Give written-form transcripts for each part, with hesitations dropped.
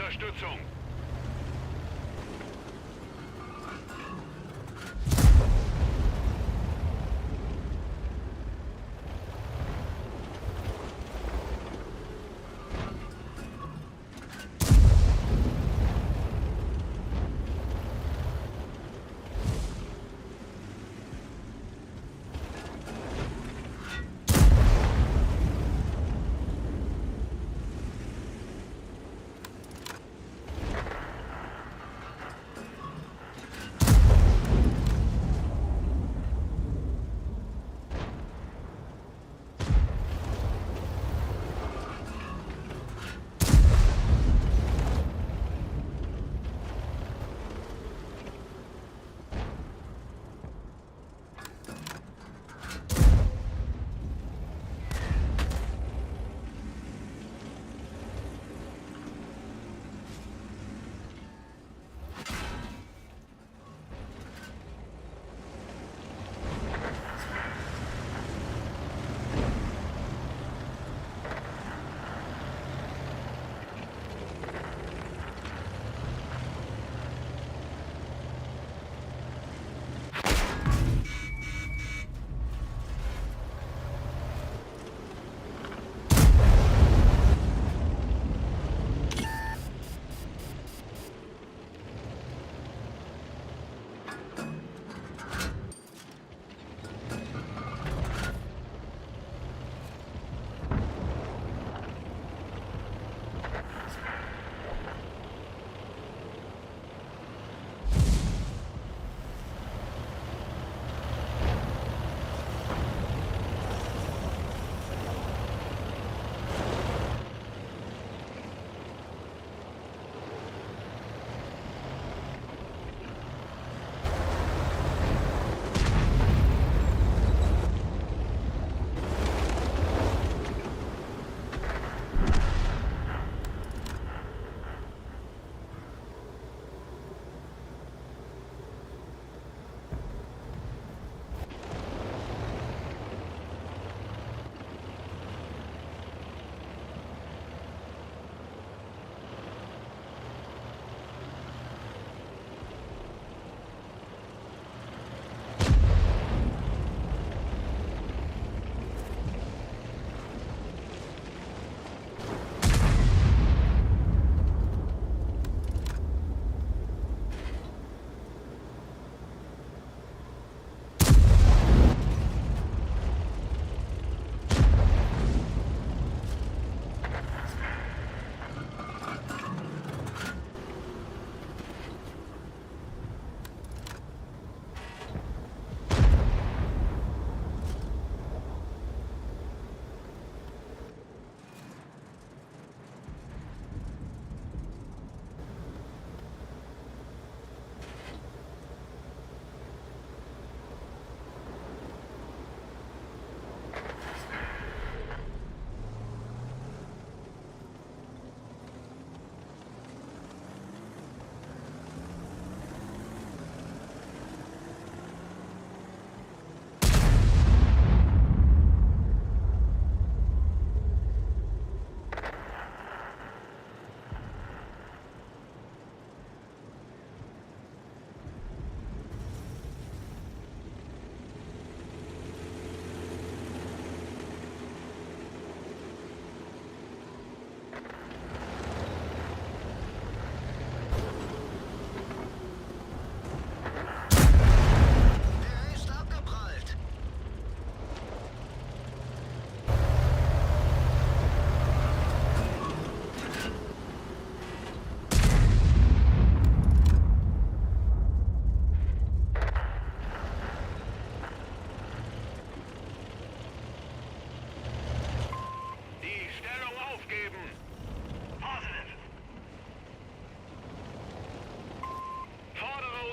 Unterstützung.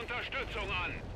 Unterstützung an.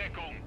Deckung.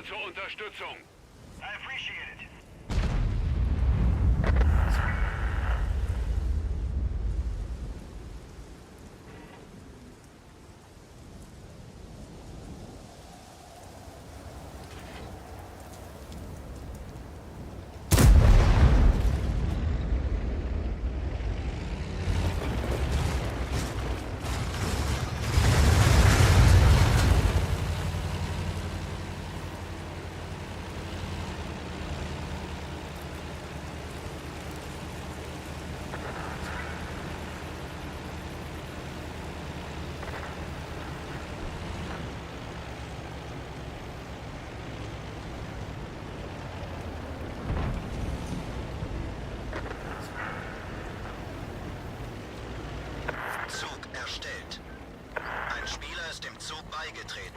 zur Unterstützung. I appreciate it. Zug erstellt. Ein Spieler ist dem Zug beigetreten.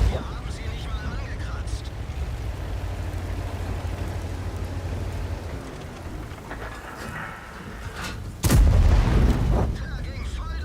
Wir haben sie nicht mal angekratzt. Der ging voll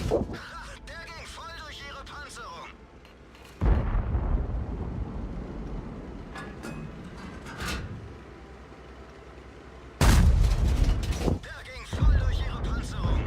Der ging voll durch ihre Panzerung. Der ging voll durch ihre Panzerung.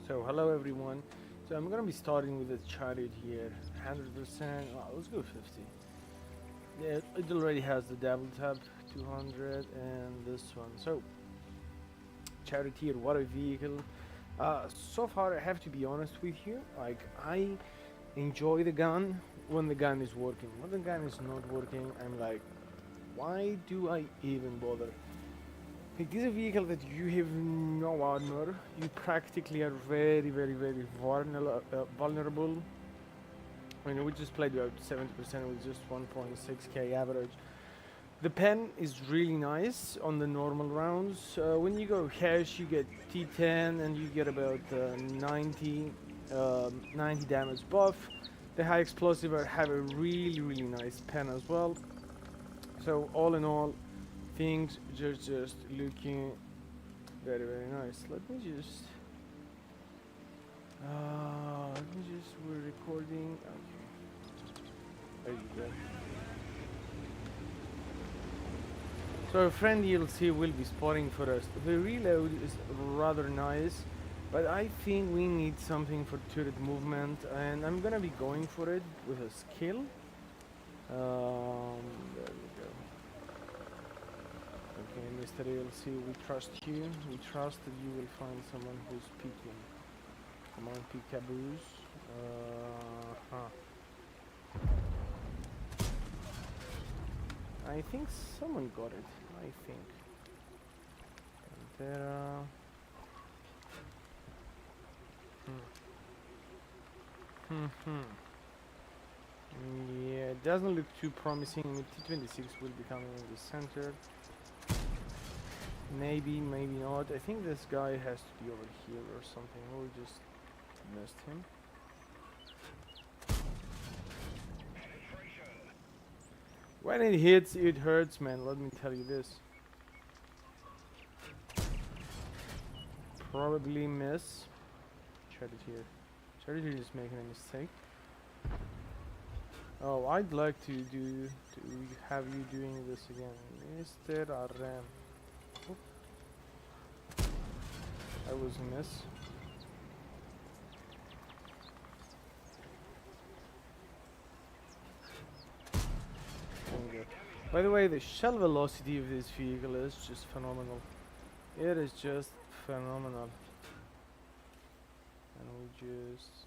So hello everyone. So I'm gonna be starting with a chariot here, 100%. Let's go 50. Yeah, it already has the double tap, 200, and this one. So charioteer, what a vehicle! So far, I have to be honest with you. Like I enjoy the gun when the gun is working. When the gun is not working, I'm like, why do I even bother? It is a vehicle that you have no armor. You practically are very, very, very vulnerable. I mean, we just played about 70% with just 1.6k average. The pen is really nice on the normal rounds. When you go hash, you get T10 and you get about 90 damage buff. The high explosive have a really, really nice pen as well. So all in all, things just looking very, very nice. Let me just we're recording. Okay. There you go. So a friend DLC will be spotting for us. The reload is rather nice, but I think we need something for turret movement, and I'm gonna be going for it with a skill. There we go. Okay, Mr. ALC, we trust you. We trust that you will find someone who's peeking. Come on, peekaboos. I think someone got it. I think. Pantera. Yeah, it doesn't look too promising. T26 will be coming in the center. Maybe, maybe not. I think this guy has to be over here or something. We'll just missed him. When it hits, it hurts, man. Let me tell you this. Probably miss. Charioteer. Charioteer is making a mistake. Oh, I'd like to have you doing this again, Mr. RM. That was a miss. By the way, the shell velocity of this vehicle is just phenomenal. It is just phenomenal. And we just...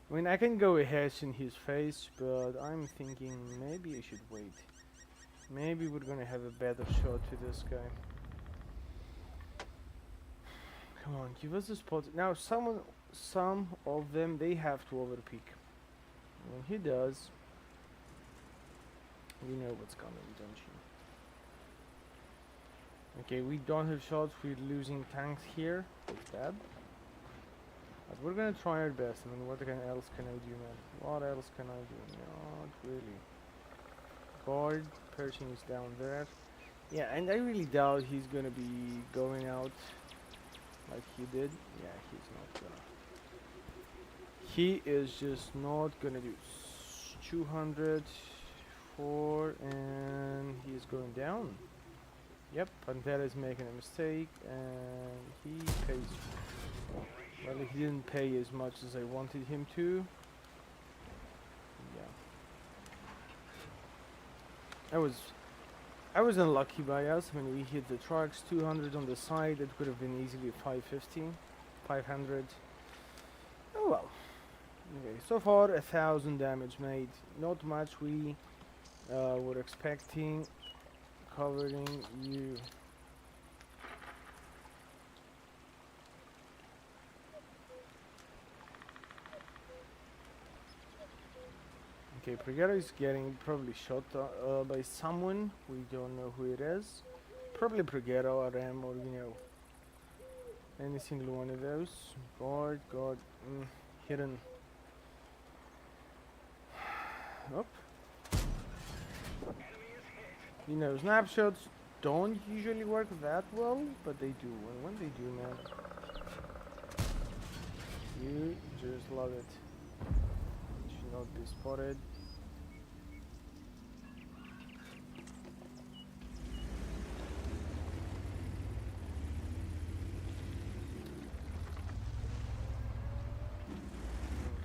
I mean, I can go ahead in his face, but I'm thinking maybe I should wait. Maybe we're gonna have a better shot to this guy. Come on, give us a spot. Now, some of them, they have to overpeak. When he does, we know what's coming, don't you? Okay, we don't have shots. We're losing tanks here. That's bad. But we're gonna try our best. I mean, else can I do, man? What else can I do? Not really. Guard Pershing is down there. Yeah, and I really doubt he's gonna be going out like he did. Yeah, he's not gonna. He is just not gonna do 204, and he's going down. Yep, Pantera is making a mistake, and he pays. Well, he didn't pay as much as I wanted him to. Yeah, I was unlucky by us. I mean, we hit the trucks 200 on the side. It could have been easily 550, 500. Oh well. Okay, so far 1,000 damage made. Not much we were expecting. Covering you. Okay, Prigero is getting probably shot by someone. We don't know who it is. Probably Prigero, RM, or any single one of those. Guard, hidden. Up. Snapshots don't usually work that well, but they do. And when they do, man, you just love it. It should not be spotted.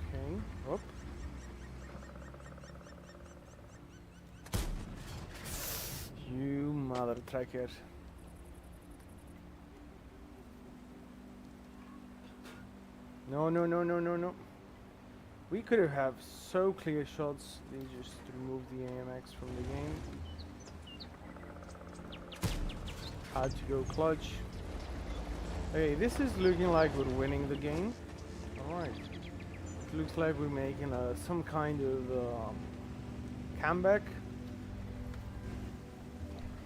Okay, up. You mother tracker. No. We could have so clear shots. They just removed the AMX from the game. Had to go clutch. Hey, this is looking like we're winning the game. Alright. It looks like we're making some kind of comeback.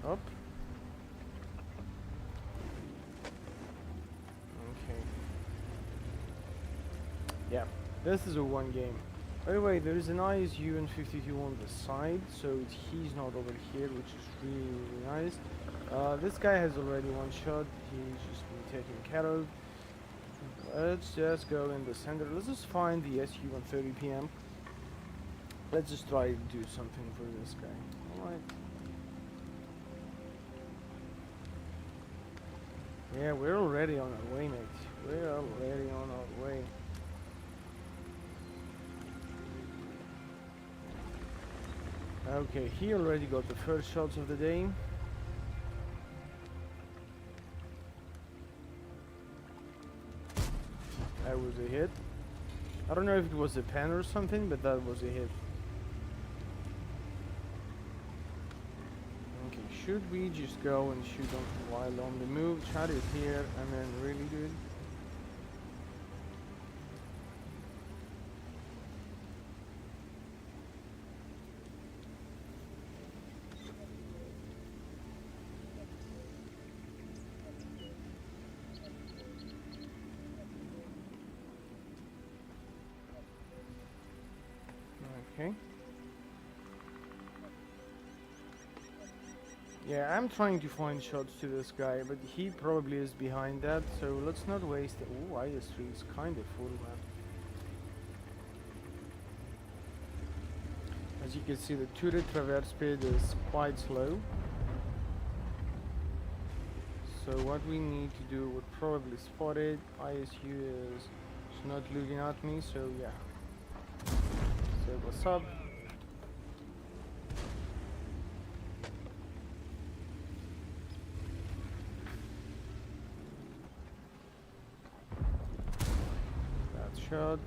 Up. Okay. Yeah, this is a one game. By the way, there is an ISU and 52 on the side, so he's not over here, which is really nice. This guy has already one shot. He's just been taken care of. Let's just go in the center. Let's just find the SU 130 PM. Let's just try to do something for this guy. Alright. Yeah, we're already on our way, mate. We're already on our way. Okay, he already got the first shots of the day. That was a hit. I don't know if it was a pen or something, but that was a hit. Okay, should we just go and shoot on while on the move? Shot it here, and then really good. Okay. Yeah, I'm trying to find shots to this guy, but he probably is behind that, so let's not waste it. Ooh, IS-3 is kind of full, man. As you can see, the turret traverse speed is quite slow. So what we need to do, would probably spot it. ISU is not looking at me, so yeah. So what's up? That shot.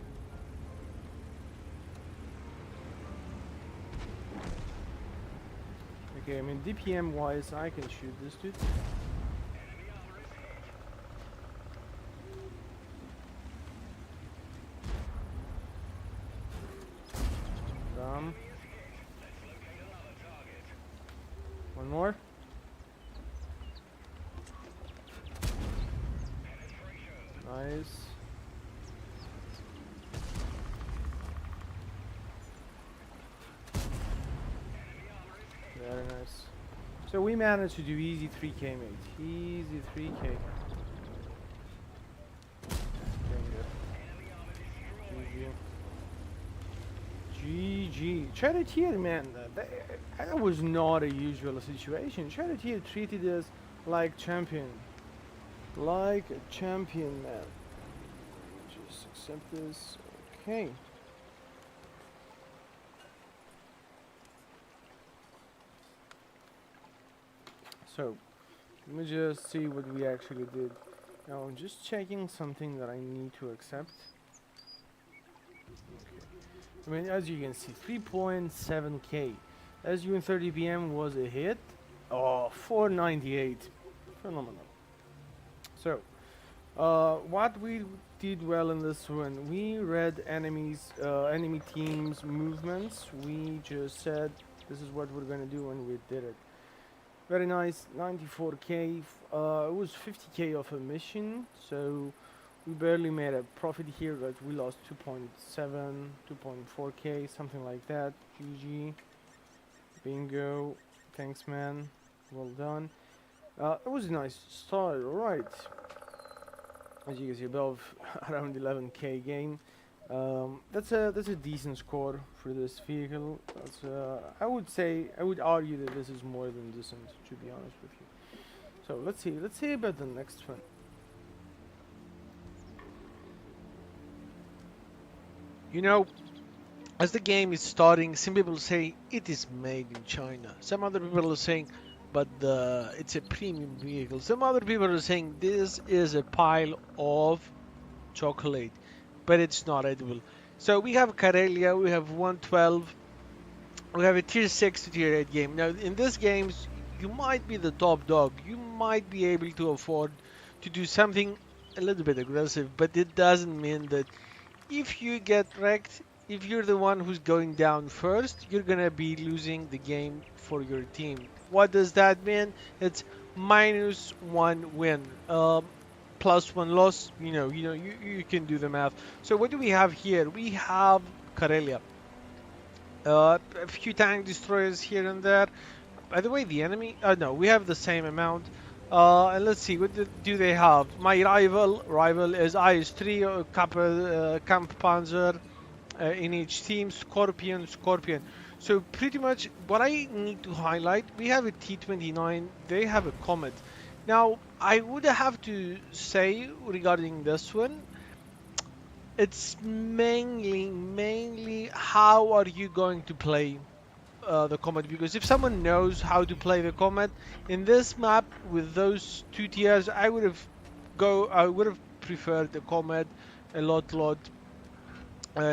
Okay, I mean DPM wise, I can shoot this dude. One more. Nice. Very nice. So we managed to do easy 3k, mate. Easy 3k. GG. Charioteer, man, that was not a usual situation. Charioteer treated us like champion. Like a champion, man. Just accept this. Okay. So, let me just see what we actually did. Now, I'm just checking something that I need to accept. I mean, as you can see, 3.7k. SU 30 PM was a hit. Oh, 498. Phenomenal. So, what we did well in this one, we read enemy teams' movements. We just said, this is what we're gonna do, and we did it. Very nice, 94k. It was 50k of a mission, so we barely made a profit here, but we lost 2.7, 2.4k, something like that. GG. Bingo. Thanks, man. Well done. It was a nice start, alright. As you can see, above around 11k gain. That's a decent score for this vehicle. That's, I would argue that this is more than decent, to be honest with you. So let's see about the next one. You know, as the game is starting, some people say it is made in China. Some other people are saying, but it's a premium vehicle. Some other people are saying this is a pile of chocolate, but it's not edible. So we have Karelia, we have 112, we have a tier 6 to tier 8 game. Now in these games, you might be the top dog. You might be able to afford to do something a little bit aggressive, but it doesn't mean that if you get wrecked, if you're the one who's going down first, you're gonna be losing the game for your team. What does that mean? It's -1 win, +1 loss. You can do the math. So what do we have here? We have Karelia, a few tank destroyers here and there. By the way, the enemy, no, we have the same amount. And let's see, what do they have? My rival is IS-3, Camp Panzer in each team, Scorpion. So pretty much what I need to highlight, we have a T-29, they have a Comet. Now, I would have to say regarding this one, it's mainly how are you going to play the Comet, because if someone knows how to play the Comet in this map with those two tiers, I would have preferred the Comet a lot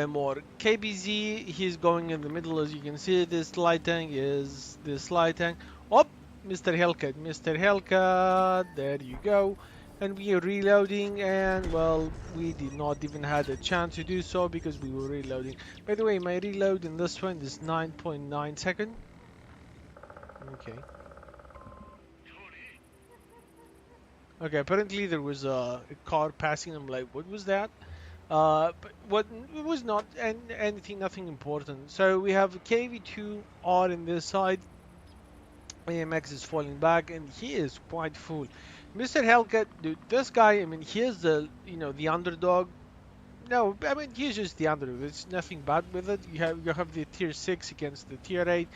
more. KBZ, he's going in the middle, as you can see. This light tank is this light tank. Oh, Mr. Hellcat, there you go. And we are reloading, and well, we did not even have a chance to do so because we were reloading. By the way, my reload in this one is 9.9 seconds. Okay. Okay, apparently there was a car passing. I'm like, what was that? But what, it was not nothing important. So we have KV2R in this side. MEXC is falling back, and he is quite full. Mr. Hellcat, dude, this guy, I mean, he is the underdog. No, I mean, he's just the underdog. There's nothing bad with it. You have the tier 6 against the tier 8,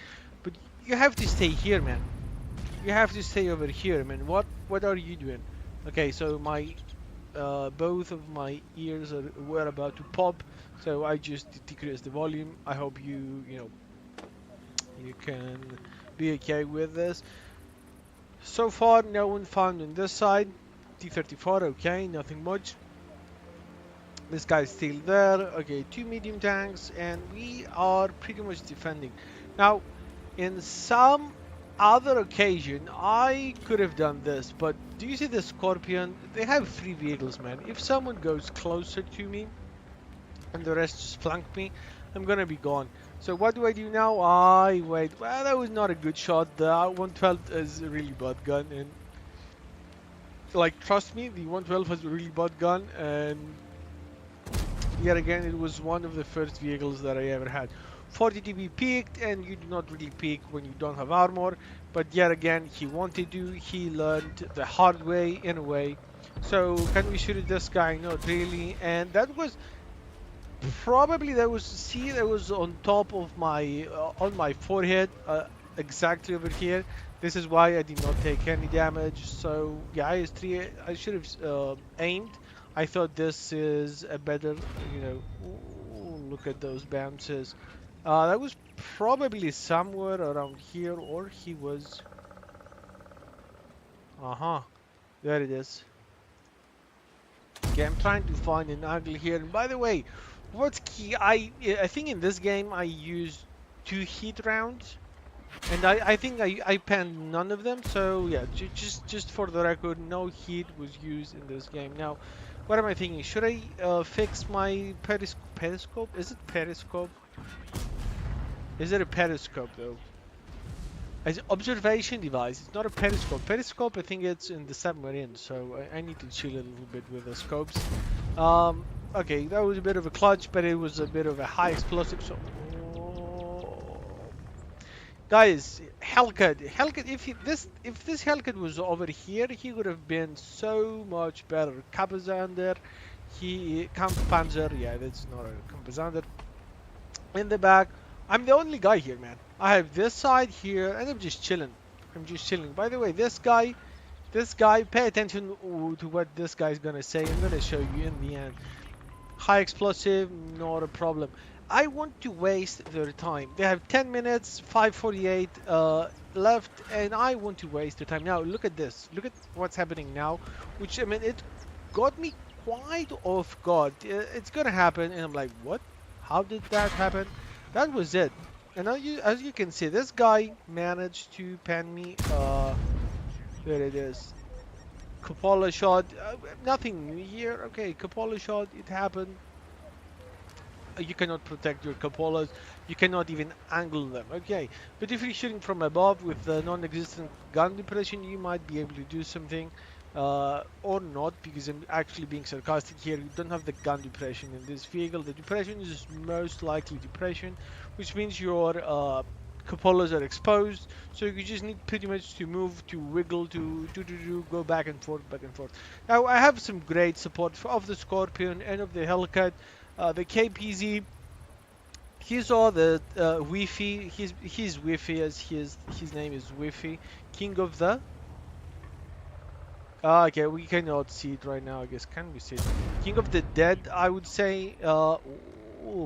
but you have to stay here, man. You have to stay over here, man. What are you doing? Okay, so my both of my ears were about to pop, so I just decreased the volume. I hope you can be okay with this. So far, no one found on this side. T-34, okay, nothing much. This guy's still there. Okay, 2 medium tanks, and we are pretty much defending. Now, in some other occasion, I could have done this, but do you see the Scorpion? They have 3 vehicles, man. If someone goes closer to me, and the rest just flank me, I'm gonna be gone. So what do I do now? I wait. Well, that was not a good shot. The 112 is a really bad gun, and Like, trust me, the 112 was a really bad gun, and yet again, it was one of the first vehicles that I ever had. 40 dB peaked, and you do not really peak when you don't have armor. But yet again, he wanted to. He learned the hard way, in a way. So can we shoot at this guy? Not really. And that was probably that was on top of my on my forehead, exactly over here. This is why I did not take any damage. So yeah, IS-3, I should have aimed. I thought this is a better, you know. Ooh, look at those bounces. That was probably somewhere around here, or he was. Uh-huh, there it is. Okay, I'm trying to find an angle here. And by the way, what's key? I think in this game I used 2 heat rounds, and I think I panned none of them. So yeah, just for the record, no heat was used in this game. Now, what am I thinking? Should I fix my periscope? Is it periscope? Is it a periscope though? As observation device, it's not a periscope. Periscope, I think it's in the submarine, so I need to chill a little bit with the scopes. Okay, that was a bit of a clutch, but it was a bit of a high explosive. So, guys, Hellcat, if this Hellcat was over here, he would have been so much better. Kampfpanzer, Kampfpanzer, yeah, that's not a Kampfpanzer. In the back, I'm the only guy here, man. I have this side here, and I'm just chilling. I'm just chilling. By the way, this guy, pay attention to what this guy's gonna say. I'm gonna show you in the end. High explosive, not a problem. I want to waste their time. They have 10 minutes, 5:48 left, and I want to waste their time. Now, look at this. Look at what's happening now, which, I mean, it got me quite off guard. It's gonna happen, and I'm like, what? How did that happen? That was it. And as you can see, this guy managed to pan me. There it is. Cupola shot. Nothing here. Okay, cupola shot. It happened. You cannot protect your cupolas. You cannot even angle them. Okay, but if you're shooting from above with the non-existent gun depression, you might be able to do something. Or not, because I'm actually being sarcastic here. You don't have the gun depression in this vehicle. The depression is most likely depression, which means your cupolas are exposed, so you just need pretty much to move, to wiggle, to go back and forth, back and forth. Now, I have some great support of the Scorpion and of the Hellcat. The KPZ, he saw the Wi-Fi. He's Wi-Fi, as his name is Wi-Fi, King of the. Okay, we cannot see it right now, I guess. Can we see it? King of the Dead, I would say. Oh,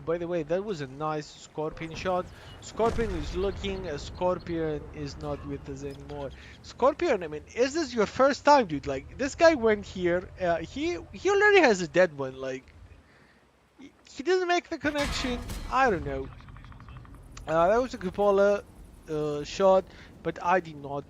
by the way, that was a nice Scorpion shot. Scorpion is looking. Scorpion is not with us anymore. Scorpion, I mean, is this your first time, dude? Like, this guy went here. He already has a dead one. Like, he didn't make the connection. I don't know. That was a cupola shot, but I did not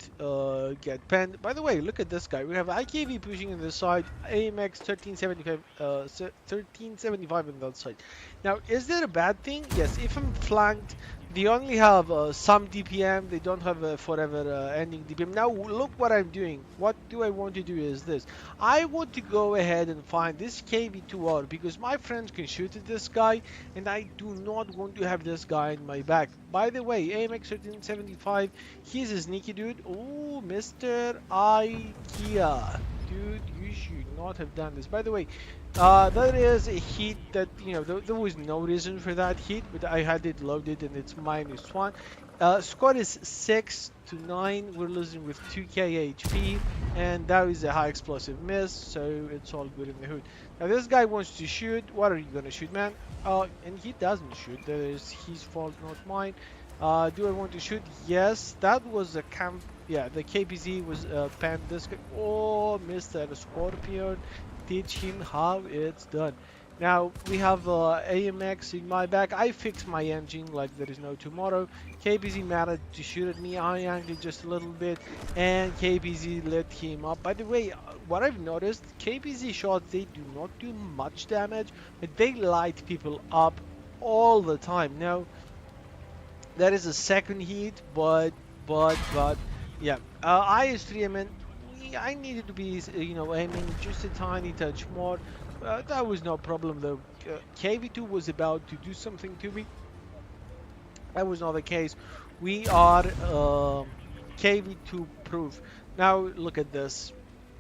get penned. By the way, look at this guy. We have IKV pushing on this side, AMX 1375 on that side. Now, is there a bad thing? Yes, if I'm flanked, they only have some DPM. They don't have a forever ending DPM. Now, look what I'm doing. What do I want to do is this. I want to go ahead and find this KV2R because my friends can shoot at this guy, and I do not want to have this guy in my back. By the way, AMX 1375, he's a sneaky dude. Oh, Mr. IKEA. Dude, you should not have done this. By the way, that is a hit that, you know, there was no reason for that hit, but I had it loaded and it's -1. Score is 6-9. We're losing with 2k HP, and that is a high explosive miss, so it's all good in the hood. Now this guy wants to shoot. What are you gonna shoot, man? And he doesn't shoot. That is his fault, not mine. Do I want to shoot? Yes, that was a camp. Yeah, the KPZ was panned this guy. Oh, Mr. Scorpion. Teach him how it's done. Now we have AMX in my back. I fixed my engine like there is no tomorrow. KPZ managed to shoot at me. I angled just a little bit, and KPZ lit him up. By the way, what I've noticed, KPZ shots, they do not do much damage, but they light people up all the time. Now, that is a second heat, but yeah. IS-3, I mean, I needed to be, aiming just a tiny touch more. That was no problem though. KV2 was about to do something to me. That was not the case. We are KV2 proof. Now look at this.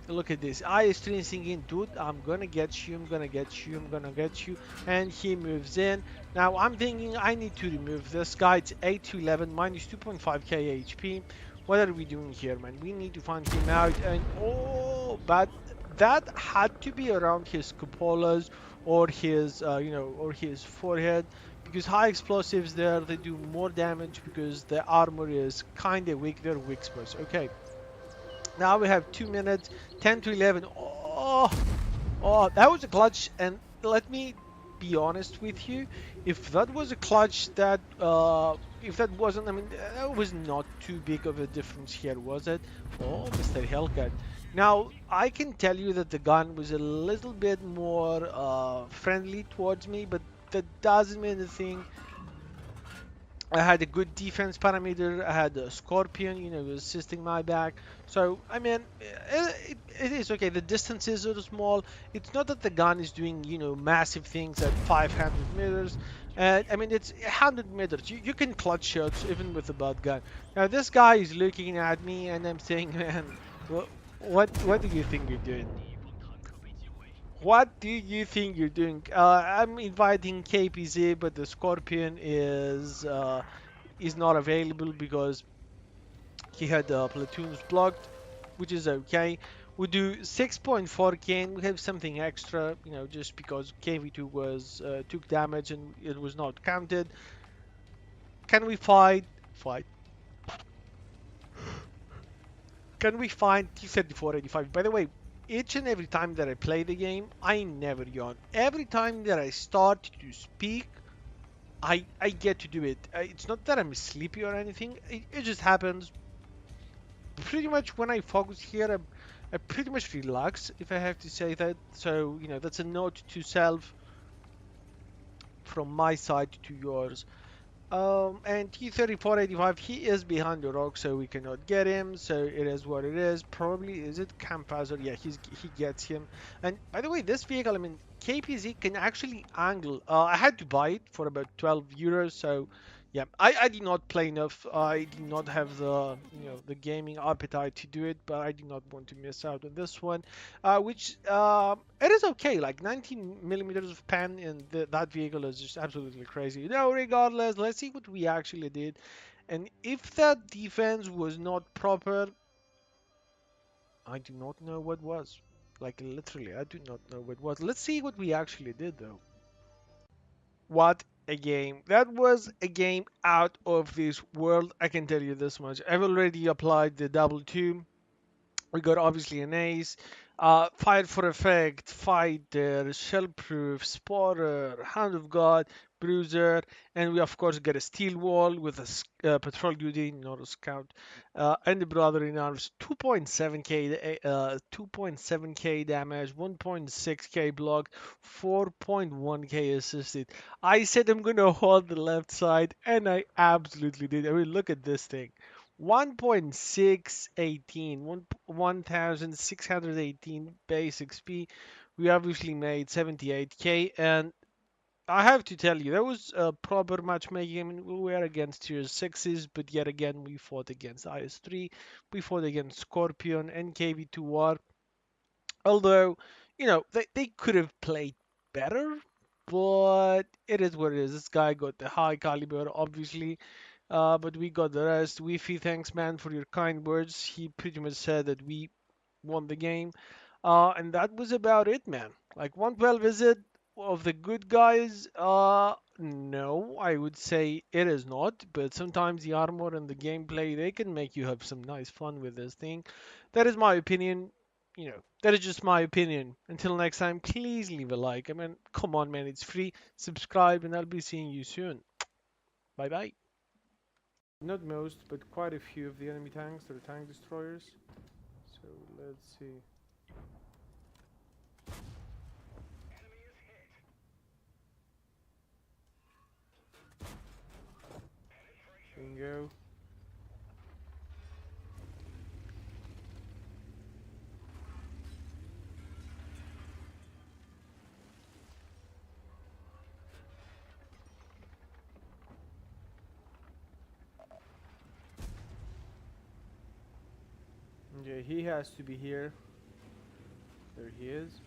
Look at this. I is thinking, dude, I'm gonna get you, I'm gonna get you, I'm gonna get you. And he moves in. Now I'm thinking I need to remove this guy. It's 8 to 11 minus 2.5k HP. What are we doing here, man? We need to find him out. And oh, but that had to be around his cupolas or his, or his forehead. Because high explosives there, they do more damage because the armor is kind of weak. They're weak spots. Okay. Now we have 2 minutes, 10 to 11. Oh, that was a clutch. And let me be honest with you. If that was a clutch, if that wasn't, I mean, that was not too big of a difference here, was it? Oh, Mr. Hellcat. Now, I can tell you that the gun was a little bit more friendly towards me, but that doesn't mean anything. I had a good defense parameter. I had a Scorpion, assisting my back. So, I mean, it is okay. The distances are small. It's not that the gun is doing, massive things at 500 meters. I mean, it's 100 meters. You can clutch shots even with a bad gun. Now, this guy is looking at me and I'm saying, man, what do you think you're doing? What do you think you're doing? I'm inviting KPZ, but the Scorpion is not available because he had platoons blocked, which is okay. We do 6.4k and we have something extra, just because KV2 was took damage and it was not counted. Can we fight? Fight. Can we find T-3485? By the way, each and every time that I play the game, I never yawn. Every time that I start to speak, I get to do it. It's not that I'm sleepy or anything. It just happens. Pretty much when I focus here, I pretty much relax, if I have to say that. So, that's a note to self from my side to yours. And T-3485, he is behind the rock, so we cannot get him. So it is what it is. Probably, is it Camp Hazard? Yeah, he gets him. And by the way, this vehicle, I mean, KPZ can actually angle. I had to buy it for about 12 euros, so yeah, I did not play enough. I did not have the gaming appetite to do it, but I did not want to miss out on this one, which it is okay. Like 19 millimeters of pen in that vehicle is just absolutely crazy. Now, regardless, let's see what we actually did, and if that defense was not proper, I do not know what was. Like literally, I do not know what was. Let's see what we actually did though. What a game. That was a game out of this world. I can tell you this much. I've already applied the double two. We got obviously an ace. Fight for effect, fighter, shellproof, spotter, hand of god, bruiser, and we of course get a steel wall with a patrol duty, not a scout, and the brother in arms. 2.7k, 2.7k damage, 1.6k block, 4.1k assisted. I said I'm gonna hold the left side, and I absolutely did. I mean, look at this thing. 1.618, 1618 base XP. We obviously made 78k, and I have to tell you, that was a proper matchmaking. I mean, we were against tier 6s, but yet again, we fought against IS3, we fought against Scorpion and KV2R. Although, they could have played better, but it is what it is. This guy got the high caliber, obviously, but we got the rest. Wi-Fi, thanks, man, for your kind words. He pretty much said that we won the game. And that was about it, man. Like 112, is it of the good guys? No, I would say it is not. But sometimes the armor and the gameplay, they can make you have some nice fun with this thing. That is my opinion. That is just my opinion. Until next time, please leave a like. I mean, come on, man, it's free. Subscribe, and I'll be seeing you soon. Bye bye. Not most, but quite a few of the enemy tanks or tank destroyers. So let's see. Bingo. Okay, he has to be here. There he is.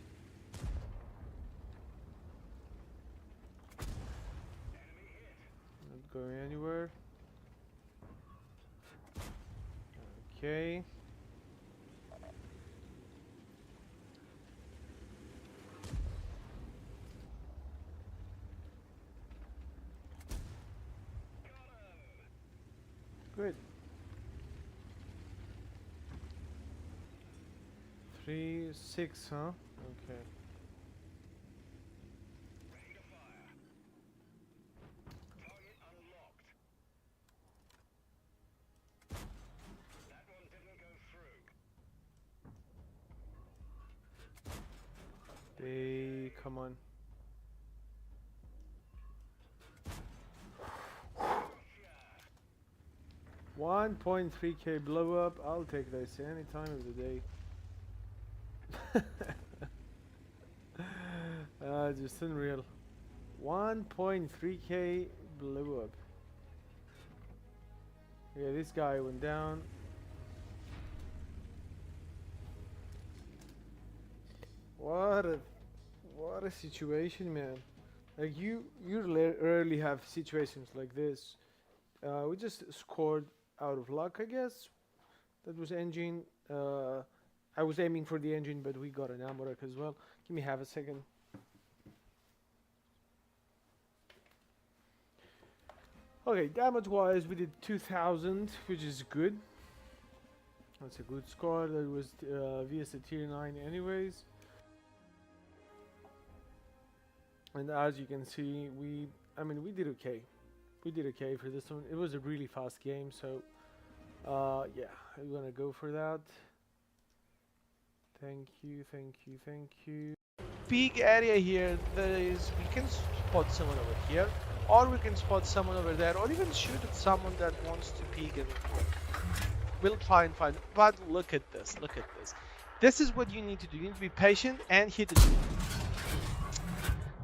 Not going anywhere. Okay. Good. 3, 6, huh? Okay. Target unlocked. That one didn't go through. They come on. Gotcha. 1.3k blow up. I'll take this any time of the day. Just unreal. 1.3k blew up. Yeah, this guy went down. What a situation, man. Like you rarely have situations like this. We just scored out of luck, I guess. That was engine. I was aiming for the engine, but we got an ammo rack as well. Give me half a second. Okay, damage wise, we did 2000, which is good. That's a good score. That was vs a tier 9 anyways. And as you can see, we did okay. We did okay for this one. It was a really fast game, so yeah, I'm gonna go for that. Thank you, thank you, thank you. Big area here. There is. We can spot someone over here, or we can spot someone over there, or even shoot at someone that wants to peek and we'll try and find. But look at this. Look at this. This is what you need to do. You need to be patient and hit it.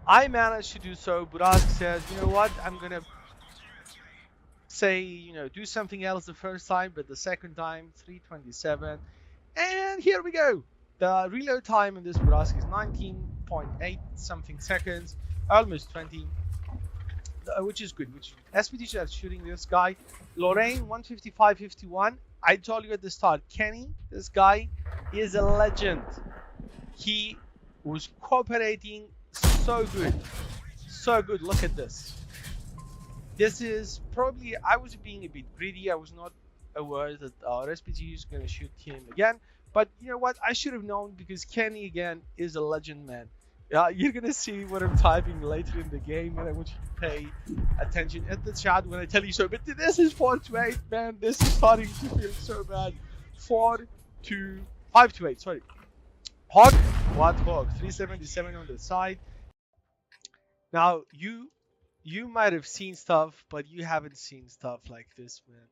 I managed to do so. Burask says, you know what? I'm gonna say, you know, do something else the first time, but the second time, 327. And here we go. The reload time in this Burask is 19.8 something seconds, almost 20, which is good. Which SPT are shooting this guy. Lorraine 155.51. I told you at the start, Kenny, this guy is a legend. He was cooperating so good. So good. Look at this. This is probably, I was being a bit greedy. I was not aware that our SPG is going to shoot him again. But you know what? I should have known because Kenny, again, is a legend, man. You're going to see what I'm typing later in the game, and I want you to pay attention at the chat when I tell you so. But this is 4-8, man. This is starting to feel so bad. 5-8, sorry. Hawk, what Hawk? 377 on the side. Now, you might have seen stuff, but you haven't seen stuff like this, man.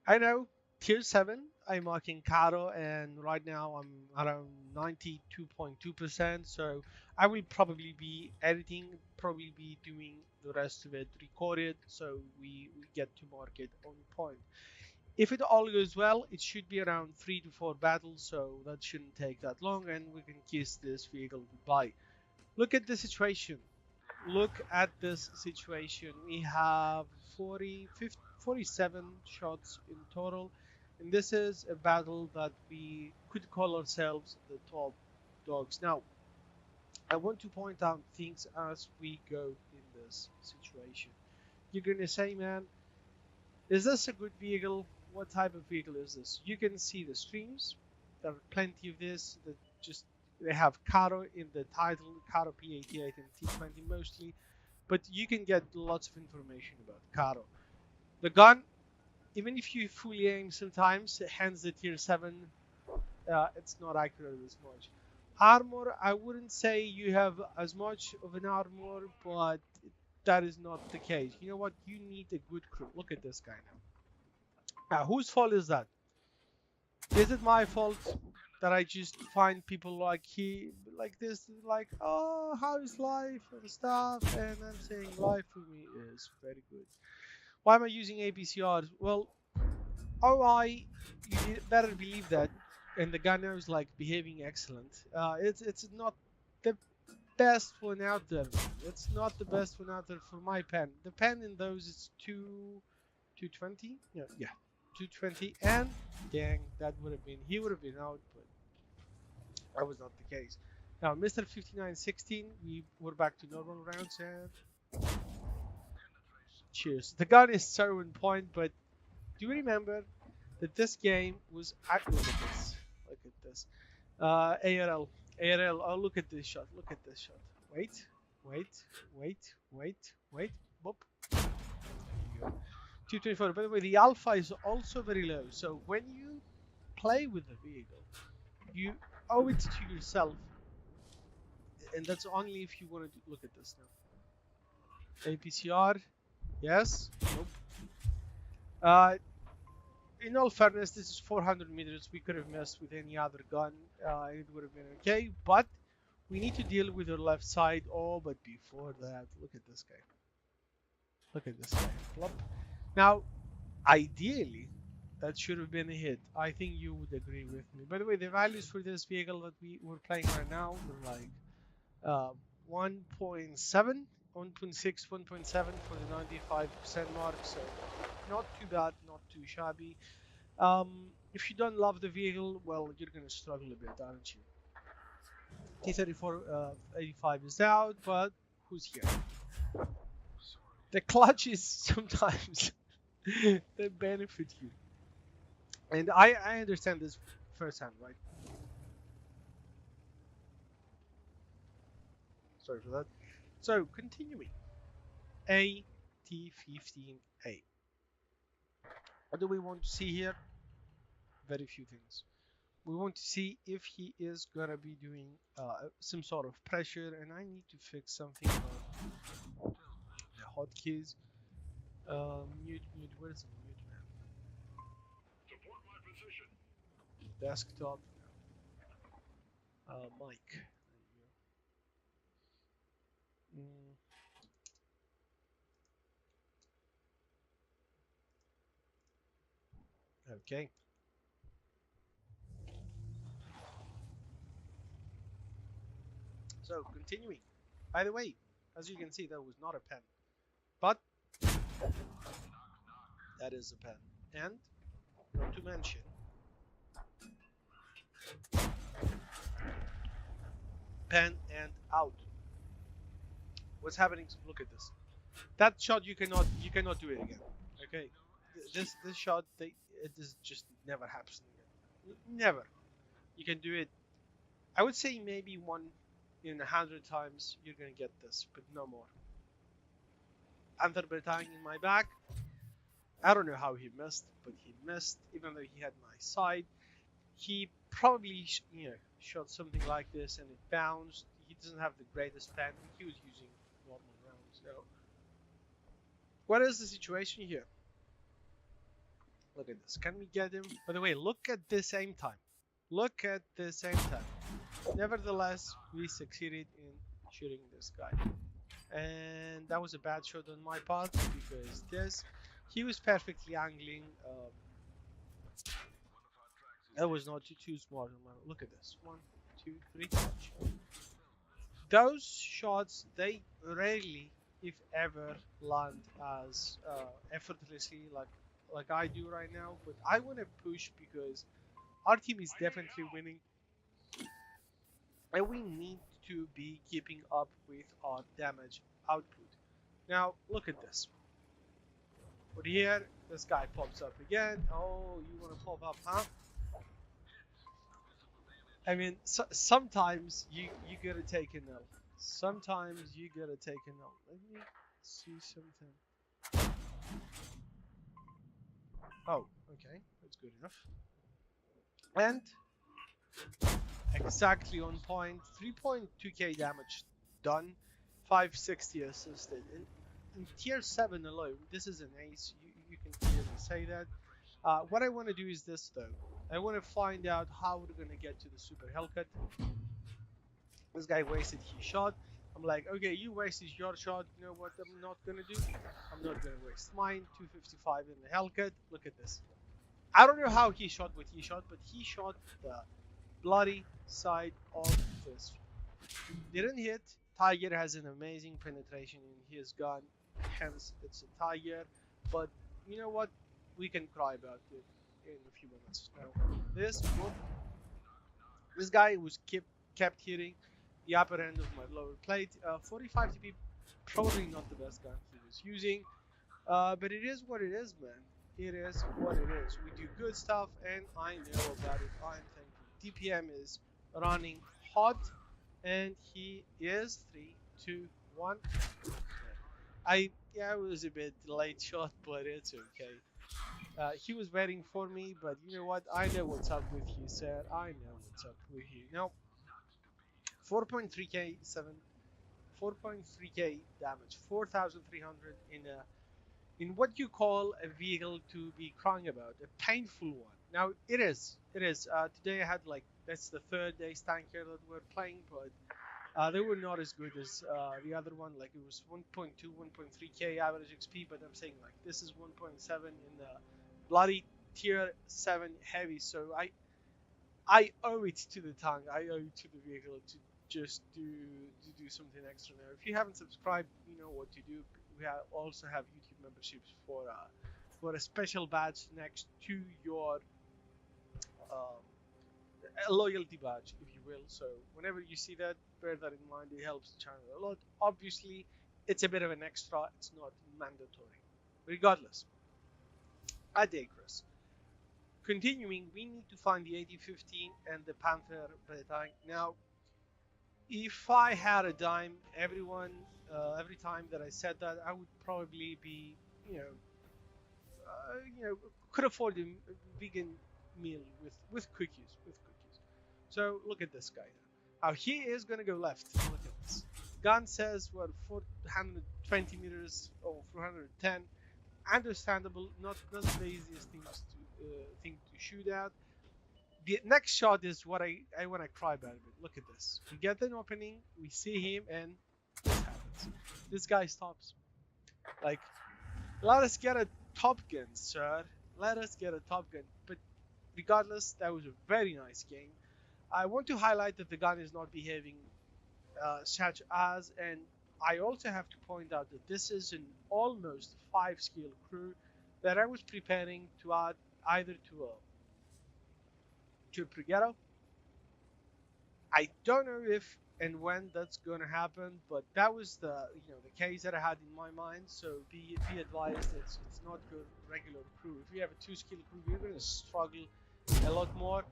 I know, tier 7, I'm marking Caro, and right now I'm around 92.2%, so I will probably be editing, probably be doing the rest of it recorded, so we get to market on point. If it all goes well, it should be around 3 to 4 battles, so that shouldn't take that long, and we can kiss this vehicle goodbye. Look at the situation. Look at this situation. We have 47 shots in total, and this is a battle that we could call ourselves the top dogs. Now, I want to point out things as we go in this situation. You're gonna say, man, is this a good vehicle? What type of vehicle is this? You can see the streams. There are plenty of this that just they have Caro in the title, Caro P88 and T20 mostly, but you can get lots of information about Caro. The gun, even if you fully aim sometimes, hence the tier 7, it's not accurate as much. Armor, I wouldn't say you have as much of an armor, but that is not the case. You know what? You need a good crew. Look at this guy now. Now, whose fault is that? Is it my fault that I just find people like this, like, oh, how is life and stuff, and I'm saying life for me is very good. Why am I using APCRs? Well, OI, you better believe that and the gun now is like behaving excellent. It's not the best one out there. It's not the best one out there for my pen. The pen in those is 220. Yeah, 220. And dang, that would have been he would have been out, but that was not the case. Now, Mr. 5916, we're back to normal rounds and cheers. The gun is so on point, but do you remember that this game was look at this. Look at this. ARL. ARL. Oh, look at this shot. Look at this shot. Wait. Wait. Boop. There you go. 224. By the way, the alpha is also very low. So when you play with the vehicle, you owe it to yourself. And that's only if you want to look at this now. APCR. Yes. Nope. In all fairness, this is 400 meters. We could have messed with any other gun. It would have been okay. But we need to deal with the left side. Oh, but before that, look at this guy. Look at this guy. Plop. Now, ideally, that should have been a hit. I think you would agree with me. By the way, the values for this vehicle that we're playing right now, they're like 1.7, 1.6, 1.7 for the 95% mark. So not too bad, not too shabby. If you don't love the vehicle, well, you're gonna struggle a bit, aren't you? T34 85 is out, but who's here? The clutches sometimes they benefit you, and I understand this firsthand, right? Sorry for that. So continuing, AT15A. What do we want to see here? Very few things. We want to see if he is gonna be doing some sort of pressure, and I need to fix something on the hotkeys. Mute. Where's the mute, man? Support my position. Desktop. Mic. There you go. Okay. So continuing. By the way, as you can see, that was not a pen, but that is a pen. And not to mention, pen and out. What's happening? Look at this. That shot you cannot do it again. Okay, this shot it just never happens again. Never. You can do it. I would say maybe 1 in 100 times you're gonna get this, but no more. Anther Bertang in my back. I don't know how he missed, but he missed, even though he had my side. He probably shot something like this and it bounced. He doesn't have the greatest pen. He was using normal rounds. So, what is the situation here? Look at this. Can we get him? By the way, look at the same time. Look at the same time. Nevertheless, we succeeded in shooting this guy. And that was a bad shot on my part because he was perfectly angling. That was not too smart. Look at this. 1, 2, 3 touch. Those shots, they rarely, if ever, land as effortlessly like I do right now. But I want to push because our team is definitely winning. And we need to be keeping up with our damage output. Now, look at this. But here, this guy pops up again. Oh, you want to pop up, huh? I mean, sometimes you gotta take a L. Sometimes you gotta take an L. Let me see something. Oh, okay, that's good enough. And exactly on point, 3.2k damage done, 560 assisted. In tier 7 alone, this is an ace. You can clearly say that. What I want to do is this though. I want to find out how we're going to get to the super Hellcat. This guy wasted his shot. I'm like, okay, you wasted your shot. You know what I'm not going to do? I'm not going to waste mine. 255 in the Hellcat. Look at this. I don't know how he shot what he shot, but he shot the bloody side of this. Didn't hit. Tiger has an amazing penetration in his gun, hence it's a Tiger. But you know what? We can cry about it in a few minutes. Now, this guy was kept hitting the upper end of my lower plate. 45 TP, probably not the best gun he was using, but it is what it is, man. It is what it is. We do good stuff, and I know about it. I'm thankful. DPM is running hot, and he is 3, 2, 1. Yeah, it was a bit late shot, but it's okay. He was waiting for me, but you know what? I know what's up with you, sir. I know what's up with you. Now, 4.3k 4.3k damage, 4,300 in what you call a vehicle to be crying about, a painful one. Now it is. Today I had like that's the third day tanker that we're playing, but they were not as good as the other one. Like it was 1.2, 1.3k average XP, but I'm saying like this is 1.7 in the bloody tier 7 heavy. So I owe it to the tank. I owe it to the vehicle to just do something extra now. If you haven't subscribed, you know what to do. We also have YouTube memberships for a special badge next to your a loyalty badge, if you will. So whenever you see that, bear that in mind. It helps the channel a lot. Obviously, it's a bit of an extra. It's not mandatory. Regardless, I digress. Continuing, we need to find the 8015 and the Panther tank. Now, if I had a dime, every time that I said that, I would probably be, could afford a vegan meal with cookies. So look at this guy now. Now he is gonna go left. Look at this. Gun says what 420 meters or 410. Understandable. Not the easiest thing to shoot at. The next shot is what I want to cry about it. Look at this. We get an opening, we see him, and this happens. This guy stops. Like, let us get a Top Gun, sir. Let us get a Top Gun. But regardless, that was a very nice game. I want to highlight that the gun is not behaving such as, and I also have to point out that this is an almost 5-skill crew that I was preparing to add either to a Preghetto. I don't know if and when that's gonna happen, but that was the case that I had in my mind. So be advised, it's not good regular crew. If you have a 2-skill crew, you're gonna struggle a lot more.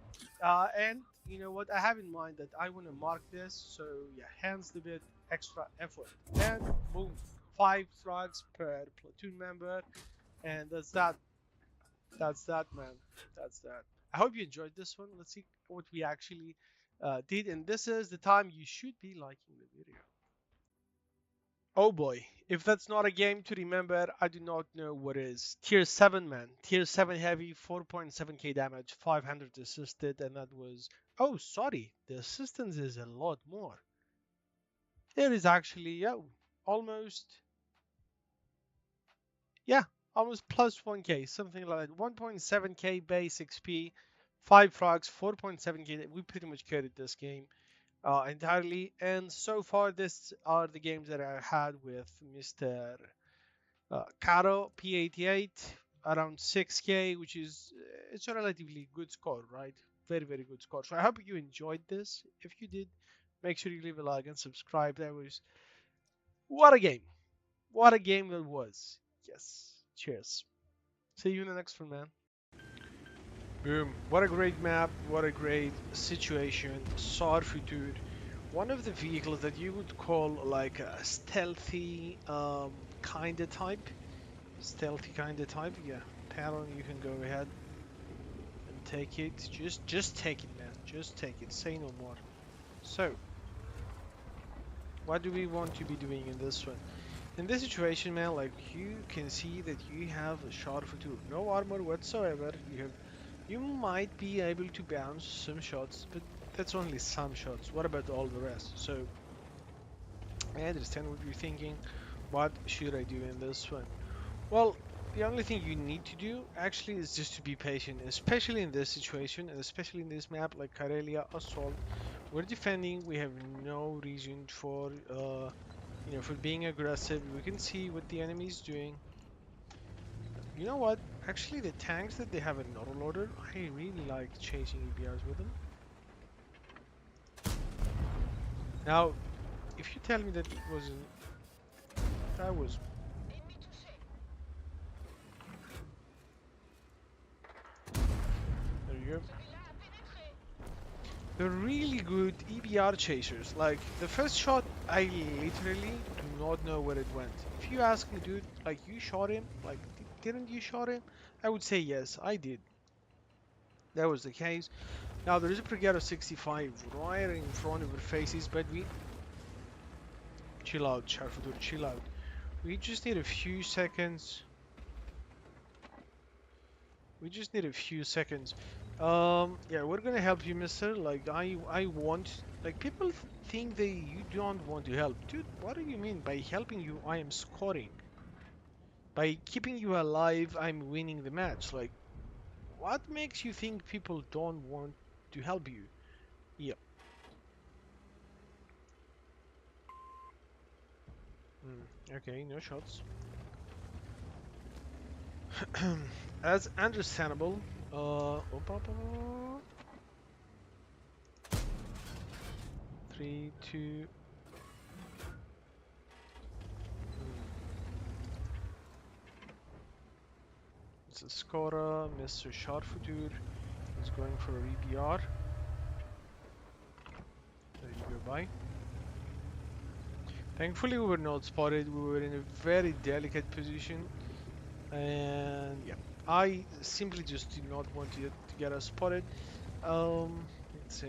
And you know what? I have in mind that I want to mark this, so yeah, hence the bit extra effort. And boom, 5 slugs per platoon member, and that's that. That's that, man. That's that. I hope you enjoyed this one. Let's see what we actually did, and this is the time you should be liking the video. Oh boy, if that's not a game to remember, I do not know what is. Tier 7, man. Tier 7 heavy, 4.7k damage, 500 assisted, and that was... Oh, sorry, the assistance is a lot more. It is actually, almost... Yeah, almost plus 1k, something like that. 1.7k base XP, 5 frogs, 4.7k. We pretty much carried this game entirely. And so far, these are the games that I had with Mr. Caro P88, around 6k, which is it's a relatively good score, right? Very, very good score. So I hope you enjoyed this. If you did, make sure you leave a like and subscribe. That was what a game. What a game that was. Yes. Cheers. See you in the next one, man. Boom. What a great map. What a great situation. SAR Futur. One of the vehicles that you would call like a stealthy kind of type. Stealthy kind of type. Yeah. Talon, you can go ahead and take it. Just take it, man. Just take it. Say no more. So, what do we want to be doing in this one? In this situation, man, like you can see that you have a SAR Futur, no armor whatsoever. You might be able to bounce some shots, but that's only some shots. What about all the rest? So I understand what you're thinking. What should I do in this one? Well, The only thing you need to do actually is just to be patient, especially in this situation and especially in this map like Karelia Assault. We're defending, we have no reason for for being aggressive. We can see what the enemy is doing. You know what? Actually, the tanks that they have in autoloader, I really like chasing EBRs with them. Now, if you tell me that it wasn't, that was. There you go. They're really good EBR chasers. Like, the first shot, I literally do not know where it went. If you ask me, dude, like, you shot him? Like, didn't you shot him? I would say yes, I did. That was the case. Now, there is a Pregado 65 right in front of our faces, but we... Chill out, Sharfadur, chill out. We just need a few seconds. We just need a few seconds. Yeah, we're gonna help you, mister. Like, I want... Like, people think that you don't want to help. Dude, what do you mean? By helping you, I am scoring. By keeping you alive, I'm winning the match. Like, what makes you think people don't want to help you? Yeah. Okay, no shots. As understandable. Opa, opa. 3, 2. It's a scorer. Mr. Sharfutur is going for a EBR. There you go, bye. Thankfully, we were not spotted. We were in a very delicate position. And yeah, I simply just did not want to get us spotted. Let's see.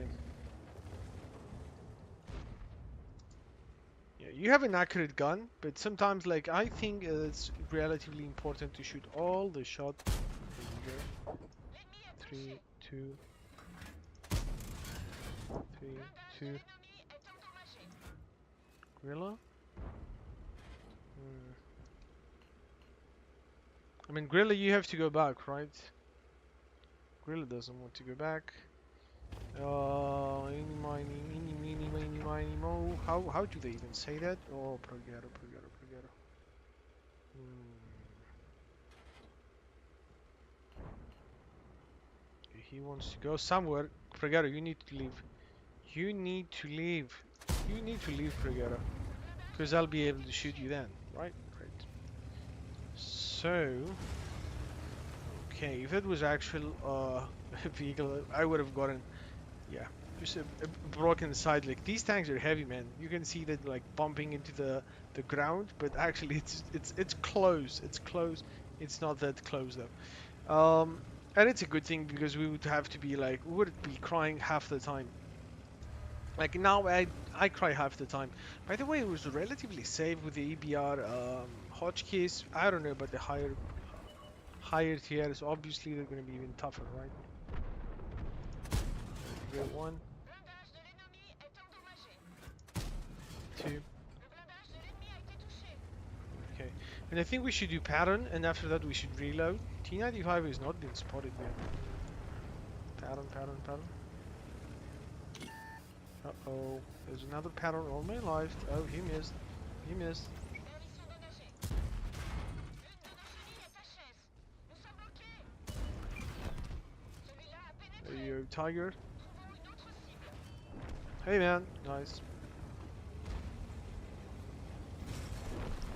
Yeah, you have an accurate gun, but sometimes, like, I think it's relatively important to shoot all the shots. There you go. 3, 2, 3, 2. Gorilla? I mean, Gorilla, you have to go back, right? Gorilla doesn't want to go back. Eeny, miny, eeny, meeny, miny, miny, mo. How do they even say that? Oh, Progero. He wants to go somewhere. Progero, you need to leave. You need to leave. You need to leave, Progero. Because I'll be able to shoot you then, right? Right. So... Okay, if it was actual vehicle, I would have gotten... Yeah, just a broken side. Like, these tanks are heavy, man. You can see that, like, bumping into the ground, but actually it's close. It's close. It's not that close though. And it's a good thing because we would have to be like, we would be crying half the time. Like now, I cry half the time. By the way, it was relatively safe with the EBR hotkeys. I don't know about the higher tiers. Obviously, they're going to be even tougher, right? Get 1, 2. Okay, and I think we should do pattern, and after that we should reload. T95 is not being spotted yet. Pattern. Uh-oh, there's another pattern all my life. Oh, he missed. There you go, Tiger. Hey man, nice.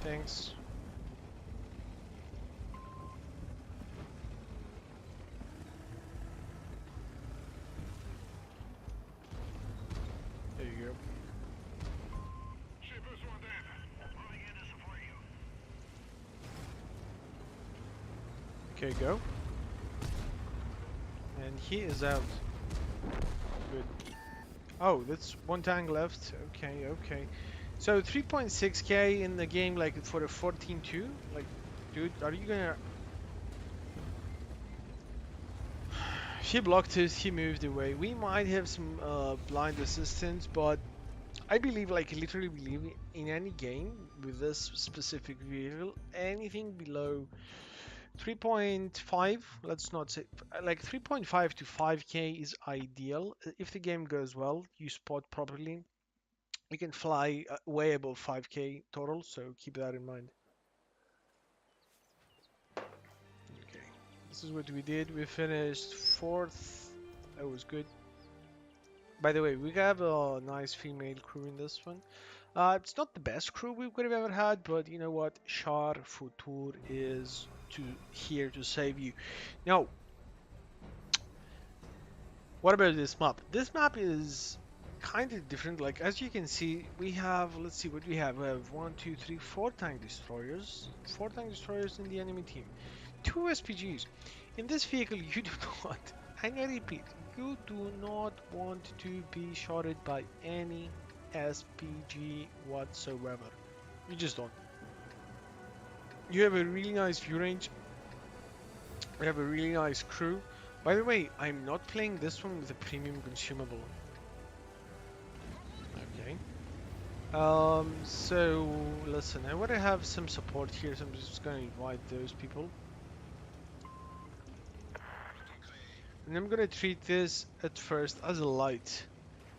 Thanks. There you go. J'ai besoin d'aide. On vient de support you. Okay, go. And he is out. Good. Oh, that's one tank left. Okay. So 3.6k in the game, like for a 14-2. Like, dude, are you gonna? He blocked us. He moved away. We might have some blind assistance, but I believe, like, literally believe in any game with this specific vehicle, anything below 3.5, let's not say, like 3.5 to 5k is ideal. If the game goes well, you spot properly, you can fly way above 5k total, so keep that in mind. Okay, this is what we did. We finished 4th. That was good. By the way, we have a nice female crew in this one. It's not the best crew we could have ever had, but you know what? Char Futur is here to save you. Now, what about this map? This map is kind of different. Like as you can see, we have, let's see what we have. We have 1, 2, 3, 4 tank destroyers. 4 tank destroyers in the enemy team. 2 SPGs. In this vehicle, you do not, and I repeat, you do not want to be shotted by any SPG whatsoever. You just don't. You have a really nice view range. We have a really nice crew. By the way, I'm not playing this one with a premium consumable. Okay. So listen, I want to have some support here, so I'm just going to invite those people. And I'm going to treat this at first as a light.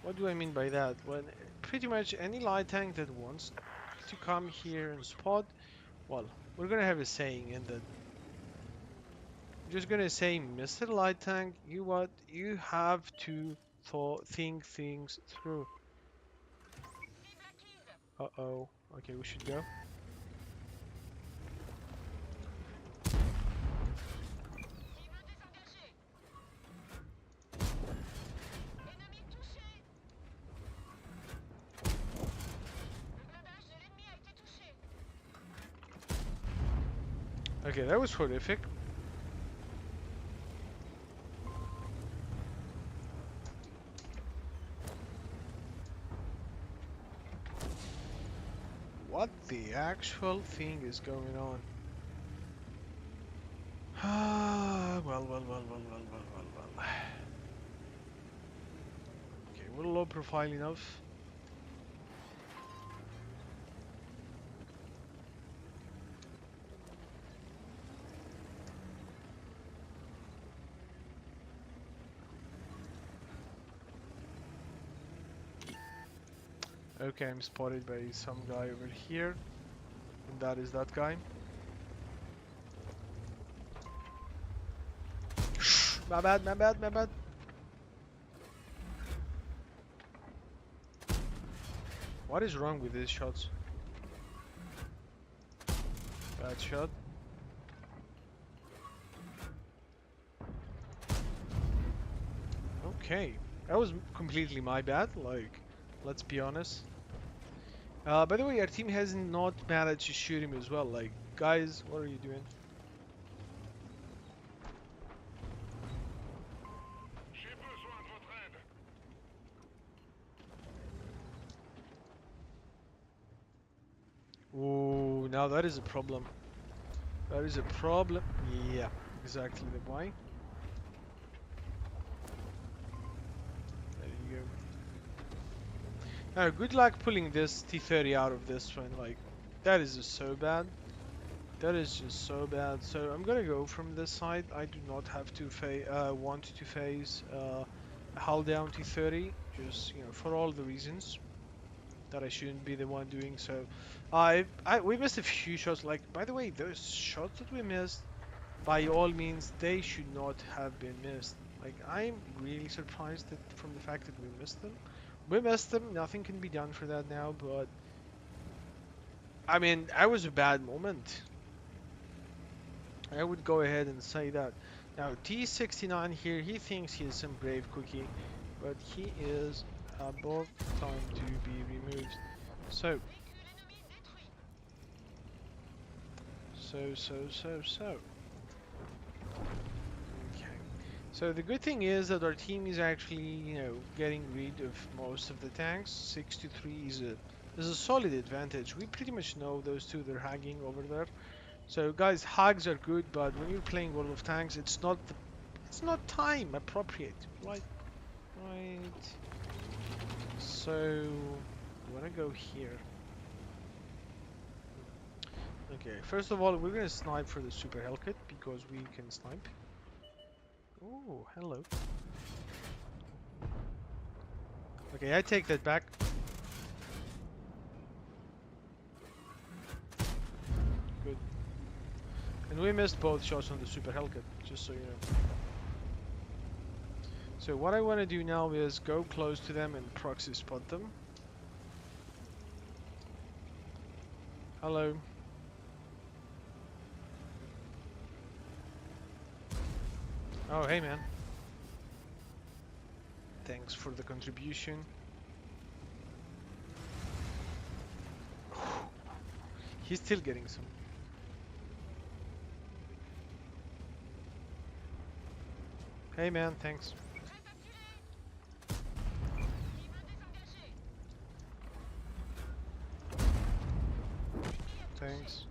What do I mean by that? When pretty much any light tank that wants to come here and spot, well, we're going to have a saying in that. I'm just going to say, Mr. Light Tank, you what? You have to think things through. Uh-oh. Okay, we should go. Okay, that was horrific. What the actual thing is going on? Well. Okay, we're low profile enough. Okay, I'm spotted by some guy over here. And that is that guy. My bad. What is wrong with these shots? Bad shot. Okay, that was completely my bad, like, let's be honest. By the way, our team has not managed to shoot him as well, like, guys, what are you doing? J'ai besoin de votre aide. Ooh, now that is a problem. That is a problem. Yeah, exactly the why. There you go. Now, good luck pulling this T30 out of this one. Like, that is just so bad. That is just so bad. So I'm gonna go from this side. I do not have to want to phase a hull down T30, just for all the reasons that I shouldn't be the one doing so. We missed a few shots. Like, by the way, those shots that we missed, by all means, they should not have been missed. Like, I'm really surprised that from the fact that we missed them. We missed them. Nothing can be done for that now. But I mean, that was a bad moment. I would go ahead and say that. Now, T69 here, he thinks he is some brave cookie, but he is above time to be removed. So. Okay. So the good thing is that our team is actually, getting rid of most of the tanks. 6 to 3 is a solid advantage. We pretty much know those two they're hagging over there. So guys, hags are good, but when you're playing World of Tanks, it's not time appropriate, right? So I wanna go here. Okay, first of all, we're gonna snipe for the super Hellcat because we can snipe. Oh, hello. Okay, I take that back. Good. And we missed both shots on the super Hellcat, just so you know. So what I want to do now is go close to them and proxy spot them. Hello. Oh, hey man. Thanks for the contribution. He's still getting some. Hey man, thanks. Thanks.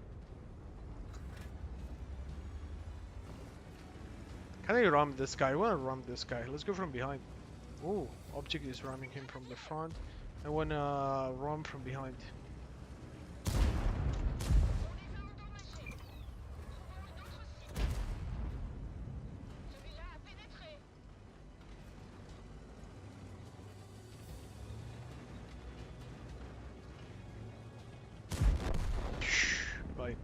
Can I ram this guy? I wanna ram this guy. Let's go from behind. Oh, object is ramming him from the front. I wanna ram from behind. Bye.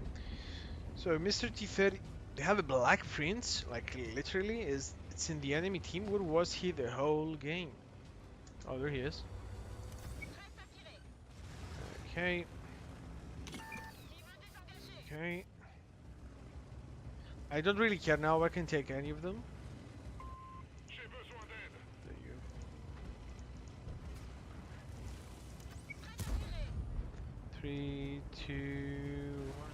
So Mr. T30, they have a black prince, like literally, is it's in the enemy team. Where was he the whole game? Oh, there he is. Okay. Okay. I don't really care now. I can take any of them. J'ai besoin d'aide. There you go. 3, 2, 1.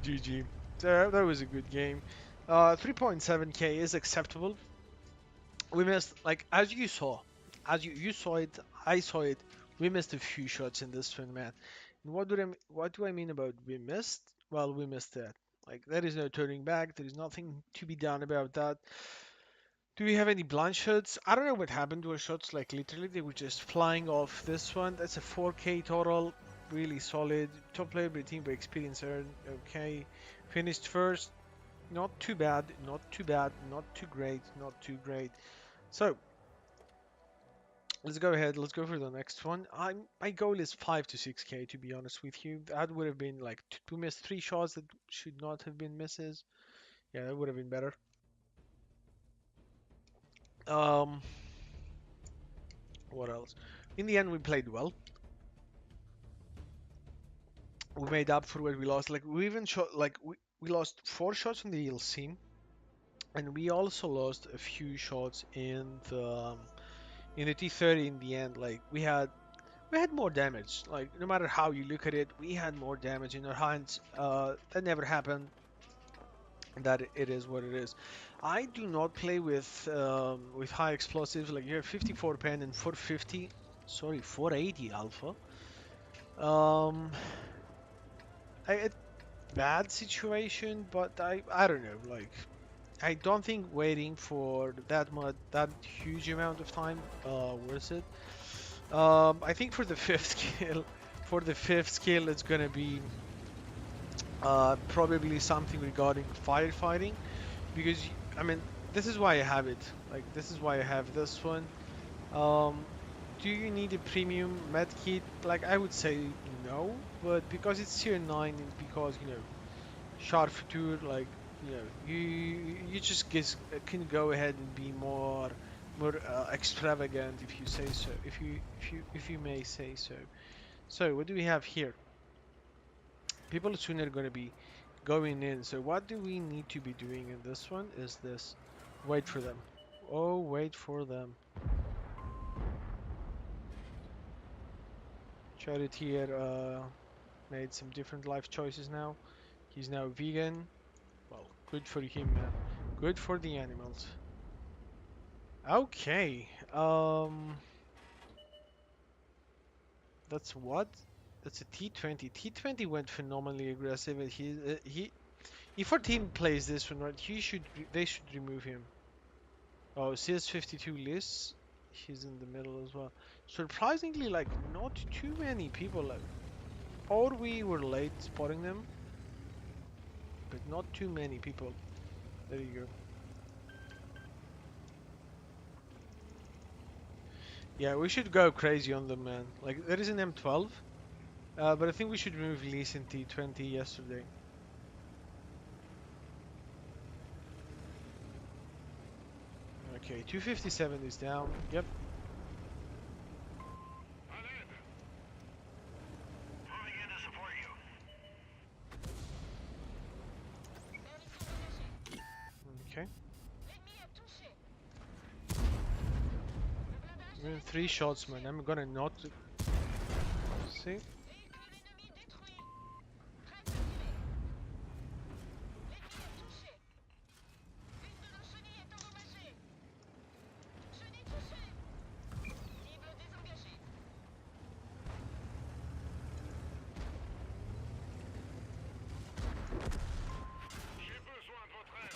GG. That was a good game. 3.7k is acceptable. We missed, like, as you saw, you saw it, I saw it. We missed a few shots in this tournament. And what do I mean about we missed? Well, we missed that. Like, there is no turning back. There is nothing to be done about that. Do we have any blind shots? I don't know what happened to our shots. Like, literally, they were just flying off this one. That's a 4k total. Really solid. Top player by team by experience earned. Okay. Finished first. Not too bad. Not too bad. Not too great. Not too great. So, let's go ahead. Let's go for the next one. My goal is 5 to 6k, to be honest with you. That would have been like to miss 3 shots that should not have been misses. Yeah, that would have been better. Um, what else? In the end, we played well. We made up for what we lost. Like we even shot, like we lost 4 shots on the ELC, and we also lost a few shots in the T30 in the end. Like we had more damage. Like no matter how you look at it, we had more damage in our hands. That never happened. That it is what it is. I do not play with high explosives. Like you have 54 pen and 450. Sorry, 480 alpha. Um, it's bad situation, but I don't know. Like I don't think waiting for that huge amount of time worth it. I think for the fifth skill, it's gonna be probably something regarding firefighting, because I mean this is why I have it. Like this is why I have this one. Um, do you need a premium med kit? Like I would say no, but because it's tier 9 and because you know Sharp Future, like you know you just can go ahead and be more extravagant if you say so, if you may say so. So what do we have here? People soon are going to be going in. So what do we need to be doing in this one is this. Wait for them. Oh, wait for them. Charity made some different life choices now. He's now vegan. Well, good for him, man. Good for the animals. Okay. That's what? That's a T20. T20 went phenomenally aggressive, and he if our team plays this one right, they should remove him. Oh, CS52 lists. He's in the middle as well. Surprisingly, like not too many people. Like, or we were late spotting them, but not too many people. There you go. Yeah, we should go crazy on them, man. Like there is an M12, but I think we should remove Lee in T20 yesterday. Okay, 257 is down. Yep. À l'aide. Moving in to support you. Okay. Even 3 shots, man. I'm gonna not see. J'ai besoin de votre aide.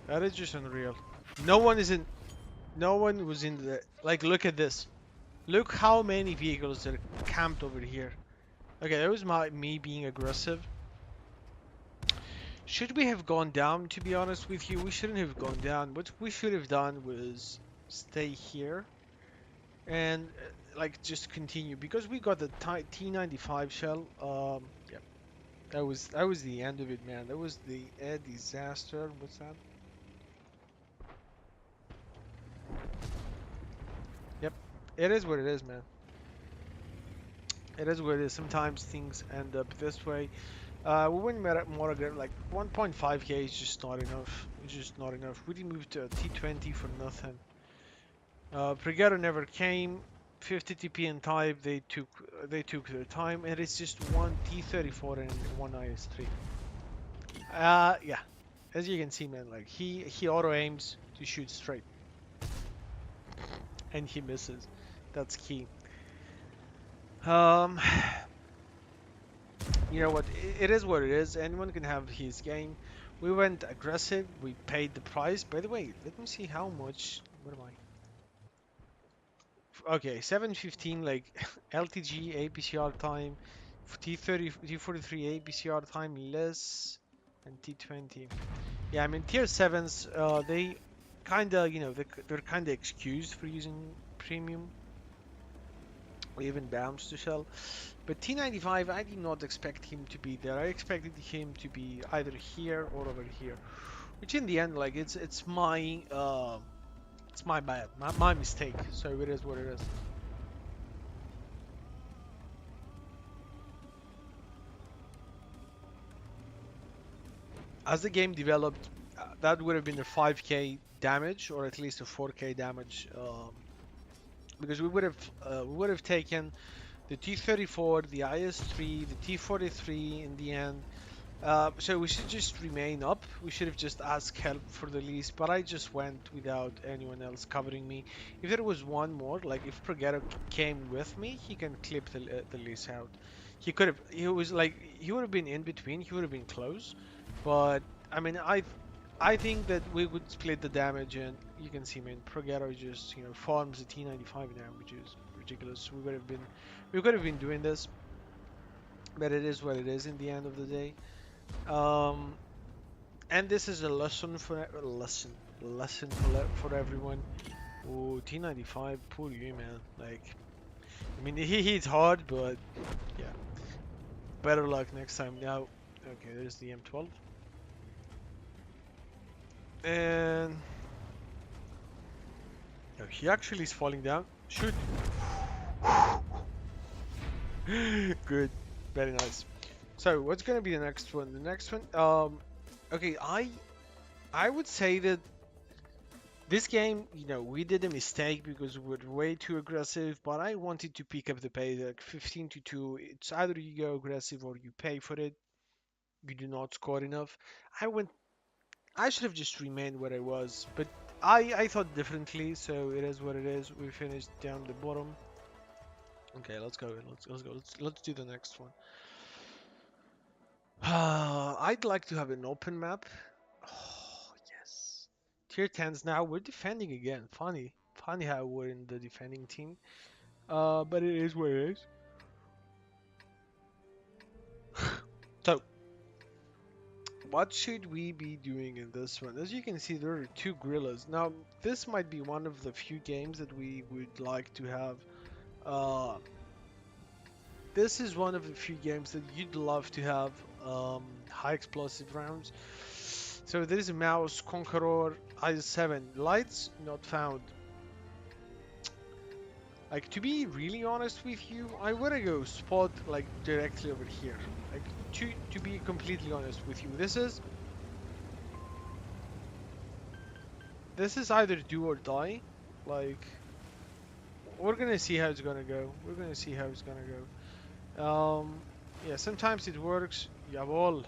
That is just unreal. No one is in. No one was in the. Like, look at this. Look how many vehicles are camped over here. Okay, that was me being aggressive. Should we have gone down? To be honest with you, we shouldn't have gone down. What we should have done was stay here and like just continue because we got the T95 shell. Yeah, that was the end of it, man. That was the disaster. What's that? Yep, it is what it is, man. It is what it is. Sometimes things end up this way. We went more aggressive. Like 1.5k is just not enough. It's just not enough. We moved to a T20 for nothing. Brigado never came. 50 TP and type. They took their time, and it's just one T34 and one IS3. Yeah. As you can see, man, like he auto aims to shoot straight, and he misses. That's key. Um, you know what? It is what it is. Anyone can have his game. We went aggressive. We paid the price. By the way, let me see how much. What am I? Okay, 715 like LTG APCR time, T30 T43 APCR time less, and T20. Yeah, I mean tier sevens. They kinda they're kinda excused for using premium or even bounce to shell. But T95, I did not expect him to be there. I expected him to be either here or over here, which in the end, like it's my bad, my mistake. So it is what it is. As the game developed, that would have been a 5k damage or at least a 4k damage, because we would have taken the T34, the IS3, the T43 in the end. So we should just remain up. We should have just asked help for the lease, but I just went without anyone else covering me. If there was one more, like if Progetto came with me, he can clip the lease out. He could have. He was like he would have been in between. He would have been close, but I mean I think that we would split the damage, and you can see, man, Progetto just farms the T95 now, which is ridiculous. We could have been doing this, but it is what it is in the end of the day. Um, and this is a lesson for everyone. Oh, T95, poor you, man. Like, I mean, he hits hard, but yeah, better luck next time. Now, okay, there's the M12, and oh, he actually is falling down. Shoot. Good, very nice. So, what's gonna be the next one? The next one, okay, I would say that this game, we did a mistake because we were way too aggressive, but I wanted to pick up the pace, like 15 to 2. It's either you go aggressive or you pay for it. You do not score enough. I went I should have just remained where I was, but I thought differently, so it is what it is. We finished down the bottom. Okay, let's go. Let's go. Let's do the next one. I'd like to have an open map. Oh, yes. Tier 10s now. We're defending again. Funny how we're in the defending team. But it is what it is. So, what should we be doing in this one? As you can see, there are two gorillas. Now, this might be one of the few games that we would like to have. Uh, this is one of the few games that you'd love to have high explosive rounds. So there is a mouse, Conqueror, i7, lights not found. Like, to be really honest with you, I wanna go spot like directly over here. Like, to be completely honest with you, this is either do or die. Like, we're gonna see how it's gonna go. We're gonna see how it's gonna go. Yeah, sometimes it works. Jawohl.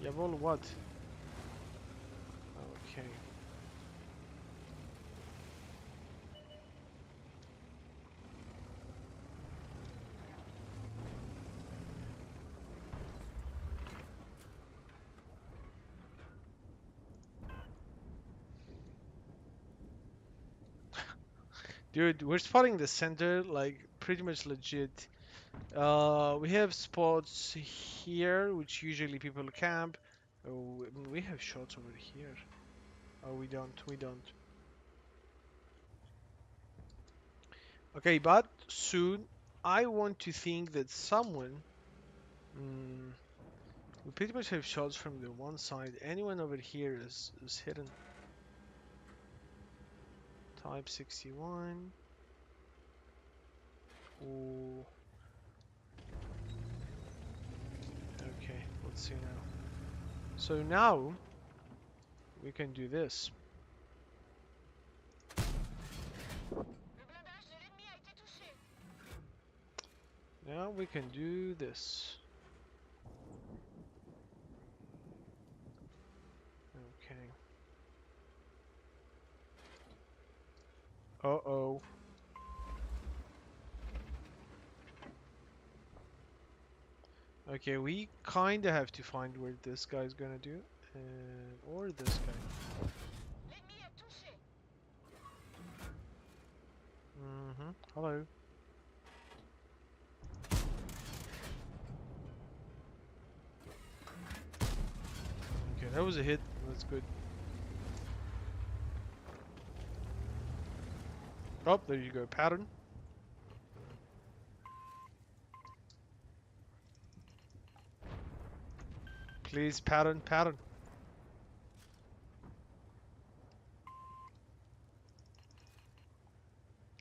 Jawohl, what? Okay. Dude, we're spotting the center, like, pretty much legit. We have spots here, which usually people camp. Oh, I mean, we have shots over here. Oh, we don't. Okay, but soon, I want to think that someone... Mm, we pretty much have shots from the one side. Anyone over here is hidden. Type 61. Ooh. Okay, let's see now. So now we can do this. Now we can do this. Okay. Uh-oh. Okay, we kinda have to find where this guy's gonna do. Or this guy. Hello. Okay, that was a hit. That's good. Oh, there you go. Pattern. Please, pattern.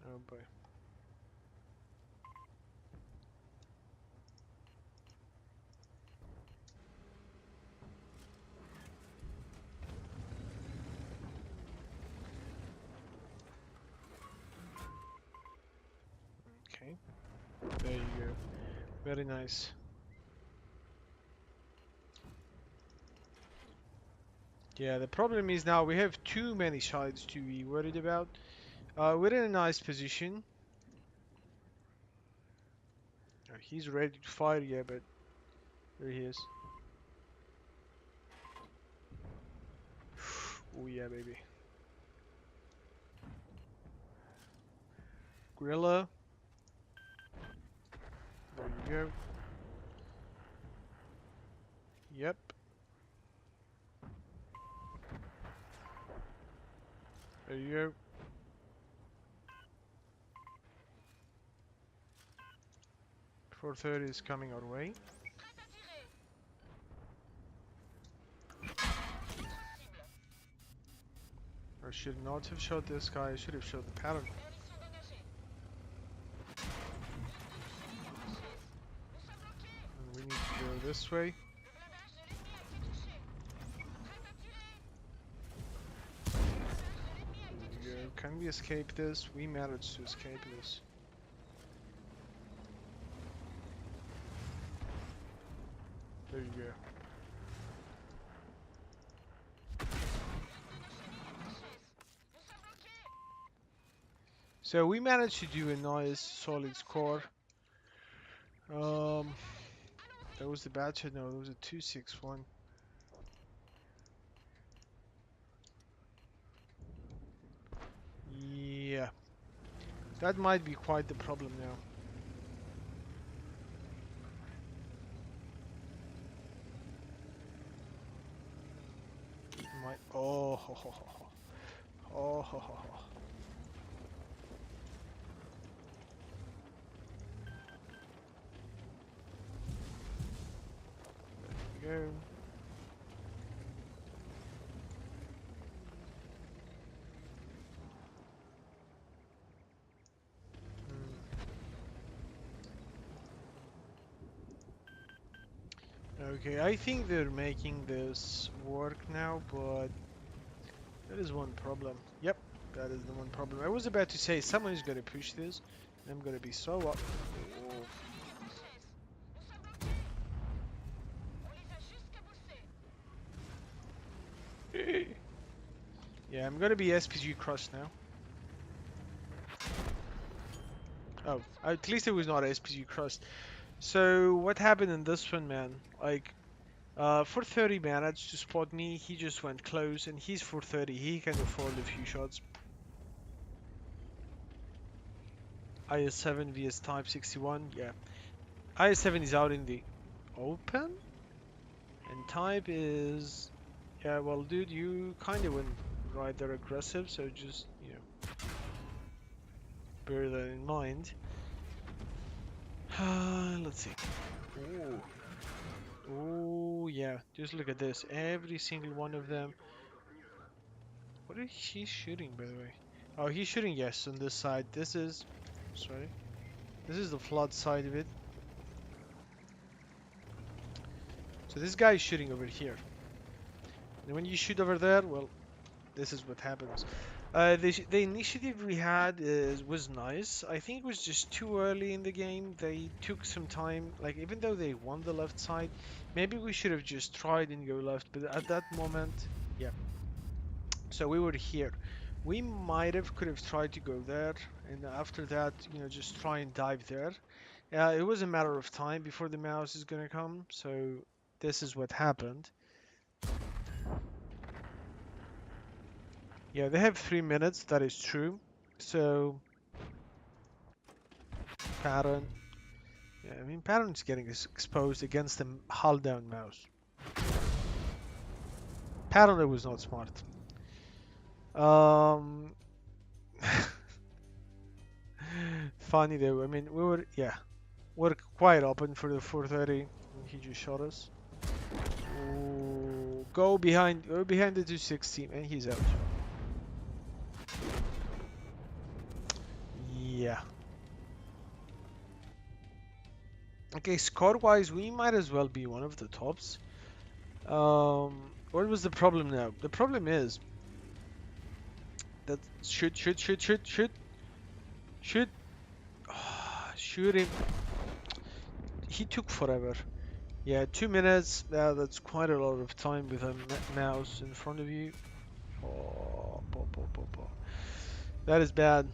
Oh boy. Okay. There you go. Very nice. Yeah, the problem is now we have too many sides to be worried about. We're in a nice position. He's ready to fire, yeah, but there he is. Oh yeah, baby. Gorilla. There you go. Yep. There you go. .430 is coming our way. I should not have shot this guy, I should have shot the pattern. And we need to go this way. There you go. Can we escape this? We managed to escape this. There you go. So we managed to do a nice solid score. Um, that was the batch. No, that was a 261. Yeah, that might be quite the problem now. Might. Oh, ho, ho, ho, ho. Oh, ho, ho, ho. There we go. Okay, I think they're making this work now, but that is one problem. Yep, that is the one problem. I was about to say someone is gonna push this, and I'm gonna be so up. Yeah, I'm gonna be SPG crushed now. Oh, at least it was not SPG crushed. So what happened in this one, man? Like, 430 managed to spot me. He just went close, and he's 430. He can afford a few shots. IS-7 vs Type 61. Yeah, IS-7 is out in the open, and Type is. Yeah, well, dude, you kind of went right there aggressive, so just bear that in mind. Let's see. Ooh. Oh yeah, just look at this. Every single one of them. What is he shooting, by the way? Oh, he's shooting, yes, on this side. This is, sorry, this is the flood side of it. So this guy is shooting over here. And when you shoot over there, well, this is what happens. The initiative we had was nice. I think it was just too early in the game. They took some time. Like, even though they won the left side, maybe we should have just tried and go left. But at that moment, yeah. So we were here. We could have tried to go there, and after that, just try and dive there. It was a matter of time before the mouse is gonna come. So this is what happened. Yeah, they have 3 minutes. That is true. So pattern. Yeah, I mean, pattern's getting exposed against the hull down mouse. Pattern was not smart. Um, funny though. I mean, we're quite open for the 430, and he just shot us. Ooh, go behind the 260, and he's out. Yeah. Okay, score-wise, we might as well be one of the tops. What was the problem now? The problem is that shoot, shoot him. He took forever. Yeah, 2 minutes. That's quite a lot of time with a mouse in front of you. Oh, that is bad.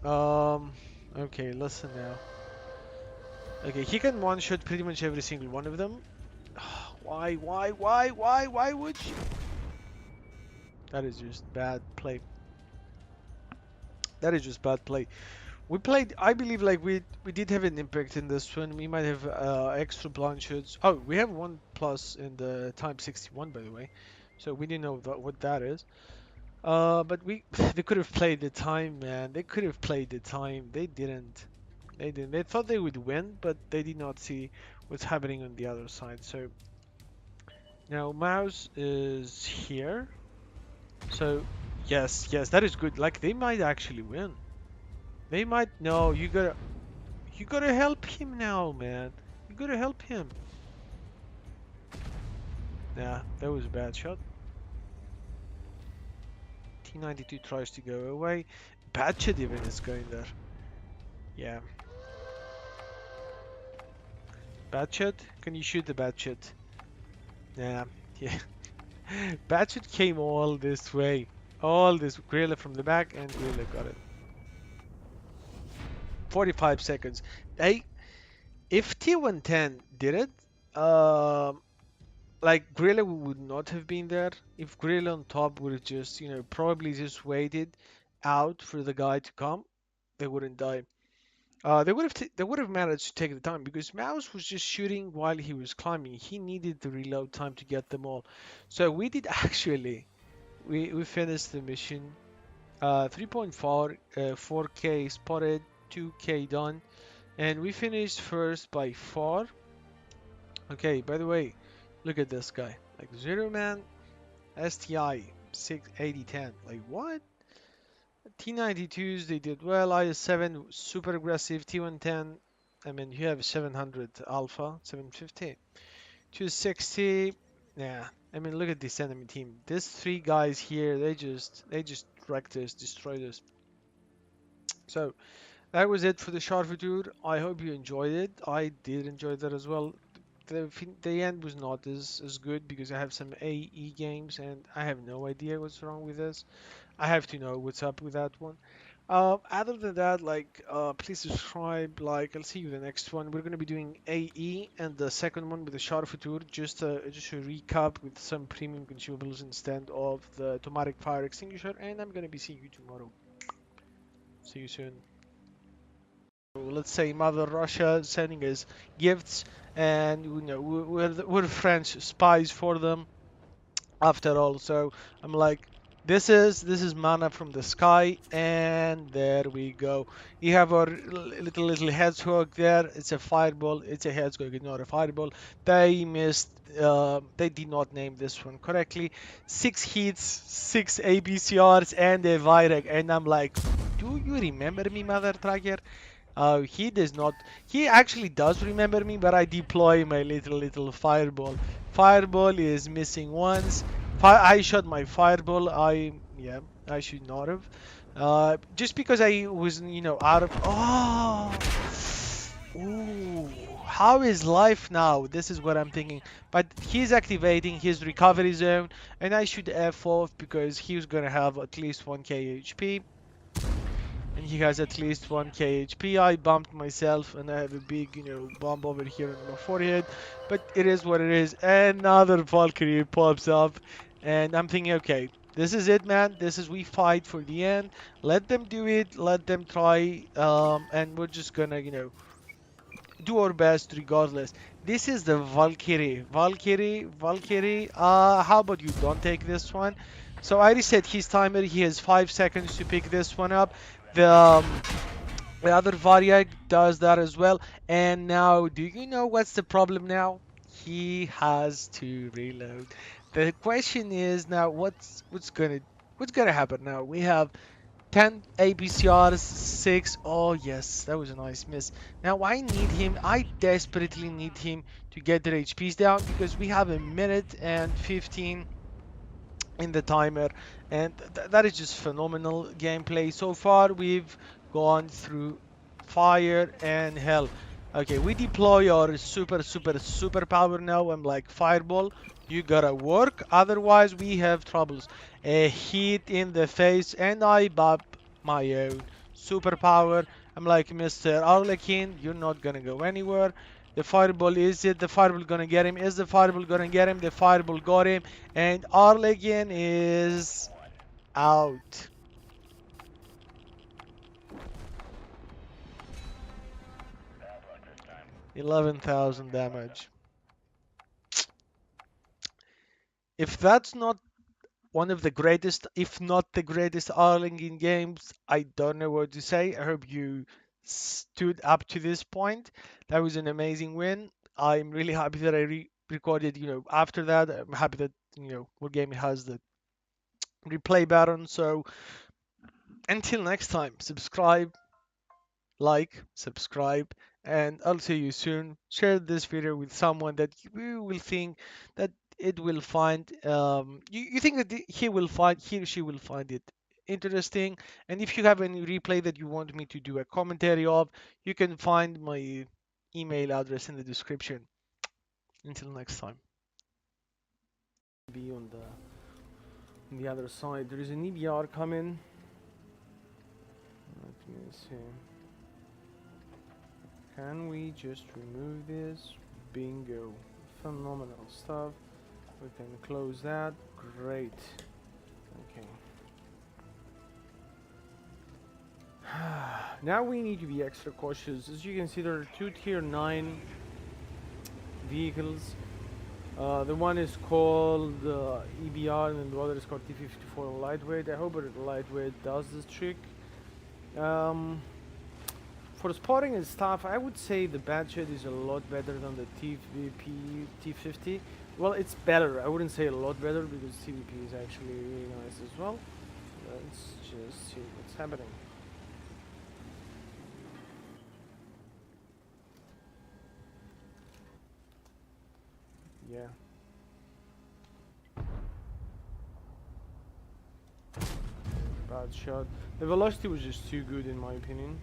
Okay, listen now. Okay, he can one-shot pretty much every single one of them. Why would you? That is just bad play. That is just bad play. We played, I believe, like we did have an impact in this one. We might have extra blind shots. Oh, we have 1+ in the Type 61, by the way. So we didn't know what that is. But they could have played the time, man. They could have played the time. They didn't. They didn't. They thought they would win, but they did not see what's happening on the other side. So now mouse is here. So yes, that is good. Like, they might actually win. They might. No, you gotta help him now, man. You gotta help him. Nah, that was a bad shot. T92 tries to go away. Batchet even is going there. Yeah. Batchet? Can you shoot the Batchet? Yeah. Yeah. Batchet came all this way. All this. Grilla from the back, and Grilla got it. 45 seconds. They, if T110 did it, um, like Gorilla would not have been there. If Gorilla on top would have just, probably just waited out for the guy to come, they wouldn't die. They would have managed to take the time because Mouse was just shooting while he was climbing. He needed the reload time to get them all. So we did actually. We finished the mission. 3.4, 4K spotted, 2K done, and we finished first by far. Okay, by the way, look at this guy. Like Zero Man, STI 68010. Like what? T92s they did well. IS7 super aggressive. T110. I mean you have 700 Alpha, 750, 260. Yeah. I mean look at this enemy team. These three guys here, they just wrecked us, destroyed us. So that was it for the short tour. I hope you enjoyed it. I did enjoy that as well. The end was not as good because I have some AE games and I have no idea what's wrong with this. I have to know what's up with that one. Other than that, please subscribe. Like, I'll see you in the next one. We're gonna be doing AE and the second one with the short tour. Just a recap with some premium consumables instead of the automatic fire extinguisher. And I'm gonna be seeing you tomorrow. See you soon. Let's say Mother Russia sending us gifts, and we're French spies for them after all. So I'm like, this is mana from the sky, and there we go. You have our little hedgehog there. It's a fireball. It's a hedgehog, it's not a fireball. They missed. They did not name this one correctly. 6 hits, 6 ABCRs, and a Virag, and I'm like, do you remember me, Mother Tracker? He does not. He actually does remember me, but I deploy my little fireball. Fireball is missing once. I shot my fireball. Yeah, I should not have. Just because I was, out of. Oh, ooh. How is life now? This is what I'm thinking. But he's activating his recovery zone, and I should F off because he's gonna have at least 1k HP. And he has at least 1k HP. I bumped myself and I have a big, bump over here on my forehead. But it is what it is. Another Valkyrie pops up. And I'm thinking, okay, this is it, man. This is we fight for the end. Let them do it. Let them try. And we're just gonna, do our best regardless. This is the Valkyrie. Valkyrie. How about you don't take this one? So I reset his timer. He has 5 seconds to pick this one up. The the other Variag does that as well. And now, do you know what's the problem now? He has to reload. The question is now, what's gonna happen now? We have 10 APCRs, 6. Oh, yes, that was a nice miss. Now, I need him. I desperately need him to get their HPs down because we have a minute and 15 in the timer. And that is just phenomenal gameplay. So far, we've gone through fire and hell. Okay, we deploy our super power now. I'm like, fireball, you gotta work, otherwise we have troubles. A hit in the face, and I bop my own superpower. I'm like, Mr. Arlequin, you're not gonna go anywhere. The fireball, is it the fireball gonna get him? Is the fireball gonna get him? The fireball got him, and Arlequin is out. 11,000 damage. If that's not one of the greatest, if not the greatest Arling in games, I don't know what to say. I hope you stood up to this point. That was an amazing win. I'm really happy that I recorded, after that. I'm happy that, Wargaming has the replay button. So until next time, subscribe, and I'll see you soon. Share this video with someone that you will think that it will find, you think that he or she will find it interesting. And if you have any replay that you want me to do a commentary of, you can find my email address in the description. Until next time. Be on the other side. There is an EBR coming. Let me see. Can we just remove this? Bingo. Phenomenal stuff. We can close that. Great. Okay. Now we need to be extra cautious. As you can see, there are two tier 9 vehicles. The one is called EBR and the other is called T54 lightweight. I hope the lightweight does this trick. For spotting and stuff, I would say the Badget is a lot better than the TVP T50. Well, it's better. I wouldn't say a lot better because TVP is actually really nice as well. Let's just see what's happening. Yeah. Bad shot. The velocity was just too good in my opinion.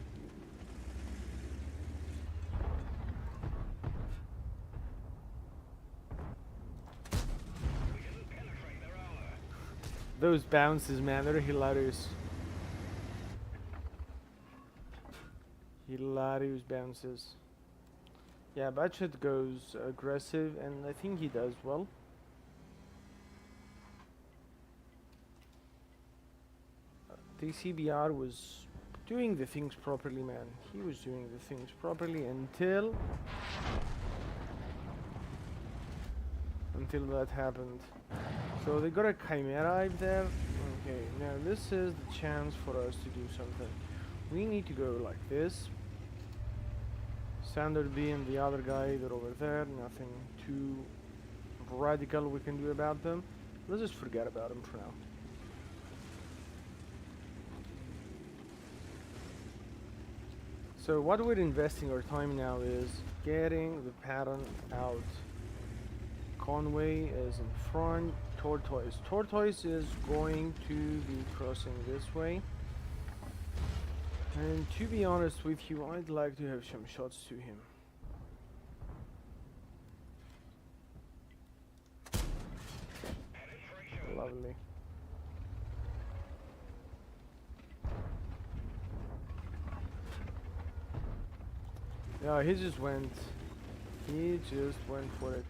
Those bounces, man, they're hilarious. Hilarious bounces. Yeah, Batchet goes aggressive, and I think he does well. DCBR was doing the things properly, man. He was doing the things properly until that happened. So they got a Chimera up there. Okay, now this is the chance for us to do something. We need to go like this. Standard B and the other guy, they're over there. Nothing too radical we can do about them. Let's just forget about them for now. So what we're investing our time now is getting the pattern out. Conway is in front. Tortoise. Tortoise is going to be crossing this way. And to be honest with you, I'd like to have some shots to him. Lovely. Yeah, he just went for it.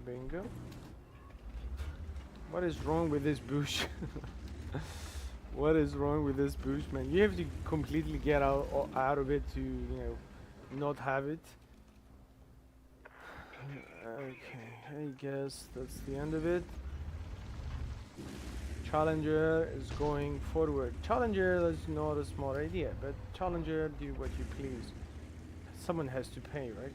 Bingo. What is wrong with this bush? What is wrong with this bush, man? You have to completely get out of it to, not have it. Okay, I guess that's the end of it. Challenger is going forward. Challenger is not a smart idea, but Challenger, do what you please. Someone has to pay, right?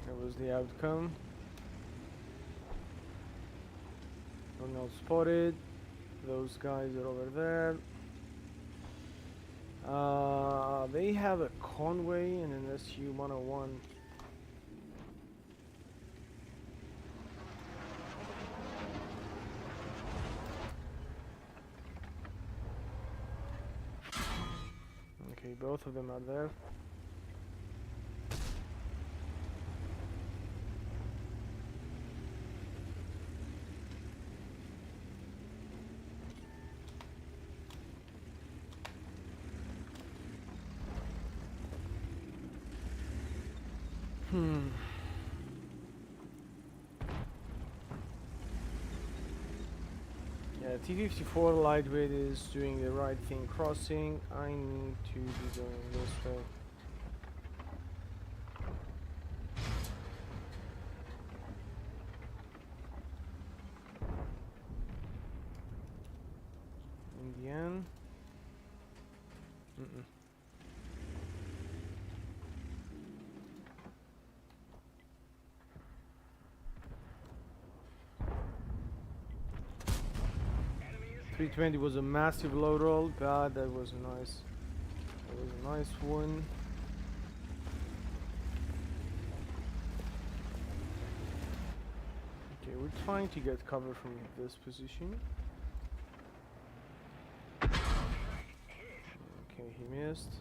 That was the outcome. Not spotted. Those guys are over there. They have a Conway and an SU 101. Okay, both of them are there. Yeah, T54 lightweight is doing the right thing crossing. I need to be going this way. In the end. Mm-mm. 320 was a massive low roll. God, that was a nice one. Okay, we're trying to get cover from this position. Okay, he missed.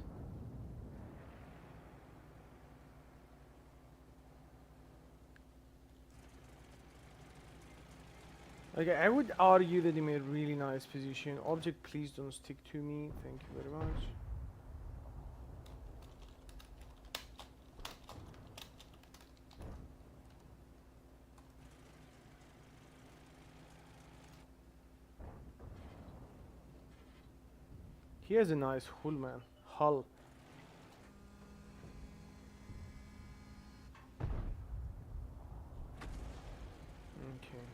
Okay, I would argue that he made really nice position. Object, please don't stick to me. Thank you very much. He has a nice hull, man. Hull. Okay.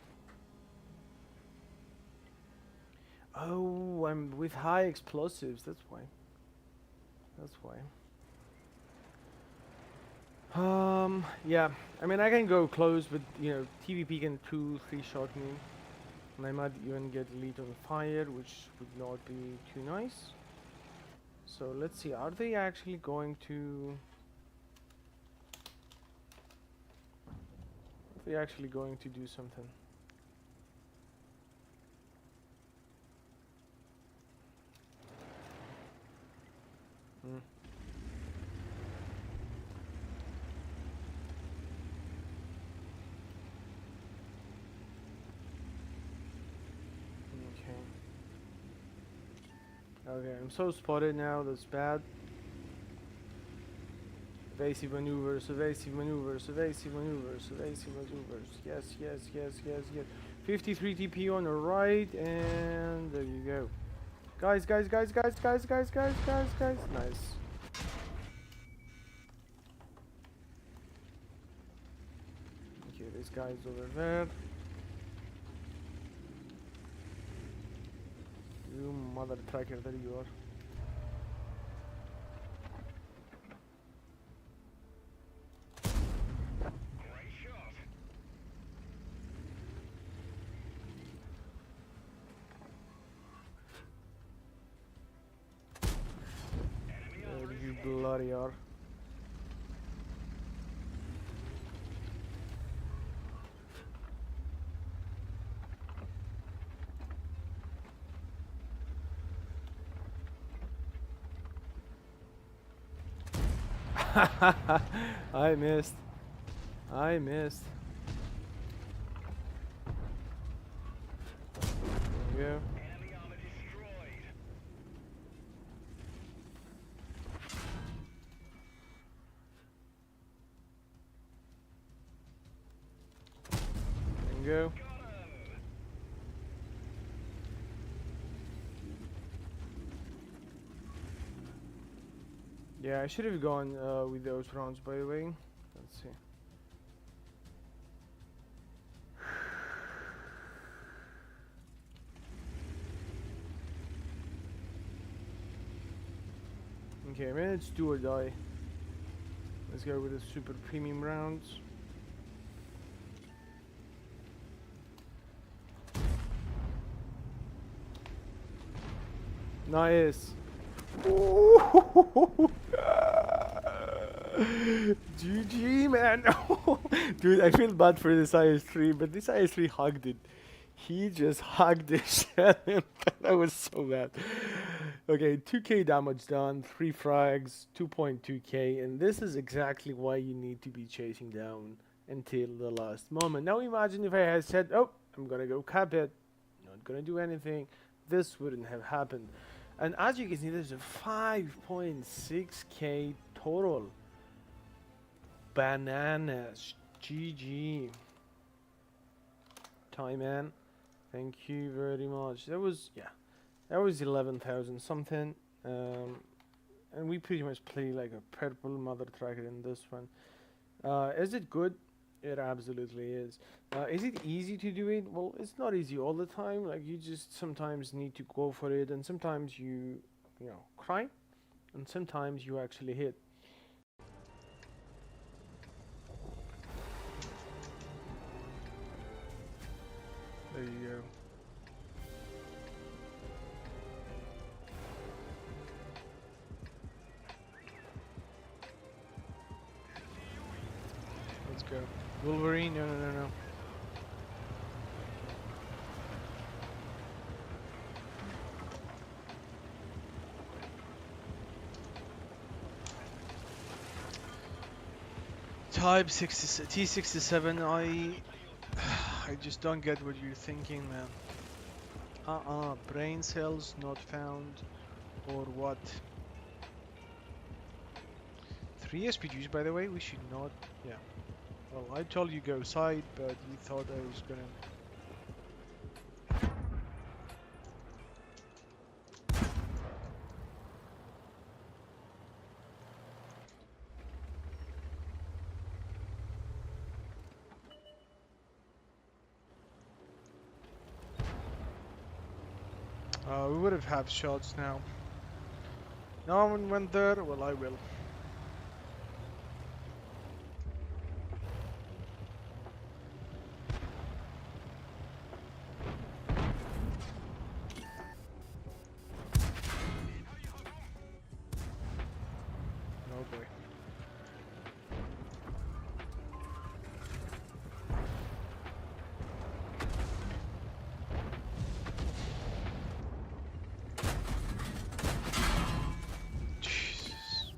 Oh, I'm with high explosives. That's why. That's why. Yeah. I mean, I can go close, but you know, TVP can 2-3 shot me, and I might even get lit on fire, which would not be too nice. So let's see. Are they actually going to? Are they actually going to do something? Hmm. Okay, I'm so spotted now, that's bad. Evasive maneuvers, evasive maneuvers, evasive maneuvers, evasive maneuvers. Yes, yes, yes, yes, yes. 53 TP on the right, and there you go. Guys, guys, guys, guys, guys, guys, guys, guys, guys. Nice. Okay, this guy's over there. You mother tracker, there you are. Great shot. Enemy There you bloody are. I missed. I missed. There you go. Enemy armor destroyed. There you go. Got him. Yeah, I should have gone with those rounds, by the way. Let's see. Okay, man, it's do or die. Let's go with the super premium rounds. Nice. GG, man. Dude, I feel bad for this IS-3, but this IS-3 hugged it. He just hugged the shit. That was so bad. Okay, 2k damage done, 3 frags, 2.2k, and this is exactly why you need to be chasing down until the last moment. Now imagine if I had said, oh, I'm gonna go cap it, not gonna do anything, this wouldn't have happened. And as you can see, there's a 5.6k total. Bananas. GG. Time man. Thank you very much. That was, yeah, that was 11,000 something. And we pretty much play like a purple mother tracker in this one. Is it good? It absolutely is. Is it easy to do it? Well, it's not easy all the time. Like, you just sometimes need to go for it, and sometimes you know, cry, and sometimes you actually hit. There you go. Let's go. Wolverine? No, no, no, no. Type 60, T67, I just don't get what you're thinking, man. Brain cells not found, or what? 3 SPGs, by the way, we should not, yeah. Well, I told you go side, but you thought I was gonna... we would have shots now. No one went there, well I will. No boy. Jesus.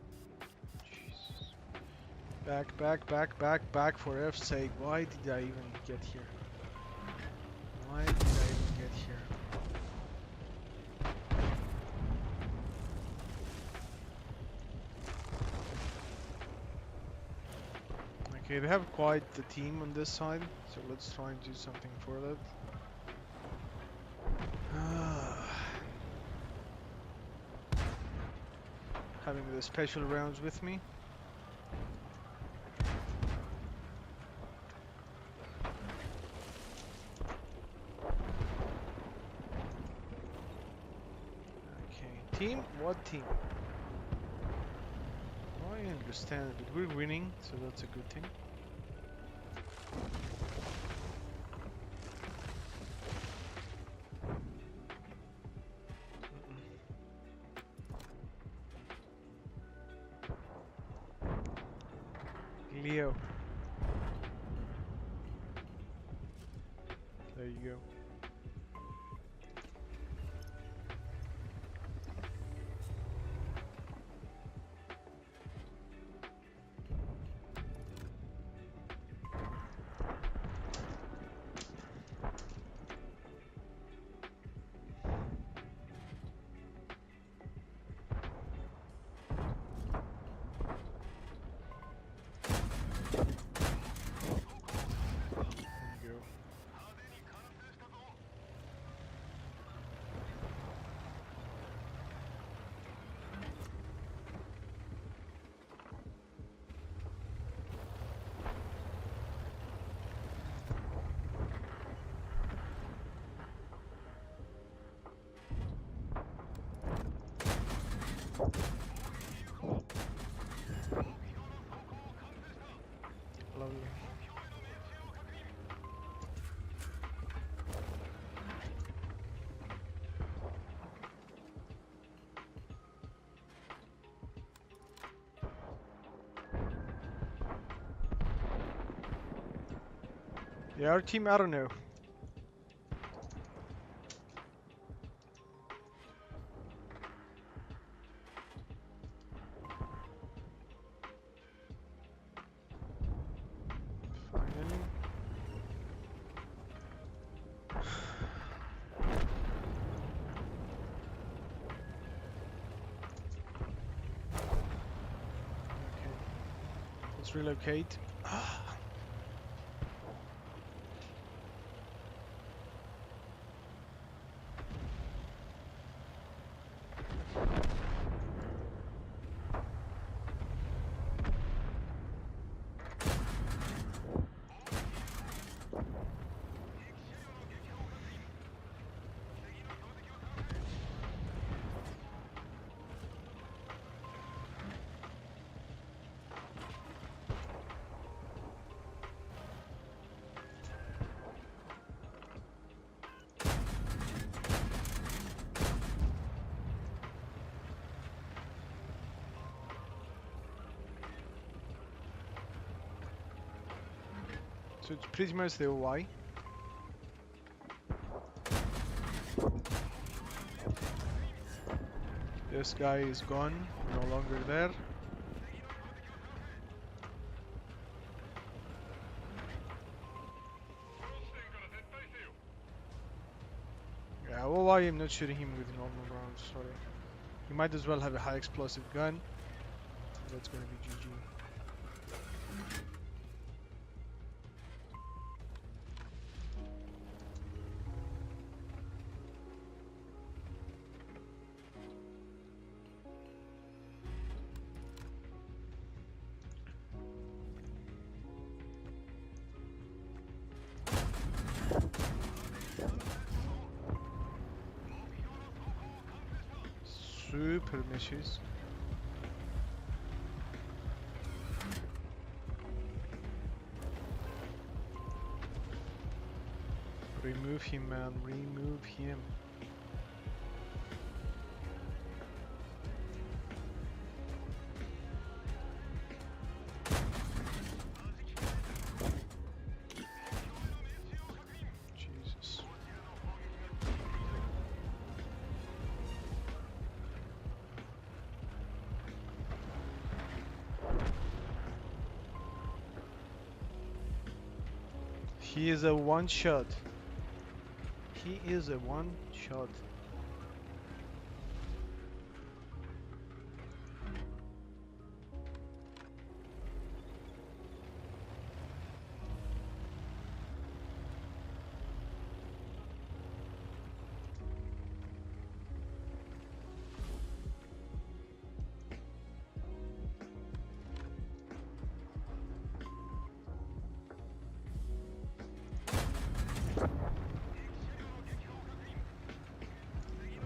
Back for F's sake. Why did I even get here? Why did I even get here? Okay, they have quite the team on this side, so let's try and do something for that. Having the special rounds with me. Okay, team? What team? I understand, but we're winning, so that's a good thing. Leo. There you go. Lovely. Yeah, our team, I don't know. Finally. Okay. Let's relocate. So it's pretty much the OY. This guy is gone, no longer there. well, why I'm not shooting him with normal rounds, sorry. He might as well have a high explosive gun. That's gonna be GG. Super misses. Remove him, man. Remove him. Jesus. He is a one shot. He is a one shot.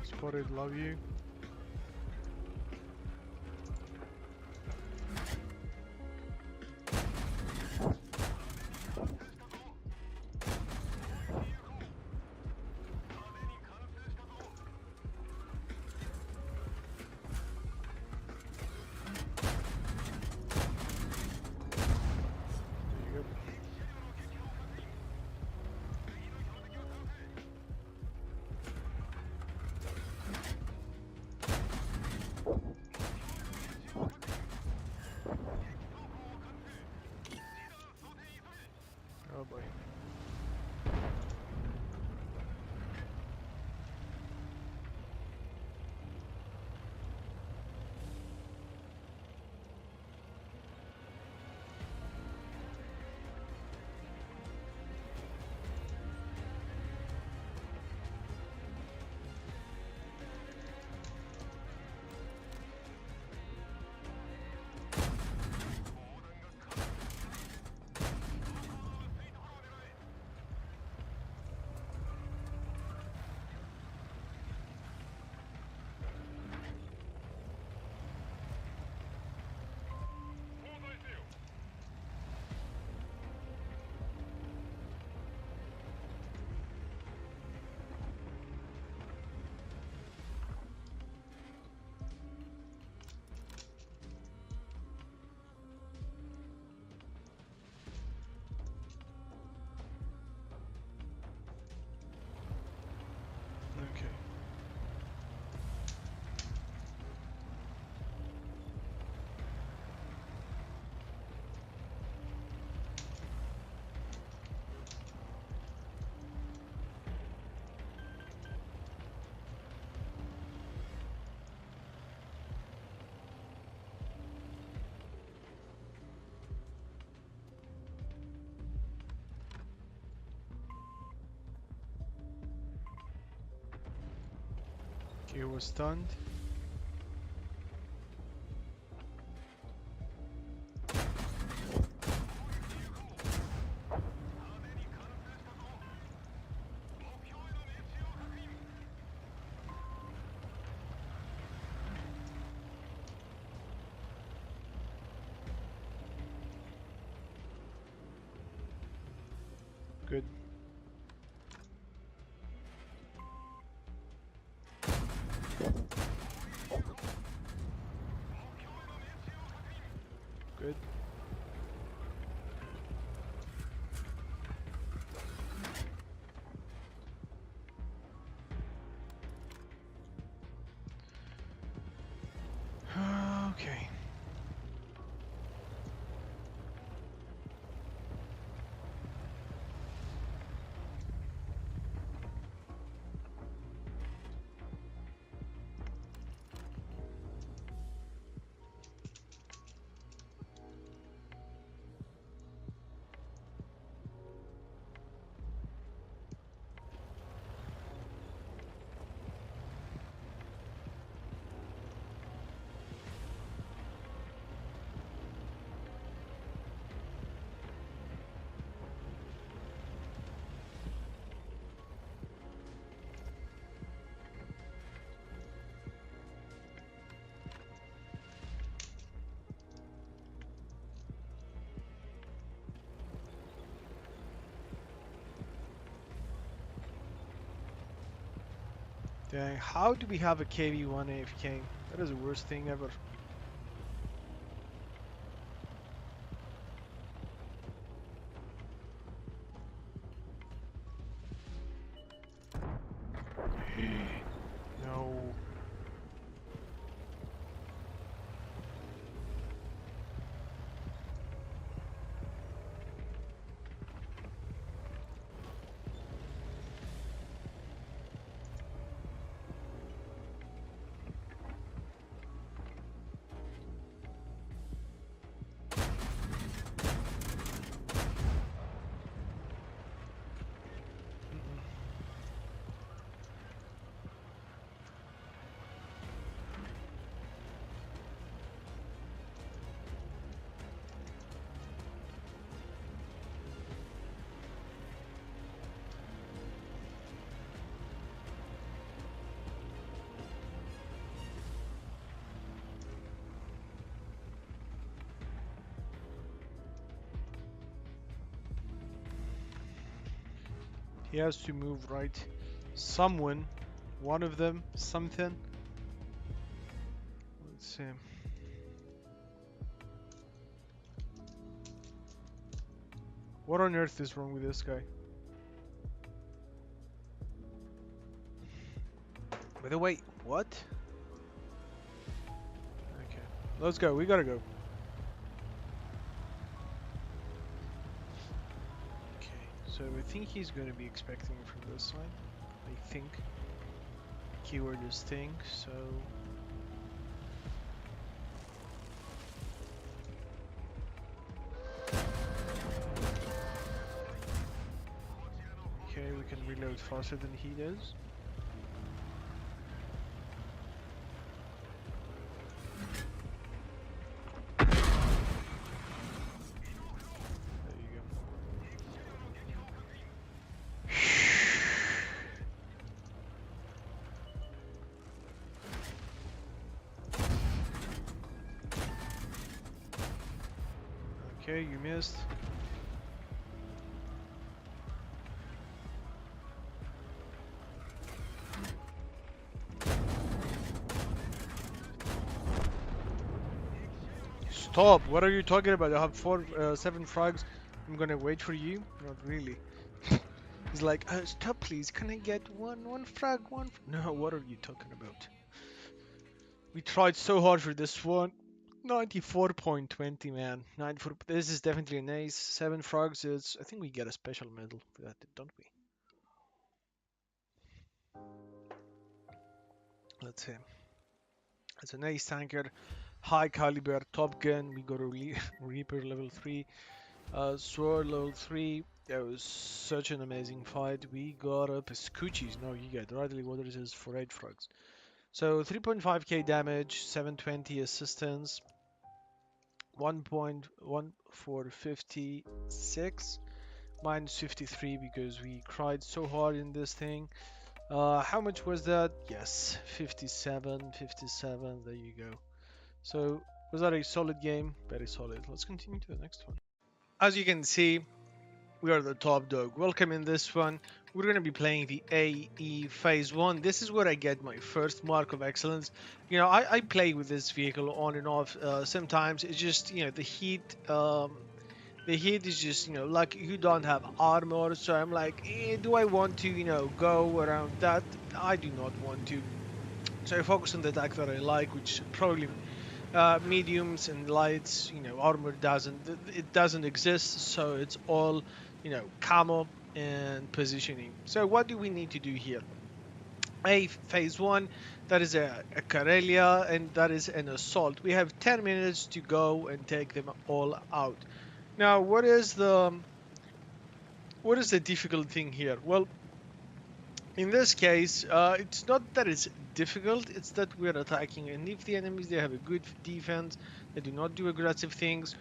Spotted, love you. There you go. Oh boy. Okay. He was stunned. Good. Good. Okay. Dang, how do we have a KV-1 AFK? That is the worst thing ever. No. He has to move right. Someone, one of them, something. Let's see. What on earth is wrong with this guy? By the way, what? Okay, let's go. We gotta go. Okay, so I think he's gonna be expecting me from this side. I think. Keyword is think, so. Okay, we can reload faster than he does. There you go. Okay, you missed. Stop! What are you talking about? I have 7 frags. I'm gonna wait for you? Not really. He's like, stop please, can I get one frag, No, what are you talking about? We tried so hard for this one. 94.20, man. 94. This is definitely an ace. 7 frogs is. I think we get a special medal for that, don't we? Let's see. It's an ace tanker, high caliber, top gun. We got a Reaper level 3, Sword level 3. That was such an amazing fight. We got up Scoochies. No, you get Radley Waters is for 8 frogs. So 3.5k damage, 720 assistance, 1.1456, minus 53 because we cried so hard in this thing. How much was that? Yes, 57, 57, there you go. So was that a solid game? Very solid. Let's continue to the next one. As you can see, we are the top dog. Welcome in this one. We're going to be playing the AE Phase 1. This is where I get my first mark of excellence. You know, I play with this vehicle on and off. Sometimes it's just, you know, the heat is just, you know, like you don't have armor. So I'm like, do I want to, you know, go around that? I do not want to. So I focus on the attack that I like, which probably mediums and lights. You know, armor doesn't exist, so it's all, you know, camo and positioning. So what do we need to do here? Phase 1, that is a Karelia, and that is an assault. We have 10 minutes to go and take them all out. Now, what is the difficult thing here? Well, in this case, it's not that it's difficult, it's that we're attacking, and if the enemies, they have a good defense, they do not do aggressive things,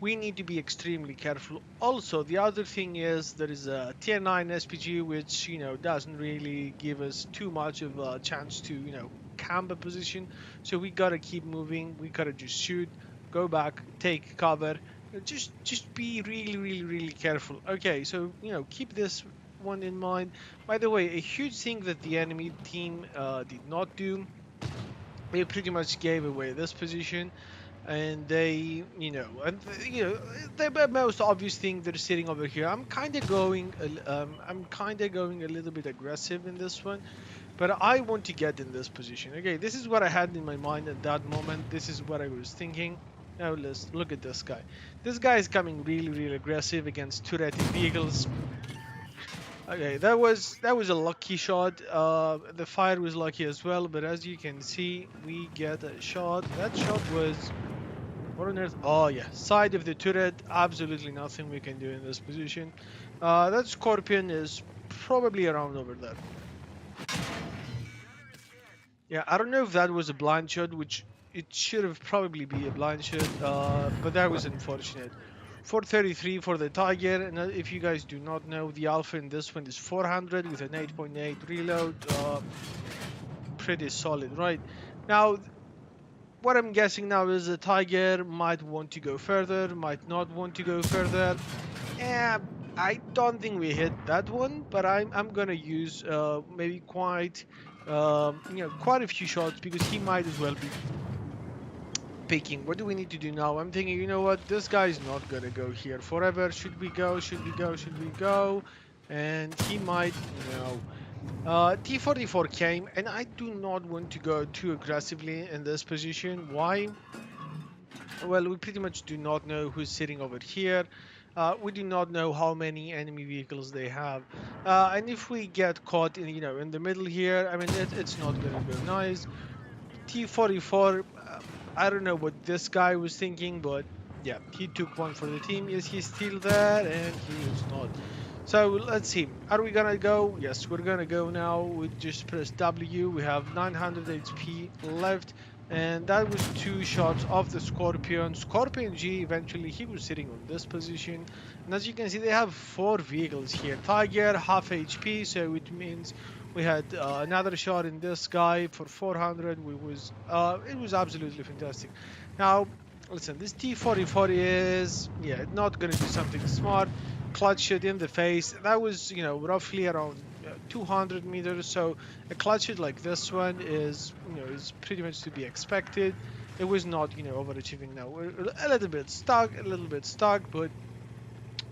we need to be extremely careful. Also, the other thing is there is a tier 9 SPG, which, you know, doesn't really give us too much of a chance to, you know, camp a position. So we gotta keep moving, we gotta just shoot, go back, take cover, just be really careful. Okay, so, you know, keep this one in mind. By the way, a huge thing that the enemy team did not do, they pretty much gave away this position, and they, the most obvious thing, they're sitting over here. I'm kind of going a little bit aggressive in this one, but I want to get in this position. Okay, this is what I had in my mind at that moment. This is what I was thinking. Now let's look at this guy. This guy is coming really, really aggressive against turret vehicles. Okay, that was a lucky shot. The fire was lucky as well, but as you can see, we get a shot. That shot was, what on earth? Oh yeah, side of the turret. Absolutely nothing we can do in this position. That Scorpion is probably around over there. Yeah, I don't know if that was a blind shot, which it should have probably be a blind shot, but that was unfortunate. 433 for the Tiger, and if you guys do not know, the Alpha in this one is 400 with an 8.8 reload. Pretty solid, right? Now, what I'm guessing now is the Tiger might want to go further, might not want to go further. Yeah, I don't think we hit that one, but I'm gonna use maybe quite a few shots, because he might as well be picking. What do we need to do now? I'm thinking, you know what, this guy is not gonna go here forever. Should we go? Should we go? Should we go? And he might, T44 came, and I do not want to go too aggressively in this position. Why? Well, we pretty much do not know who's sitting over here. We do not know how many enemy vehicles they have, and if we get caught in the middle here, I mean, it's not gonna go nice. T44, I don't know what this guy was thinking, but yeah, he took one for the team. Is he still there? And he is not. So let's see. Are we gonna go? Yes, we're gonna go now. We just press W. We have 900 HP left, and that was 2 shots of the Scorpion. Scorpion G, eventually he was sitting on this position, and as you can see, they have 4 vehicles here. Tiger half HP, so it means we had another shot in this guy for 400. It was absolutely fantastic. Now listen, this T44 is not gonna do something smart. Clutch shot in the face. That was roughly around 200 meters. So a clutch shot like this one is pretty much to be expected. It was not overachieving. Now we're a little bit stuck, but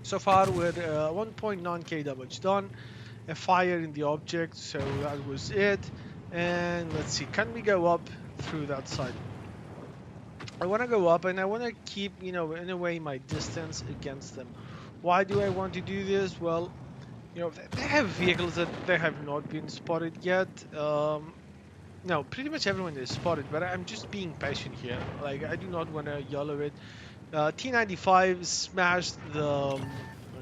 so far we're 1.9k damage done. A fire in the object, so that was it. And let's see, can we go up through that side? I want to go up, and I want to keep in a way my distance against them. Why do I want to do this? Well, they have vehicles that they have not been spotted yet. No, pretty much everyone is spotted, but I'm just being patient here. Like, I do not want to yellow it. T95 smashed the...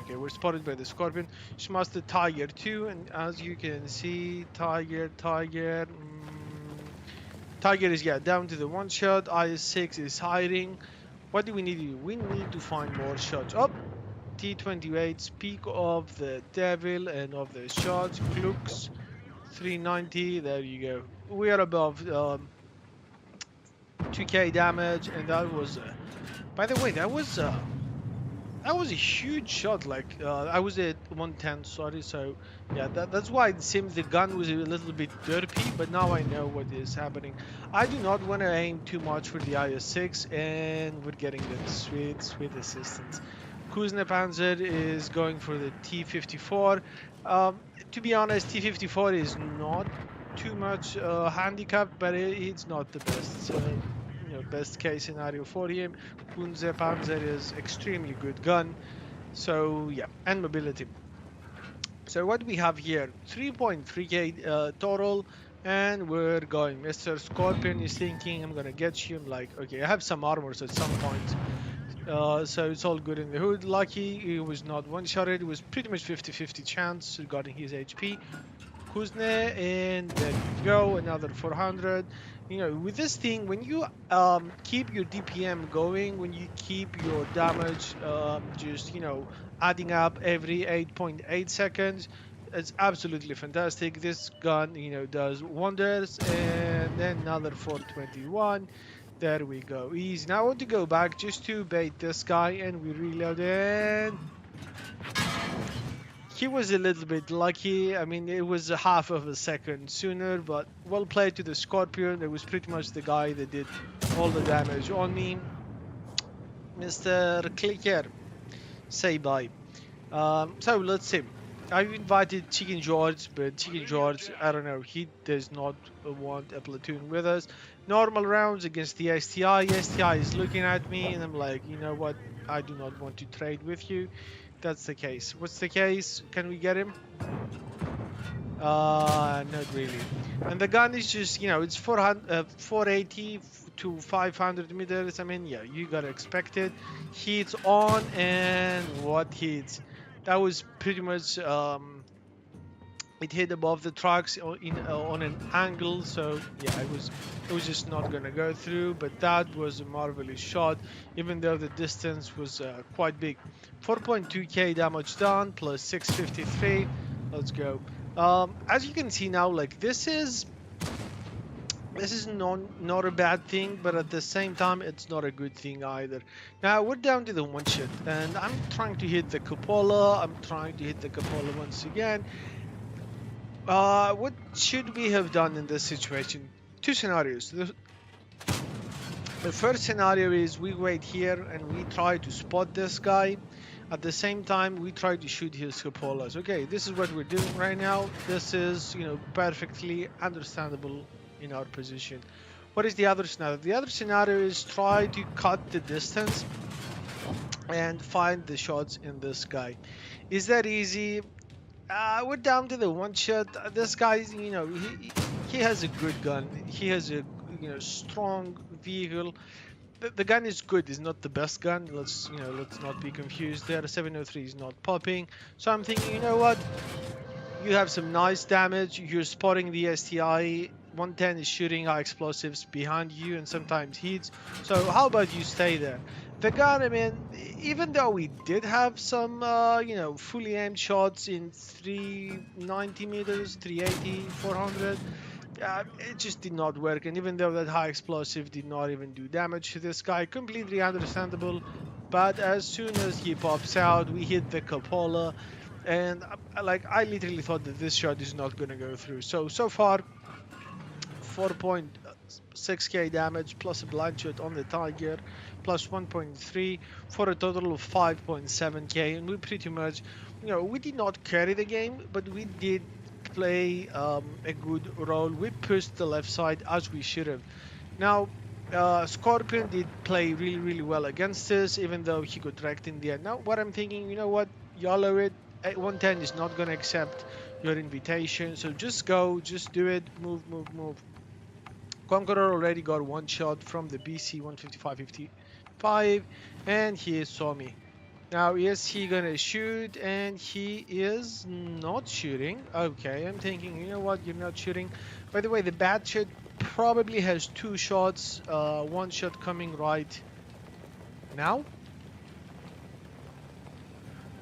Okay, we're spotted by the Scorpion. Smashed the Tiger too, and as you can see, Tiger is down to the 1 shot. IS-6 is hiding. What do we need to do? We need to find more shots. Oh, T28, speak of the devil and of the shots. Glux 390. There you go. We are above 2k damage, and that was by the way, that was a huge shot. Like I was at 110, sorry. So yeah, that's why it seems the gun was a little bit derpy, but now I know what is happening. I do not want to aim too much for the IS-6, and we're getting the sweet assistance. Kuznapanzer is going for the T54. To be honest, T54 is not too much handicapped, but it's not the best best case scenario for him. Kuznapanzer is extremely good gun, so yeah, and mobility. So what we have here, 3.3k total, and we're going. Mr. Scorpion is thinking, I'm gonna get you. I'm like, okay, I have some armors at some point. So it's all good in the hood. Lucky he was not one-shotted. It was pretty much 50-50 chance regarding his HP. Kuzne, and there you go, another 400. With this thing, when you keep your DPM going, when you keep your damage just adding up every 8.8 seconds, it's absolutely fantastic. This gun does wonders. And then another 421. There we go, easy. Now I want to go back just to bait this guy, and we reload, and he was a little bit lucky. I mean, it was a half of a second sooner, but well played to the Scorpion. It was pretty much the guy that did all the damage on me. Mr. Clicker, say bye. So let's see. I've invited Chicken George, but Chicken George, I don't know, he does not want a platoon with us. Normal rounds against the STI. STI is looking at me, and I'm like, you know what? I do not want to trade with you. That's the case. What's the case? Can we get him? Not really. And the gun is just, it's 480 to 500 meters. I mean, yeah, you gotta expect it. Hits on, and what hits? That was pretty much, it hit above the trucks on an angle, so yeah, it was just not gonna go through. But that was a marvelous shot, even though the distance was quite big. 4.2k damage done plus 653. Let's go. As you can see now, like this is not a bad thing, but at the same time it's not a good thing either. Now we're down to the one shot, and I'm trying to hit the cupola. I'm trying to hit the cupola once again. What should we have done in this situation? Two scenarios. The first scenario is we wait here and we try to spot this guy. At the same time, we try to shoot his cupolas. Okay, this is what we're doing right now. This is, perfectly understandable in our position. What is the other scenario? The other scenario is try to cut the distance and find the shots in this guy. Is that easy? We're down to the one shot. This guy, he has a good gun. He has a strong vehicle. The gun is good. It's not the best gun. Let's not be confused there. 703 is not popping. So I'm thinking, you know what? You have some nice damage. You're spotting the STI. 110 is shooting high explosives behind you and sometimes hits. So how about you stay there? The gun, I mean, even though we did have some, fully aimed shots in 390 meters, 380, 400, it just did not work. And even though that high explosive did not even do damage to this guy, completely understandable. But as soon as he pops out, we hit the cupola. And I literally thought that this shot is not going to go through. So far, 4.6k damage plus a blind shot on the Tiger plus 1.3 for a total of 5.7k, and we pretty much, we did not carry the game, but we did play a good role. We pushed the left side as we should have. Now Scorpion did play really well against us, even though he got wrecked in the end. Now what I'm thinking, you know what, YOLO it. 110 is not going to accept your invitation, so just go, just do it, move. Conqueror already got one shot from the BC 155-55, and he saw me. Now, is he gonna shoot? And he is not shooting. Okay, I'm thinking, you know what, you're not shooting. By the way, the bad shot probably has two shots, one shot coming right now.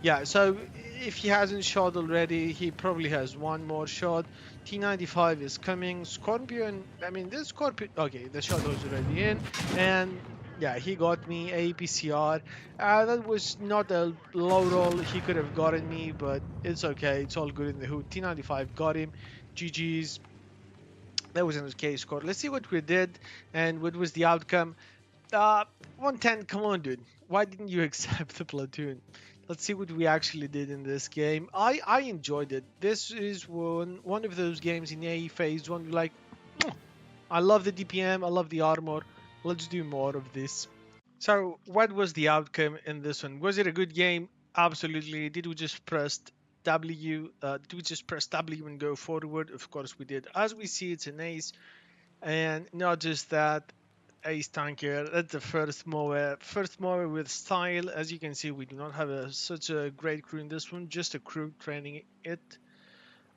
Yeah, so if he hasn't shot already, he probably has one more shot. T95 is coming. Scorpion, I mean, this Scorpion, okay, the shot was already in, and yeah, he got me APCR. That was not a low roll. He could have gotten me, but it's okay. It's all good in the hood. T95 got him. GG's. That was an okay score. Let's see what we did and what was the outcome. 110, come on, dude. Why didn't you accept the platoon? Let's see what we actually did in this game. I enjoyed it. This is one of those games in AE phase one. Like, I love the DPM, I love the armor. Let's do more of this. So, what was the outcome in this one? Was it a good game? Absolutely. Did we just press W? Did we just press W and go forward? Of course we did. As we see, it's an ace, and not just that. Ace tanker, that's the first mower with style. As you can see, we do not have such a great crew in this one, just a crew training it.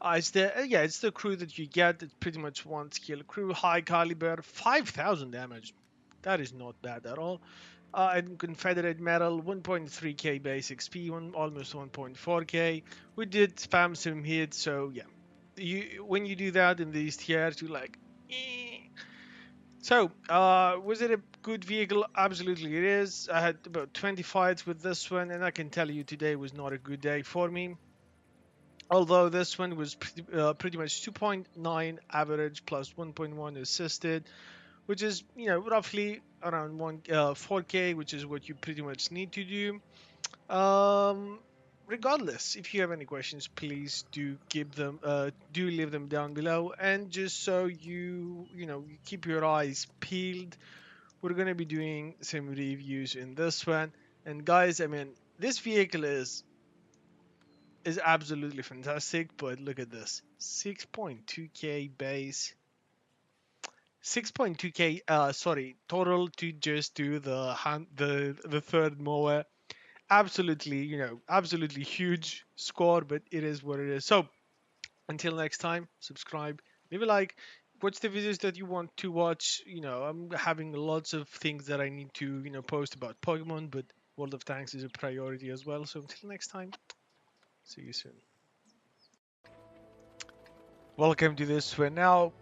It's the crew that you get. It's pretty much one skill crew, high caliber, 5,000 damage. That is not bad at all. And Confederate Medal, 1.3k base XP, almost 1.4k. We did spam some hits, so yeah. When you do that in these tiers, you're like, eh. So, was it a good vehicle? Absolutely it is. I had about 20 fights with this one, and I can tell you today was not a good day for me. Although this one was pretty much 2.9 average plus 1.1 assisted, which is roughly around 4K, which is what you pretty much need to do. Regardless, if you have any questions, please do leave them down below. And just so you keep your eyes peeled, we're gonna be doing some reviews in this one. And guys, I mean, this vehicle is absolutely fantastic. But look at this, 6.2K base, 6.2K. Sorry, total to just do the third mower. Absolutely, absolutely huge score, but it is what it is. So until next time, subscribe, leave a like, watch the videos that you want to watch. I'm having lots of things that I need to post about Pokemon, but World of Tanks is a priority as well. So until next time, see you soon. Welcome to this one. Now,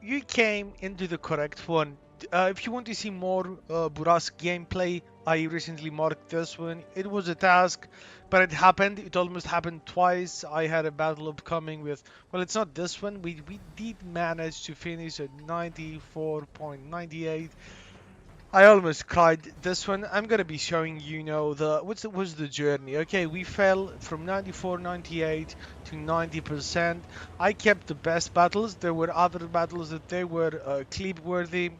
you came into the correct one. If you want to see more Burask gameplay, I recently marked this one. It was a task, but it happened. It almost happened twice. I had a battle upcoming with, well, it's not this one. We did manage to finish at 94.98. I almost cried. This one, I'm gonna be showing the was the journey. Okay, we fell from 94, 98 to 90%. I kept the best battles. There were other battles that they were clip worthy,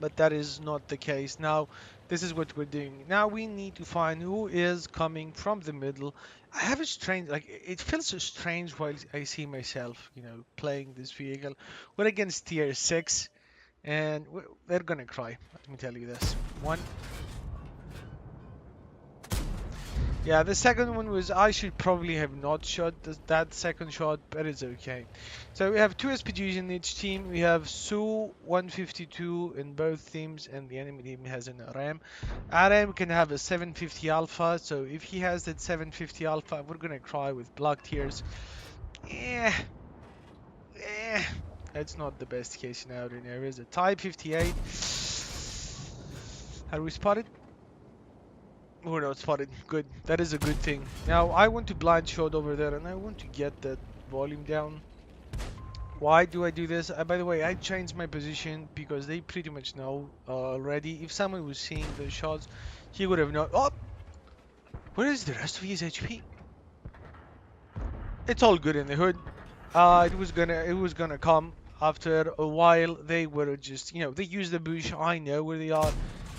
but that is not the case. Now, this is what we're doing. Now we need to find who is coming from the middle. I have a strange, like it feels so strange while I see myself, playing this vehicle. We're against tier 6. And they're gonna cry. Let me tell you this. One. Yeah, the second one was I should probably have not shot that second shot, but it's okay. So we have 2 SPGs in each team. We have Su 152 in both teams, and the enemy team has an RM. RM can have a 750 alpha, so if he has that 750 alpha, we're gonna cry with block tears. Yeah. Eh, that's not the best case scenario. There is a Type 58. Are we spotted? We're not spotted. Good. That is a good thing. Now, I want to blind shot over there, and I want to get that volume down. Why do I do this? By the way, I changed my position because they pretty much know already. If someone was seeing the shots, he would have known. Oh! Where is the rest of his HP? It's all good in the hood. It was gonna come after a while. They were just they use the bush. I know where they are,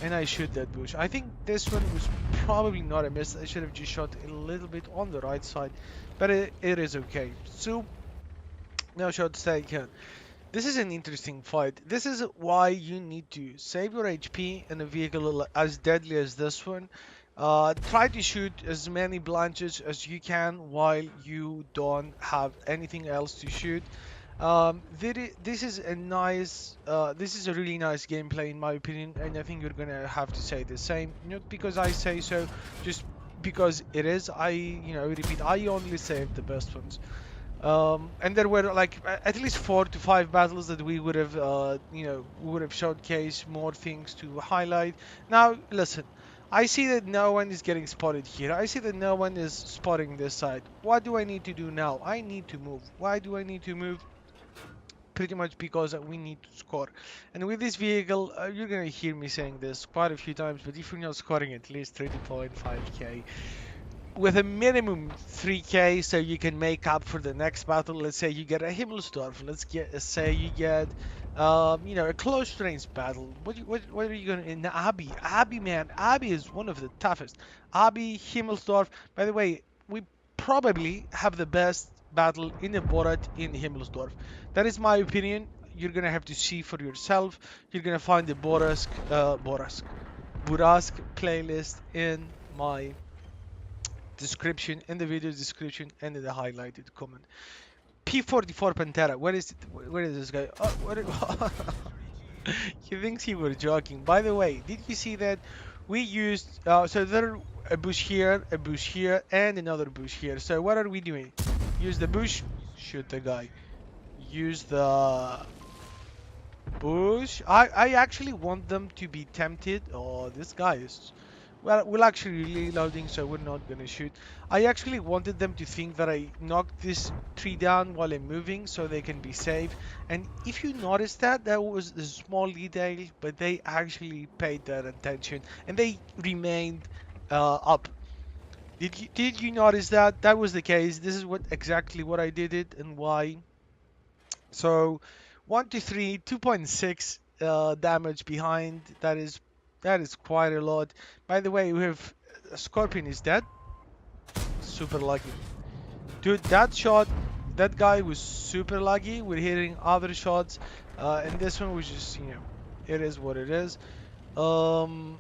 and I shoot that bush. I think this one was probably not a miss. I should have just shot a little bit on the right side, but it is okay. So now shots taken. This is an interesting fight. This is why you need to save your HP in a vehicle as deadly as this one. Try to shoot as many blanches as you can while you don't have anything else to shoot. This is a really nice gameplay in my opinion, and I think you're gonna have to say the same. Not because I say so, just because it is. Repeat, I only save the best ones. And there were like at least 4 to 5 battles that we would have, showcased more things to highlight. Now, listen, I see that no one is getting spotted here. I see that no one is spotting this side. What do I need to do now? I need to move. Why do I need to move? Pretty much because we need to score. And with this vehicle, you're gonna hear me saying this quite a few times, but if you're not scoring at least 30.5k, with a minimum 3k, so you can make up for the next battle. Let's say you get a Himmelsdorf. Say you get a close range battle. What are you gonna in Abi? Abi, man, Abi is one of the toughest. Abi, Himmelsdorf. By the way, we probably have the best battle in the Borat in Himmelsdorf. That is my opinion. You're gonna have to see for yourself. You're gonna find the Burask playlist in my description, in the video description, and in the highlighted comment. P44 Pantera, where is it? Where is this guy? Oh, he thinks he were joking. By the way, did you see that we used so there a bush here, and another bush here. So what are we doing? Use the bush, shoot the guy. Use the bush. I actually want them to be tempted. Oh, this guy is Well, we're actually reloading, so we're not gonna shoot. I actually wanted them to think that I knocked this tree down while I'm moving, so they can be safe. And if you notice that, that was a small detail, but they actually paid that attention, and they remained up. Did you notice that? That was the case. This is what exactly what I did it and why. So 1 to 3, 2.6 damage behind. That is quite a lot. By the way, we have Scorpion is dead. Super lucky. Dude, that shot, that guy was super lucky. We're hitting other shots. And this one was just, it is what it is. Um,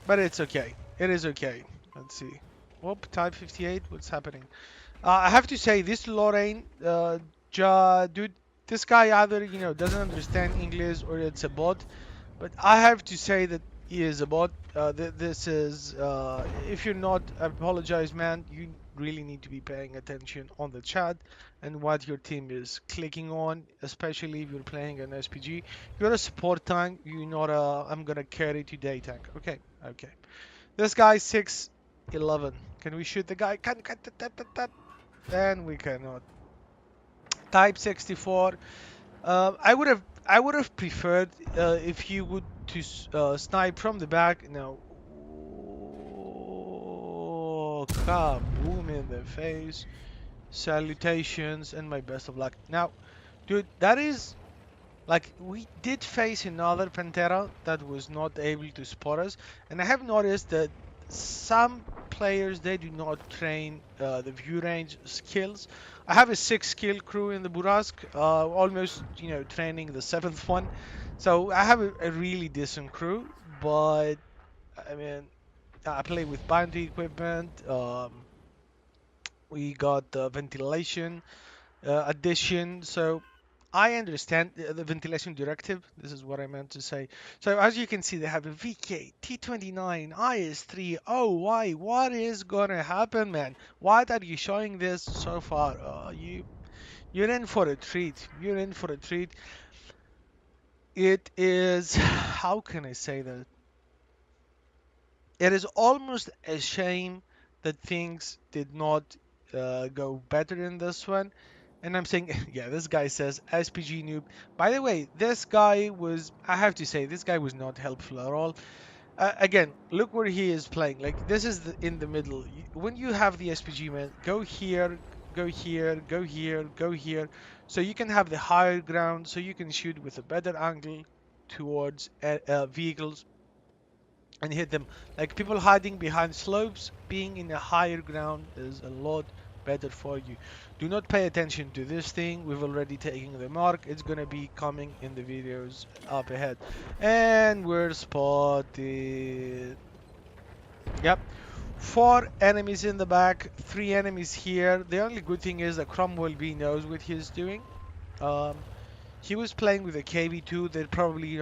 but it's okay. It is okay. Let's see. Whoop, type 58. What's happening? I have to say, this Lorraine, dude, this guy either, doesn't understand English or it's a bot. But I have to say that he is a bot. This is, if you're not, I apologize, man. You really need to be paying attention on the chat and what your team is clicking on, especially if you're playing an SPG. You're a support tank. You're not a, I'm gonna carry today tank. Okay, okay. This guy 6'11". Can we shoot the guy? And we cannot. Type 64. I would have preferred if you would to snipe from the back. Now, oh, kaboom in the face. Salutations and my best of luck. Now, dude, that is like we did face another Pantera that was not able to spot us, and I have noticed that some players they do not train the view range skills. I have a 6 skill crew in the Burask, almost training the 7th one, so I have a really decent crew. But I mean, I play with bounty equipment. We got the ventilation addition. So I understand the ventilation directive. This is what I meant to say. So as you can see, they have a VK, T29, IS3. Oh, why? What is gonna happen, man? Why are you showing this so far? You're in for a treat. You're in for a treat. It is. How can I say that? It is almost a shame that things did not go better in this one. And I'm saying, yeah, this guy says SPG noob. By the way, this guy was, I have to say, this guy was not helpful at all. Again, look where he is playing. Like, this is in the middle. When you have the SPG, man, go here, go here, go here, go here. So you can have the higher ground, so you can shoot with a better angle towards vehicles and hit them. Like people hiding behind slopes, being in a higher ground is a lot better for you. Do not pay attention to this thing. We've already taken the mark. It's gonna be coming in the videos up ahead. And we're spotted. Yep. 4 enemies in the back, 3 enemies here. The only good thing is that Cromwell B knows what he's doing. He was playing with a KV2. They're probably,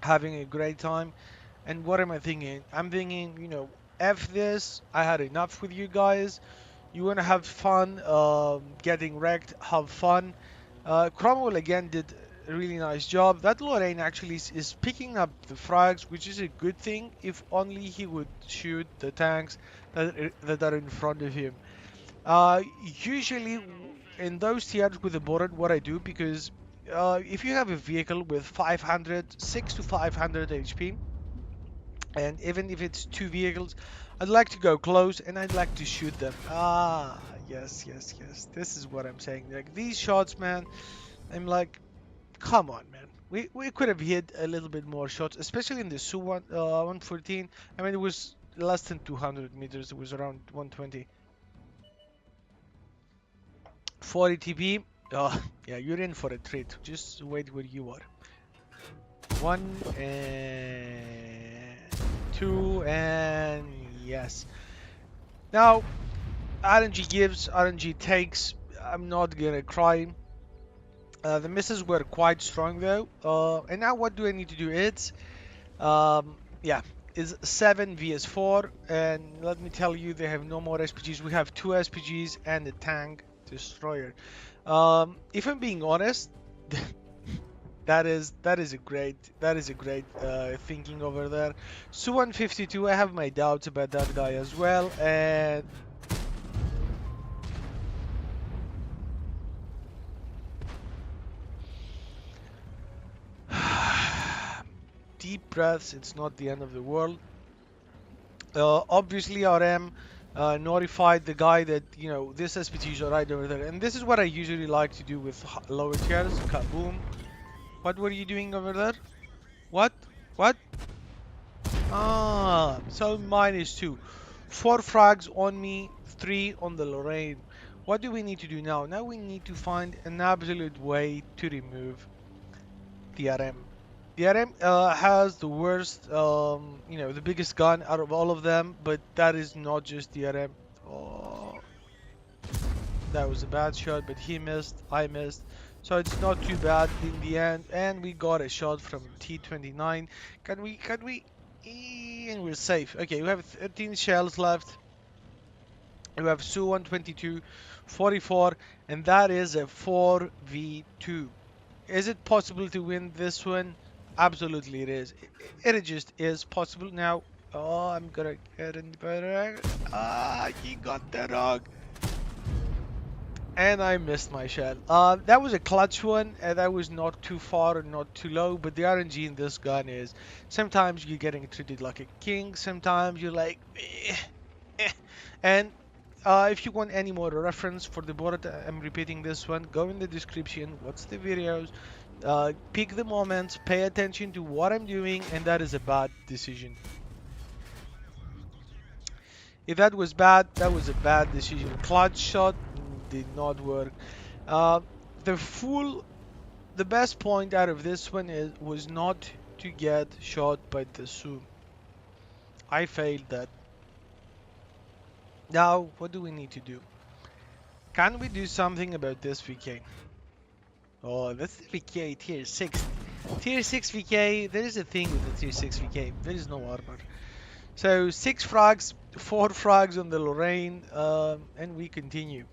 having a great time. And what am I thinking? I'm thinking, F this. I had enough with you guys. You want to have fun, getting wrecked, have fun. Cromwell again did a really nice job. That Lorraine actually is picking up the frags, which is a good thing if only he would shoot the tanks that are in front of him. Usually in those tiers with the board, what I do, because if you have a vehicle with 6 to 500 HP, and even if it's 2 vehicles, I'd like to go close and I'd like to shoot them. Ah, yes, yes, yes. This is what I'm saying. Like these shots, man, I'm like, come on, man. We could have hit a little bit more shots, especially in the Su-114. I mean, it was less than 200 meters. It was around 120. 40 TP. Oh, yeah, you're in for a treat. Just wait where you are. 1 and 2 and yes. Now, RNG gives, RNG takes. I'm not gonna cry. The misses were quite strong though. And now what do I need to do? It's yeah, is 7 vs 4, and let me tell you, they have no more SPGs. We have 2 SPGs and a tank destroyer. If I'm being honest, That is a great thinking over there. Su 152, I have my doubts about that guy as well, and deep breaths. It's not the end of the world. Obviously, RM notified the guy that this SPTs are right over there, and this is what I usually like to do with lower tiers. Kaboom! What were you doing over there? What? What? Ah, so -2. 4 frags on me, 3 on the Lorraine. What do we need to do now? Now we need to find an absolute way to remove the RM. The RM has the worst, the biggest gun out of all of them, but that is not just the RM. Oh, that was a bad shot, but he missed, I missed. So it's not too bad in the end, and we got a shot from T29. Can we, and we're safe. Okay, we have 13 shells left. We have Su 122, 44, and that is a 4v2. Is it possible to win this one? Absolutely it is. It just is possible. Now, oh, I'm gonna get in better. Ah, he got the dog. And I missed my shell. That was a clutch one, and that was not too far or not too low, but the RNG in this gun is sometimes you're getting treated like a king, sometimes you're like, and if you want any more reference for the board, I'm repeating this one, go in the description, watch the videos, pick the moments, pay attention to what I'm doing, and that is a bad decision. If that was bad, that was a bad decision. Clutch shot did not work. Uh, the best point out of this one was not to get shot by the Su. I failed that. Now, what do we need to do? Can we do something about this VK? Oh, that's the VK tier 6. Tier 6 VK, there is a thing with the tier 6 VK. There is no armor. So 6 frags, 4 frags on the Lorraine, and we continue.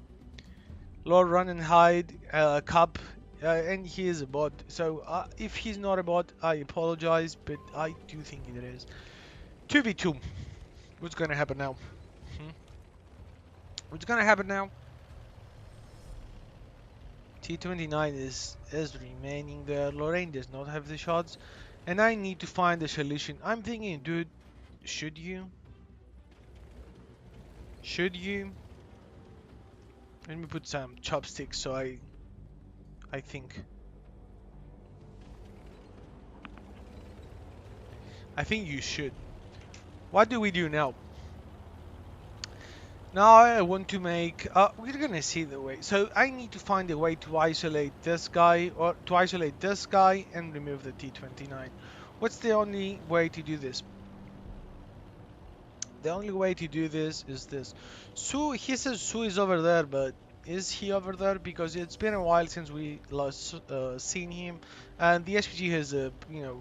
Lord Run and Hide, Cup, and he is a bot. So if he's not a bot, I apologize, but I do think it is. 2v2. What's gonna happen now? What's gonna happen now? T29 is remaining there. Lorraine does not have the shots, and I need to find a solution. I'm thinking, dude, should you? Should you? Let me put some chopsticks so I think. I think you should. What do we do now? Now I want to make, we're gonna see the way. So I need to find a way to isolate this guy, or to isolate this guy and remove the T29. What's the only way to do this? The only way to do this is this. Su, he says Su is over there, but is he over there? Because it's been a while since we last seen him, and the SPG has a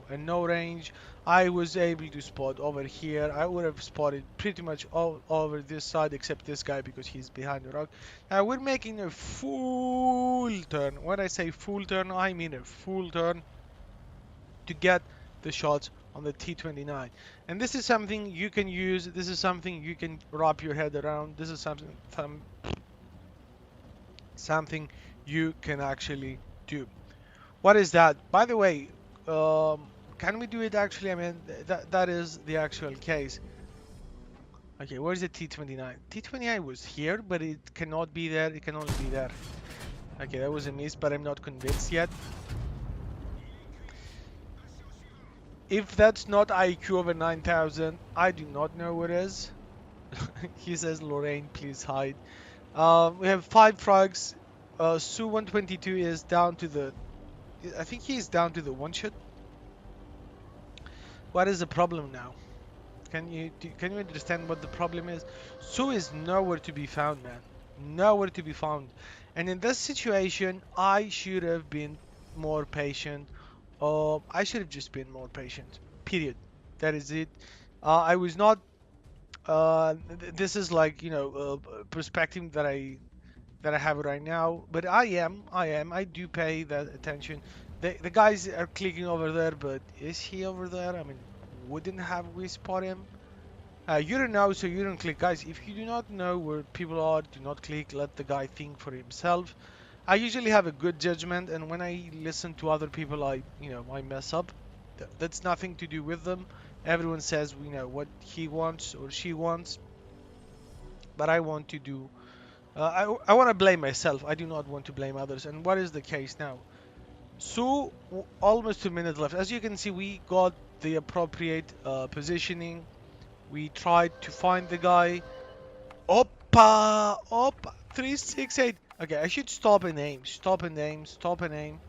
a no range. I was able to spot over here. I would have spotted pretty much all over this side except this guy because he's behind the rock. Now we're making a full turn. When I say full turn, I mean a full turn to get the shots on the T29. And this is something you can use. This is something you can wrap your head around. This is something you can actually do. What is that? By the way, can we do it actually? I mean, that is the actual case. Okay, where's the T29? T29 was here, but it cannot be there. It can only be there. Okay, that was a miss, but I'm not convinced yet. If that's not IQ over 9,000, I do not know what is. He says, Lorraine, please hide. We have 5 frags. Su 122 is down to the... I think he's down to the 1 shot. What is the problem now? Can you understand what the problem is? Su is nowhere to be found, man. Nowhere to be found. And in this situation, I should have been more patient. I should have just been more patient. Period. That is it. I was not. This is like perspective that I have right now. But I do pay that attention. the guys are clicking over there, but is he over there? I mean, wouldn't have we spot him? You don't know, so you don't click. Guys, if you do not know where people are, do not click. Let the guy think for himself. I usually have a good judgment, and when I listen to other people, I mess up. That's nothing to do with them. Everyone says, what he wants or she wants, but I want to do. I want to blame myself. I do not want to blame others. And what is the case now? So almost 2 minutes left. As you can see, we got the appropriate positioning. We tried to find the guy. Oppa! Oppa! 368. Okay, I should stop and aim. Stop and aim. Stop and aim.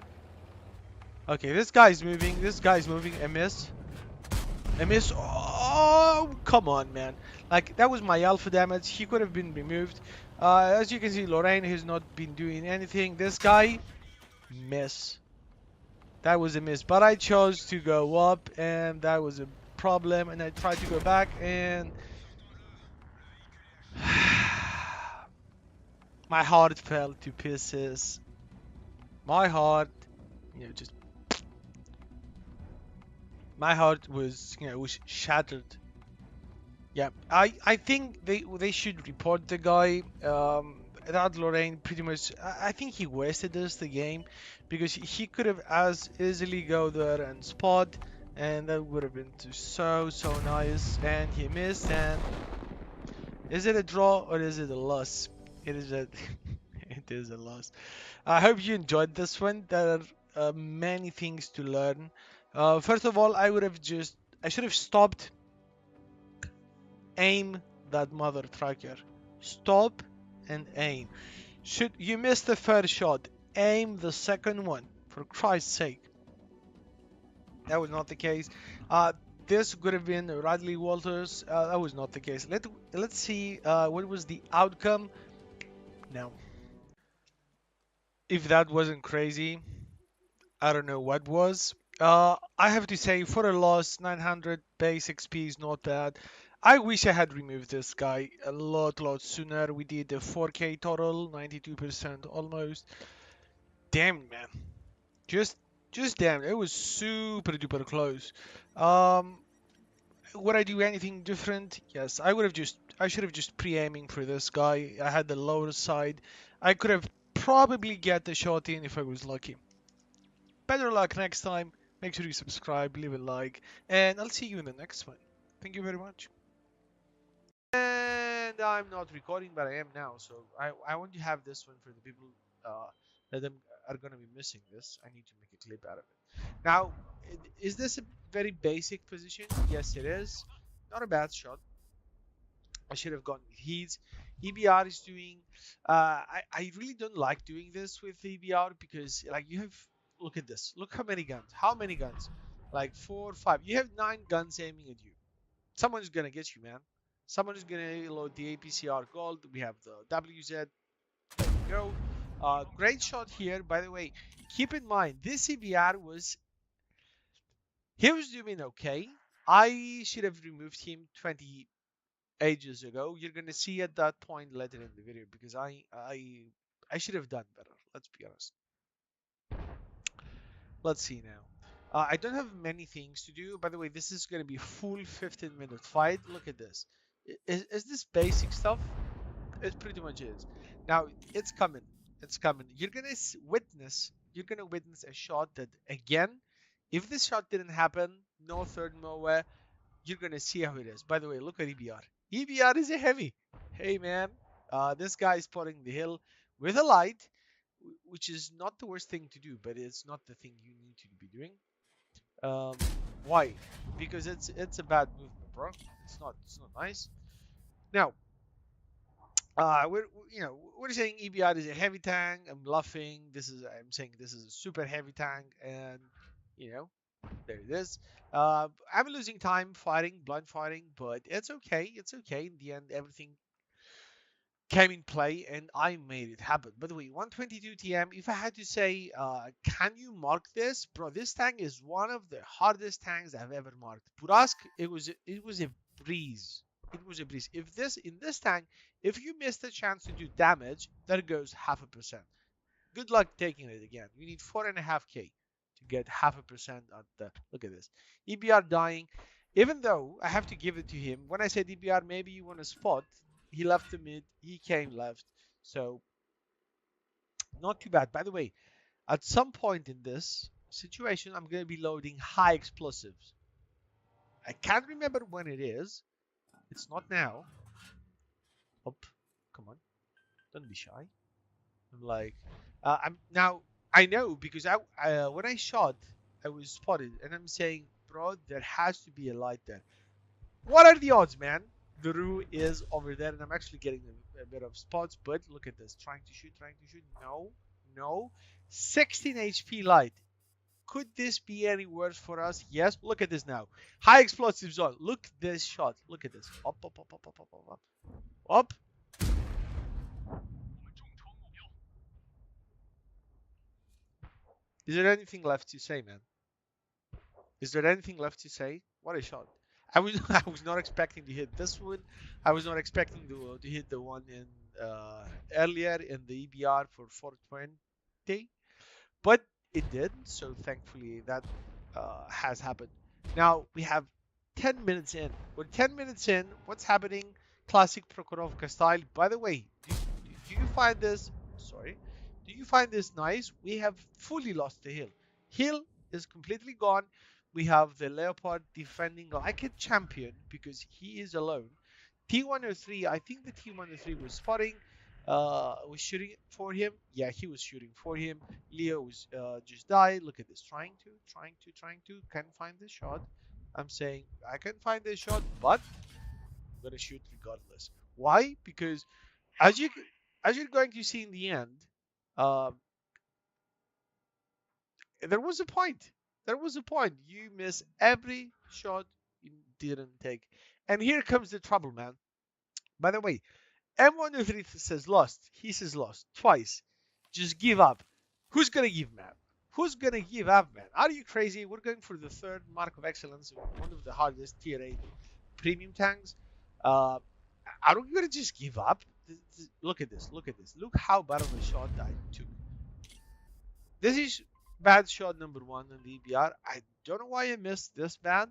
Okay, this guy's moving. This guy's moving. A miss. A miss. Oh, come on, man. Like, that was my alpha damage. He could have been removed. As you can see, Lorraine has not been doing anything. This guy, miss. That was a miss. But I chose to go up, and that was a problem. And I tried to go back, and my heart fell to pieces. My heart, just my heart was shattered. Yeah, I think they should report the guy. That Lorraine pretty much. I think he wasted us the game because he could have as easily go there and spot, and that would have been so nice. And he missed. And is it a draw or is it a loss? It is a it is a loss. I hope you enjoyed this one. There are many things to learn. First of all, I should have stopped. Aim that mother trucker. Stop and aim. Should you miss the first shot, aim the second one. For Christ's sake. That was not the case. This could have been Radley Walters. That was not the case. Let's see what was the outcome. Now, if that wasn't crazy, I don't know what was. I have to say, for a loss, 900 base XP is not bad. I wish I had removed this guy a lot sooner. We did a 4k total, 92% almost. Damn, man. Just, just damn. It was super duper close. Um, would I do anything different? Yes, I should have just pre-aiming for this guy. I had the lower side. I could have probably get the shot in if I was lucky. Better luck next time. Make sure you subscribe, leave a like, and I'll see you in the next one. Thank you very much. And I'm not recording, but I am now. So I want to have this one for the people that are going to be missing this. I need to make a clip out of it. Now, is this a very basic position? Yes, it is. Not a bad shot. I should have gone with heats. EBR is doing. I really don't like doing this with EBR because like you have. Look at this. Look how many guns. How many guns? Like 4, 5. You have 9 guns aiming at you. Someone's gonna get you, man. Someone is gonna load the APCR gold. We have the WZ. There we go. Great shot here. By the way, keep in mind this EBR was. He was doing okay. I should have removed him 20 ages ago. You're gonna see at that point later in the video because I should have done better. Let's be honest. Let's see now. I don't have many things to do. By the way, this is gonna be full 15-minute fight. Look at this. Is this basic stuff? It pretty much is. Now it's coming. It's coming. You're gonna witness. You're gonna witness a shot that again, if this shot didn't happen, no third nowhere, you're gonna see how it is. By the way, look at EBR. EBR is a heavy. Hey man, this guy is spotting the hill with a light, which is not the worst thing to do, but it's not the thing you need to be doing. Why? Because it's a bad movement, bro. It's not nice. Now, we're saying EBR is a heavy tank. I'm bluffing. I'm saying this is a super heavy tank, and there it is. I'm losing time fighting, blind fighting, but it's okay. It's okay. In the end, everything came in play, and I made it happen. By the way, 122 TM. If I had to say, can you mark this, bro? This tank is one of the hardest tanks I've ever marked. Purask, it was a breeze. It was a breeze. In this tank, if you miss the chance to do damage, there goes 0.5%. Good luck taking it again. You need 4.5k to get 0.5% at the. Look at this. EBR dying. Even though I have to give it to him, when I said EBR, maybe you want a spot, he left the mid, he came left. So not too bad. By the way, at some point in this situation, I'm going to be loading high explosives. I can't remember when it is. It's not now. Up, come on, don't be shy. I'm like, I'm now. I know because when I shot, I was spotted, and I'm saying, bro, there has to be a light there. What are the odds, man? The Roo is over there, and I'm actually getting a bit of spots. But look at this, trying to shoot, trying to shoot. No, no, 16 HP light. Could this be any worse for us? Yes. Look at this now. High explosive zone. Look this shot. Look at this. Up, up, up, up, up, up, up, up. Up. Is there anything left to say, man? Is there anything left to say? What a shot! I was I was not expecting to hit this one. I was not expecting to hit the one in earlier in the EBR for 420, but it did. So thankfully that has happened. Now we have 10 minutes in. We're 10 minutes in. What's happening? Classic Prokhorovka style. By the way, do you find this? Sorry. Do you find this nice? We have fully lost the hill. Hill is completely gone. We have the Leopard defending like a champion because he is alone. T103, I think the T103 was spotting, was shooting for him. Yeah, he was shooting for him. Leo was just died. Look at this, trying to. Can't find the shot. I'm saying I can find this shot, but I'm gonna shoot regardless. Why? Because as you as you're going to see in the end, uh, there was a point. There was a point. You miss every shot you didn't take, and here comes the trouble, man. By the way, M103 says lost. He says lost twice. Just give up. Who's gonna give, man? Who's gonna give up, man? Are you crazy? We're going for the third mark of excellence, one of the hardest tier 8 premium tanks. Uh, are we gonna just give up? Look at this. Look at this. Look how bad of a shot I took. This is bad shot number 1 in the EBR. I don't know why I missed this bad.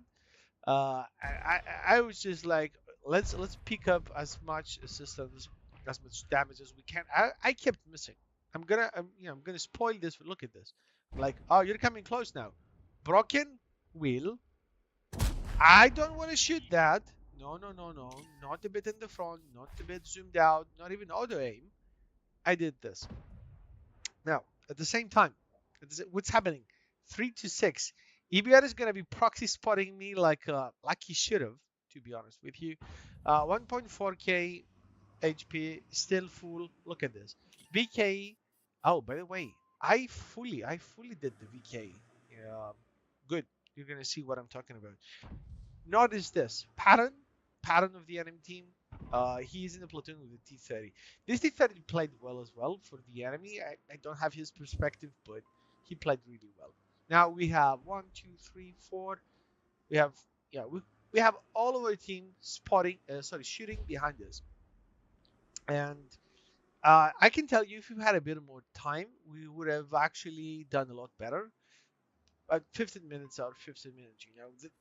I was just like, let's pick up as much assistance, as much damage as we can. I kept missing. I'm gonna spoil this. Look at this. I'm like, oh, you're coming close now. Broken wheel. I don't want to shoot that. No, no, no, no. Not a bit in the front. Not a bit zoomed out. Not even auto aim. I did this. Now, at the same time, what's happening? 3 to 6. EBR is going to be proxy spotting me like he should have, to be honest with you. 1.4k HP, still full. Look at this. VK. Oh, by the way, I fully did the VK. Good. You're going to see what I'm talking about. Notice this pattern of the enemy team. He's in the platoon with the T30. This T30 played well as well for the enemy. I don't have his perspective, but he played really well. Now we have 1, 2, 3, 4. We have we have all of our team shooting behind us. And I can tell you, if we had a bit more time, we would have actually done a lot better. 15 minutes out, 15 minutes.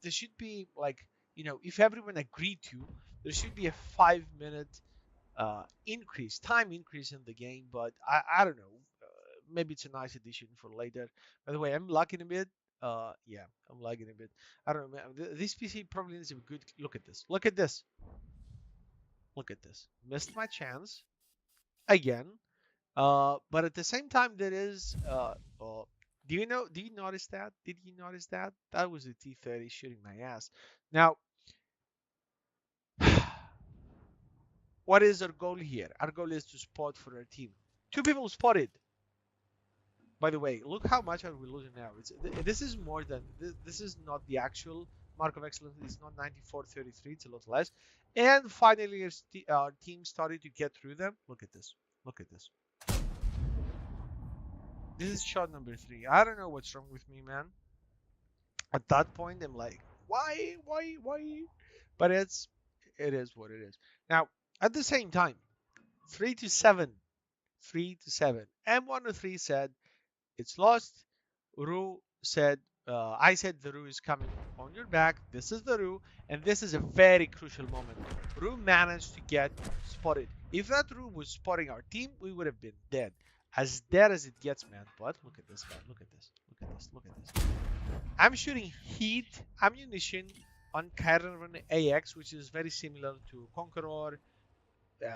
There should be like, if everyone agreed to, there should be a 5-minute time increase in the game. But I don't know. Maybe it's a nice addition for later. By the way, I'm lagging a bit. Yeah, I'm lagging a bit. I don't know. This PC probably needs a good look at this. Look at this. Look at this. Missed my chance again. But at the same time, there is. Do you notice that? Did you notice that? That was a T30 shooting my ass. Now, what is our goal here? Our goal is to spot for our team. 2 people spotted. By the way, look how much are we losing now. This is more than this is not the actual mark of excellence. It's not 94.33. It's a lot less. And finally, our team started to get through them. Look at this. Look at this. This is shot number 3. I don't know what's wrong with me, man. At that point, I'm like, why? But it is what it is. Now, at the same time, 3 to 7. M103 said, it's lost. Ru said, I said the Ru is coming on your back. This is the Ru, and this is a very crucial moment. Ru managed to get spotted. If that Ru was spotting our team, we would have been dead as it gets, man. But look at this, man. Look at this. Look at this. Look at this. I'm shooting heat ammunition on Caravan AX, which is very similar to Conqueror.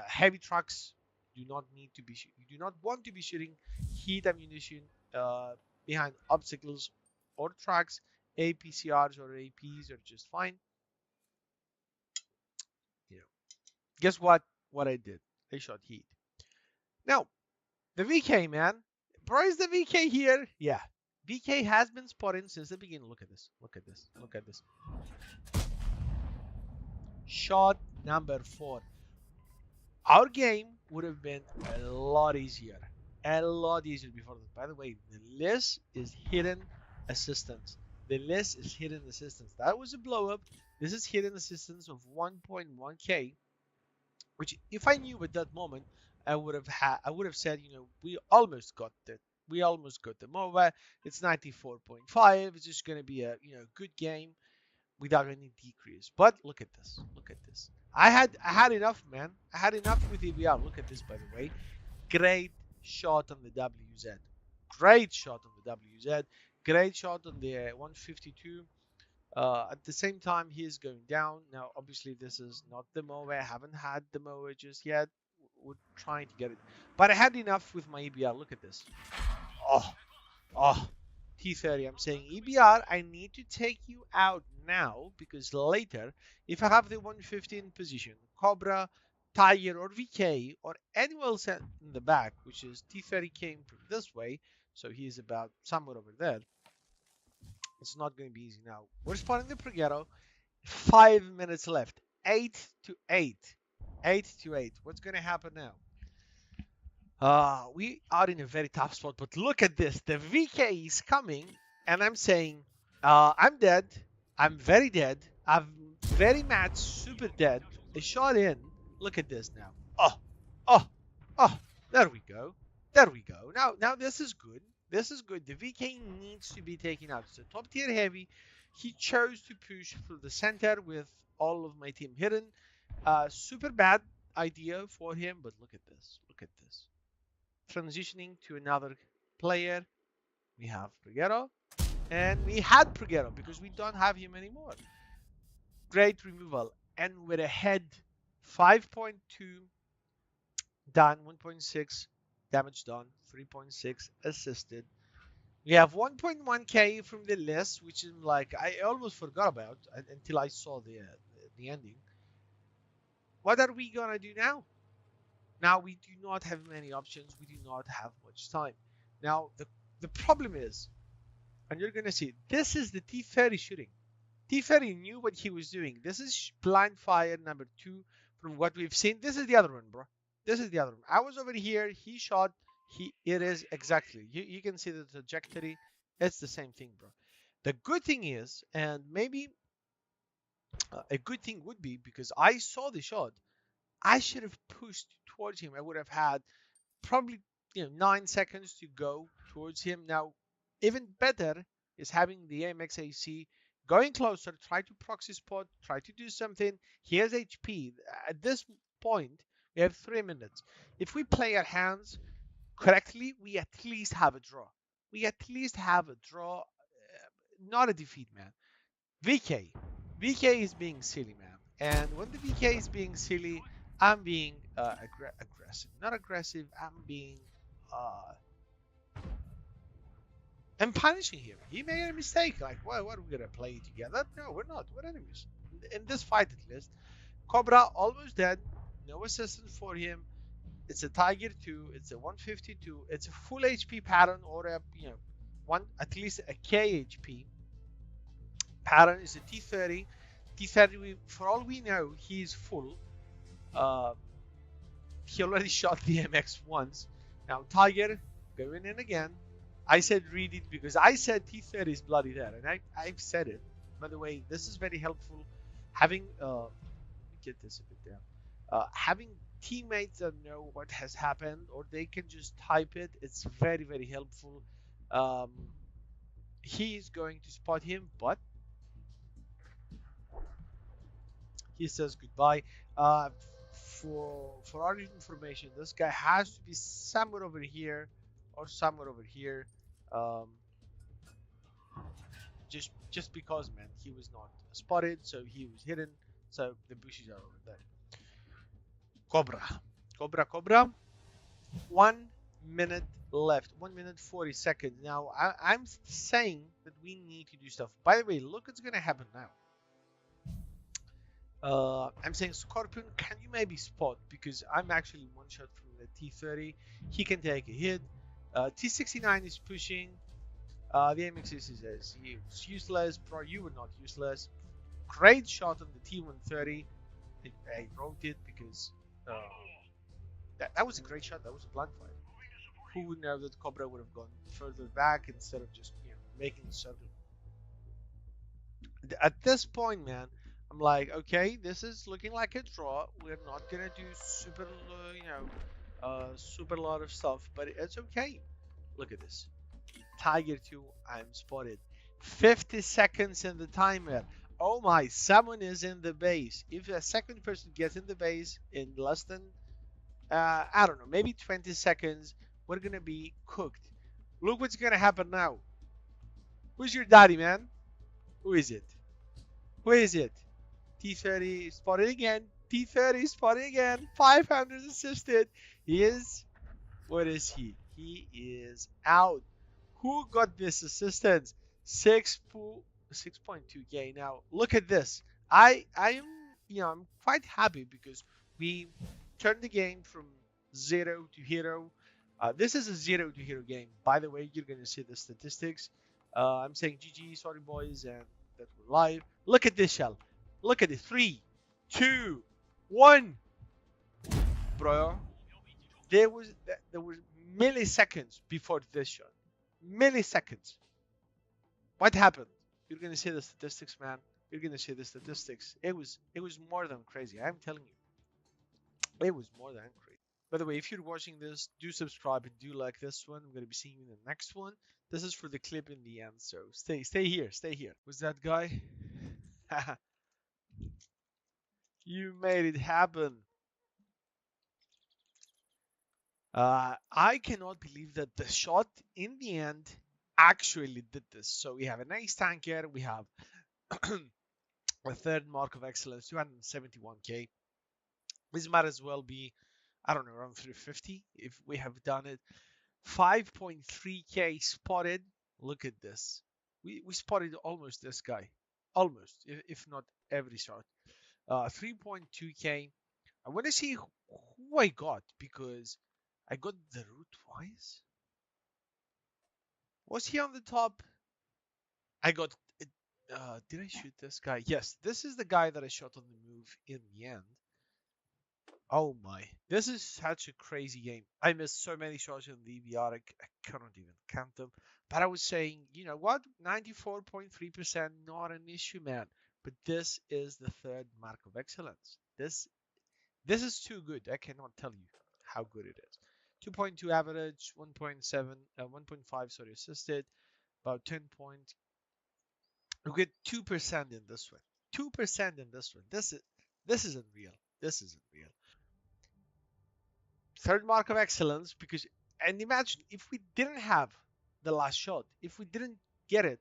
Heavy trucks do not need to be. You do not want to be shooting heat ammunition uh, behind obstacles or trucks. APCRs or APs are just fine. You know, guess what? What I did? I shot heat. Now the VK, man. Bro, is the VK here? Yeah. VK has been spotted since the beginning. Look at this. Look at this. Look at this. Shot number 4. Our game would have been a lot easier. A lot easier before that. By the way, the list is hidden assistance. The list is hidden assistance. That was a blow up. This is hidden assistance of 1.1k, which if I knew at that moment, I would have said, we almost got it. We almost got the MOBA. It's 94.5. It's just gonna be a good game without any decrease. But look at this. Look at this. I had enough, man. I had enough with EBR. Look at this, by the way. Great shot on the WZ. Great shot on the WZ. Great shot on the 152. At the same time, he is going down. Now, obviously, this is not the MOA. I haven't had the MOA just yet. We're trying to get it. But I had enough with my EBR. Look at this. Oh, T30. I'm saying, EBR, I need to take you out now because later, if I have the 115 position, Cobra, Tiger, or VK, or anyone else in the back, which is T30 came from this way, so he is about somewhere over there. It's not going to be easy now. We're spawning the Proghetto. 5 minutes left. 8 to 8. 8 to 8. What's going to happen now? We are in a very tough spot, but look at this. The VK is coming, and I'm saying, I'm dead. I'm very dead. I'm very mad, super dead. A shot in. Look at this now. Oh, there we go. There we go. Now this is good. This is good. The VK needs to be taken out. It's a top tier heavy. He chose to push through the center with all of my team hidden. Super bad idea for him, but look at this. Look at this. Transitioning to another player. We have Proghetto. And we had Proghetto because we don't have him anymore. Great removal. And we're ahead 5.2 done, 1.6 damage done, 3.6 assisted. We have 1.1k from the list, which is like I almost forgot about until I saw the ending. What are we gonna do now? Now we do not have many options. We do not have much time. Now the problem is, and you're gonna see, this is the T30 shooting. T30 knew what he was doing. This is blind fire number 2 from what we've seen. This is the other one, bro. This is the other one. I was over here. He shot. It is exactly. You can see the trajectory. It's the same thing, bro. The good thing is, and maybe a good thing would be because I saw the shot, I should have pushed towards him. I would have had probably 9 seconds to go towards him. Now, even better is having the MEXC going closer, try to proxy spot, try to do something. He has HP. At this point, we have 3 minutes. If we play our hands correctly, we at least have a draw. We at least have a draw, not a defeat, man. VK. VK is being silly, man. And when the VK is being silly, I'm being aggressive. Not aggressive, I'm punishing him. He made a mistake. Like, what are we gonna play together? No, we're not. We're enemies. In this fight, at least. Cobra almost dead. No assistance for him. It's a Tiger 2. It's a 152. It's a full HP pattern or a at least a K HP pattern. Is a T30. T30. For all we know, he's full. He already shot the MX once. Now Tiger going in again. I said read it because I said T30 is bloody there, and I've said it. By the way, this is very helpful. Having let me get this a bit down. Having teammates that know what has happened, or they can just type it. It's very helpful. he is going to spot him, but he says goodbye. Uh, for our information, this guy has to be somewhere over here or somewhere over here. Um, just because, man, he was not spotted, so he was hidden. So the bushes are over there. Cobra, Cobra. 1 minute left. 1 minute 40 seconds. Now I'm saying that we need to do stuff. By the way, look what's gonna happen now. I'm saying Scorpion, can you maybe spot? Because I'm actually one shot from the T30. He can take a hit. T69 is pushing. The MEXC says he was useless. Bro, you were not useless. Great shot on the T130. I wrote it because that was a great shot. That was a blind fight. Who would know that Cobra would have gone further back instead of just making a circle? At this point, man, I'm like, okay, this is looking like a draw. We're not gonna do super, super lot of stuff, but it's okay. Look at this. Tiger 2, I'm spotted. 50 seconds in the timer. Oh my, someone is in the base. If a second person gets in the base in less than, I don't know, maybe 20 seconds, we're gonna be cooked. Look what's gonna happen now. Who's your daddy, man? Who is it? Who is it? T30 spotted again. T30 spotted again. 500 assisted. He is. What is he? He is out. Who got this assistance? 6.2k. Now look at this. I'm I'm quite happy because we turned the game from 0 to hero. This is a 0 to hero game. By the way, you're gonna see the statistics. I'm saying GG, sorry boys, and that we're live. Look at this shell. Look at it. 3, 2, 1. Bro, there was milliseconds before this shot. Milliseconds. What happened? You're gonna see the statistics, man. You're gonna see the statistics. It was more than crazy. I'm telling you, it was more than crazy. By the way, if you're watching this, do subscribe and do like this one. I'm gonna be seeing you in the next one. This is for the clip in the end, so stay here, stay here. Was that guy? You made it happen. I cannot believe that the shot in the end actually did this. So we have a nice tanker. We have a third mark of excellence, 271k. This might as well be, I don't know, around 350 if we have done it. 5.3k spotted. Look at this. We spotted almost this guy. Almost, if not every shot. 3.2k. I want to see who I got because I got the root twice. Was he on the top? I got. Did I shoot this guy? Yes, this is the guy that I shot on the move in the end. Oh my, this is such a crazy game. I missed so many shots in the EBR, I cannot even count them. But I was saying, you know what? 94.3%, not an issue, man. But this is the third mark of excellence. This is too good. I cannot tell you how good it is. 2.2 average, 1.7, 1.5 sorry assisted, about 10 points. We get 2% in this one. 2% in this one. This isn't real. This isn't real. Third mark of excellence because, and imagine if we didn't have the last shot, if we didn't get it,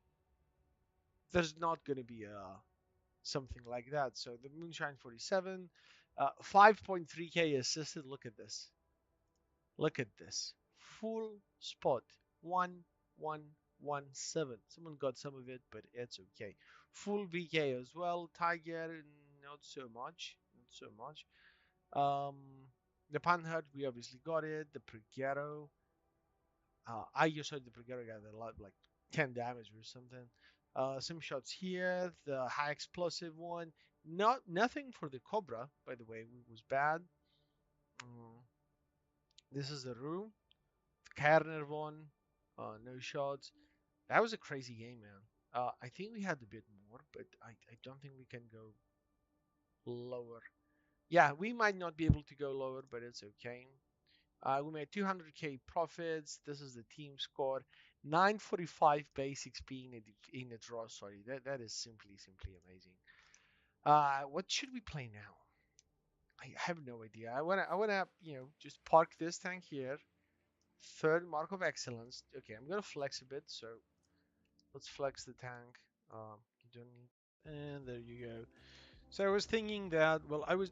there's not going to be something like that. So the Moonshine 47, 5.3k assisted. Look at this. Look at this. Full spot. 1117. Someone got some of it, but it's okay. Full VK as well. Tiger, not so much. Not so much. Um, the Panhard, we obviously got it. The Preghetto. I just heard the Preghetto got a lot, like 10 damage or something. Some shots here. The high explosive one. Nothing for the Cobra, by the way, was bad. This is the room. Kerner one, no shots. That was a crazy game, man. I think we had a bit more, but I don't think we can go lower. Yeah, we might not be able to go lower, but it's okay. We made 200k profits. This is the team score. 945 base XP in a draw. Sorry, that is simply amazing. What should we play now? I have no idea. I wanna just park this tank here. Third mark of excellence. Okay, I'm gonna flex a bit. So let's flex the tank. You don't need. And there you go. So I was thinking that. Well, I was.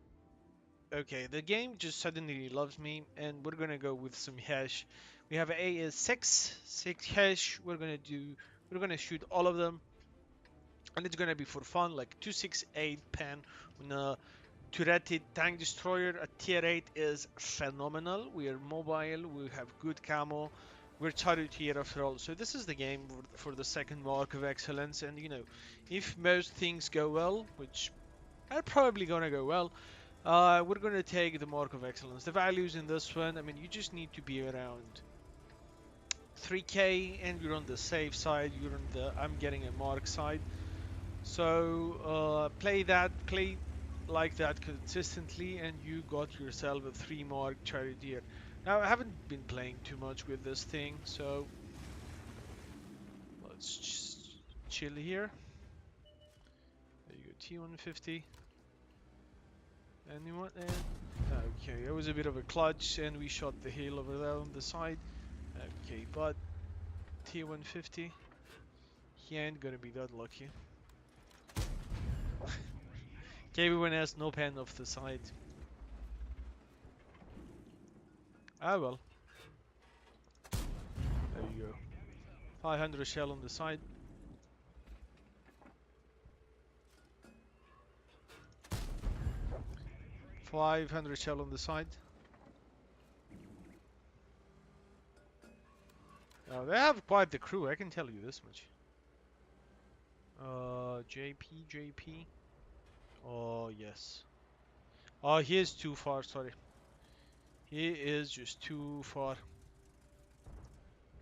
Okay, the game just suddenly loves me, and we're gonna go with some hash. We have a is six hash. We're gonna shoot all of them, and it's gonna be for fun, like 268 pen on a turreted tank destroyer. A tier 8 is phenomenal. We are mobile. We have good camo. We're charted here after all. So this is the game for the second mark of excellence, and if most things go well, which are probably gonna go well. We're gonna take the mark of excellence. The values in this one, I mean, you just need to be around 3k, and you're on the safe side. You're on the I'm getting a mark side. So play like that consistently, and you got yourself a 3 mark charioteer. Now I haven't been playing too much with this thing, so let's just chill here. There you go, T150. Anyone? Okay, it was a bit of a clutch, and we shot the hill over there on the side. Okay, but T150, he ain't gonna be that lucky. KV1 has no pen off the side. Ah well. There you go. 500 shell on the side. $500 shell on the side. They have quite the crew, I can tell you this much. JP. Oh, yes. Oh, he is too far, sorry. He is just too far.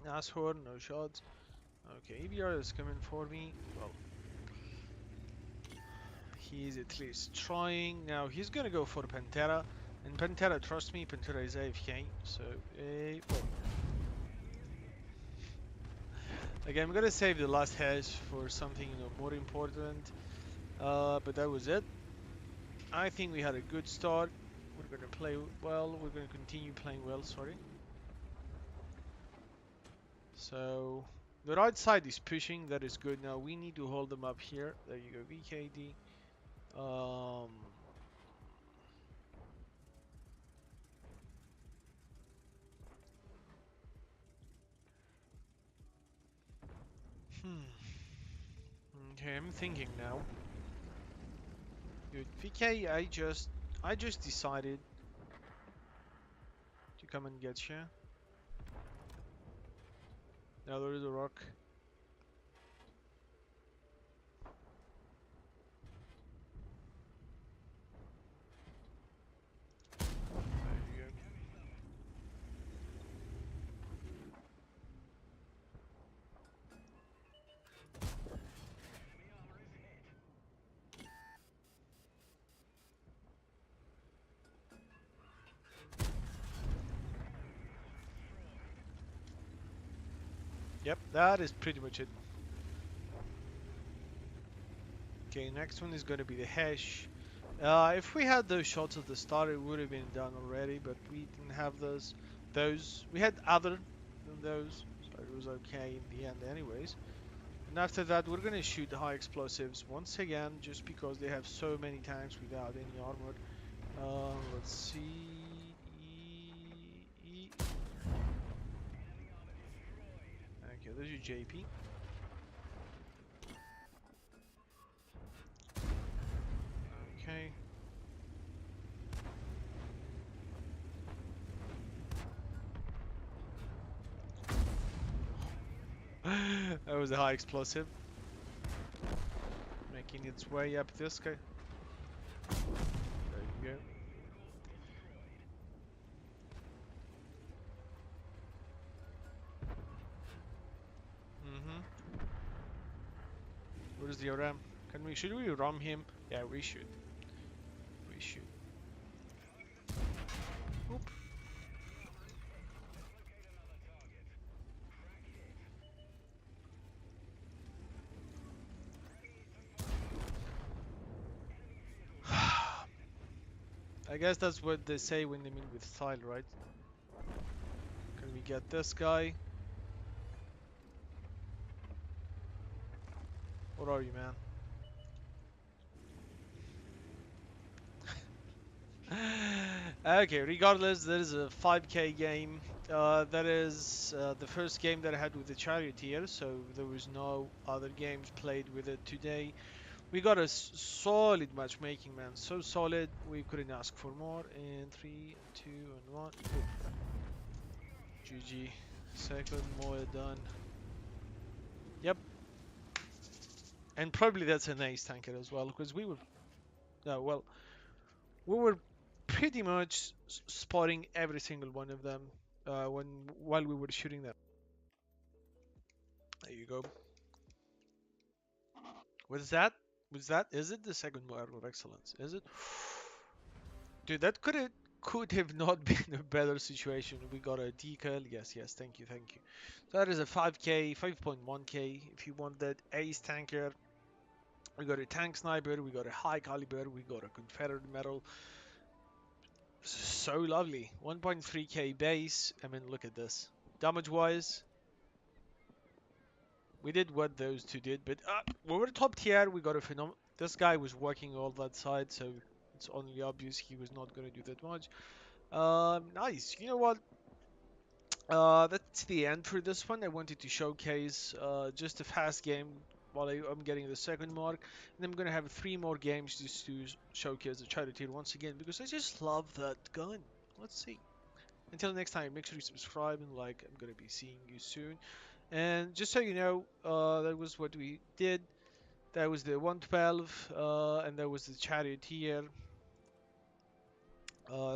Nashorn, no shots. Okay, EBR is coming for me. Well, he's at least trying. Now, he's gonna go for Pantera. And Pantera, trust me, Pantera is AFK. So, well. Again, I'm gonna save the last hash for something more important. But that was it. I think we had a good start. We're gonna play well. We're gonna continue playing well. Sorry. So the right side is pushing. That is good. Now we need to hold them up here. There you go, VKD. Okay, I'm thinking now. Good. VK, I just decided to come and get you. Now there is a rock. There you go. Yep, that is pretty much it. Okay, next one is going to be the hash. If we had those shots at the start, it would have been done already, but we didn't have those. We had other than those, so it was okay in the end anyways. And after that, we're going to shoot the high explosives once again, just because they have so many tanks without any armor. Let's see. Okay, there's your JP. Okay. That was a high explosive. Making its way up this guy. There you go. Where's the ram? Should we ram him? Yeah, we should. We should. Oop. I guess that's what they say when they mean with style, right? Can we get this guy? Where are you, man? Okay, regardless, there is a 5k game. That is the first game that I had with the charioteer, so there was no other games played with it today. We got a solid matchmaking, man. So solid, we couldn't ask for more. In 3, 2, and 1. Oh. GG. Second more done. Yep. And probably that's an ace tanker as well, because we were... No, well, we were pretty much spotting every single one of them while we were shooting them. There you go. What's that? Was that? Is it the second mark of excellence? Is it? Dude, that could have not been a better situation. We got a decal. Yes, yes. Thank you, thank you. So that is a 5k, 5.1k. If you want that ace tanker, we got a tank sniper. We got a high caliber. We got a Confederate medal. So lovely. 1.3k base. I mean, look at this. Damage wise, we did what those two did, but we were top tier. We got a phenom. This guy was working all that side, so it's only obvious he was not going to do that much. Nice. You know what? That's the end for this one. I wanted to showcase just a fast game while I'm getting the second mark, and I'm gonna have 3 more games just to showcase the charity once again because I just love that gun. Let's see. Until next time, make sure you subscribe and like. I'm gonna be seeing you soon. And just so you know, that was what we did. That was the 112, and that was the charioteer.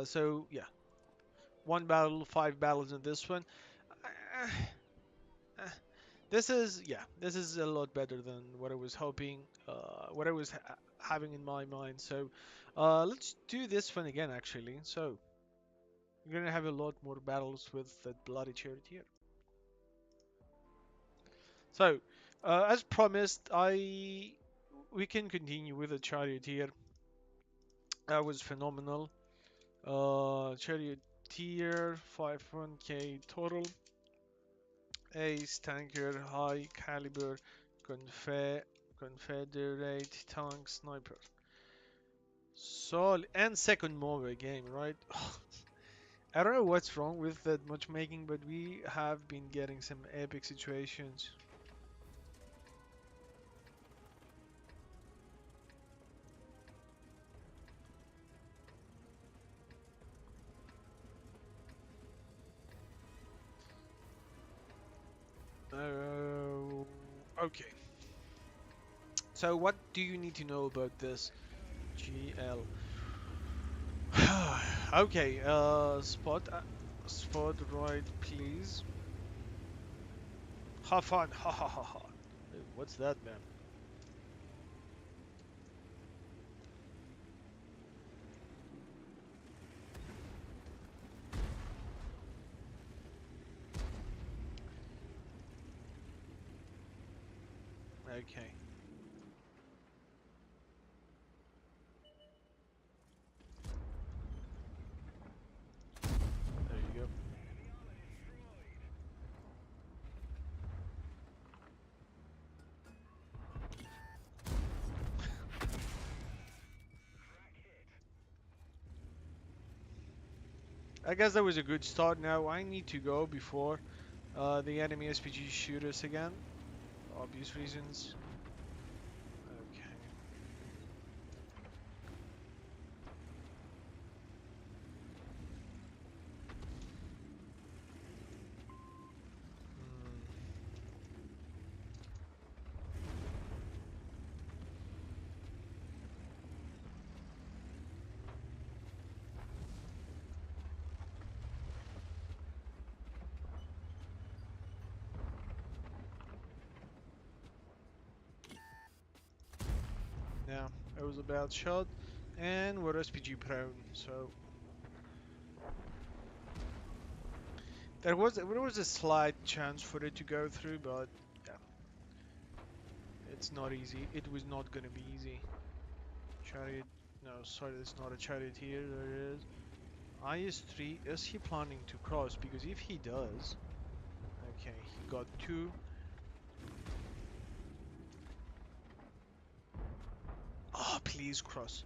So yeah, 1 battle, 5 battles in this one. Uh, uh, this is a lot better than what I was hoping, what I was having in my mind. So let's do this one again, actually. So we're gonna have a lot more battles with that bloody charioteer. So, as promised, we can continue with the charioteer. That was phenomenal. Charioteer 51k total. Ace tanker, high caliber, Confederate tank sniper. Solid and second mobile game, right? I don't know what's wrong with that matchmaking, but we have been getting some epic situations. Okay. So what do you need to know about this GL? Okay, spot right, please. Have fun, ha ha ha ha. What's that, man? Okay. There you go. I guess that was a good start. Now I need to go before the enemy SPG shoot us again. Obvious reasons. Okay. Yeah, it was a bad shot, and we're SPG prone, so there was a slight chance for it to go through, but yeah, it's not easy. It was not gonna be easy. Chariot, No, sorry, there's not a chariot here. There is. IS-3, is he planning to cross? Because if he does, okay, he got 2. Oh, please cross.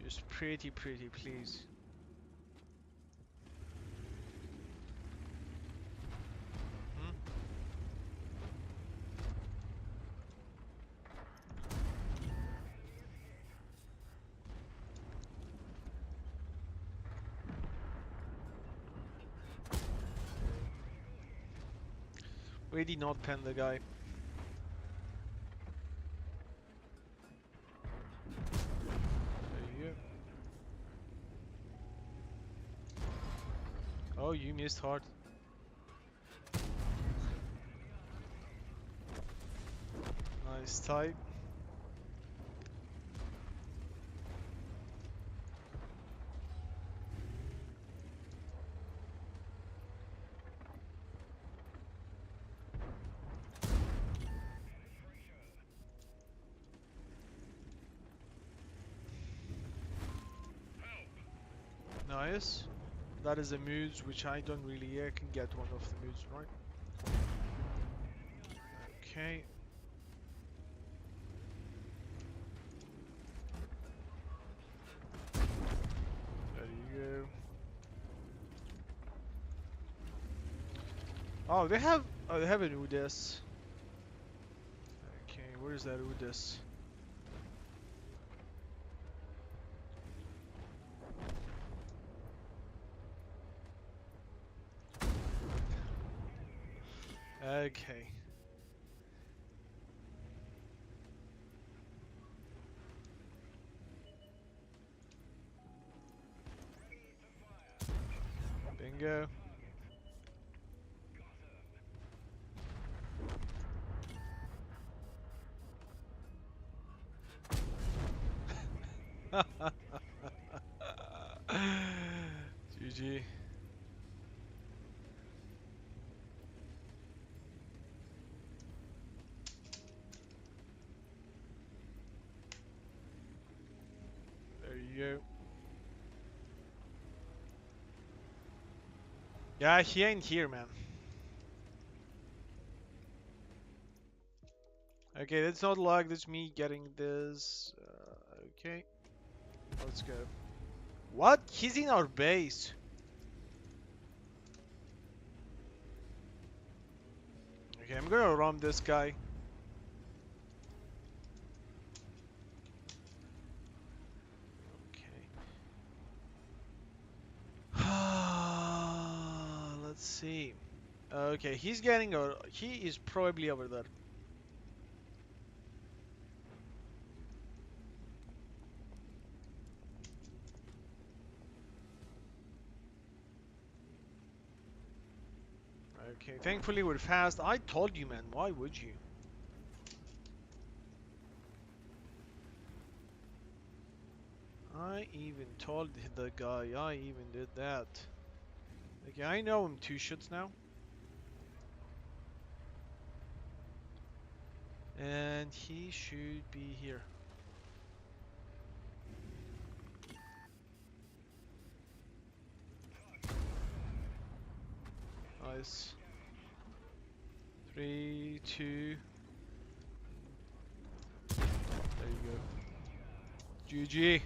Just pretty, please. Hmm? We did not pen the guy. There you go. Oh, you missed hard. Nice type. Nice. That is a muse, which I don't really can get one of the muse, right? Okay. There you go. Oh, they have an Udes. Okay, where is that Udes? Okay. Bingo. GG. There you go. Yeah, he ain't here, man. Okay, that's not luck, that's me getting this. Okay, let's go. What? He's in our base. Okay, I'm gonna ram this guy. Okay. Let's see. Okay, he's getting over. He is probably over there. Okay, thankfully we're fast. I told you, man. Why would you? I even told the guy. I even did that. Okay, I know him 2 shots now. And he should be here. Nice. 3, 2. There you go. GG.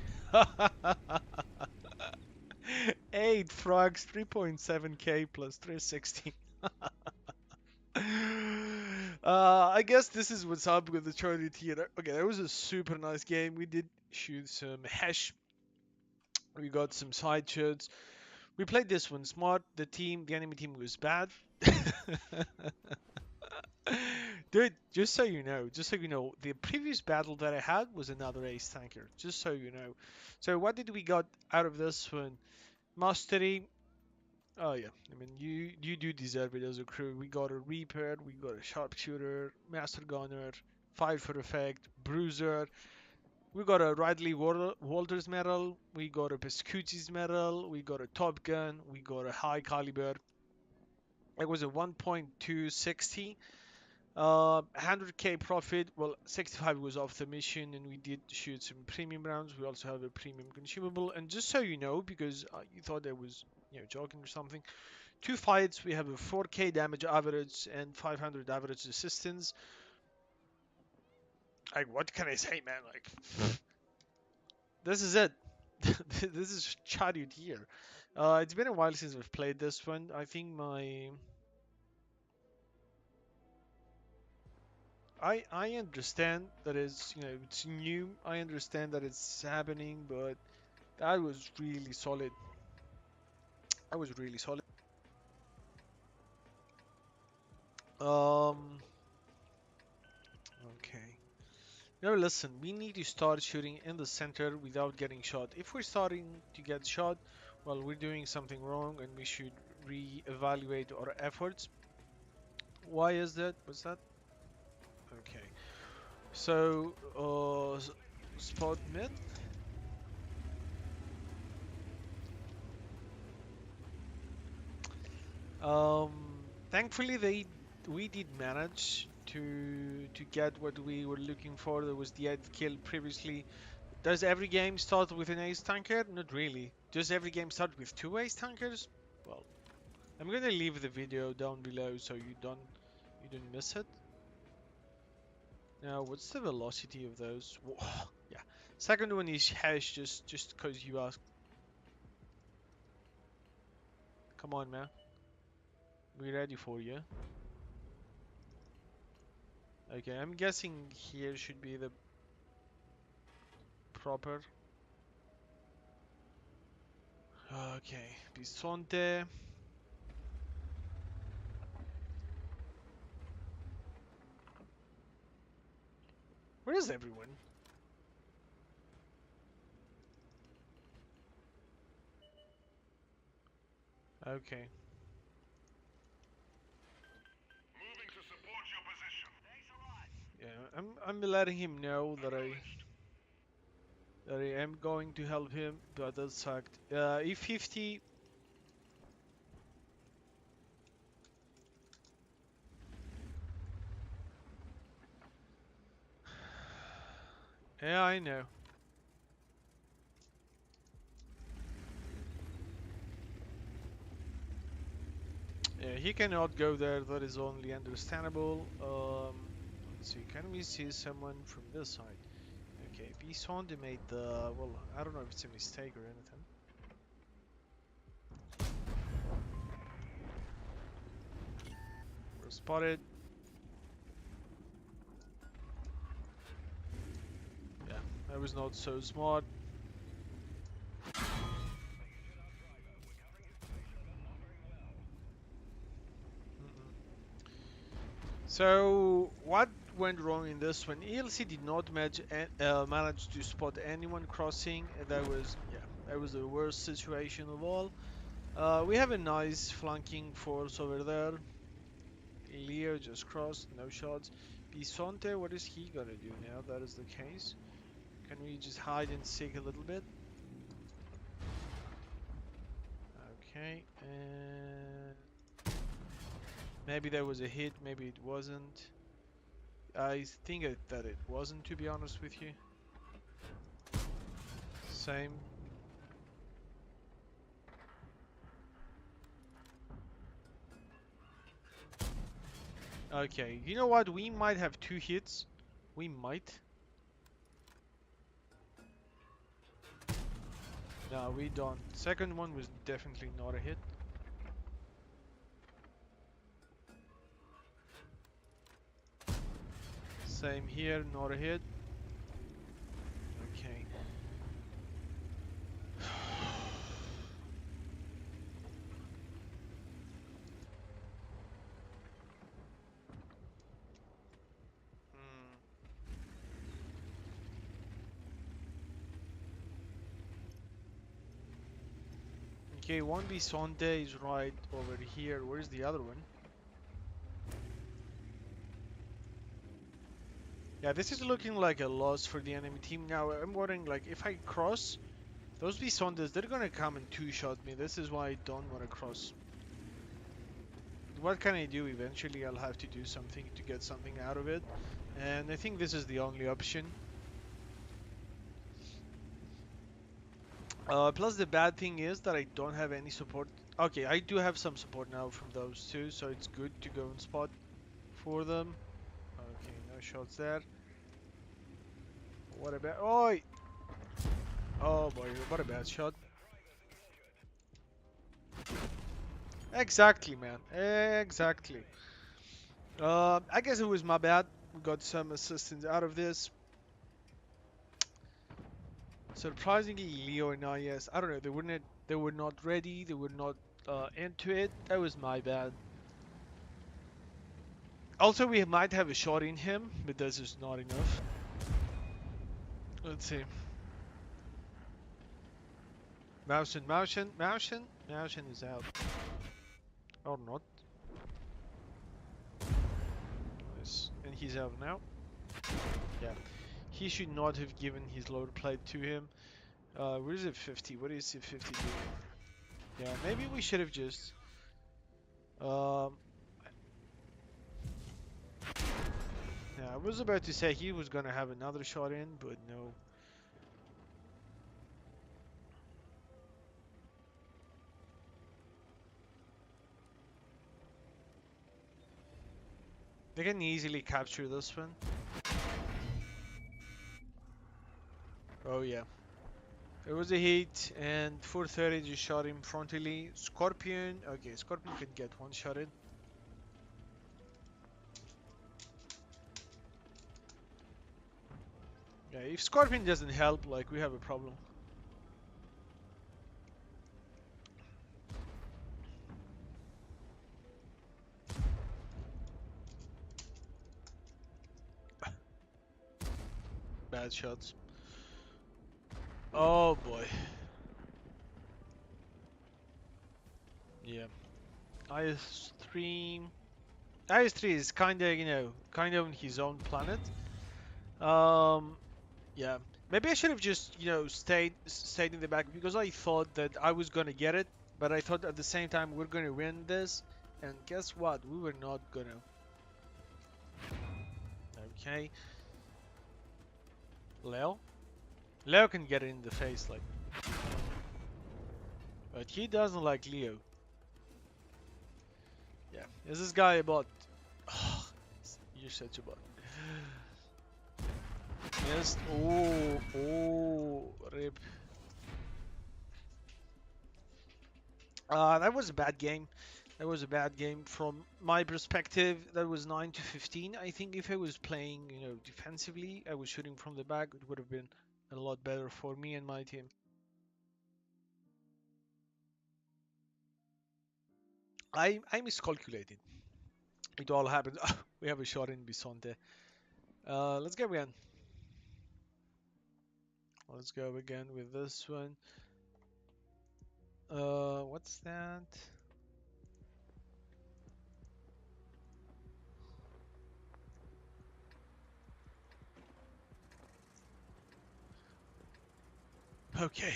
8 frogs, 3.7k plus 360. I guess this is what's up with the Charlie Theater. Okay, that was a super nice game. We did shoot some hash. We got some side shots. We played this one smart. The enemy team was bad. Dude, just so you know, the previous battle that I had was another ace tanker. Just so you know. So what did we got out of this one? Mastery. Oh yeah, I mean you do deserve it as a crew. We got a Reaper, we got a Sharpshooter, Master Gunner, Fire for Effect, Bruiser. We got a Walters medal, we got a Pescucci's medal, we got a Top Gun, we got a High Caliber. It was a 1.260. 100k profit. Well, 65 was off the mission, and we did shoot some premium rounds. We also have a premium consumable. And just so you know, because you thought I was, joking or something, 2 fights we have a 4k damage average and 500 average resistance. Like, what can I say, man? Like, this is it. This is Chariot here. It's been a while since we've played this one. I think I understand that it's new. I understand that it's happening, but that was really solid. That was really solid. Um. Okay. Now listen, we need to start shooting in the center without getting shot. If we're starting to get shot, well, we're doing something wrong, and we should re-evaluate our efforts. Why is that? What's that? Okay. So, spot mid. Thankfully, we did manage to get what we were looking for. There was the 8th kill previously. Does every game start with an ace tanker? Not really. Does every game start with 2 ace tankers? Well, I'm gonna leave the video down below so you don't miss it. Now, what's the velocity of those? Whoa, yeah. Second one is hash, just cause you asked. Come on, man. We're ready for you. Okay, I'm guessing here should be the proper. Okay, Bisonte. Where is everyone? Okay. Moving to support your position. Thanks a lot. Yeah, I'm letting him know that I am going to help him, but that sucked. E50. Yeah, I know. Yeah, he cannot go there. That is only understandable. Let's see. Can we see someone from this side? Okay, Bisonte made the. Well, I don't know if it's a mistake or anything. We're spotted. Yeah, I was not so smart. So, what went wrong in this one? ELC did not manage to spot anyone crossing. That was the worst situation of all. We have a nice flanking force over there. Leo just crossed, no shots. Bisonte, what is he gonna do now? That is the case. Can we just hide and seek a little bit? Okay, and maybe there was a hit, maybe it wasn't. I think that it wasn't, to be honest with you. Same. Okay, you know what? We might have 2 hits. We might. No, we don't. Second one was definitely not a hit. Same here, not a hit. Okay. Hmm. Okay, one Bisonte is right over here. Where's the other one? Yeah, this is looking like a loss for the enemy team. Now, I'm wondering, like, if I cross, those Bisontes, they're gonna come and two-shot me. This is why I don't want to cross. what can I do? Eventually I'll have to do something to get something out of it. And I think this is the only option. Plus the bad thing is that I don't have any support. Okay, I do have some support now from those two, so it's good to go and spot for them. Okay, no shots there. What about... Oi! Oh boy, what a bad shot. Exactly, man. Exactly. I guess it was my bad. We got some assistance out of this. Surprisingly, Leo and I, yes, I don't know. They were not ready. They were not into it. That was my bad. Also, we might have a shot in him, but this is not enough. Let's see. Motion is out. Or not. Nice. And he's out now. Yeah. He should not have given his loader plate to him. Where is it 50? What is it 50 doing? Yeah, maybe we should have just... Um, yeah, I was about to say he was gonna have another shot in, but no. They can easily capture this one. Oh yeah. It was a hit, and 430 just shot him frontally. Scorpion, okay, Scorpion can get one shot in. Yeah, if Scorpion doesn't help, like, we have a problem. Bad shots. Oh boy. Yeah. IS-3... IS-3 is kinda, you know, kind of on his own planet. Yeah. Maybe I should have just, you know, stayed in the back because I thought that I was gonna get it, but I thought at the same time we're gonna win this, and guess what? We were not gonna. Okay. Leo? Leo can get it in the face, like. But he doesn't like Leo. Yeah. Is this guy a bot? You're such a bot. Yes. Oh, rip. That was a bad game. That was a bad game from my perspective. That was 9 to 15. I think if I was playing, you know, defensively, I was shooting from the back, it would have been a lot better for me and my team. I miscalculated. It all happened. We have a shot in Bisonte. Let's go again. Let's go again with this one. What's that? Okay.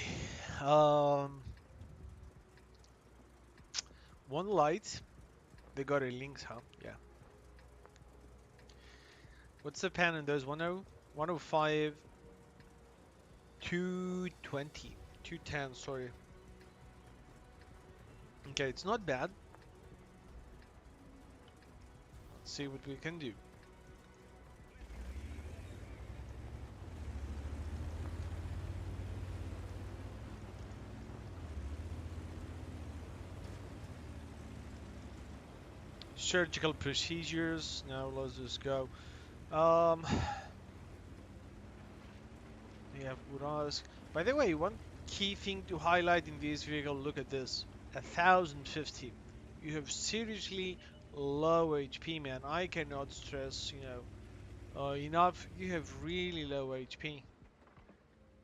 One light. They got a links, huh? Yeah. What's the pan in those? 10, 105, 220, 210, sorry. Okay, it's not bad. Let's see what we can do. Surgical procedures. Now let's just go. We have Uras. By the way, one key thing to highlight in this vehicle, look at this. 1050. You have seriously low HP, man. I cannot stress, you know, enough. You have really low HP.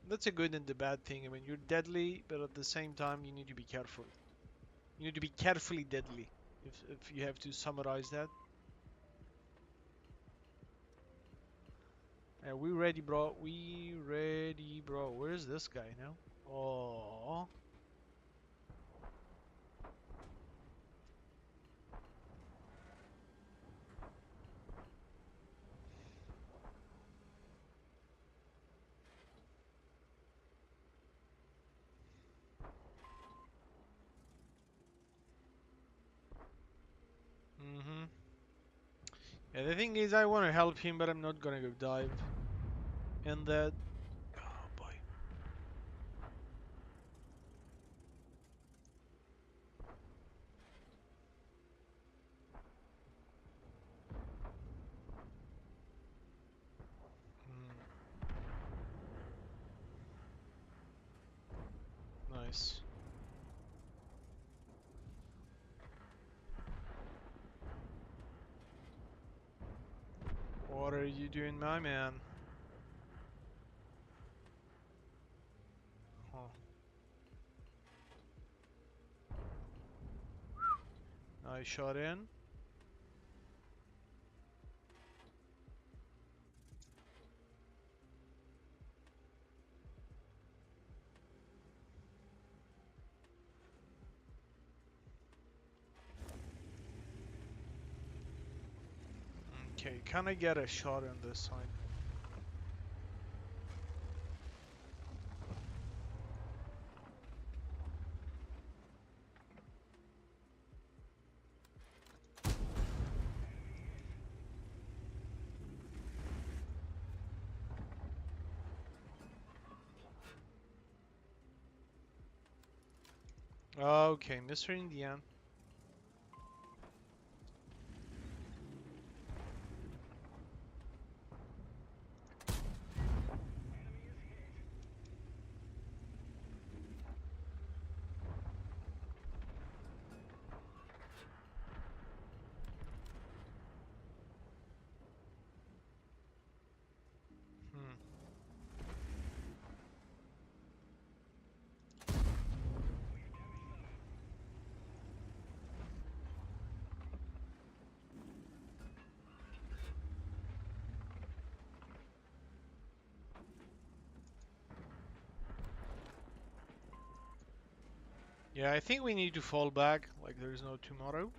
That's a good and the bad thing. I mean, you're deadly, but at the same time, you need to be careful. You need to be carefully deadly, if you have to summarize that. We ready, bro. We ready, bro. Where is this guy now? Oh. Yeah, the thing is, I want to help him, but I'm not gonna go dive. And that. Oh boy. Nice. What are you doing, my man? Huh. Nice shot in. Okay, can I get a shot on this side? Okay, Mr. Indian. Hmm. Yeah, I think we need to fall back like there's no tomorrow.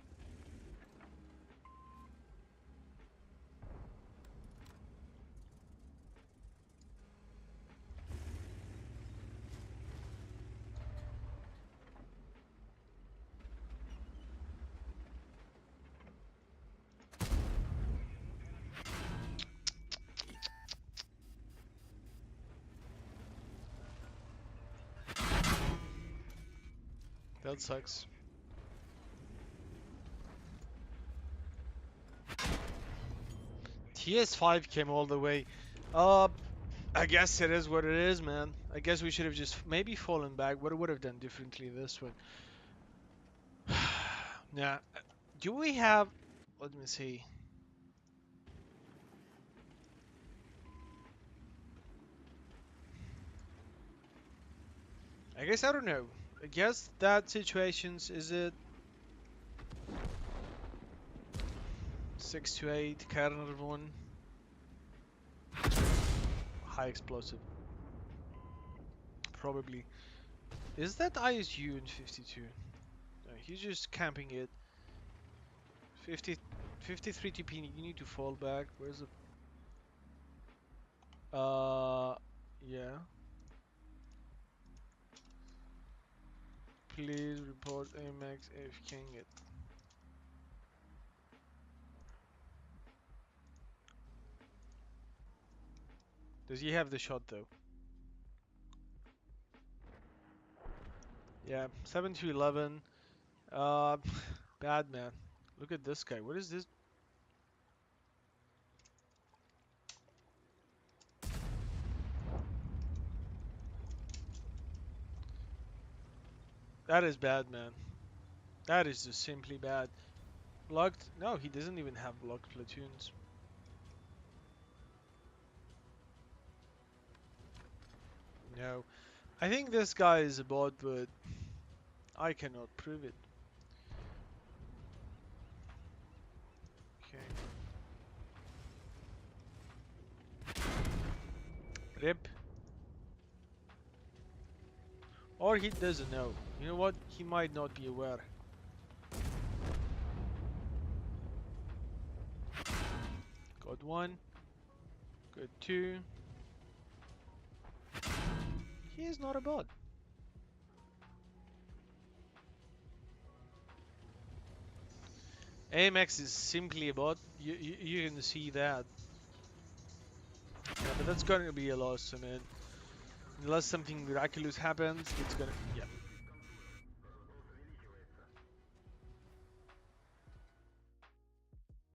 That sucks. TS5 came all the way. Uh, I guess it is what it is, man. I guess we should have just maybe fallen back. What would have done differently this one? Yeah. Do we have? Let me see. I guess I don't know. I guess that situations is it 6 to 8 Carner one high explosive probably. Is that ISU in 52? No, he's just camping it. 50, 53 TP. You need to fall back. Where's the? Yeah. Please report AMX if can get. Does he have the shot though? Yeah, 7 to 11. Uh, bad man. Look at this guy. What is this? That is bad, man. That is just simply bad. Blocked? No, he doesn't even have blocked platoons. No. I think this guy is a bot, but I cannot prove it. Okay. Rip. Or he doesn't know. You know what? He might not be aware. Got one. Got two. He is not a bot. AMX is simply a bot. You can see that. Yeah, but that's gonna be a loss. I mean, unless something miraculous happens, it's gonna. Yeah.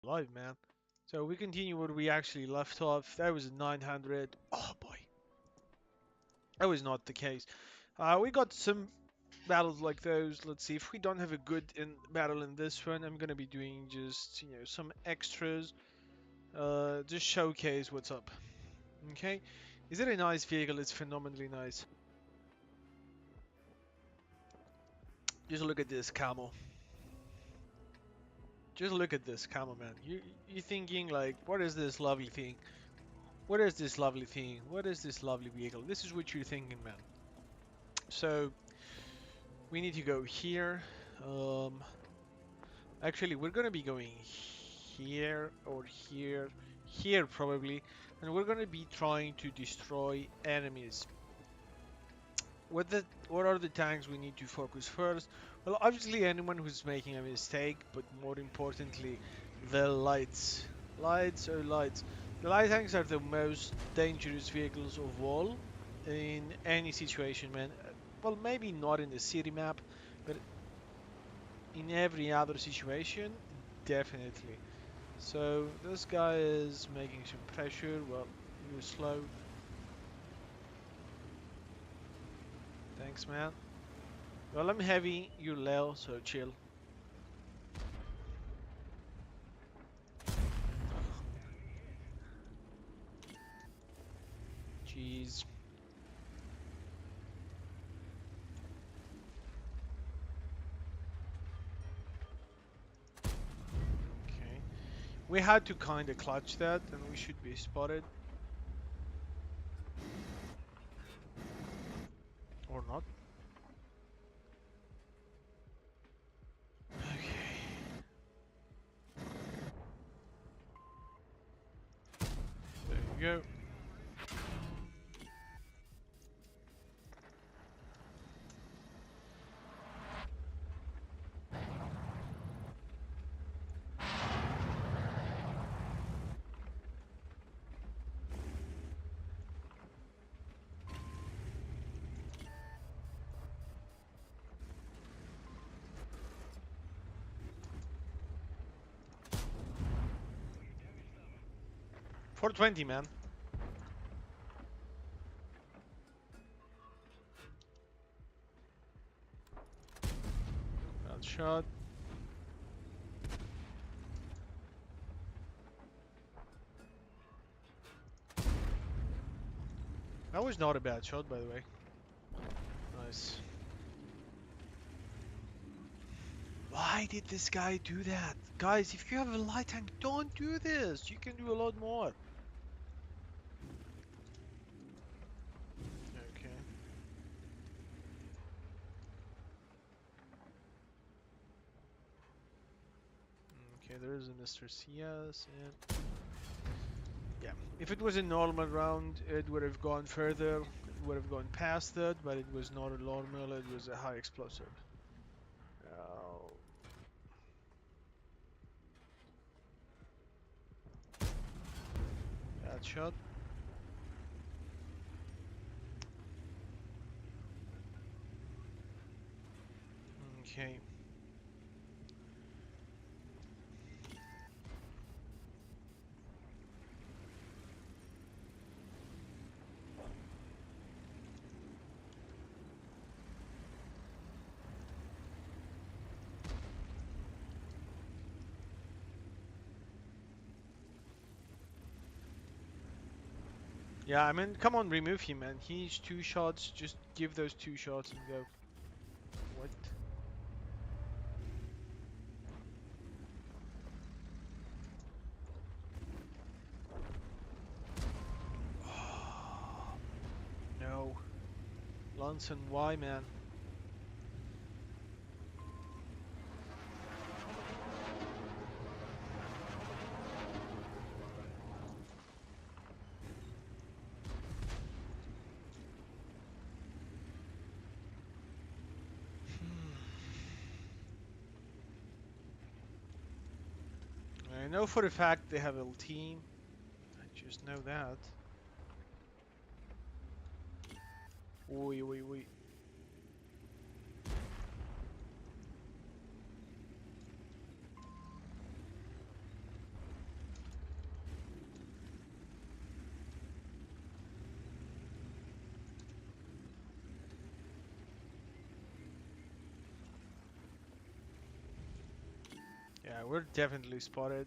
Live, man. So we continue where we actually left off. That was 900. Oh boy. That was not the case. We got some battles like those. Let's see if we don't have a good battle in this one. I'm gonna be doing just some extras. Just showcase what's up. Okay. Is it a nice vehicle? It's phenomenally nice. Just look at this camo. Just look at this camo, man. You thinking like, what is this lovely thing? What is this lovely thing? What is this lovely vehicle? This is what you're thinking, man. So we need to go here. Actually, we're gonna be going here or here, here probably, and we're gonna be trying to destroy enemies. What are the tanks we need to focus first? Well, obviously anyone who's making a mistake, but more importantly, the lights. Lights or lights. The light tanks are the most dangerous vehicles of all in any situation, man. Well, maybe not in the city map, but in every other situation, definitely. So this guy is making some pressure. Well, you're slow. Thanks, man. Well, I'm heavy, you're low, so chill. Jeez. Okay. We had to kinda clutch that, and we should be spotted. Or not. Okay. There you go. .420, man. Bad shot. That was not a bad shot, by the way. Nice. Why did this guy do that? Guys, if you have a light tank, don't do this. You can do a lot more. Okay. Okay, there is a Mr. CS and yeah, if it was a normal round, it would have gone further, it would have gone past that, but it was not a normal, it was a high explosive. Oh. Bad shot. Okay. Yeah, I mean, come on, remove him, man. He needs 2 shots. Just give those 2 shots and go. What? No. Lunson, why, man? know for a fact they have a team. I just know that. Oi, oi, oi. Yeah, we're definitely spotted.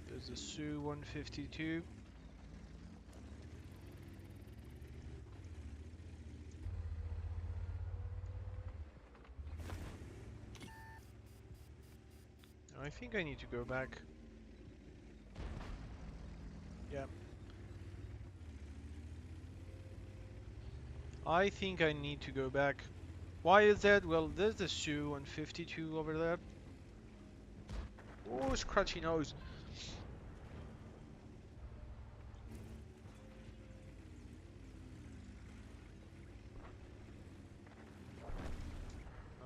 There's a Su-152. I think I need to go back. Yeah. I think I need to go back. Why is that? Well, there's the Su-152 over there. Oh, scratchy nose.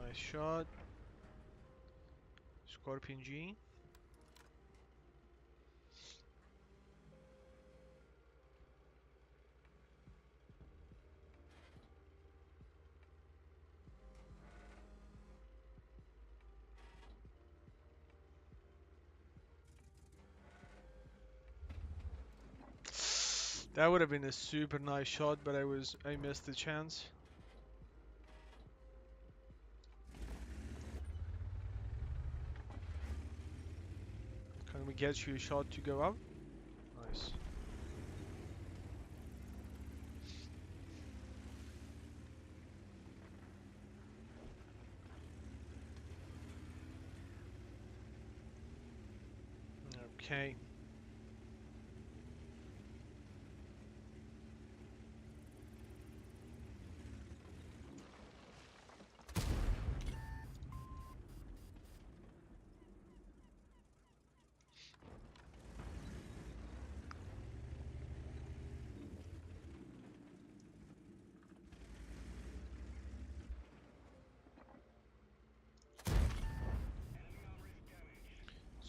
Nice shot. Scorpion G. That would have been a super nice shot, but I missed the chance. Can we get you a shot to go up? Nice. Okay.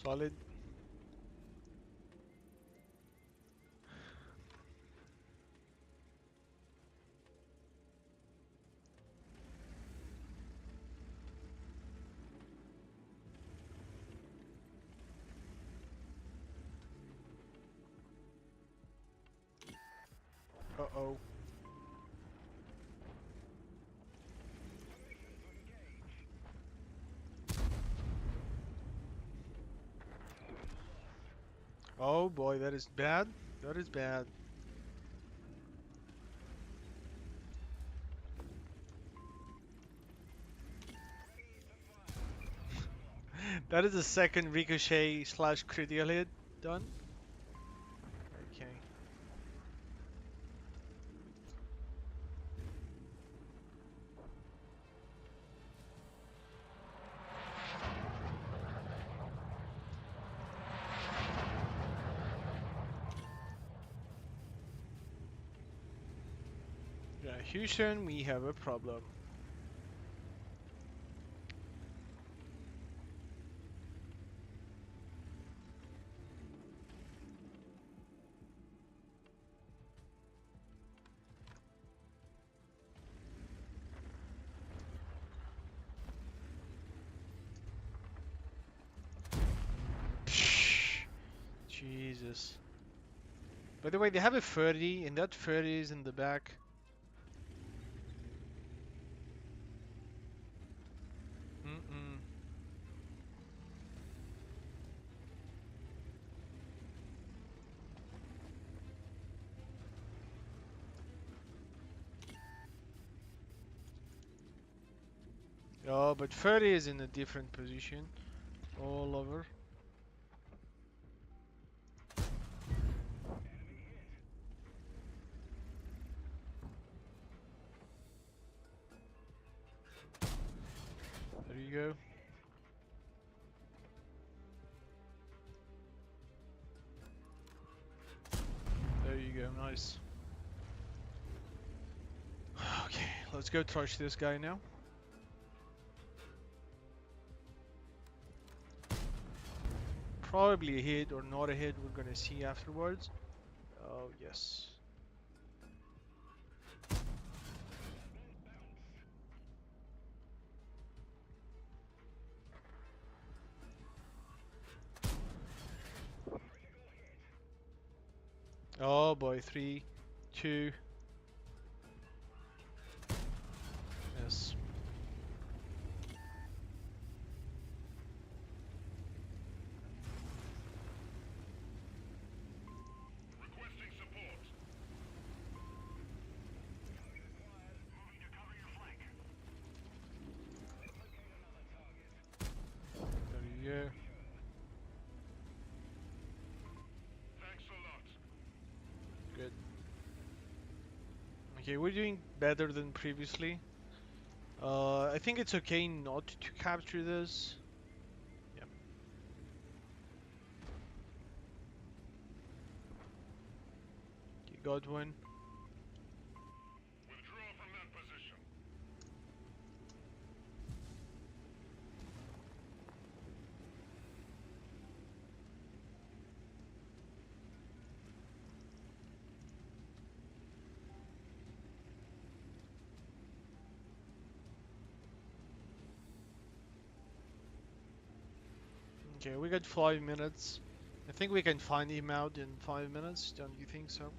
Solid. Uh-oh. Oh boy, that is bad. That is bad. That is the second ricochet slash critical hit done. Okay. Yeah, Houston, we have a problem. Psh, Jesus. By the way, they have a 30, and that 30 is in the back. Mm-mm. Oh, but 30 is in a different position. All over. There you go. There you go, nice. Okay, let's go trash this guy now. Probably a hit or not a hit, we're gonna see afterwards. Oh, yes. Oh boy, 3, 2. Yes. Requesting support. Moving to cover your flank. There you go. Thanks a lot. Good. Okay, we're doing better than previously. I think it's okay not to capture this. Yeah. Okay, got one. Withdraw from that position. Okay, we got 5 minutes. I think we can find him out in 5 minutes, don't you think so?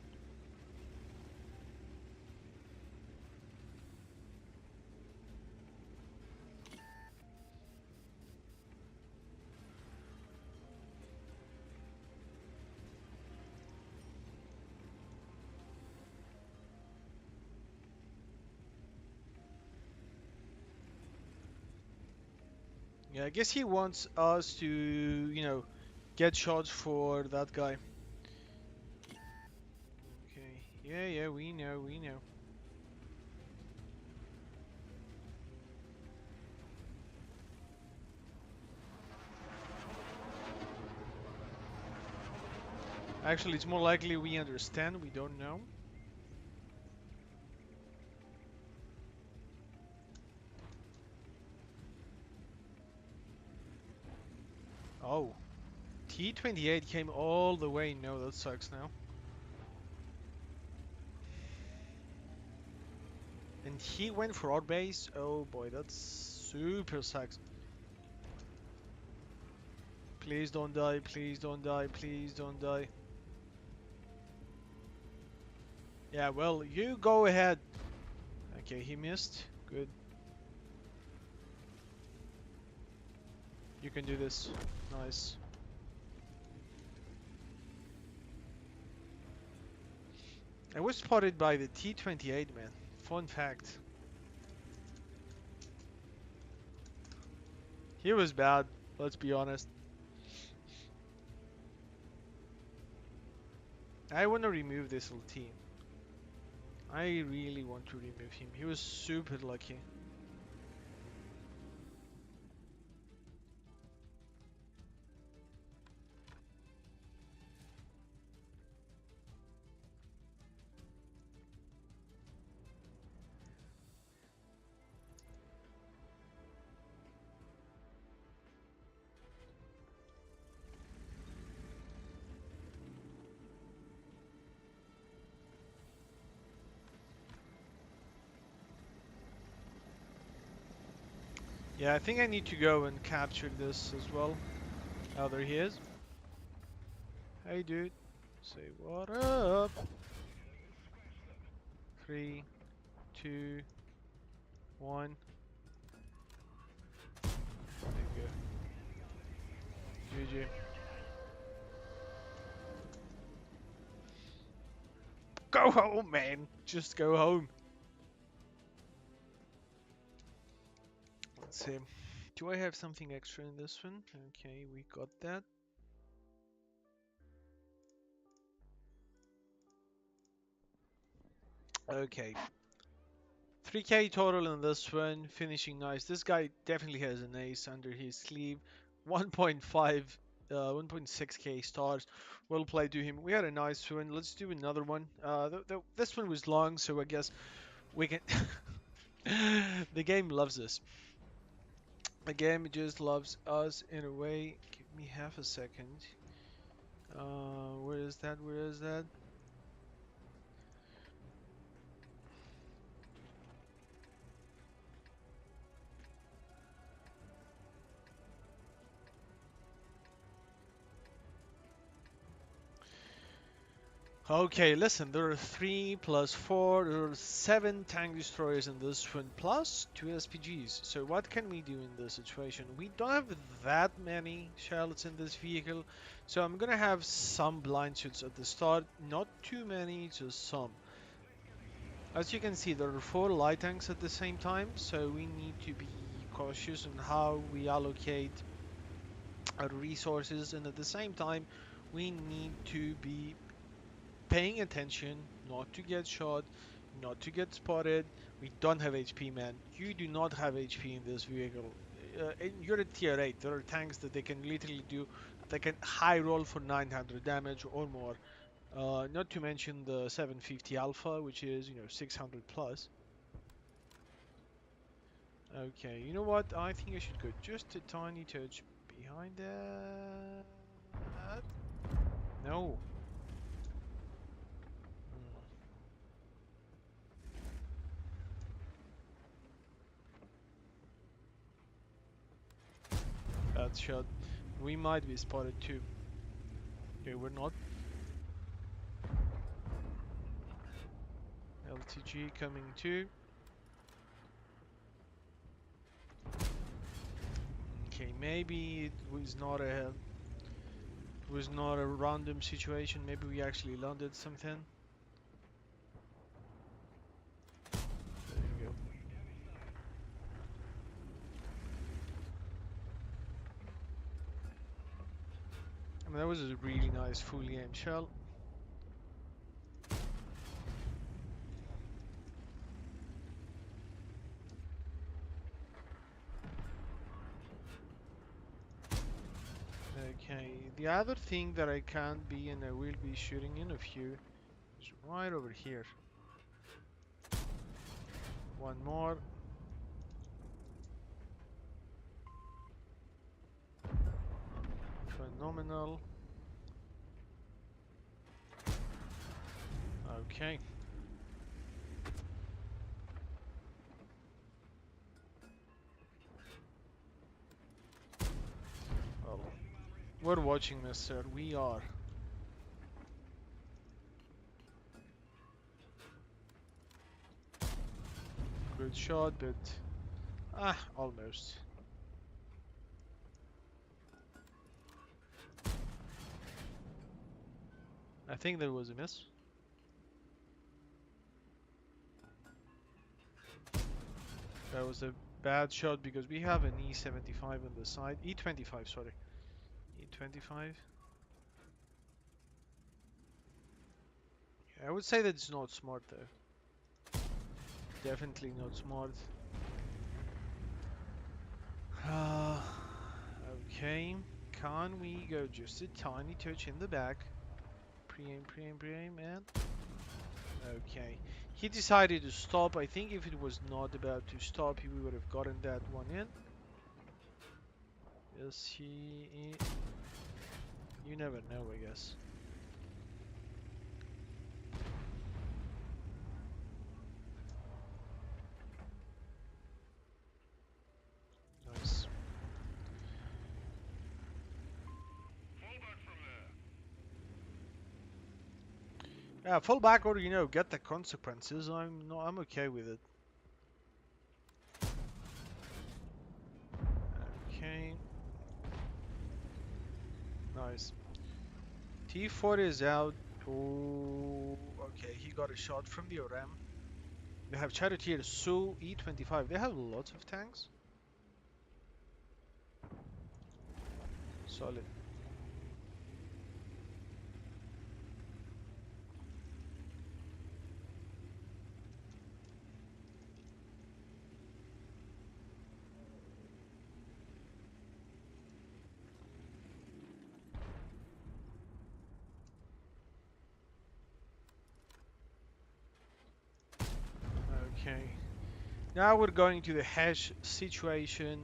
Yeah, I guess he wants us to, get shots for that guy. Okay, yeah, we know. Actually, it's more likely we understand, we don't know. Oh, T-28 came all the way. No, that sucks now. And he went for our base. Oh boy, that's super sucks. Please don't die, please don't die, please don't die. Yeah, well, you go ahead. Okay, he missed. Good. You can do this. Nice. I was spotted by the T-28, man. Fun fact. He was bad, let's be honest. I want to remove this little team. I really want to remove him. He was super lucky. Yeah, I think I need to go and capture this as well. Oh, there he is. Hey, dude. Say what up. 3, 2, 1. There you go. GG. Go home, man. Just go home. Let's see. Do I have something extra in this one? Okay, we got that. Okay. 3k total in this one, finishing nice. This guy definitely has an ace under his sleeve. 1.5, 1.6k stars. Well played to him. We had a nice one. Let's do another one. This one was long, so I guess we can. The game loves us. The game just loves us in a way. me half a second. Where is that? Where is that? Okay, listen, there are 3 plus 4, there are 7 tank destroyers in this one, plus 2 SPGs. So what can we do in this situation? We don't have that many shells in this vehicle, so I'm gonna have some blind shoots at the start, not too many, just some. As you can see, there are 4 light tanks at the same time, so we need to be cautious on how we allocate our resources, and at the same time, we need to be paying attention not to get shot, not to get spotted. We don't have HP, man. You do not have HP in this vehicle. And you're at tier 8. There are tanks that they can literally do, they can high roll for 900 damage or more. Not to mention the 750 alpha, which is, 600 plus. Okay, you know what? I think I should go just a tiny touch behind that. No. Hmm. Bad shot. We might be spotted too. Okay, we're not. LTG coming too. Okay, maybe it was not a random situation. Maybe we actually landed something. There you go. I mean, that was a really nice fully aimed shell. Okay, the other thing that I can't be and I will be shooting in a few is right over here. One more. Phenomenal. Okay. Well, we're watching, mister. We are. Good shot, but almost. I think there was a miss. That was a bad shot because we have an E75 on the side. E25, sorry. E25. I would say that it's not smart though. Definitely not smart. Okay. Can we go just a tiny touch in the back? Pre-aim, pre-aim, pre-aim, and... Okay. He decided to stop. I think if it was not about to stop, we would have gotten that one in. Yes, he... You never know, I guess. Nice. Fall back from there. Yeah, fall back or get the consequences. I'm okay with it. Okay. Nice. T4 is out. Oh, okay. He got a shot from the ORAM. They have Charioteer, Su, E25. They have lots of tanks. Solid. Okay. Now we're going to the hash situation.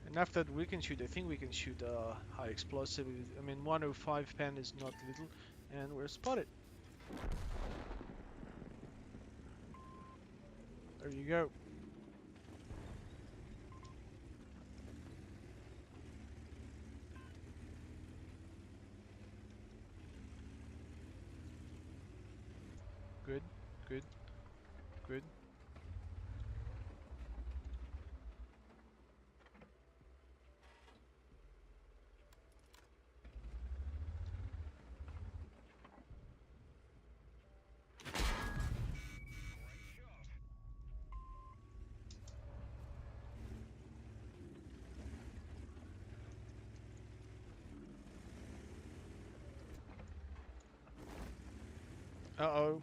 And And after that, we can shoot. I think we can shoot high explosive. I mean, 105 pen is not little, and we're spotted. There you go. Good, good, good. Uh-oh.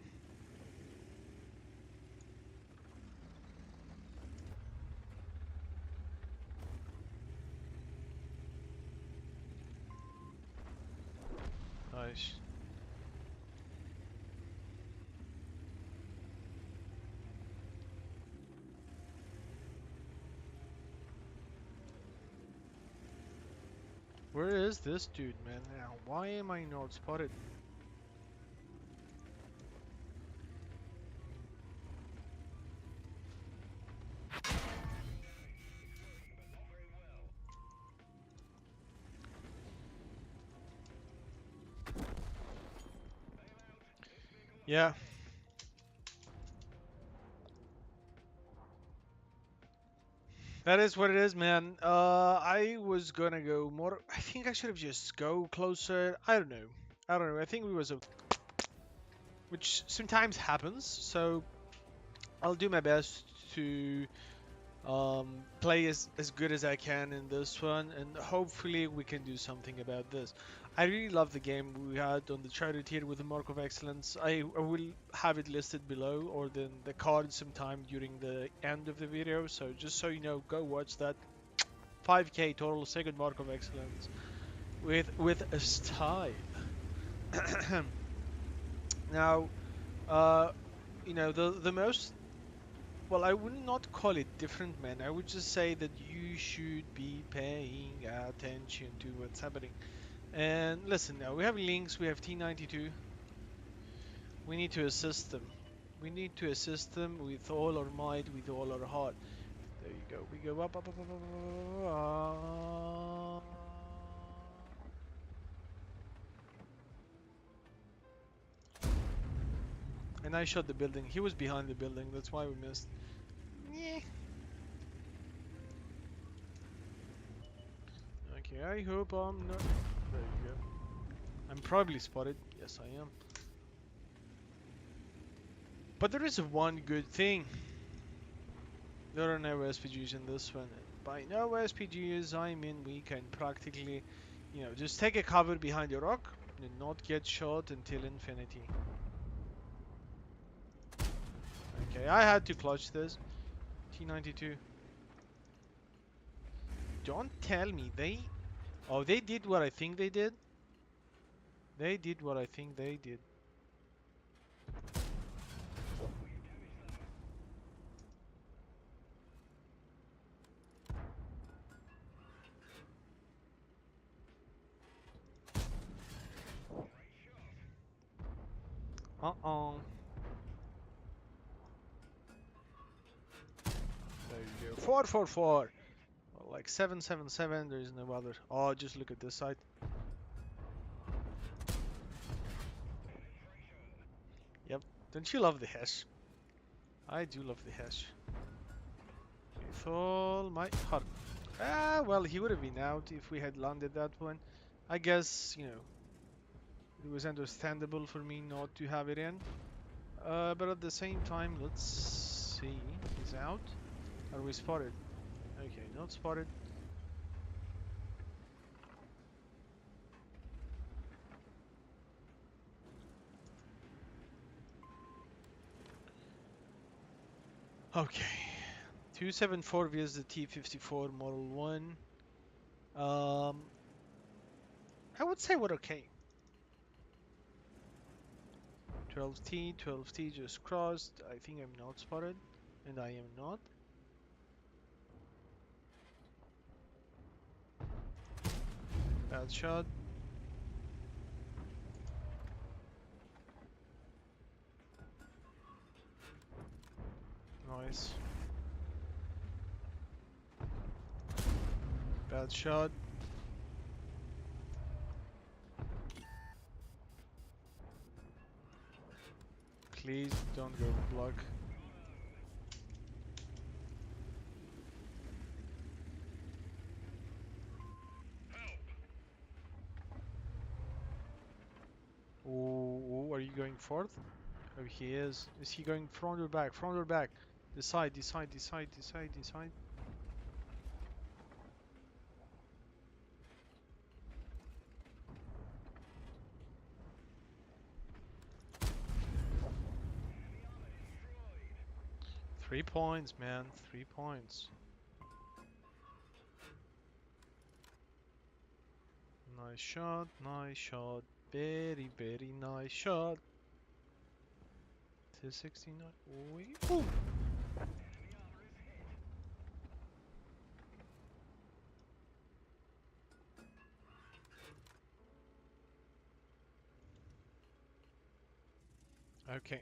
Nice. Where is this dude, man? Now, why am I not spotted? Yeah. That is what it is, man. I was gonna go more. I think I should have just go closer. I don't know. I don't know. I think we was a, which sometimes happens. So I'll do my best to play as good as I can in this one, and hopefully we can do something about this. I really love the game we had on the charter tier with the Mark of Excellence. I will have it listed below or then the card sometime during the end of the video. So just so you know, go watch that. 5k total, second Mark of Excellence with a style. Now, uh, you know the most, well, I would not call it different, man. I would just say that you should be paying attention to what's happening. And listen, now we have links, we have T92. We need to assist them. We need to assist them with all our might, with all our heart. There you go. We go up, up, up, up, up, up, up. And I shot the building. He was behind the building. That's why we missed. Yeah. Okay, I hope I'm not. There you go. I'm probably spotted. Yes, I am. But there is one good thing. There are no SPGs in this one. And by no SPGs, I mean we can practically, you know, just take a cover behind a rock and not get shot until infinity. Okay, I had to clutch this. T92. Don't tell me they... Oh, they did what I think they did? They did what I think they did. Uh-oh. There you go. 444. Well, like 777, there is no other. Oh, just look at this side. Yep. Don't you love the hash? I do love the hash. With all my heart. Ah, well, he would have been out if we had landed that one. I guess, you know, it was understandable for me not to have it in. But at the same time, let's see. He's out. Are we spotted? Okay, not spotted. Okay. 274 vs the T54 Model 1. I would say we're okay. 12T just crossed. I think I'm not spotted. And I am not. Bad shot. Nice. Bad shot. Please don't go block. Ooh, are you going forth? Oh, he is. Is he going front or back? Front or back? Decide, decide, decide, decide, decide. Three points, man. 3 points. Nice shot, nice shot. Very, very nice shot. 269. Ooh. Okay.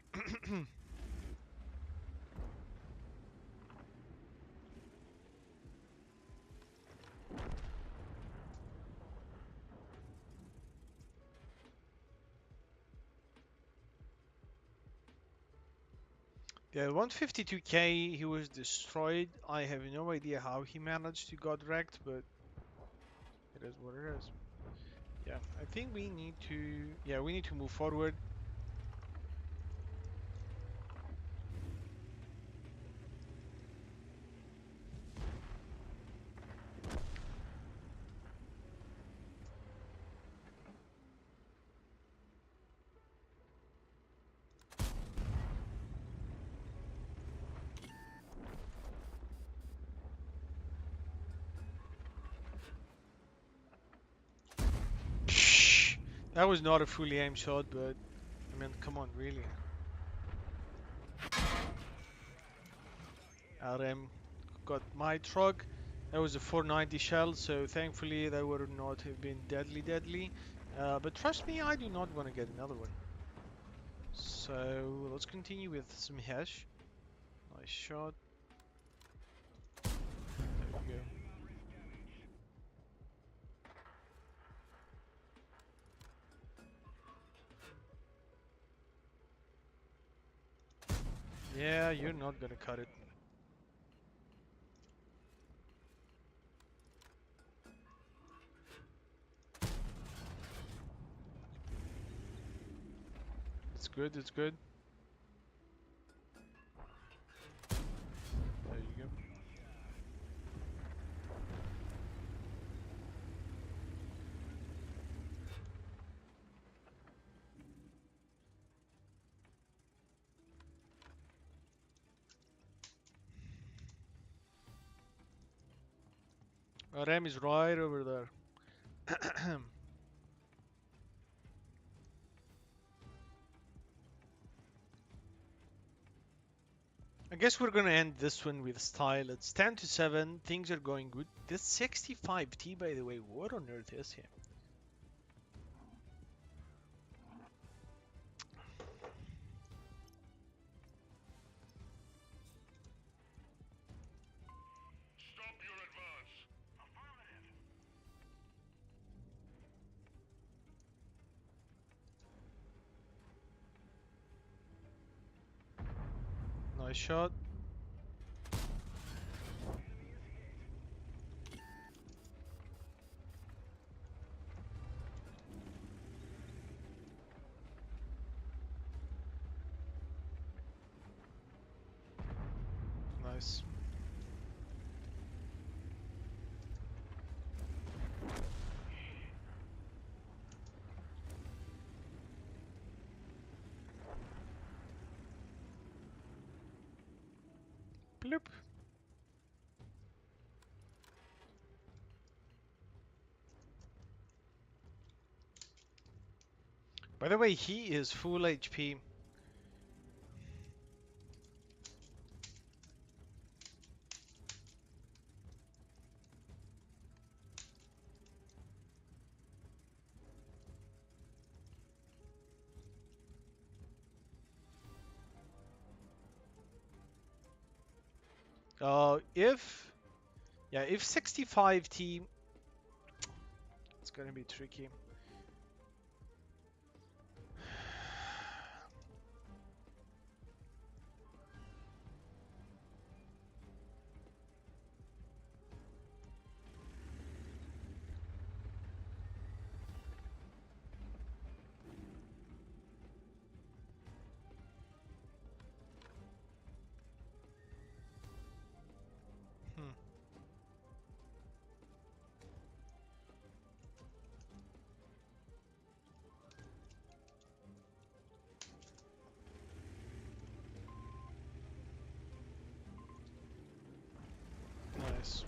Yeah, 152k, he was destroyed. I have no idea how he managed to got wrecked, but it is what it is. Yeah, I think we need to... Yeah, we need to move forward. That was not a fully aimed shot, but... I mean, come on, really. RM got my truck. That was a 490 shell, so thankfully that would not have been deadly. But trust me, I do not want to get another one. So let's continue with some hash. Nice shot. There we go. Yeah, you're not gonna cut it. It's good, it's good. There you go. RM is right over there. I guess we're gonna end this one with style. It's 10 to 7. Things are going good. This 65T, by the way, what on earth is he? Stop your advance. Affirmative. Nice shot. Nice. Bloop. By the way, he is full HP. If 65T, it's gonna be tricky. Hmm. Nice.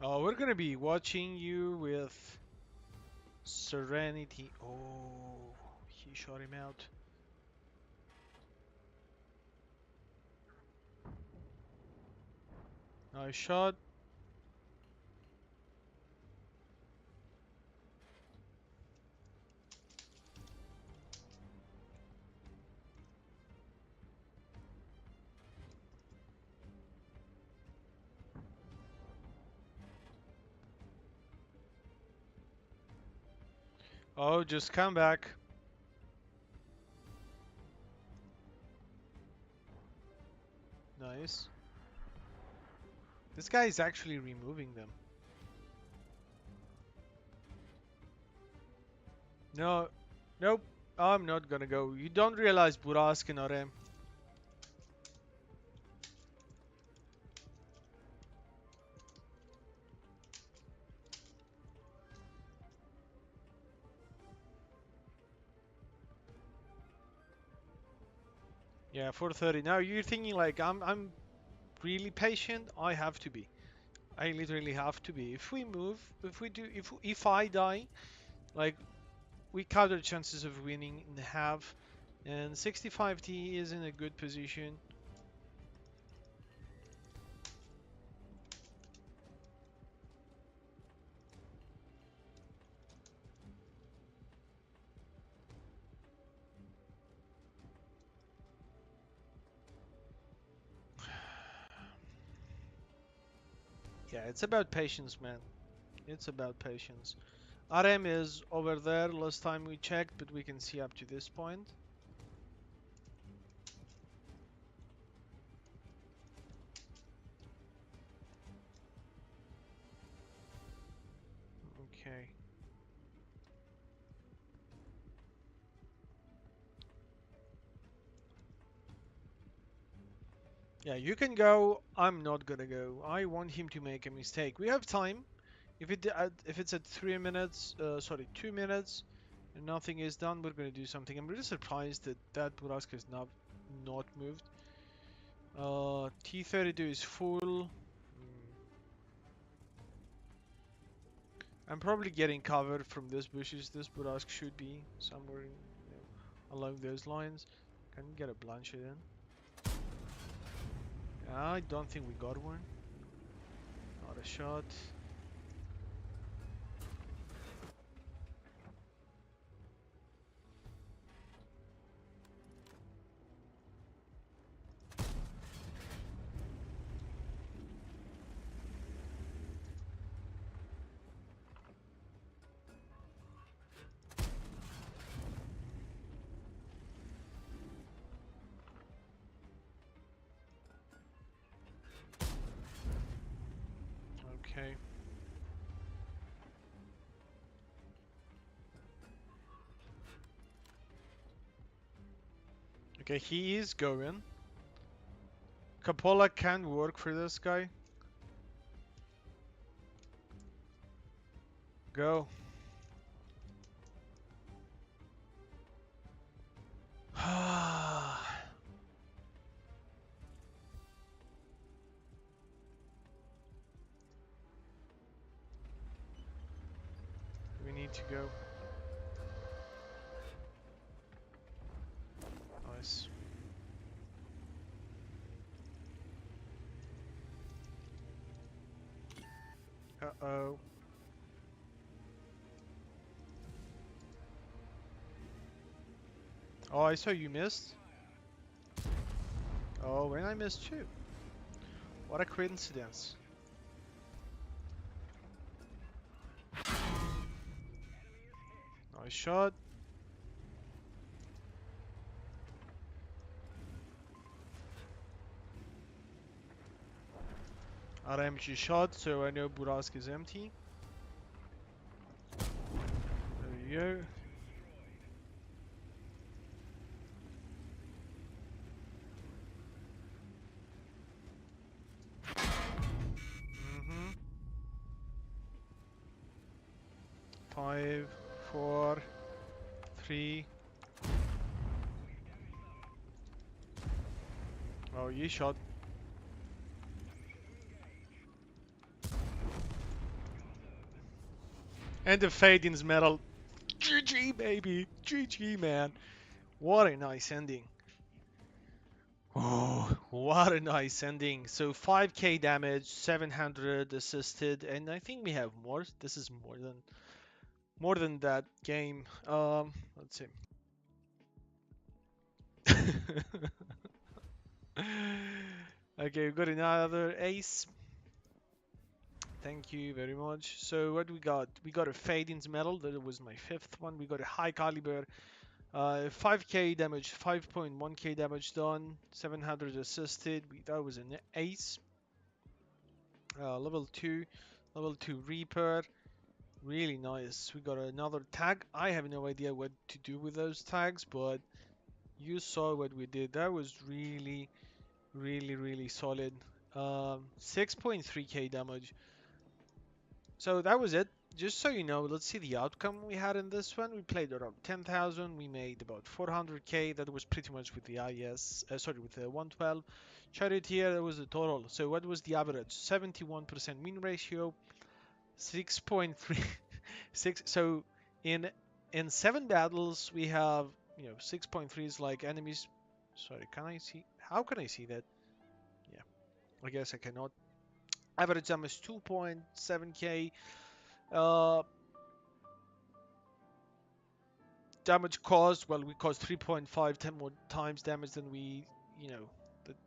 Oh, we're gonna be watching you with Serenity. Oh, he shot him out. Nice shot. Oh, just come back. Nice. This guy is actually removing them. No, nope. I'm not gonna go. You don't realize Buras can RM. Yeah, 4:30. Now you're thinking like I'm really patient. I have to be. I literally have to be. If we move, if I die, like we cut our chances of winning in half, and 65T is in a good position. Yeah, it's about patience, man. It's about patience. RM is over there last time we checked, but we can see up to this point. Okay. Yeah, you can go. I'm not gonna go. I want him to make a mistake. We have time. If it's at 3 minutes, sorry, 2 minutes, and nothing is done, we're gonna do something. I'm really surprised that Buraska is not moved. T32 is full. I'm probably getting covered from this bushes. This Burask should be somewhere along those lines. Can we get a Blanchett in? I don't think we got one. Not a shot. Okay. Okay, he is going. Capola can work for this guy. Go. need to go. Nice. Uh-oh. Oh, I saw you missed. Oh, and I missed too. What a coincidence. Nice shot. RMG shot, so I know Burask is empty. There you go. Mm-hmm. 5, 4, 3. Oh, you shot. And the Fading's medal. GG, baby. GG, man. What a nice ending. Oh, what a nice ending. So 5k damage, 700 assisted, and I think we have more. This is more than that game. Let's see. Okay, we got another ace. Thank you very much. So what we got? We got a Fading's medal. That was my 5th one. We got a high caliber, 5k damage, 5.1k damage done, 700 assisted. That was an ace. Level 2 Reaper. Really nice. We got another tag. I have no idea what to do with those tags, but you saw what we did. That was really solid. 6.3k damage. So that was it. Just so you know, let's see the outcome we had in this one. We played around 10,000. We made about 400k. That was pretty much with the IS. With the 112. Charioteer, that was the total. So what was the average? 71% win ratio. 6.3. 6. So in 7 battles we have 6.3 is like enemies. Sorry, can I see? How can I see that? Yeah, I guess I cannot. Average damage 2.7k. Damage caused, well, we caused 3.5 10 more times damage than we,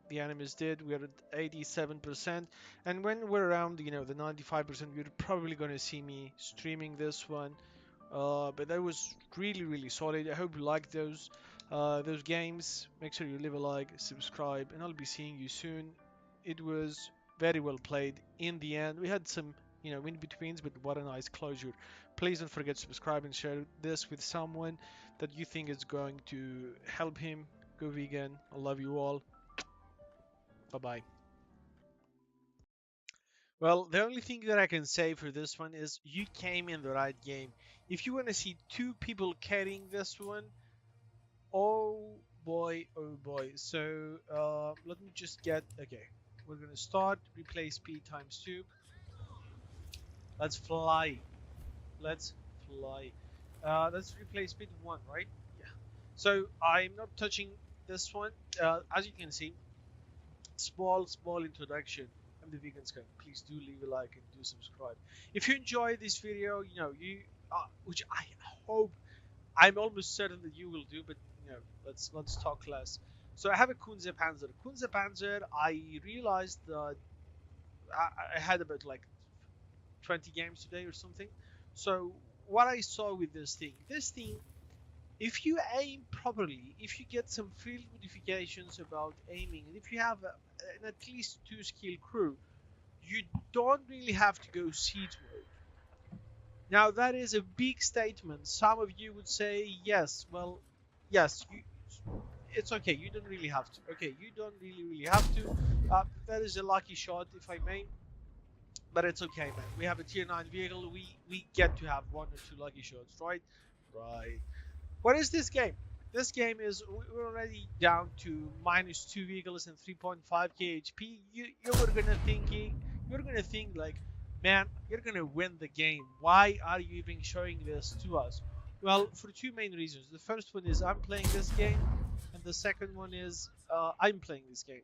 the enemies did. We're at 87%, and when we're around, the 95%, you're probably gonna see me streaming this one. But that was really solid. I hope you liked those games. Make sure you leave a like, subscribe, and I'll be seeing you soon. It was very well played in the end. We had some in betweens, but what a nice closure. Please don't forget to subscribe and share this with someone that you think is going to help him go vegan. I love you all. Bye bye. Well, the only thing that I can say for this one is you came in the right game. If you want to see 2 people carrying this one, oh boy. So let me just get, okay, we're gonna start replay speed times 2. Let's fly. Let's replay speed 1, right? Yeah. So I'm not touching this one. As you can see, small introduction. I'm the Vegan Skunk. Please do leave a like and do subscribe. If you enjoy this video, which I hope, I'm almost certain that you will do, but let's talk less. So I have a Kunze Panzer. I realized that I had about like 20 games today or something. So what I saw with this thing, if you aim properly, if you get some field modifications about aiming, and if you have an at least 2 skill crew, you don't really have to go siege mode. Now that is a big statement. Some of you would say yes. Well, yes, it's okay. You don't really have to. Okay, you don't really have to. That is a lucky shot, if I may. But it's okay, man. We have a tier 9 vehicle. We get to have 1 or 2 lucky shots, right? Right. What is this game? This game is, we're already down to -2 vehicles and 3.5k HP. You're gonna think like, man, you're gonna win the game. Why are you even showing this to us? Well, for two main reasons. The first one is I'm playing this game, and the second one is I'm playing this game.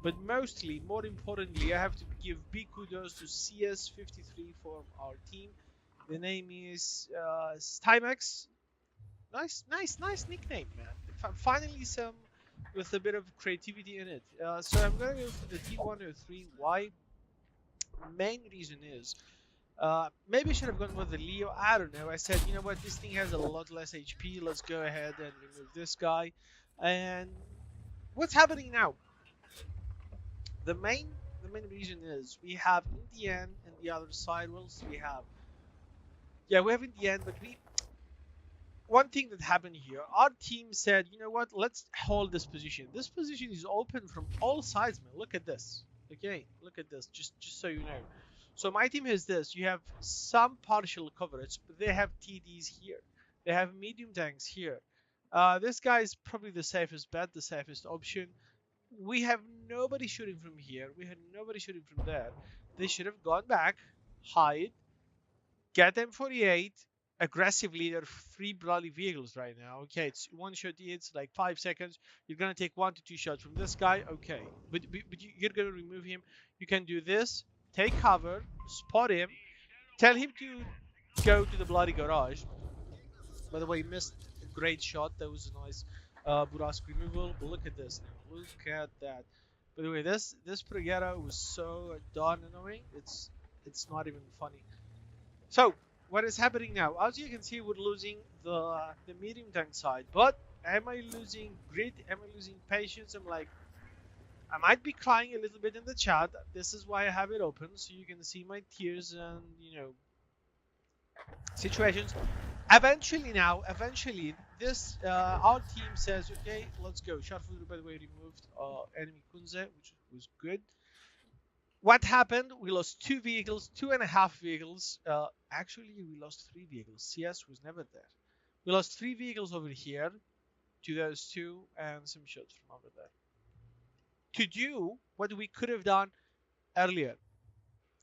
But mostly, more importantly, I have to give big kudos to CS53 from our team. The name is Stymex. Nice nickname, man. Finally, some with a bit of creativity in it. So I'm gonna go for the T103. Why? Main reason is maybe I should have gone with the Leo. I don't know. I said, you know what, this thing has a lot less HP. Let's go ahead and remove this guy. And what's happening now? The main reason is we have Indian and the other side. Well, we have we have Indian, but we one thing that happened here, our team said, you know what, let's hold this position. This position is open from all sides, man. Look at this. Okay, look at this, just so you know. So my team has this. You have some partial coverage, but they have TDs here. They have medium tanks here. This guy is probably the safest bet, the safest option. We have nobody shooting from here. We had nobody shooting from there. They should have gone back, hide, get M48 aggressively. There are three bloody vehicles right now. Okay, it's one shot. It's like 5 seconds. You're gonna take 1 to 2 shots from this guy. Okay, but you're gonna remove him. You can do this. Take cover, spot him, tell him to go to the bloody garage. By the way, he missed a great shot. That was a nice Burask removal. But look at this now. Look at that. By the way, this Progera was so darn annoying. It's not even funny. So what is happening now? As you can see, we're losing the medium tank side. But am I losing grit? Am I losing patience? I'm like, I might be crying a little bit in the chat. This is why I have it open, so you can see my tears and, you know, situations. Eventually, this our team says, okay, let's go. Sharfudu, by the way, removed enemy Kunze, which was good. What happened? We lost 2 vehicles, 2.5 vehicles. Actually, we lost 3 vehicles. CS was never there. We lost 3 vehicles over here to those 2 and some shots from over there. To do what we could have done earlier.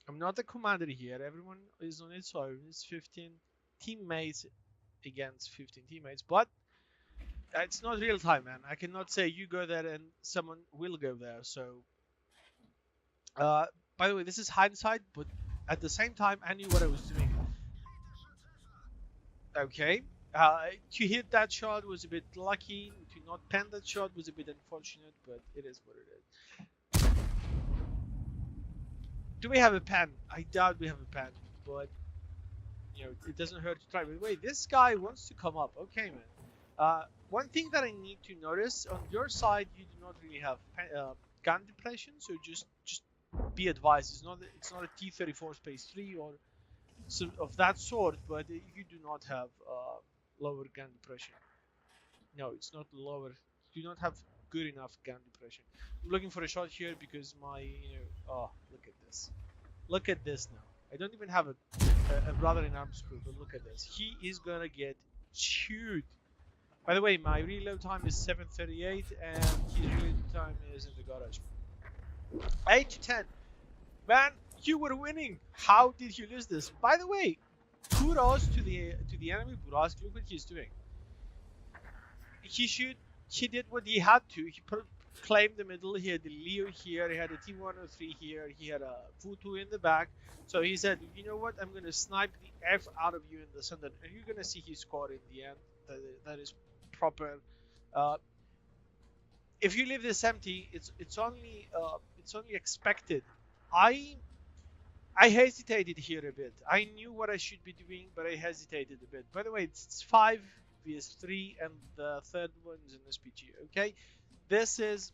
I'm not the commander here. Everyone is on its own. It's 15 teammates against 15 teammates. But it's not real time, man. I cannot say you go there and someone will go there. So, by the way, this is hindsight, but at the same time, I knew what I was doing. Okay. To hit that shot was a bit lucky. To not pen that shot was a bit unfortunate, but it is what it is. Do we have a pen? I doubt we have a pen, but you know, it doesn't hurt to try. But wait, this guy wants to come up. Okay, man. One thing that I need to notice, on your side, you do not really have gun depression, so just be advised. It's not a T-34 Space 3 or some of that sort, but you do not have lower gun depression. No, it's not lower. You do not have good enough gun depression. I'm looking for a shot here because my, oh, look at this. Look at this now. I don't even have a brother in arms crew, but look at this. He is gonna get chewed. By the way, my reload time is 7:38 and his reload time is in the garage. 8 to 10. Man, you were winning. How did you lose this? By the way, kudos to the enemy Burask. Look what he's doing. He did what he had to. He claimed the middle. He had the Leo here. He had a T103 here. He had a Futu in the back. So he said, you know what? I'm gonna snipe the F out of you in the center, and you're gonna see his score in the end. That is proper. If you leave this empty, it's only expected. I hesitated here a bit. I knew what I should be doing, but I hesitated a bit. By the way, it's 5 vs 3, and the third one's in SPG. Okay, this is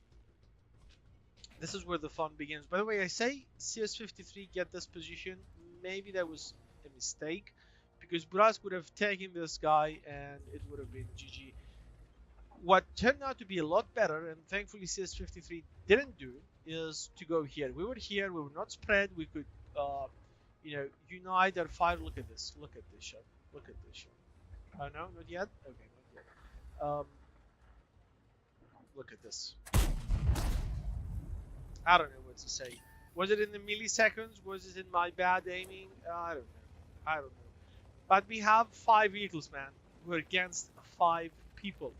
where the fun begins. By the way, I say CS53 get this position. Maybe that was a mistake, because Burask would have taken this guy and it would have been GG. What turned out to be a lot better, and thankfully CS53 didn't do, is to go here. We were here, we were not spread, we could, unite our fire. Look at this shot. Look at this shot. Oh no, not yet? Okay, not yet. Look at this. I don't know what to say. Was it in the milliseconds? Was it in my bad aiming? I don't know. I don't know. But we have 5 vehicles, man. We're against 5 people.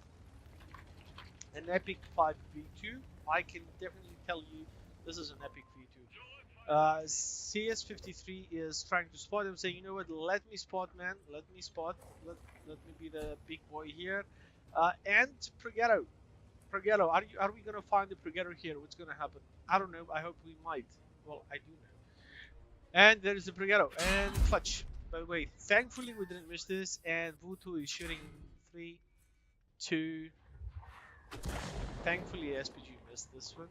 An epic 5v2. I can definitely tell you this is an epic v2. CS53 is trying to spot him, saying, you know what, let me spot, man. Let me spot. Let me be the big boy here. And Progetto. Progetto, are we gonna find the Progetto here? What's gonna happen? I don't know. I hope we might. Well, I do know. And there is the Progetto and clutch. By the way, thankfully we didn't miss this. And Vutu is shooting 3, 2. Thankfully SPG missed this one.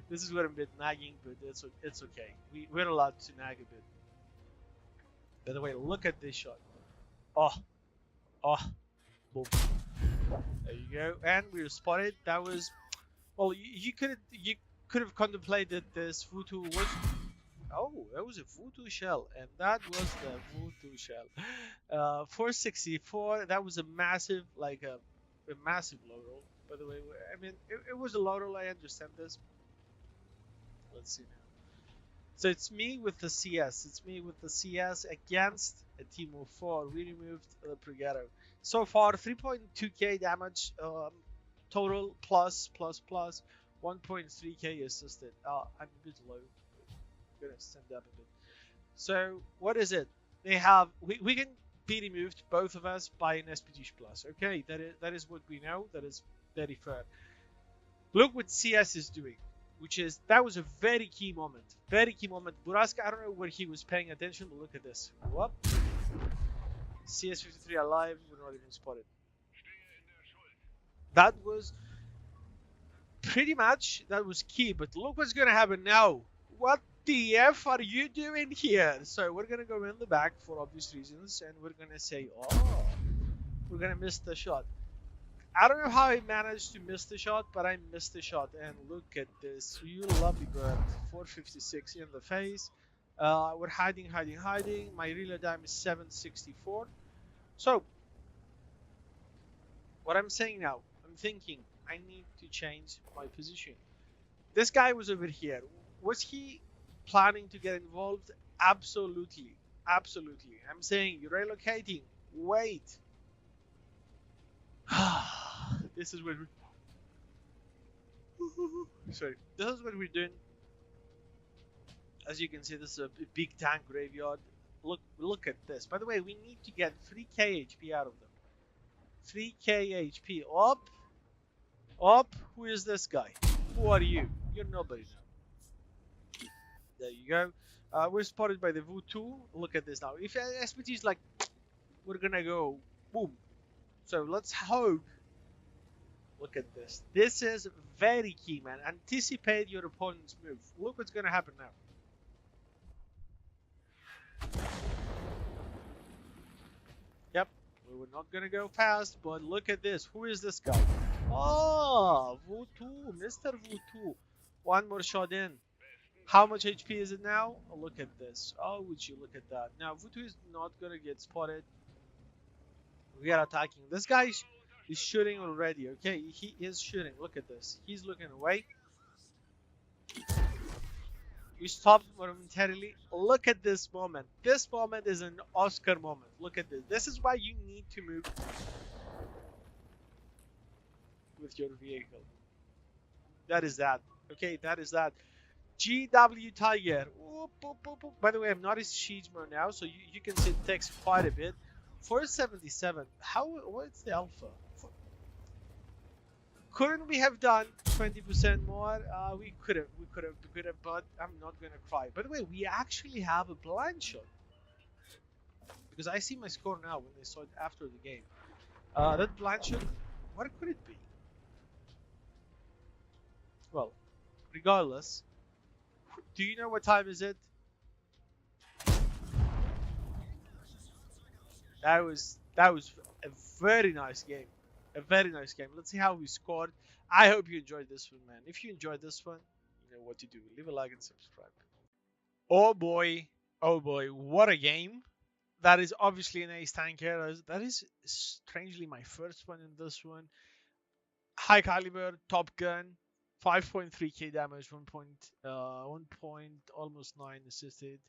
This is where I'm a bit nagging, but it's okay. We're allowed to nag a bit. By the way, look at this shot. Oh, boom. There you go. And we were spotted. That was, well, you could have contemplated this Vutu was. Oh, that was a Vutu shell, and that was the Vutu shell. 464. That was a massive, like a massive low roll. By the way, I mean it was a low roll. I understand this. Let's see now. So it's me with the CS. It's me with the CS against a team of 4. We removed the Progetto. So far, 3.2k damage total plus 1.3k assisted. I'm a bit low. I'm gonna stand up a bit. So what is it? They have we can be removed, both of us, by an SPG plus. Okay, that is what we know. That is very fair. Look what CS is doing, which is that was a very key moment. Very key moment. Buraska, I don't know where he was paying attention, but look at this. What? CS53 alive. We're not even spotted. That was pretty much that was key. But look what's gonna happen now. What the F are you doing here? So we're gonna go in the back for obvious reasons, and we're gonna say, oh, we're gonna miss the shot. I don't know how I managed to miss the shot, but I missed the shot. And look at this, you lovely bird. 456 in the face. We're hiding. My reload time is 764. So what I'm saying now, I'm thinking I need to change my position. This guy was over here. Was he planning to get involved? Absolutely. I'm saying you're relocating. Wait. This is what sorry. This is what we're doing. As you can see, this is a big tank graveyard. Look at this. By the way, we need to get 3k HP out of them. 3k HP. Up. Who is this guy? Who are you? You're nobody now. There you go. We're spotted by the Vutu. Look at this now. If SPG is like, we're gonna go boom. So let's hope. Look at this. This is very key, man. Anticipate your opponent's move. Look what's gonna happen now. Yep, we were not gonna go fast, but look at this. Who is this guy? Oh, Vutu, Mr. Vutu. One more shot in. How much HP is it now? Oh, look at this. Oh, would you look at that? Now, Vutu is not gonna get spotted. We are attacking. This guy is shooting already, okay? He is shooting. Look at this. He's looking away. We stopped momentarily. Look at this moment. This moment is an Oscar moment. Look at this. This is why you need to move with your vehicle. That is that. Okay, that is that. GW Tiger. Oop, oop, oop, oop. By the way, I'm not in siege mode now, so you can see it takes quite a bit. 477. What's the alpha? Couldn't we have done 20% more? We could have, but I'm not gonna cry. By the way, we actually have a blind shot because I see my score now when I saw it after the game. That blind shot, what could it be? Well, regardless, do you know what time is it? That was a very nice game. A very nice game. Let's see how we scored. I hope you enjoyed this one, man. If you enjoyed this one, you know what to do. Leave a like and subscribe. Oh boy, what a game. That is obviously an ace tanker. That is strangely my first one in this one. High caliber, top gun. 5.3k damage, 1 point, almost 9 assisted.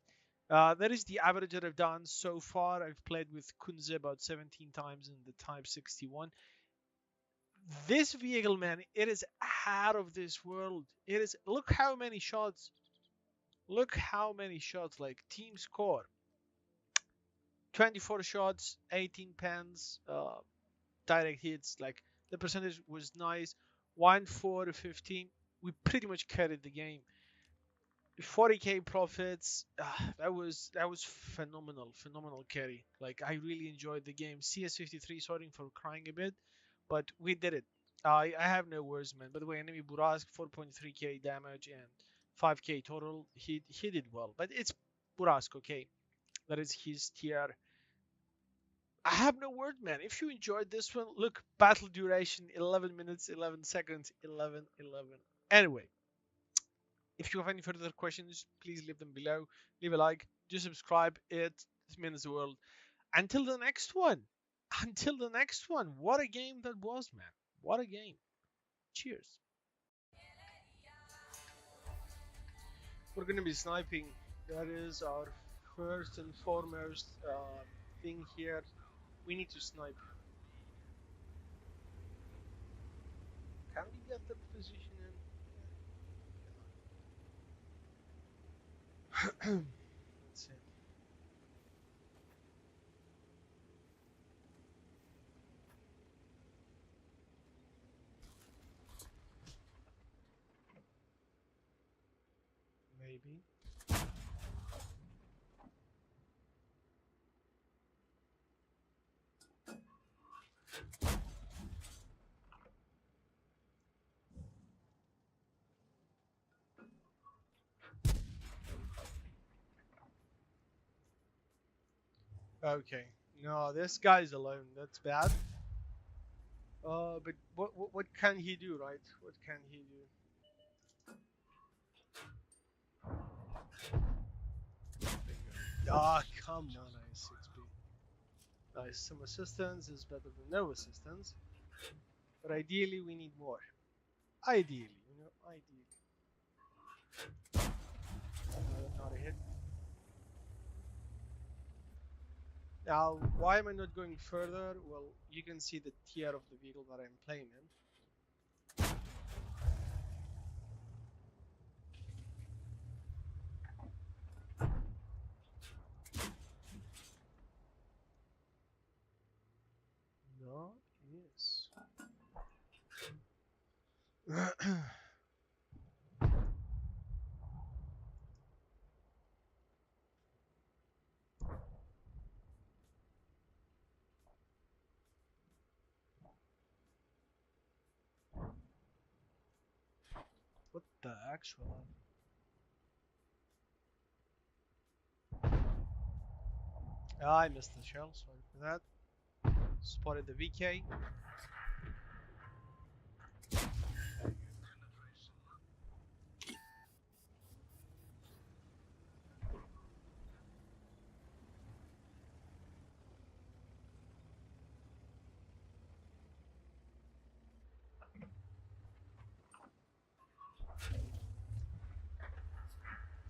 That is the average that I've done so far. I've played with Kunze about 17 times in the Type 61. This vehicle, man, it is out of this world. It is. Look how many shots. Look how many shots. Like team score. 24 shots, 18 pens, direct hits. Like the percentage was nice. 1 4 to 15. We pretty much carried the game. 40k profits. That was phenomenal carry. Like I really enjoyed the game. CS53 sorting for crying a bit, but we did it. I have no words, man. By the way, enemy Burask 4.3k damage and 5k total. He did well, but it's Burask, okay? That is his tier. I have no word, man. If you enjoyed this one, look, battle duration 11 minutes, 11 seconds, 11. Anyway, if you have any further questions, please leave them below. Leave a like, do subscribe. It means the world. Until the next one. Until the next one. What a game that was, man. What a game. Cheers. We're going to be sniping. That is our first and foremost thing here. We need to snipe. Can we get the position in? Let's see. Maybe. Okay. No, this guy's alone. That's bad. But what can he do, right? What can he do? Ah, come on, I6B. Nice. Some assistance is better than no assistance. But ideally, we need more. Ideally, ideally. Not a hit. Now, why am I not going further? Well, you can see the tier of the vehicle that I'm playing in. No, yes. What the actual? I missed the shell, sorry for that. Spotted the VK.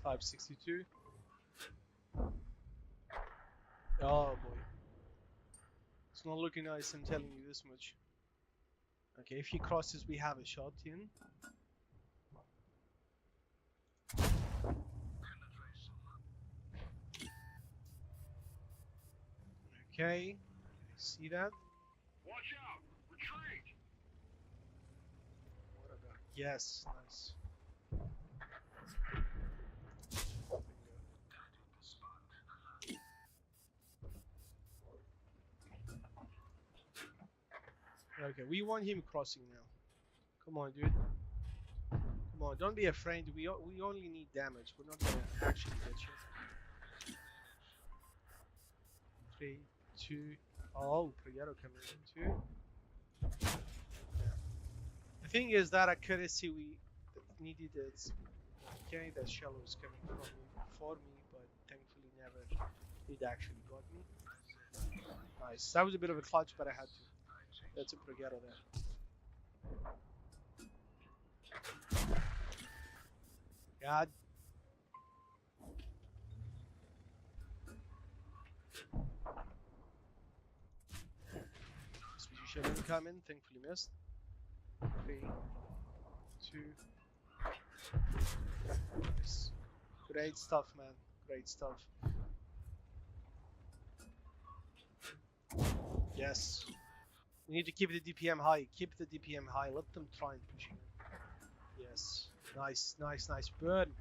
562. Oh boy. It's not looking nice, I'm telling you this much. Okay, if he crosses, we have a shot in. Okay, see that? Watch out! Retreat! What about? Yes, nice. Okay, we want him crossing now. Come on, dude. Come on, don't be afraid. We only need damage. We're not gonna actually get you. 3, 2. Oh, Prieto coming in too. Yeah. The thing is that accuracy we needed is okay. That shell was coming from me for me, but thankfully never it actually got me. Nice. That was a bit of a clutch, but I had to. That's a Prieto there. God. Speedy shell incoming, thankfully missed. 3, 2. Nice. Great stuff, man. Great stuff. Yes. We need to keep the DPM high. Keep the DPM high. Let them try and push it. Yes. Nice, nice, nice. Burn.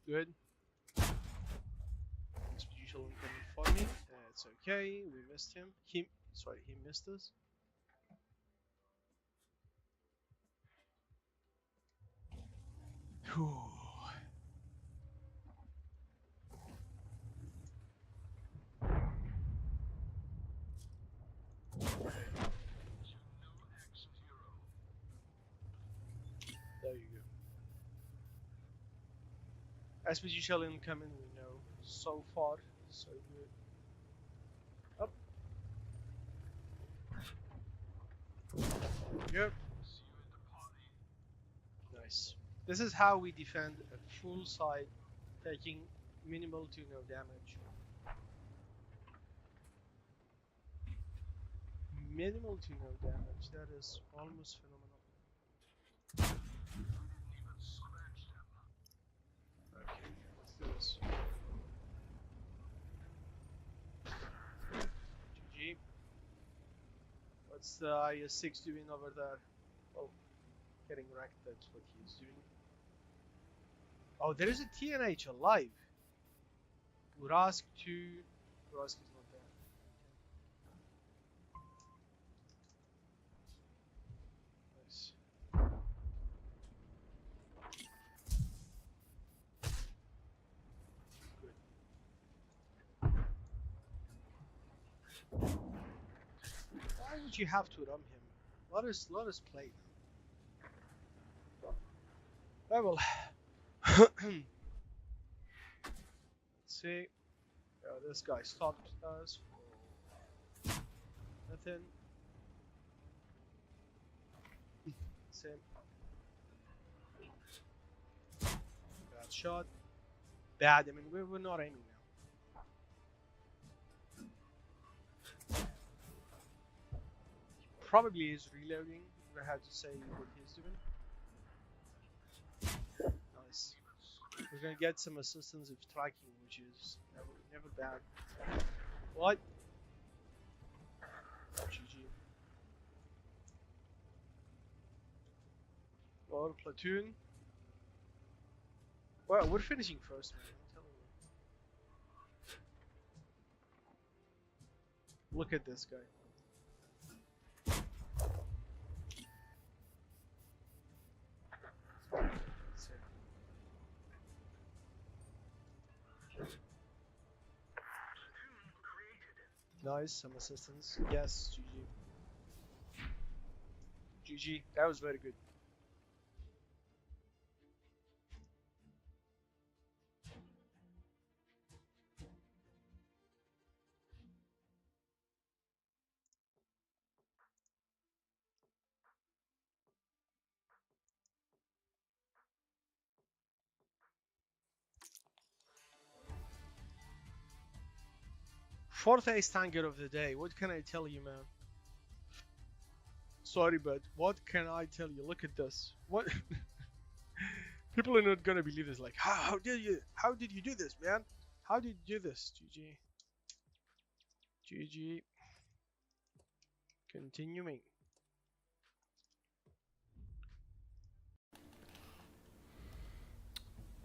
Good. Usual incoming for me. It's okay. We missed him. He missed us. Whew. There you go. SPG shell incoming, we know. So far, so good. Up. Yep. Nice. This is how we defend a full side, taking minimal to no damage. Minimal to no damage. That is almost phenomenal. Okay, let's do this. GG. What's the IS-6 doing over there? Oh, getting wrecked, that's what he's doing. Oh, there is a TNH alive. Urask 2. Urask is not there. Nice. Good. Why would you have to ram him? Let us play now. Oh well. Let's see. This guy stopped us for nothing. Same. Bad shot. Bad. I mean, we're not aiming now. Probably is reloading. I have to say what he's doing. Nice. We're gonna get some assistance with tracking, which is never bad. What? GG. Or platoon. Well, we're finishing first, man. I'm telling you. Look at this guy. Nice, some assistance. Yes, GG. GG, that was very good. Fourth ace tanker of the day. What can I tell you, man? Sorry, but what can I tell you? Look at this. What? People are not gonna believe this. Like, how did you do this, man? How did you do this? GG. GG. Continuing.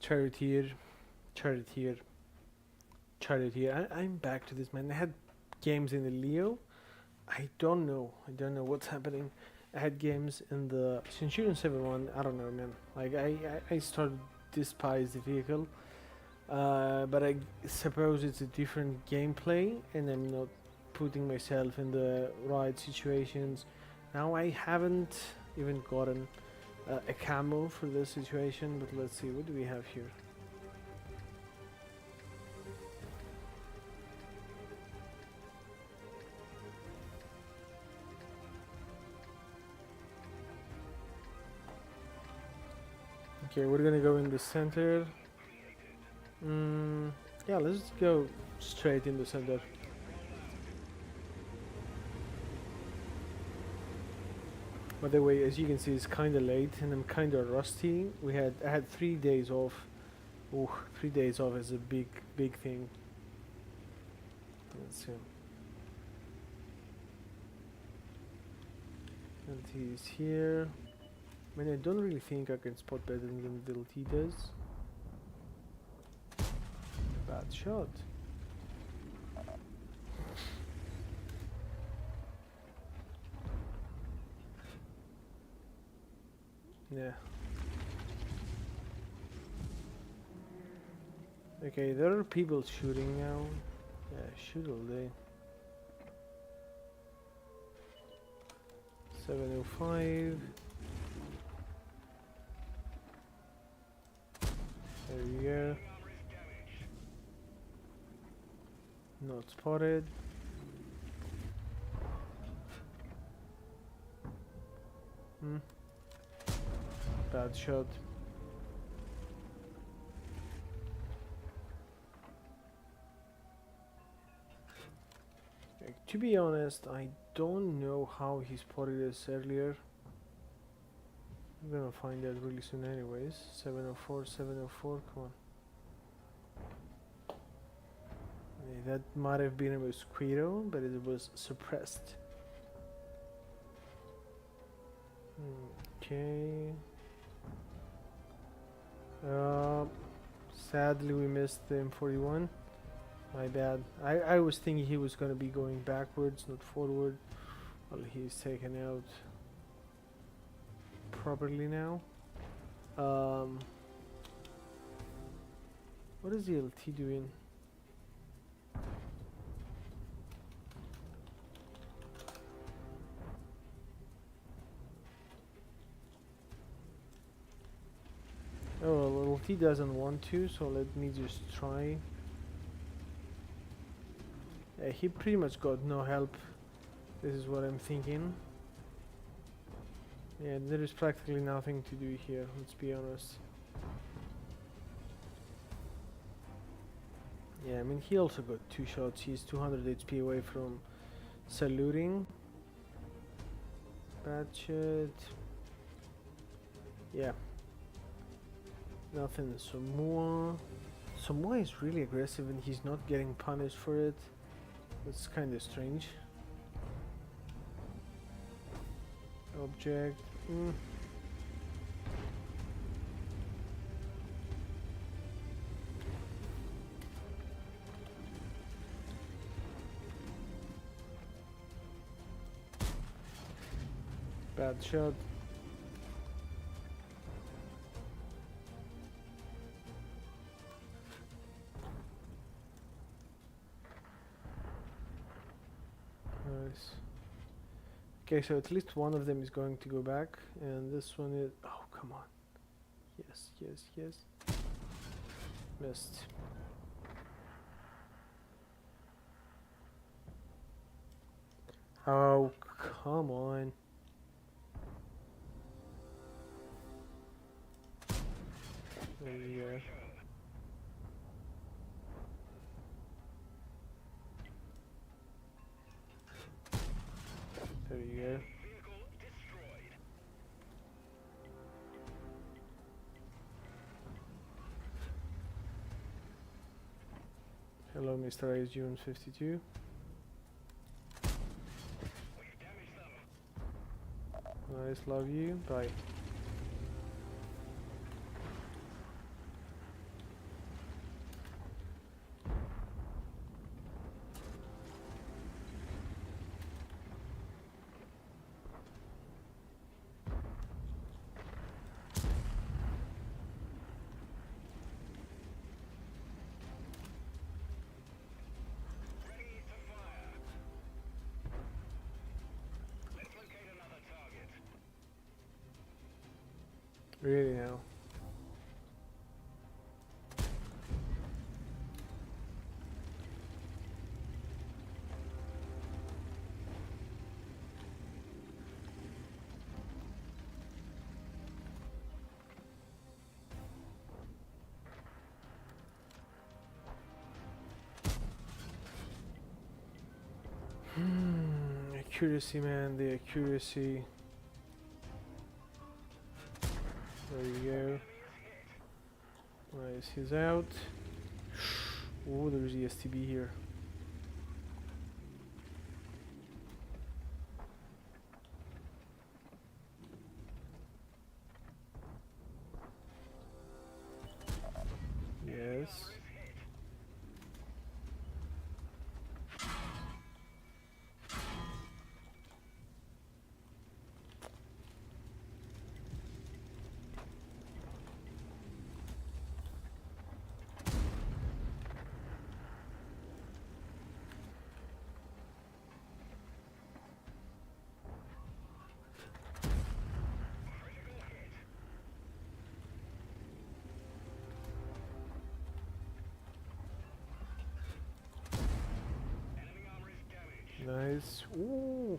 Charioteer. I'm back to this, man. I had games in the Leo. I don't know what's happening. I had games in the Centurion 7-1. I don't know, man. Like I started to despise the vehicle, but I suppose it's a different gameplay, and I'm not putting myself in the right situations. Now I haven't even gotten a camo for this situation, but let's see, what do we have here? Okay, we're gonna go in the center. Yeah, let's go straight in the center. By the way, as you can see, it's kind of late and I'm kind of rusty. I had 3 days off. Ooh, 3 days off is a big thing. Let's see. And he's here. I mean, I don't really think I can spot better than Vilti does. Bad shot. Yeah. Okay, there are people shooting now. Yeah, shoot all day. 705. There we go. Not spotted. Bad shot. Like, to be honest, I don't know how he spotted us earlier. I'm gonna find out really soon anyways. 704, 704, come on. Yeah, that might have been a mosquito, but it was suppressed. Okay. Sadly we missed the M41. My bad. I was thinking he was gonna be going backwards, not forward. Well, he's taken out properly now. What is the LT doing? Oh, well, LT doesn't want to, so let me just try. He pretty much got no help. This is what I'm thinking. Yeah, there is practically nothing to do here, let's be honest. Yeah, I mean, he also got 2 shots. He's 200 HP away from saluting. Bad shot. Yeah. Nothing. Samoa is really aggressive and he's not getting punished for it. That's kind of strange. Object. Bad shot. Nice. Okay, so at least one of them is going to go back, and this one is... Oh, come on. Yes, yes, yes. Missed. Oh, come on. There you go. There you go. Hello, Mr. Ice June 52. Nice, love you. Bye. Really now. accuracy, man, the accuracy. There you go. Nice, he's out. Oh, there's the STB here. Yes. Nice. Ooh.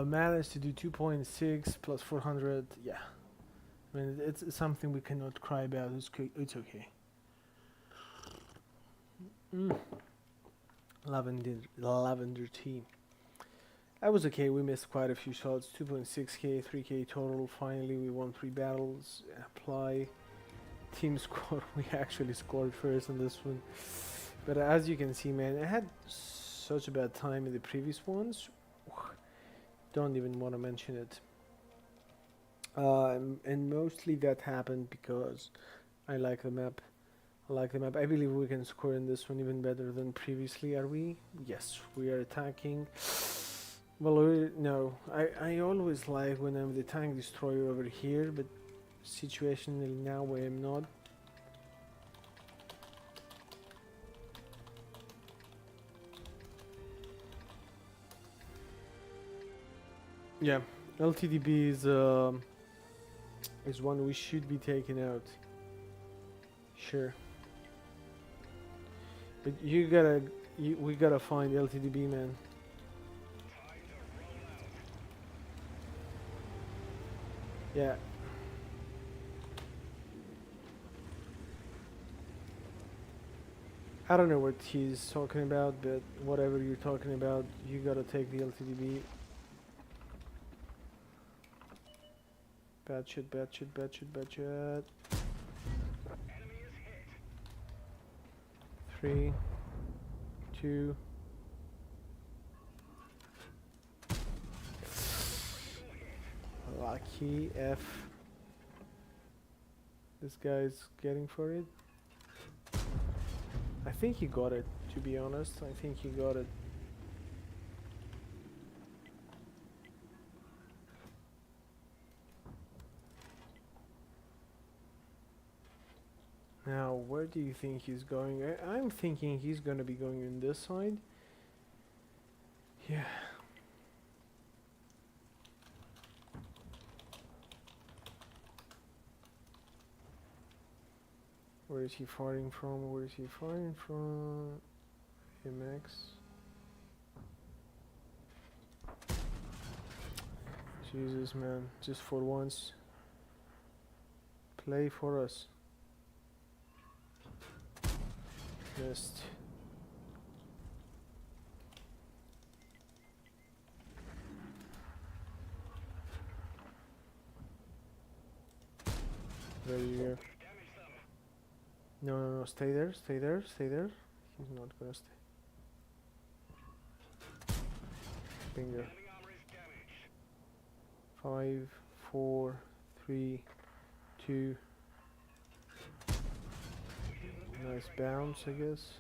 Managed to do 2.6 plus 400. Yeah. I mean, it's something we cannot cry about. It's okay. Lavender team. I was okay. We missed quite a few shots. 2.6k, 3k total. Finally, we won 3 battles. Apply. Team score. We actually scored first on this one. But as you can see, man, I had such a bad time in the previous ones. Don't even want to mention it. And mostly that happened because I like the map. I believe we can score in this one even better than previously. Are we? Yes, we are attacking. Well, no. I always like when I'm the tank destroyer over here, but situationally now I am not. Yeah, LTDB is one we should be taking out. Sure. But we gotta find LTDB, man. Yeah. I don't know what he's talking about, but whatever you're talking about, you gotta take the LTDB. Bad shit, bad shit, bad shit, bad shit. 3, 2. Lucky F. This guy's getting for it. I think he got it, to be honest. I think he got it. Now, where do you think he's going? I'm thinking he's gonna be going on this side. Yeah. Where is he firing from? Where is he firing from? MEXC. Jesus, man. Just for once. Play for us. Missed. There you go. No, stay there, stay there, stay there. He's not gonna stay. Bingo. 5, 4, 3, 2. Nice bounce, I guess.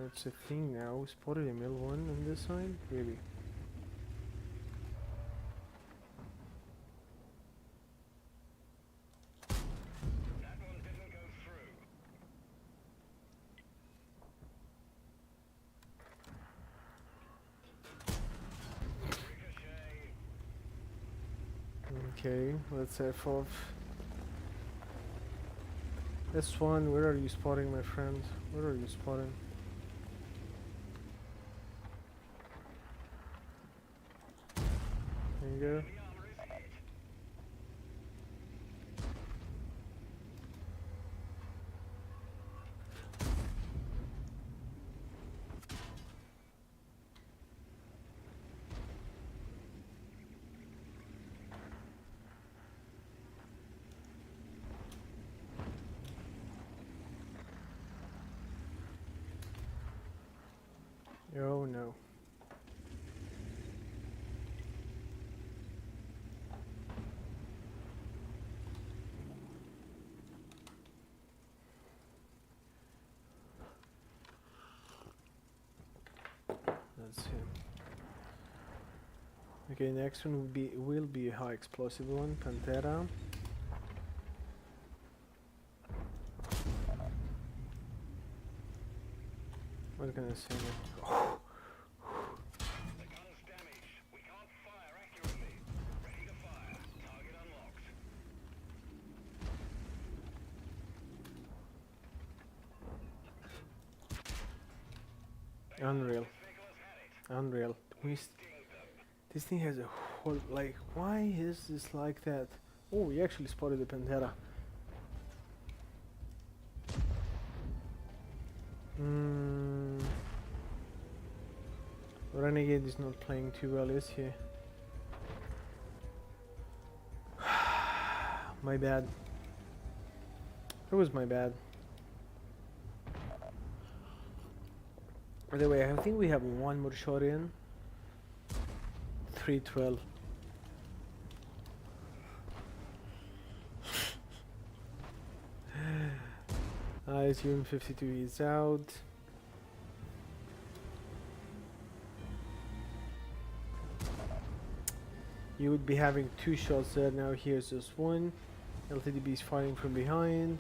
It's a thing now. We spotted a L1 on this side, really. Okay, let's F off. S1, where are you spotting, my friend? Where are you spotting? we go. Oh no. Let's see. Okay, next one will be a high explosive one, Pantera. What can I say now? The gun's damaged. We can't fire accurately. Ready to fire. Target unlocked. Unreal. This vehicle has had it. Unreal. This thing has a whole, like, why is this like that? Oh, we actually spotted the Pantera. Renegade is not playing too well, is he? My bad. It was my bad. By the way, I think we have one more shot in. 312. I assume 52 is out. You would be having two shots there. Now here's just one. LTDB is firing from behind.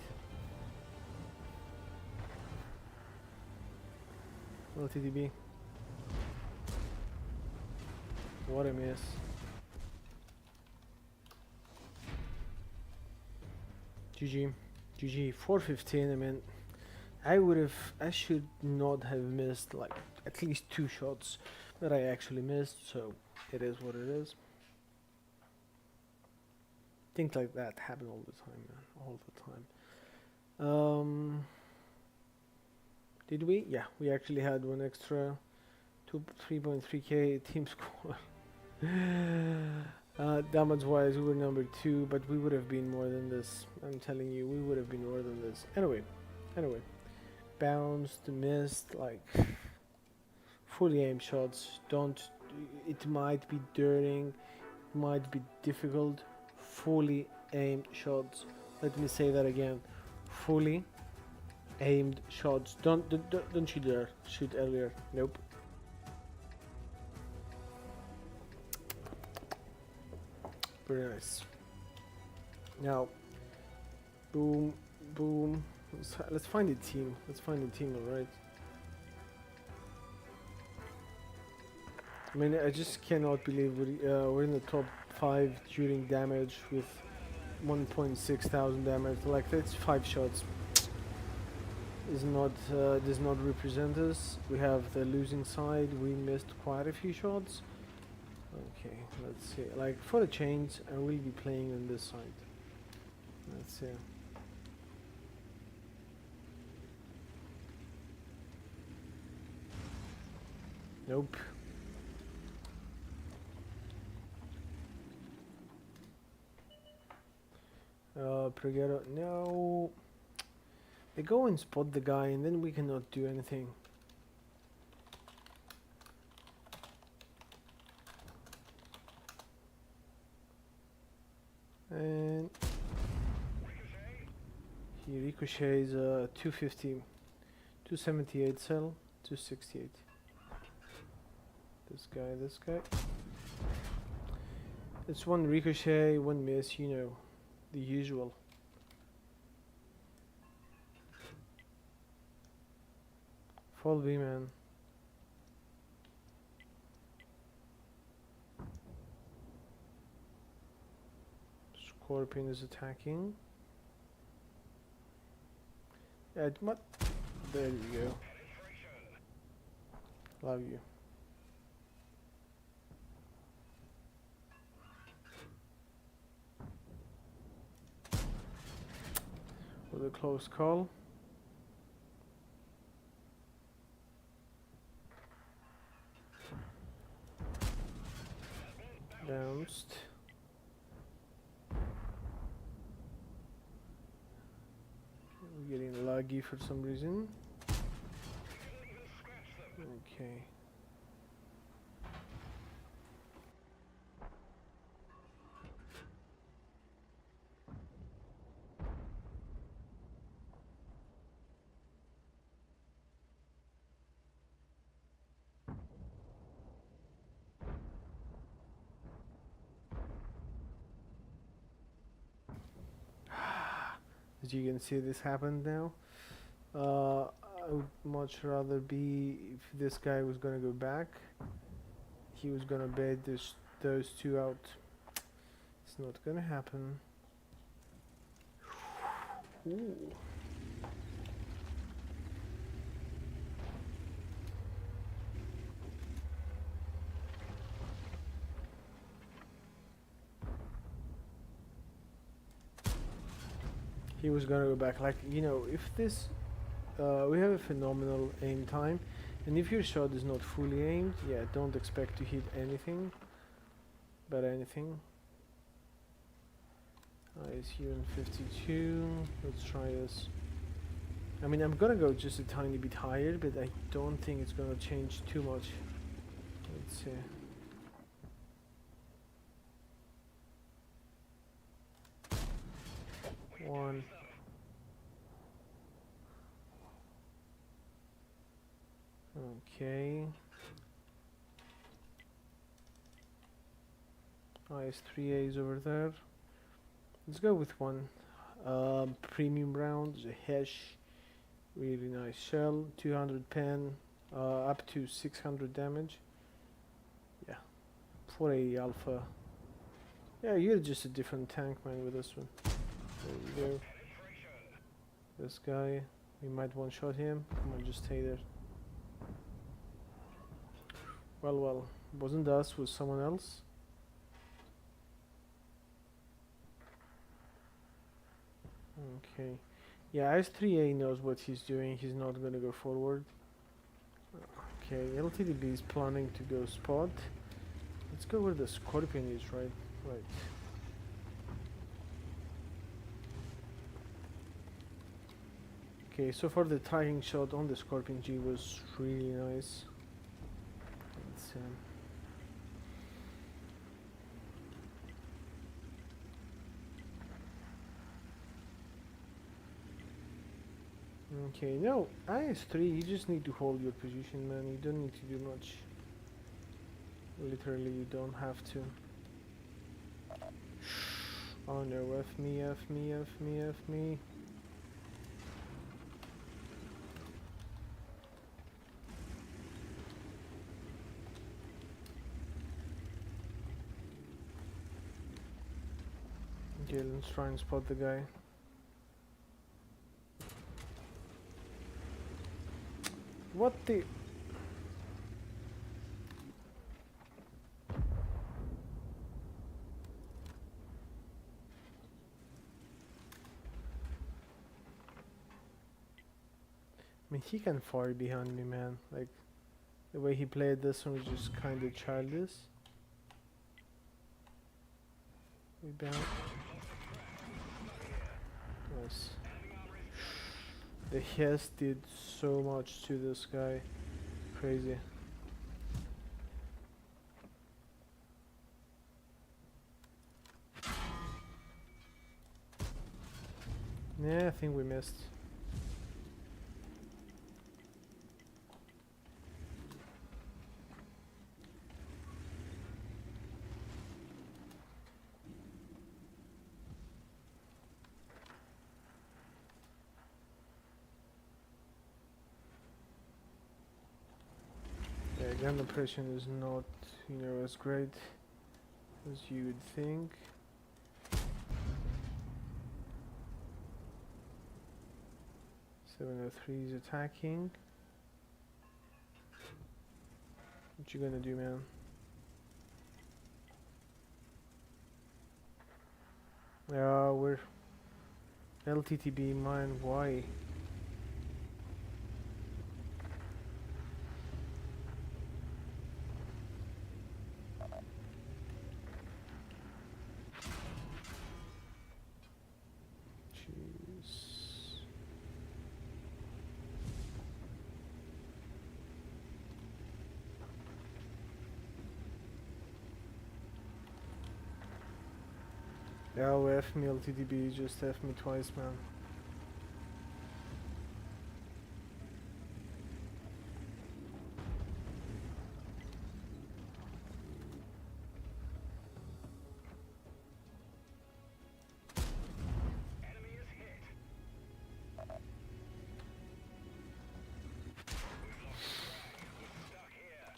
LTDB. What a miss. GG. GG. 415. I mean, I should not have missed like at least two shots that I actually missed, so it is what it is. Things like that happen all the time, man. All the time. Did we? Yeah, we actually had one extra 3.3k team score. Damage wise, we were number 2, but we would have been more than this. I'm telling you, we would have been more than this. Anyway, bounced, missed, like fully aimed shots. Don't. It might be dirtying, might be difficult. Fully aimed shots. Let me say that again. Fully aimed shots. Don't shoot there. Shoot earlier. Nope. Very nice. Now, boom, boom. Let's find a team. Let's find a team. All right. I mean, I just cannot believe we're in the top 5 shooting damage with 1.6 thousand damage. Like, that's 5 shots. Is not does not represent us. We have the losing side. We missed quite a few shots. Okay, let's see. Like, for a change, I will be playing on this side. Let's see. Nope. Preghetto, no. They go and spot the guy and then we cannot do anything. And he ricochets 250, 278 cell, 268. This guy. It's one ricochet, one miss, you know. The usual. Fall B, man. Scorpion is attacking. Yeah, what? There you go. Love you. for the close call. Bounced. We're getting laggy for some reason. Okay. As you can see, this happened now. I would much rather be if this guy was gonna go back. He was gonna bait those two out. It's not gonna happen. Ooh. He was gonna go back. Like, you know, if this we have a phenomenal aim time, and if your shot is not fully aimed, yeah, don't expect to hit anything but anything. It's here in 52. Let's try this. I mean, I'm gonna go just a tiny bit higher, but I don't think it's gonna change too much. Let's see. One. Okay. Nice 3As over there. Let's go with one. Premium round, the hash. Really nice shell. 200 pen, up to 600 damage. Yeah. 480 alpha. Yeah, you're just a different tank, man, with this one. There we go. This guy, we might one-shot him. Come on, just stay there. Well, wasn't us, was someone else. Okay. Yeah, S3A knows what he's doing. He's not gonna go forward. Okay, LTDB is planning to go spot. Let's go where the Scorpion is, right? Right. Okay, so far the tracking shot on the Scorpion G was really nice. Let's okay, no, IS-3, you just need to hold your position, man. You don't need to do much. Literally, you don't have to. Oh no, F me, F me, F me, F me. Okay, let's try and spot the guy. What the? I mean, he can fire behind me, man. Like, the way he played this one was just kind of childish. Rebound. Nice. The Hess did so much to this guy. Crazy. Yeah, I think we missed. Yeah, gun oppression is not, you know, as great as you would think. .703 is attacking. What you gonna do, man? Yeah, we're LTTB mine, why? Jeez. Oh, F me LTTB, just F me twice, man. Enemy is hit. We've lost the frag. We're stuck here.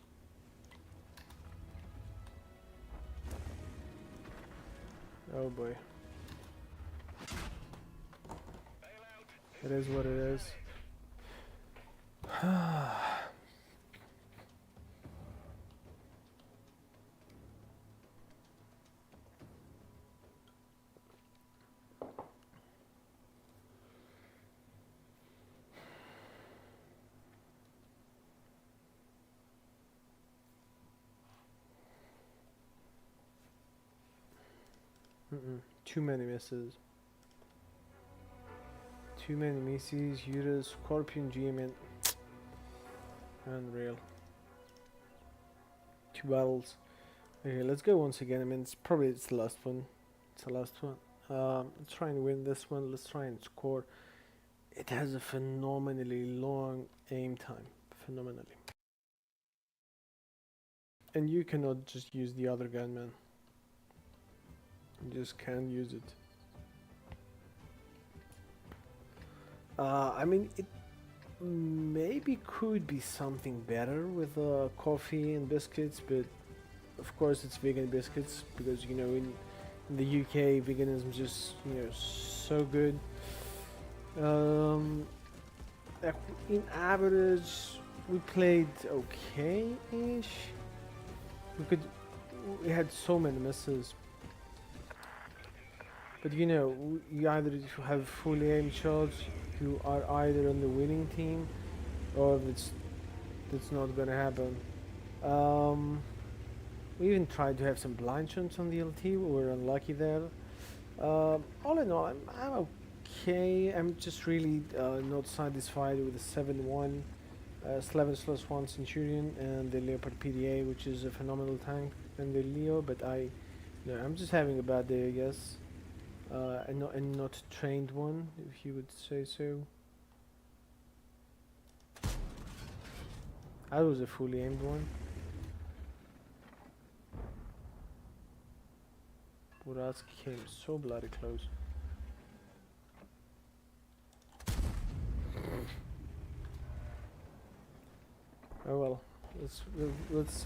Oh boy. Bail out. It is what it is. Too many misses. Too many misses. Uterus, Scorpion, G-Man. Unreal. 2 battles. Okay, let's go once again. I mean, it's the last one. It's the last one. Let's try and win this one. Let's try and score. It has a phenomenally long aim time. Phenomenally. And you cannot just use the other gun, man. You just can't use it. I mean, it maybe could be something better with coffee and biscuits, but of course it's vegan biscuits because you know in the UK veganism is just so good. Like, in average, we played okay-ish. We had so many misses. But you either have fully aimed shots, you are either on the winning team, or that's not gonna happen. We even tried to have some blind shots on the LT, we were unlucky there. All in all, I'm okay. I'm just really not satisfied with the 7-1 11/1 Centurion and the Leopard PDA, which is a phenomenal tank, and the Leo. But I'm just having a bad day, I guess. And not trained one, if you would say so. That was a fully aimed one. Buraz came so bloody close. Oh well,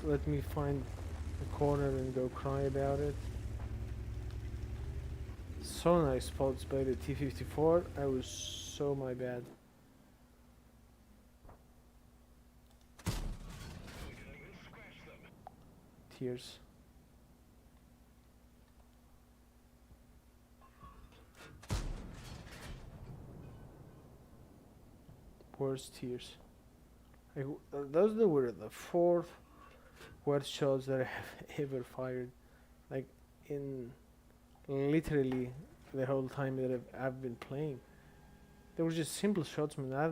let me find a corner and go cry about it. So nice spots by the T-54. I was so my bad. We didn't even scratch them. Tears. Worst tears. Those were the 4 worst shots that I have ever fired. Like in literally the whole time that I've been playing. They were just simple shots, man. I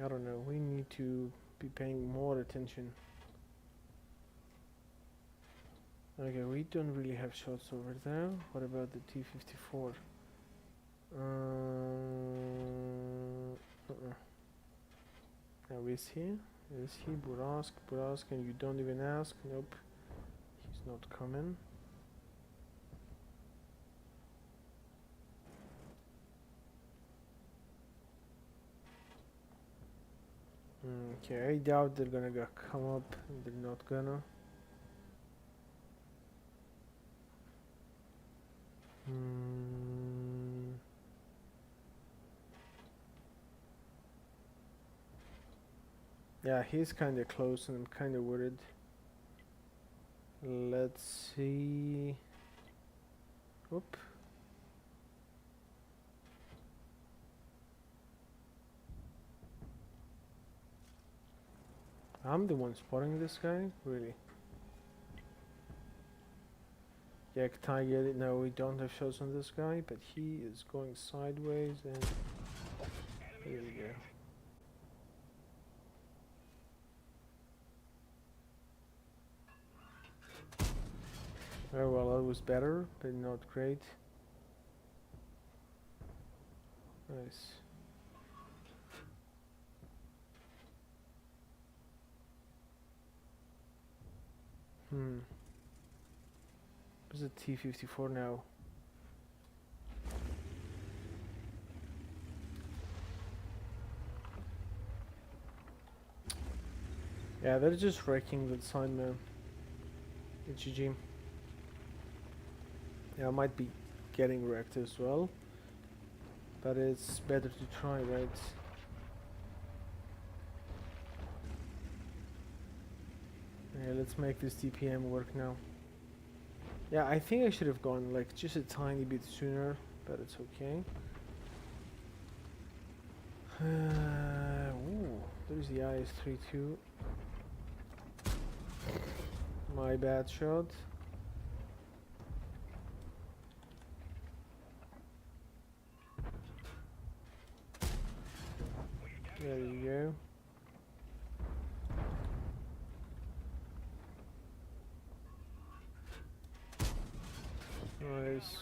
don't know. We need to be paying more attention. Okay, we don't really have shots over there. What about the T-54? Now is he? Is he Burask, and you don't even ask? Nope. He's not coming. Okay, I doubt they're gonna come up. They're not gonna. Yeah, he's kind of close, and I'm kind of worried. Let's see. Oop. I'm the one spotting this guy? Really? Yeah, can I get it? No, we don't have shots on this guy, but he is going sideways and there we go. Oh well, that was better, but not great. Nice. Where's the T-54 now? Yeah, they're just wrecking the sign, man. GG. Yeah, I might be getting wrecked as well, but it's better to try, right? Yeah, let's make this DPM work now. Yeah, I think I should have gone like just a tiny bit sooner, but it's okay. Ooh, there's the IS-32. My bad shot. There you go. Nice.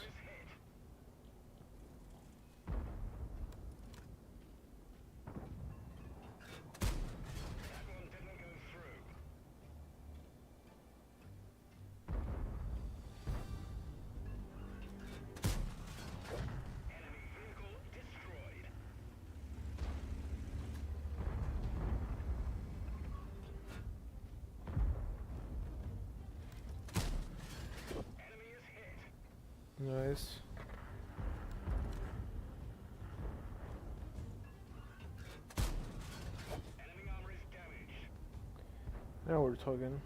Nice. Now we're talking.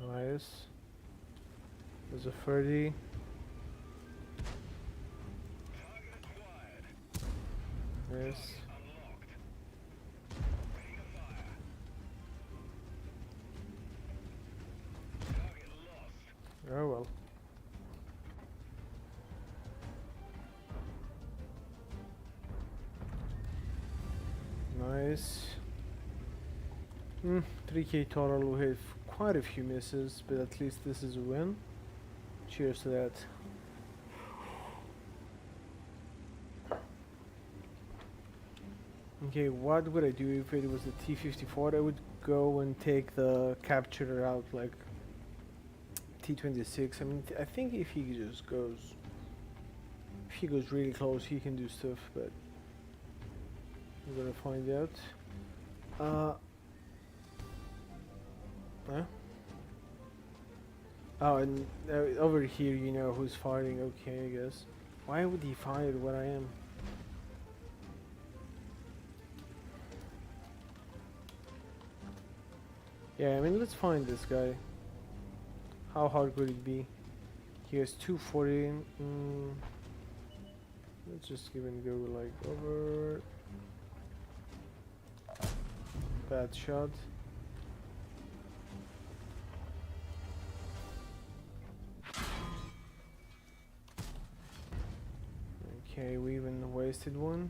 Nice. There's a 30. Yes. Oh well. Nice. 3k total. We have quite a few misses, but at least this is a win. Cheers to that. Okay, what would I do if it was the T-54? I would go and take the capturer out like T-26. I mean, I think if he just goes, if he goes really close, he can do stuff, but we're gonna find out. Huh? Oh, and over here, you know who's fighting. Okay, I guess. Why would he fire where I am? Yeah, I mean, let's find this guy. How hard could it be? He has 240. Let's just give him a go, like, over. Bad shot. Okay, we even wasted one.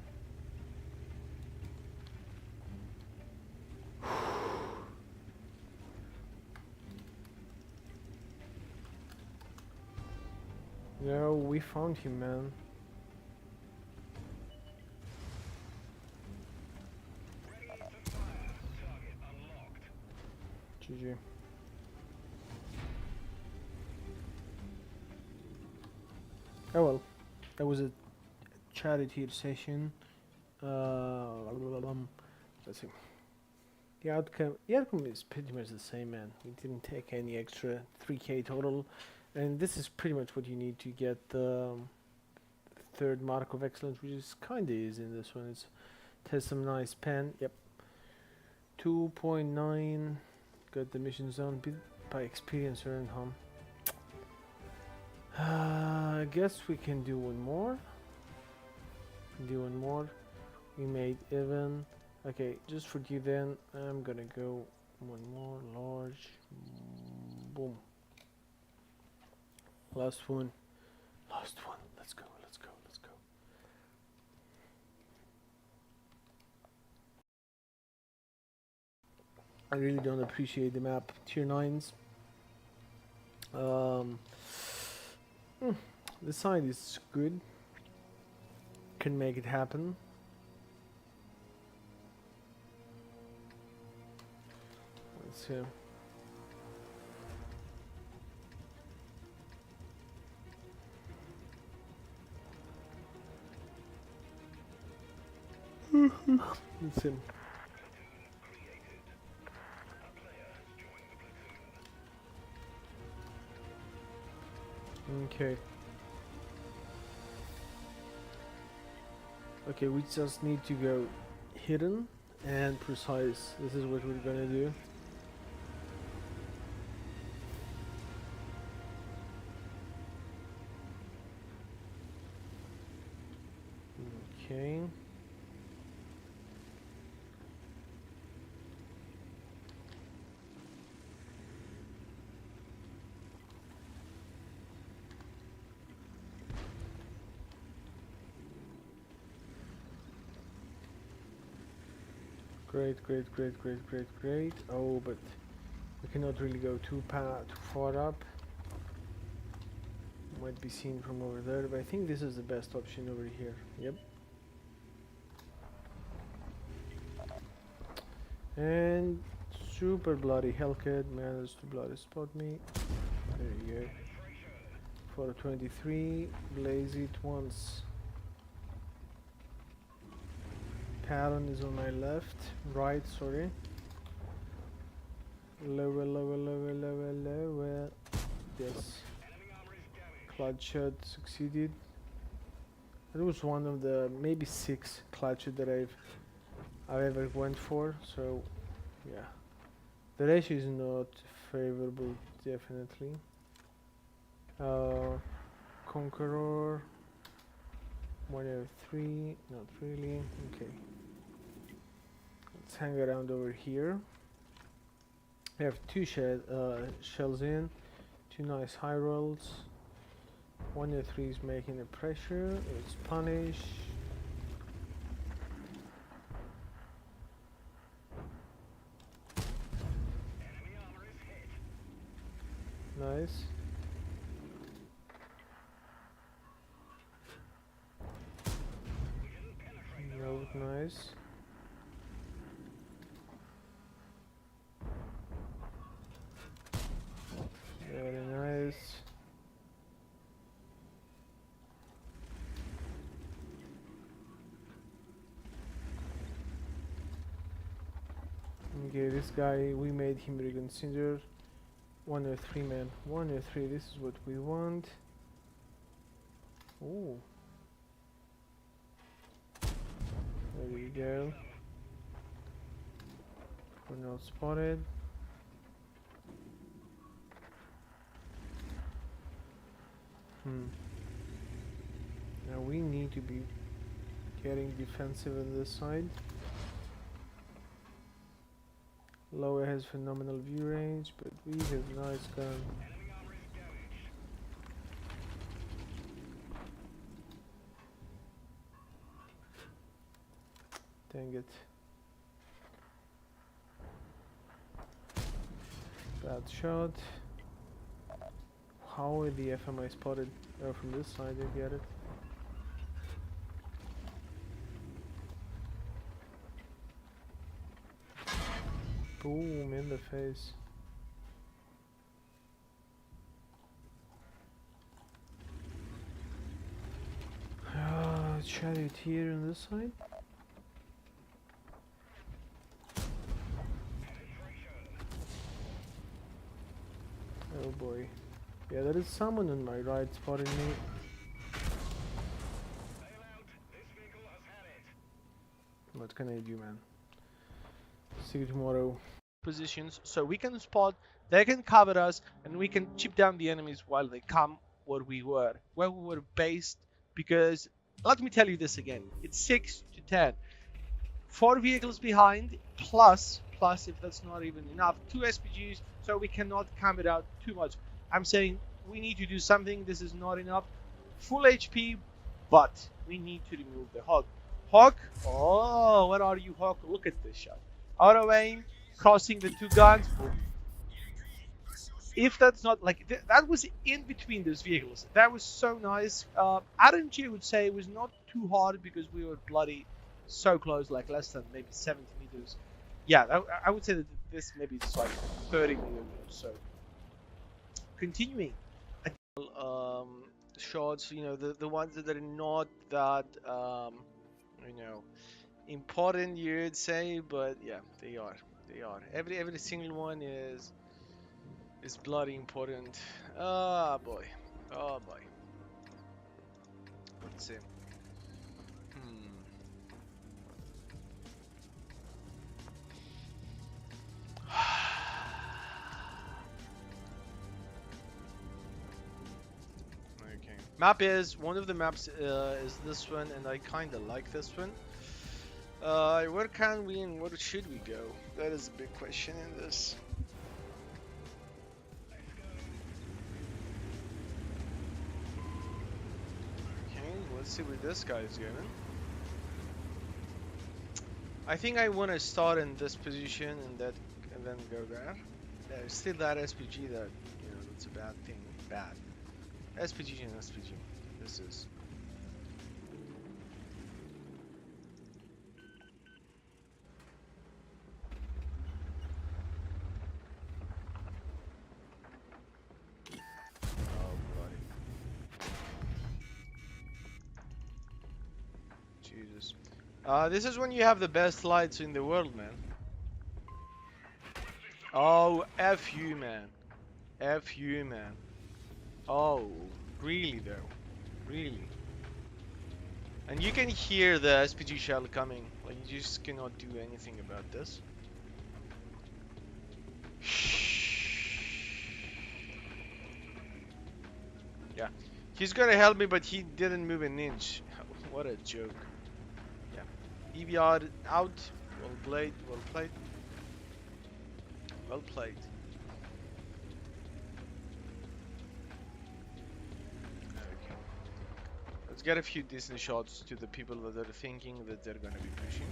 No, we found him, man. GG. Oh well, that was a charity session. Let's see. The outcome is pretty much the same, man. We didn't take any extra 3k total, and this is pretty much what you need to get the third mark of excellence, which is kinda is in this one. It has some nice pen. Yep. 2.9. Got the mission zone bit by experience earned, huh? I guess we can do one more. We made even. Okay, just for you then. I'm gonna go one more large. Boom. Last one. Let's go. I really don't appreciate the map tier 9s. The side is good. Can make it happen. Let's see. Let's see. Okay. Okay, we just need to go hidden and precise. This is what we're gonna do. Okay. Great. Oh, but we cannot really go too far up. Might be seen from over there, but I think this is the best option over here. Yep. And super bloody Hellcat managed to bloody spot me. There you go. 423, blaze it once. Talon is on my right, sorry. Lower. Yes. Clutch shot succeeded. It was one of the maybe 6 clutch that I've ever went for, so yeah. The ratio is not favorable, definitely. Conqueror 103, not really. Okay. Let's hang around over here. We have 2 shells in, 2 nice high rolls. 103 is making a pressure. It's punish. Nice. Note, nice. Very nice. Okay, this guy, we made him reconsider. 103, man. 103, this is what we want. Oh. There you go. We're not spotted. Now we need to be getting defensive on this side. Lower has phenomenal view range, but we have nice gun. Dang it. Bad shot. How are the FMI spotted? Oh, from this side, I get it. Boom, in the face. Chariot here on this side. Oh boy. Yeah, there is someone on my right spotting me. What can I do, man? See you tomorrow. Positions so we can spot, they can cover us, and we can chip down the enemies while they come where we were based. Because let me tell you this again, it's 6 to 10, 4 vehicles behind, plus if that's not even enough, 2 SPGs, so we cannot camp it out too much. I'm saying we need to do something. This is not enough. Full HP, but we need to remove the Hawk. Hawk, oh, where are you, Hawk? Look at this shot. Auto aim, crossing the 2 guns, boom. If that's not like that was in between those vehicles, that was so nice. RNG would say it was not too hard because we were bloody so close, like less than maybe 70 meters. Yeah, I would say that this maybe is like 30 meters or so. Continuing, shots, you know, the ones that are not that you know, important, you'd say, but yeah, they are. Every single one is bloody important. Ah, boy. Oh boy. Let's see. Okay. Map is one of the maps is this one, and I kind of like this one. Where can we and where should we go? That is a big question in this. Okay, let's see where this guy is going. I think I want to start in this position and then go there. There's still that SPG that, you know, that's a bad thing. Bad. SPG and SPG. This is. Oh, bloody. Jesus. This is when you have the best lights in the world, man. Oh, F you, man. F you, man. Oh, really though? Really? And you can hear the SPG shell coming. Like, you just cannot do anything about this. Yeah. He's gonna help me, but he didn't move an inch. What a joke. Yeah. EVR out. Well played, well played. Well played. Okay. Let's get a few decent shots to the people that are thinking that they're gonna be pushing.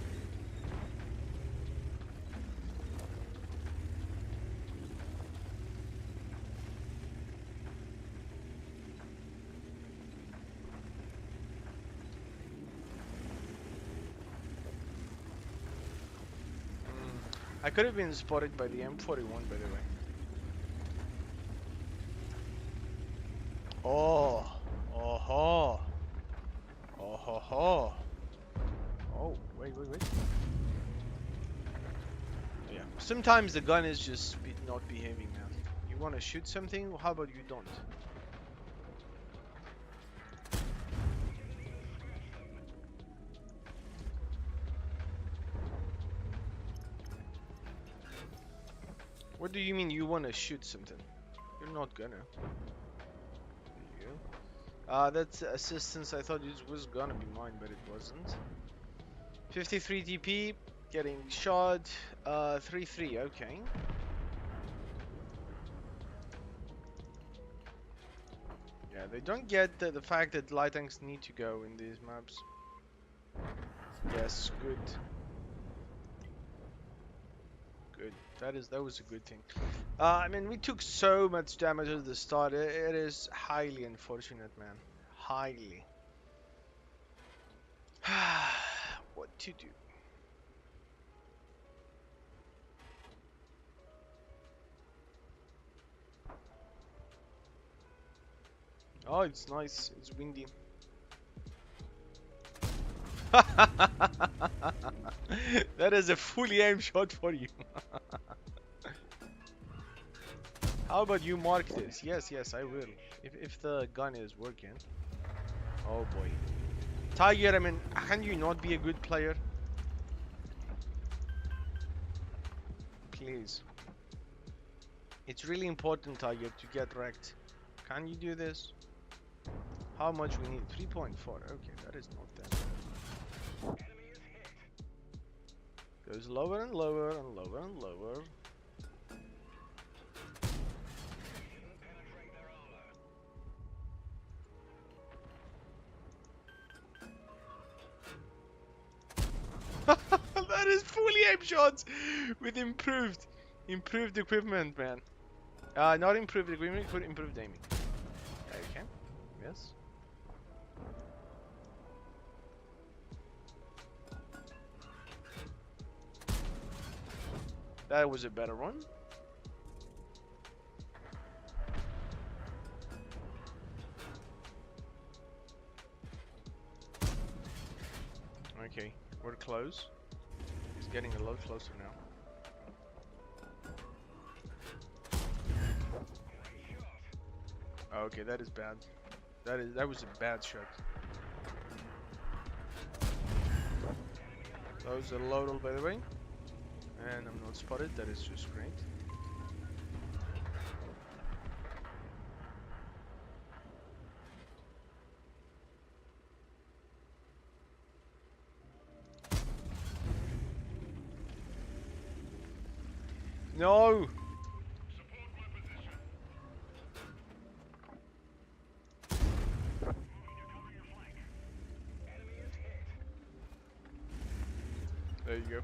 I could have been spotted by the M41, by the way. Oh, oh ho, oh ho ho. Oh, wait. Yeah. Sometimes the gun is just not behaving, man. You want to shoot something? Well, how about you don't? What do you mean you want to shoot something? You're not gonna. There you go. That's assistance. I thought it was gonna be mine, but it wasn't. 53 TP, getting shot. 3-3, okay. Yeah, they don't get the fact that light tanks need to go in these maps. Yes, good. Good. That was a good thing. I mean, we took so much damage at the start. It is highly unfortunate, man. Highly. What to do? Oh, it's nice. It's windy. That is a fully aimed shot for you. How about you mark this? Yes, I will. If the gun is working. Oh boy. Tiger, I mean, can you not be a good player? please. It's really important, Target, to get wrecked. Can you do this? How much we need? 3.4. Okay, that is not that bad. Enemy is hit. Goes lower and lower and lower and lower. Didn't penetrate their armor. That is fully aim shots with improved equipment, man. Not improved equipment, but improved aiming. Okay. Yes. That was a better one. Okay, we're close. It's getting a lot closer now. Great shot. Okay, that is bad. That was a bad shot. That was a load, by the way. And I'm not spotted. That is just great. No! Support my position. Moving to cover your flank. Enemy is hit. There you go.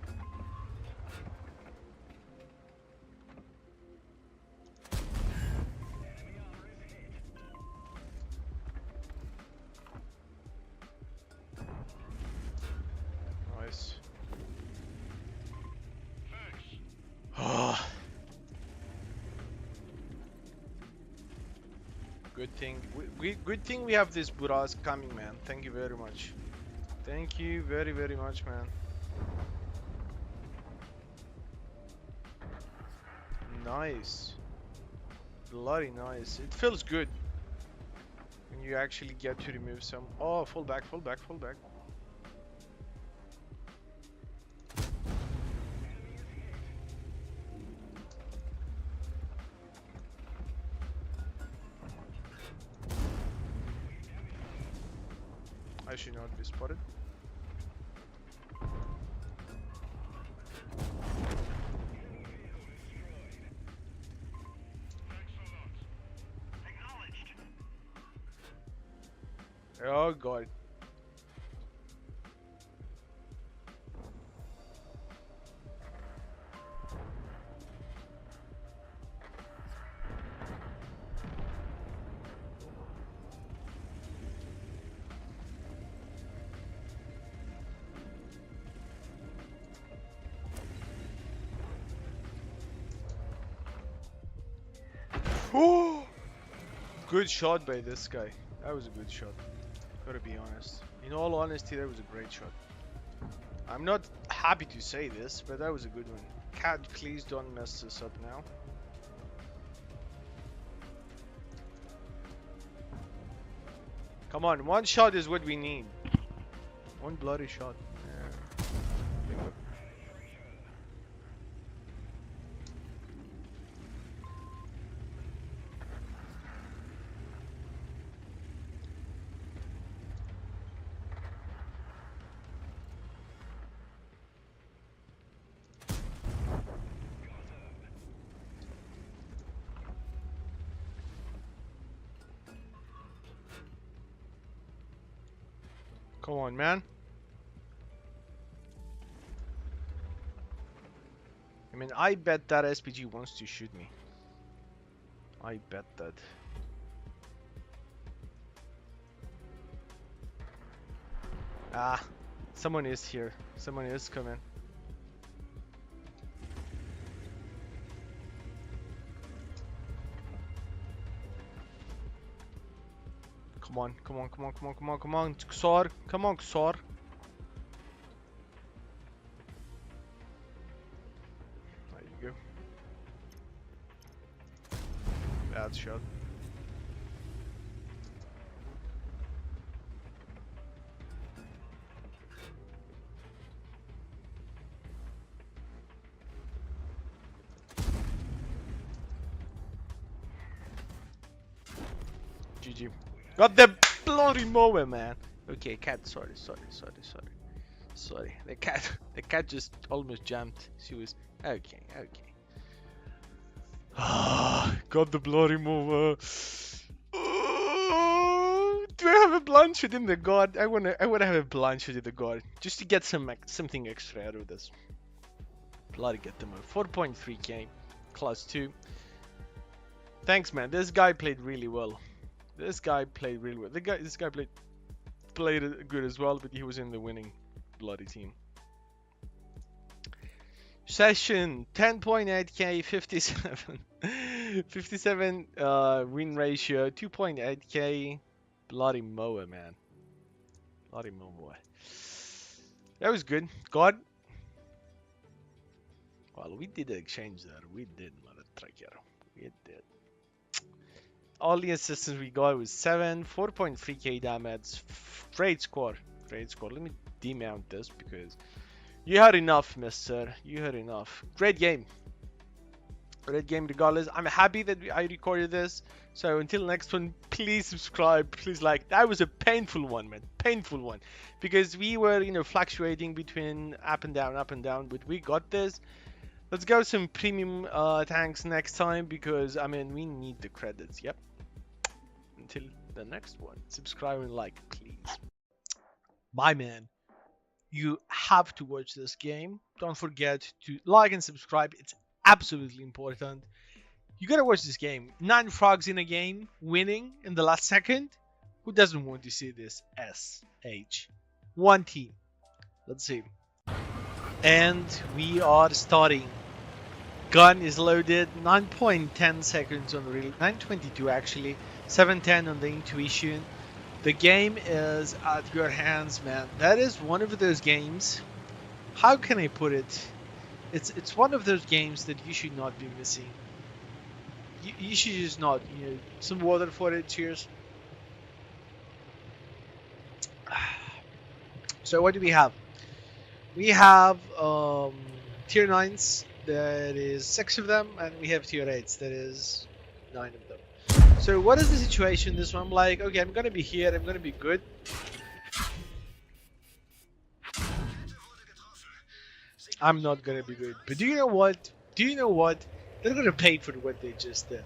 Enemy armor is hit. Nice. Thanks. Good thing we have this Buras coming, man. Thank you very much. Thank you very, very much, man. Nice. Bloody nice. It feels good when you actually get to remove some. Oh, fall back, fall back, fall back. I should not be spotted. Oh god. Oh! Good shot by this guy. That was a good shot. Gotta be honest. In all honesty, that was a great shot. I'm not happy to say this, but that was a good one. Cat, please don't mess this up now. Come on, one shot is what we need. One bloody shot. Yeah. Bingo. Come on, man. I mean, I bet that SPG wants to shoot me. I bet that. Ah, someone is here. Someone is coming. Come on, come on, come on, come on, come on, come on, Ksar. Come on, Ksar. There you go. Bad shot. GG. Got the bloody mower, man. Okay, cat. Sorry. The cat just almost jumped. She was okay. Got the bloody mower. Do I have a bloodshed in the god? I wanna have a bloodshed in the god just to get something extra out of this. Bloody get them out. 4.3k, class 2. Thanks, man. This guy played really well. This guy played good as well, but he was in the winning bloody team. Session 10.8k, 57 win ratio, 2.8k. Bloody mower, man. Bloody mower. That was good. God. Well, we did exchange there. We did, mother trucker. We did. All the assistance we got was 7, 4.3k damage. Great score. Great score. Let me demount this because you had enough, mister. You had enough. Great game. Great game regardless. I'm happy that I recorded this. So until next one, please subscribe. Please like. That was a painful one, man. Painful one. Because we were, fluctuating between up and down. But we got this. Let's go some premium tanks next time because, we need the credits. Yep. Until the next one. Subscribe and like, please. Bye, man. You have to watch this game. Don't forget to like and subscribe. It's absolutely important. You gotta watch this game. 9 frogs in a game, winning in the last second. Who doesn't want to see this? SH. One team. Let's see. And we are starting. Gun is loaded. 9.10 seconds on the reel. 9.22 actually. 7.10 on the intuition. The game is at your hands, man. That is one of those games. How can I put it? It's one of those games that you should not be missing. You should just not, some water for it. Cheers. So what do we have? We have tier 9s. That is 6 of them, and we have tier 8s. That is 9 of them. So what is the situation? This one, I'm like, okay, I'm gonna be here. I'm gonna be good. I'm not gonna be good. But do you know what? They're gonna pay for what they just did.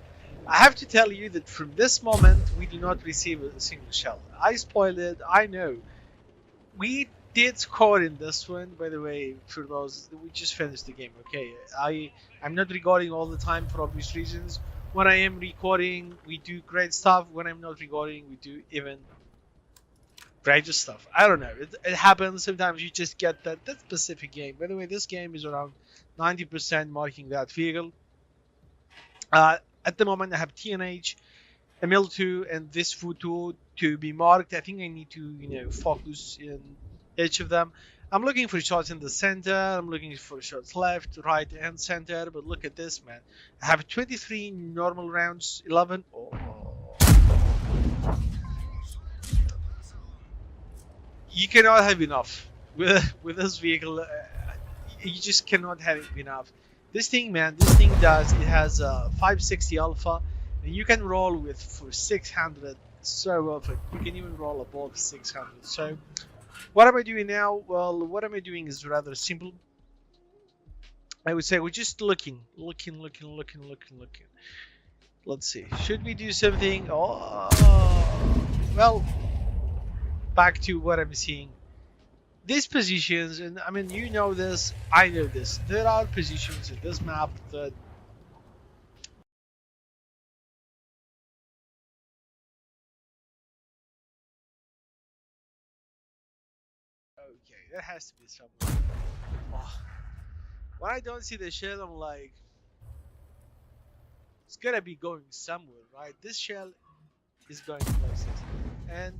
I have to tell you that from this moment, we do not receive a single shell. I spoiled it. I know. We did score in this one, by the way. For those, we just finished the game. Okay, I'm not recording all the time for obvious reasons. When I am recording, we do great stuff. When I'm not recording, we do even greater stuff. I don't know. It happens. Sometimes you just get that specific game. By the way, this game is around 90% marking that vehicle. At the moment, I have TNH, ML2, and this photo to be marked. I think I need to, focus in each of them. I'm looking for shots in the center. I'm looking for shots left, right, and center. But look at this, man. I have 23 normal rounds, 11. Oh. You cannot have enough with this vehicle. You just cannot have enough. This thing, man, it has a 560 alpha, and you can roll with for 600 so often. You can even roll above 600. So what am I doing now? Well, what am I doing is rather simple. I would say we're just looking. Let's see. Should we do something? Oh, well, back to what I'm seeing. These positions, and you know this, I know this. There are positions in this map that okay, there has to be somewhere. Oh. When I don't see the shell, I'm like, it's gotta be going somewhere, right? This shell is going places, and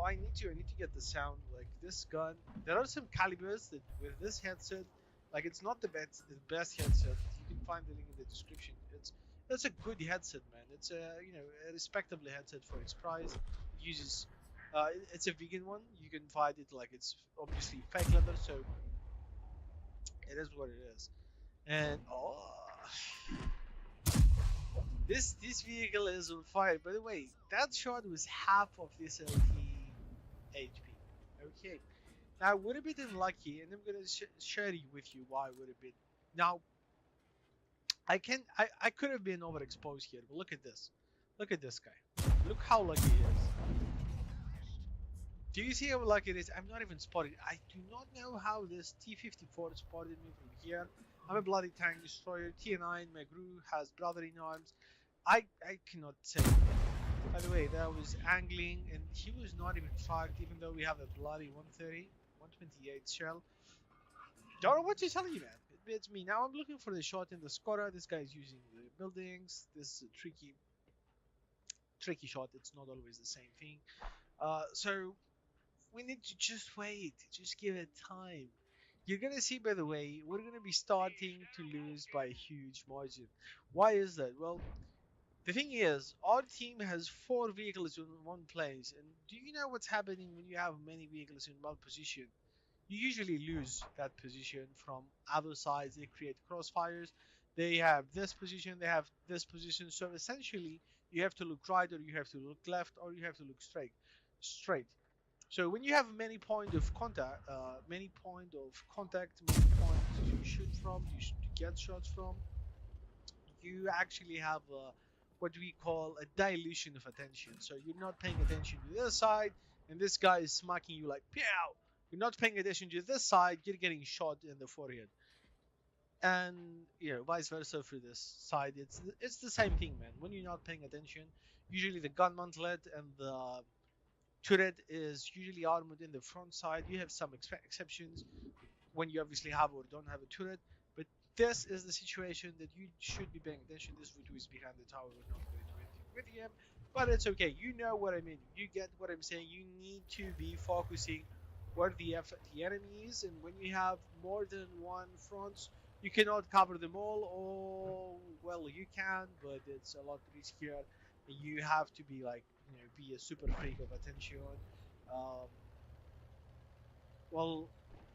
I need to get the sound. Like this gun, there are some calibers that with this headset, like it's not the best headset. You can find the link in the description. It's a good headset, man. It's a a respectable headset for its price. It uses it's a vegan one. You can find it, like it's obviously fake leather, so it is what it is. And This vehicle is on fire. By the way, that shot was half of this LT HP. Okay. Now, would have been unlucky, and I'm gonna share with you why would have been. Now, I could have been overexposed here, but look at this. Look at this guy. Look how lucky he is. Do you see how lucky it is? I'm not even spotted. I do not know how this T-54 spotted me from here. I'm a bloody tank destroyer. T9, Magru has brother in arms. I cannot say. By the way, that was angling, and he was not even tracked, even though we have a bloody 130, 128 shell. Don't know what to tell you, man. It beats me. Now I'm looking for the shot in the Skoda. This guy is using the buildings. This is a tricky shot. It's not always the same thing. So we need to just wait. Just give it time. You're gonna see, by the way, we're gonna be starting to lose by a huge margin. Why is that? Well, the thing is, our team has 4 vehicles in one place, and do you know what's happening when you have many vehicles in one position? You usually lose that position from other sides. They create crossfires. They have this position, they have this position. So essentially, you have to look right, or you have to look left, or you have to look straight. So when you have many point of contact, many point to shoot from, to get shots from, you actually have what we call a dilution of attention. So you're not paying attention to this side, and this guy is smacking you like pow. You're not paying attention to this side, you're getting shot in the forehead. And vice versa for this side. It's the same thing, man. When you're not paying attention, usually the gun mantlet and the turret is usually armored in the front side. You have some exceptions when you obviously have or don't have a turret, but this is the situation that you should be paying attention. This Vutu is behind the tower. We're not going to do anything with him, but it's okay. You know what I mean. You get what I'm saying. You need to be focusing where the enemy is, and when you have more than one front, you cannot cover them all. Or well, you can, but it's a lot riskier. You have to be like be a super freak of attention. Um, well,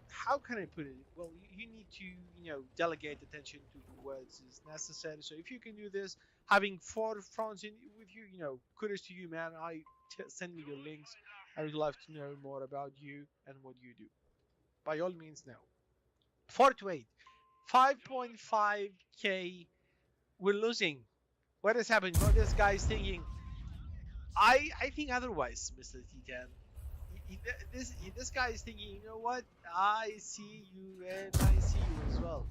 how can I put it? Well, you need to, delegate attention to what is necessary. So if you can do this, having 4 fronts in with you, kudos to you, man. Send me your links. I would love to know more about you and what you do. By all means, now. 4 to 8, 5.5k. We're losing. What is happening? What this guy is thinking? I think otherwise, Mr. T10. This guy is thinking, you know what? I see you and I see you as well.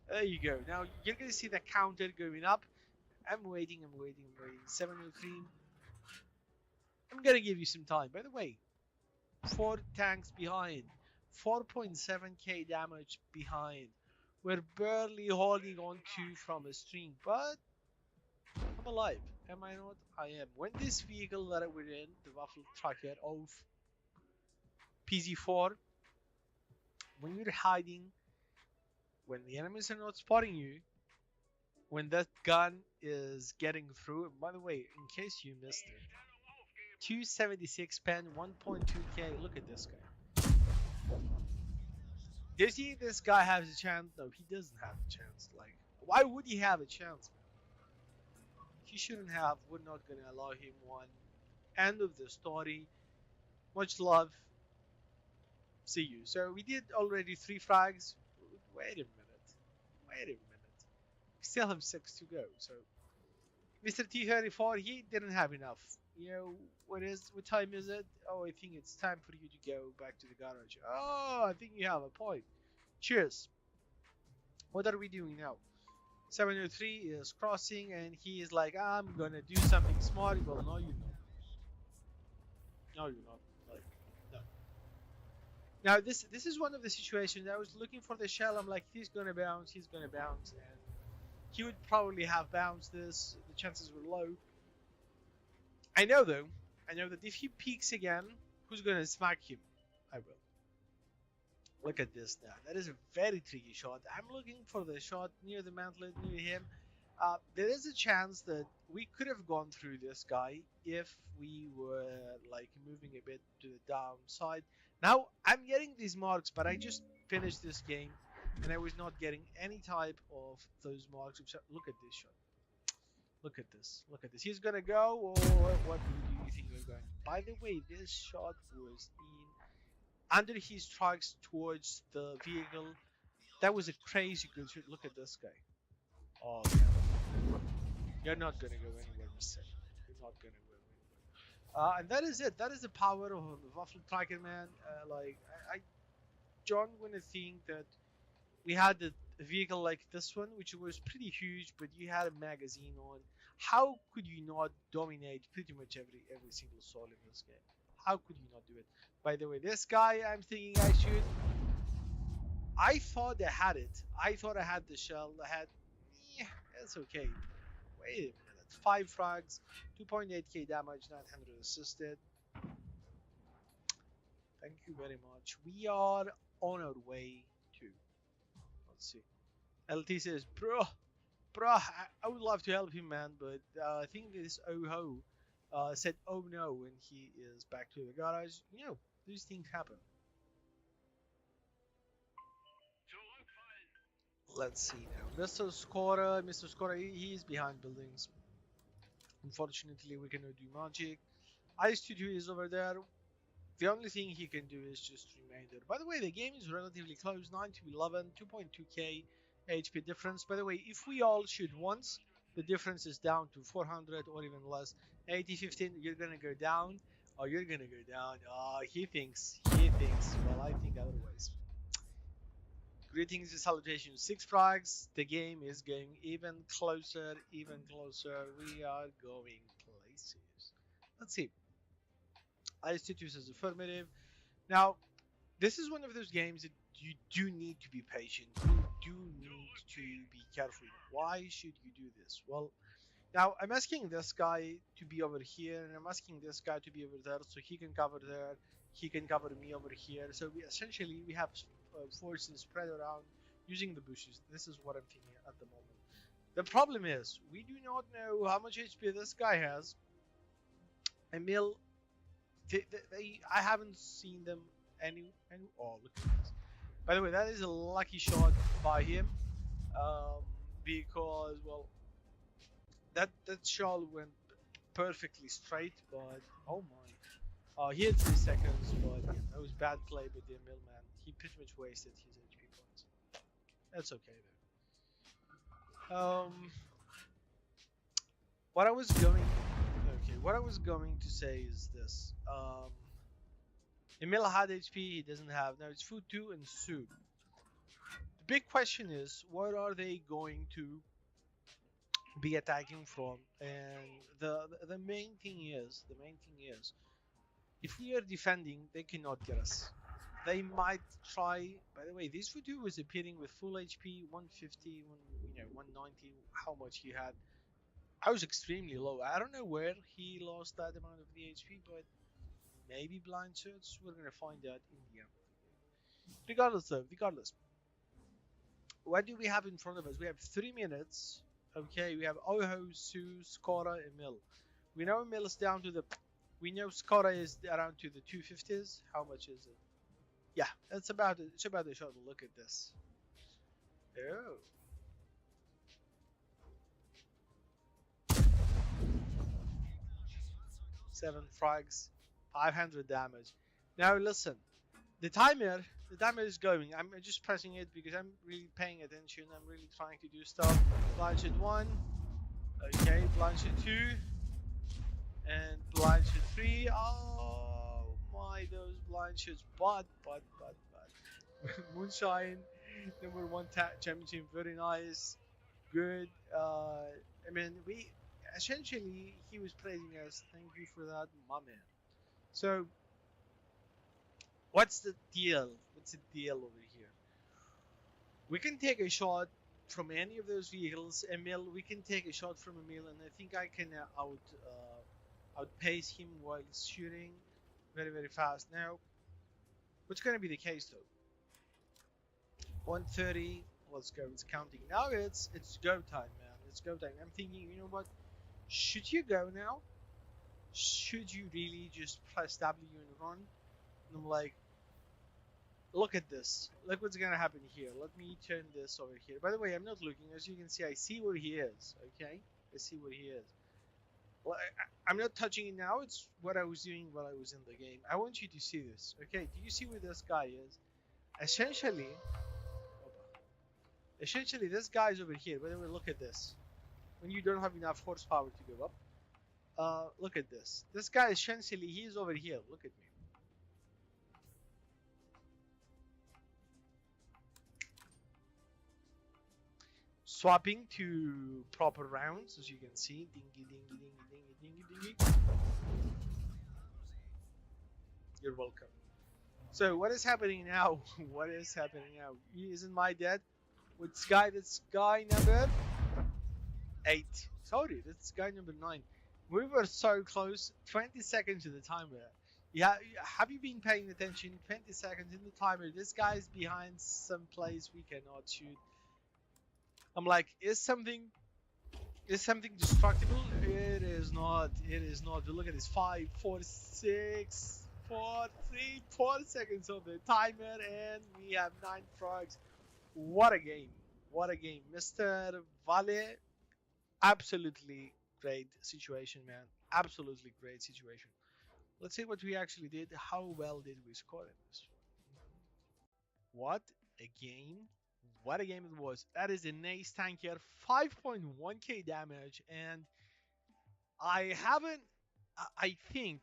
There you go. Now you're gonna see the counter going up. I'm waiting. 703. I'm gonna give you some time. By the way, 4 tanks behind, 4.7k damage behind. We're barely holding on to from a string, but I'm alive. Am I not? I am. When this vehicle that we're in, the Waffle Tracker of PZ4, when you're hiding, when the enemies are not spotting you, when that gun is getting through, and by the way, in case you missed it, 276 pen, 1.2k, look at this guy. Do you see this guy has a chance? No, he doesn't have a chance. Like, why would he have a chance, man? He shouldn't have. We're not gonna allow him one. End of the story. Much love. See you. So we did already 3 frags. Wait a minute. We still have 6 to go. So Mr. T34, he didn't have enough. What time is it? Oh, I think it's time for you to go back to the garage. Oh, I think you have a point. Cheers. What are we doing now? 703 is crossing, and he is like, I'm gonna do something smart. Well, no, you're not. No, you're not. Like, no. Now, this is one of the situations. I was looking for the shell. I'm like, he's gonna bounce, and he would probably have bounced this. The chances were low. I know though. I know that if he peeks again, who's gonna smack him? I will. Look at this now. That is a very tricky shot. I'm looking for the shot near the mantlet, near him. There is a chance that we could have gone through this guy if we were like moving a bit to the downside. Now I'm getting these marks, but I just finished this game and I was not getting any type of those marks. Look at this shot. Look at this. Look at this. He's gonna go, or what do you think he's going? By the way, this shot was in under his tracks towards the vehicle. That was a crazy good shot. Look at this guy. Oh, man. You're not gonna go anywhere, Mr. You're not gonna go anywhere. And that is it. That is the power of the Waffle Tracker, man. Like I don't want to think that we had a vehicle like this one, which was pretty huge, but you had a magazine on. How could you not dominate pretty much every single soul in this game? How could you not do it? By the way, this guy, I'm thinking I should. I thought I had it. I thought I had the shell. I had. Yeah, it's okay. Wait a minute. 5 frags, 2.8k damage, 900 assisted. Thank you very much. We are on our way to. Let's see. LT says, bro, I would love to help him, man, but I think this Oho said, oh no, when he is back to the garage. You know, these things happen. Let's see now. Mr. Scorer, he's behind buildings. Unfortunately, we cannot do magic. Ice Studio is over there. The only thing he can do is just remain there. By the way, the game is relatively close, 9 to 11, 2.2k HP difference. By the way, if we all shoot once, the difference is down to 400 or even less. 80-15, you're gonna go down. Oh, you're gonna go down. Oh, he thinks. Well, I think otherwise. Greetings and salutations. 6 frags. The game is getting even closer. We are going places. Let's see. Ice2 says affirmative. Now, this is one of those games that you do need to be patient. You do need to be careful. Why should you do this? Well, now I'm asking this guy to be over here, and I'm asking this guy to be over there, so he can cover there. He can cover me over here. So we have forces spread around using the bushes. This is what I'm thinking at the moment. The problem is we do not know how much HP this guy has. Emil. I haven't seen them any. Oh, look at this! By the way, that is a lucky shot by him, because well, that shot went perfectly straight. But oh my, he had 3 seconds, but yeah, that was bad play by the Millman. He pretty much wasted his HP points. That's okay though. What I was going to say is this. Emil had HP, he doesn't have. Now it's Food 2 and Soup. The big question is, what are they going to be attacking from? And the main thing is, if we are defending, they cannot get us. They might try. By the way, this Food 2 was appearing with full HP, 150, 190. How much he had? I was extremely low. I don't know where he lost that amount of the HP, but maybe blind shots. We're gonna find out in the end. Regardless, what do we have in front of us? We have 3 minutes. Okay, we have Oho, Sue, Skora, Emil. We know Emil is down to the. We know Skora is around to the 250s. How much is it? Yeah, it's about the shuttle. Look at this. Oh. Seven frags, 500 damage. Now listen, the timer is going. I'm just pressing it because I'm really paying attention. I'm really trying to do stuff. Blanchett 1, okay, Blanchett 2, and Blanchett 3. Oh my, those Blanchetts, but. Moonshine, number 1 championship, very nice, good. I mean, essentially, he was praising us. Thank you for that, my man. So, what's the deal? Over here? We can take a shot from any of those vehicles. Emil, we can take a shot from Emil, and I think I can outpace him while shooting very, very fast. Now, what's going to be the case though? 130. Let's go. It's counting. Now it's go time, man. It's go time. I'm thinking, you know what? Should you go now? Should you really just press W and run? And I'm like, look at this. Look what's gonna happen here. Let me turn this over here. By the way, I'm not looking. As you can see, I see where he is. Okay? Let's see where he is. Well, I'm not touching it now. It's what I was doing while I was in the game. I want you to see this. Okay, do you see where this guy is? Essentially, this guy is over here. But then look at this. When you don't have enough horsepower to go up, look at this. This guy essentially he's over here. Look at me. Swapping to proper rounds, as you can see. Dingy, dingy, dingy, dingy, dingy, dingy. You're welcome. So what is happening now? What is happening now? Isn't my dad? What's guy? That's guy number 8. Sorry, that's guy number 9. We were so close. 20 seconds to the timer. Yeah, have you been paying attention? 20 seconds in the timer. This guy's behind some place we cannot shoot. I'm like, is something destructible? It is not. It is not. Look at this. 5, 4, 6, 4, 3, 4 seconds on the timer, and we have 9 frogs. What a game! What a game, Mr. Vale. Absolutely great situation, man. Absolutely great situation. Let's see what we actually did. How well did we score in this one? What a game. What a game it was. That is an ace tanker, 5.1k damage, and I think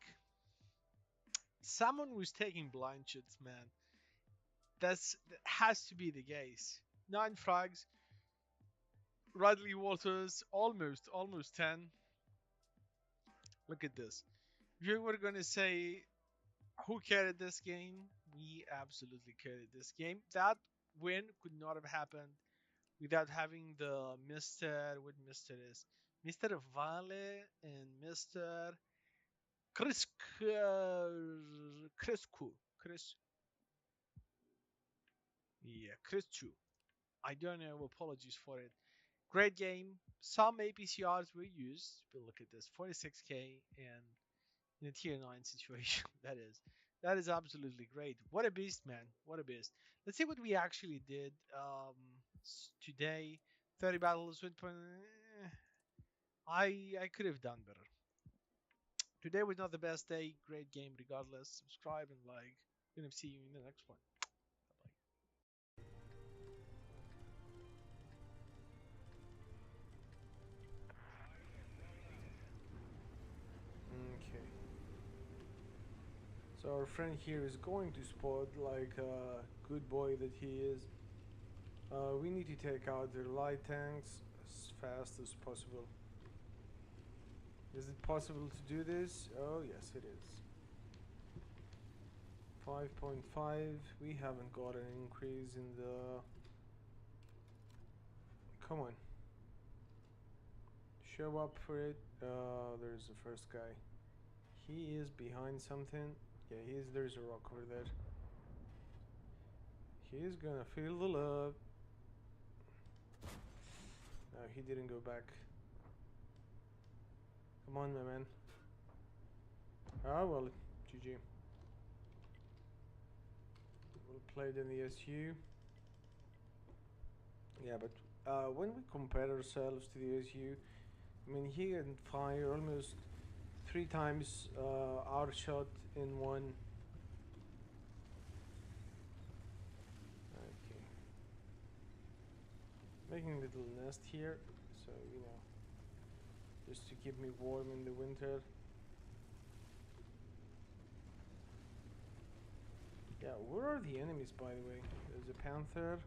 someone was taking blind shots, man. That has to be the case. 9 frags. Radley Waters, almost 10. Look at this. If you were going to say who carried this game, we absolutely carried this game. That win could not have happened without having the Mr. What Mr. is? Mr. Vale and Mr. Chris Chu. I don't know. Apologies for it. Great game. Some APCRs were used, but look at this, 46k and in a tier 9 situation. That is absolutely great. What a beast, man. What a beast. Let's see what we actually did today. 30 battles with I could have done better. Today was not the best day. Great game regardless. Subscribe and like. Gonna see you in the next one. Bye-bye. Okay. So our friend here is going to spot like a good boy that he is. We need to take out their light tanks as fast as possible. Is it possible to do this? Oh yes it is. 5.5. We haven't got an increase in the... Come on. Show up for it. There's the first guy. He is behind something. Yeah, there's a rock over there. He's gonna feel the love. No, he didn't go back. Come on, my man. Ah, well, GG. We'll play it in the SU. Yeah, but when we compare ourselves to the SU, I mean, he can fire almost 3 times our shot in one. Okay. Making a little nest here, so you know, just to keep me warm in the winter. Yeah, where are the enemies, by the way? There's a panther.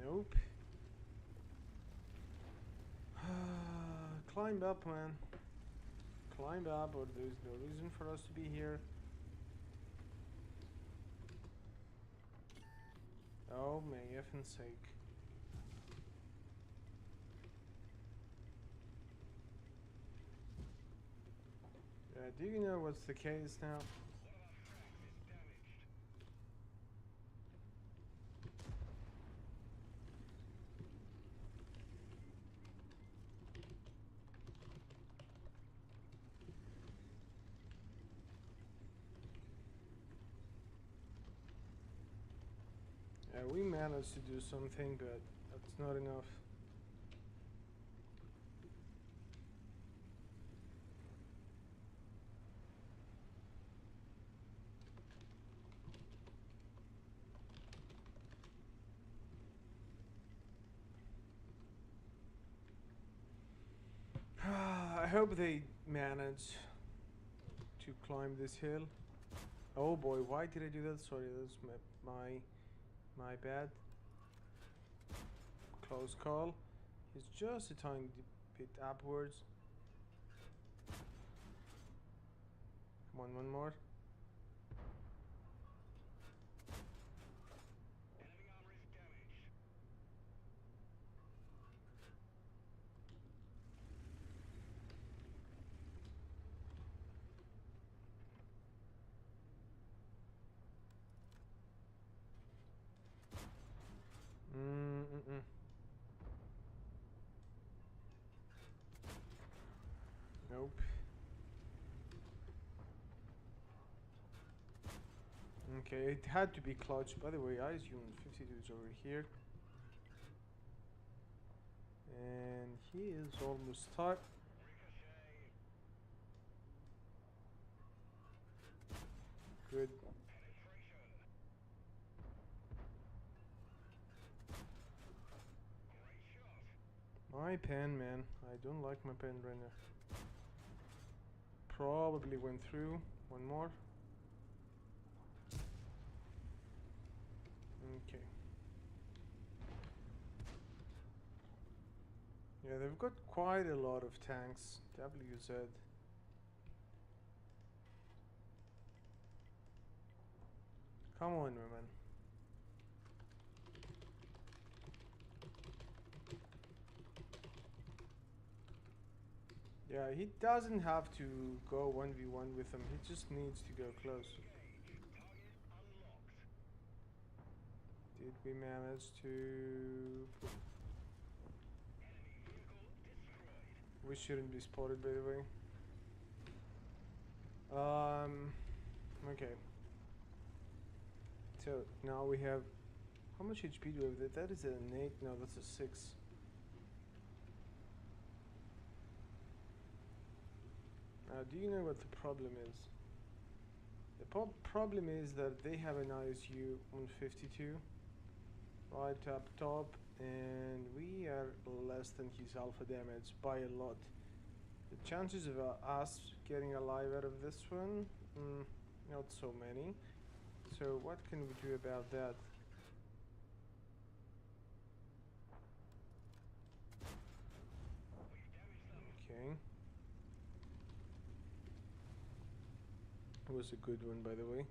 Nope. Climb up, man. Climb up, or there's no reason for us to be here. Oh, my effing sake. Do you know what's the case now? We managed to do something, but that's not enough. I hope they manage to climb this hill. Oh boy, why did I do that? Sorry, that's my bad. Close call. He's just a tiny bit upwards. Come on, one more. Enemy armor is damaged. Mm-mm-mm. Nope. Okay, it had to be clutch. By the way, I assume 52 is over here. And he is almost stuck. Ricochet. Good. Penetration. Great shot. My pen, man. I don't like my pen right now. Probably went through. One more. Okay. Yeah, they've got quite a lot of tanks. WZ. Come on, women. Yeah, he doesn't have to go 1v1 with them. He just needs to go close. Engage. Target unlocked. Did we manage to... Enemy vehicle destroyed. We shouldn't be spotted, by the way. Okay. So, now we have... How much HP do we have? That is an 8? No, that's a 6. Now, do you know what the problem is? The problem is that they have an ISU 152 right up top, and we are less than his alpha damage by a lot. The chances of us getting alive out of this one, not so many. So what can we do about that? We've damaged them. Okay. It was a good one, by the way.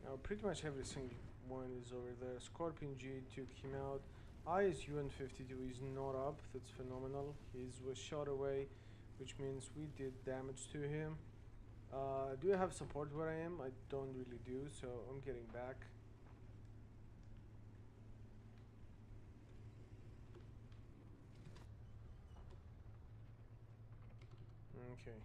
Now, pretty much every single one is over there. Scorpion G took him out. ISU 152 is not up. That's phenomenal. He was shot away, which means we did damage to him. Do I have support where I am? I don't really do, so I'm getting back. Okay.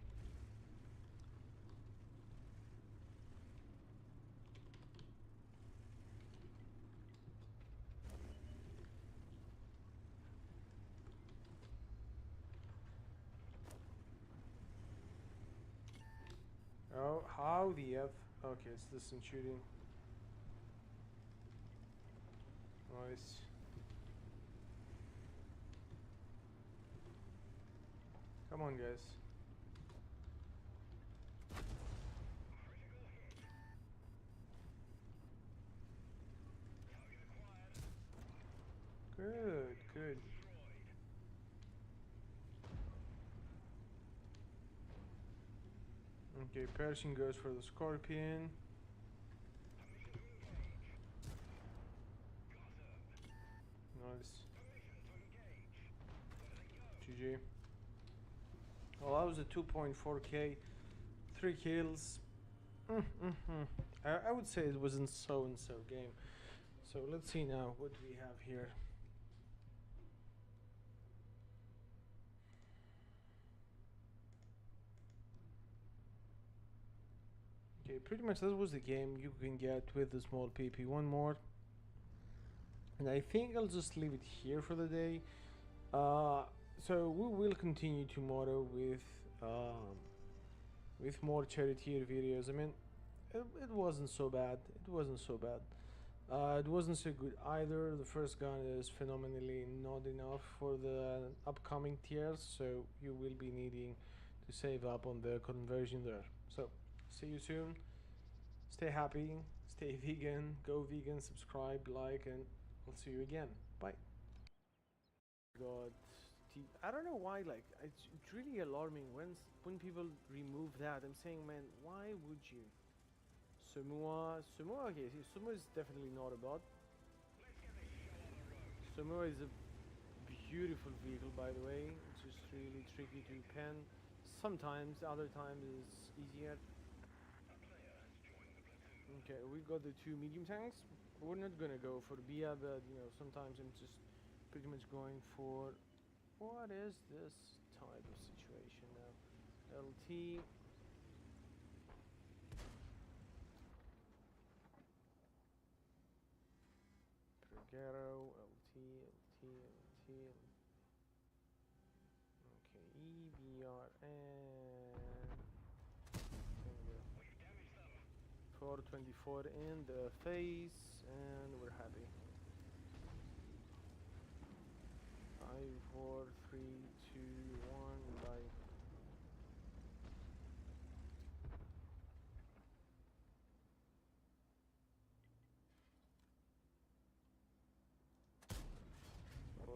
Oh, how the F? Okay, it's distant shooting. Nice. Come on, guys. Critical hit. Target acquired. Good, good. Destroyed. Okay, Pershing goes for the Scorpion. Permission to engage. Got him. Nice. Permission to engage. Where they go? GG. Well, that was a 2.4k, 3 kills. I would say it wasn't so-and-so game. So let's see now what we have here. Okay, pretty much that was the game you can get with the small PP. One more. And I think I'll just leave it here for the day. So we will continue tomorrow with more charity videos. I mean, it wasn't so bad. It wasn't so bad. It wasn't so good either. The first gun is phenomenally not enough for the upcoming tiers, so you will be needing to save up on the conversion there. So, see you soon. Stay happy, stay vegan, go vegan, subscribe, like, and I'll see you again. Bye. God, I don't know why. Like, it's really alarming when people remove that. I'm saying, man, why would you? Sumua, okay, see, Sumua is definitely not a bot. Sumua is a beautiful vehicle, by the way. It's just really tricky to pen. Sometimes, other times it's easier. Okay, we got the 2 medium tanks. We're not gonna go for Bia, but you know, sometimes I'm just pretty much going for what is this type of situation now? LT. Ghetto, LT. Okay, EBR and 424 in the face, and we're happy. 5, 4, 3, 2, 1, bye.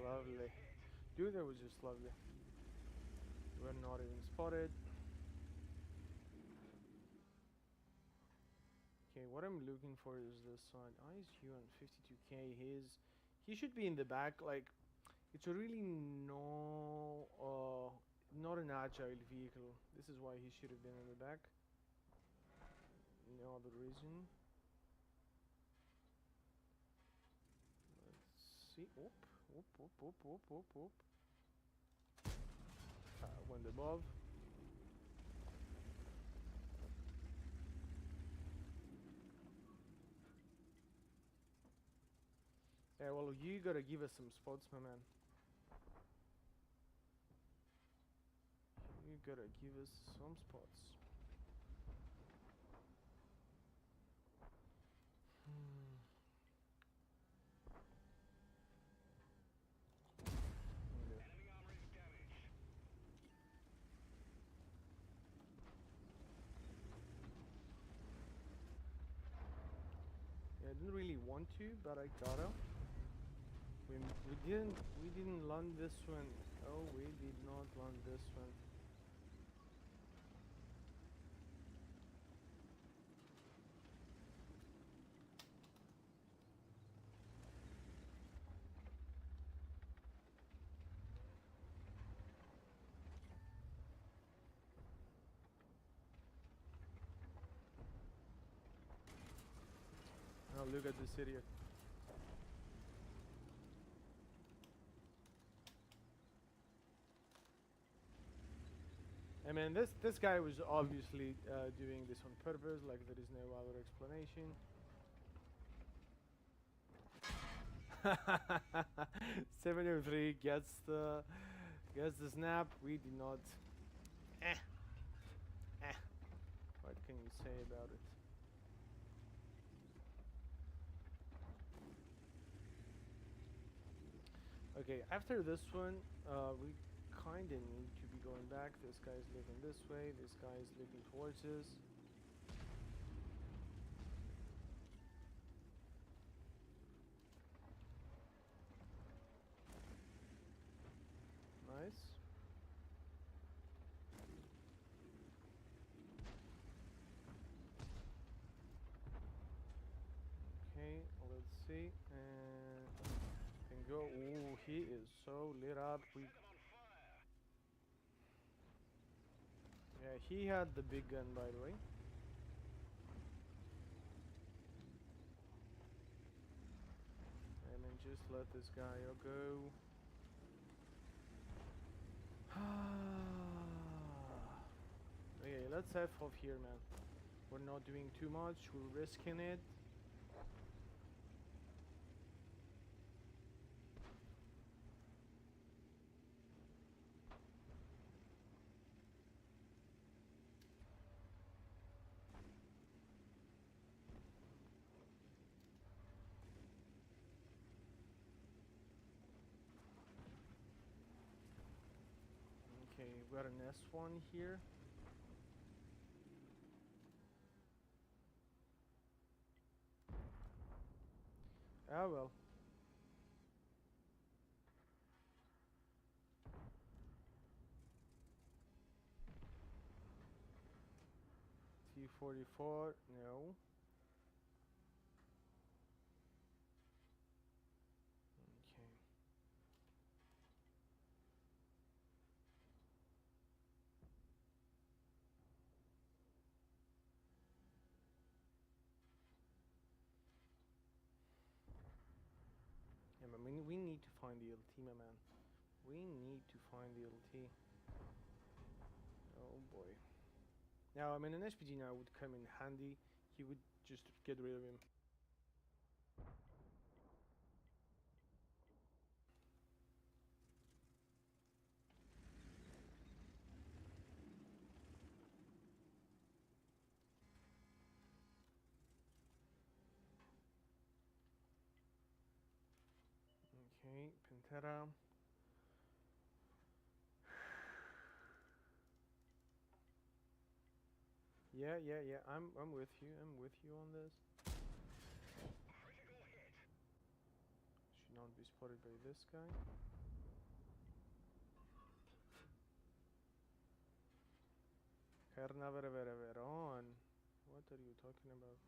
Lovely. Dude, that was just lovely. We're not even spotted. Okay, what I'm looking for is this one. ISU on 52k. He should be in the back. Like, it's a really not an agile vehicle. This is why he should have been in the back. No other reason. Let's see. Whoop. Went above. Yeah, well, you gotta give us some spots, my man. You gotta give us some spots. Yeah, I didn't really want to, but I gotta. We didn't land this one. Oh, we did not land this one. Now look at this idiot. I mean, this guy was obviously doing this on purpose. Like, there is no other explanation. 703 gets the snap. We did not. What can you say about it? Okay, after this one, we kinda need to be going back. This guy's looking this way. This guy is looking towards us. Nice. Okay, let's see. And can go. Ooh, he is so lit up. Yeah, he had the big gun, by the way. I mean, just let this guy go. Okay, let's F off here, man. We're not doing too much. We're risking it. Okay, we got an S1 here. Ah well. T-44, no. Okay. Yeah, but we need to find the LT, my man. We need to find the LT. Oh boy. Now, I mean, an SPG now would come in handy. He would just get rid of him. Okay, Pantera. Yeah. I'm with you. I'm with you on this. Critical hit. Should not be spotted by this guy. Carnaveron. What are you talking about?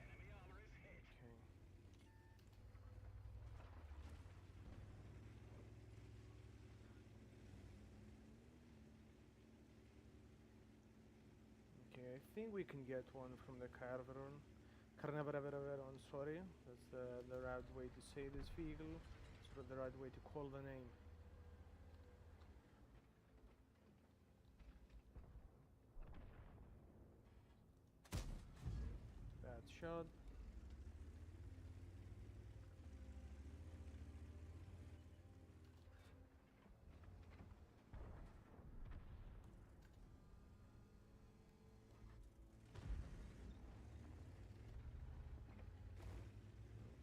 Enemy armor is hit. Okay. Okay, I think we can get one from the Carnaveron, sorry. That's the right way to say this vehicle. Sort of the right way to call the name. Bad shot.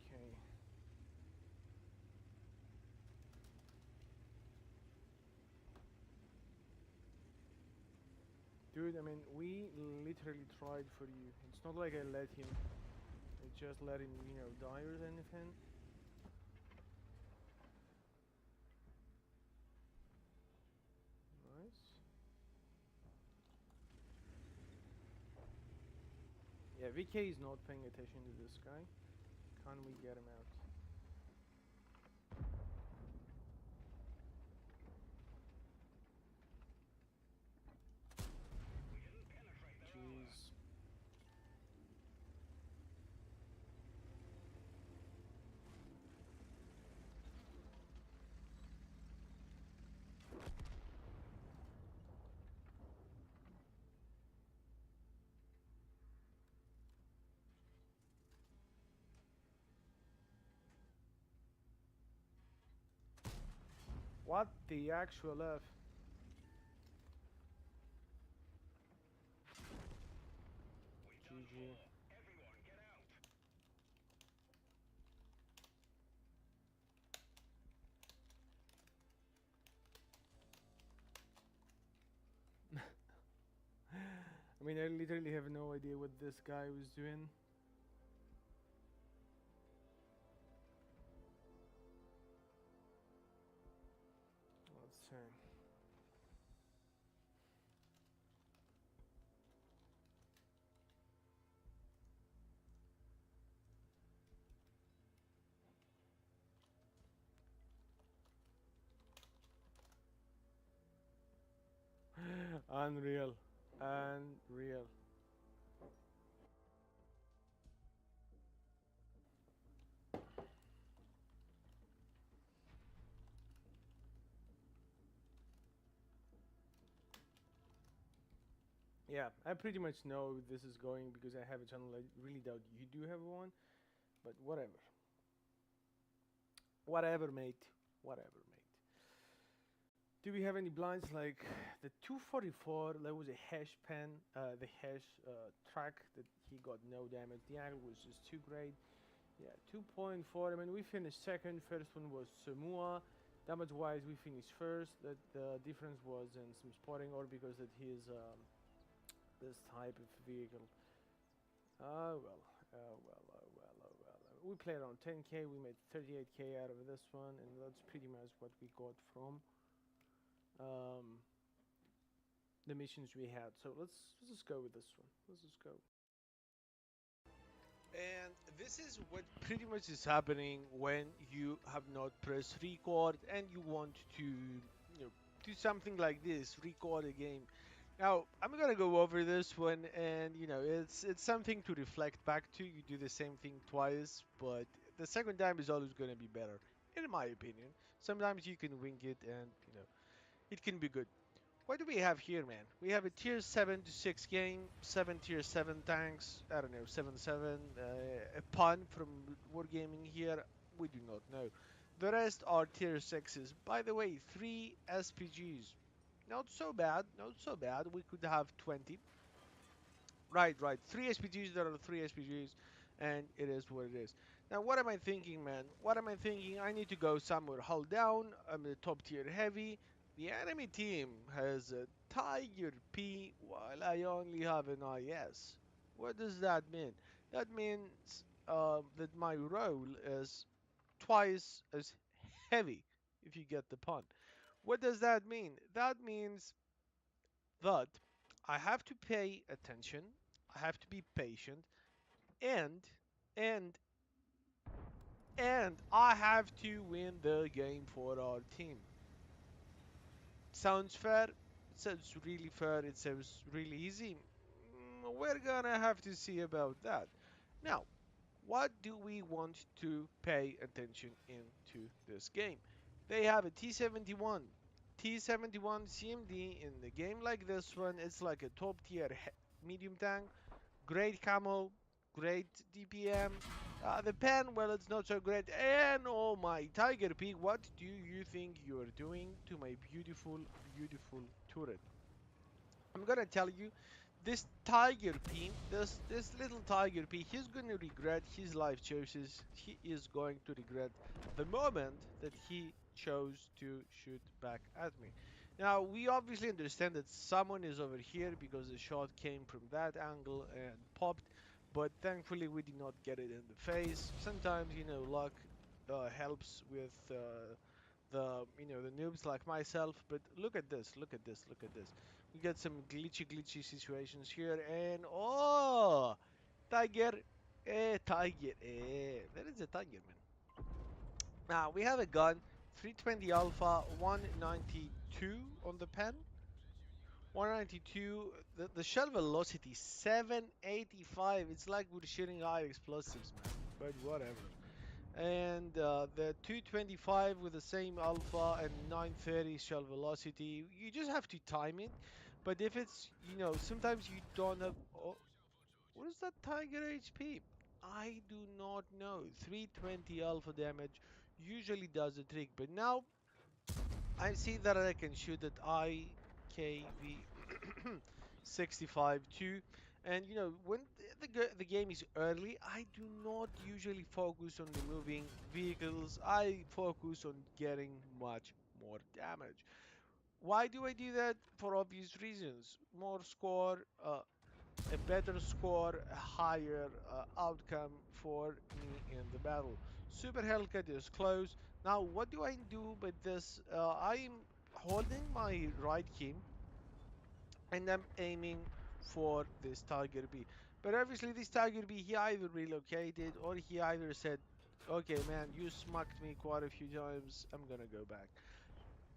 Okay. Dude, I mean, we literally tried for you. It's not like I let him. I just let him, you know, die or anything. Nice. Yeah, VK is not paying attention to this guy. Can we get him out? We didn't penetrate their armor. Jeez. What the actual F? We done GG. for. Everyone, get out. I mean, I literally have no idea what this guy was doing. Let's see. Unreal. Unreal. Yeah, I pretty much know this is going because I have a channel. I really doubt you do have one, but whatever. Whatever, mate. Whatever, mate. Do we have any blinds like the 244? There was a hash pen, the hash track that he got no damage. The angle was just too great. Yeah, 2.4. I mean, we finished second. First one was Samua. Damage wise, we finished first. That the difference was in some spotting or because that his this type of vehicle. Well. We played around 10k. We made 38k out of this one, and that's pretty much what we got from um, the missions we had. So let's just go with this one. Let's just go. And this is what pretty much is happening when you have not pressed record and you want to, do something like this, record a game. Now, I'm gonna go over this one, and it's something to reflect back to. You do the same thing twice, but the second time is always gonna be better, in my opinion. Sometimes you can wing it, and it can be good. What do we have here, man? We have a tier 7 to 6 game, 7 tier 7 tanks, I don't know, 7-7, a pun from Wargaming here, we do not know. The rest are tier 6s. By the way, 3 SPGs. Not so bad, not so bad. We could have 20. Right. 3 SPGs, there are 3 SPGs, and it is what it is. Now, what am I thinking, man? What am I thinking? I need to go somewhere hull down. I'm a top tier heavy. The enemy team has a Tiger P while I only have an IS. What does that mean? That means that my role is twice as heavy, if you get the pun. What does that mean? That means that I have to pay attention, I have to be patient, and and and I have to win the game for our team. Sounds fair? It sounds really fair. It sounds really easy. We're gonna have to see about that. Now, what do we want to pay attention into this game? They have a T71. T71 CMD in the game like this one, it's like a top tier medium tank, great camo, great DPM. The pen, well, it's not so great. And oh my Tiger Peak, what do you think you're doing to my beautiful, beautiful turret? I'm gonna tell you, this Tiger P, this little Tiger P, he's gonna regret his life choices. He is going to regret the moment that he chose to shoot back at me. Now, we obviously understand that someone is over here because the shot came from that angle and popped, but thankfully we did not get it in the face. Sometimes, luck helps with the noobs like myself. But look at this, look at this, look at this. We got some glitchy situations here, and oh, tiger, tiger, there is a tiger, man. Now we have a gun, 320 alpha, 192 on the pen. 192, the shell velocity 785. It's like we're shooting high explosives, man, but whatever. And the 225 with the same alpha and 930 shell velocity, you just have to time it. But if it's, sometimes you don't have. Oh, what is that tiger HP? I do not know. 320 alpha damage usually does the trick, but now I see that I can shoot at IKV 65 too. And when the game is early, I do not usually focus on removing vehicles. I focus on getting much more damage. Why do I do that? For obvious reasons. More score, a better score, a higher outcome for me in the battle. Super Hellcat is close. Now, what do I do with this? I'm holding my right key and I'm aiming for this Tiger B. But obviously, this Tiger B, he either relocated or he either said, okay, man, you smacked me quite a few times. I'm gonna go back.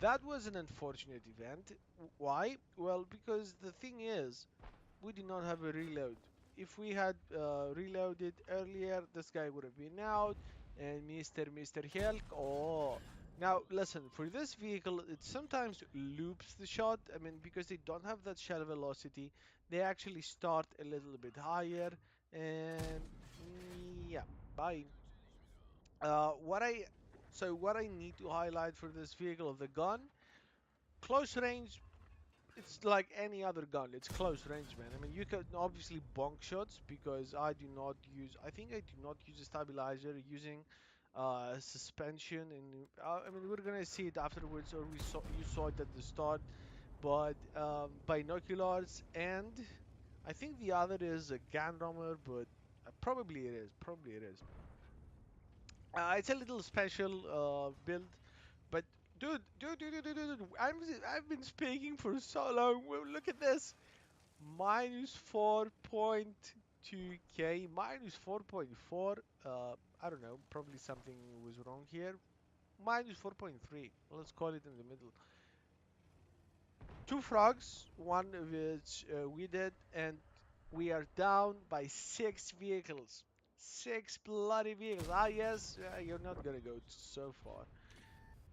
That was an unfortunate event. Why? Well, because the thing is, we did not have a reload. If we had reloaded earlier, this guy would have been out, and Mr. Helk. Oh, now listen. For this vehicle, it sometimes loops the shot. I mean, because they don't have that shell velocity, they actually start a little bit higher. And yeah, bye. Uh, what I what I need to highlight for this vehicle, the gun, close range. It's like any other gun. It's close range, man. I mean, you can obviously bonk shots because I do not use. I think I do not use a stabilizer. Using suspension, and I mean, we're gonna see it afterwards, or you saw it at the start. But binoculars, and I think the other is a gun rammer, but probably it is. Probably it is. It's a little special build, but dude, I've been speaking for so long. Well, look at this, minus 4.2k, minus 4.4. I don't know, probably something was wrong here. Minus 4.3. Let's call it in the middle. Two frogs, one of which we did, and we are down by 6 vehicles. 6 bloody vehicles. Ah, yes, you're not gonna go so far.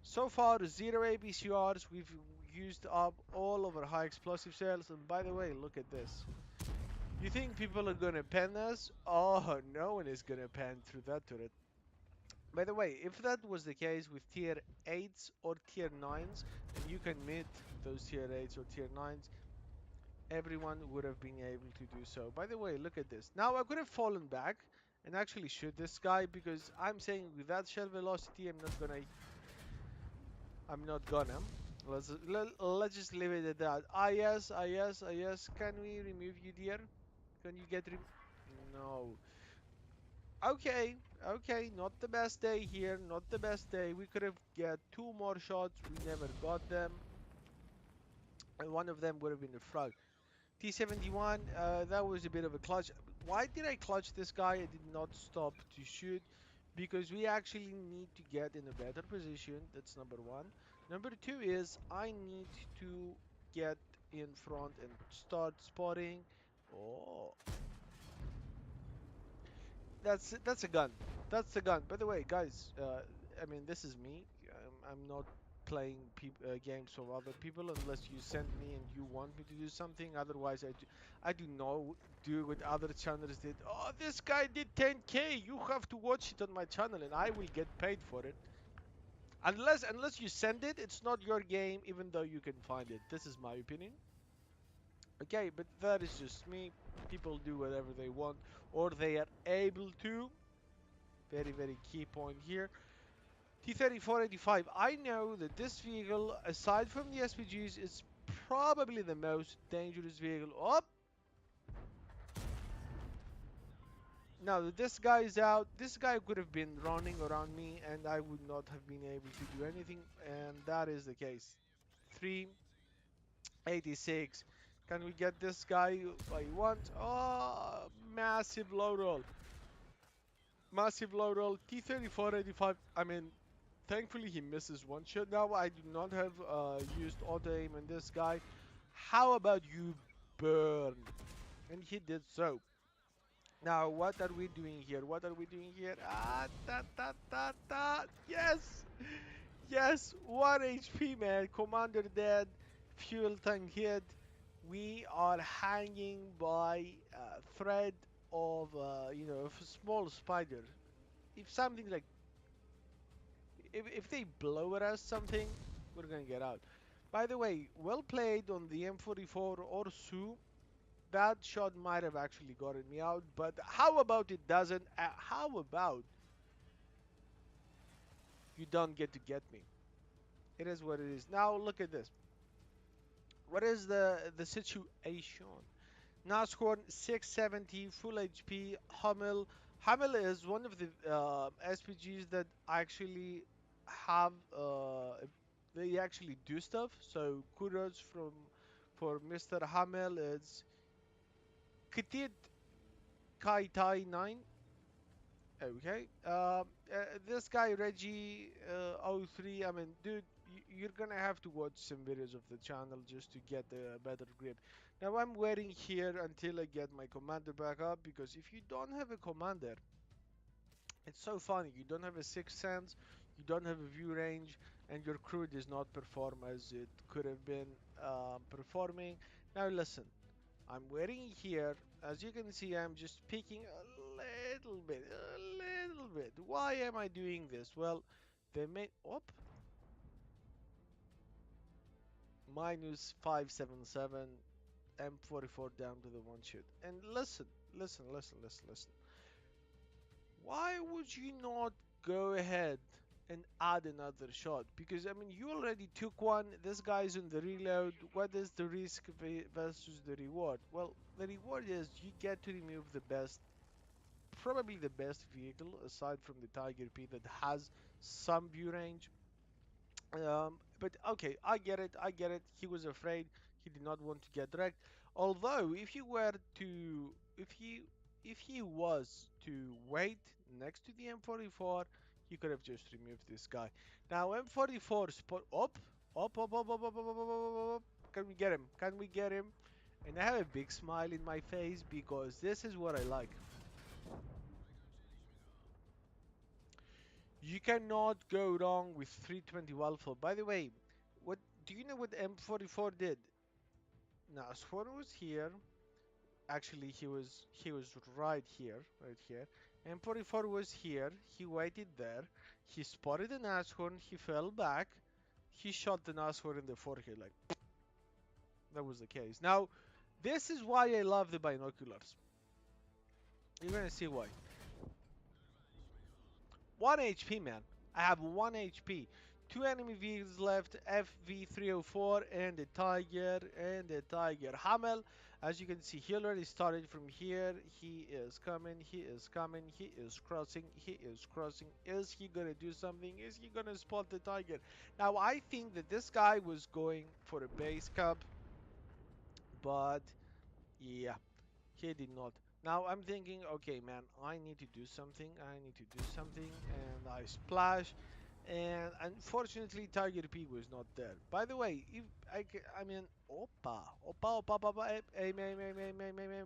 So far, 0 ABCRs. We've used up all of our high explosive cells. And by the way, look at this. You think people are gonna pen us? Oh, no one is gonna pen through that turret. By the way, if that was the case with tier 8s or tier 9s, and you can meet those tier 8s or tier 9s, everyone would have been able to do so. By the way, look at this. Now I could have fallen back and actually shoot this guy because I'm saying with that shell velocity, I'm not gonna. Let's just leave it at that. Ah yes, ah yes, ah yes. Can we remove you, dear? Can you get rem? No. Okay, okay. Not the best day here. Not the best day. We could have get 2 more shots. We never got them, and one of them would have been the frog. T71, that was a bit of a clutch. Why did I clutch this guy? I did not stop to shoot because we actually need to get in a better position. That's number one. Number two is I need to get in front and start spotting. Oh, that's a gun. That's a gun. By the way, guys, I mean this is me. I'm not playing games for other people unless you send me and you want me to do something. Otherwise, I do not do what other channels did. Oh, this guy did 10k. You have to watch it on my channel, and I will get paid for it. Unless you send it, it's not your game, even though you can find it. This is my opinion. Okay, but that is just me. People do whatever they want, or they are able to. Very, very key point here. T-3485. I know that this vehicle, aside from the SPGs, is probably the most dangerous vehicle. Oh! Now that this guy is out, this guy could have been running around me and I would not have been able to do anything, and that is the case. 386. Can we get this guy by one? Oh, massive low roll. Massive low roll. T-3485. I mean, thankfully he misses one shot. Now I do not have used auto aim on this guy. How about you burn? And he did so. Now what are we doing here? What are we doing here? Ah, yes, yes. 1 HP, man. Commander dead. Fuel tank hit. We are hanging by a thread of of a small spider. If something like if they blow at us something, we're gonna get out. By the way, well played on the M44 or Su. That shot might have actually gotten me out, but how about it doesn't? How about you don't get me? It is what it is. Now look at this. What is the situation? Nashorn 670 full HP Hummel. Hummel is one of the SPGs that actually have they actually do stuff. So kudos for Mr. Hummel. It's Ketit Kai Tai 9. Okay. This guy Reggie 03. I mean, dude, you're gonna have to watch some videos of the channel just to get a better grip. Now I'm waiting here until I get my commander back up because if you don't have a commander, it's so funny. You don't have a sixth sense, you don't have a view range, and your crew does not perform as it could have been performing. Now listen. I'm waiting here. As you can see, I'm just peeking a little bit, a little bit. Why am I doing this? Well, they made, op, minus 577, M44 down to the one shot. And listen, listen, listen, listen, listen. Why would you not go ahead and add another shot? Because I mean, you already took one. This guy's on the reload. What is the risk versus the reward? Well, the reward is you get to remove the best, probably the best vehicle aside from the Tiger P that has some view range. But okay, I get it. I get it. He was afraid. He did not want to get wrecked. Although, if he were to, if he was to wait next to the M44, he could have just removed this guy. Now M44 spot up. Can we get him? Can we get him? And I have a big smile in my face because this is what I like. You cannot go wrong with 320 Alpha. By the way, what do you know what M44 did? Now, Swan was here. Actually, he was right here. M44 was here. He waited there. He spotted an Nashorn. He fell back. He shot the Nashorn in the forehead. Like that was the case. Now, this is why I love the binoculars. You're gonna see why. 1 HP, man. I have 1 HP. Two enemy vehicles left, FV304 and the Tiger Hamel. As you can see, he already started from here. He is coming, he is coming, he is crossing, he is crossing. Is he gonna do something? Is he gonna spot the Tiger? Now, I think that this guy was going for a base cap, but yeah, he did not. Now I'm thinking, okay, man, I need to do something. I need to do something, and I splash. And unfortunately, Tiger P was not there. By the way, if I mean, opa,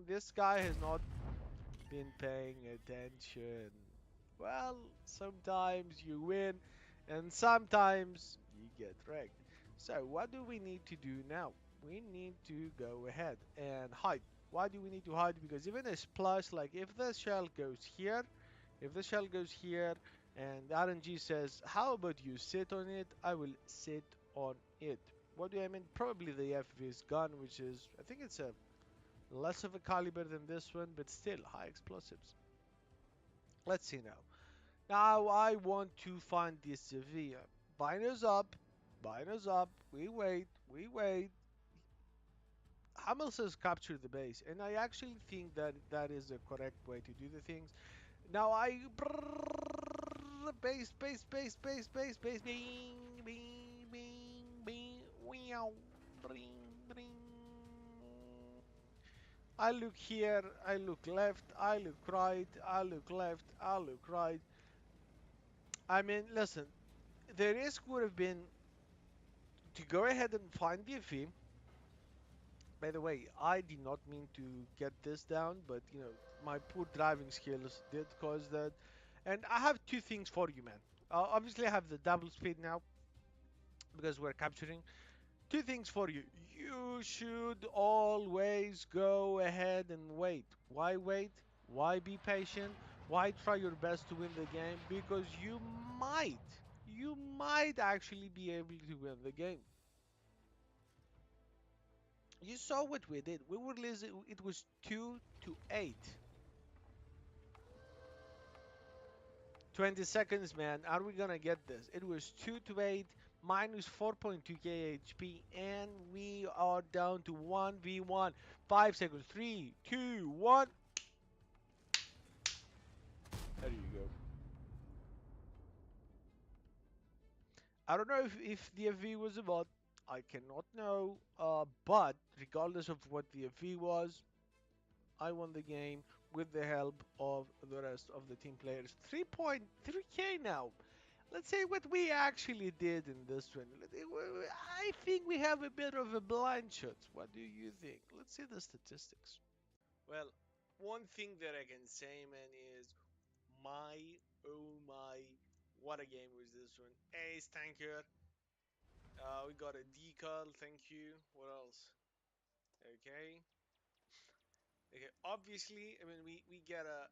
this guy has not been paying attention. Well, sometimes you win, and sometimes you get wrecked. So what do we need to do now? We need to go ahead and hide. Why do we need to hide? Because even a splash, like if the shell goes here, if the shell goes here, and RNG says, how about you sit on it? I will sit on it. What do I mean? Probably the FV's gun, which is, I think it's a less of a caliber than this one, but still high explosives. Let's see now. Now I want to find this V. Biners up, biners up. We wait, we wait. Hamel says capture the base, and I actually think that that is the correct way to do the things. Now I base, bing, bing, bing, bing, wow, bring, bring. I look here, I look left, I look right, I look left, I look right. I mean, listen, the risk would have been to go ahead and find the FE. By the way, I did not mean to get this down, but you know, my poor driving skills did cause that. And I have two things for you, man. Obviously, I have the double speed now because we're capturing. Two things for you. You should always go ahead and wait. Why wait? Why be patient? Why try your best to win the game? Because you might actually be able to win the game. You saw what we did. We were losing. It was 2-8. 20 seconds, man. Are we gonna get this? It was 2-8, minus 4.2k HP, and we are down to 1v1. 5 seconds. 3, 2, 1. There you go. I don't know if the FV was a bot. I cannot know. But regardless of what the FV was, I won the game with the help of the rest of the team players. 3.3k now. Let's say what we actually did in this one. I think we have a bit of a blind shot. What do you think? Let's see the statistics. Well, one thing that I can say, man, is my, oh my, what a game was this one. Ace, thank you. We got a decal, thank you. What else? Okay. Okay, obviously, I mean, we get a.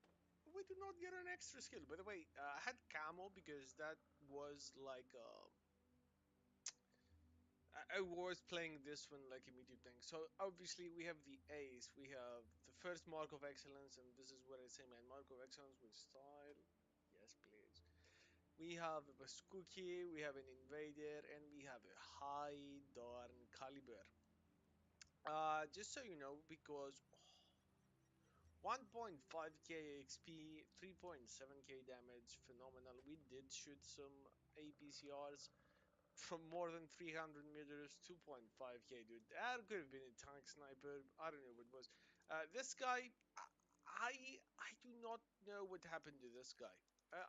We do not get an extra skill. By the way, I had camo because that was like I was playing this one like a medium thing. So obviously we have the ace, we have the first mark of excellence, and this is what I say, man. Mark of excellence with style. Yes, please. We have a Baskuki, we have an invader, and we have a high darn caliber. Just so you know, because 1.5k XP, 3.7k damage, phenomenal. We did shoot some APCRs from more than 300 meters, 2.5k, dude. That could have been a tank sniper. I don't know what it was. This guy, I do not know what happened to this guy.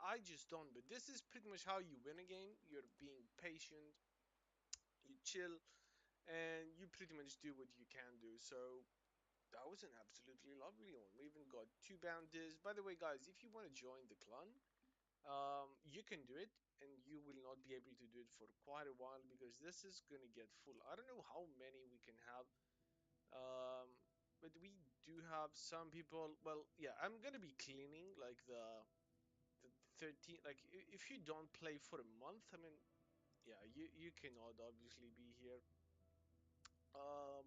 I just don't. But this is pretty much how you win a game. You're being patient, you chill, and you pretty much do what you can do. So that was an absolutely lovely one. We even got two bounties. By the way, guys, if you want to join the clan, you can do it, and you will not be able to do it for quite a while because this is gonna get full. I don't know how many we can have, but we do have some people. Well, yeah, I'm gonna be cleaning like the 13. Like if you don't play for a month, I mean, yeah, you cannot obviously be here. Um,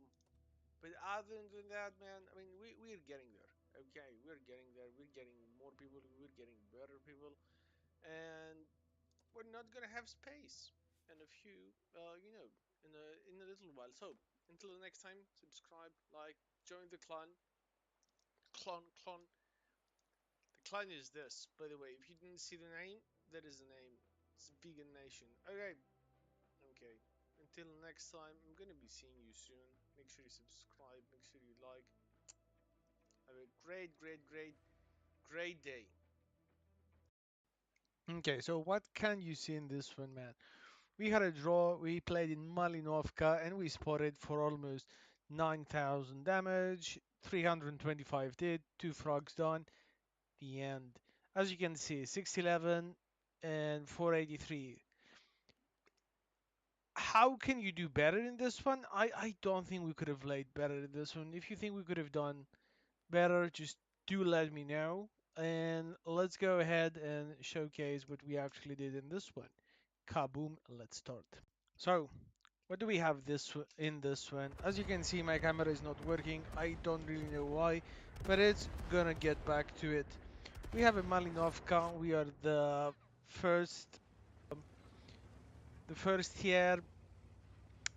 but other than that, man, I mean, we're getting there. Okay, we're getting there. We're getting more people. We're getting better people, and we're not gonna have space in a few, in a little while. So until the next time, subscribe, like, join the clan. Clan. The clan is this, by the way. If you didn't see the name, that is the name. It's Vegan Nation. Okay, okay. Until next time, I'm gonna be seeing you soon. Make sure you subscribe. Make sure you like. Have a great day. Okay, so what can you see in this one, man? We had a draw, we played in Malinovka, and we spotted for almost 9,000 damage, 325 dead, 2 frogs done, the end. As you can see, 611 and 483. How can you do better in this one? I don't think we could have played better in this one. If you think we could have done better, just do let me know. And let's go ahead and showcase what we actually did in this one. Kaboom, let's start. So, what do we have in this one? As you can see, my camera is not working. I don't really know why, but it's gonna get back to it. We have a Malinovka. We are first, the first tier,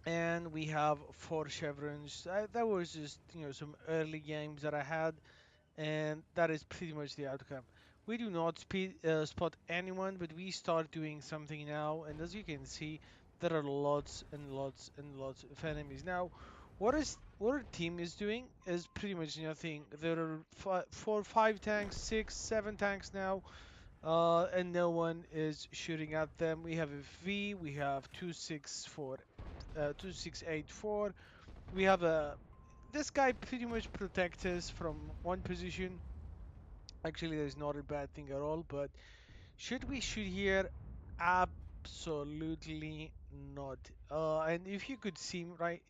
and we have 4 chevrons. That was just some early games that I had, and that is pretty much the outcome. We do not spot anyone, but we start doing something now, and as you can see, there are lots and lots and lots of enemies. Now, what our team is doing is pretty much nothing. There are 5 tanks, 6, 7 tanks now, and no one is shooting at them. We have a V, we have 2684. We have a This guy pretty much protects us from one position. Actually, there's not a bad thing at all, but should we shoot here? Absolutely not. And if you could see me right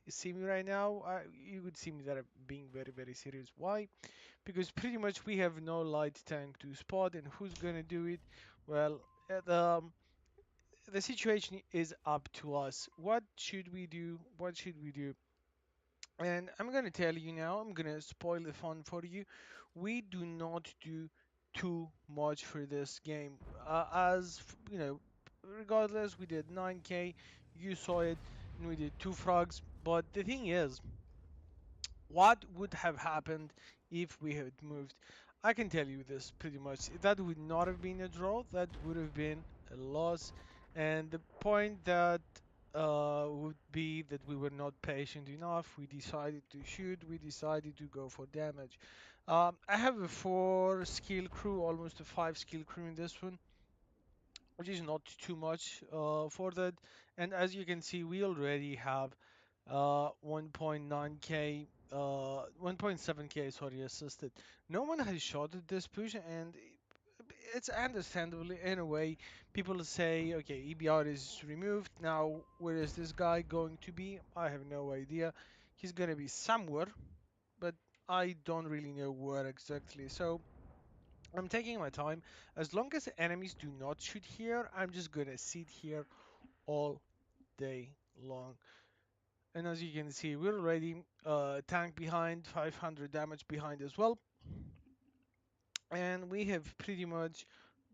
now, you could see me that I'm being very, very serious. Why? Because pretty much we have no light tank to spot, and who's gonna do it? Well, the situation is up to us. What should we do? What should we do? And I'm gonna tell you now, I'm gonna spoil the fun for you. We do not do too much for this game. Regardless, we did 9k, you saw it, and we did 2 frogs. But the thing is, what would have happened if we had moved? I can tell you this pretty much. That would not have been a draw. That would have been a loss. And the point that would be that we were not patient enough. We decided to shoot. We decided to go for damage. I have a 4 skill crew, almost a 5 skill crew in this one, which is not too much for that. And as you can see, we already have 1.9k, 1.7k, sorry, assisted. No one has shot at this push, and it's understandably in a way. People say, okay, EBR is removed. Now, where is this guy going to be? I have no idea. He's gonna be somewhere, but I don't really know where exactly. So I'm taking my time. As long as enemies do not shoot here, I'm just gonna sit here all day long. And as you can see, we're already tank behind, 500 damage behind as well. And we have pretty much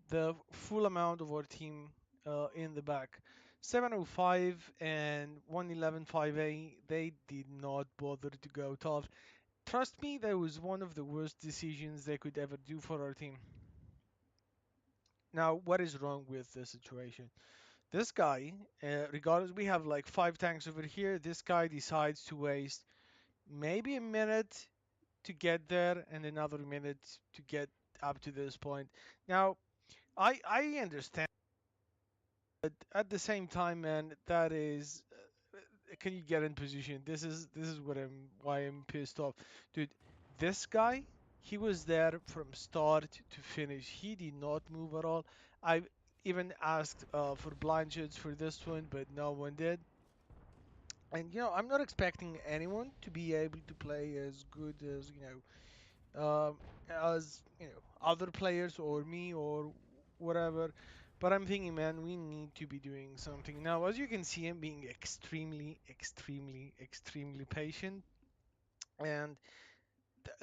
the full amount of our team in the back. 705 and 111 they did not bother to go tough. Trust me, that was one of the worst decisions they could ever do for our team. Now, what is wrong with this situation? This guy, regardless, we have like 5 tanks over here. This guy decides to waste maybe a minute to get there and another minute to get up to this point. Now, I understand, but at the same time, man, that is, can you get in position? This is what I'm why I'm pissed off, dude. This guy, he was there from start to finish. He did not move at all. I even asked for blind shots for this one, but no one did. And I'm not expecting anyone to be able to play as good as other players or me or whatever. But I'm thinking, man, we need to be doing something now. As you can see, I'm being extremely, extremely, extremely patient. And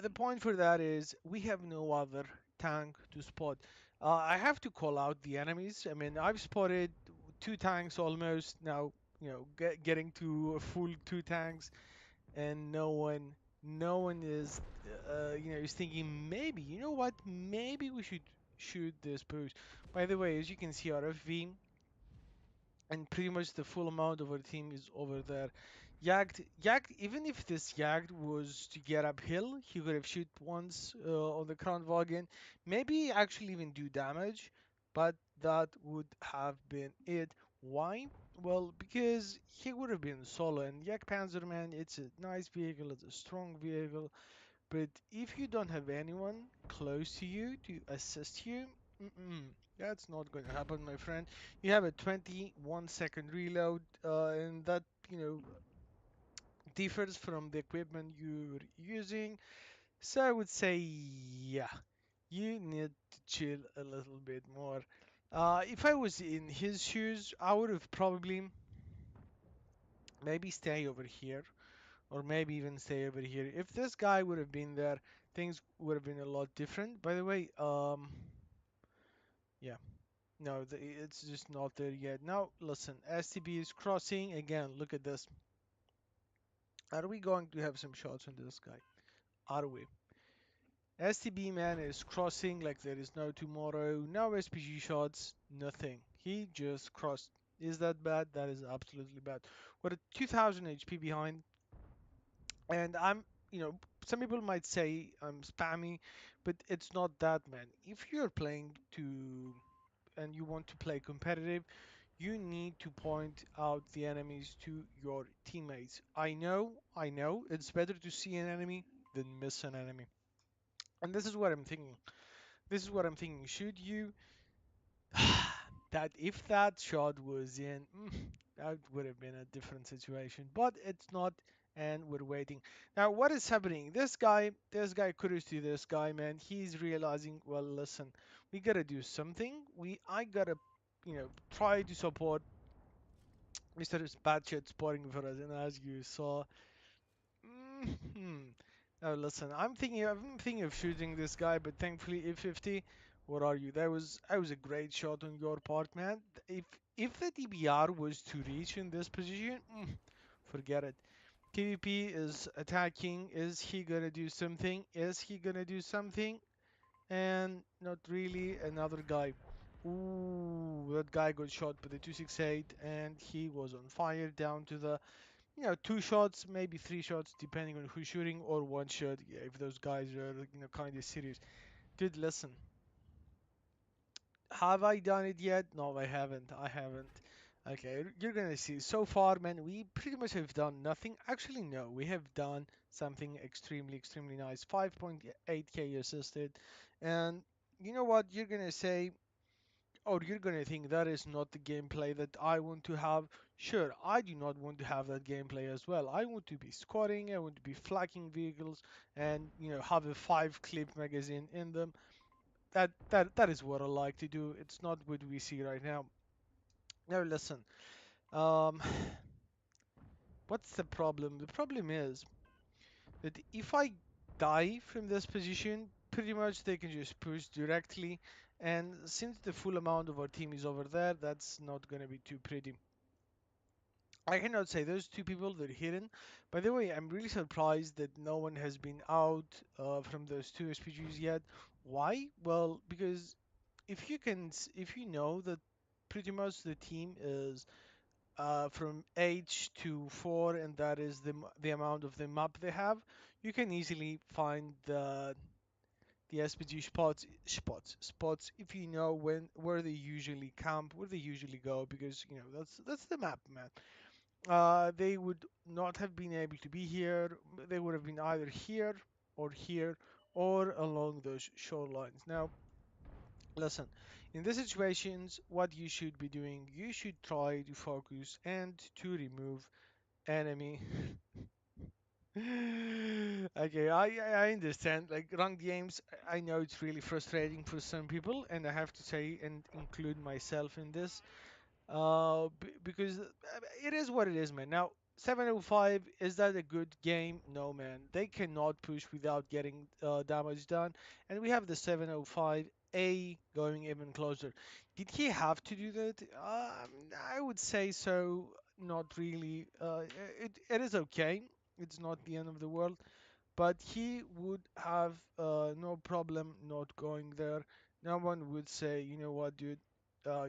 the point for that is we have no other tank to spot. I have to call out the enemies. I mean, I've spotted 2 tanks almost now. Getting to a full 2 tanks, and no one is is thinking, maybe, you know what, maybe we should shoot this boost. By the way, as you can see, our FV and pretty much the full amount of our team is over there. Yagd, even if this Yagd was to get uphill, he could have shoot once on the Kranwagen, maybe actually even do damage, but that would have been it. Why? Well, because he would have been solo, and Yak Panzerman, it's a nice vehicle, it's a strong vehicle, but if you don't have anyone close to you to assist you, that's not going to happen, my friend. You have a 21-second reload, and that, differs from the equipment you're using. So I would say, yeah, you need to chill a little bit more. If I was in his shoes, I would have probably maybe stay over here or maybe even stay over here. If this guy would have been there, things would have been a lot different. By the way, yeah, no, it's just not there yet. Now, listen, STB is crossing again. Look at this. Are we going to have some shots on this guy? Are we? STB man is crossing like there is no tomorrow. No SPG shots, nothing. He just crossed. Is that bad? That is absolutely bad. We're at 2000 HP behind. And some people might say I'm spammy, but it's not that, man. If you're playing to and you want to play competitive, you need to point out the enemies to your teammates. I know, it's better to see an enemy than miss an enemy. And this is what I'm thinking. This is what I'm thinking. Should you that if that shot was in, that would have been a different situation. But it's not, and we're waiting. Now, what is happening? This guy, kudos to this guy, man. He's realizing, well, listen, we gotta do something. I gotta, try to support Mr. Batchet spotting for us. And as you saw, hmm. Now listen, I'm thinking of shooting this guy, but thankfully E50. What are you? That was a great shot on your part, man. If the DBR was to reach in this position, forget it. TVP is attacking. Is he gonna do something? Is he gonna do something? And not really. Another guy. Ooh, that guy got shot by the 268, and he was on fire down to the 2 shots, maybe 3 shots, depending on who's shooting, or 1 shot, yeah, if those guys are, kind of serious. Dude, listen. Have I done it yet? No, I haven't. I haven't. Okay, you're gonna see. So far, man, we pretty much have done nothing. Actually, no, we have done something extremely, extremely nice. 5.8k assisted. And you know what? You're gonna say, or you're gonna think that is not the gameplay that I want to have. Sure, I do not want to have that gameplay as well. I want to be squatting, I want to be flacking vehicles, and have a 5 clip magazine in them. That is what I like to do. It's not what we see right now. Now listen, um, what's the problem? The problem is that if I die from this position, pretty much they can just push directly. And since the full amount of our team is over there, that's not going to be too pretty. I cannot say those two people they're hidden. By the way, I'm really surprised that no one has been out from those two SPGs yet. Why? Well, because if you know that pretty much the team is from H to 4, and that is the amount of the map they have, you can easily find the SPG spots if you know where they usually camp, where they usually go, because that's the map, man. They would not have been able to be here. They would have been either here or along those shorelines. Now, listen, in these situations, what you should be doing, you should try to focus and to remove enemy. Okay, I understand. Like ranked games, I know it's really frustrating for some people, and I have to say and include myself in this. Because it is what it is, man. Now, 705, is that a good game? No, man. They cannot push without getting damage done, and we have the 705A going even closer. Did he have to do that? I would say so. Not really. It is okay. It's not the end of the world, but he would have no problem not going there. No one would say, you know what, dude,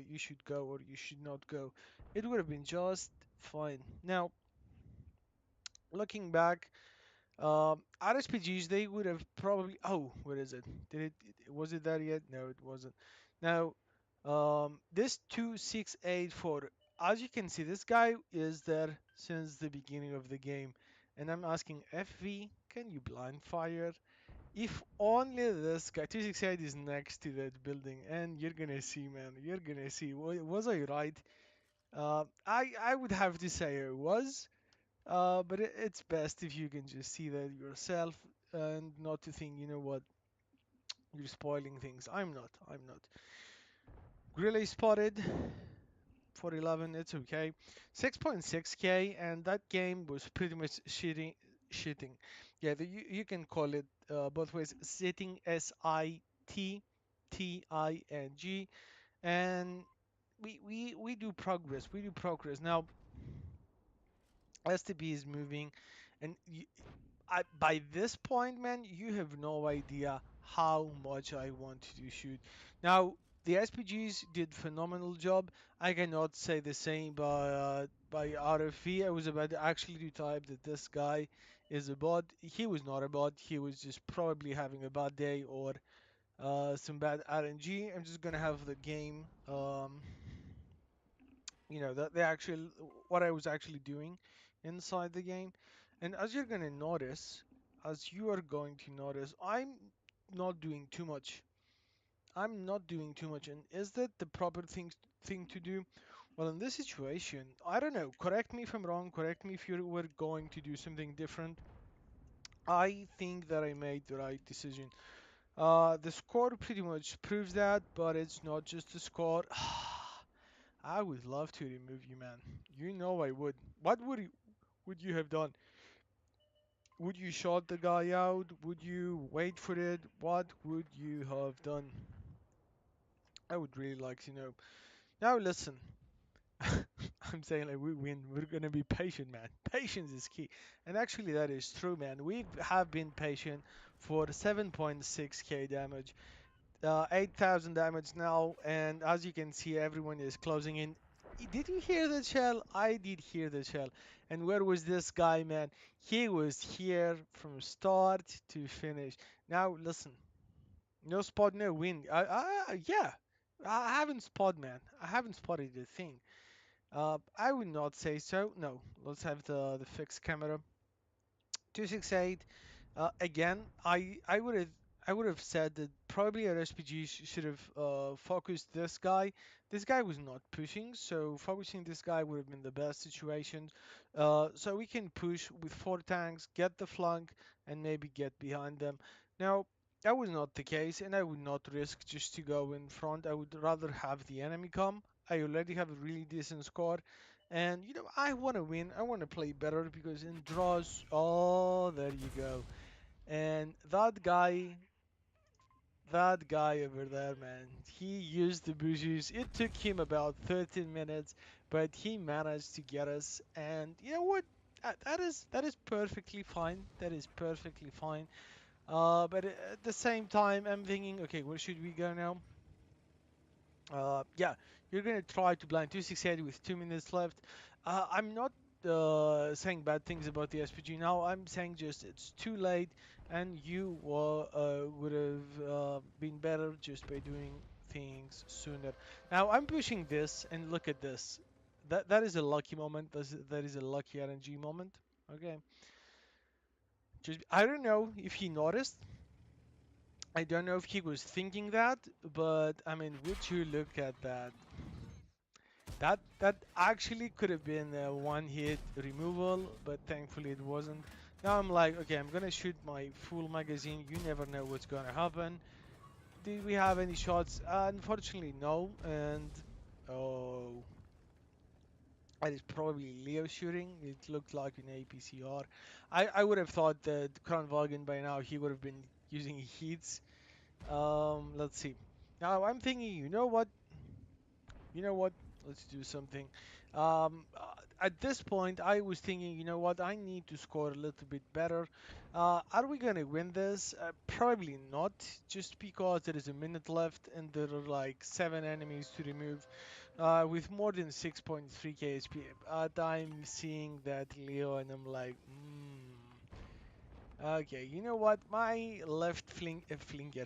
you should go or you should not go. It would have been just fine. Now, looking back, RSPGs, they would have probably. Oh, what is it? Was it there yet? No, it wasn't. Now, this 2684. As you can see, this guy is there since the beginning of the game, and I'm asking FV, can you blind fire? If only this guy 268 is next to that building, and you're gonna see, man. You're gonna see. Was I right? I would have to say I was. But it's best if you can just see that yourself and not to think, you know what, you're spoiling things. I'm not. I'm not. Really spotted. 411, it's okay. 6.6k, and that game was pretty much shitting. Yeah, you can call it both ways. Sitting, SITTING, and we do progress. We do progress. Now, STB is moving, and by this point, man, you have no idea how much I want to shoot. Now, the SPGs did phenomenal job. I cannot say the same by RFV. I was about to actually to type that this guy is a bot. He was not a bot. He was just probably having a bad day or some bad RNG. I'm just gonna have the game. That the actual what I was actually doing inside the game. And as you're going to notice, as you are going to notice, not doing too much. I'm not doing too much. And is that the proper thing to do? Well, in this situation, I don't know. Correct me if I'm wrong. Correct me if you were going to do something different. I think that I made the right decision. The score pretty much proves that, but it's not just the score. I would love to remove you, man. You know I would. What would you have done? Would you shot the guy out? Would you wait for it? What would you have done? I would really like to know. Now listen. I'm saying like we win. We're gonna be patient, man. Patience is key, and actually that is true, man. We have been patient for 7.6k damage. 8,000 damage now, and as you can see, everyone is closing in. Did you hear the shell? I did hear the shell. And where was this guy, man? He was here from start to finish. Now, listen. No spot, no win. Yeah. I haven't spotted, man. I haven't spotted the thing. I would not say so. No. Let's have the fixed camera. 268. Again, I would have I would have said that probably our SPG should have focused this guy. This guy was not pushing, so focusing this guy would have been the best situation. So we can push with 4 tanks, get the flank, and maybe get behind them. Now, that was not the case, and I would not risk just to go in front. I would rather have the enemy come. I already have a really decent score, and I want to win. I want to play better because in draws, oh, there you go. And that guy over there, man, he used the bushes. It took him about 13 minutes, but he managed to get us. And you know what? That is perfectly fine. That is perfectly fine. But at the same time, I'm thinking, okay, where should we go now? Yeah, you're gonna try to blind 268 with 2 minutes left. I'm not saying bad things about the SPG now. I'm saying just it's too late, and you would have been better just by doing things sooner. Now I'm pushing this, and look at this. That is a lucky moment. That is a lucky RNG moment. Okay, just I don't know if he noticed. I don't know if he was thinking that, but I mean, would you look at that? That actually could have been a one-hit removal, but thankfully it wasn't. Now I'm like, okay, I'm gonna shoot my full magazine. You never know what's gonna happen. Did we have any shots? Unfortunately, no. And oh, that is probably Leo shooting. It looked like an APCR. I would have thought that Kranvagen by now he would have been using heats. Let's see. Now I'm thinking, you know what? Let's do something. At this point, I was thinking, you know what? I need to score a little bit better. Are we gonna win this? Probably not, just because there is a minute left and there are like 7 enemies to remove. With more than 6.3 KHP, I'm seeing that Leo, and I'm like, Okay, you know what? My left finger,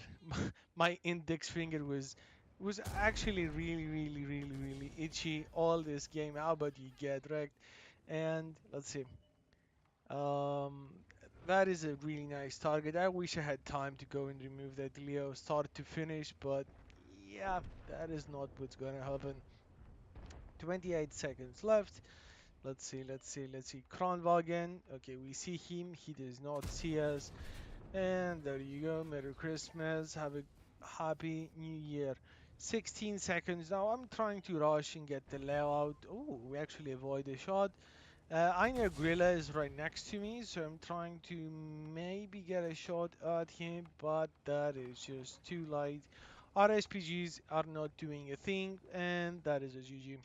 my index finger was actually really, really, really, really itchy all this game. How about you get wrecked? And let's see. Um, that is a really nice target. I wish I had time to go and remove that Leo start to finish, but yeah, that is not what's gonna happen. 28 seconds left. Let's see. Kronwagen. Okay, we see him. He does not see us. And there you go. Merry Christmas. Have a happy New Year. 16 seconds. Now I'm trying to rush and get the layout. Oh, we actually avoid a shot. I know Gorilla is right next to me, so I'm trying to maybe get a shot at him, but that is just too late. Our SPGs are not doing a thing, and that is a GG.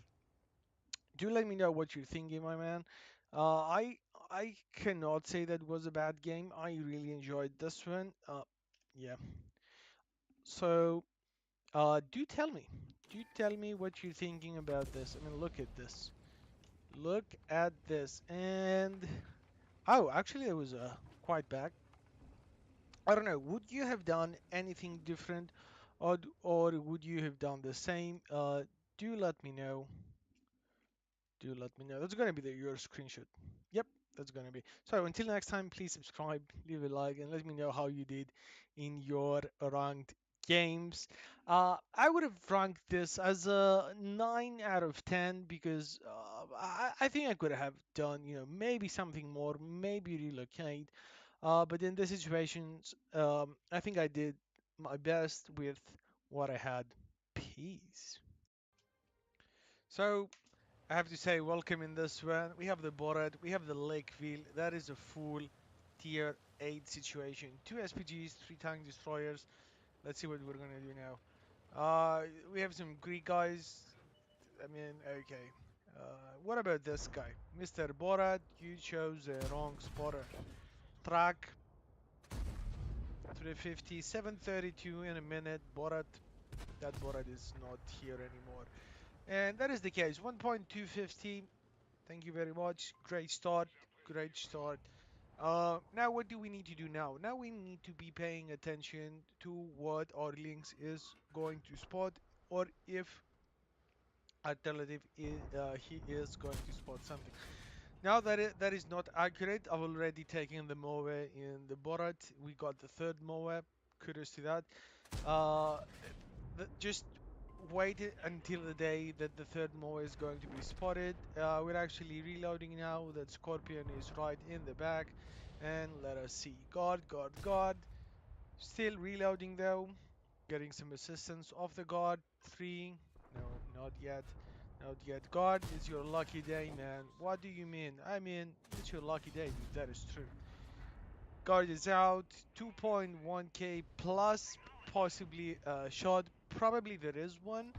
Do let me know what you're thinking, my man. I cannot say that was a bad game. I really enjoyed this one. Yeah. So do tell me. Do tell me what you're thinking about this. I mean, look at this. Look at this. And oh, actually, it was quite bad. I don't know. Would you have done anything different, or would you have done the same? Do let me know. Do let me know. That's gonna be your screenshot. Yep, that's gonna be. So until next time, please subscribe, leave a like, and let me know how you did in your ranked games. I would have ranked this as a 9 out of 10 because I think I could have done, maybe something more, maybe relocate. But in this situations, I think I did my best with what I had. Peace. So I have to say, welcome in this one. We have the Borat, we have the Lakeville. That is a full tier 8 situation. 2 SPGs, 3 tank destroyers. Let's see what we're gonna do now. We have some Greek guys. I mean, okay. What about this guy? Mr. Borat, you chose the wrong spotter. Track 350, 732 in a minute. Borat, that Borat is not here anymore. And that is the case. 1.250. Thank you very much. Great start. Great start. Now what do we need to do now? Now we need to be paying attention to what our links is going to spot, or if alternative he is going to spot something. Now that is not accurate. I've already taken the Moe in the Borat. We got the third Moe. kudos to that. Just wait until the day that the third Mo is going to be spotted. We're actually reloading now. That Scorpion is right in the back. And let us see. Guard, guard, guard. Still reloading though. Getting some assistance off the guard. 3. No, not yet. Not yet. Guard, it's your lucky day, man. What do you mean? I mean, it's your lucky day, dude. That is true. Guard is out. 2.1k plus possibly a shot. Probably there is one.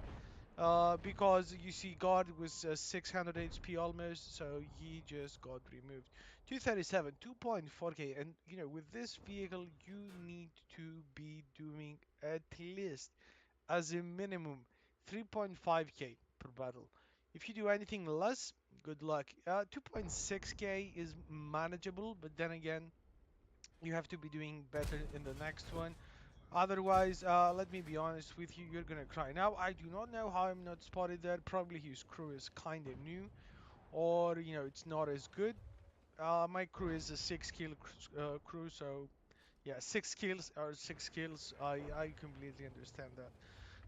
Because you see, guard was 600 HP almost, so he just got removed. 237, 2.4k, and you know, with this vehicle, you need to be doing at least, as a minimum, 3.5k per battle. If you do anything less, good luck. 2.6k is manageable, but then again, you have to be doing better in the next one. Otherwise, let me be honest with you, you're gonna cry. Now, I do not know how I'm not spotted there. Probably his crew is kinda new, or you know, it's not as good. My crew is a 6 kill crew, so yeah, 6 kills or 6 kills. I completely understand that.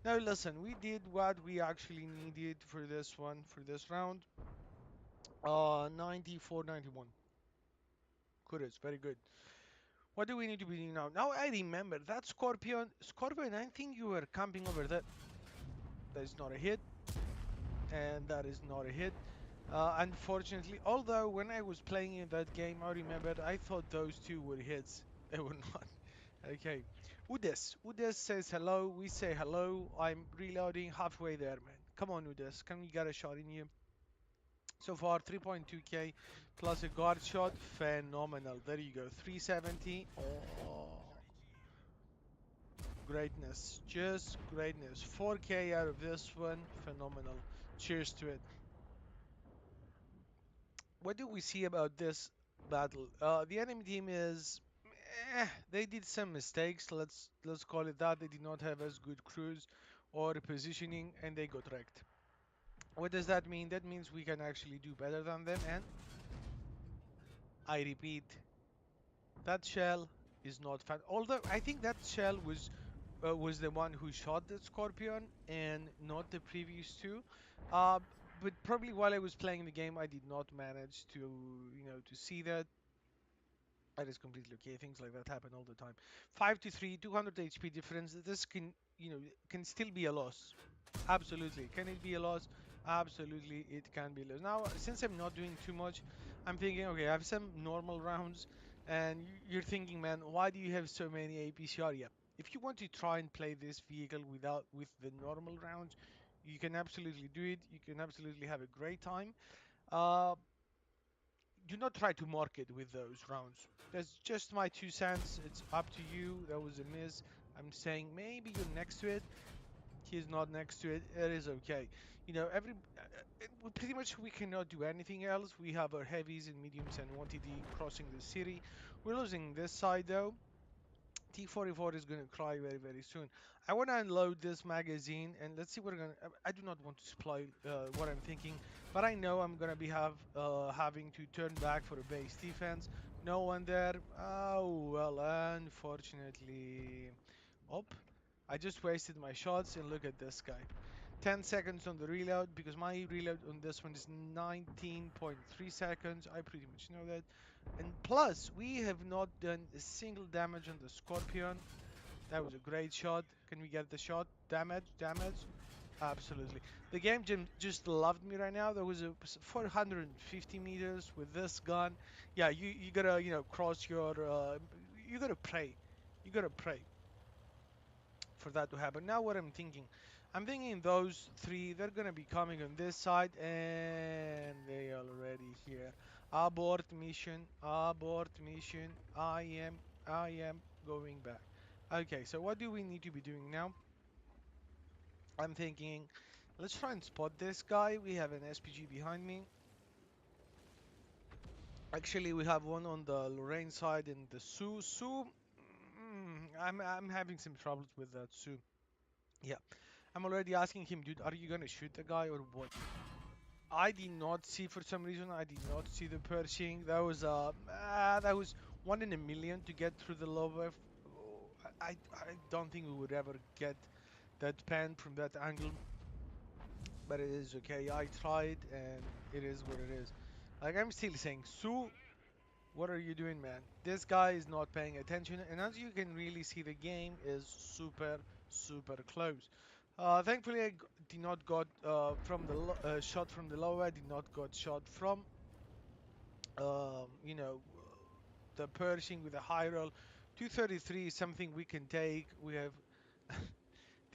Now, listen, we did what we actually needed for this one, for this round. 94, 91. Kudos, very good. What do we need to be doing now? Now I remember that Scorpion. Scorpion, I think you were camping over there. That is not a hit, and that is not a hit. Unfortunately, although when I was playing in that game, I remembered I thought those two were hits. They were not. Okay. Udes. Udes says hello. We say hello. I'm reloading halfway there, man. Come on, Udes. Can we get a shot in you? So far, 3.2k plus a guard shot. Phenomenal. There you go. 370. Oh, greatness. Just greatness. 4k out of this one. Phenomenal. Cheers to it. What do we see about this battle? The enemy team is, they did some mistakes. Let's call it that. They did not have as good crews or positioning, and they got wrecked. What does that mean? That means we can actually do better than them. And I repeat, that shell is not fat. Although I think that shell was the one who shot the scorpion and not the previous two. Uh, but probably while I was playing the game, I did not manage to to see that. That is completely okay. Things like that happen all the time. 5 to 3, 200 HP difference. This can, can still be a loss. Absolutely. Can it be a loss? Absolutely, it can be a loss. Now, since I'm not doing too much, I'm thinking, okay, I have some normal rounds, and you're thinking, man, why do you have so many APCR? Yeah. If you want to try and play this vehicle with the normal rounds, you can absolutely do it. You can absolutely have a great time. Uh, do not try to market with those rounds. That's just my 2 cents. It's up to you. That was a miss. I'm saying maybe you're next to it. He's not next to it. It is okay. Pretty much we cannot do anything else. We have our heavies and mediums and 1TD crossing the city. We're losing this side though. T44 is going to cry very, very soon. I want to unload this magazine and let's see what we're going to... I do not want to spoil what I'm thinking, but I know I'm going to be having to turn back for a base defense. No one there. Oh, well, unfortunately... Oh, I just wasted my shots and look at this guy. 10 seconds on the reload because my reload on this one is 19.3 seconds. I pretty much know that. And plus, we have not done a single damage on the Scorpion. That was a great shot. Can we get the shot? Damage, damage. Absolutely. The game just loved me right now. There was a 450 meters with this gun. Yeah, you gotta cross your you gotta pray. You gotta pray for that to happen. Now what I'm thinking those three, they're gonna be coming on this side and they already here. Abort mission, abort mission. I am going back. Okay, so what do we need to be doing now? I'm thinking, let's try and spot this guy. We have an SPG behind me. Actually, we have one on the Lorraine side and the Sioux. I'm having some troubles with that Sioux. Yeah, I'm already asking him, dude, are you gonna shoot the guy or what? I did not see, for some reason, I did not see the Pershing. That was one in a million to get through the lava. I don't think we would ever get that pen from that angle, but it is okay. I tried, and it is what it is. Like, I'm still saying, Su, what are you doing, man? This guy is not paying attention, and as you can really see, the game is super close. Thankfully, did not got from the shot from the lower. I did not got shot from you know, the Pershing with a high roll. 233 is something we can take. We have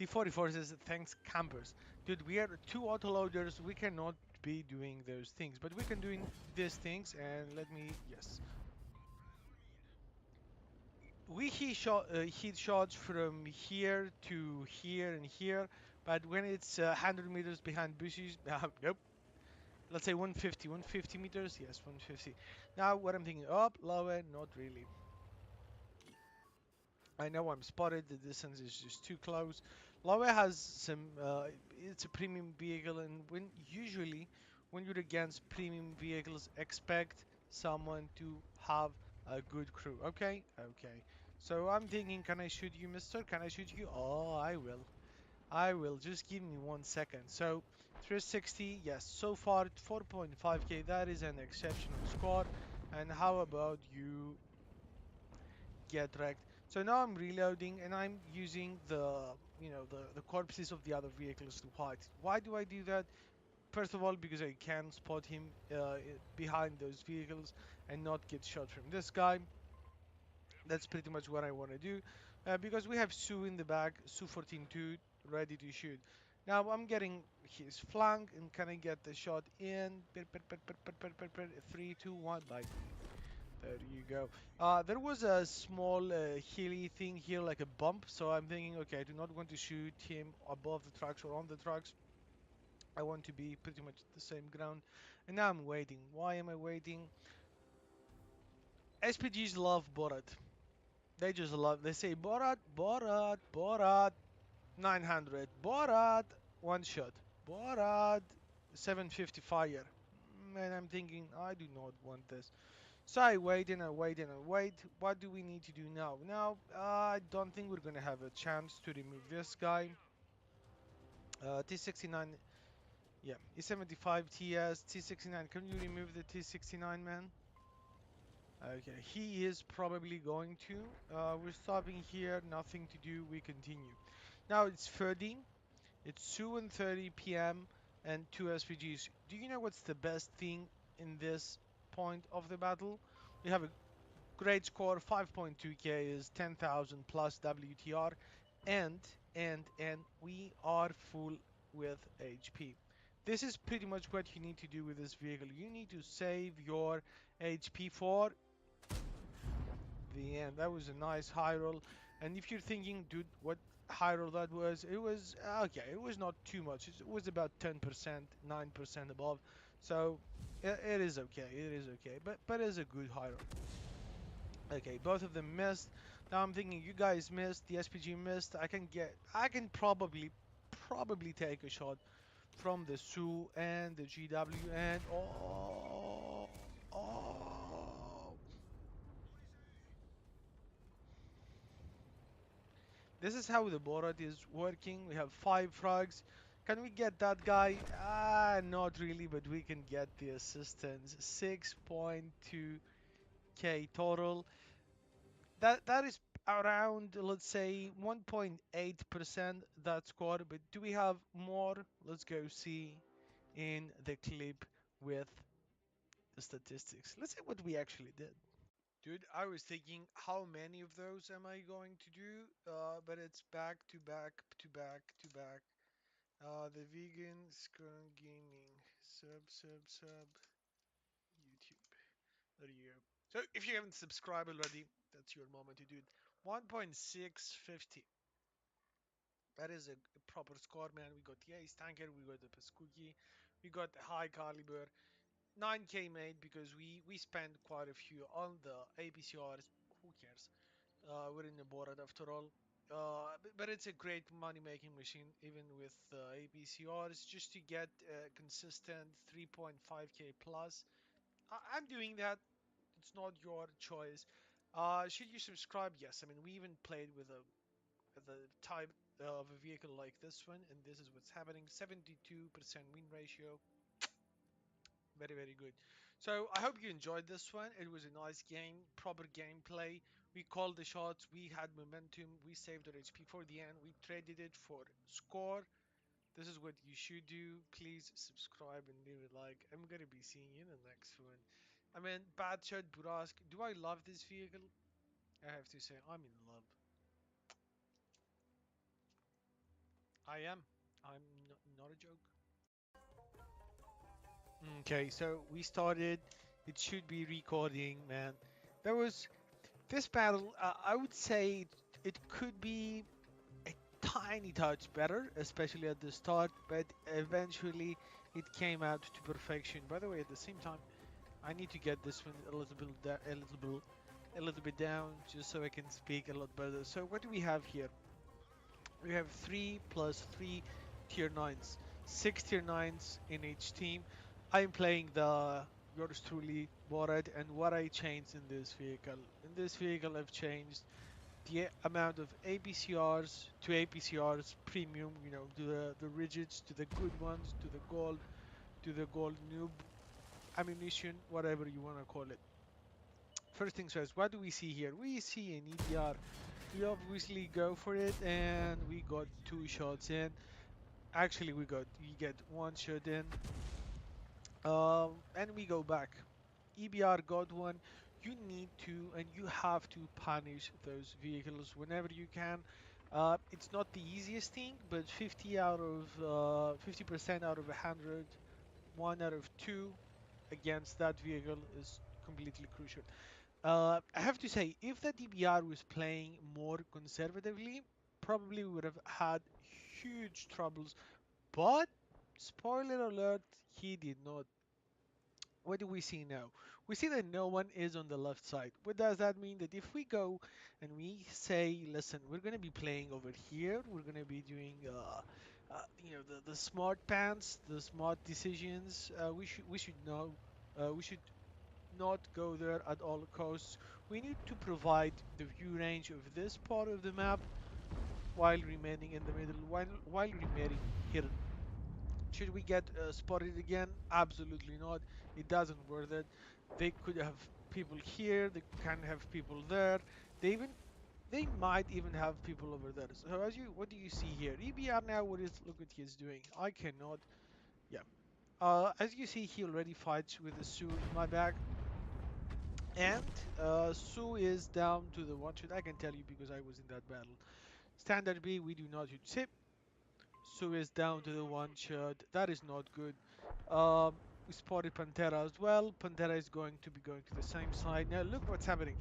T44 says thanks campers. Dude, we are two autoloaders. We cannot be doing those things, but we can doing these things. And let me, yes, we hit shots from here to here and here, but when it's 100 meters behind bushes, nope. Let's say 150, 150 meters. Yes, 150. Now what I'm thinking, up, lower, not really. I know I'm spotted. The distance is just too close. Lowe has some. It's a premium vehicle, and when usually when you're against premium vehicles, expect someone to have a good crew. Okay, okay. So I'm thinking, can I shoot you, Mister? Can I shoot you? Oh, I will. I will. Just give me 1 second. So 360. Yes. So far 4.5k. That is an exceptional score. And how about you? Get wrecked. So now I'm reloading and I'm using the corpses of the other vehicles to hide. Why do I do that? First of all, because I can spot him behind those vehicles and not get shot from this guy. That's pretty much what I want to do, because we have Sue in the back, Sue 14-2, ready to shoot. Now I'm getting his flank, and can I get the shot in? 3, 2, 1, bye. There you go. There was a small hilly thing here, like a bump. So I'm thinking, okay, I do not want to shoot him above the trucks or on the trucks. I want to be pretty much the same ground. And now I'm waiting. Why am I waiting? SPGs love Borat. They just love. They say Borat, Borat, Borat, 900, Borat, one shot, Borat, 750 fire. And I'm thinking, I do not want this. So I wait and I wait and I wait. What do we need to do now? Now, I don't think we're gonna have a chance to remove this guy. T69, yeah, E75 TS, T69. Can you remove the T69, man? Okay, he is probably going to. We're stopping here, nothing to do, we continue. Now it's 30, it's 2:30 p.m. and two SPGs. Do you know what's the best thing in this point of the battle? We have a great score, 5.2k is 10,000 plus WTR, and we are full with HP. This is pretty much what you need to do with this vehicle. You need to save your HP for the end. That was a nice high roll. And if you're thinking, dude, what high roll that was, it was okay. It was not too much. It was about 10%, 9% above. So it is okay. It is okay. But it's a good high roll. Okay, both of them missed. Now I'm thinking you guys missed. The SPG missed. I can probably take a shot from the Su and the GW and oh. This is how the Borat is working. We have 5 frags. Can we get that guy? Not really, but we can get the assistance. 6.2k total. That is around, let's say, 1.8% that score. But do we have more? Let's go see in the clip with the statistics. Let's see what we actually did. Dude, I was thinking, how many of those am I going to do? But it's back to back to back to back. The vegan scrum gaming sub YouTube. There you go. So if you haven't subscribed already, that's your moment to do it. 1.650. That is a proper score, man. We got the Ace Tanker, we got the Peskuki, we got the high caliber. 9k made because we spent quite a few on the APCRs. Who cares? We're in the board after all. But it's a great money making machine, even with APCRs, just to get consistent 3.5k plus. I'm doing that. It's not your choice. Should you subscribe? Yes. I mean, we even played with a the type of a vehicle like this one, and this is what's happening. 72% win ratio. Very, very good. So I hope you enjoyed this one. It was a nice game, proper gameplay. We called the shots, we had momentum, we saved our HP for the end, we traded it for score. This is what you should do. Please subscribe and leave a like. I'm gonna be seeing you in the next one. I mean, bad shot Burask. Do I love this vehicle? I have to say, I'm in love. I am. I'm not a joke. Okay, so we started. It should be recording, man. There was this battle. I would say it could be a tiny touch better, especially at the start, but eventually it came out to perfection. By the way, at the same time, I need to get this one a little bit, a little bit down, just so I can speak a lot better. So what do we have here? We have 3 plus 3 tier 9s, 6 tier 9s in each team. I'm playing the yours truly Borat, and what I changed in this vehicle. In this vehicle I've changed the amount of APCRs to APCRs premium, you know, to the rigids, to the good ones, to the gold noob ammunition, whatever you want to call it. First things first, what do we see here? We see an EDR. We obviously go for it, and we got 2 shots in. Actually, we get 1 shot in, and we go back. EBR got one. You need to and you have to punish those vehicles whenever you can. It's not the easiest thing, but 50% out of 100, 1 out of 2 against that vehicle is completely crucial. I have to say, if the DBR was playing more conservatively, probably would have had huge troubles. But spoiler alert, he did not. What do we see now? We see that no one is on the left side. What does that mean? That if we go and we say, listen, we're going to be playing over here, we're going to be doing, you know, the smart pants, the smart decisions. We should know, we should not go there at all costs. We need to provide the view range of this part of the map while remaining in the middle, while remaining hidden. Should we get spotted again? Absolutely not. It doesn't worth it. They could have people here. They can have people there. They might even have people over there. So what do you see here? EBR now. Look what he's doing. I cannot. Yeah. As you see, he already fights with the Sue in my back, and Sue is down to the one shot. I can tell you because I was in that battle. Standard B. We do not hit SIP. Sue is down to the one shot. That is not good. We spotted Pantera as well. Pantera is going to be going to the same side. Now look what's happening.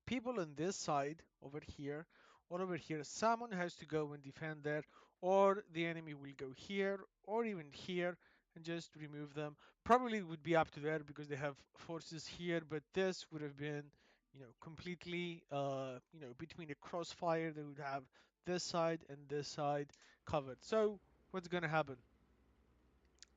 People on this side over here or over here, someone has to go and defend there, or the enemy will go here or even here and just remove them. Probably it would be up to there because they have forces here, but this would have been, you know, completely, you know, between the crossfire. They would have this side covered. So what's gonna happen?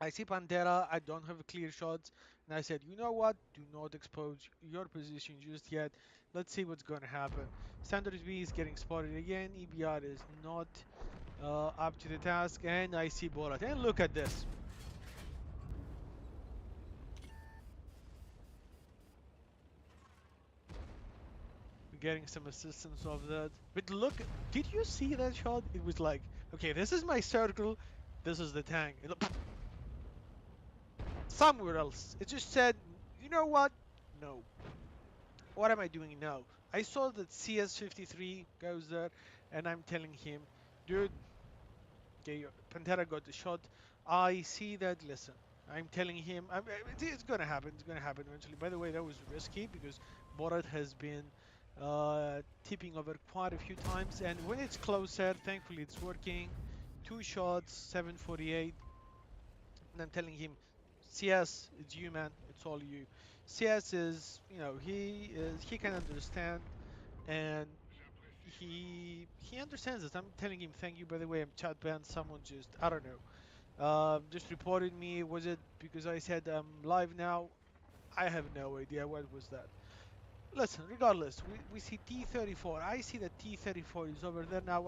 I see Pantera, I don't have clear shots, and I said, you know what? Do not expose your position just yet. Let's see what's going to happen. Standard V is getting spotted again. EBR is not up to the task, and I see Borat. And look at this. We're getting some assistance of that. But look, did you see that shot? It was like, okay, this is my circle, this is the tank. And look, somewhere else. It just said, you know what? No. What am I doing now? I saw that CS53 goes there, and I'm telling him, dude, okay, Pantera got the shot. I see that. Listen, I'm telling him, it's gonna happen. It's gonna happen eventually. By the way, that was risky because Borat has been tipping over quite a few times, and when it's closer, thankfully it's working. 2 shots, 748, and I'm telling him, CS, it's you, man. It's all you. CS is, you know, he can understand, and he understands this. I'm telling him, thank you. By the way, I'm chat banned. Someone just, I don't know, just reported me. Was it because I said I'm live now? I have no idea. What was that? Listen, regardless, we see T-34. I see that T-34 is over there now.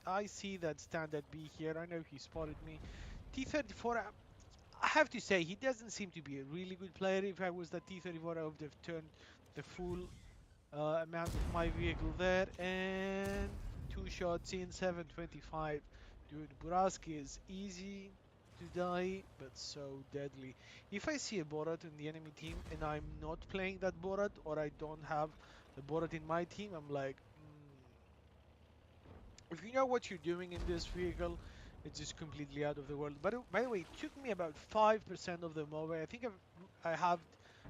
I see that standard B here. I know he spotted me. T-34, I have to say, he doesn't seem to be a really good player. If I was the T-34, I would have turned the full amount of my vehicle there. And two shots in, 725. Dude, Buraski is easy to die, but so deadly. If I see a Borat in the enemy team and I'm not playing that Borat, or I don't have the Borat in my team, I'm like, if you know what you're doing in this vehicle, it's just completely out of the world. But by the way, it took me about 5% of the MOBA. I think I have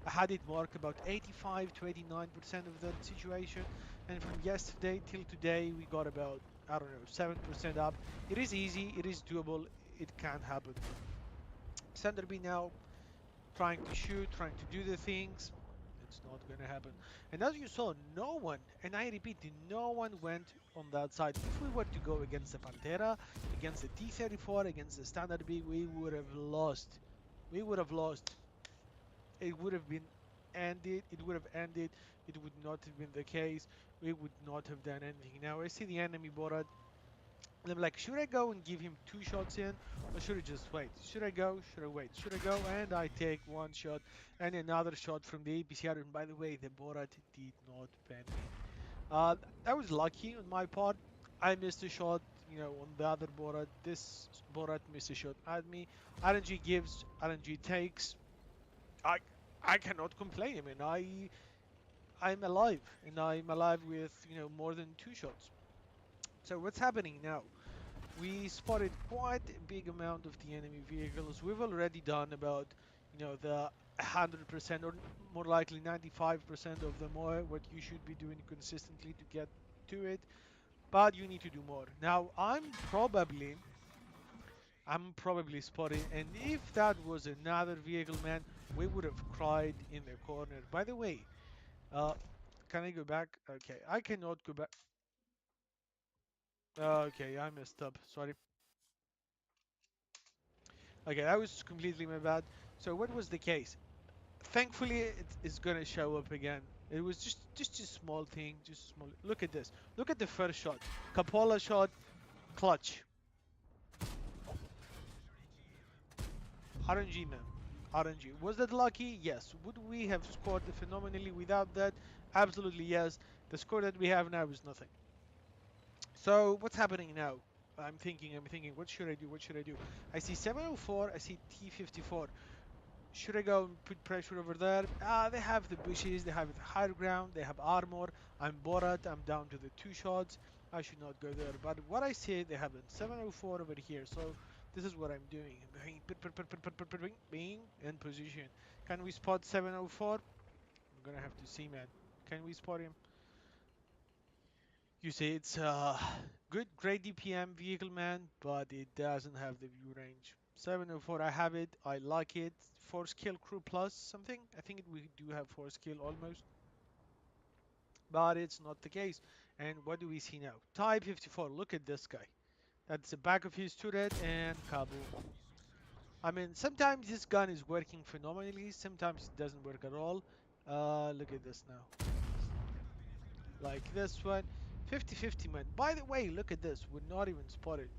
I had it marked about 85 to 89% of the situation, and from yesterday till today, we got about, I don't know, 7% up. It is easy, it is doable, it can happen. Sanderby now trying to shoot, trying to do the things. It's not going to happen. And as you saw, no one, and I repeat, no one went on that side. If we were to go against the Pantera, against the T-34, against the Standard B, we would have lost. We would have lost. It would have been ended. It would have ended. It would not have been the case. We would not have done anything. Now I see the enemy Borat. And I'm like, should I go and give him two shots in, or should I just wait? Should I go? Should I wait? Should I go? And I take one shot and another shot from the APCR. And by the way, the Borat did not pen me. I was lucky on my part. I missed a shot, on the other Borat. This Borat missed a shot at me. RNG gives, RNG takes. I I cannot complain. I mean, I'm alive, and I'm alive with more than two shots. So what's happening now? We spotted quite a big amount of the enemy vehicles. We've already done about, the 100% or more likely 95% of the more what you should be doing consistently to get to it, but you need to do more. Now, I'm probably spotting, and if that was another vehicle, man, we would have cried in the corner. By the way, uh, can I go back? Okay, I cannot go back. Okay, I messed up. Sorry. Okay, that was completely my bad. So what was the case? Thankfully, it is gonna show up again. It was just a small thing, just small. Look at this. Look at the first shot. Capola shot, clutch. RNG man. RNG. Was that lucky? Yes. Would we have scored phenomenally without that? Absolutely yes. The score that we have now is nothing. So what's happening now? I'm thinking, what should I do? What should I do? I see 704, I see T-54. Should I go and put pressure over there? They have the bushes, they have the higher ground, they have armor. I'm Borat, I'm down to the two shots. I should not go there. But what I see, they have a 704 over here. So this is what I'm doing. Being in position. Can we spot 704? I'm gonna have to see, man. Can we spot him? You see, it's good, great DPM vehicle, man, but it doesn't have the view range. 704, I have it, I like it. 4 skill crew plus something. I think we do have 4 skill almost, but it's not the case. And what do we see now? Type 54, look at this guy. That's the back of his turret and kaboom. I mean, sometimes this gun is working phenomenally, sometimes it doesn't work at all. Look at this now. Like this one. 50-50 man. By the way, look at this. We're not even spotted.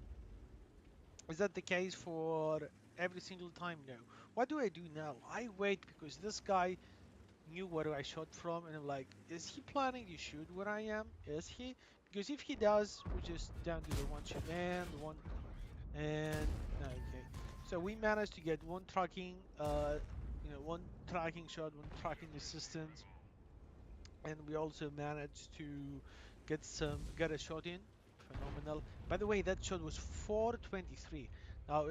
Is that the case for every single time? No. What do I do now? I wait because this guy knew where I shot from, and I'm like, is he planning to shoot where I am? Is he? Because if he does, we're just down to the one shot and one and okay. So we managed to get one tracking, one tracking shot, one tracking assistance, and we also managed to get a shot in. Phenomenal. By the way, that shot was 423. Now,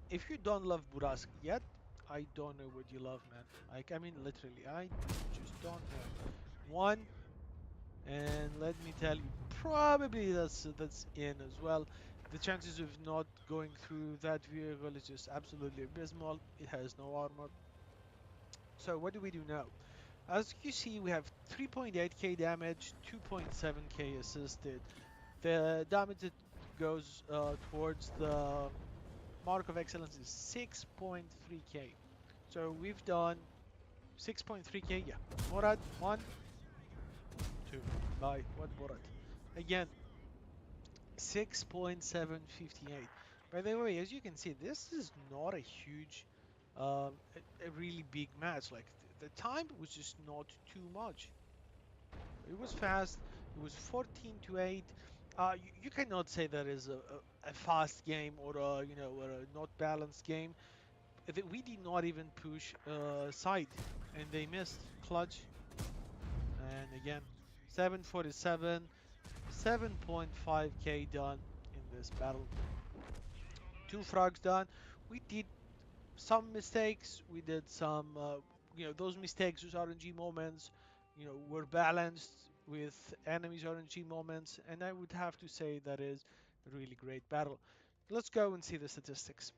if you don't love Burask yet, I don't know what you love, man. Like, I mean, literally, I just don't know. One, and let me tell you, probably that's in as well. The chances of not going through that vehicle is just absolutely abysmal. It has no armor. So what do we do now? As you see, we have 3.8k damage, 2.7k assisted. The damage that goes towards the mark of excellence is 6.3k. So we've done 6.3k, yeah. Murad, one. to buy what Borat. Again, 6.758. By the way, as you can see, this is not a huge, a really big match. Like the time was just not too much. It was fast. It was 14 to 8. You cannot say that is a fast game or a or a not balanced game. We did not even push side, and they missed clutch. And again, 747, 7.5k done in this battle. 2 frogs done. We did some mistakes. We did some, those mistakes, those RNG moments, were balanced with enemies' RNG moments, and I would have to say that is a really great battle. Let's go and see the statistics.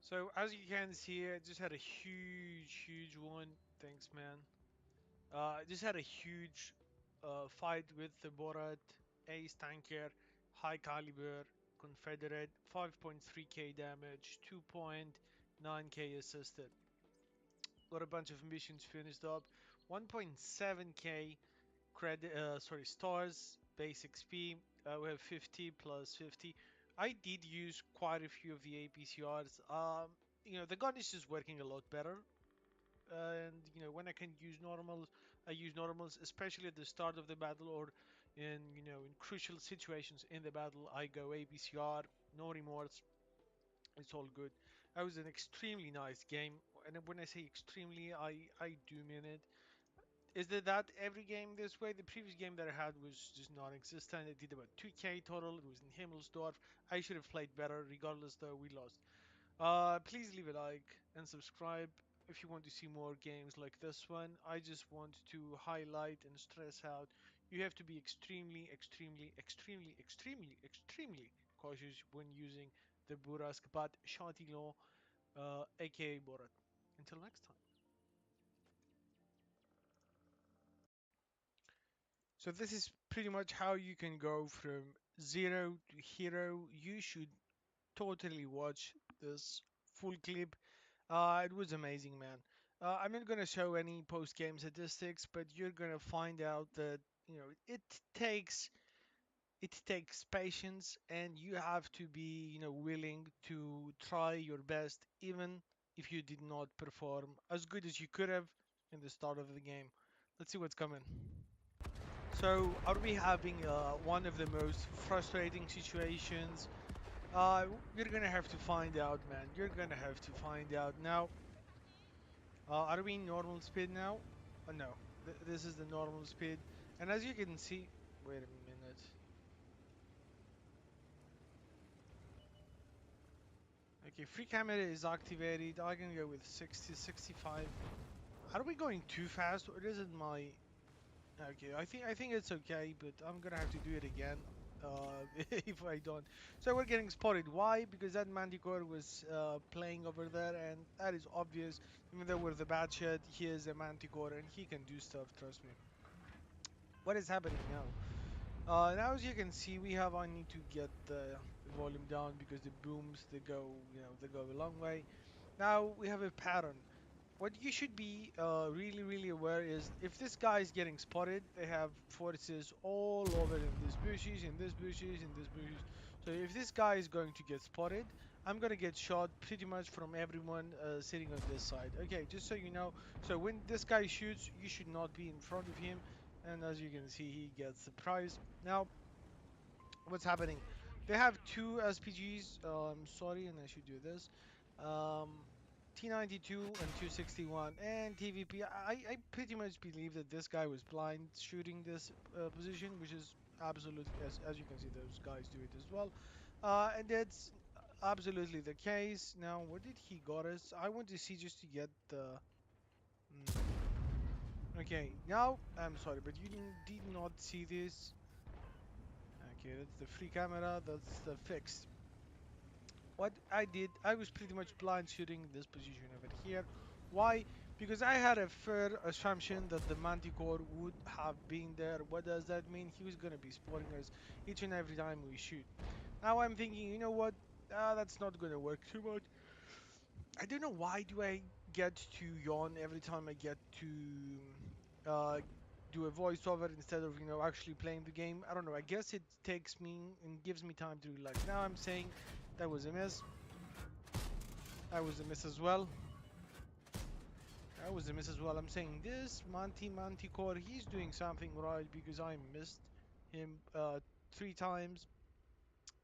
So as you can see, I just had a huge one. Thanks, man. I just had a huge fight with the Borat Ace Tanker, high caliber, Confederate, 5.3k damage, 2.9k assisted. Got a bunch of missions finished up, 1.7k credit, stars, base XP. We have 50 plus 50. I did use quite a few of the APCRs. The gun is just working a lot better, and when I can use normals, I use normals, especially at the start of the battle or in crucial situations in the battle. I go APCR, no remorse. It's all good. That was an extremely nice game, and when I say extremely, I do mean it. Is that every game this way? The previous game that I had was just non-existent. I did about 2k total. It was in Himmelsdorf. I should have played better. Regardless, though, we lost. Please leave a like and subscribe if you want to see more games like this one. I just want to highlight and stress out you have to be extremely cautious when using the Burascapat Chatillon, aka Borat. Until next time. So this is pretty much how you can go from zero to hero. You should totally watch this full clip. It was amazing, man. I'm not gonna show any post-game statistics, but you're gonna find out that it takes patience, and you have to be willing to try your best, even if you did not perform as good as you could have in the start of the game. Let's see what's coming. So, are we having one of the most frustrating situations? You're gonna have to find out, man. You're gonna have to find out now. Are we in normal speed now? No, this is the normal speed. And as you can see, wait a minute. Okay, free camera is activated. I can go with 60, 65. Are we going too fast, or is it my? Okay, I think it's okay, but I'm gonna have to do it again. If I don't. So we're getting spotted. Why? Because that Manticore was playing over there, and that is obvious. Even though we're the bad shit, he is a Manticore, and he can do stuff. Trust me. What is happening now? Now as you can see, I need to get the volume down because the booms they go a long way. Now we have a pattern. What you should be really aware is if this guy is getting spotted, they have forces all over in these bushes, in this bushes, in this bushes. So if this guy is going to get spotted, I'm gonna get shot pretty much from everyone sitting on this side. Okay, just so you know. So when this guy shoots, you should not be in front of him. And as you can see, he gets surprised. Now, what's happening? They have two SPGs. I'm sorry, and I should do this. Um, T92 and 261 and TVP. I pretty much believe that this guy was blind shooting this position, which is absolutely, as you can see, those guys do it as well. And that's absolutely the case. Now, where did he got us? I want to see just to get the. Hmm. Okay, now I'm sorry, but you did not see this. Okay, that's the free camera. That's the fixed. What I did, I was pretty much blind shooting this position over here. Why? Because I had a fair assumption that the Manticore would have been there. What does that mean? He was gonna be spotting us each and every time we shoot. Now I'm thinking, you know what? That's not gonna work too much. I don't know why do I get to yawn every time I get to uh, do a voiceover instead of actually playing the game. I don't know. I guess it takes me and gives me time to relax. Now I'm saying that was a miss. That was a miss as well. That was a miss as well. I'm saying this Manticore, he's doing something right because I missed him 3 times.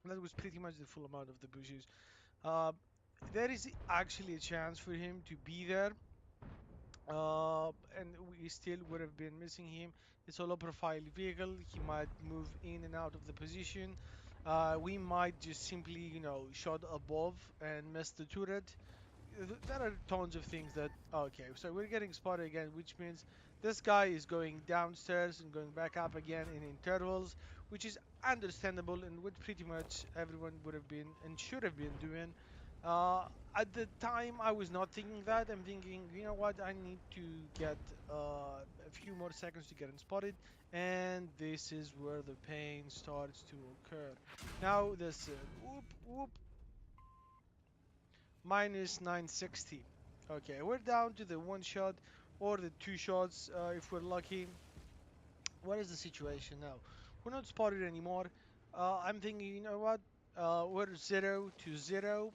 That was pretty much the full amount of the bushes. Uh, there is actually a chance for him to be there. And we still would have been missing him. It's a low profile vehicle. He might move in and out of the position. We might just simply, shot above and miss the turret. There are tons of things that. Okay, so we're getting spotted again, which means this guy is going downstairs and going back up again in intervals, which is understandable and what pretty much everyone would have been and should have been doing. At the time, I was not thinking that. I'm thinking, you know what, I need to get a few more seconds to get unspotted, and this is where the pain starts to occur. Now, this whoop whoop minus 960. Okay, we're down to the one shot or the two shots if we're lucky. What is the situation now? We're not spotted anymore. I'm thinking, you know what? We're 0-0.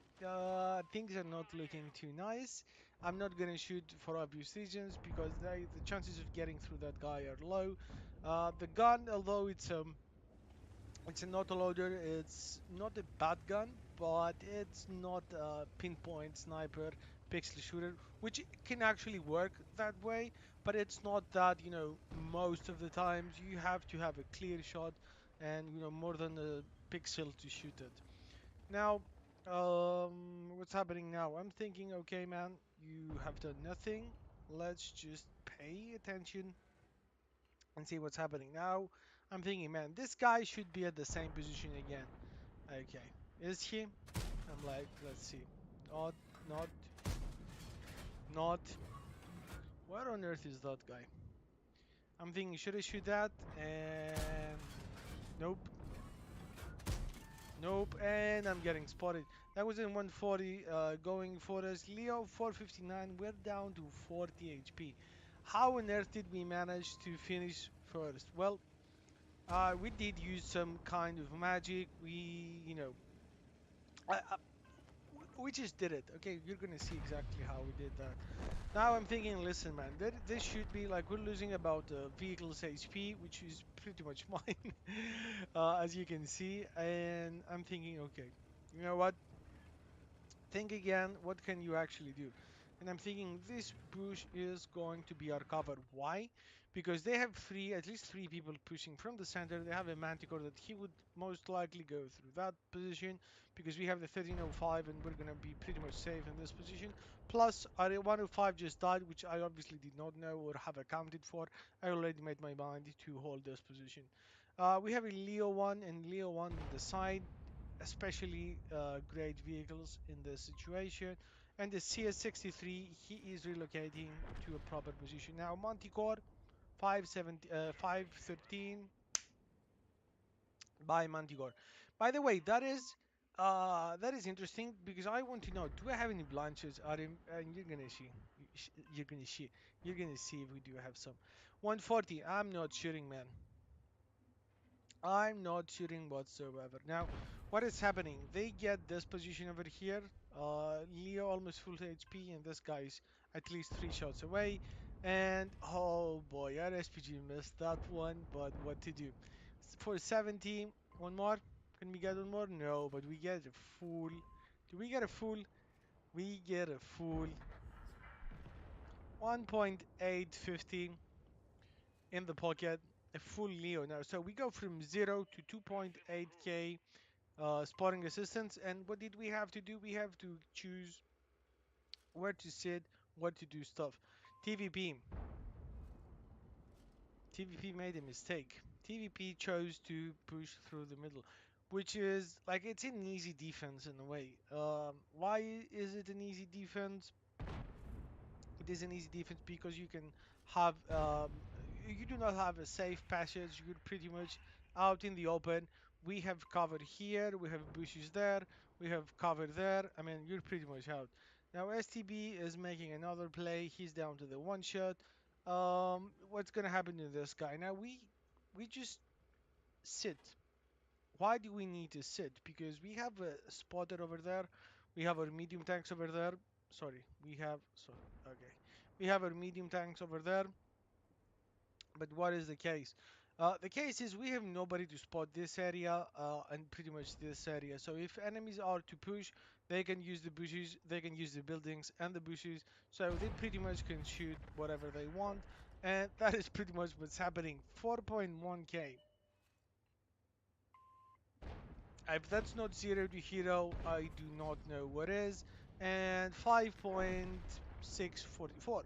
Things are not looking too nice. I'm not gonna shoot for obvious reasons because the chances of getting through that guy are low. The gun, although it's an autoloader. It's not a bad gun, but it's not a pinpoint sniper pixel shooter, which can actually work that way. But it's not that, most of the times you have to have a clear shot and, more than a pixel to shoot it. Now, what's happening now? I'm thinking, okay, man, you have done nothing. Let's just pay attention and see what's happening. Now, I'm thinking, man, this guy should be at the same position again. Okay, is he? I'm like, let's see. Not, not, not. Where on earth is that guy? I'm thinking, should I shoot that? And nope, nope. And I'm getting spotted. That was in 140 going for us. Leo 459. We're down to 40 HP. How on earth did we manage to finish first? Well, we did use some kind of magic. I, we just did it. Okay, you're gonna see exactly how we did that. Now I'm thinking, listen, man, this should be like we're losing about vehicle's HP, which is pretty much mine, as you can see. And I'm thinking, okay, you know what? Think again, what can you actually do? And I'm thinking this push is going to be our cover. Why? Because they have at least three people pushing from the center. They have a Manticore that he would most likely go through that position because we have the 1305 and we're going to be pretty much safe in this position. Plus, our 105 just died, which I obviously did not know or have accounted for. I already made my mind to hold this position. We have a Leo 1 and Leo 1 on the side, especially great vehicles in this situation. And the CS63, he is relocating to a proper position. Now, Manticore 513 by Manticore. By the way, that is interesting because I want to know, do I have any blanches? And you're gonna see, you're gonna see if we do have some. 140. I'm not shooting, man. I'm not shooting whatsoever. Now, what is happening? They get this position over here. Leo almost full HP, and this guy's at least 3 shots away. And oh boy, our SPG missed that one, but what to do? For 70, one more. Can we get one more? No, but we get a full. Do we get a full? We get a full 1.850 in the pocket. A full Leo now. So we go from 0 to 2.8k spotting assistance. And what did we have to do? We have to choose where to sit, what to do stuff. TVP. TVP made a mistake. TVP chose to push through the middle, which is like it's an easy defense in a way. Why is it an easy defense? It is an easy defense because you can have you do not have a safe passage. You're pretty much out in the open. We have cover here, we have bushes there, we have cover there. I mean, you're pretty much out. Now STB is making another play. He's down to the one shot. What's gonna happen to this guy? Now we just sit. Why do we need to sit? Because we have a spotter over there. We have our medium tanks over there. Sorry. Okay. We have our medium tanks over there. But what is the case? The case is we have nobody to spot this area and pretty much this area. So if enemies are to push, they can use the bushes, they can use the buildings and the bushes. So they pretty much can shoot whatever they want. And that is pretty much what's happening. 4.1k. If that's not 0 to hero, I do not know what is. And 5.644.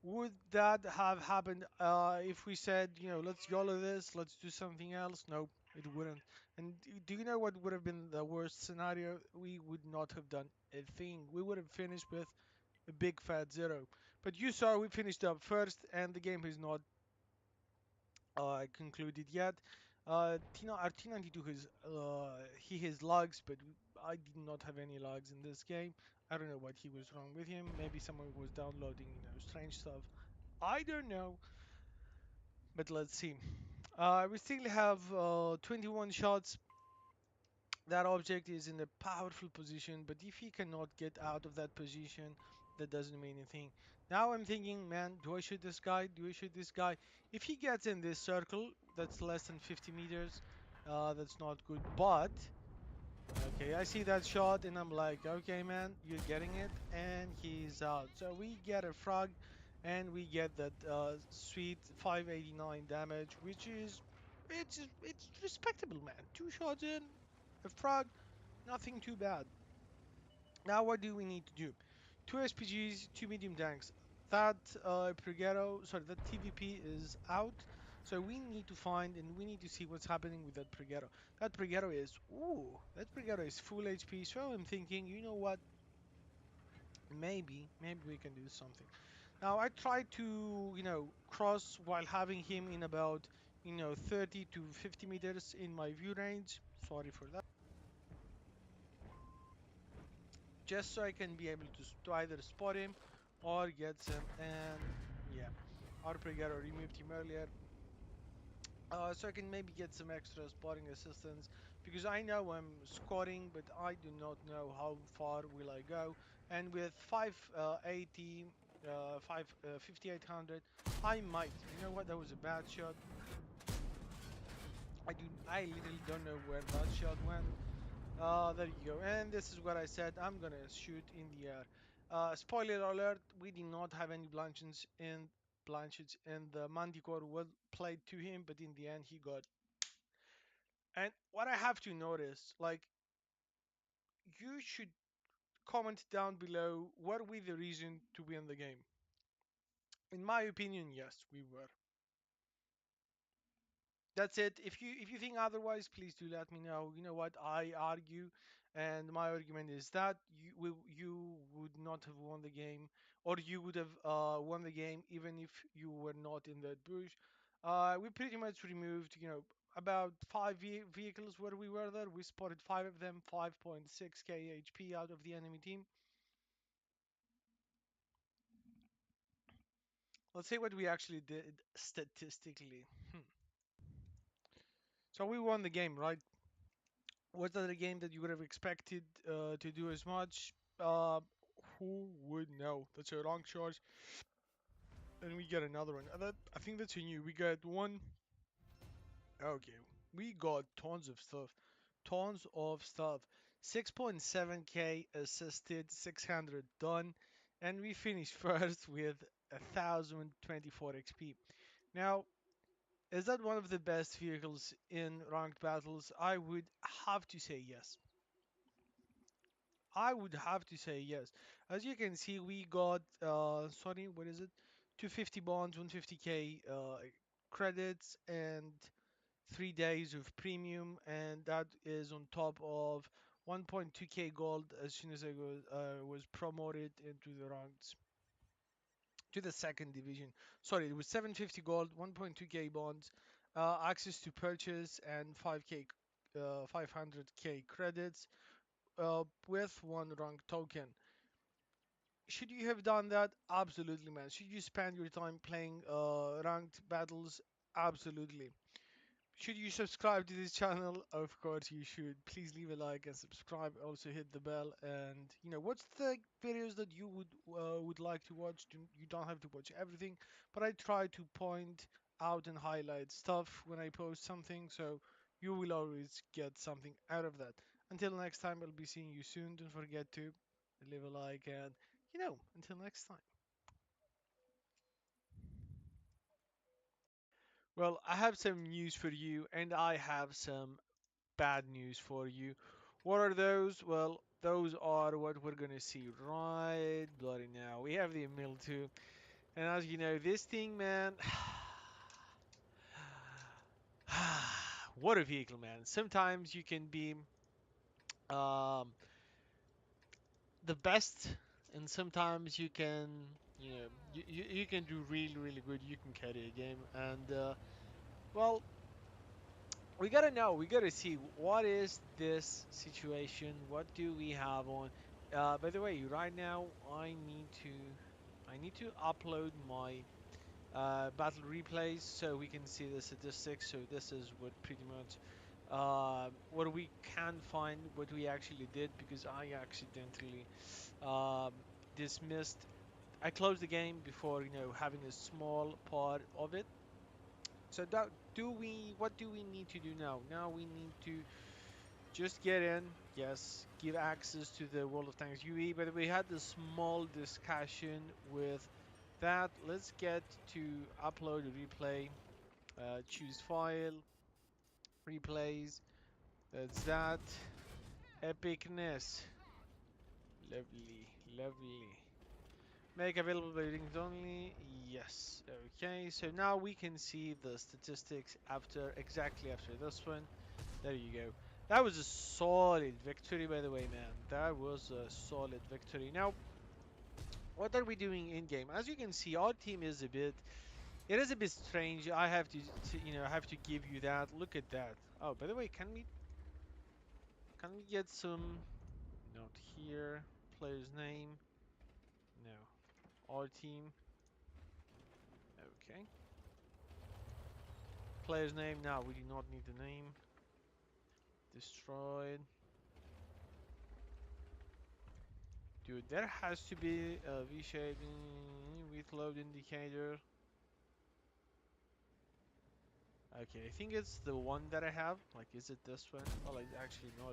Would that have happened if we said, let's YOLO this, let's do something else? Nope, it wouldn't. And do you know what would have been the worst scenario? We would not have done a thing. We would have finished with a big fat 0. But you saw we finished up first, and the game is not concluded yet. Our T92 he has lags, but I did not have any lags in this game. I don't know what he was wrong with him. Maybe someone was downloading, strange stuff. I don't know, but let's see. We still have 21 shots. That object is in a powerful position, but if he cannot get out of that position, that doesn't mean anything. Now I'm thinking, man, do I shoot this guy? Do I shoot this guy? If he gets in this circle, that's less than 50 meters. That's not good, but okay, I see that shot and I'm like, okay, man, you're getting it, and he's out. So we get a frag, and we get that sweet 589 damage, which is it's respectable, man. Two shots in, a frag, nothing too bad. Now what do we need to do? Two SPGs, two medium tanks. That that TVP is out. So we need to find and we need to see what's happening with that Preghetto. That Preghetto is full HP. So I'm thinking, you know what? Maybe we can do something. Now I tried to, cross while having him in about, 30 to 50 meters in my view range. Sorry for that. Just so I can be able to either spot him or get him. And yeah, our Preghetto removed him earlier. So I can maybe get some extra spotting assistance because I know I'm scoring, but I do not know how far will I go. And with 580, 5800, I might. You know what? That was a bad shot. I literally don't know where that shot went. There you go. And this is what I said. I'm gonna shoot in the air. Spoiler alert: we did not have any Blanchets, and the Manticore was played to him, but in the end he got. And what I have to notice, like, you should comment down below what were the reason to win the game. In my opinion, yes, we were. That's it. If you think otherwise, please do let me know. You know what I argue, and my argument is that you would not have won the game, or you would have won the game even if you were not in that bush. We pretty much removed, about five vehicles where we were there. We spotted five of them, 5.6k HP out of the enemy team. Let's see what we actually did statistically. So we won the game, right? Was that a game that you would have expected to do as much? Who would know? That's a long charge, and we get another one. I think that's a new. We got one. Okay, we got tons of stuff. Tons of stuff. 6.7k assisted, 600 done, and we finished first with 1024 XP. Now, is that one of the best vehicles in ranked battles? I would have to say yes. I would have to say yes. As you can see, we got sorry, what is it? 250 bonds, 150k credits, and 3 days of premium, and that is on top of 1.2k gold as soon as I was promoted into the ranks to the second division. Sorry, it was 750 gold, 1.2k bonds, access to purchase, and 500k credits. with one rank token. Should you have done that? Absolutely, man. Should you spend your time playing ranked battles? Absolutely. Should you subscribe to this channel? Of course you should. Please leave a like and subscribe. Also hit the bell. And what's the videos that you would like to watch? You don't have to watch everything, but I try to point out and highlight stuff when I post something, so you will always get something out of that. Until next time, I'll be seeing you soon. Don't forget to leave a like and until next time. Well, I have some news for you, and I have some bad news for you. What are those? Well, those are what we're gonna see right bloody now. We have the Emil 2, and as you know, this thing, man. What a vehicle, man. Sometimes you can be um, the best, and sometimes you can, you can do really, really good. You can carry a game, and well, we gotta know. We gotta see what is this situation. What do we have on? By the way, right now I need to upload my battle replays so we can see the statistics. So this is what pretty much what we can find what we actually did, because I accidentally dismissed. I closed the game before having a small part of it. So that do we what do we need to do now? Now we need to just get in, yes, give access to the World of Tanks UE, but we had a small discussion with that. Let's get to upload a replay, choose file, replays, that's that, epicness, lovely, lovely. Make available by readings only. Yes. Okay. So now we can see the statistics exactly after this one. There you go. That was a solid victory, by the way, man. That was a solid victory. Now, what are we doing in game? As you can see, our team is it is a bit strange. I have I have to give you that. Look at that. Oh, by the way, can we get some note here? Player's name? No. Our team. Okay. Player's name? No, we do not need the name. Destroyed. Dude, there has to be a V-shape with load indicator. Okay, I think it's the one that I have. Like, is it this one? Well, I actually know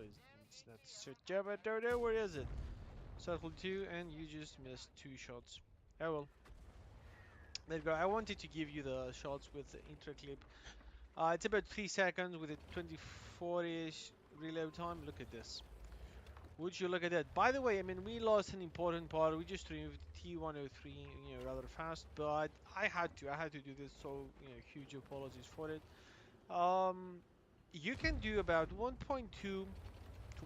it's not. So, yeah, but there, where is it? Circle 2, and you just missed 2 shots. Oh well. There you go. I wanted to give you the shots with the intro clip. It's about 3 seconds with a 24-ish reload time. Look at this. Would you look at that? By the way, I mean, we lost an important part. We just removed T103, rather fast, but I had to do this, so, huge apologies for it. Um, you can do about 1.2 to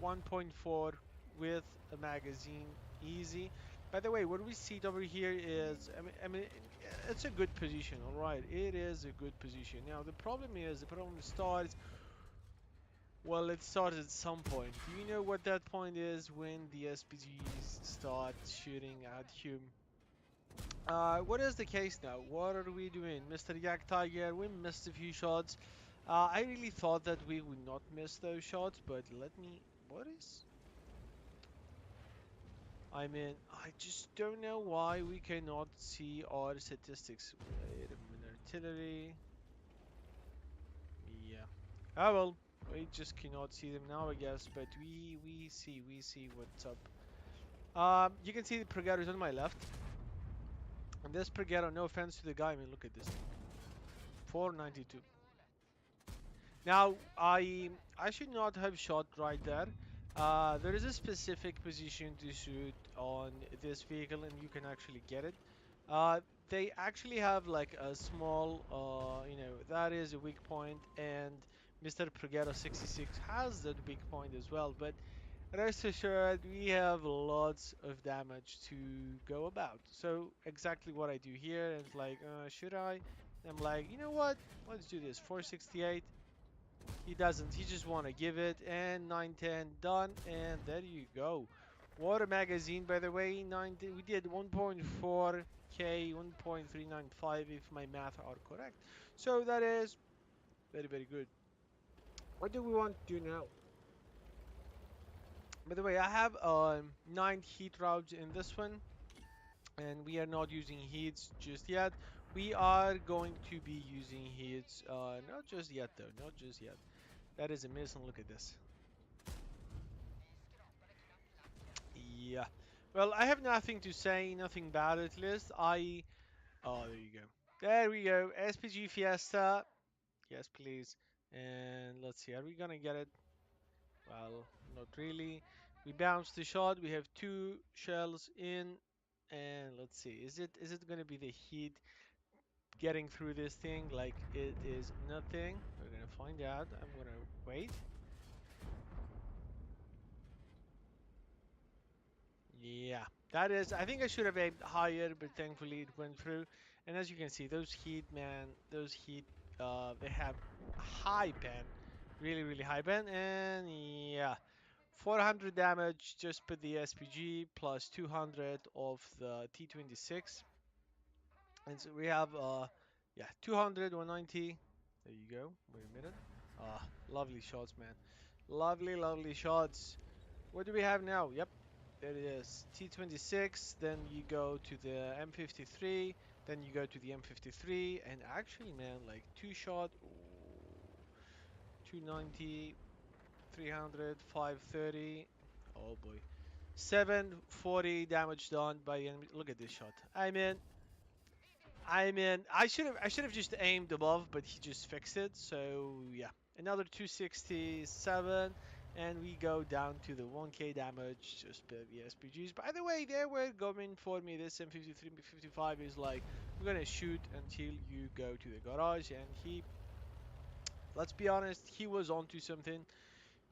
1.4 with a magazine, easy. By the way, what we see over here is, I mean, it's a good position, all right. It is a good position. Now, the problem starts. Well, it starts at some point. Do you know what that point is? When the SPGs start shooting at you. What is the case now? What are we doing? Mr. Yak Tiger, we missed a few shots. I really thought that we would not miss those shots, but what is? I mean, I just don't know why we cannot see our statistics. Wait a minute, artillery. Yeah. Ah well, we just cannot see them now, I guess. But we see what's up. You can see the Pregators on my left, and this Pregator. No offense to the guy, I mean, look at this thing. 492. Now, I should not have shot right there. There is a specific position to shoot on this vehicle, and you can actually get it. They actually have like a small, that is a weak point, and Mr. Pregato 66 has that weak point as well. But rest assured, we have lots of damage to go about. So exactly what I do here, and it's like, should I? I'm like, you know what? Let's do this. 468. He doesn't. He just want to give it. And 910 done. And there you go. Water magazine, by the way. 910. We did 1.4K, 1.395 if my math are correct. So that is very, very good. What do we want to do now? By the way, I have 9 heat routes in this one. And we are not using heats just yet. We are going to be using heats. Not just yet, though. Not just yet. That is a miss, and look at this. Yeah. Well, I have nothing to say, nothing bad at least. Oh, there you go. There we go. SPG Fiesta. Yes, please. And let's see, are we gonna get it? Well, not really. We bounced the shot. We have 2 shells in. And let's see, is it gonna be the heat getting through this thing like it is nothing? We're gonna find out. I'm gonna wait. Yeah, that is. I think I should have aimed higher, but thankfully it went through. And as you can see, those heat, man, those heat, they have high pen, really, really high pen. And yeah, 400 damage just put the SPG plus 200 of the T26. And so we have, yeah, 200, 190. There you go. Wait a minute. Ah, lovely shots, man. Lovely, lovely shots. What do we have now? Yep, there it is. T26, then you go to the M53, then you go to the M53, and actually, man, like 2 shot, ooh, 290, 300, 530. Oh boy. 740 damage done by the enemy. Look at this shot. I mean, I should have just aimed above, but he just fixed it. So yeah, another 267, and we go down to the 1K damage just by the SPGs. By the way, they were going for me. This M53, M55 is like, we're gonna shoot until you go to the garage, and he, let's be honest, he was onto something.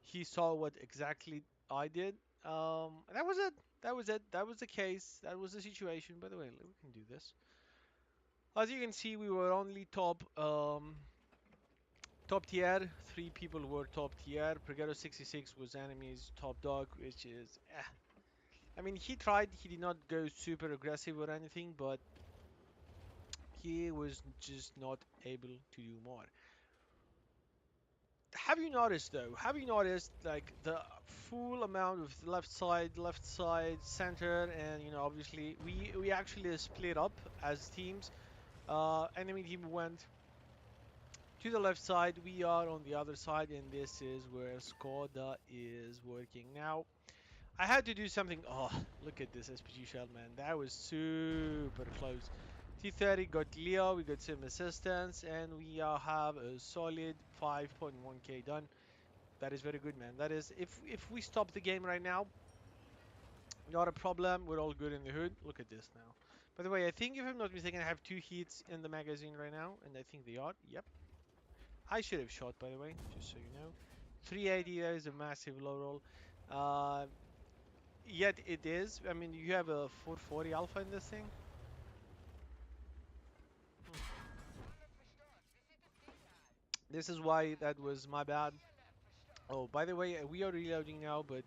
He saw what exactly I did. And that was it. That was it. That was the case. That was the situation. By the way, we can do this. As you can see, we were only top tier. 3 people were top tier. Pregato 66 was enemy's top dog, which is I mean, he tried. He did not go super aggressive or anything, but he was just not able to do more. Have you noticed though? Have you noticed like the full amount of left side, center, and obviously we actually split up as teams. Enemy team went to the left side, we are on the other side, and this is where Skoda is working. Now, I had to do something. Oh, look at this SPG shell, man. That was super close. T30 got Leo, we got some assistance, and we have a solid 5.1k done. That is very good, man. That is, if we stop the game right now, not a problem. We're all good in the hood. Look at this now. By the way, I think if I'm not mistaken, I have 2 hits in the magazine right now, and I think they are. Yep. I should have shot, by the way, just so you know. 380, that is a massive low roll. Uh, Yet it is. I mean, you have a 440 alpha in this thing. This is why that was my bad. Oh, by the way, we are reloading now, but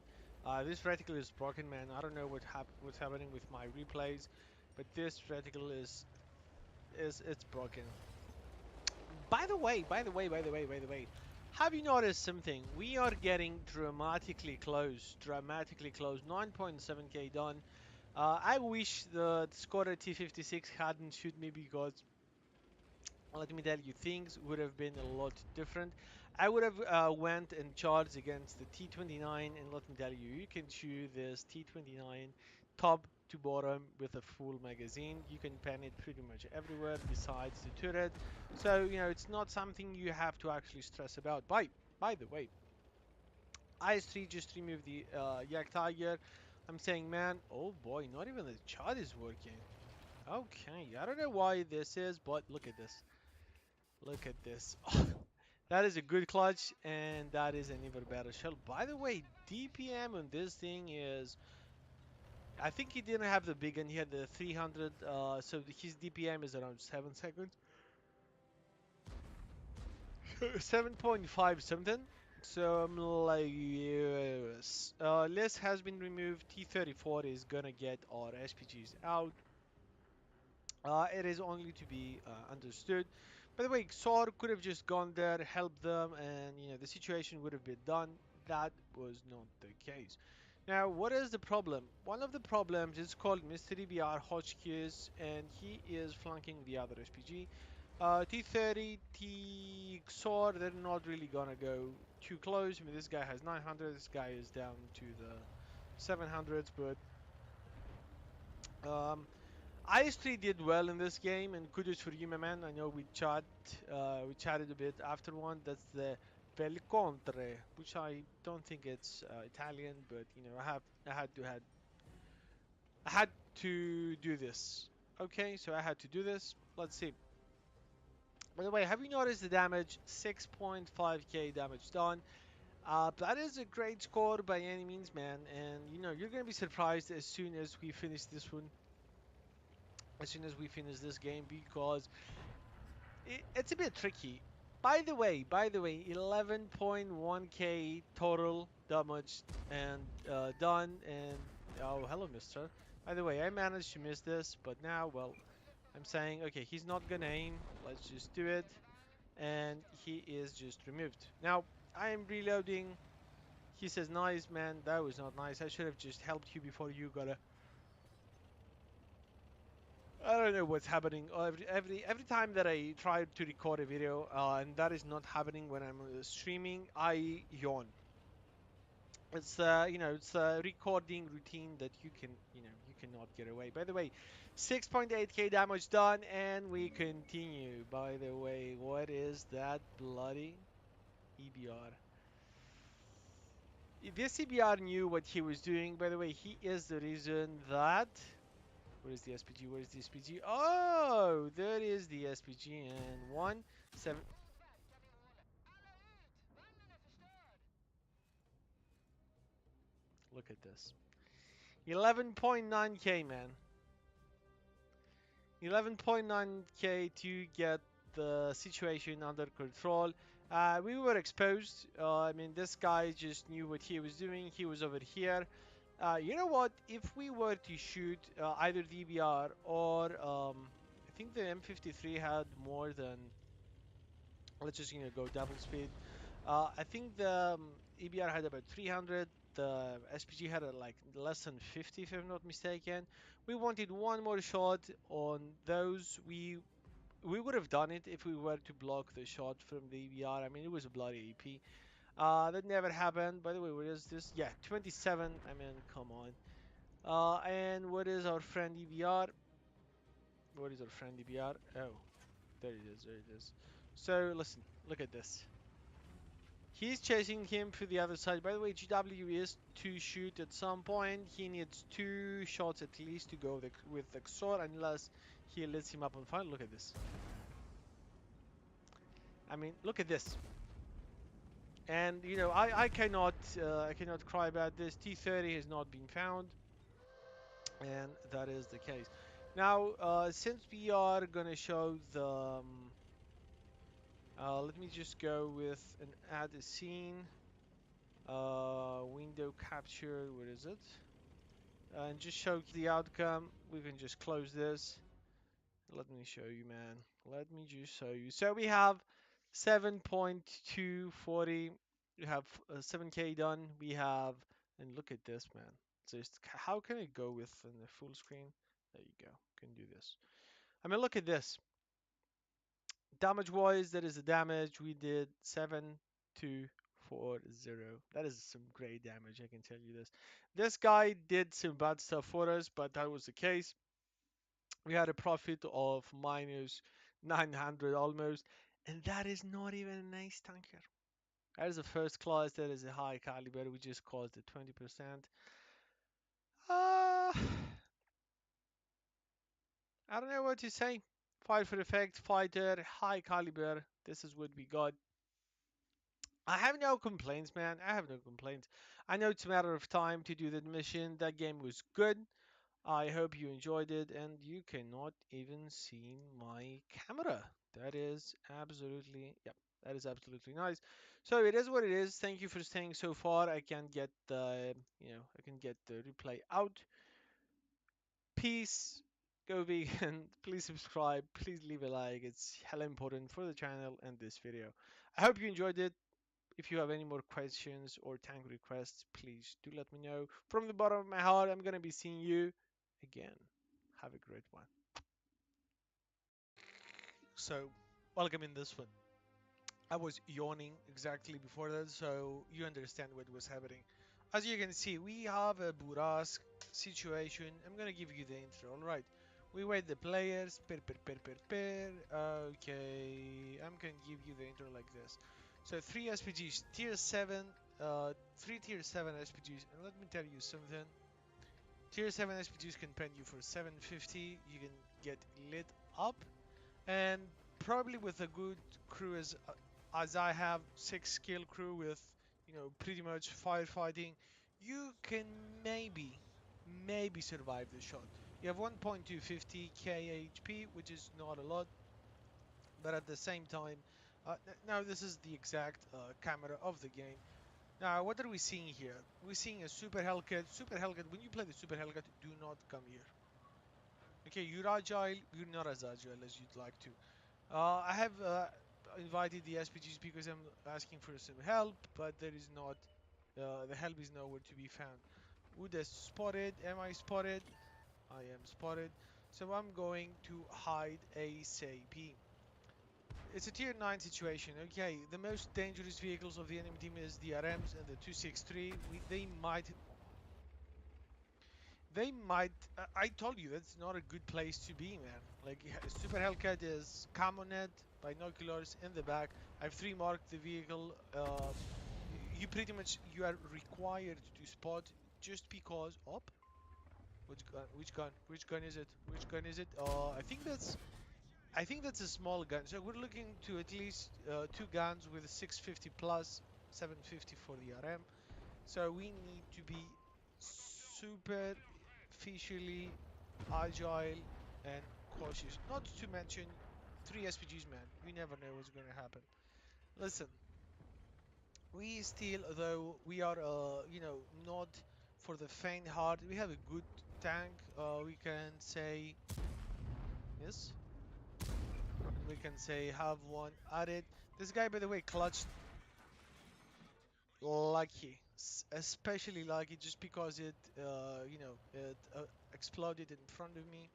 this reticle is broken, man. I don't know what's happening with my replays, but this reticle is it's broken. By the way, have you noticed something? We are getting dramatically close, 9.7k done. I wish the Skoda T56 hadn't shoot me, because let me tell you, things would have been a lot different. I would have went and charged against the T29, and let me tell you, you can shoot this T29 top to bottom with a full magazine. You can pen it pretty much everywhere besides the turret. So, it's not something you have to actually stress about. By the way, IS3 just removed the Yak Tiger. I'm saying, man, oh boy, not even the chat is working. Okay, I don't know why this is, but look at this. Look at this. That is a good clutch, and that is an even better shell. By the way, DPM on this thing is... I think he didn't have the big one. He had the 300, so his DPM is around 7 seconds. 7.5 something. So I'm like, yes. List has been removed. T34 is gonna get our SPGs out. It is only to be understood. By the way, XOR could have just gone there, helped them, and the situation would have been done. That was not the case. Now, what is the problem? One of the problems is called Mr. EBR Hotchkiss, and he is flanking the other SPG. T30, T XOR, they're not really gonna go too close. I mean, this guy has 900, this guy is down to the 700s, but um, I did well in this game, and kudos for you, my man. I know we chatted a bit after one. That's the Pelcontre, which I don't think it's Italian, but I had to do this. Okay, so I had to do this. Let's see. By the way, have you noticed the damage? 6.5k damage done. That is a great score by any means, man. And you're gonna be surprised as soon as we finish this one, as soon as we finish this game, because it's a bit tricky. By the way, 11.1k total damage and done. And oh, hello, Mister. By the way, I managed to miss this, but now, well, I'm saying, okay, he's not gonna aim. Let's just do it, and he is just removed. Now I am reloading. He says, "Nice, man. That was not nice. I should have just helped you before you got a." I don't know what's happening. Every time that I try to record a video, and that is not happening when I'm streaming, I yawn. It's a recording routine that you cannot get away. By the way, 6.8k damage done, and we continue. By the way, what is that bloody EBR? This EBR knew what he was doing. By the way, he is the reason that. Where is the SPG? Where is the SPG? Oh, there is the SPG, and 1 7. Look at this. 11.9k, man. 11.9k to get the situation under control. We were exposed. I mean, this guy just knew what he was doing. He was over here. You know what? If we were to shoot either DBR or I think the M53 had more than. Let's just go double speed. I think the EBR had about 300. The SPG had like less than 50, if I'm not mistaken. We wanted one more shot on those. We would have done it if we were to block the shot from the EBR. I mean, it was a bloody AP. That never happened. By the way, what is this? Yeah, 27. I mean, come on. And what is our friend EBR? What is our friend EBR? Oh, there it is. There it is. So listen, look at this. He's chasing him to the other side. By the way, GW is to shoot at some point. He needs 2 shots at least to go with the sword, unless he lets him up on fire. Look at this. I mean, look at this. And I cannot cry about this. T30 has not been found, and that is the case. Now, since we are gonna show the, let me just go with an add a scene. Window capture. What is it? And just show the outcome. We can just close this. Let me show you, man. Let me just show you. So we have 7.240. We have 7k done. We have, and look at this, man. Just how can I go with the full screen? There you go. Can do this. I mean, look at this. Damage wise, that is the damage we did. 7,240. That is some great damage, I can tell you this. This guy did some bad stuff for us, but that was the case. We had a profit of minus 900 almost, and that is not even a nice tanker. That is a first class, that is a high caliber. We just caused it 20%. I don't know what to say. Fire for effect, fighter, high caliber. This is what we got. I have no complaints, man. I have no complaints. I know it's a matter of time to do that mission. That game was good. I hope you enjoyed it, and you cannot even see my camera. That is absolutely, yep. That is absolutely nice. So it is what it is. Thank you for staying so far. I can get the, I can get the replay out. Peace. Go vegan. Please subscribe. Please leave a like. It's hella important for the channel and this video. I hope you enjoyed it. If you have any more questions or tank requests, please do let me know. From the bottom of my heart, I'm gonna be seeing you again. Have a great one. So, welcome in this one. I was yawning exactly before that, so you understand what was happening. As you can see, we have a Burask situation. I'm gonna give you the intro, alright. We wait the players, pair. Okay, I'm gonna give you the intro like this. So 3 SPGs, tier 7, 3 tier 7 SPGs, and let me tell you something. Tier 7 SPGs can pen you for 750, you can get lit up, and probably with a good crew as I have 6 skill crew with pretty much firefighting, you can maybe survive the shot. You have 1.250k HP, which is not a lot, but at the same time, now this is the exact camera of the game. Now what are we seeing here? We're seeing a super Hellcat. Super Hellcat. When you play the super Hellcat, do not come here. Okay, you're agile. You're not as agile as you'd like to. I have invited the SPGs because I'm asking for some help, but there is not. The help is nowhere to be found. Wood is spotted. Am I spotted? I am spotted. So I'm going to hide ASAP. It's a tier 9 situation. Okay, the most dangerous vehicles of the enemy team is the RMs and the 263. They might. I told you that's not a good place to be, man. Like Super Hellcat is Camonet, binoculars in the back. I've 3 marked the vehicle. You pretty much you are required to spot just because. Up. Which gun? Which gun? Which gun is it? Which gun is it? I think that's a small gun. So we're looking to at least 2 guns with 650 plus 750 for the RM. So we need to be superficially agile and cautious. Not to mention 3 SPGs, man. You never know what's going to happen. Listen, we still, though we are, not for the faint heart. We have a good tank. We can say yes, and we can say have one at it. This guy, by the way, clutched lucky, especially lucky, just because it exploded in front of me.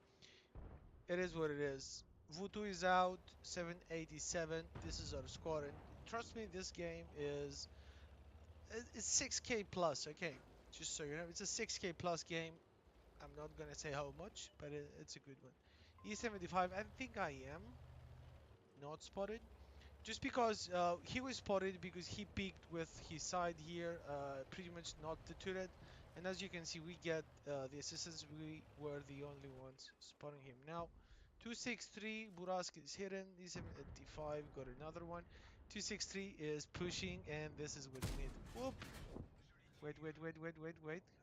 It is what it is. Vutu is out, 787. This is our score, and trust me, this game it's 6k plus. Okay, just so you know, it's a 6k plus game. I'm not gonna say how much, but it's a good one. E75. I think I am not spotted. Just because he was spotted because he peeked with his side here, pretty much not the turret. And as you can see, we get the assistance. We were the only ones spotting him. Now, 263, Burask is hidden. D785 got another one. 263 is pushing, and this is what we need. Whoop! Wait.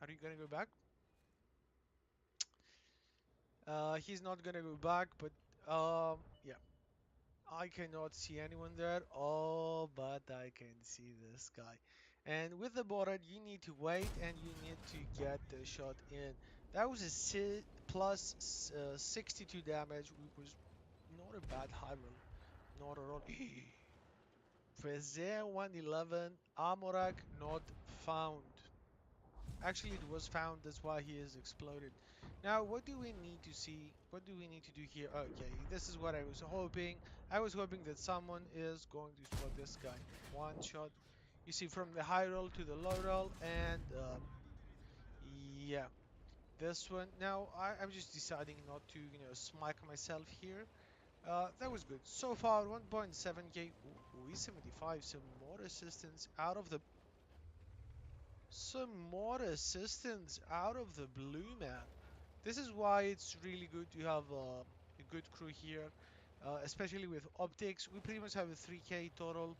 Are you gonna go back? He's not gonna go back, but yeah. I cannot see anyone there. Oh, but I can see this guy. And with the border, you need to wait and you need to get the shot in. That was a plus 62 damage, which was not a bad high roll. Not at all. Fezer 111, Amorak not found. Actually, it was found. That's why he is exploded. Now, what do we need to see? What do we need to do here? Okay, this is what I was hoping. I was hoping that someone is going to spot this guy. One shot. You see, from the high roll to the low roll, and yeah, this one. Now, I'm just deciding not to, smike myself here. That was good. So far, 1.7k. Ooh, E75. Some more assistance out of the blue, man. This is why it's really good to have a good crew here, especially with optics. We pretty much have a 3k total.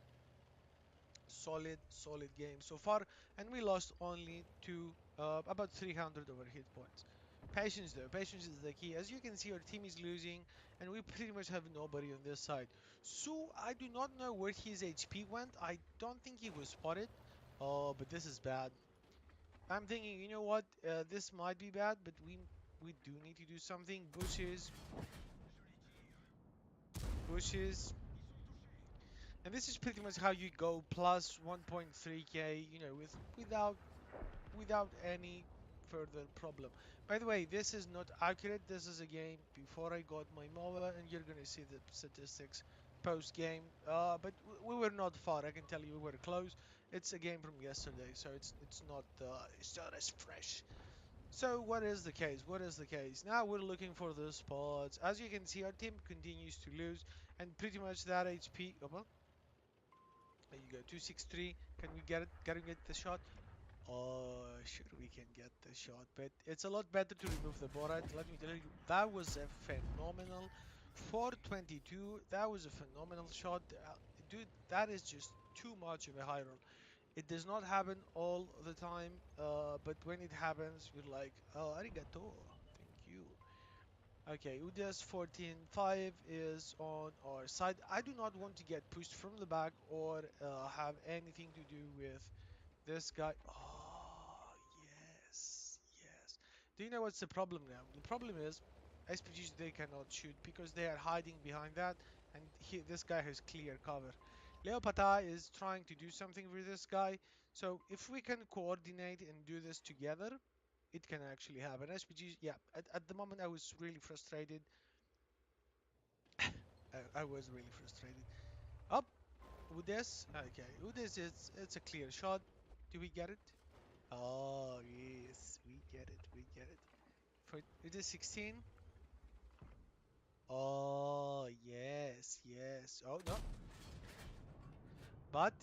Solid game so far, and we lost only to about 300 of our hit points. Patience though, patience is the key. As you can see, our team is losing, and we pretty much have nobody on this side. So I do not know where his HP went. I don't think he was spotted. Oh, but this is bad. I'm thinking, you know what? This might be bad, but we do need to do something. Bushes, bushes, and this is pretty much how you go plus 1.3k. You know, without any further problem. By the way, this is not accurate. This is a game before I got my MOBA, and you're gonna see the statistics post game. But we were not far. I can tell you we were close. It's a game from yesterday, so it's not as fresh. So what is the case? What is the case? Now we're looking for the spots. As you can see, our team continues to lose, and pretty much that HP. Oh, well, there you go, 263. Can we get it? Can we get the shot? Oh, sure we can get the shot, but it's a lot better to remove the Borat. Let me tell you, that was a phenomenal 422. That was a phenomenal shot. Dude, that is just too much of a high roll. It does not happen all the time, but when it happens, you're like, oh, arigato. Thank you. Okay, Udas 14.5 is on our side. I do not want to get pushed from the back or have anything to do with this guy. Oh, yes, yes. Do you know what's the problem now? The problem is SPGs they cannot shoot because they are hiding behind that, and this guy has clear cover. Leopata is trying to do something with this guy, so if we can coordinate and do this together, it can actually happen. SPGs, yeah. At the moment, I was really frustrated. I was really frustrated. Up, Udes. Okay, Udes is it's a clear shot. Do we get it? Oh, yes, we get it, we get it. For it is 16. Oh, yes, yes. Oh, no. But,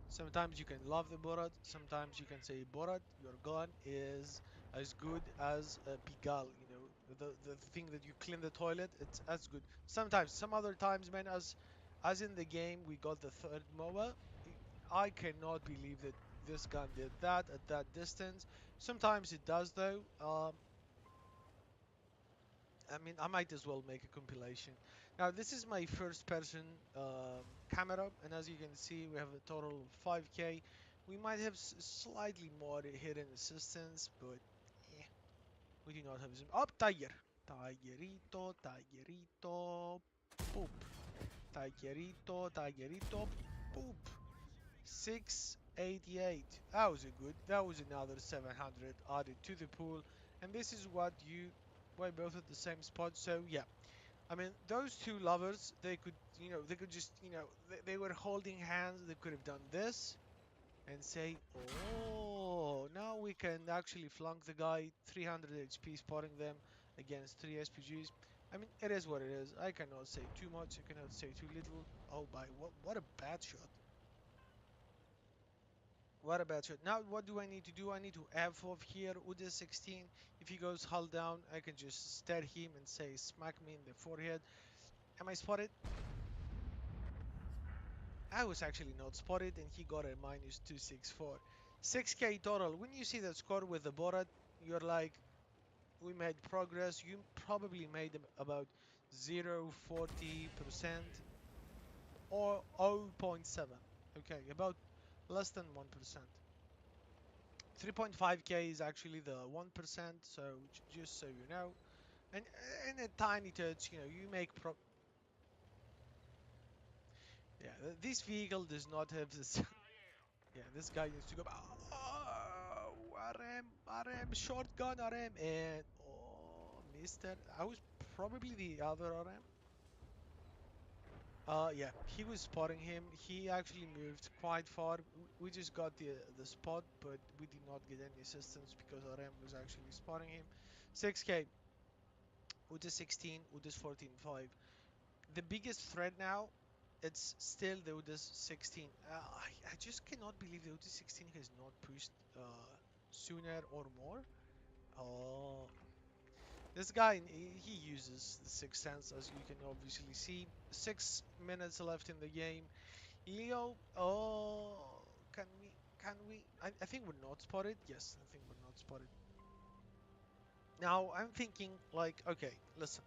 sometimes you can love the Borat, sometimes you can say, Borat, your gun is as good as a Pigal, you know, the thing that you clean the toilet, it's as good. Sometimes, some other times, man, as in the game, we got the third MOA. I cannot believe that this gun did that at that distance. Sometimes it does though. I mean, I might as well make a compilation. Now, this is my first person camera, and as you can see, we have a total of 5k. We might have slightly more hidden assistance, but yeah, we do not have some. Oh, tiger! Tigerito, tigerito, poop. Tigerito, tigerito, poop. 688. That was a good. That was another 700 added to the pool, and this is what you. Why both at the same spot? So yeah, I mean those two lovers, they could, you know, they could just, you know, they were holding hands. They could have done this and say, oh, now we can actually flunk the guy. 300 HP spotting them against 3 SPGs. I mean, it is what it is. I cannot say too much. I cannot say too little. Oh, by what a bad shot. What about shot? Now what do I need to do? I need to F off here. Uda 16. If he goes hull down, I can just stare him and say smack me in the forehead. Am I spotted? I was actually not spotted and he got a minus 264. 6k total. When you see that score with the Borat, you're like, we made progress. You probably made about 0.40% or 0.7. Okay, about less than 1%. 3.5k is actually the 1%, so just so you know. And a tiny touch, you know, you make yeah, this vehicle does not have this. Yeah, this guy needs to go. Oh, RM, shotgun RM, and oh, Mister, I was probably the other RM. Yeah, he was spotting him. He actually moved quite far. We just got the spot, but we did not get any assistance because RM was actually spotting him. 6k. Udis 16, Udis 14.5. The biggest threat now, it's still the Udis 16. I just cannot believe the Udis 16 has not pushed sooner or more. Oh, this guy, he uses the sixth sense, as you can obviously see. 6 minutes left in the game. Leo, oh, can we? I think we're not spotted. Yes, I think we're not spotted. Now I'm thinking like, okay, listen.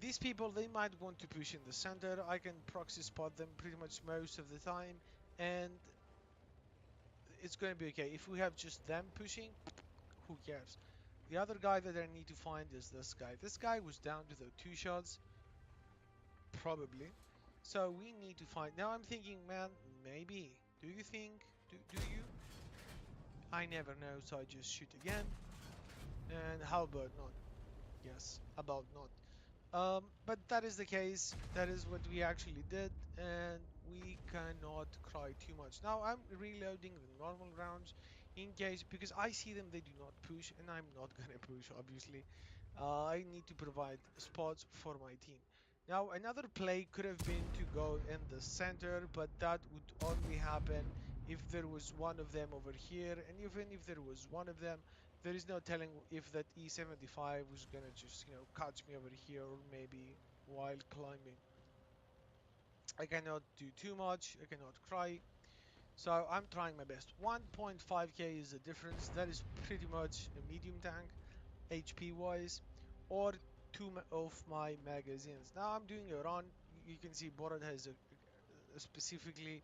These people, they might want to push in the center. I can proxy spot them pretty much most of the time, and it's going to be okay. If we have just them pushing, who cares? The other guy that I need to find is this guy. This guy was down to the 2 shots, probably. So we need to find. Now I'm thinking, man, maybe. Do you think? Do you? I never know, so I just shoot again. And how about not? Yes, about not. But that is the case. That is what we actually did, and we cannot cry too much. Now I'm reloading the normal rounds in case, because I see them, they do not push, and I'm not gonna push, obviously. I need to provide spots for my team. Now another play could have been to go in the center, but that would only happen if there was one of them over here, and even if there was one of them, there is no telling if that E75 was gonna just, catch me over here, or maybe while climbing. I cannot do too much, I cannot cry, so I'm trying my best. 1.5k is the difference. That is pretty much a medium tank, HP wise, or of my magazines. Now I'm doing a run. You can see Borat has a specifically,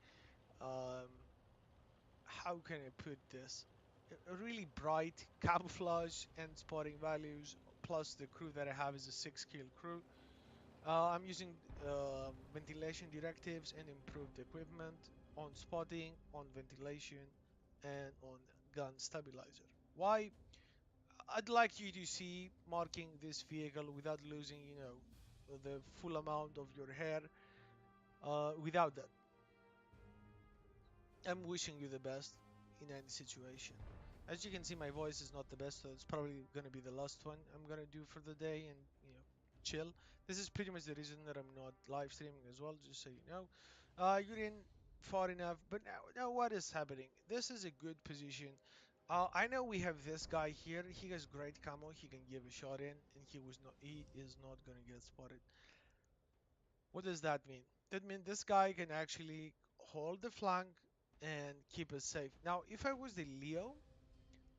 um, how can I put this? A really bright camouflage and spotting values, plus the crew that I have is a 6 kill crew. I'm using ventilation directives and improved equipment on spotting, on ventilation, and on gun stabilizer. Why? I'd like you to see marking this vehicle without losing, the full amount of your hair. Without that, I'm wishing you the best in any situation. As you can see, my voice is not the best, so it's probably gonna be the last one I'm gonna do for the day, and chill. This is pretty much the reason that I'm not live streaming as well, just so you know. You're in far enough, but now what is happening? This is a good position. I know we have this guy here. He has great camo. He can give a shot in, and He is not gonna get spotted. What does that mean? That means this guy can actually hold the flank and keep us safe. Now, if I was the Leo,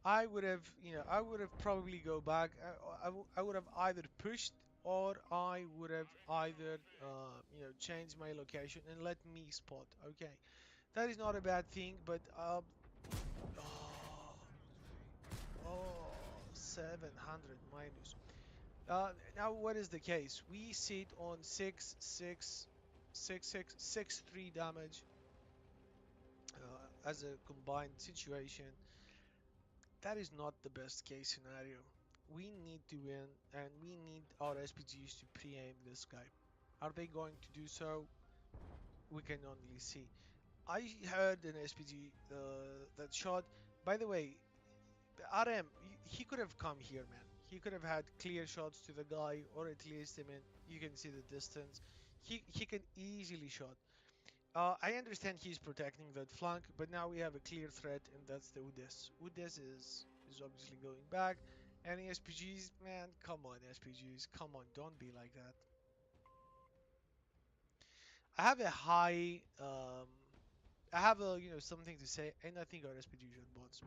I would have probably go back. I would have either pushed, or I would have either, changed my location and let me spot. Okay, that is not a bad thing, but oh, oh, 700 minus. Now what is the case? We sit on 6 damage as a combined situation. That is not the best case scenario. We need to win, and we need our SPGs to pre-aim this guy. Are they going to do so? We can only see. I heard an SPG that shot. By the way, RM, he could have come here, man. He could have had clear shots to the guy, or at least, I mean, you can see the distance. He can easily shot. I understand he's protecting that flank, but now we have a clear threat, and that's the Udes. Udes is obviously going back. Any SPGs, man? Come on, SPGs, come on, don't be like that. I have a high, I have a something to say, and I think our SPGs are bots.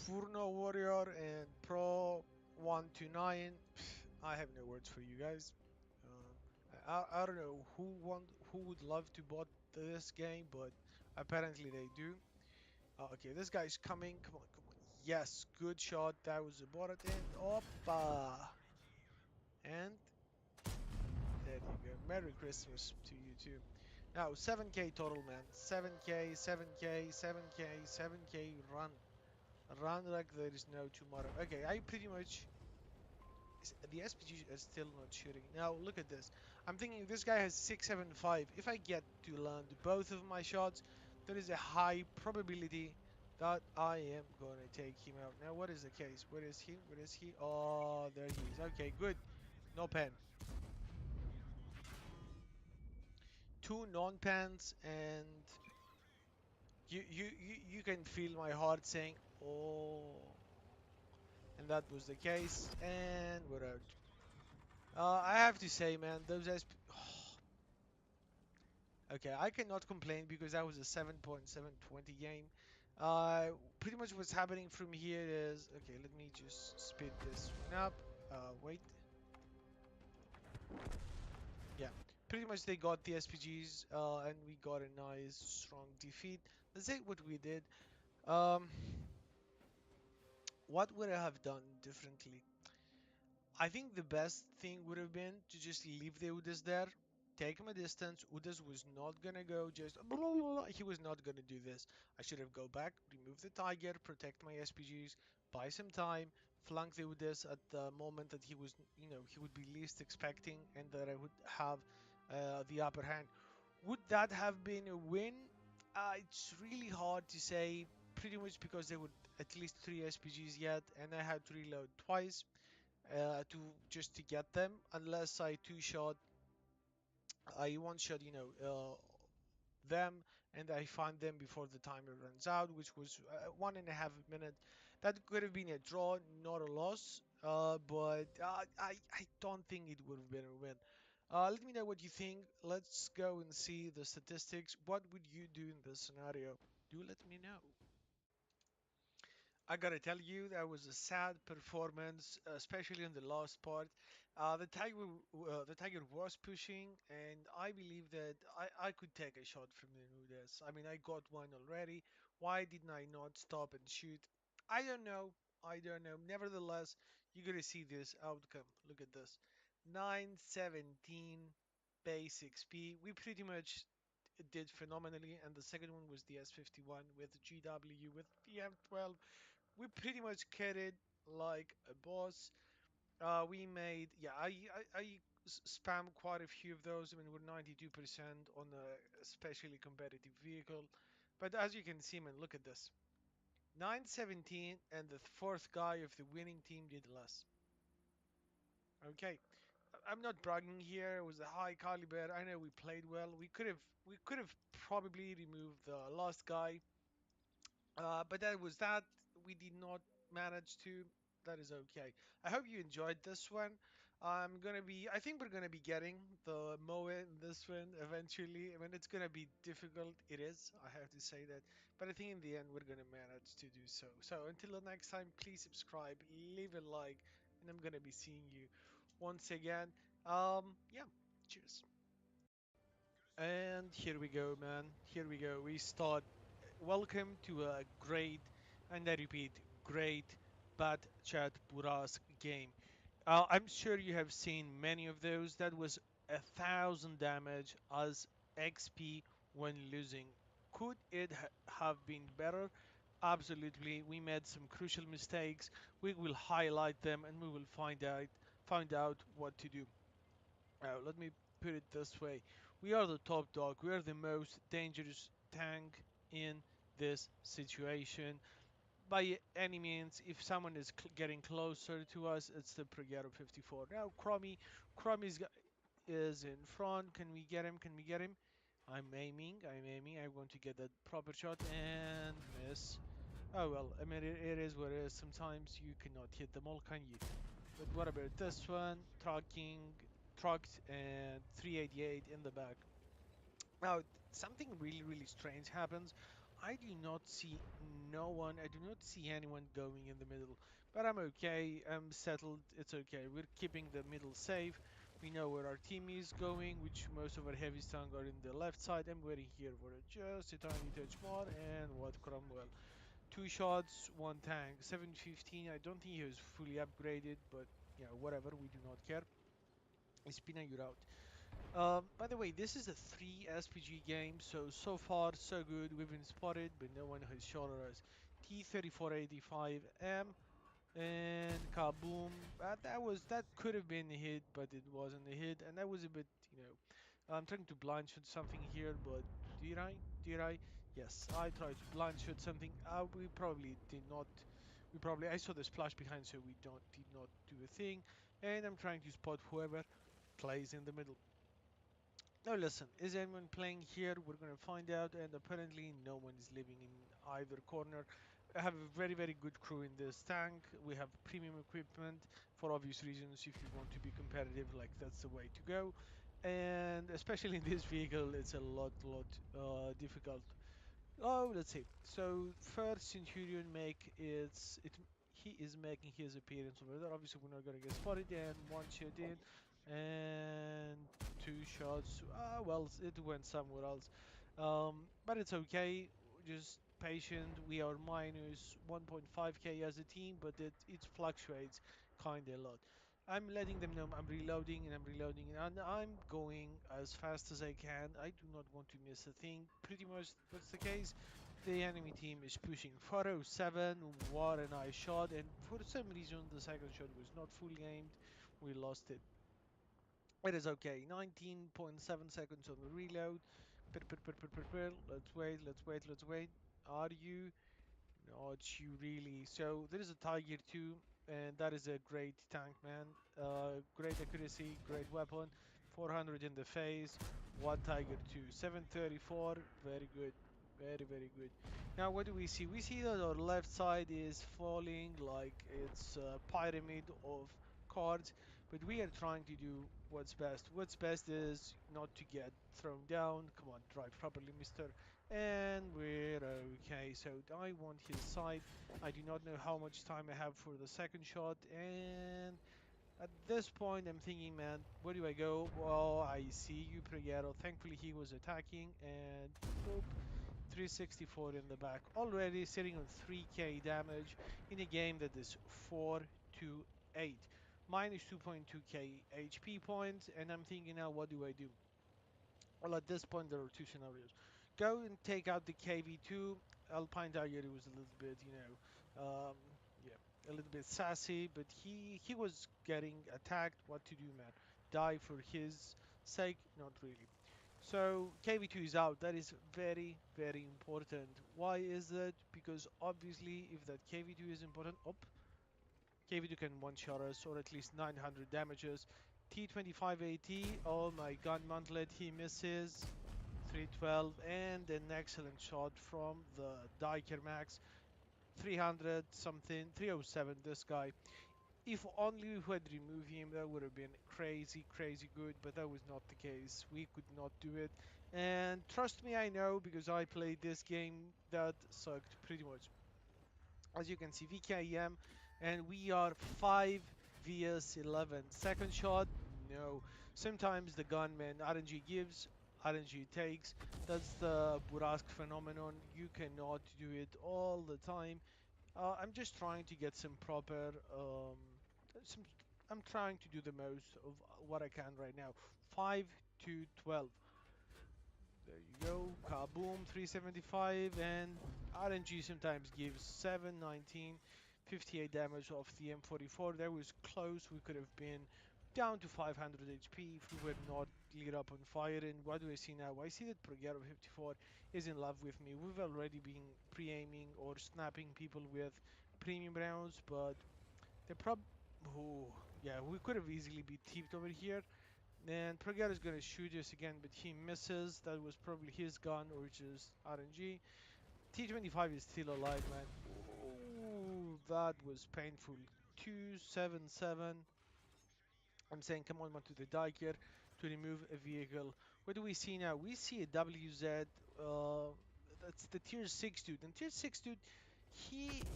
Furno Warrior and Pro 129. I have no words for you guys. I don't know who would love to bot this game, but apparently they do. Okay, this guy's coming. Come on, come on. Yes, good shot. That was a bot at the end. Oppa! And there you go. Merry Christmas to you too. Now 7k total, man. 7k, 7k, 7k, 7k. Run, run like there is no tomorrow. Okay, I pretty much. The SPG is still not shooting. Now look at this. I'm thinking this guy has 675. If I get to land both of my shots, there is a high probability that I am gonna take him out. Now what is the case? Where is he? Where is he? Oh, there he is. Okay, good. No pen. Two non-pens, and you can feel my heart saying, oh, and that was the case, and we're out. I have to say, man, those SP. Okay, I cannot complain because that was a 7.720 game. Pretty much what's happening from here is, okay, let me just speed this one up. Wait. Yeah, pretty much they got the SPGs, and we got a nice strong defeat. Let's say what we did. Um, what would I have done differently? I think the best thing would have been to just leave the Udas there, take him a distance. Udas was not gonna go just blah, blah, blah. He was not gonna do this. I should have go back, remove the Tiger, protect my SPGs, buy some time, flank the Udas at the moment that he was, he would be least expecting, and that I would have the upper hand. Would that have been a win? It's really hard to say. Pretty much because there were at least three SPGs yet, and I had to reload twice to just to get them unless I one shot them, and I find them before the timer runs out, which was 1.5 minutes. That could have been a draw, not a loss, but I don't think it would have been a win. Let me know what you think. Let's go and see the statistics. What would you do in this scenario? Do let me know. I gotta tell you, that was a sad performance, especially in the last part. The tiger was pushing, and I believe that I could take a shot from the Nudes. I mean, I got one already. Why didn't I not stop and shoot? I don't know. I don't know. Nevertheless, you're gonna see this outcome. Look at this, 917 base XP. We pretty much did phenomenally, and the second one was the S51 with GW with the M12. We pretty much carried like a boss. We made, yeah, I spam quite a few of those. I mean, we're 92% on a especially competitive vehicle. But as you can see, man, look at this. 917, and the fourth guy of the winning team did less. Okay, I'm not bragging here. It was a high caliber. I know we played well. We could have probably removed the last guy. But that was that. We did not manage to. That is okay. I hope you enjoyed this one. I think we're gonna be getting the Moe in this one eventually. I mean, it's gonna be difficult. It is, I have to say that. But I think in the end, we're gonna manage to do so. So until the next time, please subscribe, leave a like, and I'm gonna be seeing you once again. Yeah, cheers. And here we go, man. Here we go. We start. Welcome to a great, and I repeat, great Bat Chat Buras game. I'm sure you have seen many of those. That was 1,000 damage as XP when losing. Could it have been better? Absolutely. We made some crucial mistakes. We will highlight them, and we will find out what to do. Let me put it this way. We are the top dog. We are the most dangerous tank in this situation. By any means, if someone is getting closer to us, it's the Pregaro 54. Now, Crommy is in front. Can we get him? Can we get him? I'm aiming. I'm aiming. I want to get that proper shot and miss. Oh well, I mean, it is what it is. Sometimes you cannot hit them all, can you? But what about this one? Trucked, and 388 in the back. Now, something really, really strange happens. I do not see no one. I do not see anyone going in the middle. But I'm okay. I'm settled. It's okay. We're keeping the middle safe. We know where our team is going, which most of our heavy stung are in the left side. I'm waiting here for just a tiny touch more. And what Cromwell? Two shots, one tank. 715. I don't think he was fully upgraded, but yeah, whatever. We do not care. Spina, you're out. By the way, this is a 3 SPG game, so far so good. We've been spotted, but no one has shot at us. T3485M and kaboom. That could have been a hit, but it wasn't a hit, and that was a bit, I'm trying to blind shoot something here, but did I? Did I? Yes, I tried to blind shoot something. We probably did not. I saw the splash behind, so we don't did not do a thing. And I'm trying to spot whoever plays in the middle. Now listen, is anyone playing here? We're gonna find out, and apparently no one is living in either corner. I have a very, very good crew in this tank. We have premium equipment for obvious reasons. If you want to be competitive, like that's the way to go. and especially in this vehicle, it's a lot difficult. Oh, let's see. So first Centurion make it. He is making his appearance over there. Obviously, we're not gonna get spotted. And one shot in, and two shots. Ah, well, it went somewhere else. But it's okay. Just patient. We are minus 1.5k as a team, but it fluctuates kind of a lot. I'm letting them know I'm reloading and I'm reloading and I'm going as fast as I can. I do not want to miss a thing. Pretty much that's the case. The enemy team is pushing 407. What a nice shot. And for some reason, the second shot was not full aimed. We lost it. It is okay. 19.7 seconds on the reload. Let's wait, let's wait, let's wait. Are you? Not you really. So there is a Tiger 2, and that is a great tank, man. Great accuracy, great weapon. 400 in the face. One Tiger 2, 734. Very good. Very, very good. Now, what do we see? We see that our left side is falling like it's a pyramid of cards, but we are trying to do what's best. What's best is not to get thrown down. Come on, drive properly, mister. And we're okay. So I want his side. I do not know how much time I have for the second shot. And at this point, I'm thinking, man, where do I go? Well, I see you, Pregero. Thankfully, he was attacking. And boop, 364 in the back. Already sitting on 3k damage in a game that is 4 to 8. Minus 2.2k HP points. And I'm thinking now, what do I do? Well, at this point, there are two scenarios. Go and take out the KV2. Alpine Tiger was a little bit, yeah, a little bit sassy, but he was getting attacked. What to do, man? Die for his sake? Not really. So KV2 is out. That is very, very important. Why is that? Because obviously, if that KV2 is important, KV2 can one-shot us, or at least 900 damages. T25AT, oh my gun mantlet, he misses. 312, and an excellent shot from the Diker Max. 300 something, 307, this guy. If only we had removed him, that would have been crazy, crazy good, but that was not the case. We could not do it. And trust me, I know, because I played this game, that sucked pretty much. As you can see, VKM, and we are 5 vs 11. Second shot, no. Sometimes the gunman RNG gives, RNG takes. That's the Burask phenomenon. You cannot do it all the time. I'm just trying to get some proper, some. I'm trying to do the most of what I can right now. 5 to 12. There you go. Kaboom, 375, and RNG sometimes gives 719, 58 damage off the M44. That was close. We could have been down to 500 HP if we were not lit up on fire. And what do I see now? I see that Progero 54 is in love with me. We've already been pre-aiming or snapping people with premium rounds, but the oh, yeah, we could have easily been tipped over here. And Pragar is going to shoot us again, but he misses. That was probably his gun or just RNG. T25 is still alive, man. Ooh, that was painful. 277. I'm saying, come on, man, to the dike here to remove a vehicle. What do we see now? We see a WZ. That's the tier 6 dude. And tier 6 dude,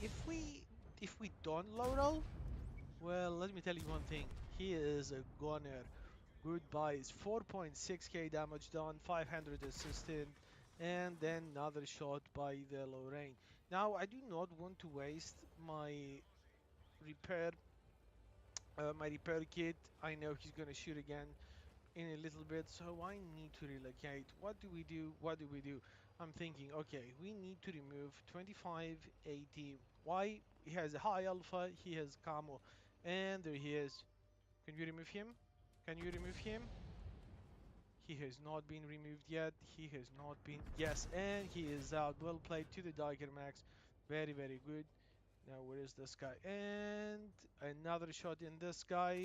if we don't low roll, well, let me tell you one thing. He is a gunner. Goodbye. It's 4.6k damage done, 500 assisted, and then another shot by the Lorraine. Now, I do not want to waste repair, my repair kit. I know he's gonna shoot again in a little bit, so I need to relocate. What do we do? What do we do? I'm thinking, okay, we need to remove 2580. Why? He has a high alpha, he has camo, and there he is. Can you remove him? Can you remove him? He has not been removed yet. He has not been. Yes, and he is out. Well played to the Diker Max. Very, very good. Now, where is this guy? And another shot in this guy.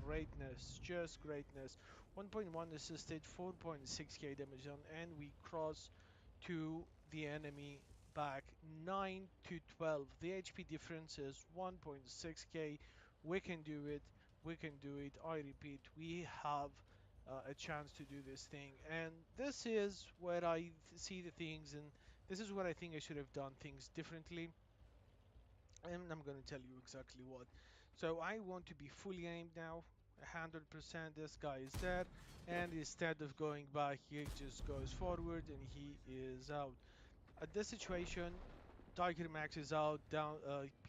Greatness. Just greatness. 1.1 assisted, 4.6k damage on, and we cross to the enemy back 9 to 12. The HP difference is 1.6k. We can do it. We can do it. I repeat, we have a chance to do this thing. And this is where I see the things, and this is where I think I should have done things differently. And I'm going to tell you exactly what. So I want to be fully aimed now, 100%. This guy is there, and instead of going back, he just goes forward, and he is out. At this situation, Tiger Max is out. Down.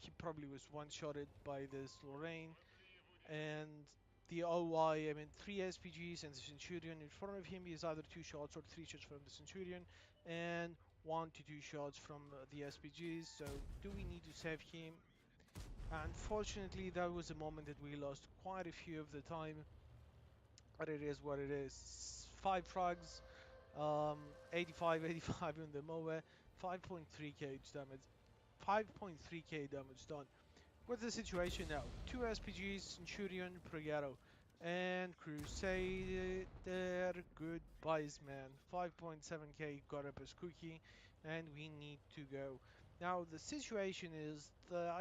He probably was one-shotted by this Lorraine, and the OI, I mean, three SPGs and the Centurion in front of him is either two shots or three shots from the Centurion, and 1 to 2 shots from the SPGs. So, do we need to save him? Unfortunately, that was a moment that we lost quite a few of the time, but it is what it is. 5 frags, 85, 85 in the MOA, 5.3k damage, 5.3k damage done. What's the situation now? Two SPGs, Centurion, Pregaro, and Crusader. Goodbyes, man. 5.7k got up as cookie, and we need to go. Now the situation is the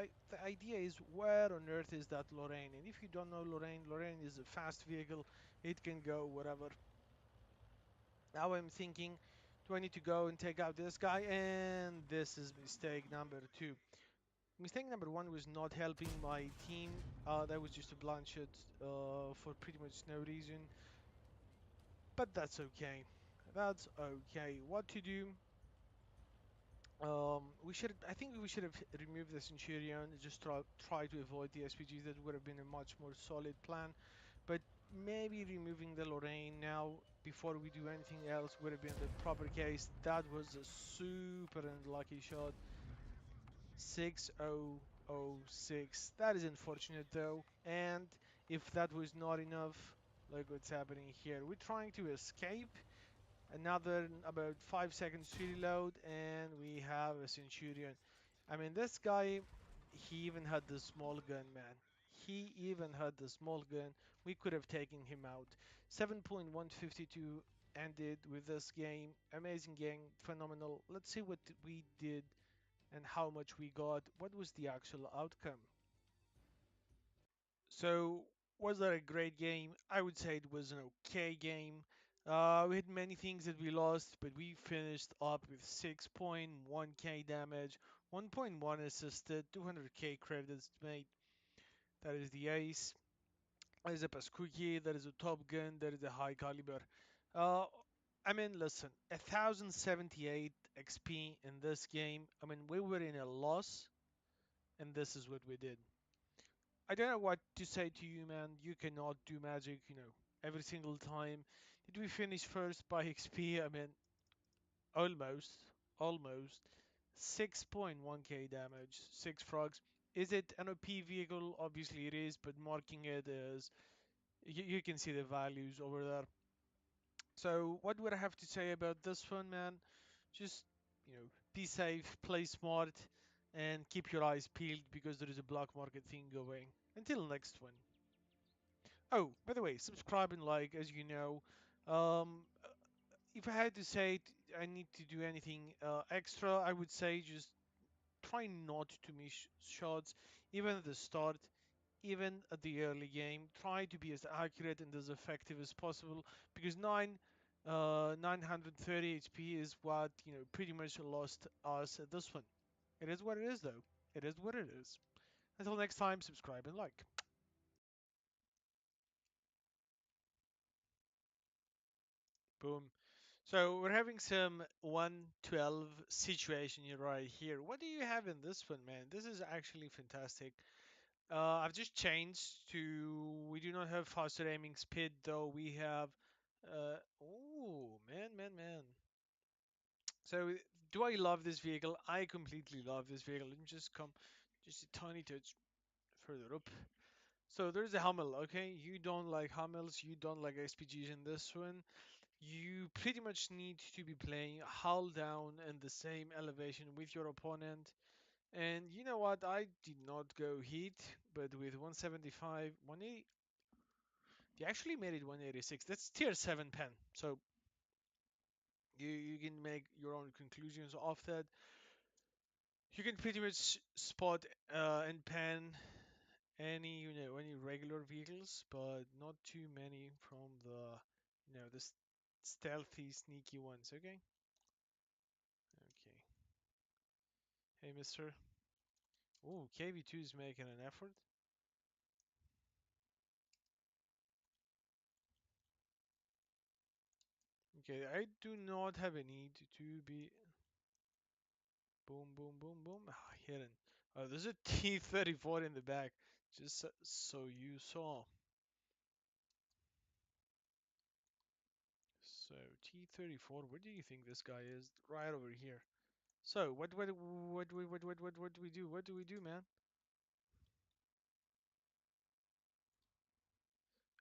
idea is where on earth is that Lorraine? And if you don't know Lorraine, Lorraine is a fast vehicle. It can go wherever. Now I'm thinking, do I need to go and take out this guy? And this is mistake number two. Mistake number one was not helping my team. That was just a blind shot for pretty much no reason. But that's okay. That's okay. What to do? We should. I think we should have removed the Centurion. Just try to avoid the SPGs. That would have been a much more solid plan. But maybe removing the Lorraine now before we do anything else would have been the proper case. That was a super unlucky shot. 6006. That is unfortunate though. And if that was not enough, look what's happening here. We're trying to escape. Another about 5 seconds to reload, and we have a Centurion. I mean, this guy, he even had the small gun, man. He even had the small gun. We could have taken him out. 7.152 ended with this game. Amazing game, phenomenal. Let's see what we did and how much we got. What was the actual outcome? So, was that a great game? I would say it was an okay game. We had many things that we lost, but we finished up with 6.1k damage, 1.1 assisted, 200k credits made. That is the ace. That is a Paskuki, that is a Top Gun, that is a high caliber. Uh, I mean, listen, 1078 XP in this game. I mean, we were in a loss, and this is what we did. I don't know what to say to you, man. You cannot do magic, every single time. Did we finish first by XP? I mean, almost, almost. 6.1k damage, 6 frogs. Is it an OP vehicle? Obviously it is, but marking it as you can see the values over there. So what would I have to say about this one, man? Just, be safe, play smart, and keep your eyes peeled because there is a black market thing going. Until next one. Oh, by the way, subscribe and like, as you know. Um, uh, if I had to say I need to do anything extra, I would say just try not to miss shots, even at the start, even at the early game. Try to be as accurate and as effective as possible because 930 HP is what pretty much lost us at this one. It is what it is, though. It is what it is. Until next time, subscribe and like. Boom. So we're having some 112 situation right here. What do you have in this one, man? This is actually fantastic. I've just changed to we do not have faster aiming speed though. We have oh man, man, man. So do I love this vehicle? I completely love this vehicle. Let me just come just a tiny touch further up. So there's a Hummel, okay? You don't like Hummels, you don't like SPGs in this one. You pretty much need to be playing hull down in the same elevation with your opponent. And you know what? I did not go heat, but with 175, 180, they actually made it 186. That's tier 7 pen. So you can make your own conclusions off that. You can pretty much spot and pen any regular vehicles, but not too many from the No, the stealthy, sneaky ones. Okay. Okay. Hey, Mister. Oh, KV2 is making an effort. Okay, I do not have a need to be. Boom, boom, boom, boom. Ah, hidden. Oh, there's a T-34 in the back. Just so you saw. So T-34, where do you think this guy is? Right over here. So what do we do? What do we do, man?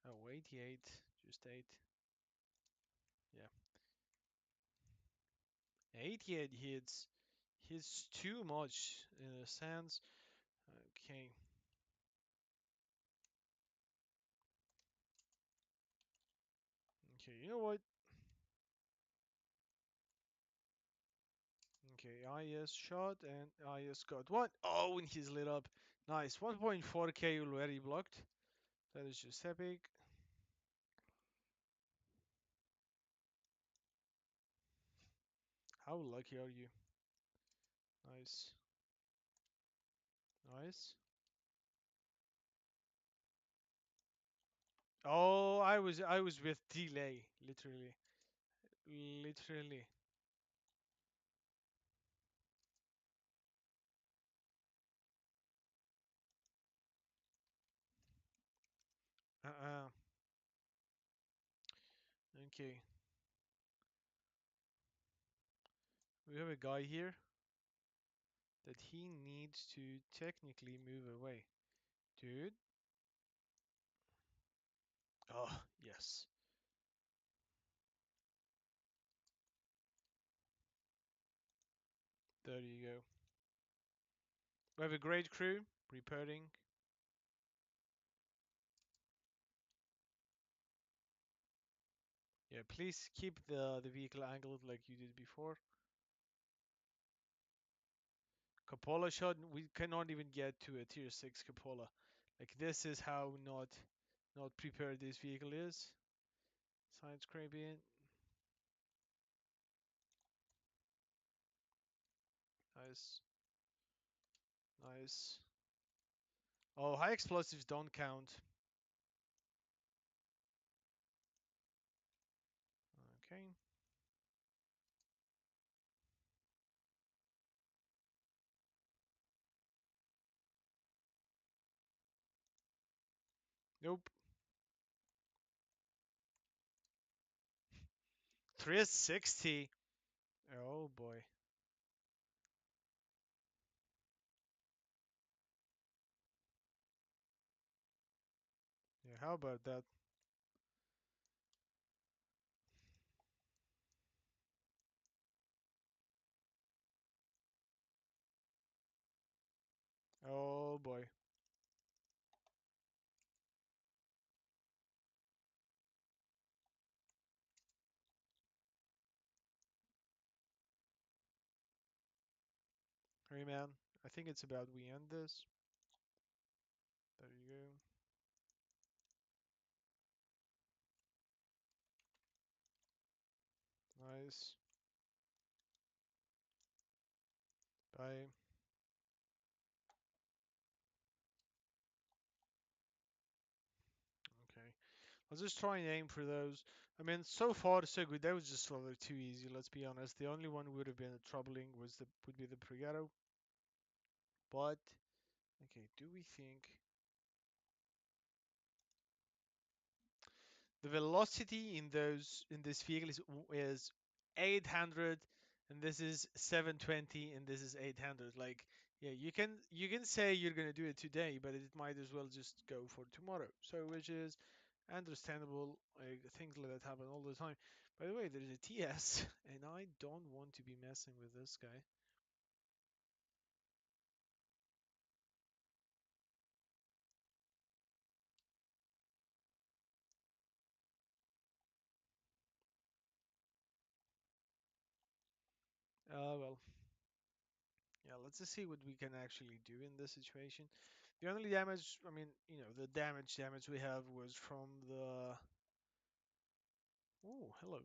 Oh, 88, just 8. Yeah, 88 hits. Hits too much in a sense. Okay, okay. You know what? Okay, IS shot and IS got what? Oh, and he's lit up. Nice. 1.4k already blocked. That is just epic. How lucky are you? Nice. Nice. Oh, I was with delay, literally. Literally. Uh-uh. Okay. We have a guy here that he needs to technically move away. Dude. Oh, yes. There you go. We have a great crew repairing. Yeah, please keep the vehicle angled like you did before. Cupola shot, we cannot even get to a tier 6 cupola. Like this is how not prepared this vehicle is. Side scraping. Nice. Nice. Oh, high explosives don't count. Okay. Nope. 360. Oh boy. Yeah, how about that? Oh boy. Hey man, I think it's about we end this. There you go. Nice. Bye. Okay. Let's just try and aim for those. I mean, so far so good. That was just a little too easy. Let's be honest. The only one would have been troubling would be the Pregado. But okay, do we think the velocity in this vehicle is 800 and this is 720 and this is 800? Like, yeah, you can say you're going to do it today, but it might as well just go for tomorrow. So which is understandable. Things like that happen all the time. By the way, there's a TS and I don't want to be messing with this guy. Well, yeah, let's just see what we can actually do in this situation. The only damage, I mean, the damage we have was from the Oh, hello.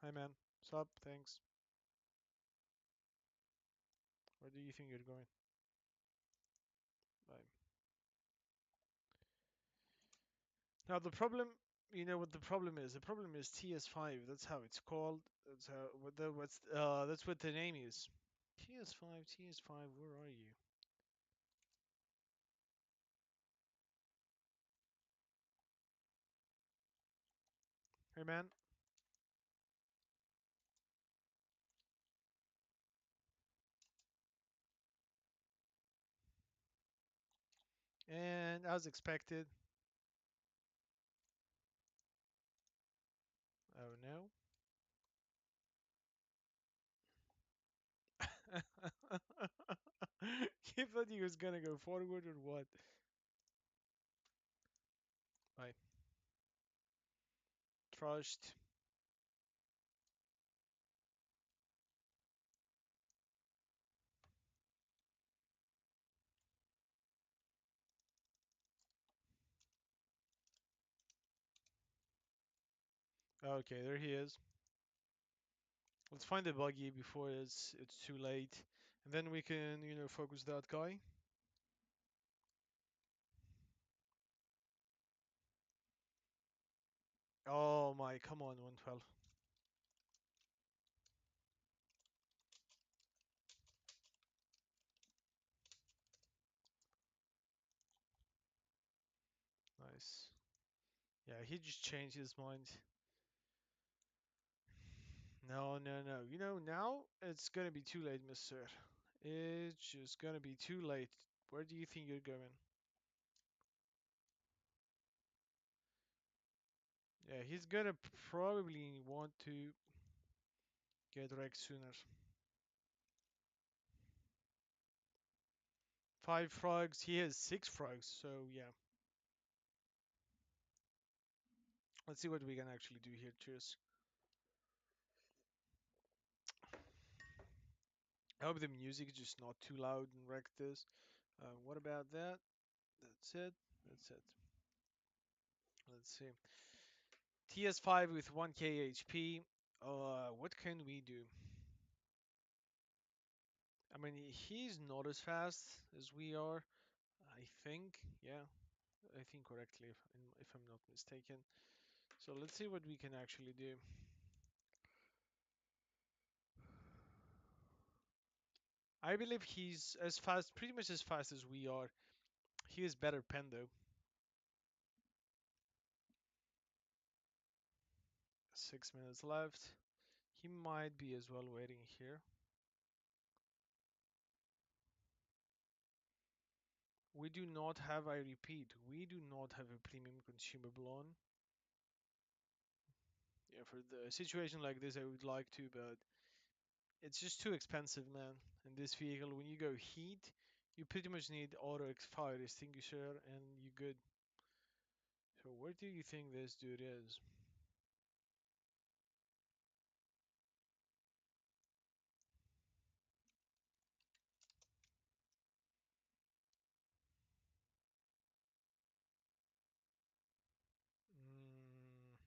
Hi, man. Sup? Thanks. Where do you think you're going? Bye. Now the problem, you know what the problem is? The problem is TS5. That's how it's called. That's how that's what the name is. TS5, TS5. Where are you? Hey, man. And as expected. Oh no. You thought he was gonna go forward or what? Bye. Trust. Okay, there he is. Let's find the buggy before it's too late, and then we can focus that guy. Oh my, come on, 112. Nice. Yeah, he just changed his mind. No, no, no. Now it's gonna be too late, mister. It's just gonna be too late. Where do you think you're going? Yeah, he's gonna probably want to get wrecked sooner. 5 frogs, he has 6 frogs, so yeah. Let's see what we can actually do here. Cheers. I hope the music is just not too loud and wreck this. What about that? That's it. That's it. Let's see. TS5 with 1k HP. What can we do? I mean, he's not as fast as we are. I think. Yeah, I think correctly if I'm not mistaken. So let's see what we can actually do. I believe he's as fast, pretty much as fast as we are. He is better pen though. 6 minutes left. He might be as well waiting here. We do not have, I repeat, we do not have a premium consumable on. Yeah, for the situation like this, I would like to, but it's just too expensive, man. In this vehicle, when you go heat, you pretty much need auto fire extinguisher and you good. So where do you think this dude is?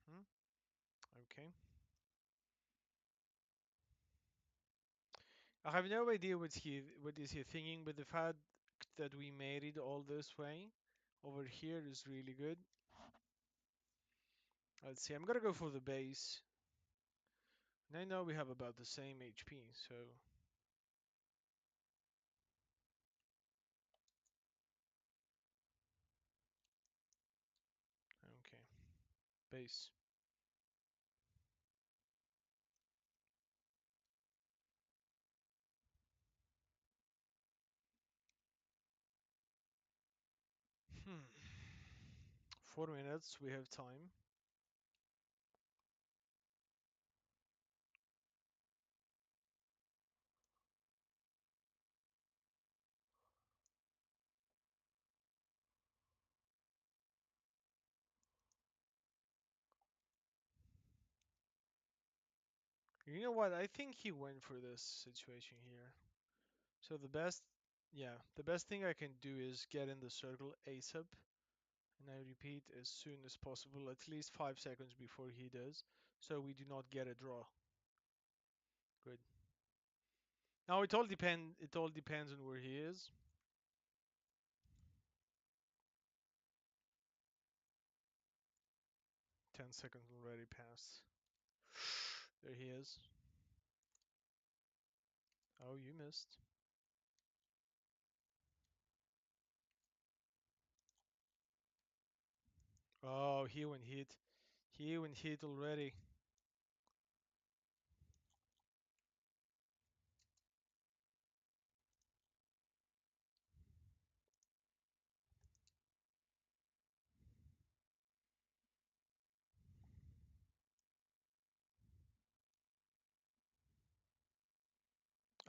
Hmm. Okay. I have no idea what is he thinking, but the fact that we made it all this way over here is really good. Let's see. I'm gonna go for the base. And I know we have about the same HP, so okay. Base. Hmm. 4 minutes. We have time. You know what? I think he went for this situation here. So the best. Yeah, the best thing I can do is get in the circle ASAP, and I repeat as soon as possible, at least 5 seconds before he does, so we do not get a draw. Good. Now it all depends on where he is. 10 seconds already passed. There he is. Oh, you missed. Oh, he went hit. He went hit already.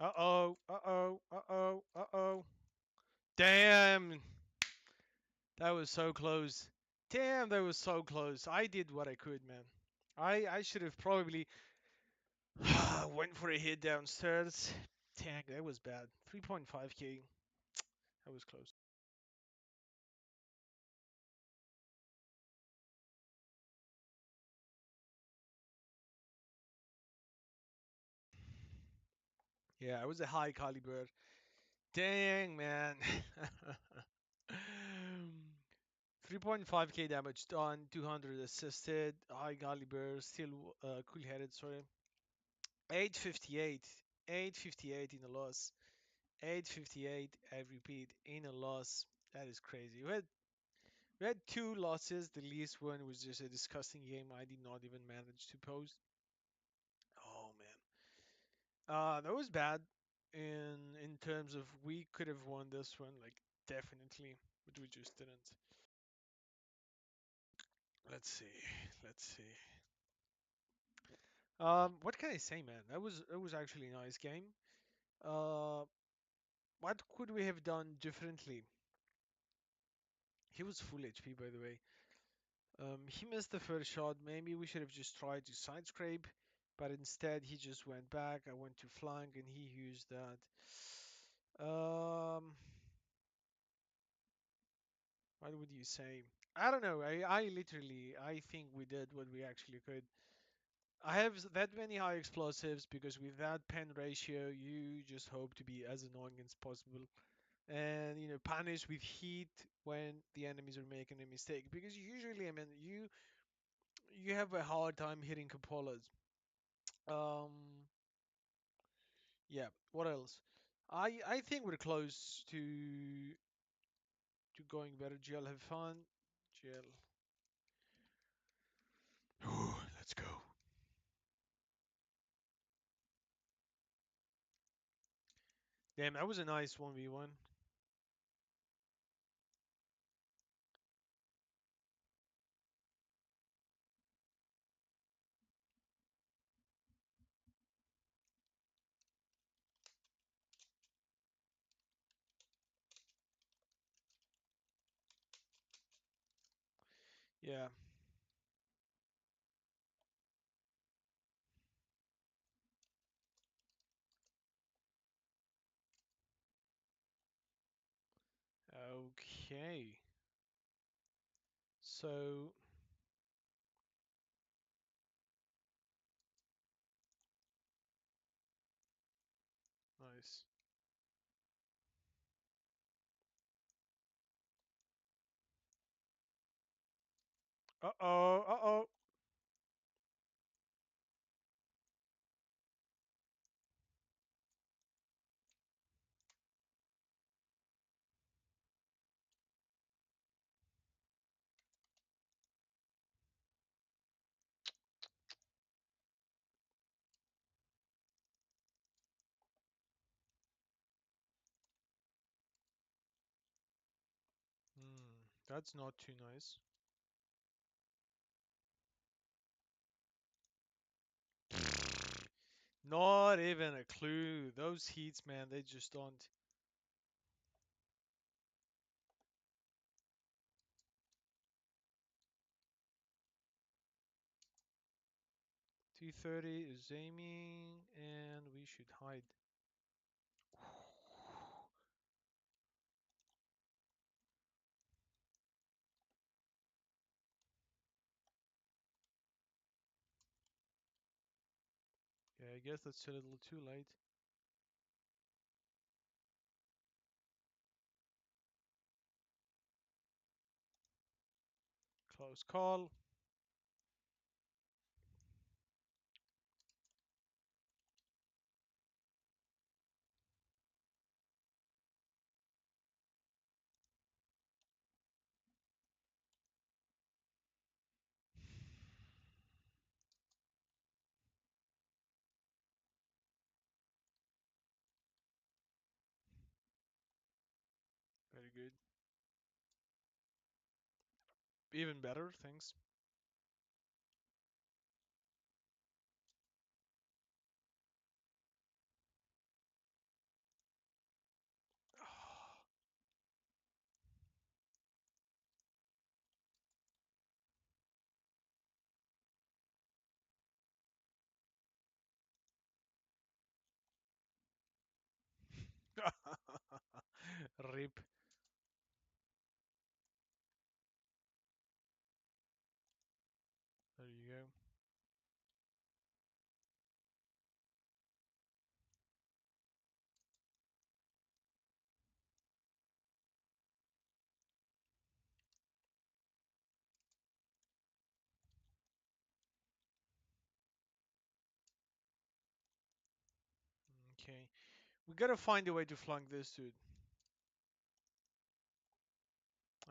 Uh-oh, uh-oh, uh-oh, uh-oh. Damn! That was so close. Damn, that was so close. I did what I could, man. I should have probably went for a hit downstairs. Dang, that was bad. 3.5k. That was close. Yeah, it was a high caliber. Dang, man. 3.5k damage done, 200 assisted, high caliber, still cool-headed, sorry. 858. 858 in a loss. 858, I repeat, in a loss. That is crazy. We had two losses. The least one was just a disgusting game I did not even manage to post. Oh man. That was bad in terms of we could have won this one, like definitely, but we just didn't. Let's see. Let's see. What can I say, man? That was actually a nice game. Uh, what could we have done differently? He was full HP, by the way. He missed the first shot. Maybe we should have just tried to side scrape, but instead he just went back. I went to flank, and he used that. Um, what would you say? I don't know. I literally, I think we did what we actually could. I have that many high explosives because with that pen ratio, you just hope to be as annoying as possible, and punish with heat when the enemies are making a mistake. Because usually, I mean, you have a hard time hitting cupolas. Um, yeah. What else? I think we're close to going better. GL, have fun. GL. Let's go. Damn, that was a nice 1v1. Yeah. Okay. So nice. Uh-oh. Uh-oh. That's not too nice. Not even a clue. Those heats, man, they just don't. 230 is aiming, and we should hide. Okay, I guess that's a little too late. Close call. Very good. Even better, thanks. Rip. There you go. Okay. We gotta find a way to flank this dude.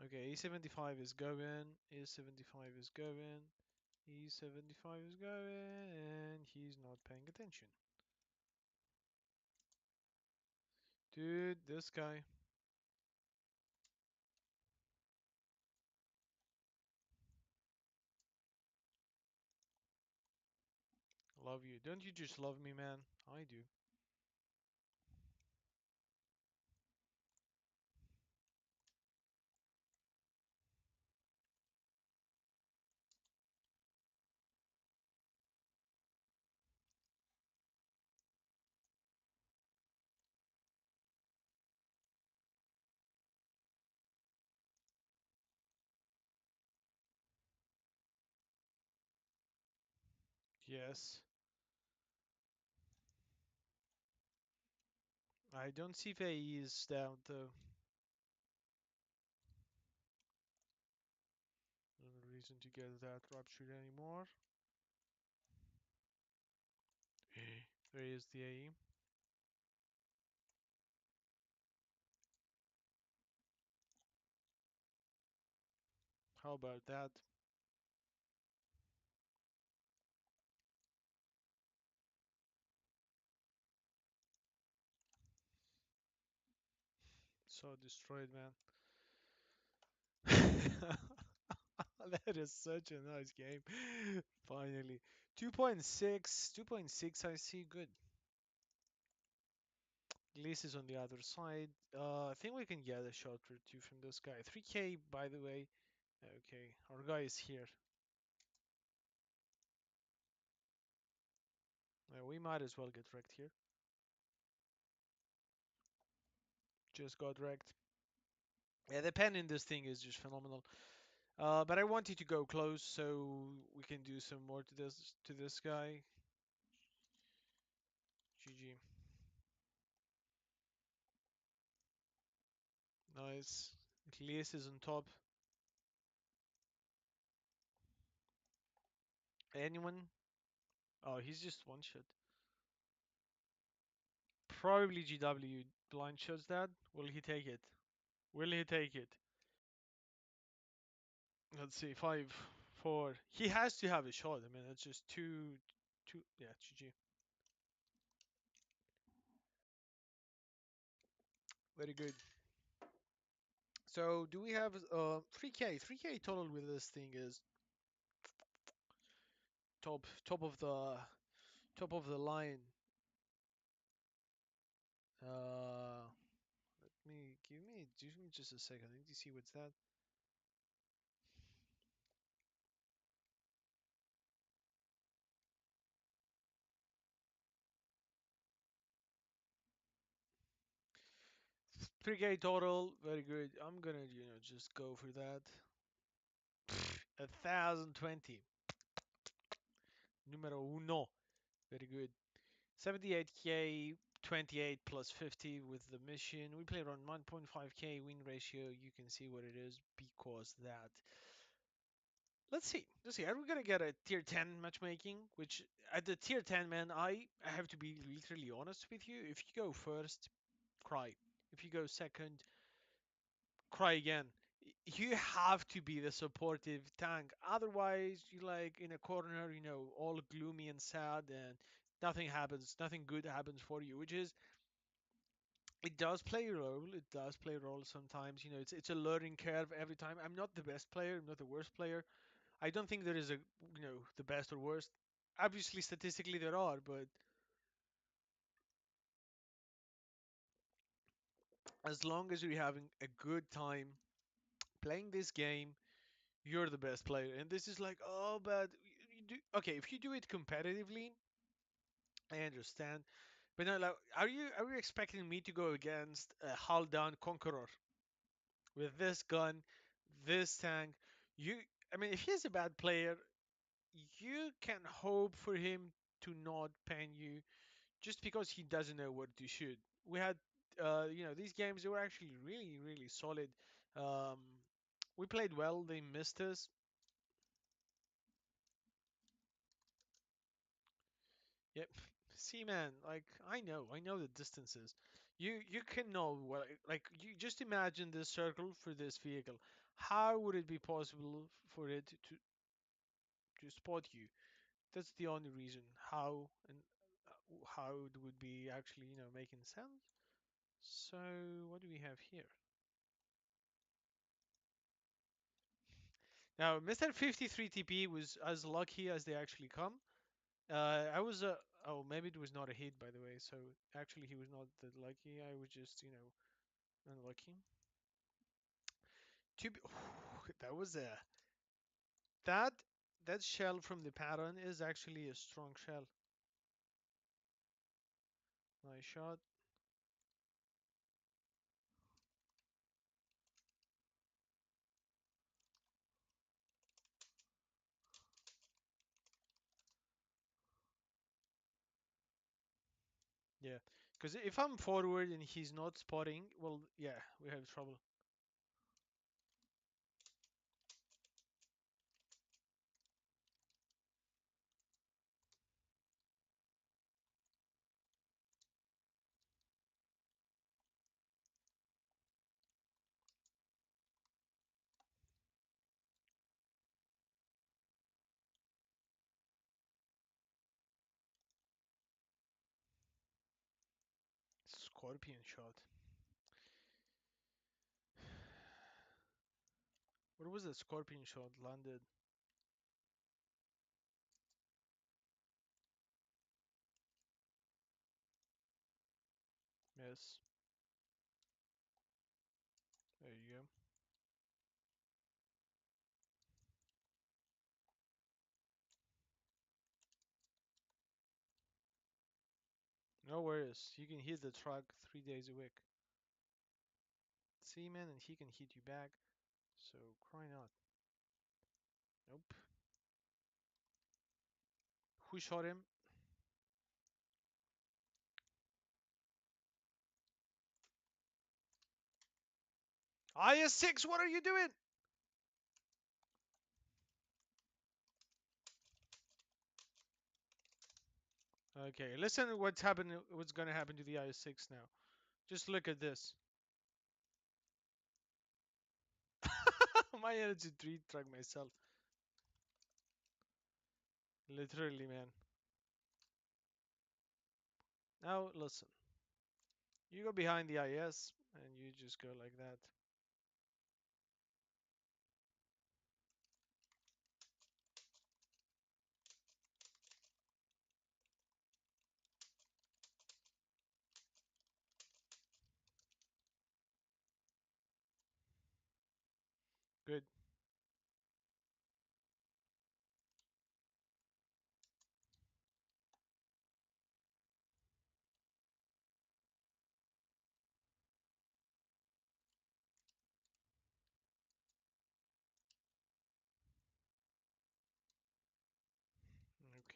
Okay, E75 is going, E75 is going, E75 is going, and he's not paying attention. Dude, this guy. Love you. Don't you just love me, man? I do. Yes. I don't see if AE is down though. No reason to get that ruptured anymore. Where is the AE? How about that? So destroyed, man. That is such a nice game. Finally. 2.6. 2.6 I see. Good. Gliss is on the other side. I think we can get a shot or two from this guy. 3k, by the way. Okay, our guy is here. We might as well get wrecked here. Just got wrecked. Yeah, the pen in this thing is just phenomenal. But I want you to go close so we can do some more to this guy. GG. Nice. Gliss is on top. Anyone? Oh, he's just one shot. Probably GW blind shots that. Will he take it? Will he take it? Let's see, 5, 4. He has to have a shot. I mean, it's just two. Yeah, GG. Very good. So, do we have 3k? 3k total with this thing is top of the line. Uh, give me just a second. I need to see what's that. Three K total, very good. I'm gonna, just go for that. 1020. Numero uno. Very good. 78k, 28 plus 50 with the mission. We played on 1.5k win ratio. You can see what it is because that. Let's see. Let's see. Are we gonna get a tier 10 matchmaking? Which at the tier 10, man, I have to be literally honest with you. If you go first, cry. If you go second, cry again. You have to be the supportive tank. Otherwise, you like in a corner, all gloomy and sad, and nothing happens. Nothing good happens for you. Which is, it does play a role. It does play a role sometimes. It's a learning curve every time. I'm not the best player. I'm not the worst player. I don't think there is the best or worst. Obviously, statistically there are, but as long as you're having a good time playing this game, you're the best player. And this is like, oh, but okay, if you do it competitively, I understand. But no, like, are you expecting me to go against a hull down conqueror with this gun, this tank? You, I mean, if he's a bad player, you can hope for him to not pen you just because he doesn't know what to shoot. We had, these games, they were actually really, really solid. Um, we played well. They missed us. Yep. See, man, like I know the distances. You can know what, like you just imagine this circle for this vehicle. How would it be possible for it to spot you? That's the only reason. How and how it would be actually, making sense. So what do we have here? Now, Mr. 53 TP was as lucky as they actually come. I was oh, maybe it was not a hit, by the way. So actually he was not that lucky. I was just, unlucky. To be, that was a that that shell from the pattern is actually a strong shell. Nice shot. Yeah, because if I'm forward and he's not spotting, well, yeah, we have trouble. Scorpion shot. Where was the scorpion shot landed? Yes, there you go. No worries. You can hit the truck 3 days a week. See, man, and he can hit you back. So cry not. Nope. Who shot him? IS-6, what are you doing? Okay, listen to what's happening. What's gonna happen to the IS-6 now? Just look at this. My energy 3 truck myself. Literally, man. Now listen. You go behind the IS and you just go like that. Good.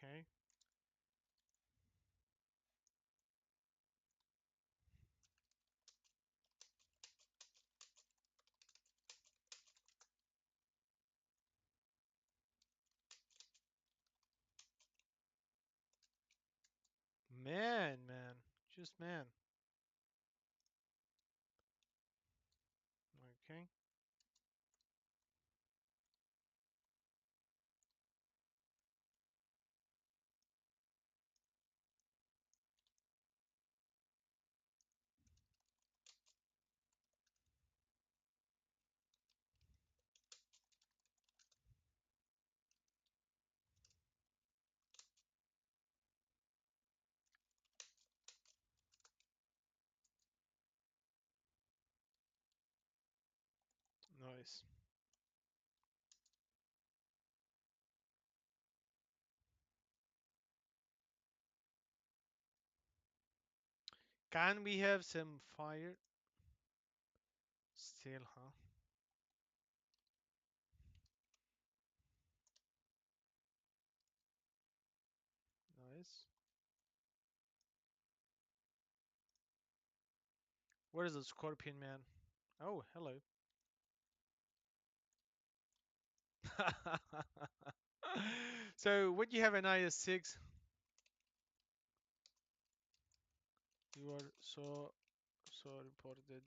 Okay. Man. Just man. Okay. Nice. Can we have some fire? Still, huh? Nice. Where is the scorpion man? Oh, hello. So, when you have an IS-6, you are so reported.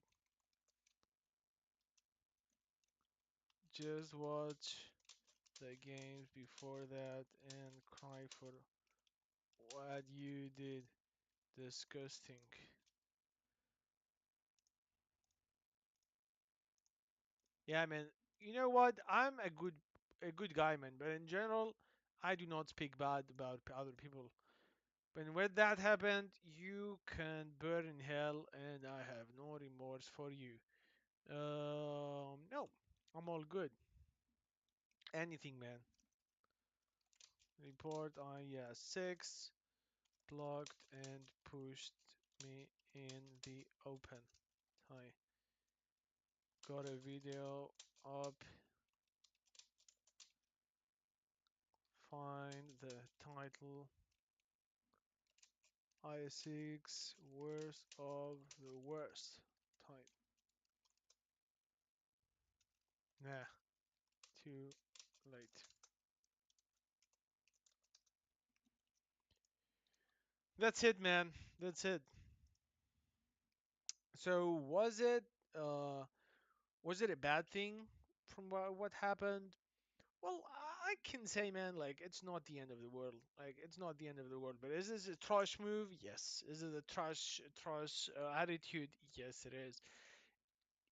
Just watch the games before that and cry for what you did. Disgusting. Yeah, man. You know what? I'm a good guy, man. But in general, I do not speak bad about other people. But when that happened, you can burn in hell, and I have no remorse for you. No, I'm all good. Anything, man. Report I yeah 6 blocked and pushed me in the open. Hi. Got a video up. Find the title. I6 worst of the worst. Type. Nah, too late. That's it, man. That's it. So uh was it a bad thing from what happened? Well, I can say, man, like it's not the end of the world. Like it's not the end of the world. But is this a trash move? Yes. Is it a trash attitude? Yes, it is.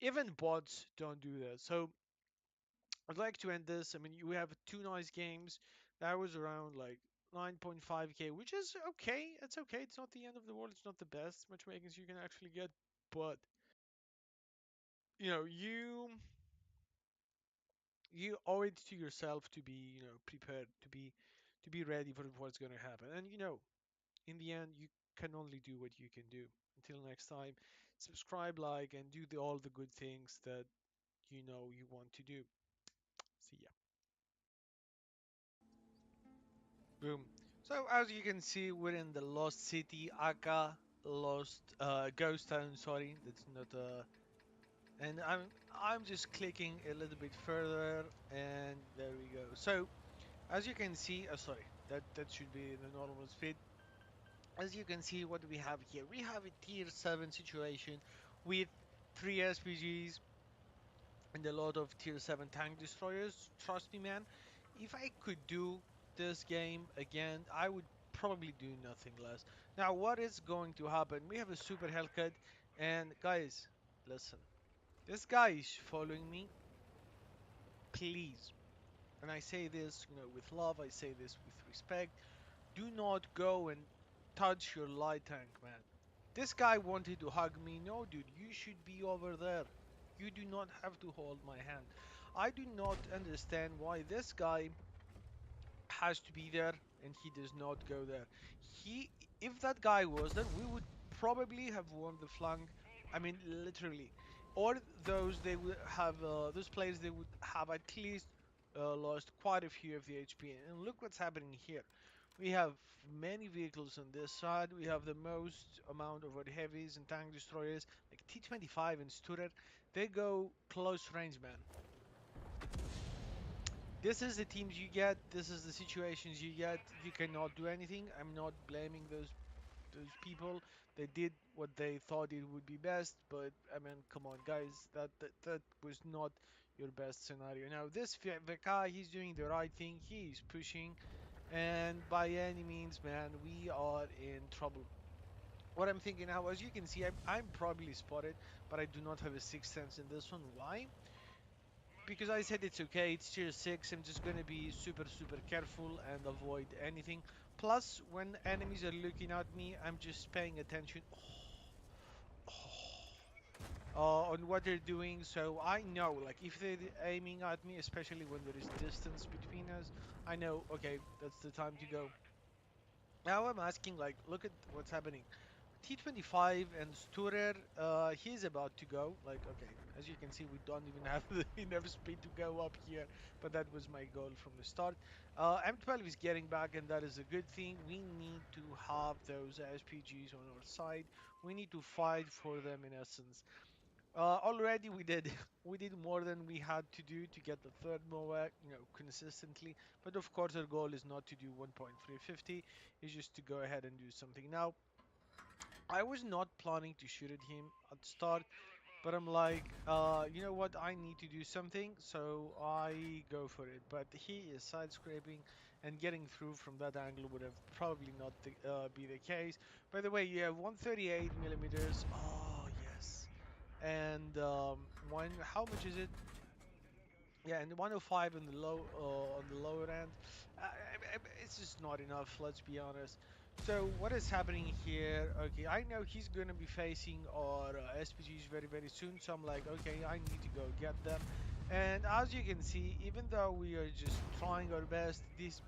Even bots don't do that. So I'd like to end this. I mean, we have two nice games. That was around like 9.5k, which is okay. It's okay. It's not the end of the world. It's not the best matchmakings you can actually get, but you owe it to yourself to be prepared, to be ready for what's going to happen. And in the end, you can only do what you can do. Until next time, subscribe, like, and do all the good things that you want to do. See ya. Boom. So as you can see, we're in the Lost City, aka Lost Ghost Town. Sorry, that's not and I'm just clicking a little bit further, and there we go. So as you can see, sorry, that should be the normal speed. As you can see, what do we have here? We have a tier 7 situation with 3 SPGs and a lot of tier 7 tank destroyers. Trust me, man, if I could do this game again, I would probably do nothing less. Now, what is going to happen? We have a super Hellcat, and guys, listen. This guy is following me. Please, and I say this, with love, I say this with respect. Do not go and touch your light tank, man. This guy wanted to hug me. No, dude, you should be over there. You do not have to hold my hand. I do not understand why this guy has to be there and he does not go there. If that guy was there, we would probably have won the flank. I mean, literally. Or those players, they would have at least lost quite a few of the HP. And look what's happening here. We have many vehicles on this side. We have the most amount of our heavies and tank destroyers, like T-25 and Sturer. They go close range, man. This is the teams you get. This is the situations you get. You cannot do anything. I'm not blaming those people. They did what they thought it would be best, but I mean, come on, guys, that was not your best scenario. Now this VK, he's doing the right thing. He's pushing, and by any means, man, we are in trouble. What I'm thinking now, as you can see, I'm probably spotted, but I do not have a sixth sense in this one. Why? Because I said it's okay, it's tier 6, I'm just gonna be super careful and avoid anything. Plus, when enemies are looking at me, I'm just paying attention on what they're doing, so I know, like, if they're aiming at me, especially when there is distance between us, I know, okay, that's the time to go. Now I'm asking, like, look at what's happening. T25 and Sturer, he's about to go. Like, okay, as you can see, we don't even have enough speed to go up here, but that was my goal from the start. M12 is getting back, and that is a good thing. We need to have those SPGs on our side. We need to fight for them in essence. Already we did we did more than we had to do to get the third MOAC, consistently. But of course, our goal is not to do 1.350, it's just to go ahead and do something. Now, I was not planning to shoot at him at the start, but I'm like, you know what? I need to do something, so I go for it. But he is side scraping, and getting through from that angle would have probably not be the case. By the way, you have 138 millimeters. Oh yes, and one. How much is it? Yeah, and 105 on the lower end, it's just not enough. Let's be honest. So what is happening here? Okay, I know he's gonna be facing our SPGs very soon. So I'm like, okay, I need to go get them. And as you can see, even though we are just trying our best, this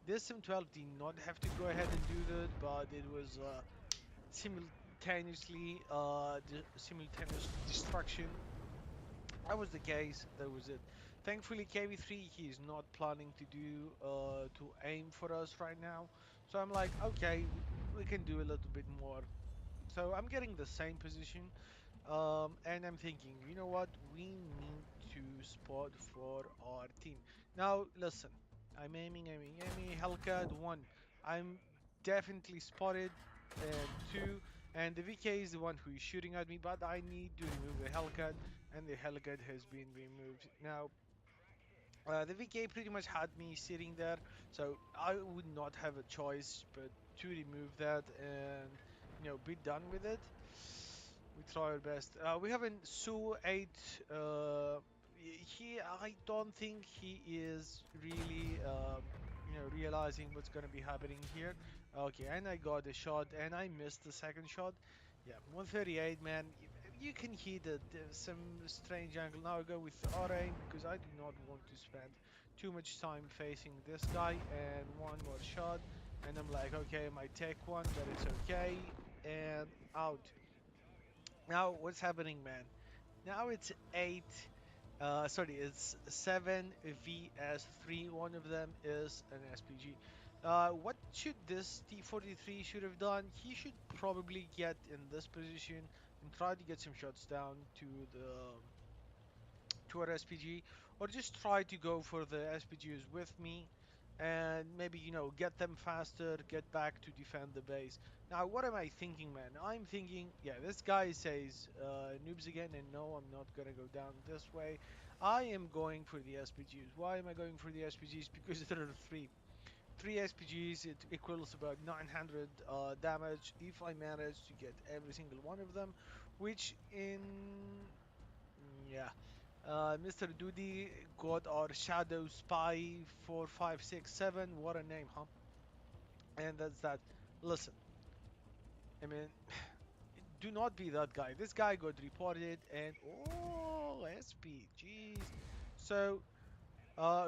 M12 did not have to go ahead and do that, but it was simultaneous destruction. That was the case. That was it. Thankfully, KV3 he is not planning to do to aim for us right now. So I'm like, okay, we can do a little bit more. So I'm getting the same position, and I'm thinking, you know what? We need to spot for our team. Now, listen, I'm aiming. Hellcat 1. I'm definitely spotted, and 2. And the VK is the one who is shooting at me, but I need to remove the Hellcat, and the Hellcat has been removed. Now, the VK pretty much had me sitting there, so I would not have a choice but to remove that and be done with it. We try our best. We have a Su 8. I don't think he is really realizing what's gonna be happening here. Okay, and I got a shot and I missed the second shot. Yeah, 138, man. You can hit some strange angle. Now I go with R aim because I do not want to spend too much time facing this guy. And one more shot, and I'm like, okay, I might take one, but it's okay. And out. Now what's happening, man? Now it's 8. Sorry, it's 7 vs 3. One of them is an SPG. What should this T43 should have done? He should probably get in this position and try to get some shots down to our SPG, or just try to go for the SPGs with me, and maybe get them faster, get back to defend the base. Now what am I thinking, man? I'm thinking, yeah, this guy says noobs again, and no, I'm not gonna go down this way. I am going for the SPGs. Why am I going for the SPGs? Because there are three SPGs. It equals about 900 damage if I manage to get every single one of them, which in yeah. Mr. Doody got our Shadow Spy 4567. What a name, huh? And that's that. Listen, I mean, do not be that guy. This guy got reported, and oh, SPGs. So,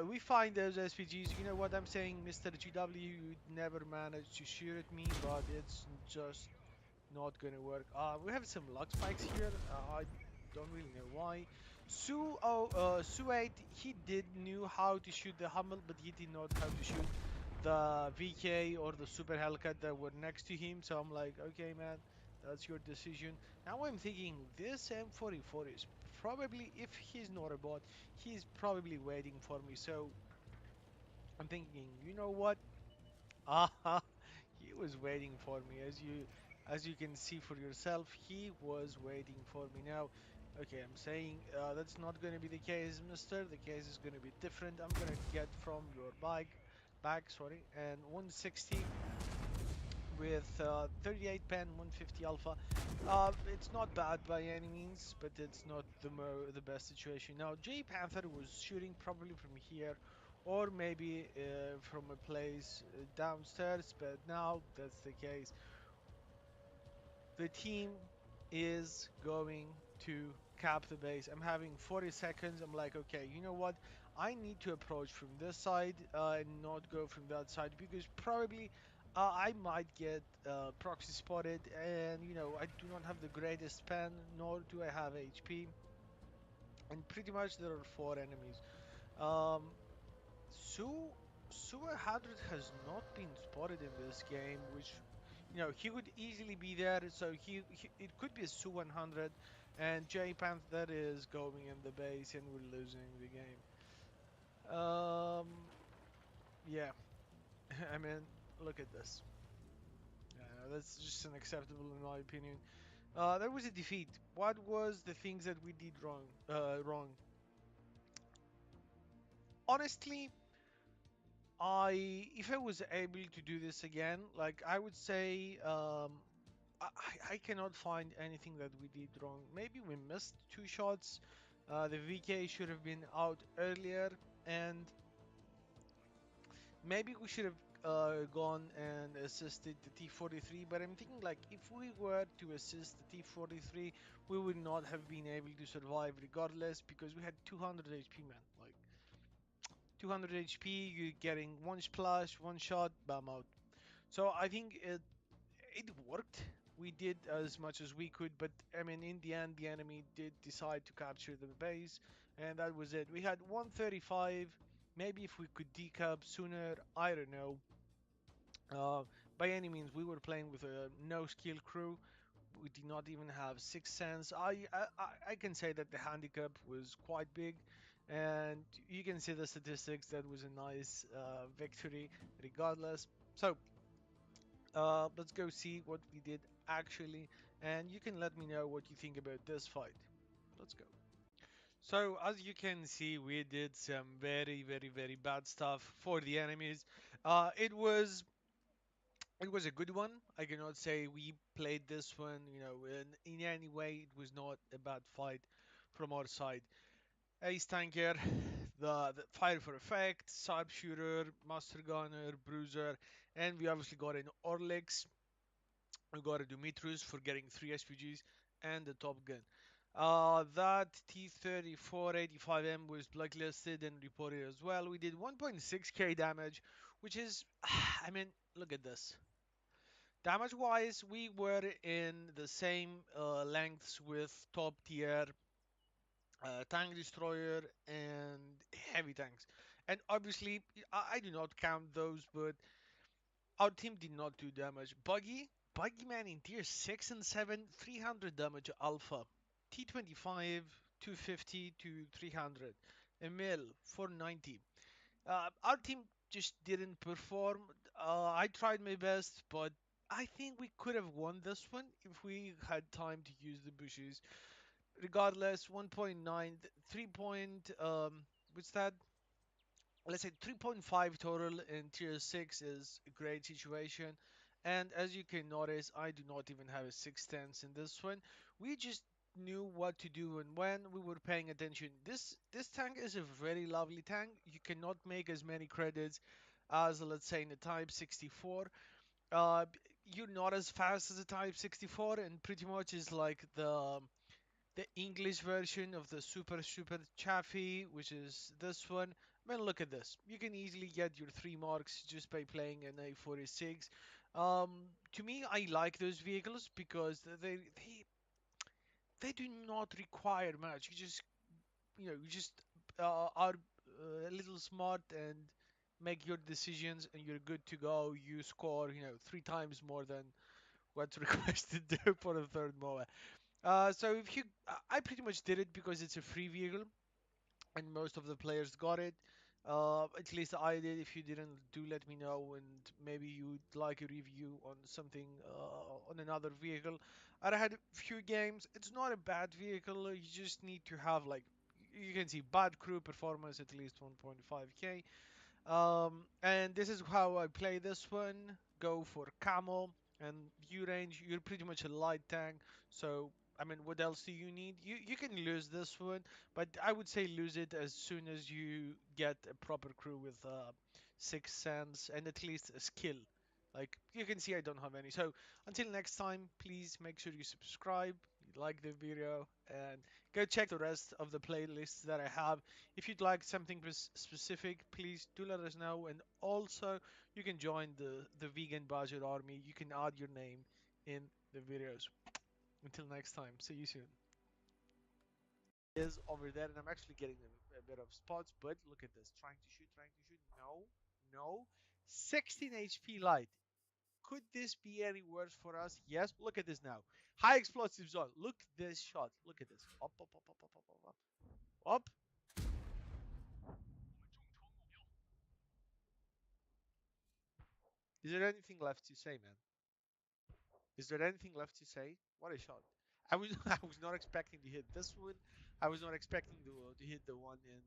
we find those SPGs. You know what I'm saying, Mr. GW? You never managed to shoot at me, but it's just not gonna work. We have some luck spikes here. I don't really know why. Su 8, he did knew how to shoot the Hummel, but he did not how to shoot the VK or the Super Hellcat that were next to him. So I'm like, okay, man, that's your decision. Now I'm thinking this M44 is probably, if he's not a bot, he's probably waiting for me. So I'm thinking, you know what? Ah, he was waiting for me, as you can see for yourself. He was waiting for me. Now, okay, I'm saying that's not going to be the case, Mister. The case is going to be different. I'm going to get from your bag, sorry, and 160 with 38 pen, 150 alpha. It's not bad by any means, but it's not the best situation. Now, J Panther was shooting probably from here, or maybe from a place downstairs, but now that's the case. The team is going to cap the base. I'm having 40 seconds. I'm like, okay, you know what? I need to approach from this side and not go from that side because probably I might get proxy spotted, and I do not have the greatest pen, nor do I have HP, and pretty much there are four enemies. Um, Su 100 has not been spotted in this game, which he could easily be there. So it could be a Su 100, and J Panther is going in the base, and we're losing the game. Um, yeah, I mean, look at this. That's just unacceptable in my opinion. That was a defeat. What was the things that we did wrong? Wrong. Honestly, if I was able to do this again, like I would say, I cannot find anything that we did wrong. Maybe we missed two shots. The VK should have been out earlier, and maybe we should have gone and assisted the T-43. But I'm thinking like if we were to assist the T-43, we would not have been able to survive regardless because we had 200 HP, man. Like 200 HP, you're getting one splash, one shot, bam out. So I think it worked. We did as much as we could, but I mean, in the end, the enemy did decide to capture the base, and that was it. We had 135. Maybe if we could decap sooner, I don't know. Uh, by any means, we were playing with a no skill crew. We did not even have sixth sense. I can say that the handicap was quite big, and you can see the statistics. That was a nice victory, regardless. So let's go see what we did actually, and you can let me know what you think about this fight. Let's go. So as you can see, we did some very, very, very bad stuff for the enemies. It was a good one. I cannot say we played this one, in any way. It was not a bad fight from our side. Ace Tanker, the Fire for Effect, Sharpshooter, Master Gunner, Bruiser, and we obviously got an Orlex. We got a Dumitrus for getting 3 SPGs and the Top Gun. That T-3485M was blacklisted and reported as well. We did 1.6k damage, which is, I mean, look at this. Damage wise, we were in the same lengths with top tier tank destroyer and heavy tanks. And obviously, I do not count those, but our team did not do damage. Buggy man in tier 6 and 7, 300 damage alpha. T25, 250 to 300. Emil, 490. Our team just didn't perform. I tried my best, but I think we could have won this one if we had time to use the bushes. Regardless, 1.9, 3 point, what's that? Let's say 3.5 total in tier 6 is a great situation. And as you can notice, I do not even have a 6 stance in this one. We just knew what to do and when we were paying attention. This tank is a very lovely tank. You cannot make as many credits as, let's say, in the Type 64. uh you're not as fast as a Type 64, and pretty much is like the English version of the super chaffy, which is this one. Man, look at this. You can easily get your 3 marks just by playing an A46. To me, I like those vehicles because they do not require much. You just are a little smart and make your decisions, and you're good to go. You score, 3 times more than what's requested there for the third MOA. So if you, I pretty much did it because it's a free vehicle and most of the players got it. At least I did. If you didn't, do let me know, and maybe you'd like a review on something on another vehicle. I had a few games. It's not a bad vehicle. You just need to have like you can see bad crew performance at least 1.5k. And this is how I play this one. Go for camo and view range. You're pretty much a light tank. So, I mean, what else do you need? You can lose this one, but I would say lose it as soon as you get a proper crew with sixth sense and at least a skill. Like you can see, I don't have any. So until next time, please make sure you subscribe, you like the video, and go check the rest of the playlists that I have. If you'd like something specific, please do let us know. And also, you can join the vegan budget army. You can add your name in the videos. Until next time, see you soon. Is over there, and I'm actually getting a bit of spots. But look at this, trying to shoot, trying to shoot. No, no, 16 HP light. Could this be any worse for us? Yes. Look at this now. High explosive zone. Look this shot. Look at this. Up, up, up, up, up, up, up, up. Up. Is there anything left to say, man? Is there anything left to say? What a shot! I was I was not expecting to hit this one. I was not expecting to hit the one in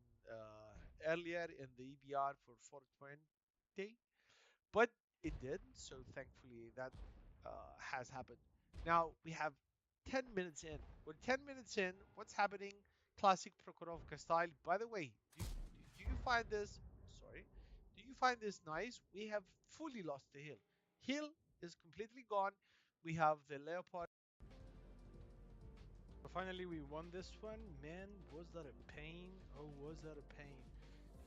earlier in the EBR for 420, but it did. So thankfully that has happened. Now we have 10 minutes in. We're 10 minutes in. What's happening? Classic Prokhorovka style. By the way, do you find this? Sorry. Do you find this nice? We have fully lost the hill. Hill is completely gone. We have the Leopard. Finally, we won this one. Man, was that a pain? Oh, was that a pain?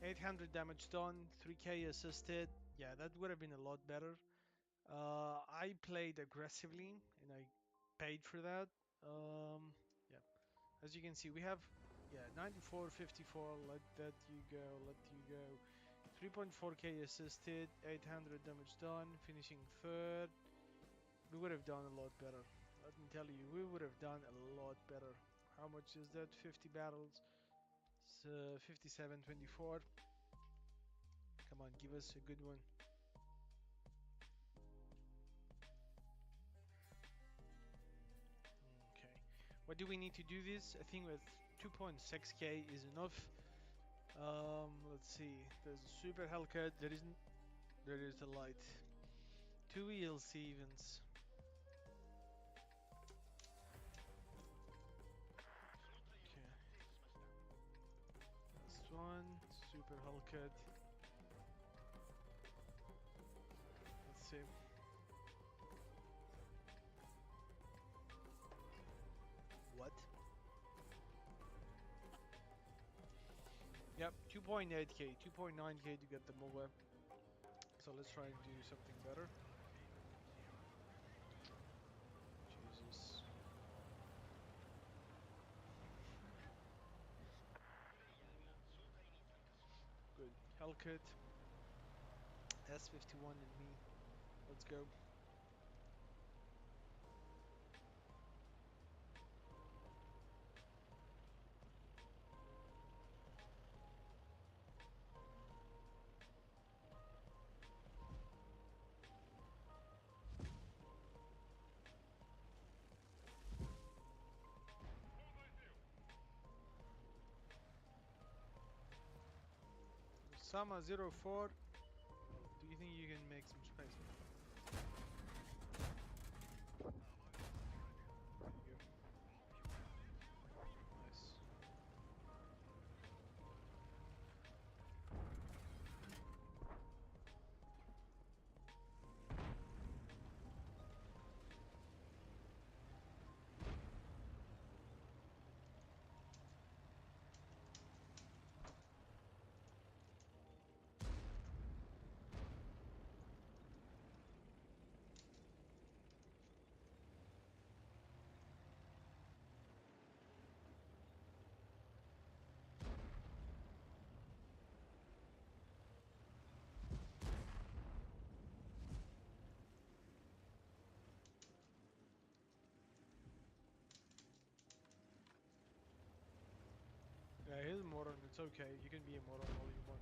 800 damage done, 3k assisted. Yeah, that would have been a lot better. I played aggressively and I paid for that. Yeah, as you can see, we have 94, 54. Let that you go, let you go. 3.4k assisted, 800 damage done, finishing third. We would have done a lot better. Let me tell you, we would have done a lot better. How much is that? 50 battles. It's 57.24. Come on, give us a good one. Okay. What do we need to do this? I think with 2.6k is enough. Let's see. There's a super Hellcat. There is a light. Two ELC events. Okay. Last one. Super Hellcat. Let's see. What? Yep, 2.8k, 2.9k to get them over. So let's try and do something better. Jesus. Good. Hellcat. S51 and me. Let's go. Sama 04. Do you think you can make some space? There you go. Nice. Yeah, he's a moron. It's okay. You can be a moron all you want.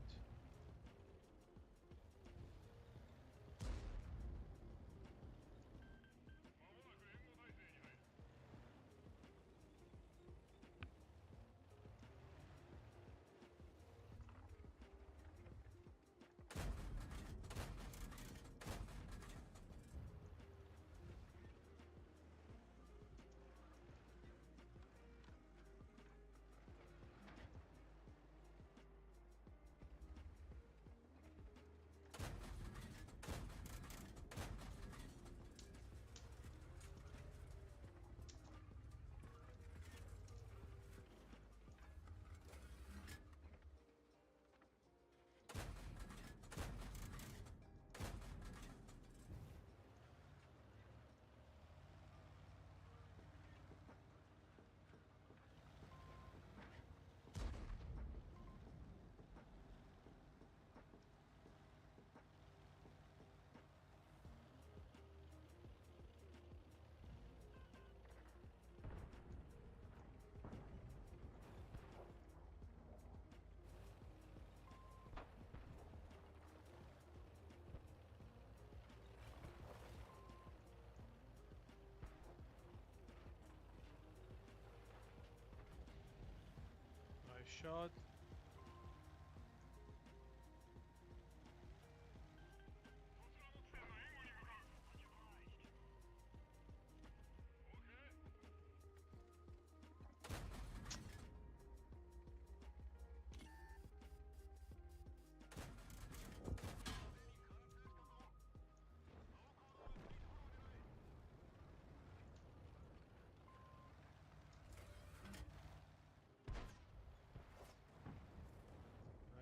shot.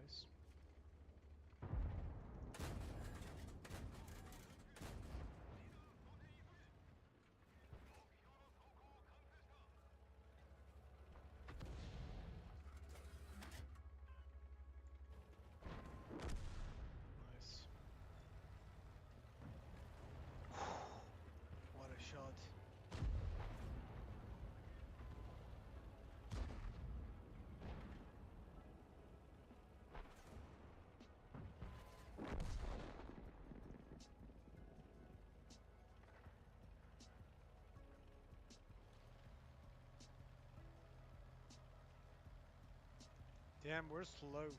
Nice. Nice. What a shot. Damn, we're slow.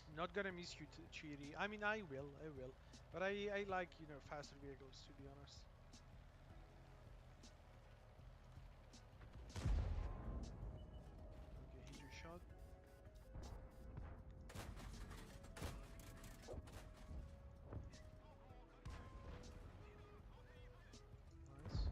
I'm not gonna miss you, Cheaty. I mean, I will. But I like, you know, faster vehicles, to be honest. Okay, hit your shot. Nice.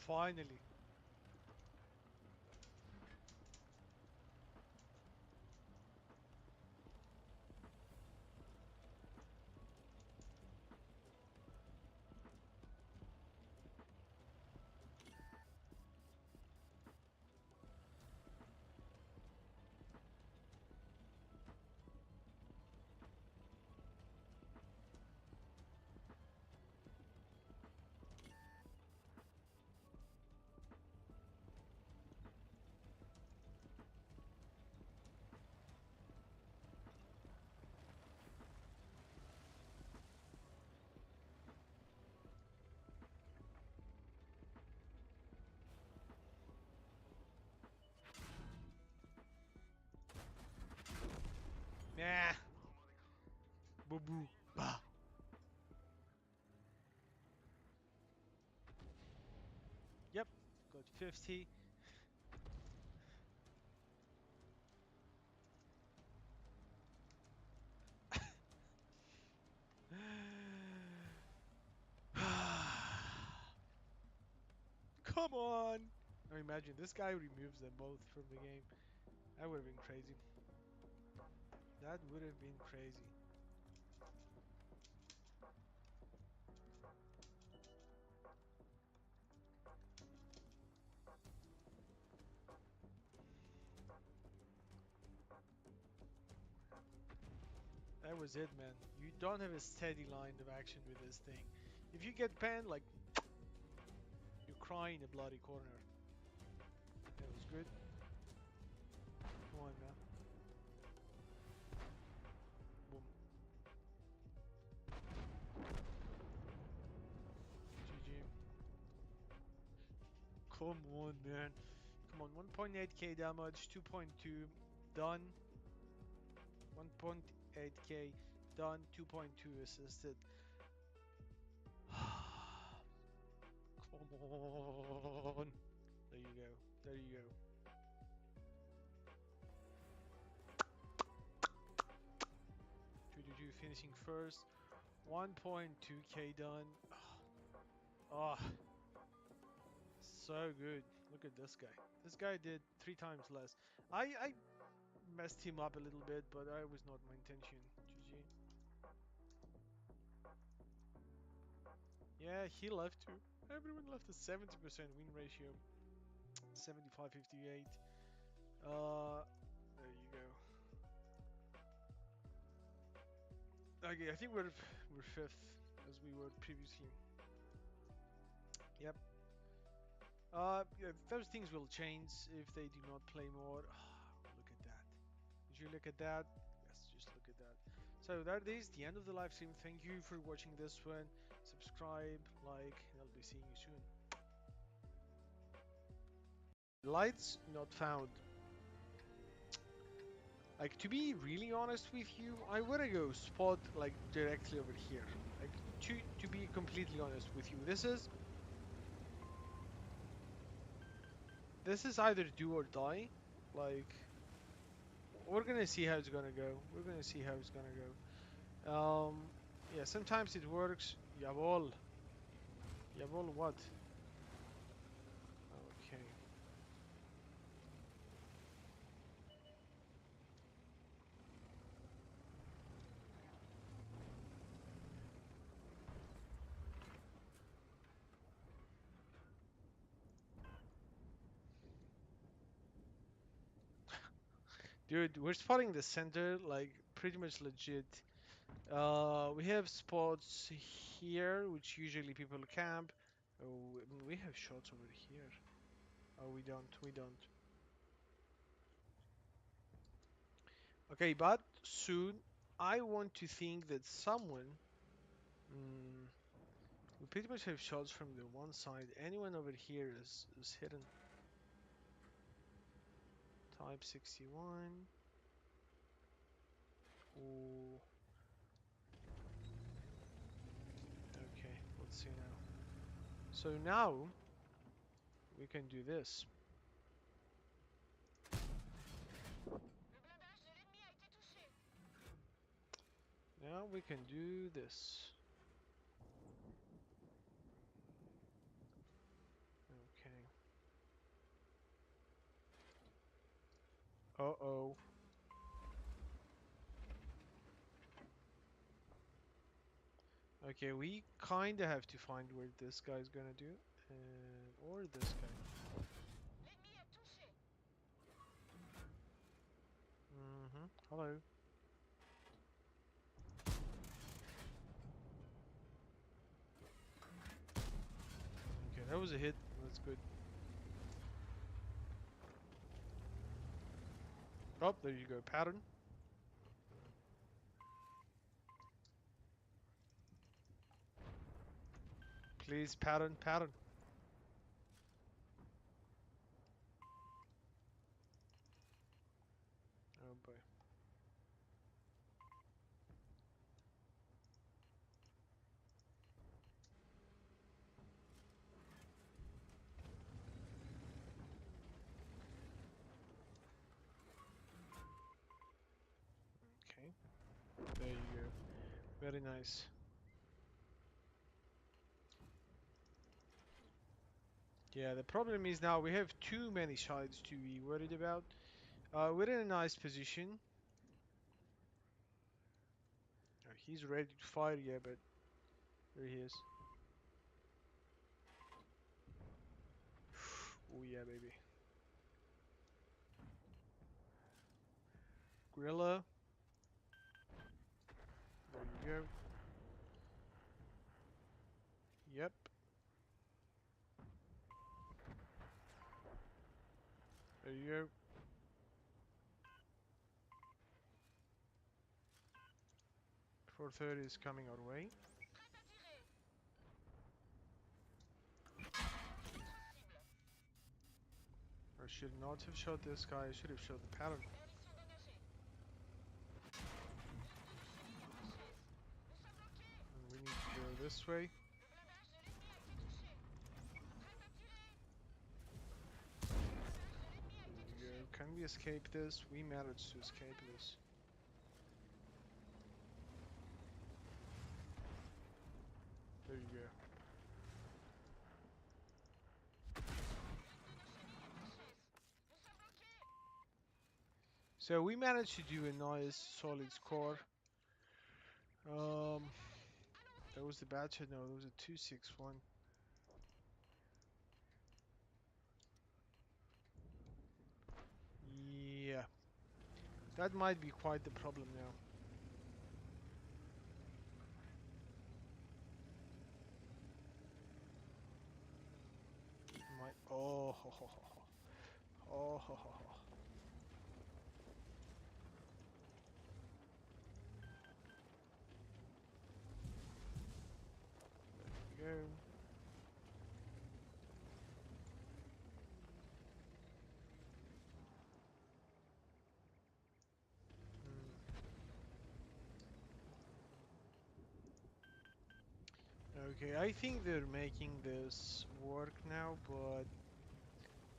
Finally. Yep, got 50. Come on! Now imagine this guy removes them both from the game. That would have been crazy. That would have been crazy. That was it, man. You don't have a steady line of action with this thing. If you get banned, like, you cry in a bloody corner. That was good. Come on, man. Boom. GG. Come on, man. Come on, 1.8k damage, 2.2, done. 1.8k, done, 2.2 assisted. Come on. There you go. There you go. Finishing first. 1.2k done. Oh, so good. Look at this guy. This guy did 3 times less. I messed him up a little bit, but that was not my intention. GG. Yeah, he left too. Everyone left a 70% win ratio. 75-58. There you go. Okay, I think we're 5th as we were previously. Yep. Yeah, those things will change if they do not play more. Look at that. Did you look at that? Yes, just look at that. So that is the end of the live stream. Thank you for watching this one. Subscribe, like, and I'll be seeing you soon. Lights not found. Like, to be really honest with you, I wanna go spot like directly over here. Like, to be completely honest with you, this is either do or die. Like, we're gonna see how it's gonna go. We're gonna see how it's gonna go. Yeah, sometimes it works. Jawohl. Jawohl, what? Okay. Dude, we're spotting the center, like, pretty much legit. We have spots here, which usually people camp. Oh, I mean, we have shots over here. Oh, we don't. We don't. Okay, but soon I want to think that someone. We pretty much have shots from the one side. Anyone over here is hidden. Type 61. Oh. Okay, let's see now. So now we can do this. Now we can do this. Okay. Uh-oh. Okay, we kinda have to find where this guy's gonna do. And or this guy. Hello. Okay, that was a hit. That's good. Oh, there you go. Pattern. Please, pattern, pattern. Oh boy. Very nice. Yeah, the problem is now we have too many sides to be worried about. We're in a nice position. He's ready to fire, yeah, but there he is. Oh yeah, baby. Gorilla. There you go. Yep. There you go. Four 30 is coming our way. I should not have shot this guy. I should have shot the pattern. And we need to go this way. There we go. Can we escape this? We managed to escape this. There you go. So we managed to do a nice solid score. That was the bad shot. No, that was a 261. Yeah, that might be quite the problem now. Might. Oh, ho, ho, ho, ho. Oh, ho, ho, ho. There we go. Okay, I think they're making this work now, but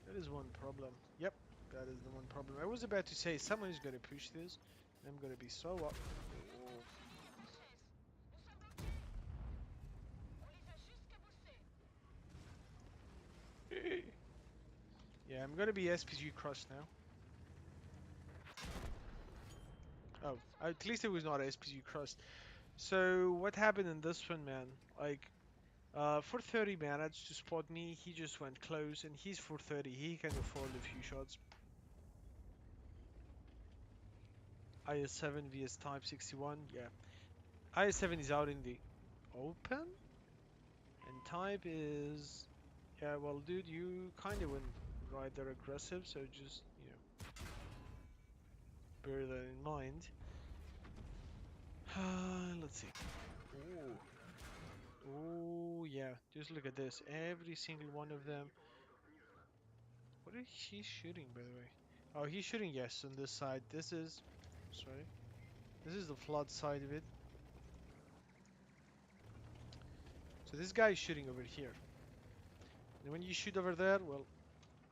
that is one problem. Yep, that is the one problem. I was about to say someone is gonna push this. I'm gonna be so up. Oh. Yeah, I'm gonna be SPG crushed now. Oh, at least it was not SPG crushed. So what happened in this one, man? Like, 430 managed to spot me. He just went close, and he's 430. He can afford a few shots. IS-7 vs Type 61. Yeah, IS-7 is out in the open, and Type is. Yeah, well, dude, you kind of went right there aggressive, so just bear that in mind. Let's see. Ooh. Oh yeah, just look at this. Every single one of them. What is he shooting, by the way? Oh, he's shooting, yes, on this side. This is... Sorry. This is the flood side of it. So this guy is shooting over here. And when you shoot over there, well,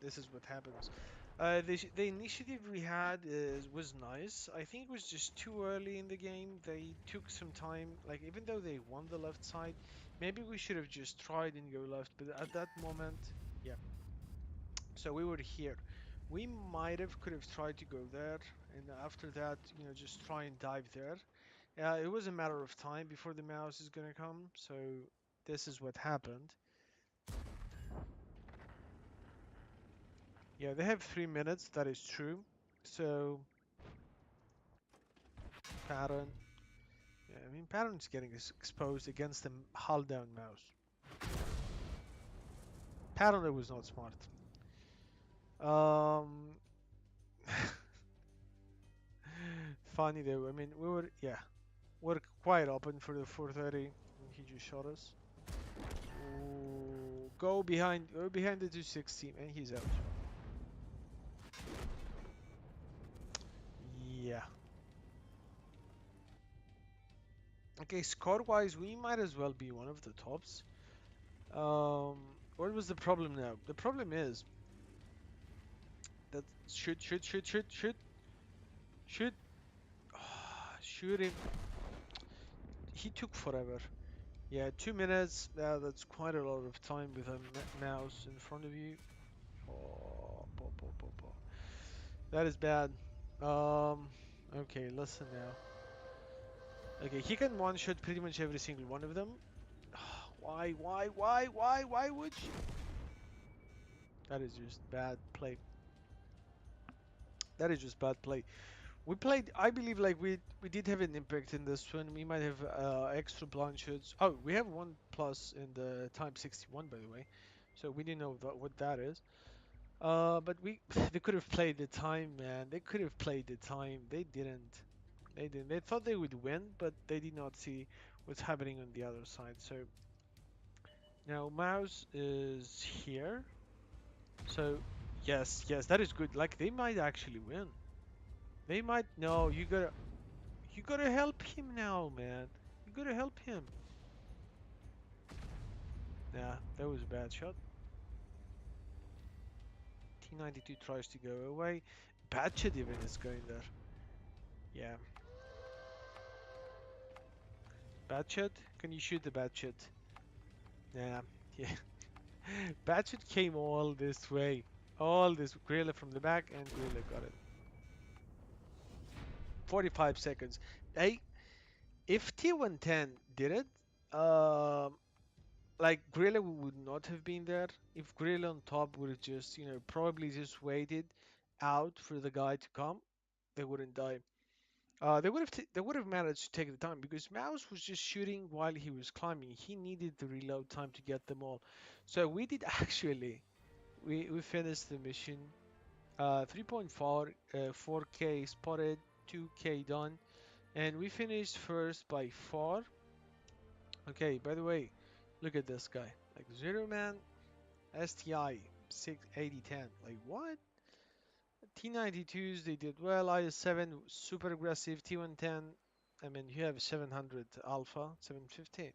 this is what happens. The initiative we had was nice. I think it was just too early in the game. They took some time. Like, even though they won the left side, maybe we should have just tried and go left. But at that moment, yeah. So we were here. We could have tried to go there, and after that, just try and dive there. It was a matter of time before the mouse is gonna come. So this is what happened. Yeah, they have 3 minutes. That is true. So pattern. Yeah, I mean pattern's getting exposed against the hull down mouse. Pattern was not smart. Um, funny though. I mean, we're quite open for the 430, and he just shot us. Ooh, go behind the 260, and he's out. Yeah. Okay, score-wise, we might as well be one of the tops. What was the problem now? The problem is that shoot, shoot him. he took forever. Yeah, 2 minutes. That's quite a lot of time with a mouse in front of you. Oh, that is bad. Um, okay, listen now. Okay, he can one-shot pretty much every single one of them. Why would you? That is just bad play. That is just bad play. We played, I believe, like we did have an impact in this one. We might have extra blind shots. Oh, we have 1+ in the time 61, by the way. So we didn't know what that is. But we they could have played the time, man. They could have played the time. They didn't. They didn't. They thought they would win, but they did not see what's happening on the other side. So now Mouse is here. So yes, that is good. Like they might actually win. They might. No, you gotta help him now, man. You gotta help him. Nah, that was a bad shot. T92 tries to go away. Batchet even is going there. Yeah. Batchet? Can you shoot the Batchet? Nah. Yeah. Batchet came all this way. All this. Gorilla from the back, and Gorilla got it. 45 seconds. Hey, if T110 did it, like Gorilla would not have been there. If Gorilla on top would have just, probably just waited out for the guy to come, they wouldn't die. They would have managed to take the time because Mouse was just shooting while he was climbing. He needed the reload time to get them all. So we did actually. We finished the mission. 3.4, 4K spotted, 2K done, and we finished first by far. Okay, by the way, look at this guy. Like Zero Man, STI 68010. Like what? T92s they did well. IS7 super aggressive. T110. I mean you have 700 Alpha 750.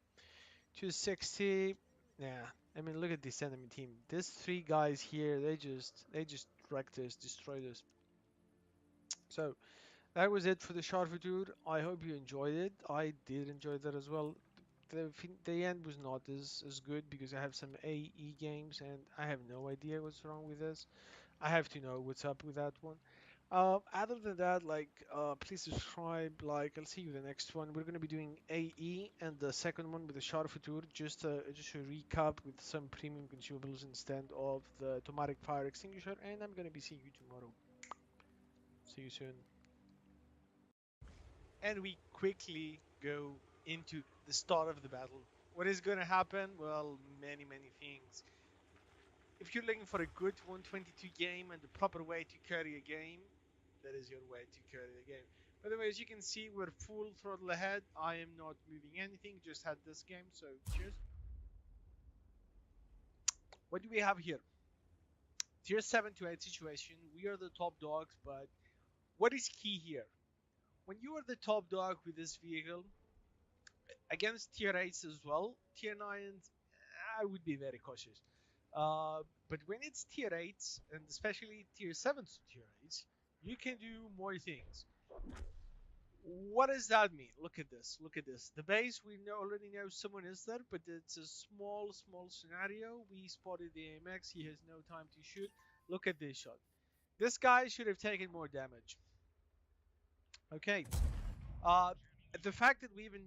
260. Yeah. I mean look at this enemy team. These three guys here. They just wrecked us, destroyed us. So that was it for the short tour. I hope you enjoyed it. I did enjoy that as well. The end was not as good because I have some AE games and I have no idea what's wrong with this. I have to know what's up with that one. Other than that, like, please subscribe. Like, I'll see you in the next one. We're gonna be doing AE and the second one with the Shard Futur. Just a recap with some premium consumables instead of the automatic fire extinguisher. And I'm gonna be seeing you tomorrow. See you soon. And we quickly go into the start of the battle. What is gonna happen? Well, many things. If you're looking for a good 122 game and the proper way to carry a game, that is your way to carry the game. By the way, as you can see, we're full throttle ahead. I am not moving anything, just had this game, so cheers. What do we have here? Tier 7 to 8 situation. We are the top dogs, but what is key here? When you are the top dog with this vehicle, against tier 8s as well, tier 9s, I would be very cautious. But when it's tier 8s, and especially tier 7s to tier 8s, you can do more things. What does that mean? Look at this. Look at this. The base, already know someone is there, but it's a small scenario. We spotted the MEXC. He has no time to shoot. Look at this shot. This guy should have taken more damage. Okay. Uh, the fact that we even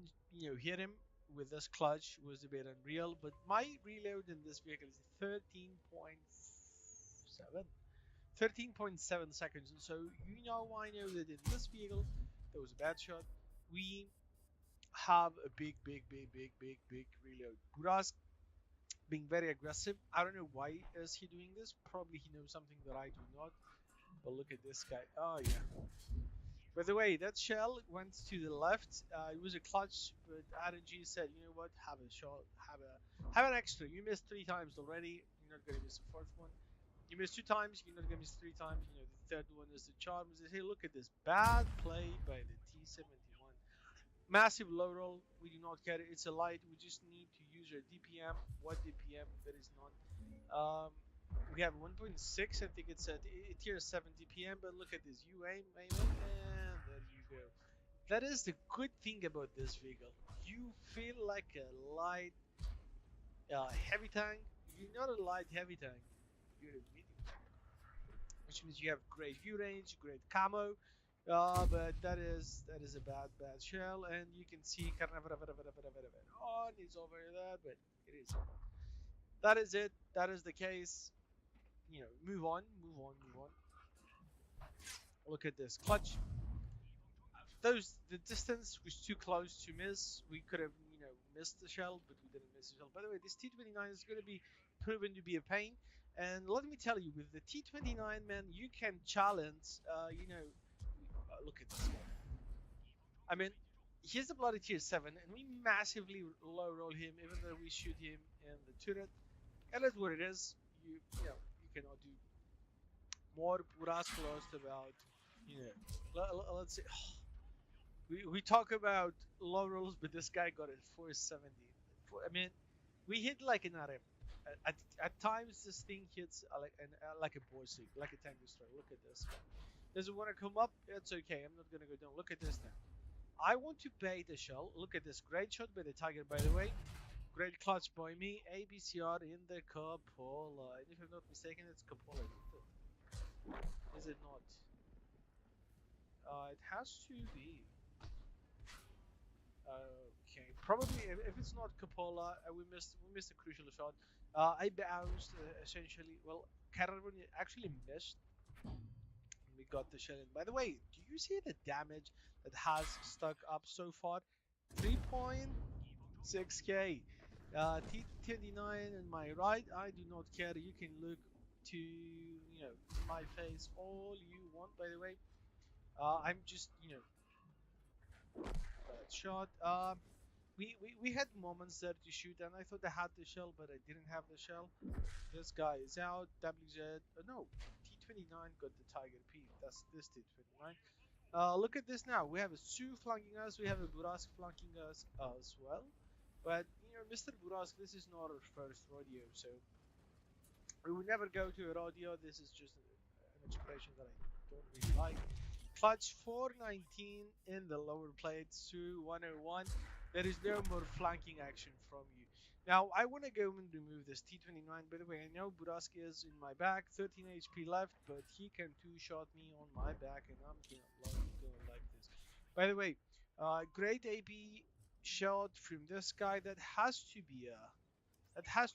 hit him with this clutch was a bit unreal. But my reload in this vehicle is 13.7. 13.7 seconds. And so I know that in this vehicle that was a bad shot. We have a big reload. Buras being very aggressive. I don't know why is he doing this. Probably he knows something that I do not. But look at this guy. Oh yeah. By the way, that shell went to the left. It was a clutch, but RNG said, you know what, have a shot, have an extra. You missed 3 times already. You're not gonna miss a fourth one. You missed 2 times. You're not gonna miss 3 times. The third one is the charm. They say, hey, look at this bad play by the T71. Massive low roll. We do not care. It's a light. We just need to use our DPM. What DPM? There is none. We have 1.6. I think it's at tier 7 DPM. But look at this. You aim, and there you go. That is the good thing about this vehicle. You feel like a light heavy tank. You're not a light heavy tank. You're a medium tank, which means you have great view range, great camo. But that is a bad shell, and you can see on is over there, but it is. That is it. That is the case. Move on, move on, move on. Look at this clutch. The distance was too close to miss. We could have missed the shell, but we didn't miss the shell. By the way, this T29 is going to be proven to be a pain. And let me tell you, with the T29, man, you can challenge. Look at this guy. I mean, he's a bloody tier 7, and we massively low roll him, even though we shoot him in the turret. And that's what it is. You cannot do more. Buras lost about, let's say, we talk about low rolls, but this guy got it 470. I mean, we hit like an RM. At times, this thing hits like a borsig, like a tank destroyer. Look at this. Does it want to come up? It's okay. I'm not gonna go down. Look at this now. I want to bait the shell. Look at this. Great shot by the Tiger, by the way. Great clutch by me. ABCR in the cupola. And if I'm not mistaken, it's cupola. Is it not? It has to be. Okay, probably if it's not cupola, we missed a crucial shot. I bounced essentially. Well, Caravan actually missed. We got the shell in. By the way, do you see the damage that has stuck up so far? 3.6k. T29 in my right. I do not care. You can look to my face all you want. By the way, I'm just bad shot. We had moments there to shoot, and I thought I had the shell, but I didn't have the shell. This guy is out. WZ. No, T29 got the Tiger P. That's this T29. Look at this now. We have a Su flanking us. We have a Burask flanking us as well. But Mr. Burask, this is not our first rodeo, so we would never go to a rodeo. This is just an expression that I don't really like. Clutch 419 in the lower plate, Su 101. There is no more flanking action from you. Now, I want to go and remove this T29. By the way, I know Burask is in my back, 13 HP left, but he can two-shot me on my back, and I'm going like this. By the way, great AP shot from this guy. That has to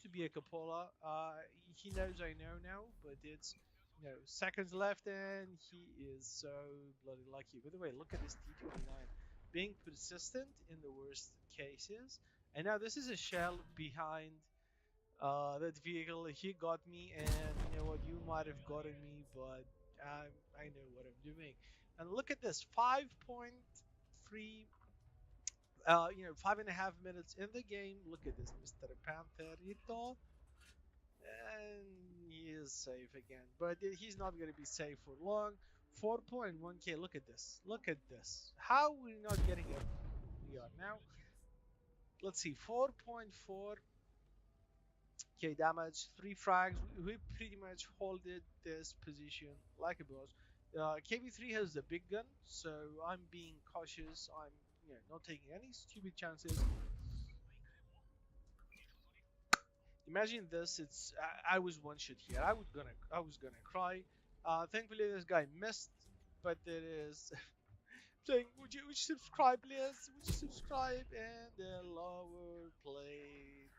be a cupola. He knows I know now, but it's seconds left, and he is so bloody lucky. By the way, look at this T29 being persistent in the worst cases. And now this is a shell behind that vehicle. He got me, and you know what? You might have gotten me, but I know what I'm doing. And look at this, 5.3. 5.5 minutes in the game. Look at this, Mr. Pantherito. And he is safe again. But he's not going to be safe for long. 4.1k. Look at this. Look at this. How are we not getting it? We are now. Let's see. 4.4k damage. 3 frags. We pretty much holded this position like a boss. KB3 has the big gun, so I'm being cautious. I'm not taking any stupid chances. Imagine this. I was one shot here. I was gonna cry. Thankfully this guy missed, but there is saying, would you subscribe, please? Would you subscribe? And the lower plate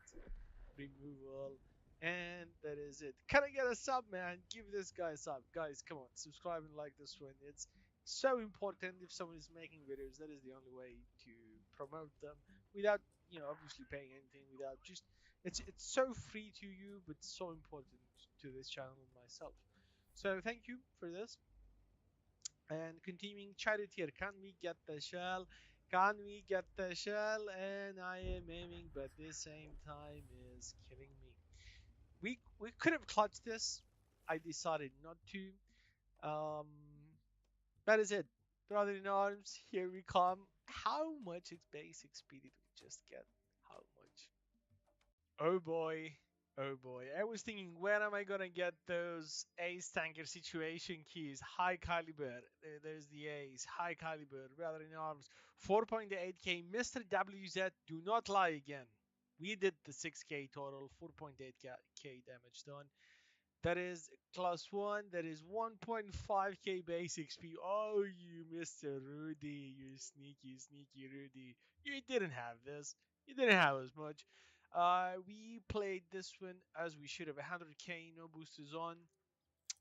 removal, and that is it. Can I get a sub, man? Give this guy a sub, guys. Come on, subscribe and like this one. It's so important. If someone is making videos, that is the only way to promote them without obviously paying anything. Without just it's so free to you, but so important to this channel and myself. So thank you for this. And continuing charity here, can we get the shell? Can we get the shell? And I am aiming, but at the same time is killing me. We could have clutched this. I decided not to. That is it. Brother in arms, here we come. How much basic speed did we just get? How much? Oh boy. Oh boy, I was thinking, when am I gonna get those ace tanker situation keys? High caliber, there's the ace, high caliber, veteran arms, 4.8k. Mr. WZ, do not lie again. We did the 6k total, 4.8k damage done. That is class 1, that is 1.5k base XP. Oh, you Mr. Rudy, you sneaky Rudy. You didn't have this. You didn't have as much. We played this one as we should have. 100k, no boosters on.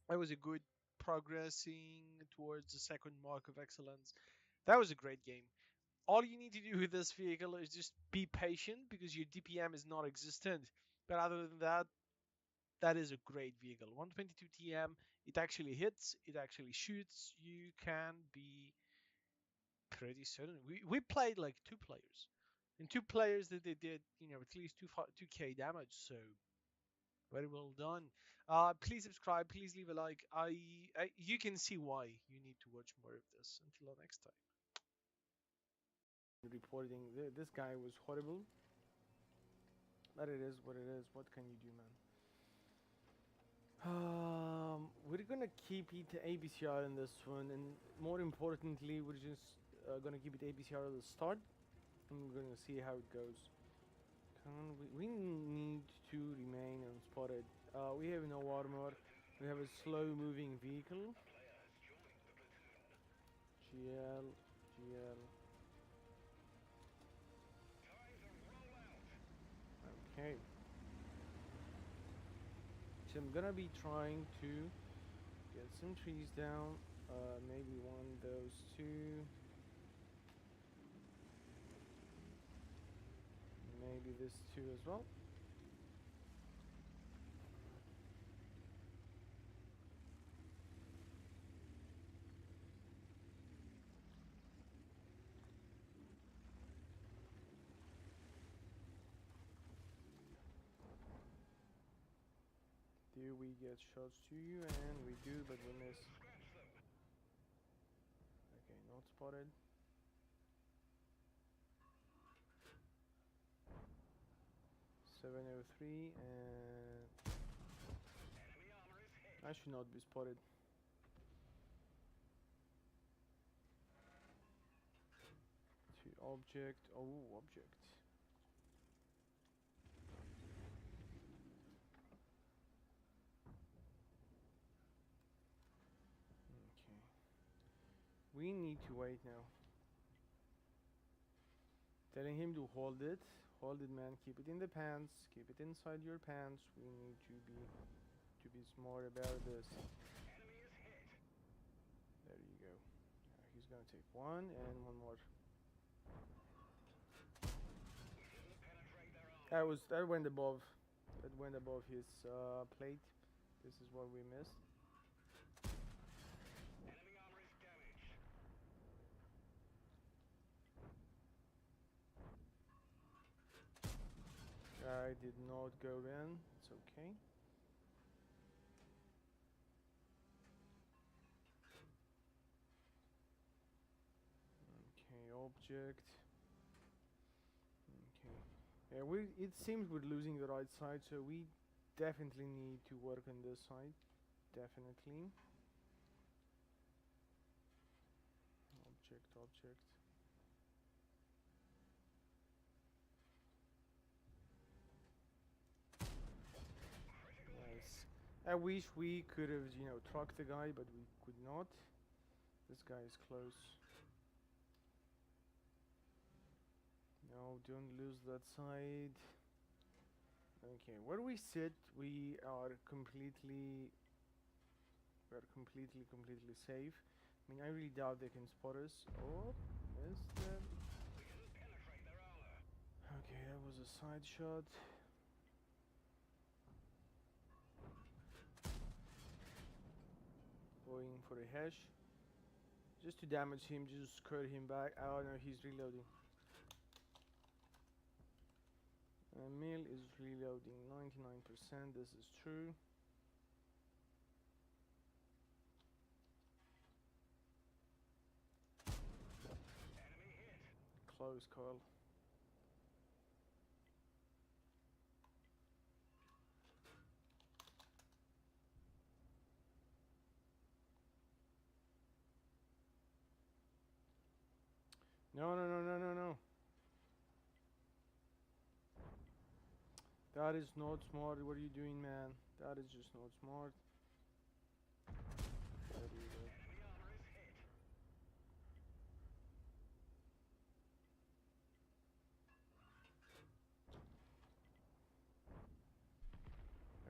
That was a good progressing towards the second mark of excellence. That was a great game. All you need to do with this vehicle is just be patient because your DPM is not existent. But other than that, that is a great vehicle. 122 TM, it actually hits, it actually shoots. You can be pretty certain. We played like two players. And two players that they did, at least 2k damage. So very well done. Please subscribe, please leave a like. You can see why you need to watch more of this. Until next time. Reporting this guy was horrible, but it is what it is. What can you do, man? We're gonna keep it ABCR in this one, and more importantly, we're just gonna keep it ABCR at the start, and we're gonna see how it goes. We need to remain unspotted. We have no armor. We have a slow-moving vehicle. GL, GL. Okay. So I'm gonna be trying to get some trees down. Maybe one of those two. Maybe this two as well. Do we get shots to you? And we do, but we miss. Okay, not spotted. .703 and I should not be spotted. To object. Oh, object. Okay. We need to wait now. Telling him to hold it. Hold it, man. Keep it in the pants. Keep it inside your pants. We need to be smart about this. There you go. He's gonna take one and one more. That went above. That went above his plate. This is what we missed. I did not go in. It's okay. Okay, object. Okay. Yeah, it seems we're losing the right side, so we definitely need to work on this side. Definitely. Object. Nice. I wish we could have, trucked the guy, but we could not. This guy is close. No, don't lose that side. Okay, where we sit, we are completely safe. I mean, I really doubt they can spot us. Oh, missed them. Okay, that was a side shot. Going for a hash. Just to damage him, just skirt him back. Oh no, he's reloading. Mill is reloading 99%, this is true. Close call. No, no, no, no, no, no. That is not smart. What are you doing, man? That is just not smart. What do you do? Enemy armor is hit.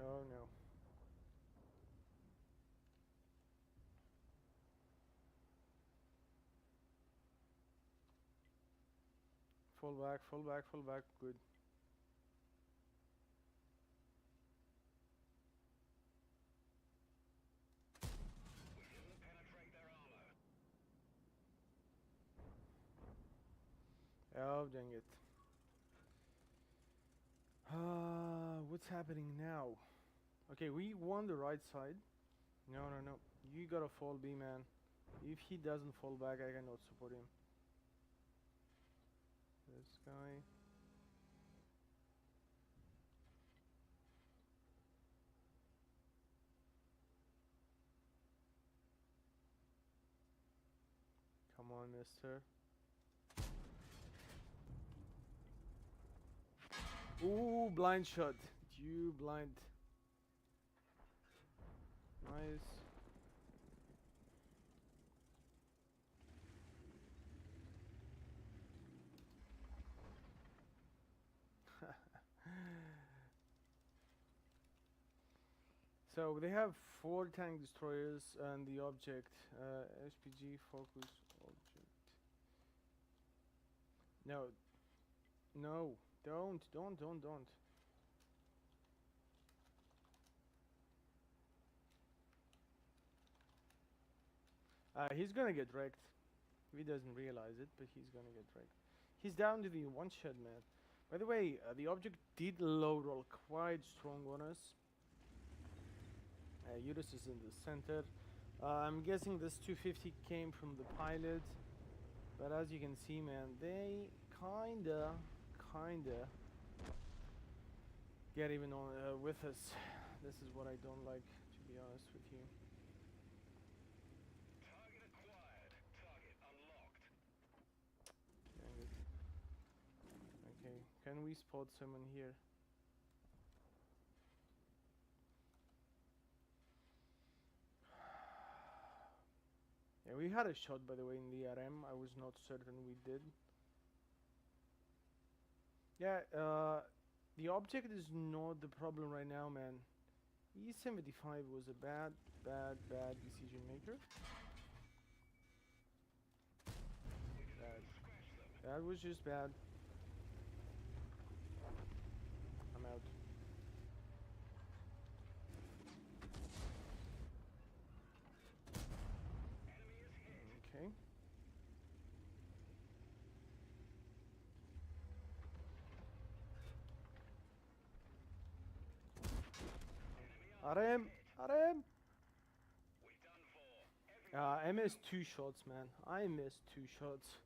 Oh no. Fall back, fall back, fall back. Good. We didn't penetrate their armor. Oh, dang it. What's happening now? Okay, we won the right side. No, no, no. You gotta fall B, man. If he doesn't fall back, I cannot support him. This guy. Come on, mister. Ooh, blind shot. You blind. Nice. So they have 4 tank destroyers and the object SPG focus object. No, no, don't. He's gonna get wrecked. He doesn't realize it, but he's gonna get wrecked. He's down to the one shot, man. By the way, the object did low roll quite strong on us. Urus is in the center. I'm guessing this 250 came from the pilot, but as you can see, man, they kinda get even on with us. This is what I don't like, to be honest with you. Target acquired. Target unlocked. Dang it. Okay, can we spot someone here? Yeah, we had a shot, by the way, in the RM. I was not certain we did. Yeah, the object is not the problem right now, man. E75 was a bad decision maker. Bad. That was just bad. I'm out. Enemy is hit. Okay. RM! RM! We done for. Every I missed 2 shots, man. I missed 2 shots.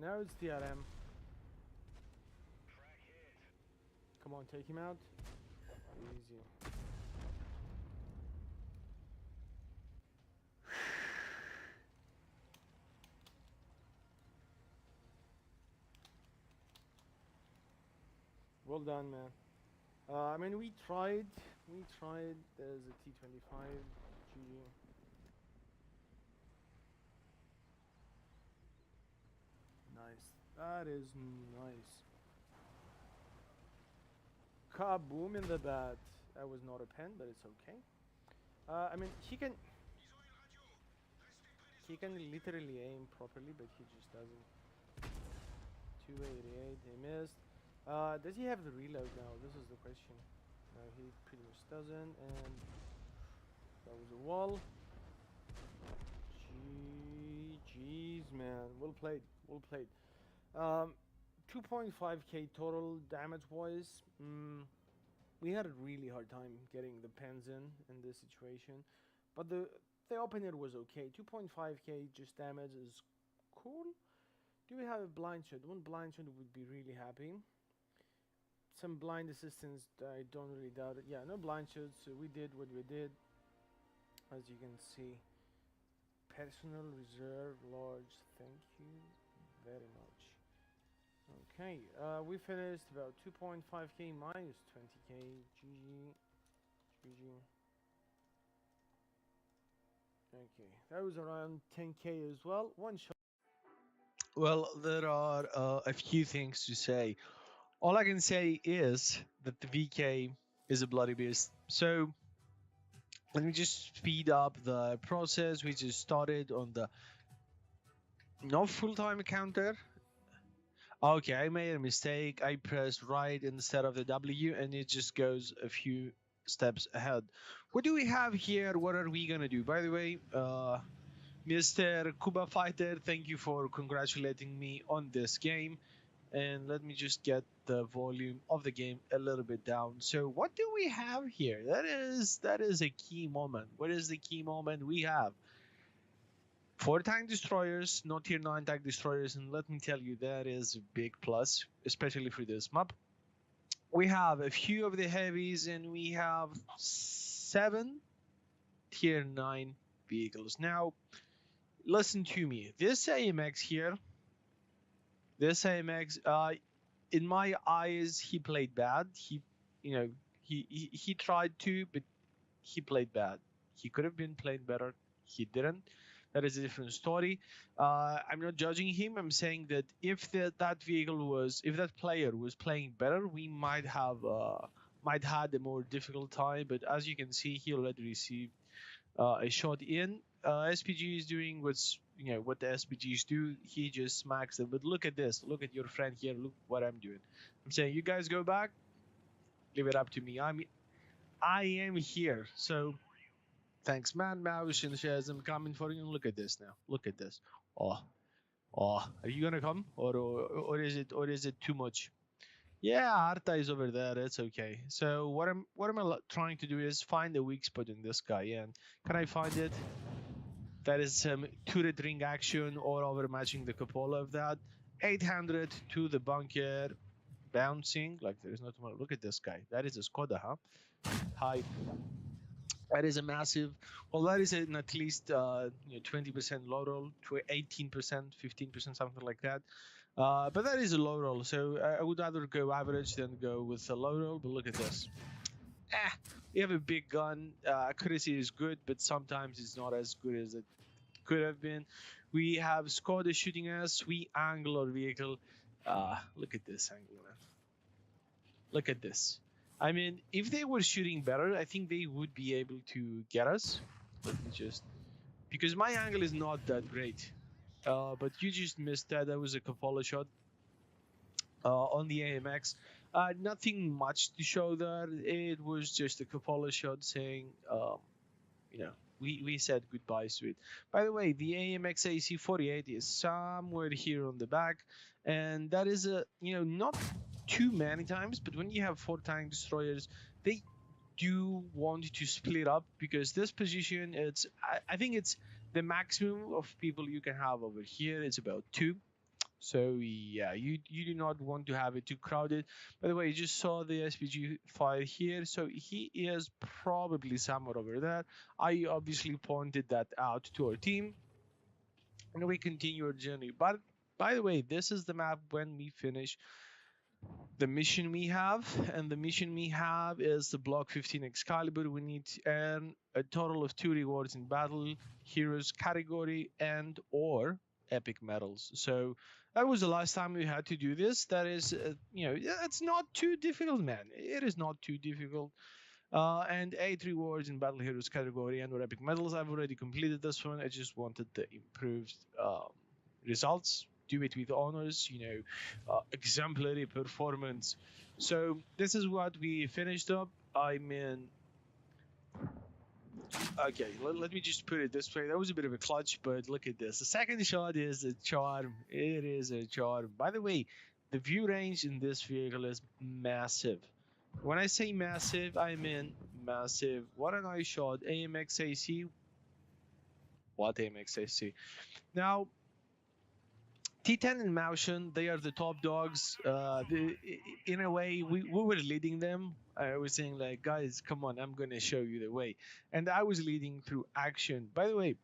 Now it's the RM. crack hit. Come on, take him out. Easy. Well done, man. I mean, we tried. There's a T25. GG. Nice. That is nice. Kaboom in the bat. That was not a pen, but it's okay. I mean, he can literally aim properly, but he just doesn't. 288. He missed. Does he have the reload now? This is the question. No, he pretty much doesn't, and that was a wall. Jeez, man. Well played. Well played. 2.5k total damage-wise. We had a really hard time getting the pens in this situation, but the opener was okay. 2.5k just damage is cool. Do we have a blind shot? One blind shot would be really happy. some blind assistance. I don't really doubt it. Yeah, no blind shots. So we did what we did, as you can see. Personal reserve large. Thank you very much. Okay, we finished about 2.5k minus 20k. GG. GG. Okay, that was around 10k as well. One shot. Well, there are a few things to say. All I can say is that the VK is a bloody beast. So let me just speed up the process. We just started on the no full-time counter. Okay, I made a mistake. I pressed right instead of the W, and it just goes a few steps ahead. What do we have here? What are we gonna do? By the way, Mr. Kuba Fighter, thank you for congratulating me on this game. And let me just get the volume of the game a little bit down. So what do we have here? That is a key moment. What is the key moment we have? 4 tank destroyers, not tier 9 tank destroyers, and let me tell you, that is a big plus, especially for this map. We have a few of the heavies, and we have 7 tier 9 vehicles. Now, listen to me. This AMX here, this AMX, in my eyes, he played bad. You know, he tried to, but he played bad. He could have been playing better. He didn't. That is a different story. I'm not judging him. I'm saying that if if that player was playing better, we might had a more difficult time. But as you can see, he already received a shot in. SPG is doing what the SPGs do. He just smacks them. But look at this. Look at your friend here. Look what I'm doing. I'm saying, you guys go back. Leave it up to me. I am here. So thanks, man. Mouse and shares. I'm coming for you. Look at this now. Look at this. Oh, are you gonna come or is it too much? Yeah, Arta is over there. It's okay. So what I'm trying to do is find a weak spot in this guy. And can I find it? That is some turret ring action or overmatching the cupola of that. 800 to the bunker, bouncing like there's no tomorrow. Look at this guy. That is a Skoda, huh? Hi. That is a massive. Well, that is an at least 20% low roll, to 18%, 15%, something like that. But that is a low roll, so I would rather go average than go with a low roll. But look at this. We have a big gun. Accuracy is good, but sometimes it's not as good as it could have been. We have Skoda shooting us. We angle our vehicle. Look at this angle, man. Look at this. I mean, if they were shooting better, I think they would be able to get us. Let me just... Because my angle is not that great. But you just missed that. That was a cupola shot on the AMX. Nothing much to show there. It was just a cupola shot saying, we said goodbyes to it. By the way, the AMX AC48 is somewhere here on the back. And that is not too many times, but when you have 4 tank destroyers, they do want to split up, because this position, I think it's the maximum of people you can have over here. It's about 2. So yeah, you do not want to have it too crowded. By the way, you just saw the SPG fire here, so he is probably somewhere over there. I obviously pointed that out to our team, and we continue our journey. But by the way, this is the map when we finish the mission we have, and the mission we have is the Block 15 Excalibur. We need to earn a total of 2 rewards in battle, heroes category, and or epic medals. So that was the last time we had to do this. That is, it's not too difficult, man. It is not too difficult. And 8 rewards in battle heroes category and or epic medals. I've already completed this one. I just wanted the improved results. Do it with honors, exemplary performance. So this is what we finished up. I mean, okay, let me just put it this way. That was a bit of a clutch, but look at this. The second shot is a charm. It is a charm. By the way, the view range in this vehicle is massive. When I say massive, I mean massive. What a nice shot. AMX AC. What AMX AC? Now, T10 and Motion, they are the top dogs. In a way, we were leading them. I was saying like, guys, come on, I'm gonna show you the way, and I was leading through action. By the way,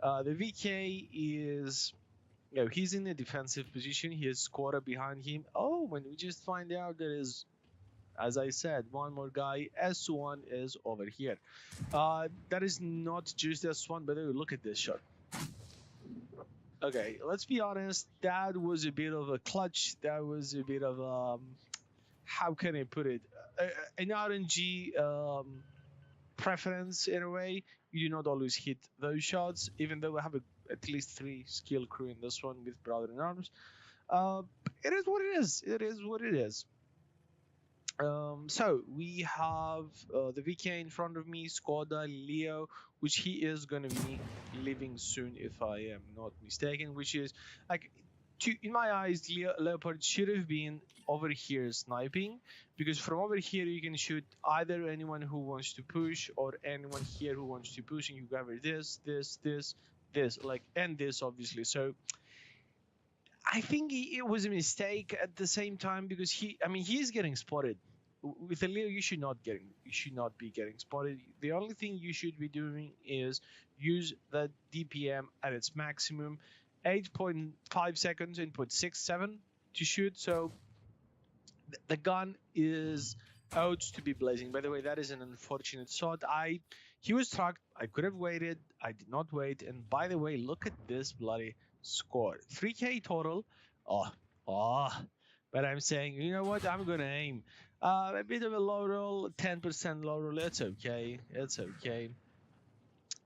the VK is, he's in a defensive position. He has Squatter behind him. Oh, when we just find out there is, as I said, one more guy. S1 is over here. That is not just S1, but look at this shot. Okay, let's be honest. That was a bit of a clutch. That was a bit of how can I put it? An RNG preference in a way. You do not always hit those shots, even though we have at least 3 skill crew in this one with Brother in Arms. It is what it is. It is what it is. So we have the VK in front of me, Skoda, Leo, which he is going to be leaving soon, if I am not mistaken. Which is like, in my eyes, Leopard should have been over here sniping, because from over here you can shoot either anyone who wants to push or anyone here who wants to push, and you cover this, like, and this obviously. So I think it was a mistake at the same time, because he's getting spotted. With a Leo, you should not be getting spotted. The only thing you should be doing is use the DPM at its maximum, 8.5 seconds, input 6-7 to shoot. So the gun is out to be blazing. By the way, that is an unfortunate shot. He was tracked. I could have waited. I did not wait. And by the way, look at this bloody score. 3K total. Oh. But I'm saying, you know what? I'm gonna aim. A bit of a low roll, 10% low roll. It's okay. It's okay.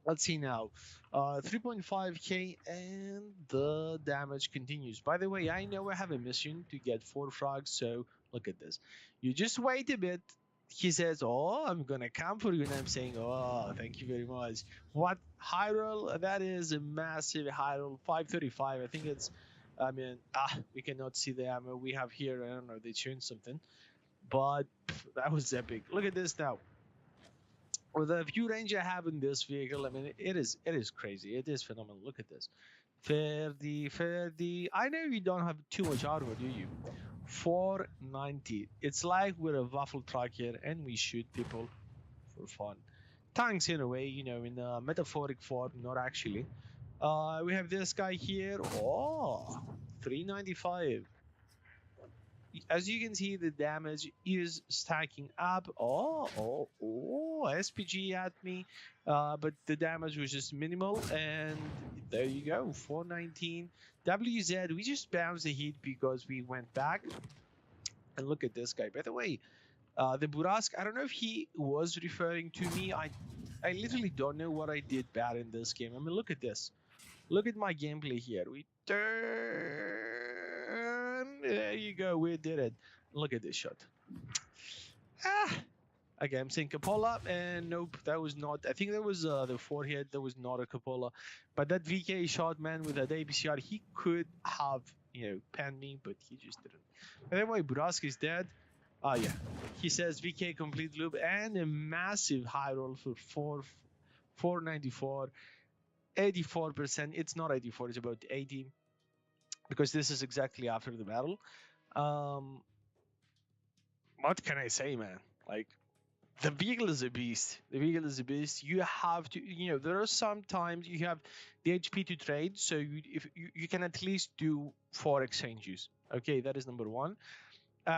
Let's see now. 3.5k, and the damage continues. By the way, I know I have a mission to get 4 frags, so look at this. You just wait a bit. He says, oh, I'm gonna come for you, and I'm saying, oh, thank you very much. What high roll? That is a massive high roll, 535. I think it's, we cannot see the ammo we have here. I don't know, they changed something, but that was epic. Look at this now. With the view range I have in this vehicle, I mean, it is crazy. It is phenomenal. Look at this. Ferdi. I know you don't have too much armor, do you? 490. It's like we're a waffle truck here, and we shoot people for fun. Tanks in a way, in a metaphoric form, not actually. We have this guy here. Oh, 395. As you can see, the damage is stacking up. Oh, SPG at me. But the damage was just minimal. And there you go, 419. WZ, we just bounced the hit because we went back. And look at this guy. By the way, the Burask, I don't know if he was referring to me. I literally don't know what I did bad in this game. I mean, look at this. Look at my gameplay here. We turn. There you go. We did it. Look at this shot. Okay, I'm saying Cupola, and nope, that was not. I think that was the forehead. That was not a Cupola. But that VK shot, man, with that APCR, he could have, panned me, but he just didn't. Anyway, Burask is dead. Yeah. He says VK complete loop and a massive high roll for 494. 84%. It's not 84, it's about 80, because this is exactly after the battle. What can I say, man? Like, the vehicle is a beast. You have to, there are some times you have the HP to trade, so you can at least do 4 exchanges. Okay, that is number 1.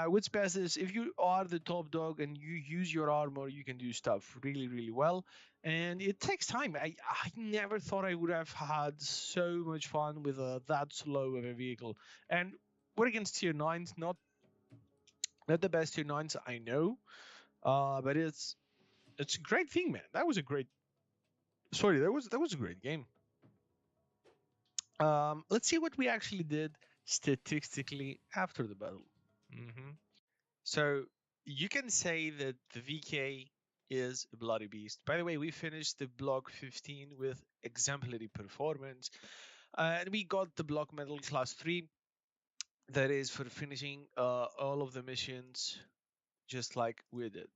What's best is if you are the top dog and you use your armor, you can do stuff really, really well. And it takes time. I never thought I would have had so much fun with that slow of a vehicle. And we're against tier 9s, not the best tier 9s, I know. But it's a great thing, man. That was a great game. Let's see what we actually did statistically after the battle. So you can say that the VK is a bloody beast. By the way, we finished the block 15 with exemplary performance, and we got the block medal class 3. That is for finishing all of the missions just like we did.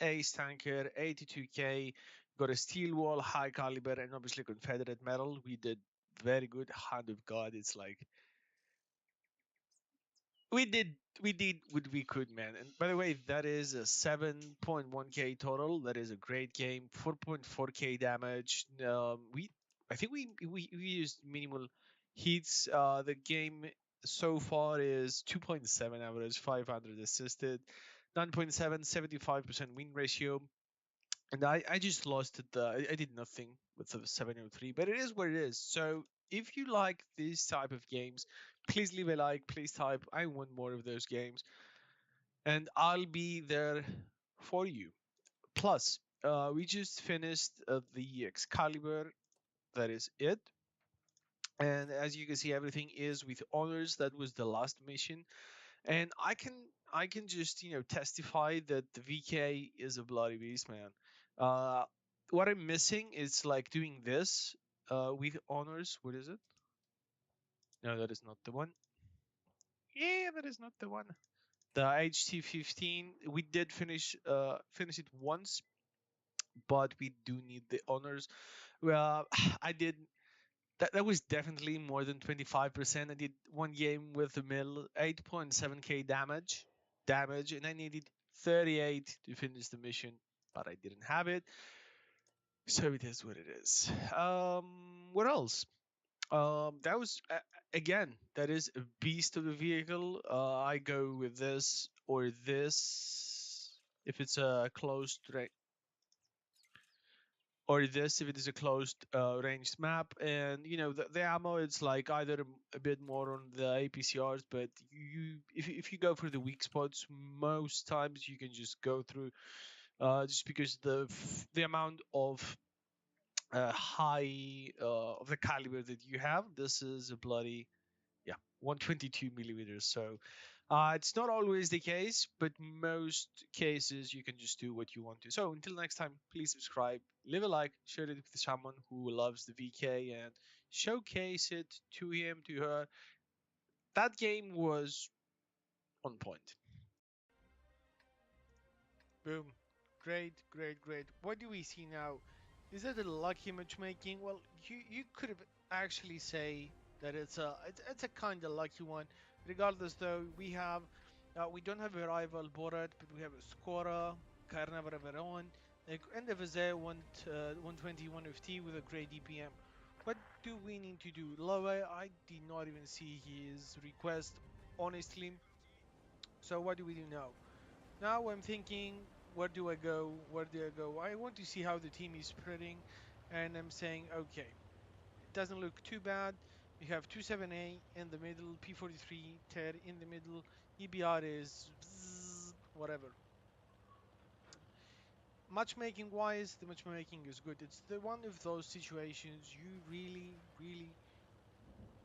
Ace tanker, 82k, got a steel wall, high caliber, and obviously Confederate medal. We did very good. Hand of God, it's like we did what we could, man. And by the way, that is a 7.1k total. That is a great game. 4.4k damage. I think we used minimal hits. The game so far is 2.7 average, 500 assisted, 9.7, 75% win ratio. And I just lost it. I did nothing with the 703, but it is what it is. So if you like this type of games, please leave a like. Please type I want more of those games, and I'll be there for you. Plus, we just finished the Excalibur. That is it. And as you can see, everything is with honors. That was the last mission, and I can just testify that the VK is a bloody beast, man. Uh, what I'm missing is like doing this with honors. What is it? No, that is not the one. Yeah, that is not the one. The HT15. We did finish it once, but we do need the honors. Well, I did. That was definitely more than 25%. I did one game with the mill, 8.7k damage, and I needed 38 to finish the mission, but I didn't have it. So it is what it is. What else? That was again, that is a beast of a vehicle. I go with this or this if it's a closed or this if it is a closed ranged map. And the ammo, it's like either a bit more on the APCRs, but if you go for the weak spots, most times you can just go through, just because the amount of high of the caliber that you have. This is a bloody, yeah, 122 millimeters. So it's not always the case, but most cases you can just do what you want to. So until next time, please subscribe, leave a like, share it with someone who loves the VK, and showcase it to him, to her. That game was on point. Boom. Great, great, great. What do we see now? Is that a lucky matchmaking? Well, you could have actually say that it's a kind of lucky one. Regardless, though, we don't have a rival Borat, but we have a scorer, Carnaval Veron, and the Vizé 121 FT with a great DPM. What do we need to do? Lower, I did not even see his request, honestly. So what do we do now? Now I'm thinking, where do I go? Where do I go? I want to see how the team is spreading, and I'm saying, okay, it doesn't look too bad. We have 27A in the middle, P43 Ted in the middle, EBR is whatever. Matchmaking wise, the matchmaking is good. It's the one of those situations you really, really,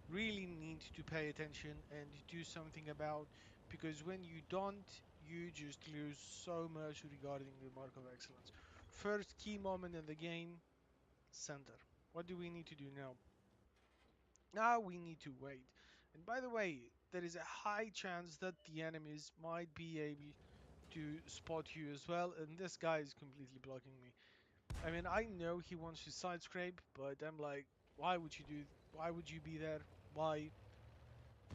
really need to pay attention and do something about, because when you don't, you just lose so much regarding the mark of excellence. First key moment in the game, center. What do we need to do now? Now we need to wait. And by the way, there is a high chance that the enemies might be able to spot you as well, and this guy is completely blocking me. I mean, I know he wants to side scrape, but I'm like, why would you be there? Why?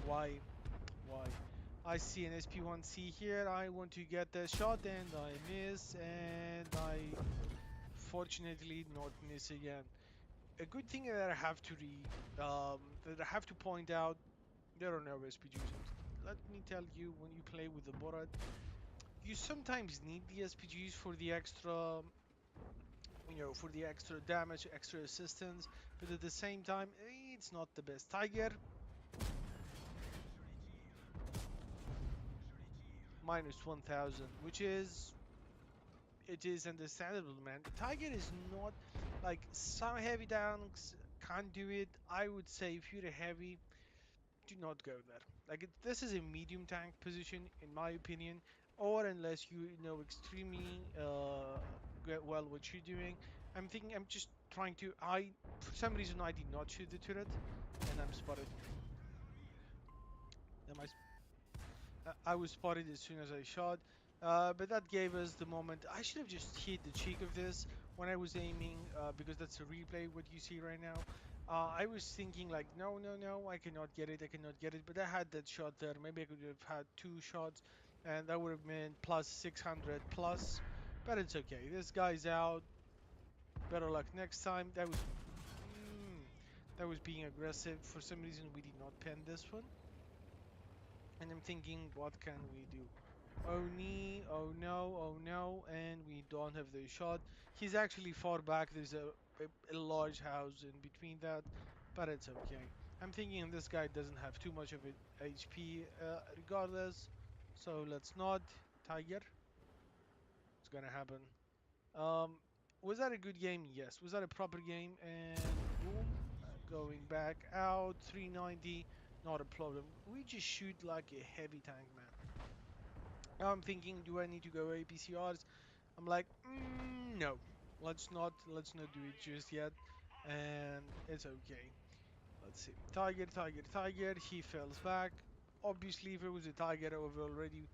Why? I see an SP1C here. I want to get the shot and I miss, and I fortunately not miss again. A good thing that I have to that I have to point out, there are no SPGs. Let me tell you, when you play with the Borat, you sometimes need the SPGs for the extra, for the extra damage, extra assistance, but at the same time, it's not the best. Tiger minus 1000, which is, it is understandable, man. Tiger is not like some heavy tanks can't do it. I would say if you're a heavy, do not go there. Like this is a medium tank position, in my opinion, or unless you know extremely get well what you're doing. I'm thinking, I'm just trying to. I for some reason I did not shoot the turret, and I'm spotted. Am I I was spotted as soon as I shot, but that gave us the moment. I should have just hit the cheek of this when I was aiming, because that's a replay what you see right now. I was thinking like, no, no, no, I cannot get it, I cannot get it. But I had that shot there. Maybe I could have had two shots, and that would have been plus 600 plus. But it's okay. This guy's out. Better luck next time. That was being aggressive. For some reason, we did not pen this one. And I'm thinking, what can we do? Oh nee, oh no, oh no, and we don't have the shot. He's actually far back. There's a large house in between that, but it's okay. I'm thinking this guy doesn't have too much of it HP regardless, so let's not. Tiger, it's gonna happen. Um, was that a good game? Yes. Was that a proper game? And boom, going back out, 390, not a problem. We just shoot like a heavy tank, man. Now I'm thinking, do I need to go APCRs? I'm like, no, let's not do it just yet, and it's okay. Let's see, Tiger, Tiger, Tiger. He falls back. Obviously, if it was a Tiger, I would have already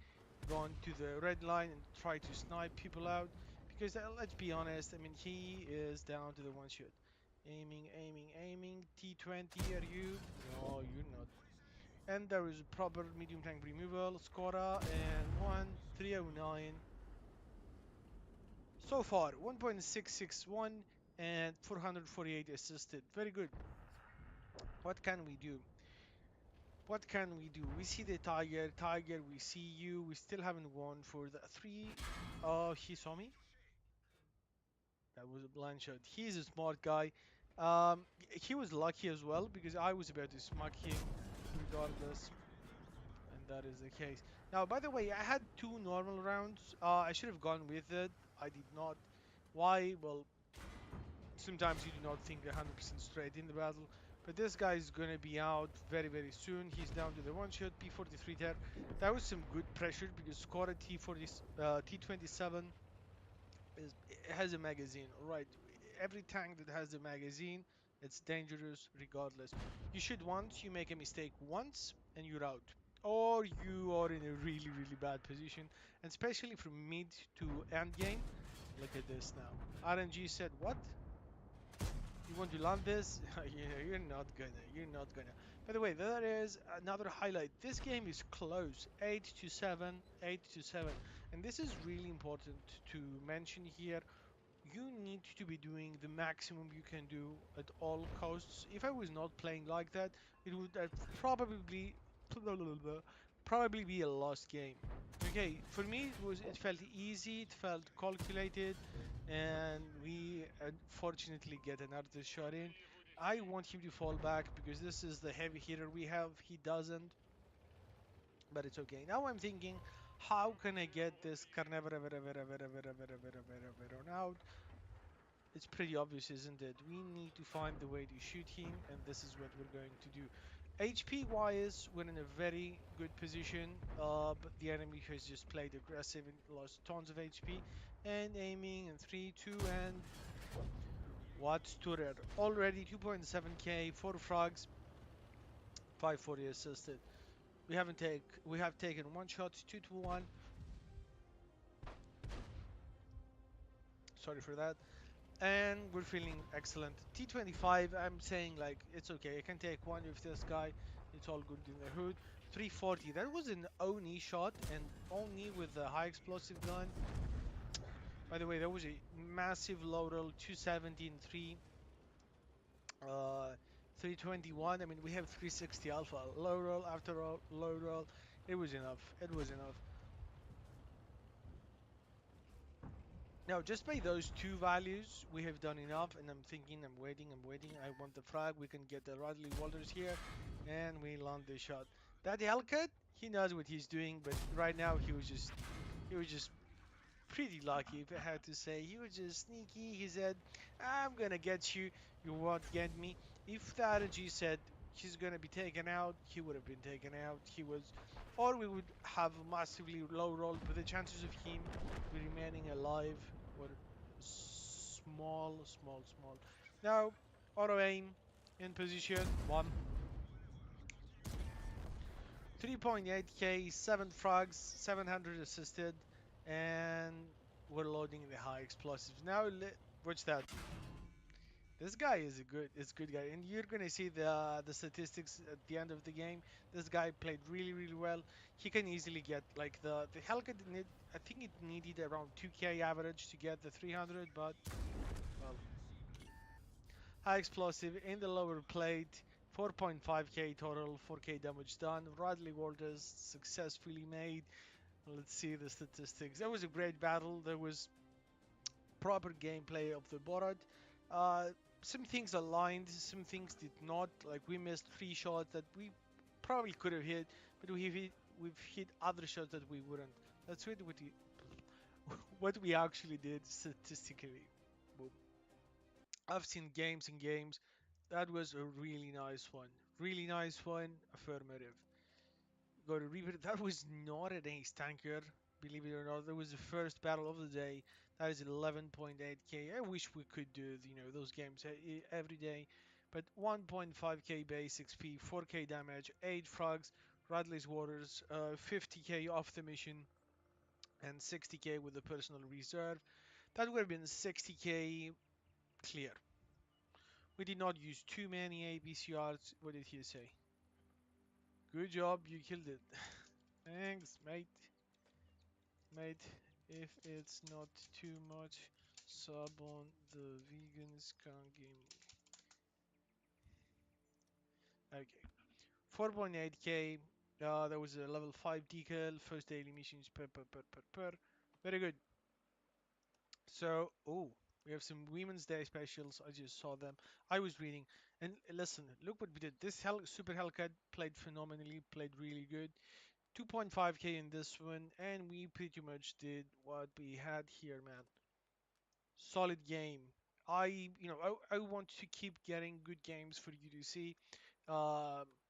gone to the red line and tried to snipe people out. Because let's be honest, I mean, he is down to the one shot. Aiming, aiming, aiming. T20, are you? No, you're not. And there is a proper medium tank removal, Scora, and 1309. So far, 1.661 and 448 assisted. Very good. What can we do? What can we do? We see the Tiger. Tiger, we see you. We still haven't won for the three. Oh, he saw me? That was a blind shot. He's a smart guy. He was lucky as well because I was about to smack him regardless. And that is the case. Now, by the way, I had two normal rounds. I should have gone with it. I did not. Why? Well, sometimes you do not think 100% straight in the battle. But this guy is going to be out very, very soon. He's down to the one shot, P43 there. That was some good pressure because Squad T40, T27 it has a magazine, right? Every tank that has a magazine, it's dangerous regardless. You should once, you make a mistake once and you're out. Or you are in a really, really bad position. And especially from mid to end game. Look at this now. RNG said, what? You want to land this? You're not gonna. You're not gonna. By the way, there is another highlight. This game is close, 8 to 7, 8 to 7, and this is really important to mention here. You need to be doing the maximum you can do at all costs. If I was not playing like that, it would probably be a lost game. Okay, for me it felt easy, it felt calculated, and we unfortunately get another shot in. I want him to fall back because this is the heavy hitter we have. He doesn't, but it's okay. Now I'm thinking, how can I get this Carnivore out? It's pretty obvious, isn't it? We need to find the way to shoot him, and this is what we're going to do. HP wise, we're in a very good position, but the enemy has just played aggressive and lost tons of HP. And aiming in 3, 2, and what Sturer? Already 2.7k, 4 frags, 540 assisted. We have taken one shot, 2 to 1. Sorry for that. And we're feeling excellent. T25, I'm saying like it's okay. I can take one with this guy. It's all good in the hood. 340. That was an Oni shot and Oni with the high explosive gun. By the way, that was a massive low roll. 217, 321. I mean, we have 360 alpha. Low roll after low roll. It was enough. It was enough. Now, just by those two values, we have done enough, and I'm thinking, I'm waiting, I want the frag, we can get the Radley Walters here, and we land the shot. That Hellcat, he knows what he's doing, but right now he was just pretty lucky, if I had to say. He was just sneaky, he said, I'm gonna get you, you won't get me. If the RG said, he's gonna be taken out, he would have been taken out. He was, or we would have a massively low roll, but the chances of him remaining alive were small, small, small. Now, auto aim in position one. 3.8k, 7 frags, 700 assisted, and we're loading the high explosives. Now, watch that. This guy is a good guy, and you're gonna see the statistics at the end of the game. This guy played really, really well. He can easily get like the Hellcat. I think it needed around 2k average to get the 300, but well, high explosive in the lower plate, 4.5k total, 4k damage done. Radley Walters successfully made. Let's see the statistics. That was a great battle. There was proper gameplay of the board. Uh, some things aligned, some things did not. Like we missed 3 shots that we probably could have hit, but we've hit other shots that we wouldn't. That's really what we actually did statistically. Boom. I've seen games and games. That was a really nice one. Really nice one. Affirmative. Go to repeat. That was not an ace tanker, believe it or not. That was the first battle of the day. That is 11.8k. I wish we could do those games every day, but 1.5k base XP, 4k damage, 8 frogs, Radley's Waters, 50k off the mission, and 60k with the personal reserve. That would have been 60k clear. We did not use too many ABCRs. What did he say? Good job, you killed it. Thanks, mate. Mate, if it's not too much, sub on the vegan skunk gaming. Okay. 4.8k. That was a level 5 decal. First daily missions per. Very good. So, oh, we have some Women's Day specials. I just saw them. I was reading. And listen, look what we did. This Super Hellcat played phenomenally, played really good. 2.5k in this one, and we pretty much did what we had here, man. Solid game. I want to keep getting good games for you to see,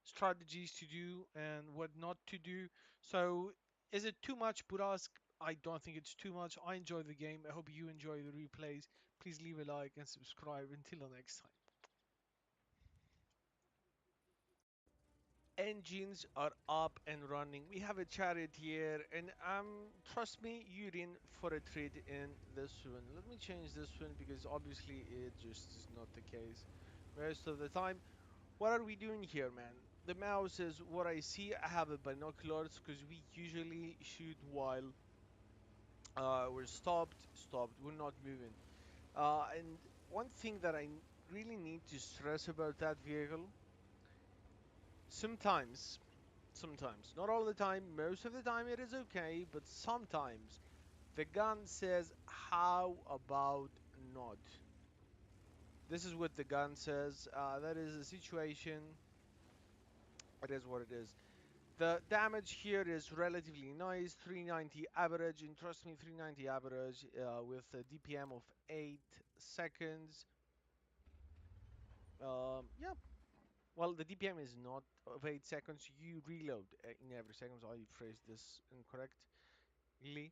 strategies to do and what not to do. So, is it too much, Burask? I don't think it's too much. I enjoy the game. I hope you enjoy the replays. Please leave a like and subscribe. Until the next time. Engines are up and running. We have a chariot here, and trust me, you're in for a treat in this one. Let me change this one because obviously it just is not the case most of the time. What are we doing here, man? The mouse is what I see. I have a binoculars because we usually shoot while we're stopped. We're not moving. And one thing that I really need to stress about that vehicle, sometimes sometimes, not all the time, most of the time it is okay, but sometimes the gun says, how about not? This is what the gun says. That is a situation. It is what it is. The damage here is relatively nice, 390 average, and trust me, 390 average with a DPM of 8 seconds. Yeah, well, the DPM is not of 8 seconds. You reload in every second. So I phrased this incorrectly.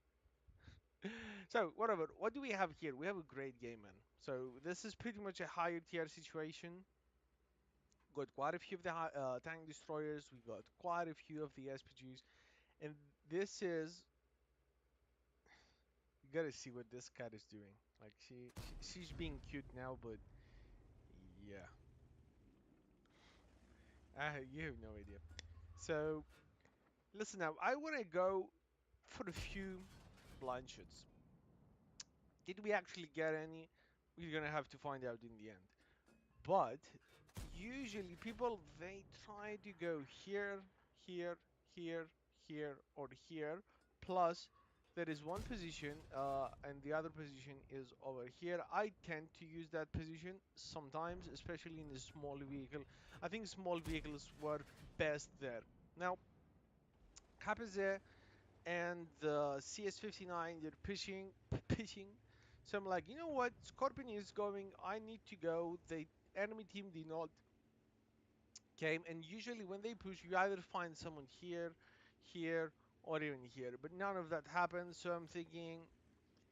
So, whatever. What do we have here? We have a great game, man. So, this is pretty much a higher tier situation. Got quite a few of the tank destroyers. We got quite a few of the SPGs. And this is. You gotta see what this cat is doing. Like, she's being cute now, but. Yeah. You have no idea. So, listen now. I wanna go for a few blind shots. Did we actually get any? We're gonna have to find out in the end. But usually people they try to go here, here, here, here, or here. Plus, there is one position, and the other position is over here. I tend to use that position sometimes, especially in a small vehicle. I think small vehicles work best there. Now, Capizé and the CS59 they're pushing. So I'm like, you know what? Scorpion is going. I need to go. The enemy team did not came, and usually when they push, you either find someone here, here, or even here. But none of that happened. So I'm thinking,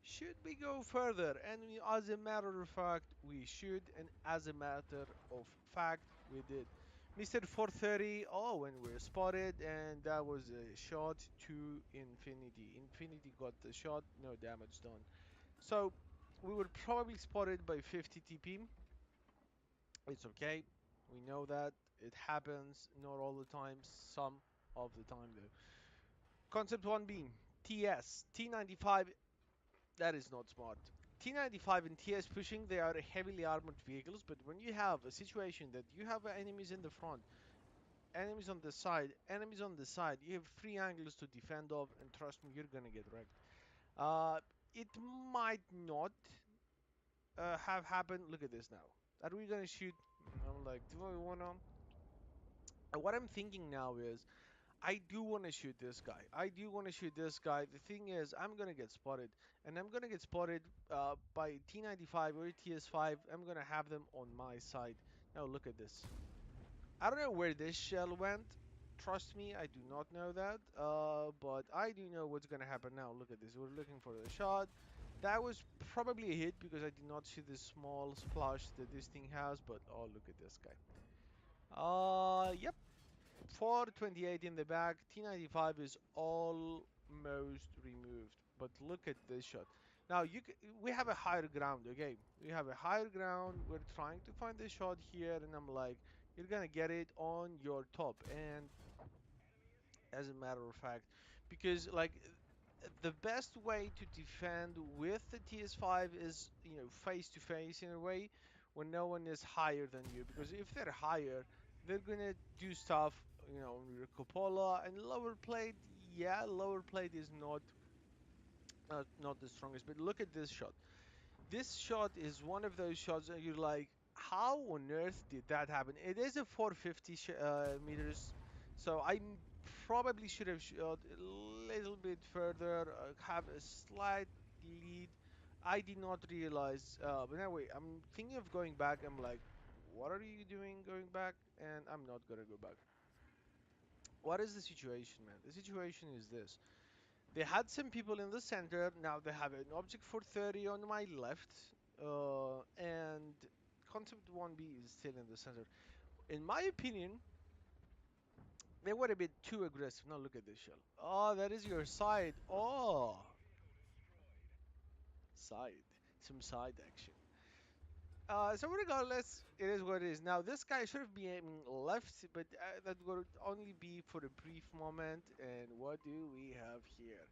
should we go further? And as a matter of fact, we should. And as a matter of fact, we did. Mr. 430, oh, and we're spotted, and that was a shot to Infinity. Infinity got the shot, no damage done. So we were probably spotted by 50 TP. It's okay. We know that it happens, not all the time, some of the time though. Concept 1 being TS, T95, that is not smart. T95 and TS pushing, they are heavily armored vehicles, but when you have a situation that you have enemies in the front, enemies on the side, enemies on the side, you have three angles to defend of, and trust me, you're gonna get wrecked. Uh, it might not have happened. Look at this now. Are we gonna shoot? I'm like, do I wanna? What I'm thinking now is, I do want to shoot this guy. I do want to shoot this guy. The thing is, I'm gonna get spotted, and I'm gonna get spotted by T95 or TS5. I'm gonna have them on my side. Now look at this. I don't know where this shell went. Trust me, I do not know that. But I do know what's gonna happen now. Look at this. We're looking for the shot. That was probably a hit because I did not see the small splash that this thing has. But oh, look at this guy. Yep. 428 in the back. T95 is almost removed. But look at this shot. Now we have a higher ground. Okay, we have a higher ground. We're trying to find the shot here, and I'm like, you're gonna get it on your top. And as a matter of fact, because like the best way to defend with the TS5 is, face to face in a way when no one is higher than you. Because if they're higher, they're gonna do stuff, on your cupola and lower plate. Yeah, lower plate is not the strongest. But look at this shot. This shot is one of those shots that you're like, how on earth did that happen? It is a 450 meters, so probably should have shot a little bit further, have a slight lead. I did not realize, but anyway, I'm thinking of going back. I'm like, what are you doing going back? And I'm not gonna go back. What is the situation, man? The situation is this. They had some people in the center. Now they have an object for 30 on my left. And concept 1B is still in the center. In my opinion, they were a bit too aggressive. Now look at this shell. Oh, that is your side. Oh, side. Some side action. So regardless, it is what it is. Now this guy should have been aiming left, but that would only be for a brief moment. And what do we have here?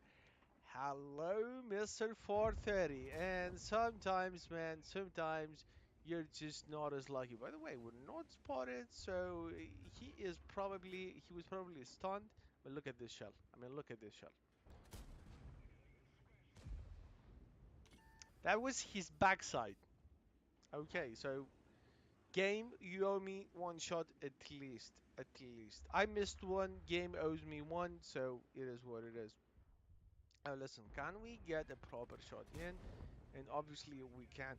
Hello, Mr. 430. And sometimes, man, sometimes you're just not as lucky. By the way, we're not spotted, so he was probably stunned. But look at this shell. I mean, look at this shell. That was his backside. Okay, so game, you owe me one shot at least. At least. I missed one. Game owes me one, so it is what it is. Now listen, can we get a proper shot in? And obviously we can.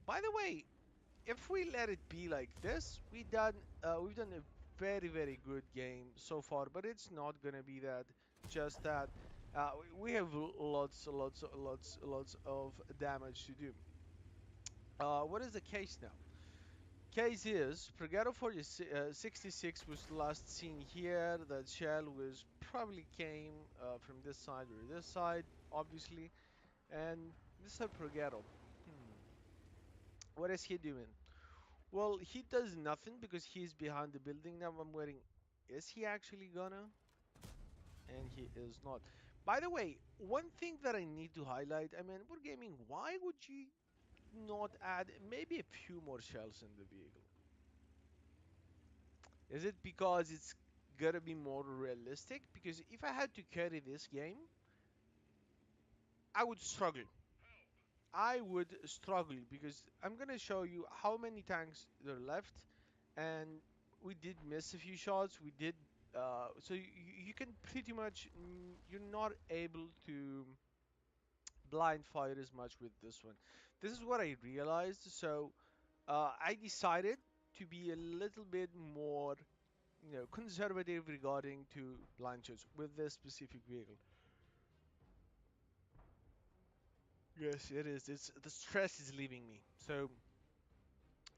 By the way, if we let it be like this, we've done a very good game so far, but it's not gonna be that just that. We have lots of damage to do. What is the case now? Case is Pregado 66 was last seen here. That shell was probably came from this side or this side, obviously. And Mr. Pregado, what is he doing? Well, he does nothing because he's behind the building. Now I'm waiting. Is he actually gonna? And he is not. By the way, one thing that I need to highlight, I mean, we're gaming. Why would you not add maybe a few more shells in the vehicle? Is it because it's gonna be more realistic? Because if I had to carry this game, I would struggle. I would struggle because I'm gonna show you how many tanks there are left, and we did miss a few shots. We did, so you can pretty much you're not able to blind fire as much with this one. This is what I realized. So I decided to be a little bit more, conservative regarding to blind shots with this specific vehicle. Yes, it is. It's the stress is leaving me. So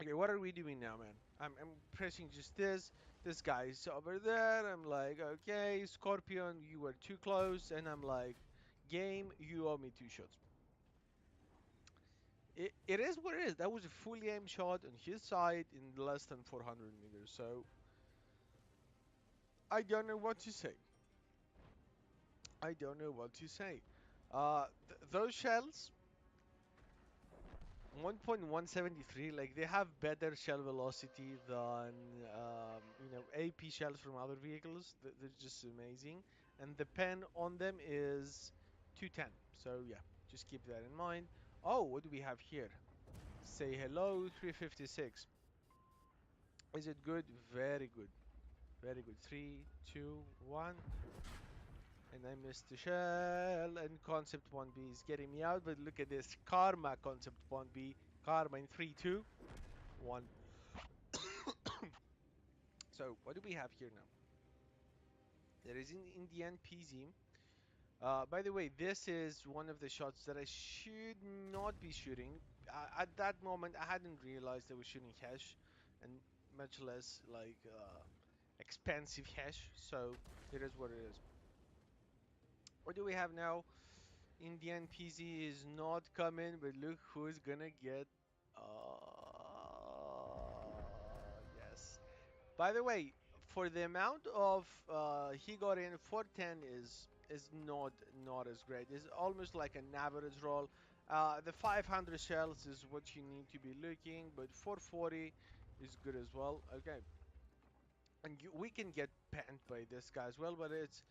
okay, what are we doing now, man? I'm pressing just this. This guy's over there. I'm like, okay, Scorpion, you were too close. And I'm like, game, you owe me two shots. it is what it is. That was a fully aimed shot on his side in less than 400 meters. So I don't know what to say. I don't know what to say. Those shells, 1.173, like they have better shell velocity than AP shells from other vehicles. They're just amazing, and the pen on them is 210. So yeah, just keep that in mind. Oh, what do we have here? Say hello, 356. Is it good? Very good. Very good. Three, two, one. And I missed the shell. And concept 1B is getting me out. But look at this. Karma concept 1B. Karma in 3, 2, 1. So what do we have here now? There is an Indian PZ. By the way, this is one of the shots that I should not be shooting. At that moment, I hadn't realized I was shooting hash, and much less like expensive hash. So it is what it is. What do we have now? Indian PZ is not coming, but look who's gonna get. Yes. By the way, for the amount of he got in, 410 is not as great. It's almost like an average roll. The 500 shells is what you need to be looking, but 440 is good as well. Okay, and we can get panned by this guy as well, but it's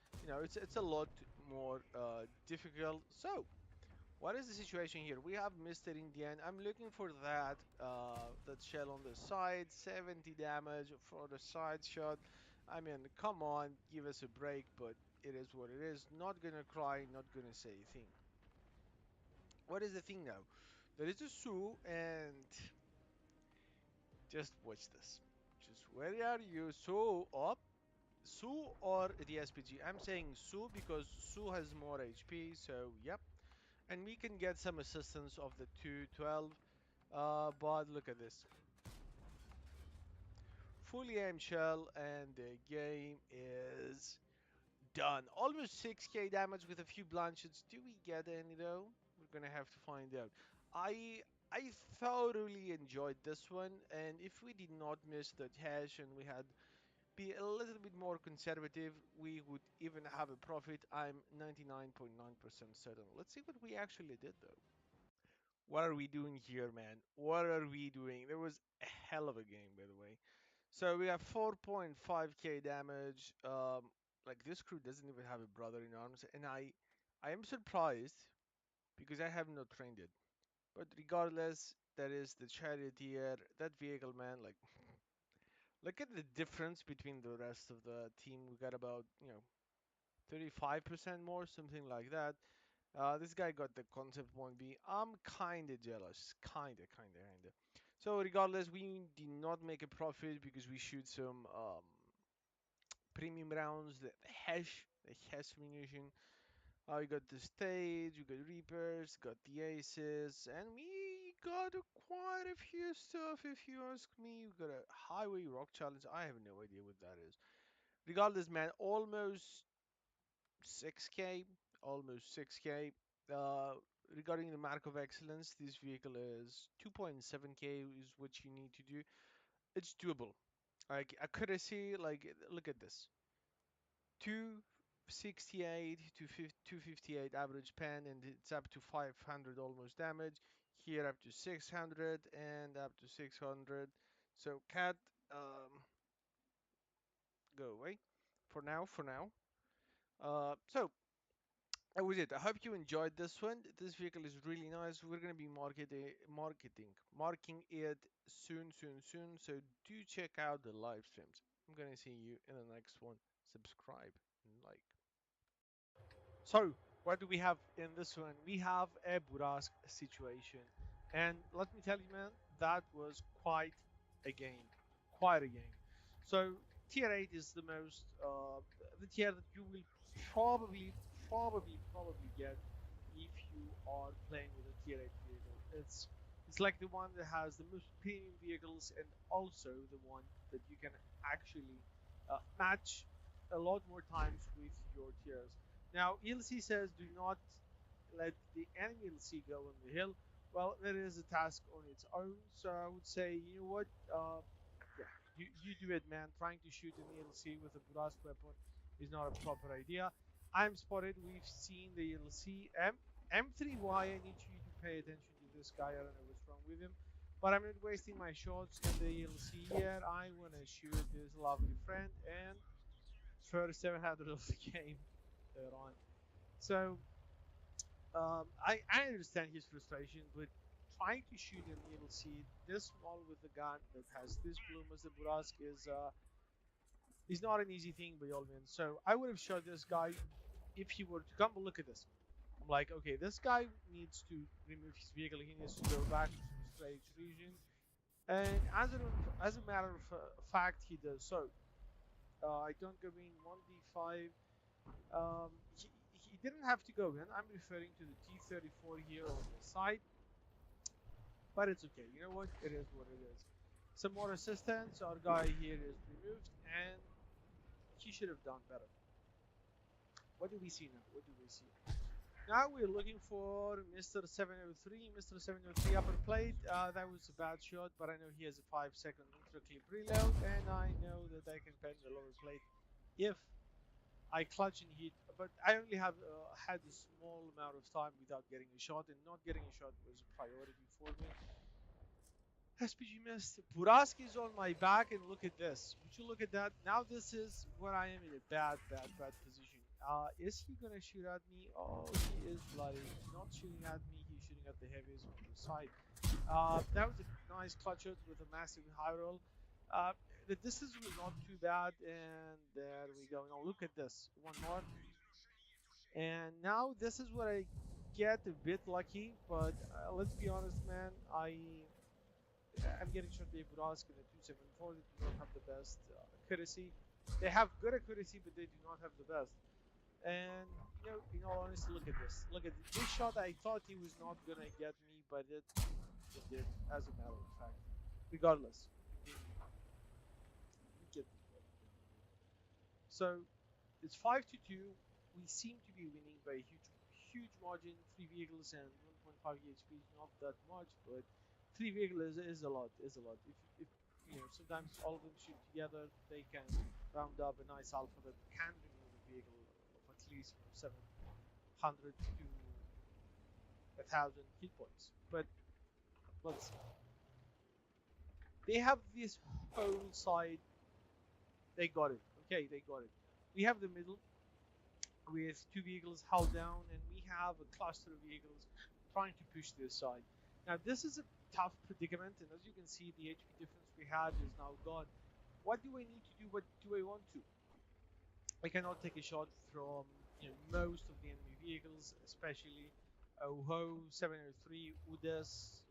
a lot more difficult. So what is the situation here? We have Mr. Indian. I'm looking for that shell on the side. 70 damage for the side shot. I mean, come on, give us a break, but it is what it is. Not gonna cry, not gonna say a thing. What is the thing now? There is a Sue, and just watch this. Just where are you, Sue? Up, Sue or the SPG? I'm saying Sue because Sue has more HP. So yep, and we can get some assistance of the 212. But look at this. Fully aimed shell and the game is done. Almost 6k damage with a few blind shots. Do we get any though? We're gonna have to find out. I I thoroughly enjoyed this one, and if we did not miss that hash and we had be a little bit more conservative, we would even have a profit. I'm 99.9% certain. Let's see what we actually did though. What are we doing here, man? What are we doing? There was a hell of a game, by the way. So we have 4.5k damage. Like this crew doesn't even have a brother in arms, and I am surprised because I have not trained it. But regardless, that is the charioteer, that vehicle, man. Like, look at the difference between the rest of the team. We got about 35% more, something like that. This guy got the concept 1B. I'm kinda jealous. Kinda. So regardless, we did not make a profit because we shoot some premium rounds, the hash munition. We got the stage, we got Reapers, got the Aces, and we got quite a few stuff if you ask me. We got a Highway Rock Challenge. I have no idea what that is. Regardless, man, almost 6k, almost 6k. Regarding the mark of excellence, this vehicle is 2.7k is what you need to do. It's doable. Like accuracy, like look at this, 268 to 258 average pen, and it's up to 500 almost damage. Here up to 600 and up to 600. So cat, go away for now. So that was it. I hope you enjoyed this one. This vehicle is really nice. We're gonna be marking it soon. So do check out the live streams. I'm gonna see you in the next one. Subscribe and like. So what do we have in this one? We have a Burask situation, and let me tell you, man, that was quite a game, quite a game. So tier 8 is the tier that you will probably get if you are playing with a tier 8 vehicle. It's like the one that has the most premium vehicles, and also the one that you can actually match a lot more times with your tiers. Now ELC says do not let the enemy ELC go on the hill. well, there is a task on its own. So I would say, you know what? Yeah, you do it, man. Trying to shoot an ELC with a blast weapon is not a proper idea. I'm spotted. We've seen the ELC. M3Y, I need you to pay attention to this guy. I don't know what's wrong with him. But I'm not wasting my shots in the ELC yet. I want to shoot this lovely friend and first 700 of the game on. So I understand his frustration, but trying to shoot an ELC this small with a gun that has this bloom as the Burask is not an easy thing by all means. So I would have shot this guy if he were to come. But look at this. I'm like, okay, this guy needs to remove his vehicle. He needs to go back to the storage region. And as a matter of fact, he does so. I don't go in 1v5. He didn't have to go in. I'm referring to the T-34 here on the side. But it's okay. You know what? It is what it is. Some more assistance. Our guy here is removed. And he should have done better. What do we see now? What do we see? Now we're looking for Mr. 703. Mr. 703 upper plate. That was a bad shot, but I know he has a 5-second intro clip reload, and I know that I can pen the lower plate if I clutch and hit. But I only have had a small amount of time without getting a shot, and not getting a shot was a priority for me. SPG missed. Buraski is on my back, and look at this. Would you look at that? Now this is where I am in a bad position. Is he gonna shoot at me? Oh, he is bloody. He's not shooting at me. He's shooting at the heavies on the side. That was a nice clutch shot with a massive high roll. The distance was not too bad, and there we go. Now look at this. One more. And now this is where I get a bit lucky, but let's be honest, man. I'm getting shot by Burask in a 274. They do not have the best accuracy. They have good accuracy, but they do not have the best. And, you know, in all honesty, look at this. Look at this shot. I thought he was not going to get me, but it did, as a matter of fact. Regardless. So, it's 5-2. We seem to be winning by a huge margin. 3 vehicles and 1.5 HP is not that much, but 3 vehicles is a lot. If you know, sometimes all of them shoot together, they can round up a nice alpha that can remove a vehicle of at least 700 to 1,000 hit points. But let's see. They have this whole side. They got it. Okay, they got it. We have the middle with 2 vehicles held down, and we have a cluster of vehicles trying to push this side. Now this is a tough predicament, and as you can see, the HP difference we had is now gone. What do I need to do? What do I want to? I cannot take a shot from most of the enemy vehicles, especially Oho, 703, Udas.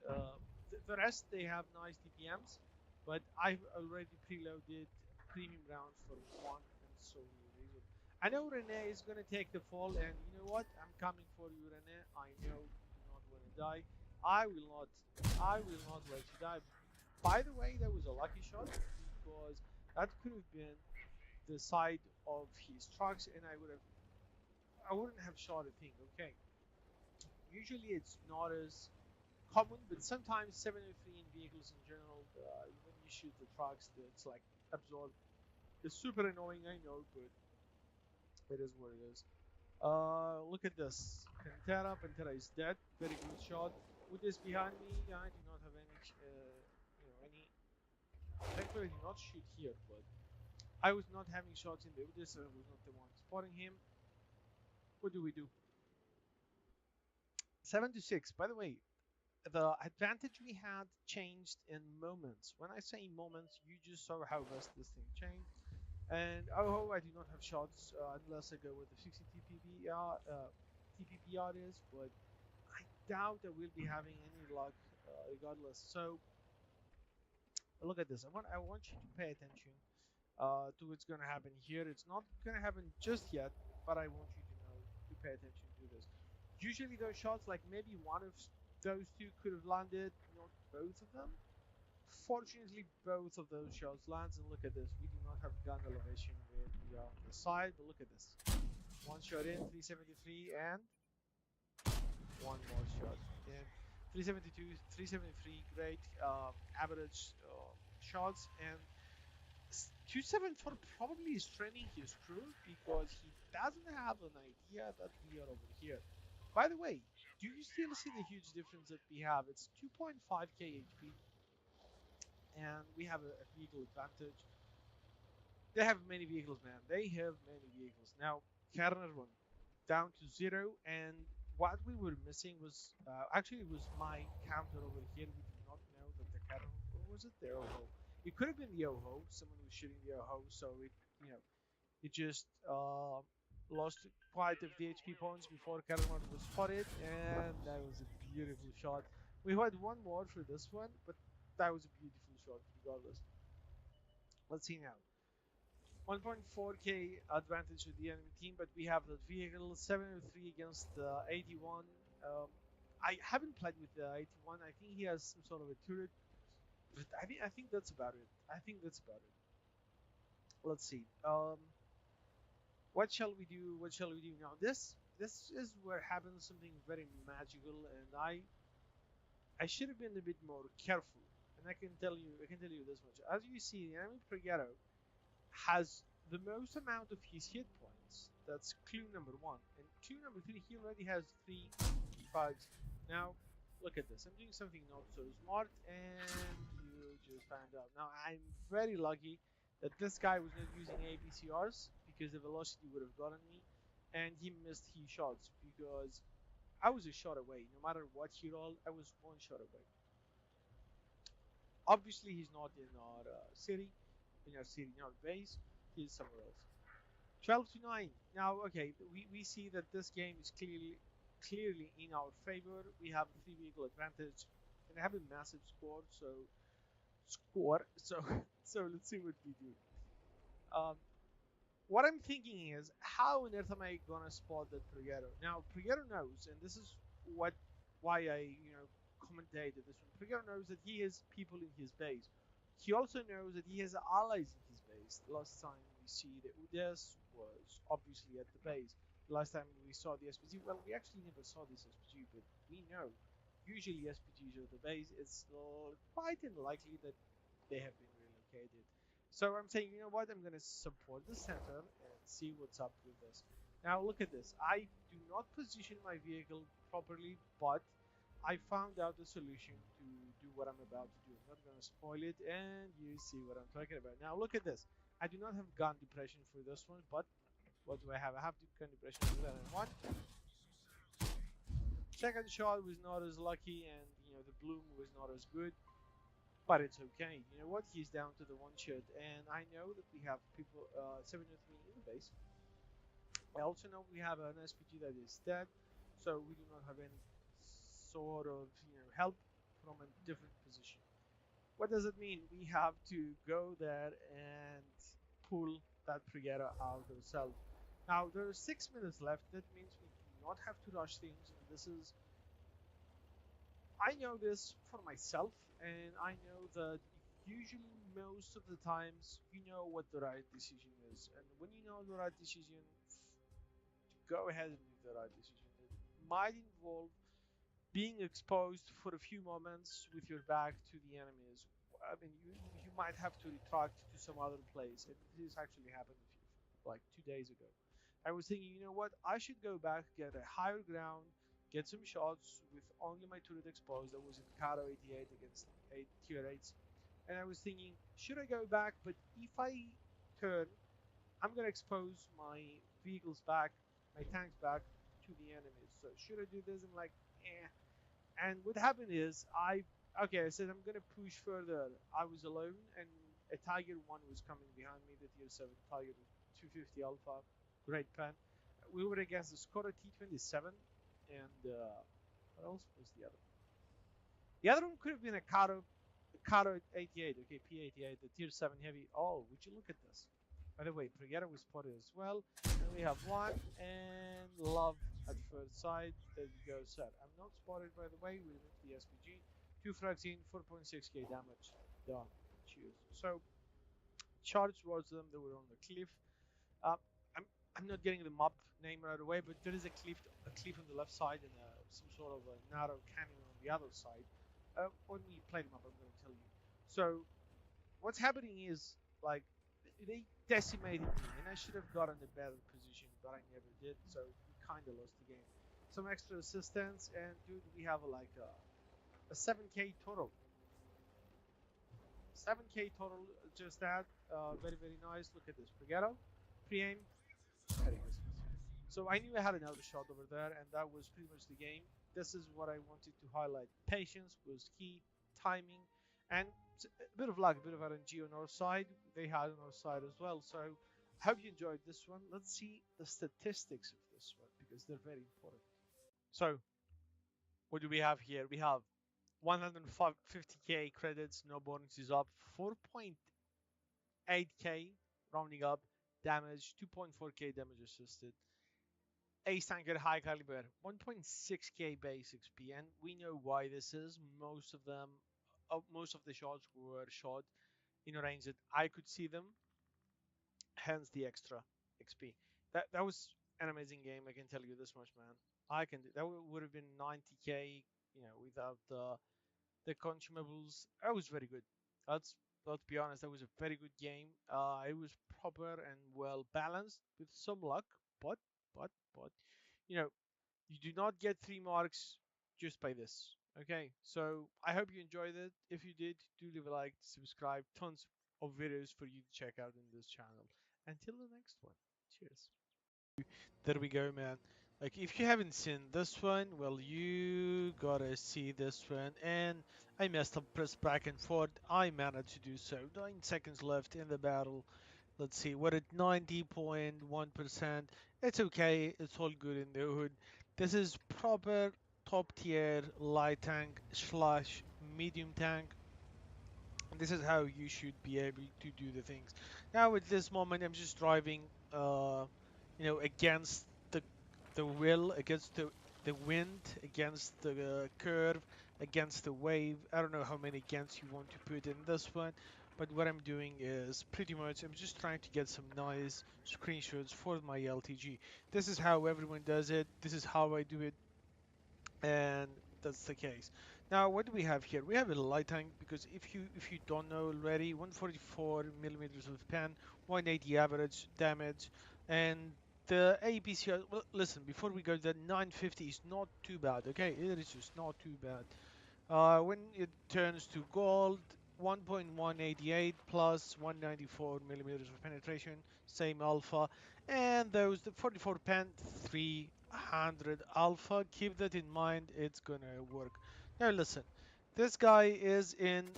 The rest, they have nice DPMs, but I've already preloaded premium rounds for one and so reason. I know Rene is going to take the fall, and you know what? I'm coming for you, Rene. I know you do not want to die. I will not let you die. By the way, that was a lucky shot because that could have been the side of his trucks, and I wouldn't have shot a thing. Okay. Usually it's not as common, but sometimes 703 in vehicles in general, when you shoot the trucks, it's like absorbed. It's super annoying, I know, but it is what it is. Look at this. Pantera is dead. Very good shot. With this behind me, I do not have any. Thankfully, I did not shoot here, but I was not having shots in the Udis, so I was not the one spotting him. What do we do? 7-6. By the way, the advantage we had changed in moments. When I say moments, you just saw how fast this thing changed. And oh, I do not have shots unless I go with the 60 TPPR is, but I doubt I will be having any luck regardless. So look at this. I want you to pay attention to what's going to happen here. It's not going to happen just yet, but I want you to know to pay attention to this. Usually those shots, like maybe one of those two could have landed, not both of them. Fortunately, both of those shots lands, and look at this. We do not have gun elevation where we are on the side, but look at this. One shot in, 373, and one more shot in. 372, 373, great average shots, and 274 probably is training his crew because he doesn't have an idea that we are over here. By the way, do you still see the huge difference that we have? It's 2.5k HP, and we have a vehicle advantage. They have many vehicles, man. They have many vehicles. Now, Kerner run down to 0, and what we were missing was actually it was my counter over here. We did not know that the Kerner, or was it the Oho? It could have been the Oho. Someone was shooting the Oho, so it just lost quite a few HP points before Kerner was spotted, and that was a beautiful shot. We had one more for this one, but that was a beautiful shot regardless. Let's see now. 1.4k advantage with the enemy team, but we have that vehicle 703 against the 81. I haven't played with the 81. I think he has some sort of a turret, but I think that's about it. I think that's about it. Let's see. What shall we do? What shall we do now? This is where happens something very magical, and I should have been a bit more careful. And I can tell you this much. As you see, the enemy Preghetto has the most amount of his hit points. That's clue number 1. And clue number 3, he already has 3 bugs. Now, look at this. I'm doing something not so smart, and you just found out. Now, I'm very lucky that this guy was not using ABCRs because the velocity would have gotten me, and he missed his shots because I was a shot away. No matter what he rolled, I was one shot away. Obviously, he's not in our city, in our base. He's somewhere else. 12 to 9. Now, okay, we see that this game is clearly in our favor. We have a 3 vehicle advantage, and I have a massive score. So so let's see what we do. Um, what I'm thinking is, how on earth am I gonna spot that Preghetto? Now, Preghetto knows, and this is why I commentated this one. Preghetto knows that he has people in his base. He also knows that he has allies in his base. The last time we see the Udes was obviously at the base. The last time we saw the SPG, well, we actually never saw this SPG, but we know usually SPGs are at the base. It's quite unlikely that they have been relocated. So I'm saying, you know what? I'm going to support the center and see what's up with this. Now look at this. I do not position my vehicle properly, but I found out a solution to do what I'm about to do. I'm not going to spoil it, and you see what I'm talking about. Now look at this. I do not have gun depression for this one, but what do I have? I have gun depression for that one. Second shot was not as lucky, and the bloom was not as good. But it's okay. You know what? He's down to the one shot, and I know that we have people 703 in the base. I also know we have an SPG that is dead, so we do not have any sort of help from a different position. What does it mean? We have to go there and pull that Preghetto out ourselves. Now there are 6 minutes left. That means we do not have to rush things. And this is, I know this for myself, and I know that usually most of the times you know what the right decision is, and when you know the right decision, go ahead and make the right decision. It might involve being exposed for a few moments with your back to the enemies. I mean, you might have to retract to some other place, and this actually happened a few, like 2 days ago. I was thinking, you know what? I should go back, get a higher ground, get some shots with only my turret exposed. I was in Karo 88 against 8 tier 8s, and I was thinking, should I go back? But if I turn, I'm gonna expose my vehicles back, my tanks back to the enemies. So should I do this? I'm like, eh. And what happened is I said I'm gonna push further. I was alone, and a Tiger 1 was coming behind me, the tier 7 Tiger with 250 Alpha, great pen. We were against the Skoda T27, and what else was the other one? The other one could have been a Caro 88, okay, P88, the tier 7 heavy. Oh, would you look at this? By the way, Preghetto was spotted as well. And we have one, and love at first sight. There you go, sir. I'm not spotted, by the way. We removed the SPG. 2 frags in, 4.6k damage. Done. Cheers. So, charged towards them. They were on the cliff. Uh, I'm not getting the map name right away, but there is a cliff on the left side and some sort of a narrow canyon on the other side. When we play the map, I'm going to tell you. So what's happening is like they decimated me, and I should have gotten a better position, but I never did. So we kind of lost the game. Some extra assistance, and dude, we have like a 7K total. 7K total, just that. Very, very nice. Look at this. Spaghetto, pre-aim, very good. So I knew I had another shot over there, and that was pretty much the game. This is what I wanted to highlight. Patience was key, timing, and a bit of luck, a bit of RNG on our side. They had on our side as well. So I hope you enjoyed this one. Let's see the statistics of this one because they're very important. So what do we have here? We have 150k credits, no bonuses up, 4.8k rounding up, damage, 2.4k damage assisted. Ace tanker high caliber, 1.6k base XP, and we know why this is. Most of the shots were shot in a range that I could see them, hence the extra XP. That was an amazing game. I can tell you this much, man. That would have been 90k, without the consumables. That was very good. Let's let's be honest. That was a very good game. It was proper and well balanced with some luck, but you know you do not get 3 marks just by this. Okay, so I hope you enjoyed it. If you did, do leave a like, subscribe. Tons of videos for you to check out in this channel. Until the next one. Cheers. There we go, man. Like, if you haven't seen this one, well, you gotta see this one. And I messed up, press back and forth. I managed to do so. 9 seconds left in the battle. Let's see, we're at 90.1%. It's okay, it's all good in the hood. This is proper top tier light tank slash medium tank. And this is how you should be able to do the things. Now at this moment I'm just driving against the will, against the wind, against the curve, against the wave. I don't know how many against you want to put in this one, but what I'm doing is pretty much I'm just trying to get some nice screenshots for my LTG. This is how everyone does it. This is how I do it, and that's the case. Now what do we have here? We have a light tank because if you don't know already, 144 millimeters of pen, 180 average damage, and the APC. Well, listen, before we go, the 950 is not too bad. Okay, it is just not too bad. When it turns to gold, 1.188 plus 194 millimeters of penetration, same alpha, and the 44 pen 300 alpha. Keep that in mind, it's gonna work. Now listen, this guy is in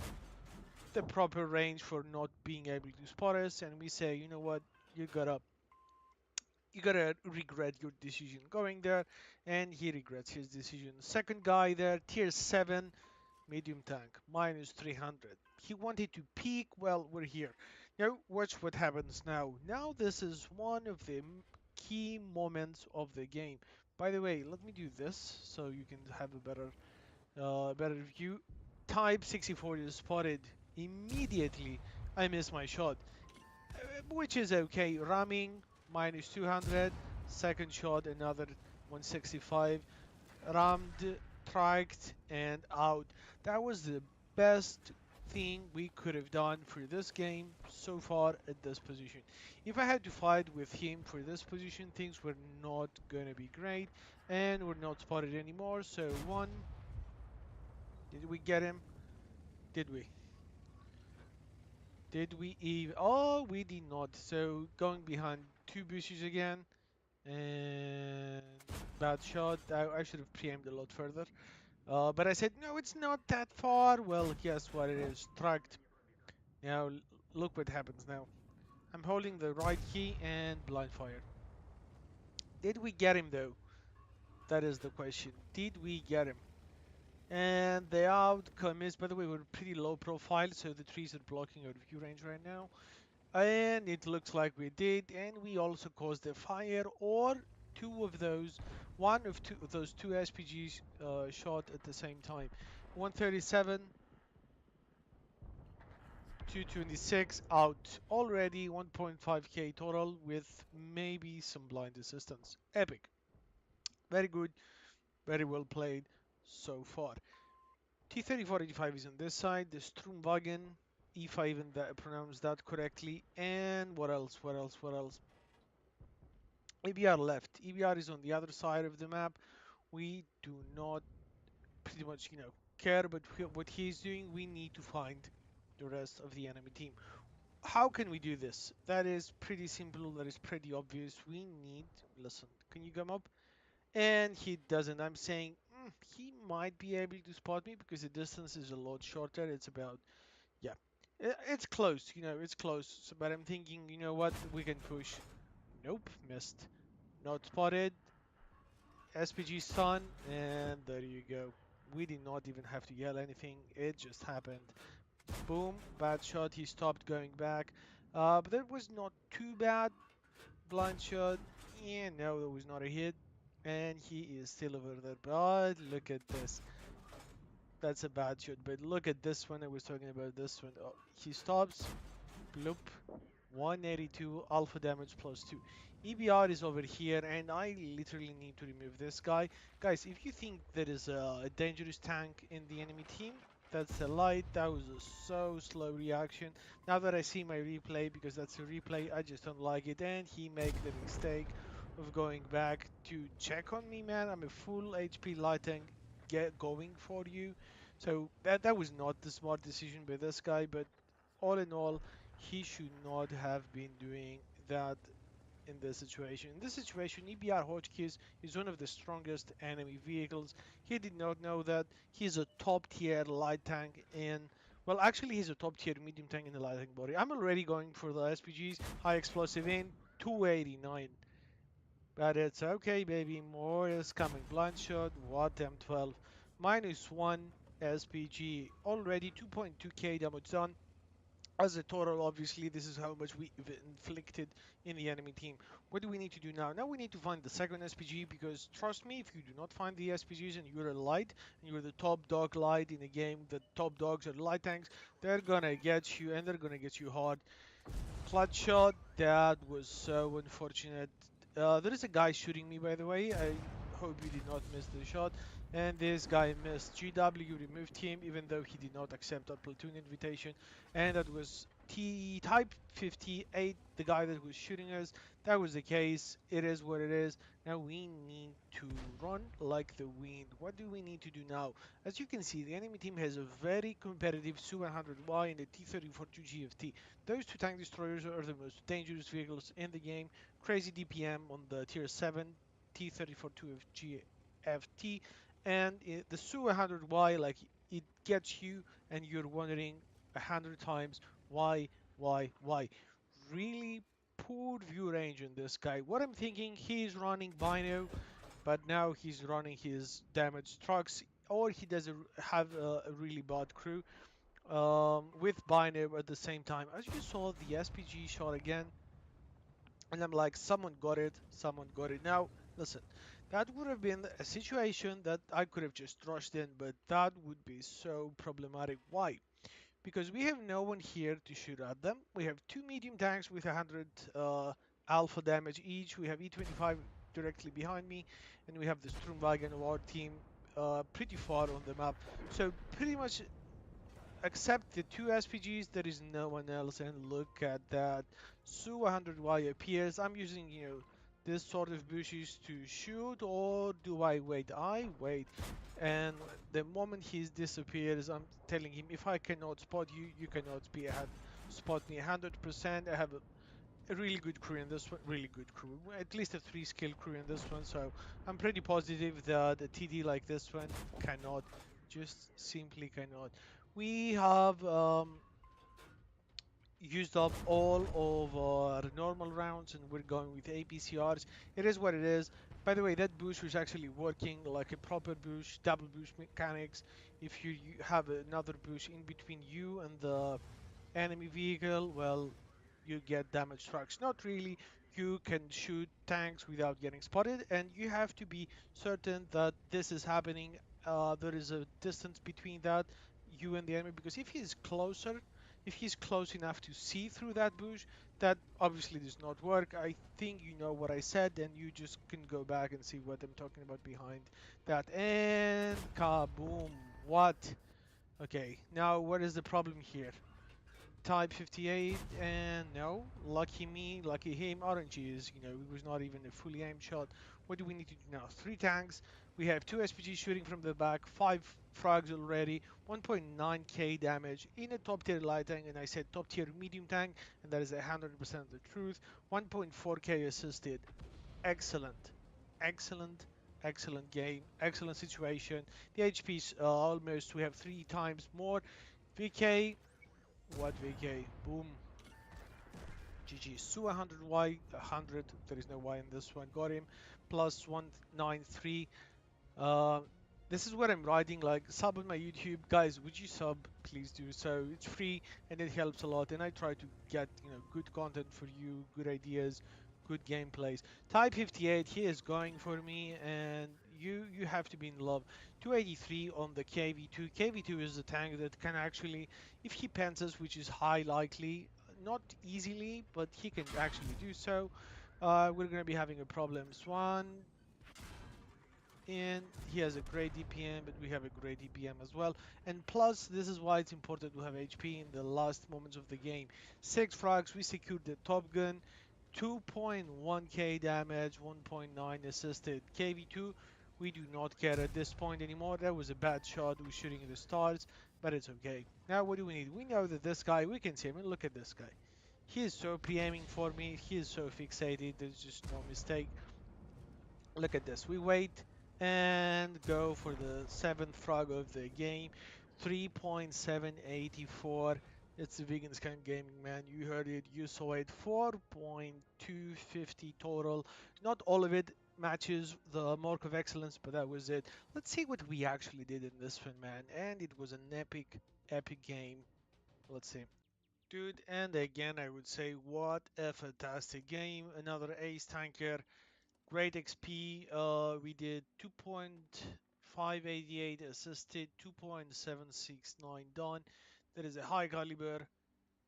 the proper range for not being able to spot us, and we say, you know what, you gotta regret your decision going there, and he regrets his decision. Second guy there, tier 7 medium tank, minus 300. He wanted to peak. Well, we're here. Now, watch what happens now. Now, this is one of the key moments of the game. By the way, let me do this so you can have a better view. Type 64 is spotted. Immediately, I miss my shot, which is okay. Ramming, minus 200. Second shot, another 165. Rammed, tracked, and out. That was the best thing we could have done for this game so far at this position. If I had to fight with him for this position, things were not gonna be great, and we're not spotted anymore. So one, did we get him? Did we? Did we even? Oh, we did not. So going behind 2 bushes again, and bad shot. I should have pre-aimed a lot further. But I said, no, it's not that far. Well, guess what it is? Tracked. Now, look what happens now. I'm holding the right key and blind fire. Did we get him, though? That is the question. Did we get him? And the outcome is, by the way, we're pretty low profile, so the trees are blocking our view range right now. And it looks like we did, and we also caused a fire, or one of those two SPGs shot at the same time. 137. 226 out already, 1.5k total with maybe some blind assistance. Epic. Very good, very well played so far. T-3485 is on this side, the Stromwagen, if I even pronounce that correctly. And what else, what else, what else? EBR left. EBR is on the other side of the map. We do not pretty much, care about what he's doing. We need to find the rest of the enemy team. How can we do this? That is pretty simple. That is pretty obvious. We need, listen, can you come up? And he doesn't. I'm saying he might be able to spot me because the distance is a lot shorter. It's about, yeah, it's close, it's close. But I'm thinking, you know what, we can push. Nope, missed. Not spotted. SPG stun, and there you go. We did not even have to yell anything. It just happened. Boom, bad shot. He stopped going back. But that was not too bad. Blind shot. Yeah, no, that was not a hit. And he is still over there. But look at this. That's a bad shot. But look at this one. I was talking about this one. Oh, he stops. Bloop. 182 alpha damage plus 2. EBR is over here and I literally need to remove this guy. Guys, if you think there is a dangerous tank in the enemy team, that's a lie. That was a so slow reaction. Now that I see my replay, because that's a replay, I just don't like it. And he made the mistake of going back to check on me, man. I'm a full HP light tank going for you. So that was not the smart decision by this guy, but all in all, he should not have been doing that in this situation. In this situation, EBR Hotchkiss is one of the strongest enemy vehicles. He did not know that. He's a top tier light tank in, well, actually he's a top tier medium tank in the light tank body. I'm already going for the SPGs, high explosive in 289. But it's okay, baby. More is coming. Blind shot, what M12. -1 SPG. Already 2.2k damage done. As a total, obviously, this is how much we've inflicted in the enemy team. What do we need to do now? Now we need to find the second SPG, because trust me, if you do not find the SPGs and you're a light, and you're the top dog light in a game, the top dogs are light tanks, they're gonna get you, and they're gonna get you hard. Clutch shot, that was so unfortunate. There is a guy shooting me, by the way. I hope you did not miss the shot. And this guy missed. GW removed him, even though he did not accept a platoon invitation. And that was Type 58, the guy that was shooting us. That was the case. It is what it is. Now we need to run like the wind. What do we need to do now? As you can see, the enemy team has a very competitive Su-100Y and the T-34-2 GFT. Those two tank destroyers are the most dangerous vehicles in the game. Crazy DPM on the tier 7 T-34-2 GFT, and the Su-100Y, like, it gets you and you're wondering 100 times why. Really poor view range on this guy. What I'm thinking, he's running Bino, but now he's running his damaged trucks, or he doesn't have a really bad crew with Bino at the same time. As you saw, the SPG shot again, and I'm like, someone got it, someone got it. Now, listen, that would have been a situation that I could have just rushed in, but that would be so problematic. Why? Because we have no one here to shoot at them. We have two medium tanks with 100 alpha damage each. We have E25 directly behind me, and we have the Stromwagen of our team pretty far on the map. So pretty much, except the two SPGs, there is no one else. And look at that. Su-100Y appears. I'm using, this sort of bushes to shoot, or do I wait? I wait. And the moment he disappears, I'm telling him, if I cannot spot you, you cannot spot me 100%. I have a really good crew in this one, really good crew, at least a 3-skill crew in this one, so I'm pretty positive that a TD like this one cannot, just simply cannot. We have used up all of our normal rounds and we're going with APCRs. It is what it is. By the way, that bush was actually working like a proper bush, double bush mechanics. If you have another bush in between you and the enemy vehicle, well, you get damage trucks. Not really. You can shoot tanks without getting spotted, and you have to be certain that this is happening. There is a distance between that, you and the enemy, because if he is closer, if he's close enough to see through that bush, that obviously does not work. I think you know what I said, and you just can go back and see what I'm talking about behind that. And kaboom! What? Okay, now what is the problem here? Type 58, and no, lucky me, lucky him, RNG you know, it was not even a fully aimed shot. What do we need to do now? 3 tanks, we have 2 SPGs shooting from the back, 5 frags already, 1.9k damage in a top tier light tank, and I said top tier medium tank, and that is 100% the truth. 1.4k assisted, excellent, excellent, excellent game, excellent situation. The HP's almost, we have 3 times more. VK, what VK? Boom. GG. Su 100Y, 100. There is no Y in this one. Got him. Plus 193. Uh, this is what I'm writing. Like, sub on my YouTube. Guys, would you sub? Please do so. It's free and it helps a lot. And I try to get, you know, good content for you, good ideas, good gameplays. Type 58, he is going for me, and you have to be in love. 283 on the KV2. KV2 is a tank that can actually, if he penses, which is high likely, not easily, but he can actually do so. We're going to be having a problem. Swan, and he has a great DPM, but we have a great DPM as well. And plus, this is why it's important to have HP in the last moments of the game. 6 frags, we secured the Top Gun, 2.1k damage, 1.9 assisted. KV2, we do not care at this point anymore. That was a bad shot, we're shooting at the stars, but it's okay. Now what do we need? We know that this guy, we can see him, and look at this guy. He is so pre-aiming for me, he is so fixated, there's just no mistake. Look at this. We wait and go for the 7th frag of the game. 3.784. It's the vegan scan gaming, man. You heard it. You saw it. 4.250 total. Not all of it matches the mark of excellence, but that was it. Let's see what we actually did in this one, man. And it was an epic, epic game. Let's see. Dude, and again, I would say, what a fantastic game. Another ace tanker. Great XP. We did 2.588 assisted, 2.769 done. That is a high caliber,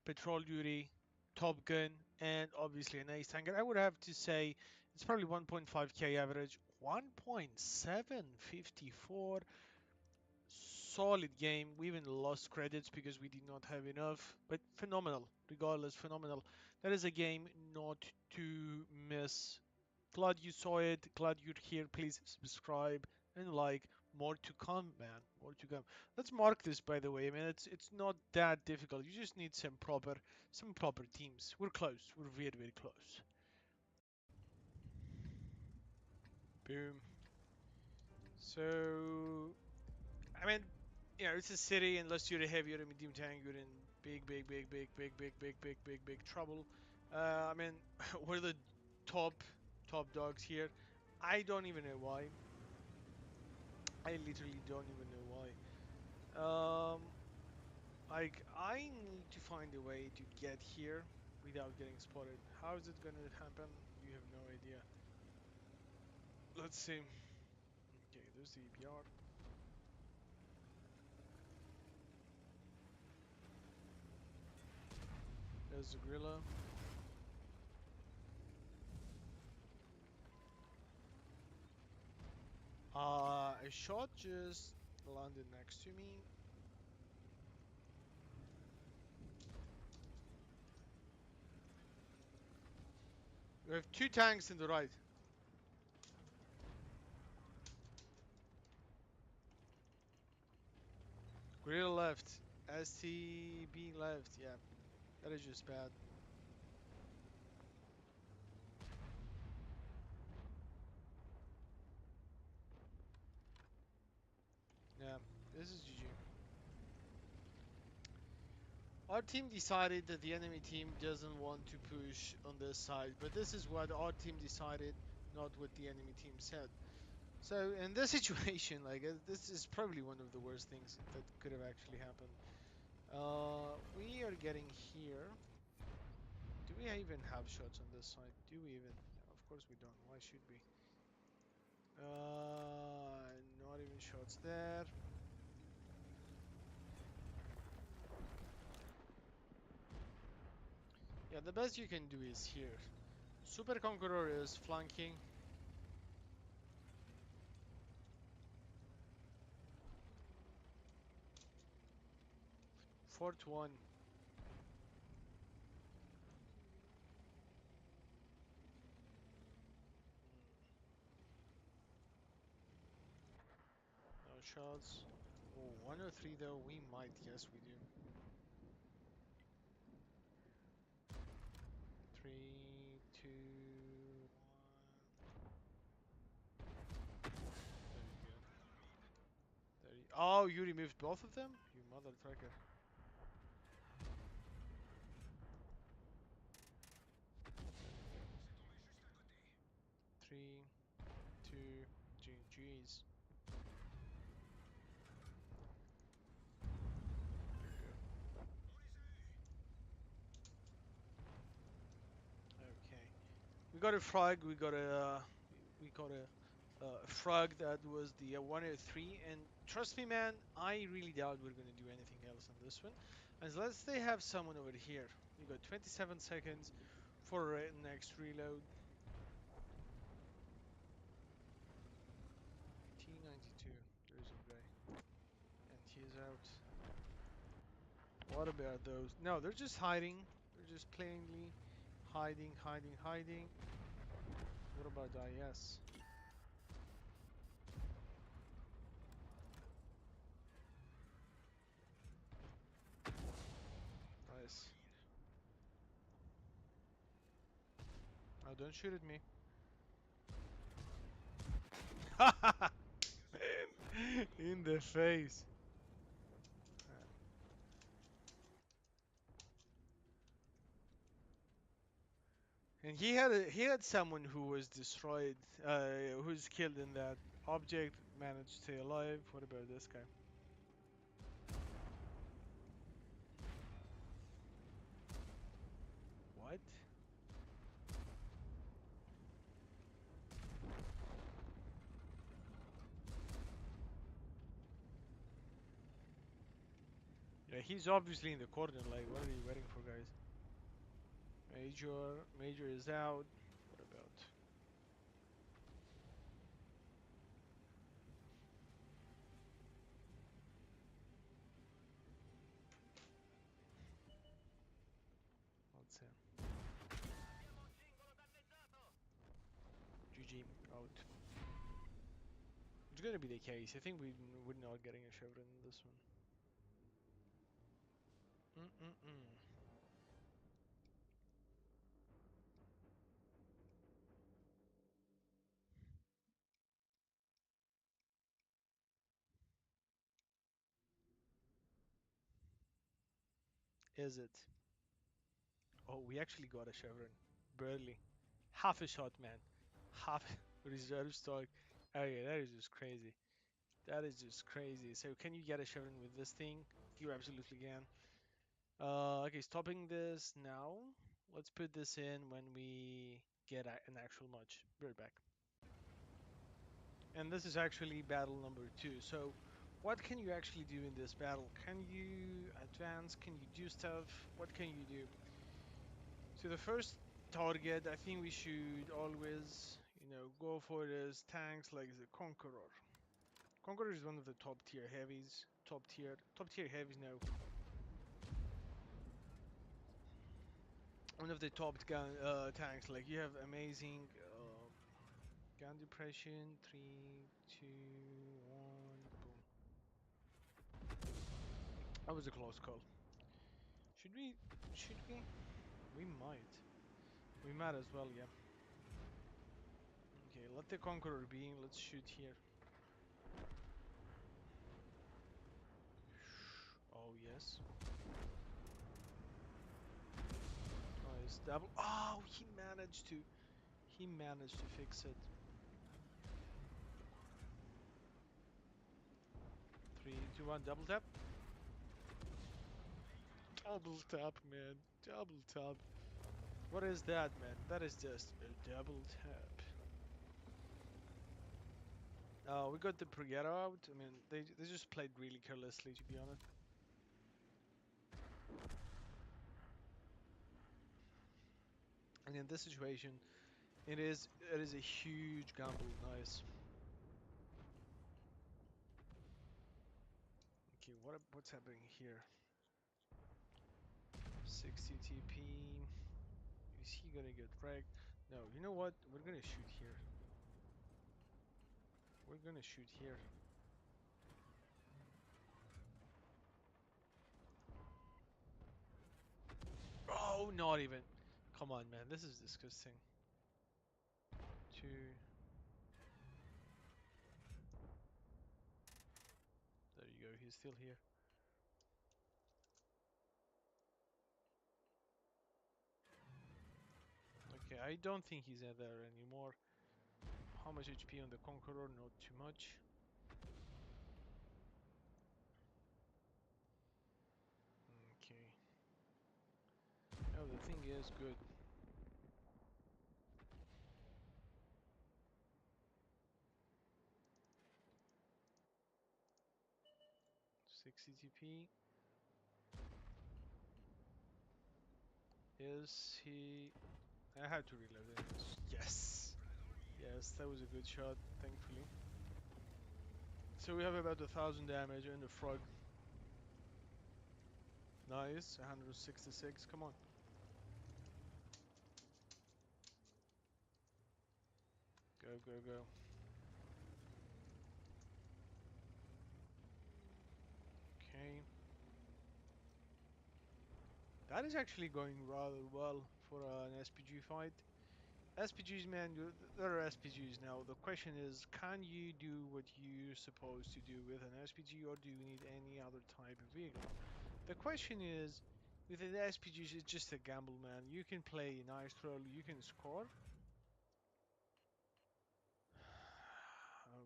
patrol duty, Top Gun, and obviously an ace tanker. I would have to say it's probably 1.5k average, 1.754. Solid game. We even lost credits because we did not have enough, but phenomenal. Regardless, phenomenal. That is a game not to miss. Glad you saw it. Glad you're here. Please subscribe and like. More to come, man. More to come. Let's mark this, by the way. I mean, it's not that difficult. You just need some proper teams. We're close. We're very, very close. Boom. So, I mean, you know, it's a city. Unless you're a heavy or a medium tank, you're in big trouble. I mean, we're the top dogs here. I don't even know why. I literally don't even know why. Like, I need to find a way to get here without getting spotted. How is it gonna happen? You have no idea. Let's see. Okay, there's the EPR. There's the gorilla. A shot just landed next to me. We have 2 tanks in the right. Gorilla left. STB left. Yeah, that is just bad. Yeah, this is GG. Our team decided that the enemy team doesn't want to push on this side, but this is what our team decided, not what the enemy team said. So in this situation, like this is probably one of the worst things that could have actually happened. We are getting here. Do we even have shots on this side? Do we even? No, of course we don't. Why should we? Not even shots there. Yeah, the best you can do is here. Super Conqueror is flanking. Fort 1. No shots. Oh, 103 though, we might. Yes, we do. 3, 2, 1. Very good. There you, oh, you removed both of them? You mother trucker. Three, two, GG's. Okay. We got a frog. We got a frog that was the 103, and trust me, man, I really doubt we're gonna do anything else on this one. Unless they have someone over here. We got 27 seconds for next reload. T92. There's a guy, and he's out. What about those? No, they're just hiding. They're just plainly hiding, hiding, hiding. What about IS? Nice. Oh, don't shoot at me. In the face. And he had someone who was destroyed, who's killed in that object, managed to stay alive. What about this guy? What? Yeah, he's obviously in the corner. Like, what are you waiting for, guys? Major is out. What about? Let's see. GG out. It's gonna be the case. I think we're not getting a chevron in this one. Mm-mm-mm. Is it? Oh, we actually got a chevron. Barely. Half a shot, man. Half reserve stock. Oh yeah, that is just crazy. That is just crazy. So can you get a chevron with this thing? You absolutely can. Okay, stopping this now. Let's put this in when we get an actual match. Be right back. And this is actually battle number 2. So what can you actually do in this battle? Can you advance? Can you do stuff? What can you do? So the first target, I think we should always, go for is tanks like the Conqueror. Conqueror is one of the top tier heavies. Top tier heavies now. One of the top gun tanks. Like you have amazing gun depression. 3, 2, 1, boom. That was a close call. Should we? Should we? We might. We might as well, yeah. Okay, let the Conqueror be. Let's shoot here. Oh yes. Nice double. Oh, he managed to. He managed to fix it. 3, 2, 1. Double tap. Double tap, man. Double tap. What is that, man? That is just a double tap. We got the Progetta out. I mean, they just played really carelessly, to be honest. And in this situation, it is a huge gamble. Nice. Okay, what's happening here? 60 TP. Is he gonna get wrecked? No, you know what? We're gonna shoot here. We're gonna shoot here. Oh, not even. Come on, man. This is disgusting. Two. There you go. He's still here. Okay, I don't think he's in there anymore. How much HP on the Conqueror? Not too much. Okay. Oh, the thing is good. 60 TP. Is he... I had to reload it. Yes! Yes, that was a good shot, thankfully. So we have about 1,000 damage and the frog. Nice, 166, come on. Go, go, go. Okay. That is actually going rather well for an SPG fight. SPGs, man, there are SPGs now. The question is, can you do what you're supposed to do with an SPG, or do you need any other type of vehicle? The question is, with an SPGs, it's just a gamble, man. You can play nice roll, you can score.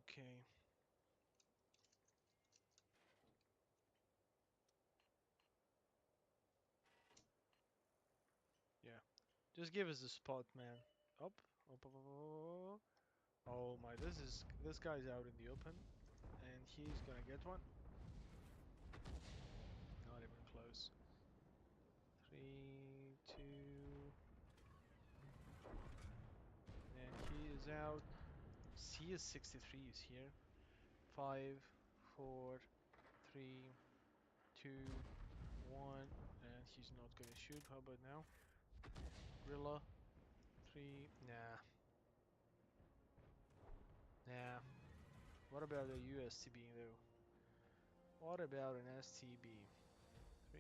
Okay. Yeah. Just give us a spot, man. Up, up, up, up, up. Oh my, this guy's out in the open, and he's gonna get one. Not even close. 3, 2, and he is out. CS63 is here. 5, 4, 3, 2, 1, and he's not gonna shoot. How about now? Gorilla. 3, nah, nah. What about a USTB though? What about an STB? 3,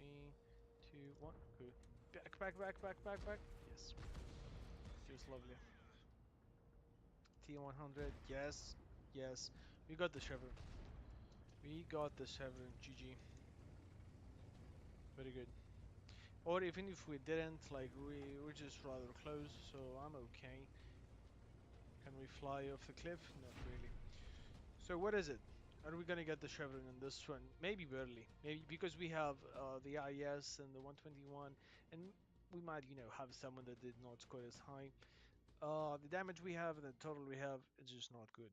2, 1. Good. Back, back, back, back, back, back. Yes. Just lovely. T100. Yes. Yes. We got the Chevron. We got the Chevron. GG. Very good. Or even if we didn't, like we're just rather close, so I'm okay. Can we fly off the cliff? Not really. So what is it? Are we gonna get the Chevron in this one? Maybe barely. Maybe because we have the IS and the 121, and we might, have someone that did not score as high. The damage we have and the total we have is just not good.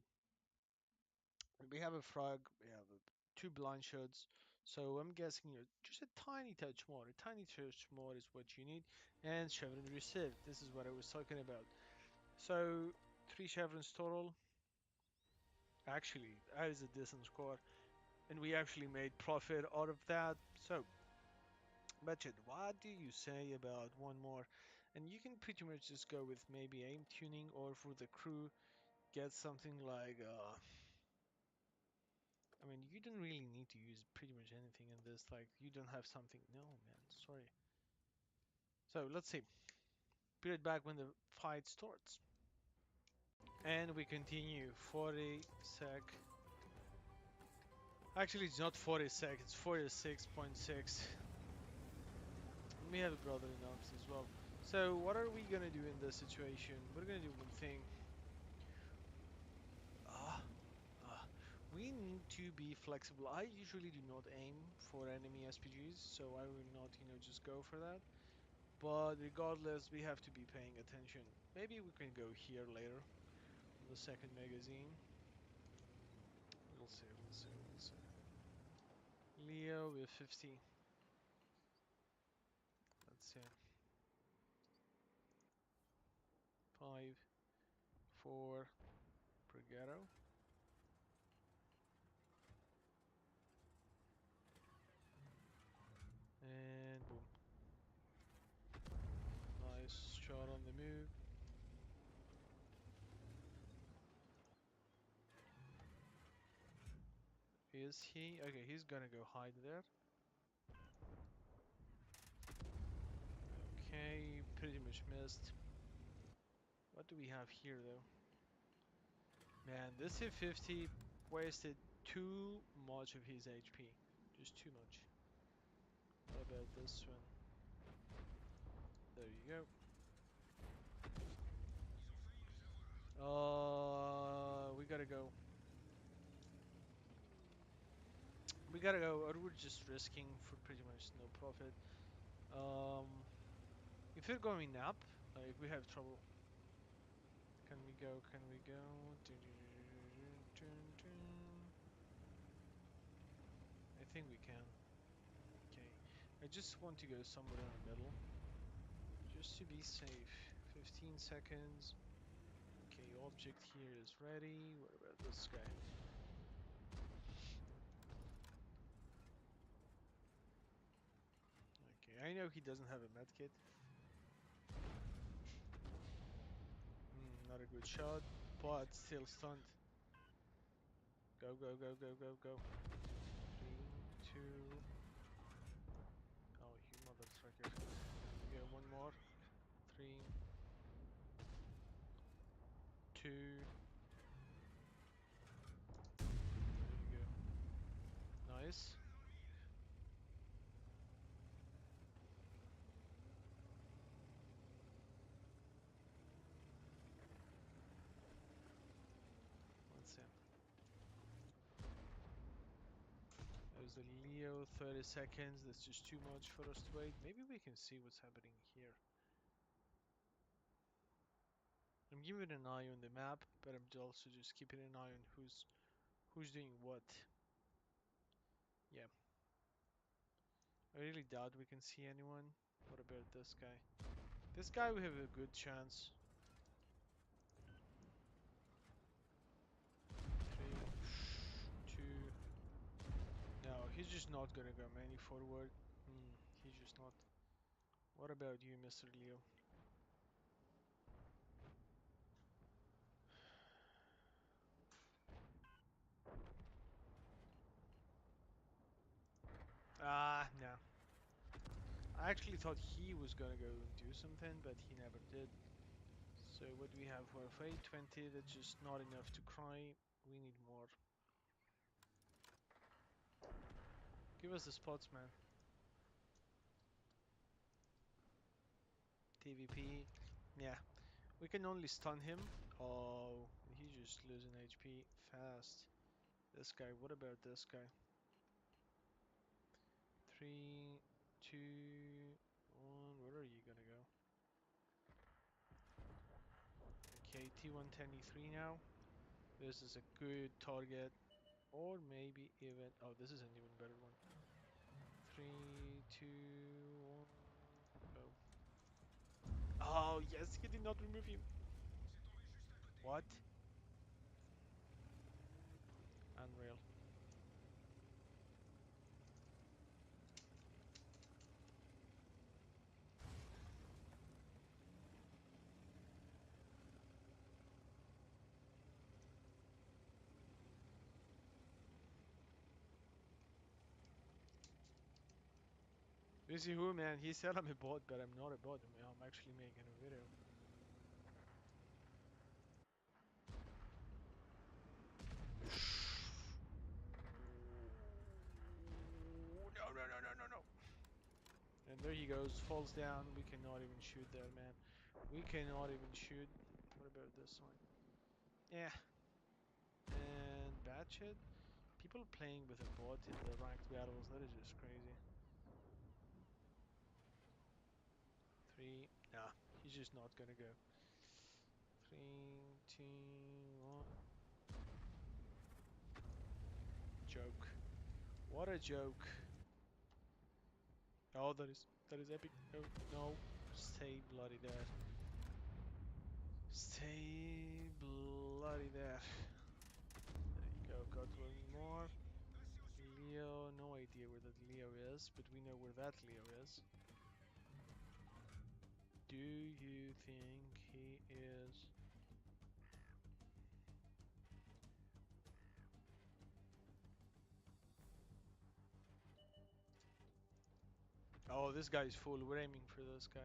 We have a frog, we have two blind shots, so I'm guessing just a tiny touch more. A tiny touch more is what you need. And Chevron received. This is what I was talking about. So 3 chevrons total. Actually, that is a decent score, and we actually made profit out of that. So, Budget, what do you say about one more? And you can pretty much just go with maybe aim tuning, or for the crew, get something like I mean, you don't really need to use pretty much anything in this. Like, you don't have something. No, man, sorry. So let's see. Be right back when the fight starts. And we continue. 40 sec. Actually, it's not 40 sec. It's 46.6. We have a brother in arms as well. So what are we gonna do in this situation? We're gonna do one thing. Ah, we need to be flexible. I usually do not aim for enemy SPGs, so I will not, just go for that. But regardless, we have to be paying attention. Maybe we can go here later on the second magazine. We'll see, we'll see, we'll see. Leo with 50. Let's see. 5, 4 per ghetto. And boom. Nice shot on the move. Is he? Okay, he's gonna go hide there. Okay, pretty much missed. What do we have here though? Man, this hit 50 wasted too much of his HP. Just too much. What about this one? There you go. We gotta go. We gotta go, or we're just risking for pretty much no profit. If we're going up, like we have trouble. Can we go? Can we go? I think we can. Okay. I just want to go somewhere in the middle. Just to be safe. 15 seconds. Okay, object here is ready. What about this guy? Okay, I know he doesn't have a medkit. Not a good shot, but still stunned. Go, go, go, go, go, go. 3, 2. Oh, you mother trucker. Yeah, one more. 3, 2. There you go. Nice. Let's see. There's a Leo, 30 seconds. That's just too much for us to wait. Maybe we can see what's happening here. I'm giving an eye on the map, but I'm also just keeping an eye on who's doing what. Yeah. I really doubt we can see anyone. What about this guy? This guy we have a good chance. 3, 2. No, he's just not gonna go many forward. He's just not. What about you, Mr. Leo? No. I actually thought he was gonna go and do something, but he never did. So what do we have for 820? That's just not enough to cry. We need more. Give us the spots, man. TVP. Yeah. We can only stun him. Oh, he's just losing HP fast. This guy, what about this guy? 3, 2, 1. Where are you gonna go? Okay, T123 now. This is a good target. Or maybe even... Oh, this is an even better one. 3, 2, 1, go. Oh, yes, he did not remove him. What? Unreal. You see who, man? He said I'm a bot, but I'm not a bot. I'm actually making a video. No, no, no, no, no, no. And there he goes, falls down. We cannot even shoot there, man. We cannot even shoot. What about this one? Yeah. And Batchet. People playing with a bot in the ranked battles, that is just crazy. 3. Nah, he's just not gonna go. 3, 2, 1. Joke. What a joke. Oh, that is epic. No, no. Stay bloody dead. Stay bloody there. There you go, got one more. Leo, no idea where that Leo is, but we know where that Leo is. Do you think he is? Oh, this guy is full. We're aiming for this guy.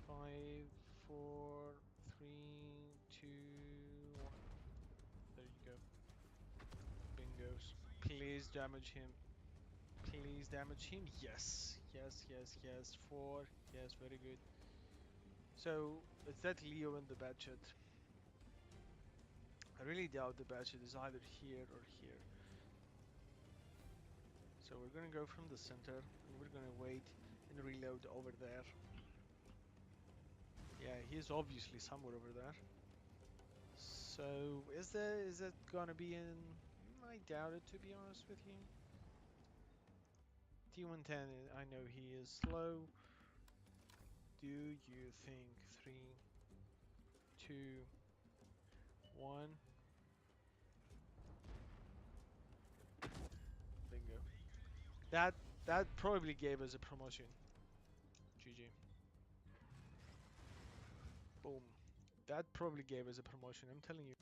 5, 4, 3, 2, 1. There you go. Bingos. Please damage him. Please damage him. Yes. Yes, yes, yes. 4. Yes, very good. So, it's that Leo in the batchet. I really doubt the batchet is either here or here. So we're gonna go from the center and we're gonna wait and reload over there. Yeah, he's obviously somewhere over there. So is that gonna be in? I doubt it, to be honest with you. T110, I know he is slow. Do you think 3, 2, 1? Bingo. That probably gave us a promotion. GG. Boom. That probably gave us a promotion, I'm telling you.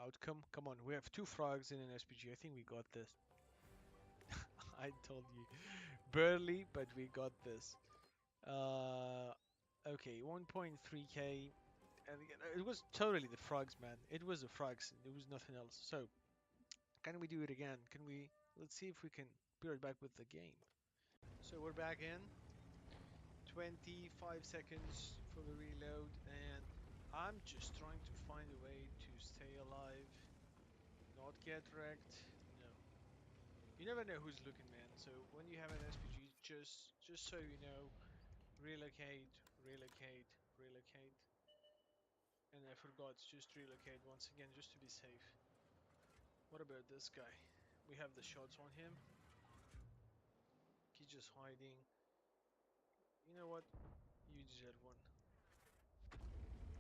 Outcome? Come on, we have 2 frogs in an SPG. I think we got this. I told you. Barely, but we got this. Okay, 1.3k. And again, it was totally the frogs, man. It was the frogs. It was nothing else. So, can we do it again? Can we? Let's see if we can be right back with the game. So we're back in. 25 seconds for the reload, and I'm just trying to find a way to stay alive, not get wrecked. No, you never know who's looking, man. So when you have an SPG, just so you know, relocate, relocate, relocate. And I forgot, just relocate once again, just to be safe. What about this guy? We have the shots on him. He's just hiding. You know what? You deserve one.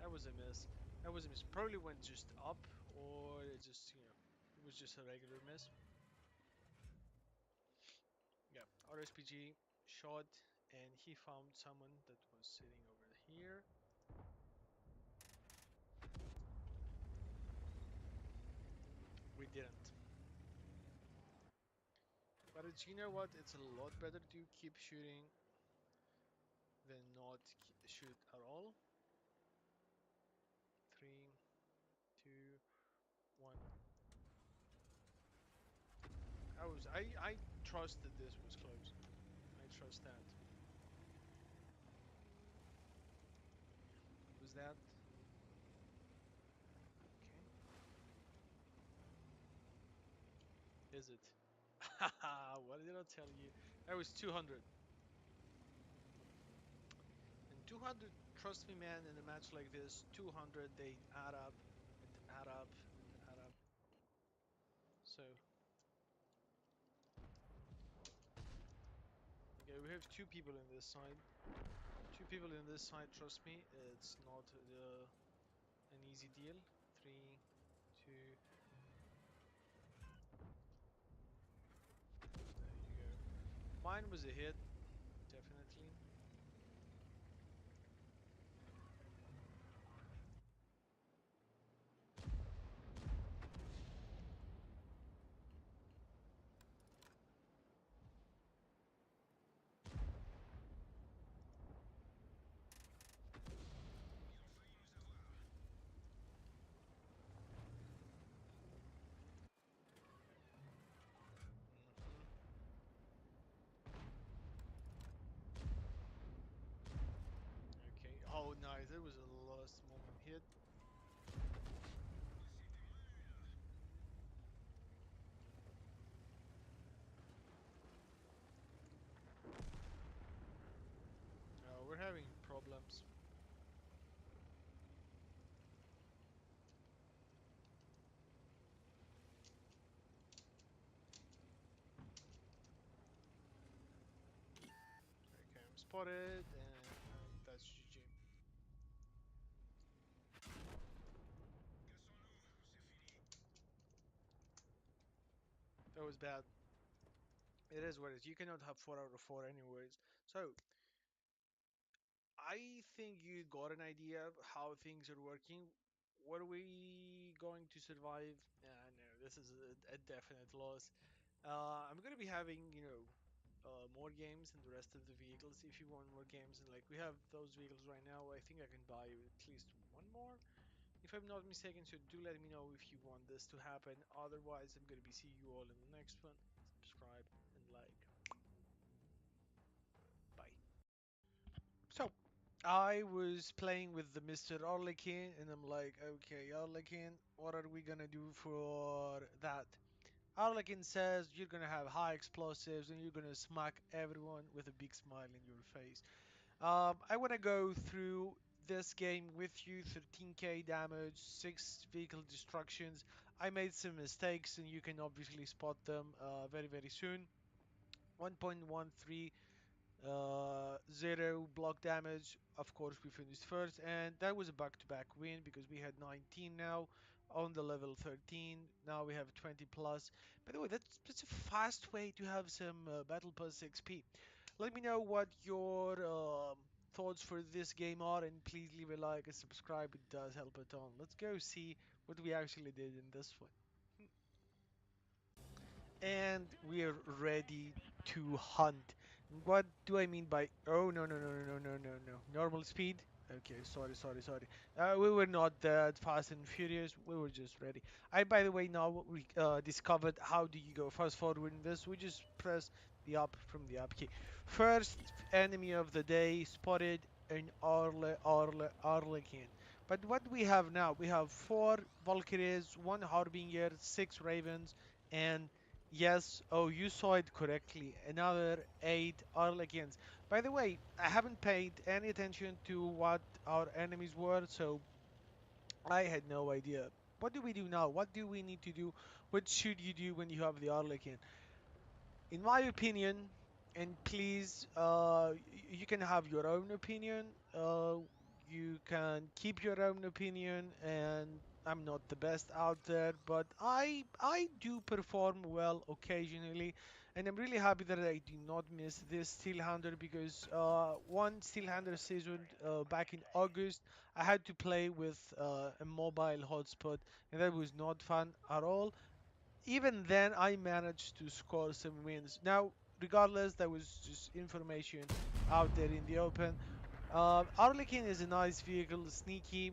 That was a miss. That was a miss. Probably went just up, or it just, it was just a regular miss. Yeah, RSPG shot, and he found someone that was sitting over here. We didn't. But it's, you know what? It's a lot better to keep shooting than not shoot at all. 3, 2, 1. I trust that this was close. I trust that. Was that? Okay. Is it? Haha, what did I tell you? That was 200. And 200, trust me, man, in a match like this, 200, they add up and add up and add up. So, okay, we have 2 people in this side. 2 people in this side, trust me, it's not an easy deal. 3, 2. There you go. Mine was a hit, definitely. Okay. Oh, nice. It was a last moment hit. We're having problems. spotted, and that's GG. That was bad. It is what it is. You cannot have 4 out of 4 anyways. So, I think you got an idea of how things are working. What are we going to survive? No, this is a definite loss. I'm gonna be having, more games and the rest of the vehicles. If you want more games, and like we have those vehicles right now, I think I can buy at least one more, if I'm not mistaken. So do let me know if you want this to happen. Otherwise, I'm gonna be seeing you all in the next one. Subscribe and like. Bye. So, I was playing with the Mr. Arlequin, and I'm like, okay, Arlequin, what are we gonna do for that? Arlequin says you're gonna have high explosives and you're gonna smack everyone with a big smile in your face. I wanna go through this game with you. 13k damage, 6 vehicle destructions. I made some mistakes, and you can obviously spot them very, very soon. 1.13 0 block damage. Of course, we finished first, and that was a back-to-back win because we had 19 now on the level 13. Now we have 20 plus. By the way, that's a fast way to have some battle pass XP. Let me know what your thoughts for this game are, and please leave a like and subscribe. It does help a ton. Let's go see what we actually did in this one. And we're ready to hunt. What do I mean by oh no no no no no no no normal speed? Okay, sorry. We were not that fast and furious. We were just ready. I, by the way, now we discovered how do you go fast forward in this. We just press the up from the up key. First enemy of the day spotted in Arlequin. But what we have now, we have 4 Valkyries, 1 Harbinger, 6 Ravens, and yes, oh, you saw it correctly. Another 8 Arlequins. By the way, I haven't paid any attention to what our enemies were, so I had no idea. What do we do now? What do we need to do? What should you do when you have the Arlequin? In my opinion, and please, you can have your own opinion. You can keep your own opinion, and I'm not the best out there, but I do perform well occasionally, and I'm really happy that I do not miss this Steel Hunter because one Steel Hunter season back in August, I had to play with a mobile hotspot, and that was not fun at all. Even then, I managed to score some wins. Now, regardless, that was just information out there in the open. Arlequin is a nice vehicle, sneaky.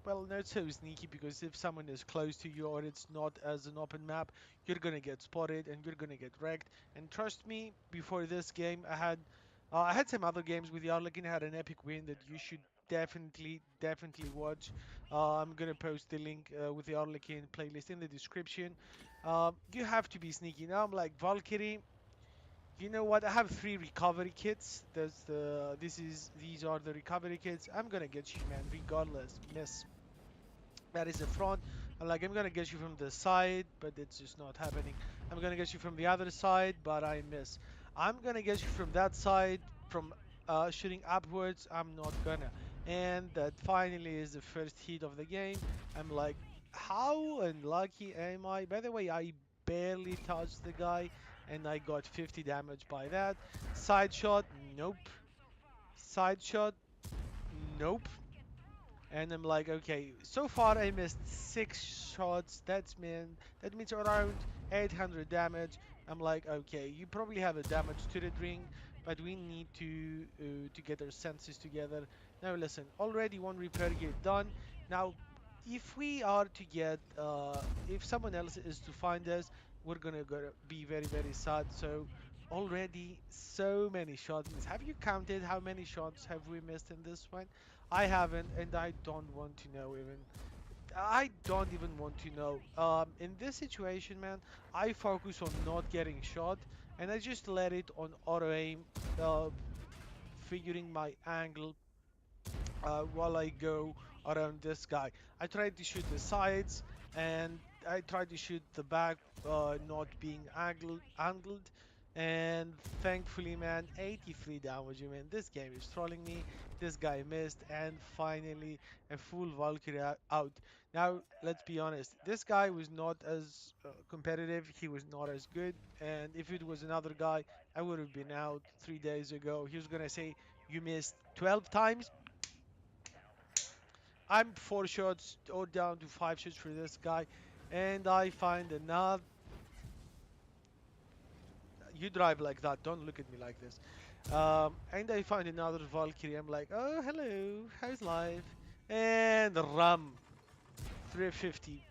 Well, not so sneaky because if someone is close to you or it's not as an open map, you're gonna get spotted and you're gonna get wrecked. And trust me, before this game, I had some other games with the Arlequin. I had an epic win that you should definitely watch. I'm gonna post the link with the Arlequin playlist in the description. You have to be sneaky. Now I'm like Valkyrie. You know what? I have 3 recovery kits. These are the recovery kits. I'm gonna get you, man, regardless. Miss. That is the front. I'm gonna get you from the side, but it's just not happening. I'm gonna get you from the other side, but I miss. I'm gonna get you from that side, from shooting upwards. I'm not gonna. And that finally is the first hit of the game. I'm like, how unlucky am I? By the way, I barely touched the guy, and I got 50 damage by that. Side shot, nope. Side shot, nope. And I'm like, okay, so far I missed 6 shots. That means around 800 damage. I'm like, okay, you probably have a damage to the ring, but we need to get our senses together. Now listen, already 1 repair kit done. Now, if we are to get, if someone else is to find us, we're gonna be very very sad. So already so many shots. Have you counted how many shots have we missed in this one? I haven't, and I don't want to know even. I don't even want to know. In this situation, man, I focus on not getting shot, and I just let it on auto aim, figuring my angle while I go around this guy. I try to shoot the sides, and I try to shoot the back, not being angled. And thankfully, man, 83 damage. Man, this game is trolling me. This guy missed, and finally a full Valkyrie out. Now, let's be honest. This guy was not as competitive. He was not as good. And if it was another guy, I would have been out 3 days ago. He was gonna say you missed 12 times. I'm 4 shots or down to 5 shots for this guy, and I find another. You drive like that. Don't look at me like this. And I find another Valkyrie. I'm like, oh, hello. How's life? And ram. 350.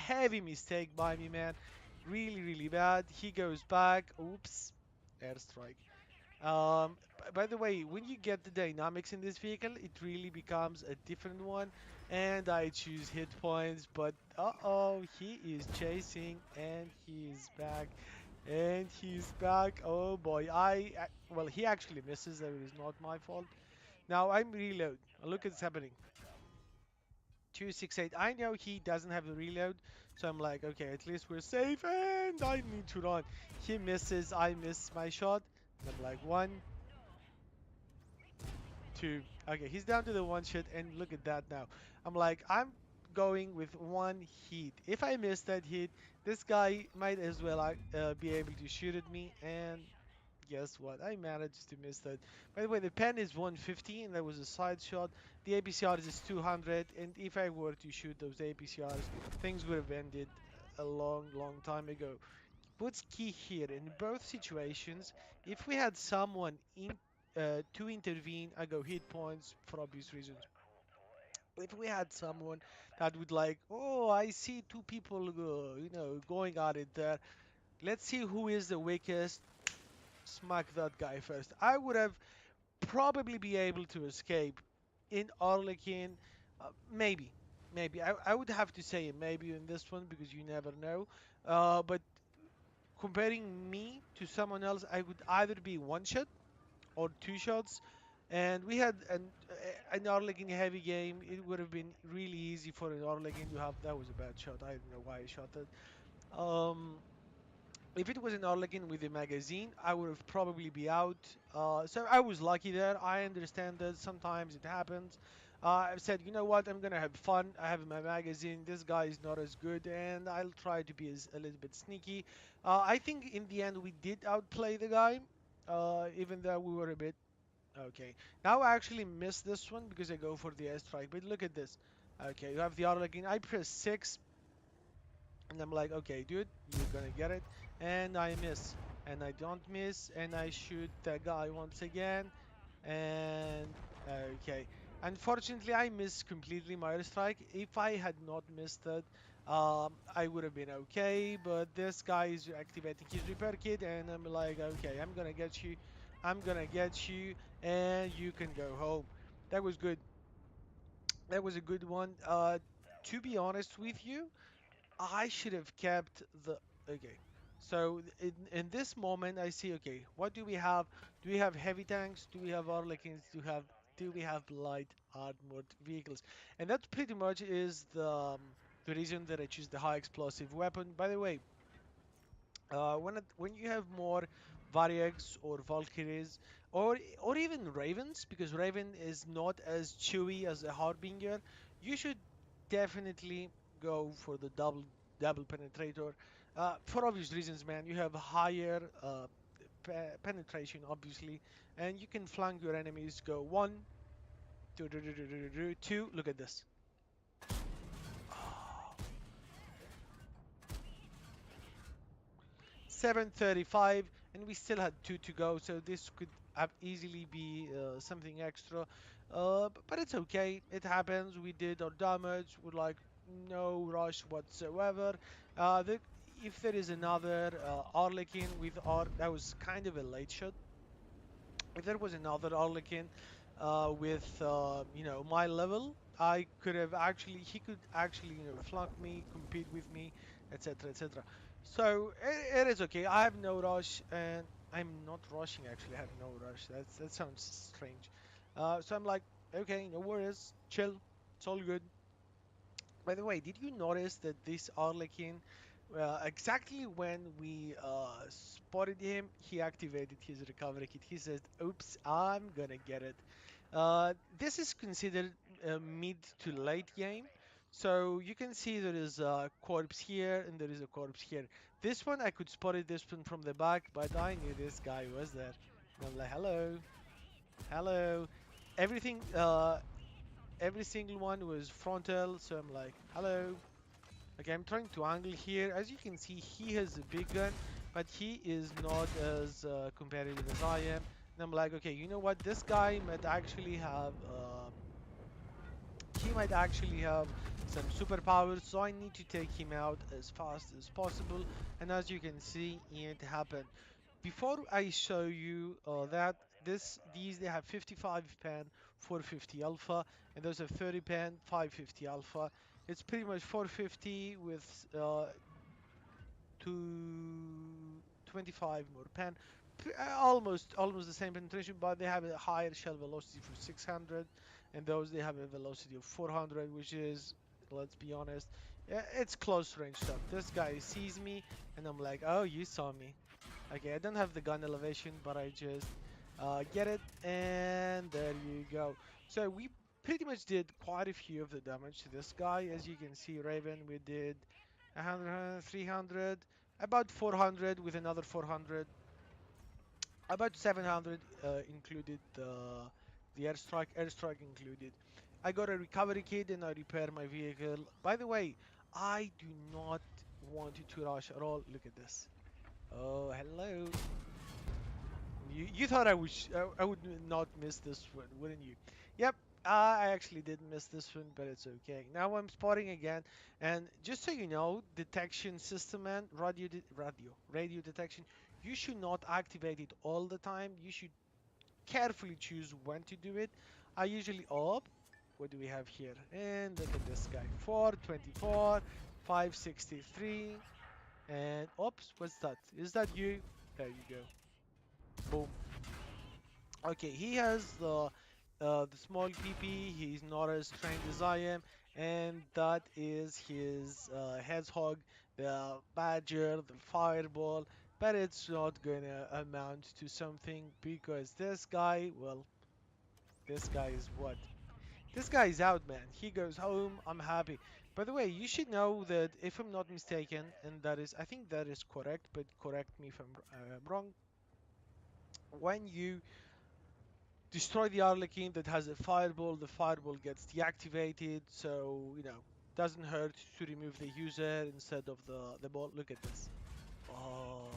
Heavy mistake by me, man. Really, really bad. He goes back. Oops. Airstrike. By the way, when you get the dynamics in this vehicle, it really becomes a different one. And I choose hit points, but uh-oh, he is chasing and he is back. And he's back. Oh boy, well, he actually misses, so it is not my fault. Now I'm reload. Look at what's happening. 268. I know he doesn't have the reload, so I'm like, okay, at least we're safe, and I need to run. He misses, I miss my shot. And I'm like, one, two. Okay, he's down to the one shot, and look at that now. I'm like, I'm going with one hit. If I miss that hit, this guy might as well be able to shoot at me, and guess what? I managed to miss that. By the way, the pen is 150, and that was a side shot. The APCR is 200, and if I were to shoot those APCRs, things would have ended a long, long time ago. What's key here in both situations, if we had someone in to intervene, I go hit points for obvious reasons. If we had someone that would like, oh, I see two people, going at it there. Let's see who is the weakest. Smack that guy first. I would have probably be able to escape in Arlequin. Maybe, maybe. I would have to say maybe in this one because you never know. But comparing me to someone else, I would either be one shot or two shots. And we had an Arlequin heavy game. It would have been really easy for an Arlequin to have. That was a bad shot. I don't know why I shot that. Um, if it was an Arlequin with a magazine, I would have probably be out. So I was lucky there. I understand that sometimes it happens. I've said, you know what, I'm gonna have fun. I have my magazine. This guy is not as good, and I'll try to be a little bit sneaky. I think in the end we did outplay the guy, even though we were a bit okay. Now I actually missed this one because I go for the airstrike. But look at this. Okay, you have the Arlequin. I press 6. And I'm like, okay, dude, you're gonna get it. And I miss. And I don't miss. And I shoot the guy once again. And okay. Unfortunately, I missed completely my strike. If I had not missed it, I would have been okay. But this guy is activating his repair kit. And I'm like, okay, I'm gonna get you. I'm gonna get you. And you can go home. That was good. That was a good one. To be honest with you, I should have kept the okay. So in this moment, I see okay. What do we have? Do we have heavy tanks? Do we have Arlequins? Do we have light armored vehicles? And that pretty much is the reason that I choose the high explosive weapon. By the way, when you have more Varyags or Valkyries or even Ravens, because Raven is not as chewy as a Harbinger, you should definitely go for the double penetrator. For obvious reasons, man. You have higher penetration, obviously, and you can flank your enemies. Go one, two. Look at this. 7:35, and we still had two to go, so this could have easily be something extra. But it's okay. It happens. We did our damage with like no rush whatsoever. If there is another Arlequin with that was kind of a late shot. If there was another Arlequin with my level, I could have actually he could actually flank me, compete with me, etc. etc. So it is okay. I have no rush, and I'm not rushing actually. I have no rush. That sounds strange. So I'm like, okay, no worries, chill, it's all good. By the way, did you notice that this Arlequin Exactly when we spotted him, he activated his recovery kit. He said, "Oops, I'm gonna get it." This is considered mid to late game. So you can see there is a corpse here and there is a corpse here. This one I could spot it this one from the back, but I knew this guy was there. And I'm like, hello, hello. Everything, every single one was frontal, so I'm like, hello. Okay, I'm trying to angle here. As you can see, he has a big gun, but he is not as competitive as I am. And I'm like, okay, you know what? This guy might actually have, he might actually have some superpowers, so I need to take him out as fast as possible. And as you can see, it happened. Before I show you these they have 55 pen 450 alpha, and those are 30 pen 550 alpha. It's pretty much 450 with to 25 more pen. Almost the same penetration, but they have a higher shell velocity for 600, and those they have a velocity of 400, which is, let's be honest, yeah, it's close range stuff. This guy sees me, and I'm like, oh, you saw me. Okay, I don't have the gun elevation, but I just get it, and there you go. So we pretty much did quite a few of the damage to this guy. As you can see, Raven, we did 100, 300, about 400 with another 400, about 700 included the airstrike included. I got a recovery kit and I repair my vehicle. By the way, I do not want you to rush at all. Look at this. Oh, hello. You thought I would not miss this one, wouldn't you? Yep, I actually did miss this one, but it's okay. Now I'm spotting again, and just so you know, detection system and radio detection, you should not activate it all the time. You should carefully choose when to do it. I usually what do we have here? And look at this guy, 424, 563, and oops, what's that? Is that you? There you go. Boom. Okay, he has the small PP. He's not as trained as I am, and that is his hedgehog, the badger, the fireball. But it's not gonna amount to something because this guy, well, this guy is what? This guy is out, man. He goes home. I'm happy. By the way, you should know that if I'm not mistaken, and that is, I think that is correct, but correct me if I'm wrong. When you destroy the Arlequin that has a fireball. The fireball gets deactivated, so doesn't hurt to remove the user instead of the ball. Look at this. Oh.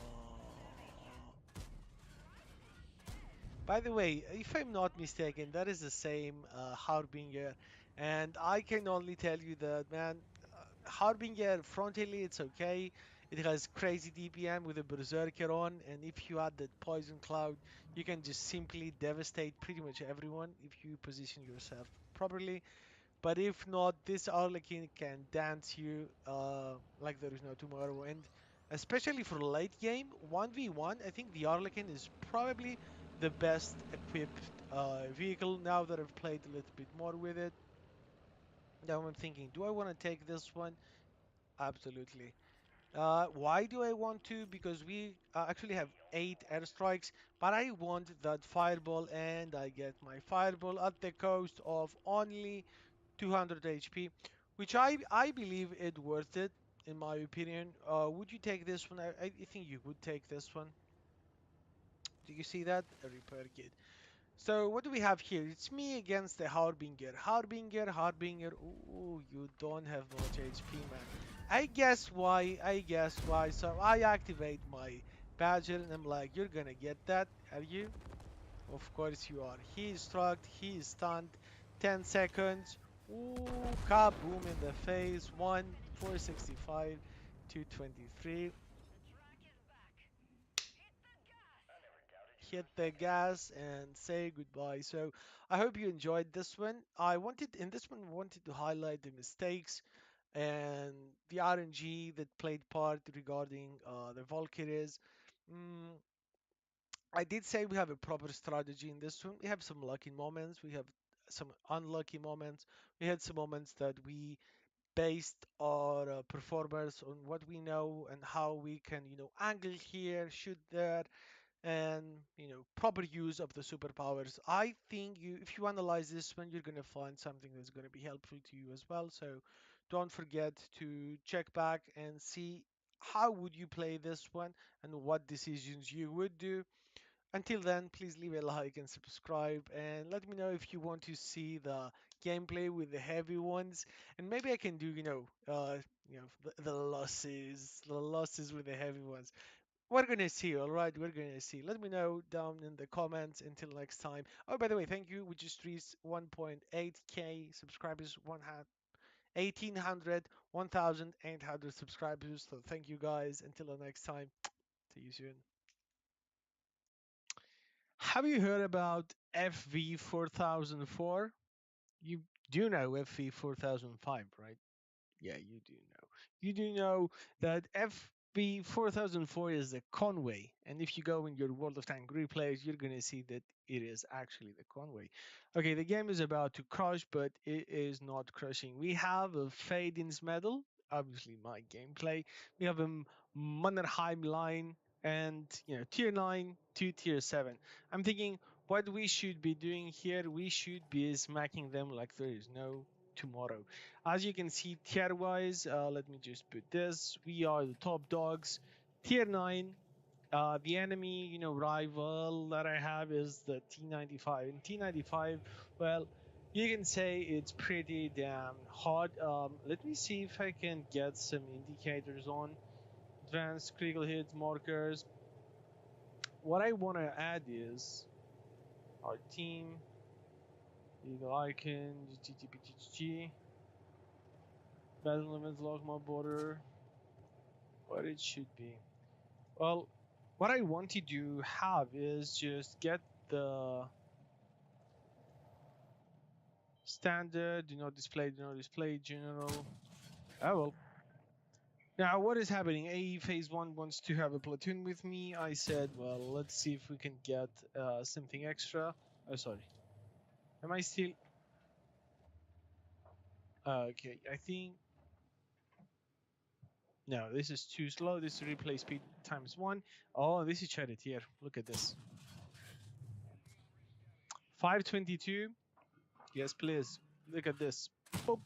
By the way, if I'm not mistaken, that is the same Harbinger, and I can only tell you that, man, Harbinger frontally it's okay. It has crazy DPM with a Berserker on, and if you add that Poison Cloud, you can just simply devastate pretty much everyone if you position yourself properly. But if not, this Arlequin can dance you like there is no tomorrow. And especially for late game, 1v1, I think the Arlequin is probably the best equipped vehicle now that I've played a little bit more with it. Now I'm thinking, do I want to take this one? Absolutely. Why do I want to? Because we actually have 8 airstrikes, but I want that fireball, and I get my fireball at the cost of only 200 HP, which I believe it worth it in my opinion. Would you take this one? I think you would take this one. Do you see that? A repair kit. So what do we have here? It's me against the Harbinger. Harbinger. Ooh, you don't have much HP, man. I guess why. I guess why. So I activate my Badger and I'm like, you're gonna get that, are you? Of course you are. He is struck, he is stunned. 10 seconds. Ooh, kaboom in the face. 1, 465, 223. Hit the gas and say goodbye. So I hope you enjoyed this one. I wanted to highlight the mistakes and the RNG that played part regarding the Valkyries. Mm, I did say we have a proper strategy in this one. We have some lucky moments. We have some unlucky moments. We had some moments that we based our performance on what we know and how we can, angle here, shoot there, and proper use of the superpowers. I think if you analyze this one, you're going to find something that's going to be helpful to you as well. So don't forget to check back and see how would you play this one and what decisions you would do. Until then, please leave a like and subscribe, and let me know if you want to see the gameplay with the heavy ones, and maybe I can do the losses with the heavy ones. We're gonna see, all right. We're gonna see. Let me know down in the comments. Until next time. Oh, by the way, thank you. We just reached 1.8k subscribers, 1,800 subscribers. So thank you guys. Until the next time. See you soon. Have you heard about FV 4004? You do know FV 4005, right? Yeah, you do know. You do know that FB 4004 is the Conway, and if you go in your World of Tank replays, you're gonna see that it is actually the Conway. Okay, the game is about to crush, but it is not crushing. We have a Faden's medal, obviously my gameplay. We have a Mannerheim line, and tier 9 to tier 7. I'm thinking what we should be doing here, we should be smacking them like there is no tomorrow. As you can see, tier wise, let me just put this. We are the top dogs. Tier 9. The enemy, rival that I have is the T95. And T95, well, you can say it's pretty damn hot. Let me see if I can get some indicators on advanced critical hit markers. What I want to add is our team, eagle icon, GTPTG, battle limits, log my border, what it should be. Well, what I want to do have is just get the standard, do not display general. Oh well. Now what is happening? AE phase 1 wants to have a platoon with me. I said, well, let's see if we can get something extra. Oh, sorry. Am I still... okay, I think... No, this is too slow. This is replay speed times 1. Oh, this is chatted here. Look at this. 522. Yes, please. Look at this. Boop.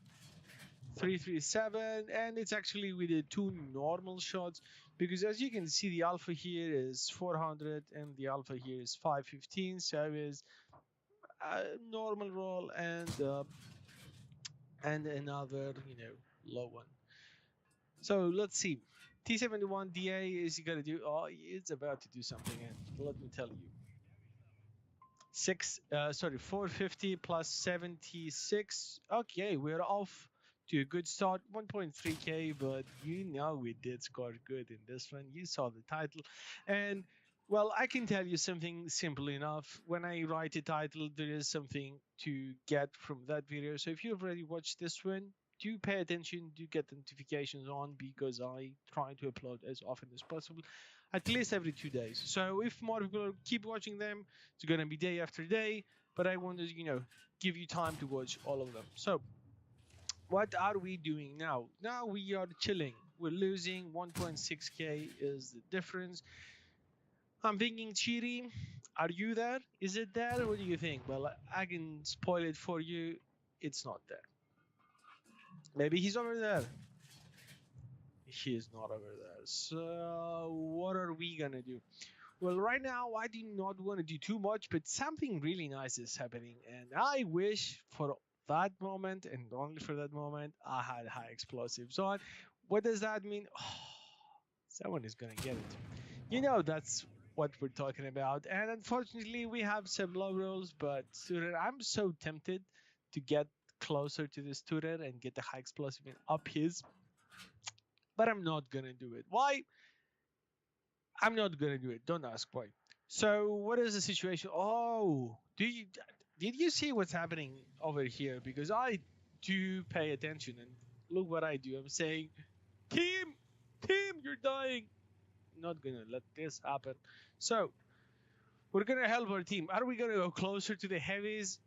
337, and it's actually with the 2 normal shots, because as you can see, the alpha here is 400 and the alpha here is 515. So is a normal roll and another low one. So let's see. T71 DA is gonna do... oh, it's about to do something, and let me tell you. 450 plus 76. Okay, we're off to a good start. 1.3k, but we did score good in this one. You saw the title, and well, I can tell you something simple enough. When I write a title, there is something to get from that video. So if you've already watched this one, do pay attention, do get notifications on, because I try to upload as often as possible, at least every 2 days. So if more people keep watching them, it's gonna be day after day, but I want to, give you time to watch all of them. So what are we doing now? Now we are chilling. We're losing 1.6k is the difference. I'm thinking, Chiri, are you there? Is it there? What do you think? Well, I can spoil it for you. It's not there. Maybe he's over there. He is not over there. So what are we gonna do? Well, right now I do not want to do too much, but something really nice is happening, and I wish for that moment and only for that moment I had high explosives on. What does that mean? Oh, someone is gonna get it. That's what we're talking about. And unfortunately, we have some low rolls, but I'm so tempted to get closer to this Turer and get the high explosive up his, but I'm not gonna do it. Why? I'm not gonna do it. Don't ask why. So what is the situation? Oh, did you see what's happening over here? Because I do pay attention, and look what I do. I'm saying, team, you're dying. Not gonna let this happen. So we're gonna help our team. Are we gonna go closer to the heavies?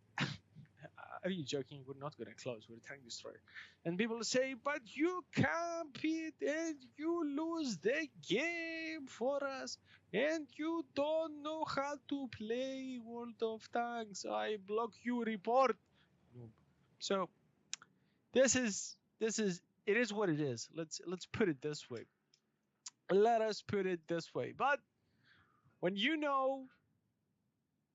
Are you joking? We're not gonna close. We're a tank destroyer. And people say, but you compete and you lose the game for us, and you don't know how to play World of Tanks. I block you. Report. Noob. So this is it is what it is. Let's put it this way. Let us put it this way. But when you know,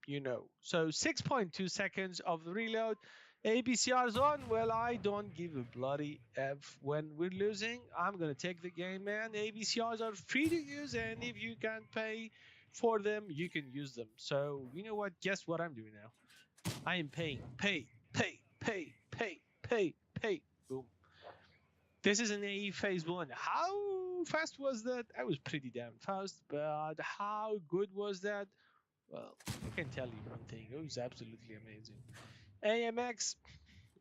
you know. So 6.2 seconds of the reload. ABCR's on. Well, I don't give a bloody F when we're losing. I'm going to take the game, man. ABCRs are free to use, and if you can't pay for them, you can use them. So, you know what? Guess what I'm doing now? I am paying. Pay, pay, pay, pay, pay, pay. Boom. This is an AE phase 1. How fast was that? I was pretty damn fast, but how good was that? Well, I can tell you one thing. It was absolutely amazing. AMX.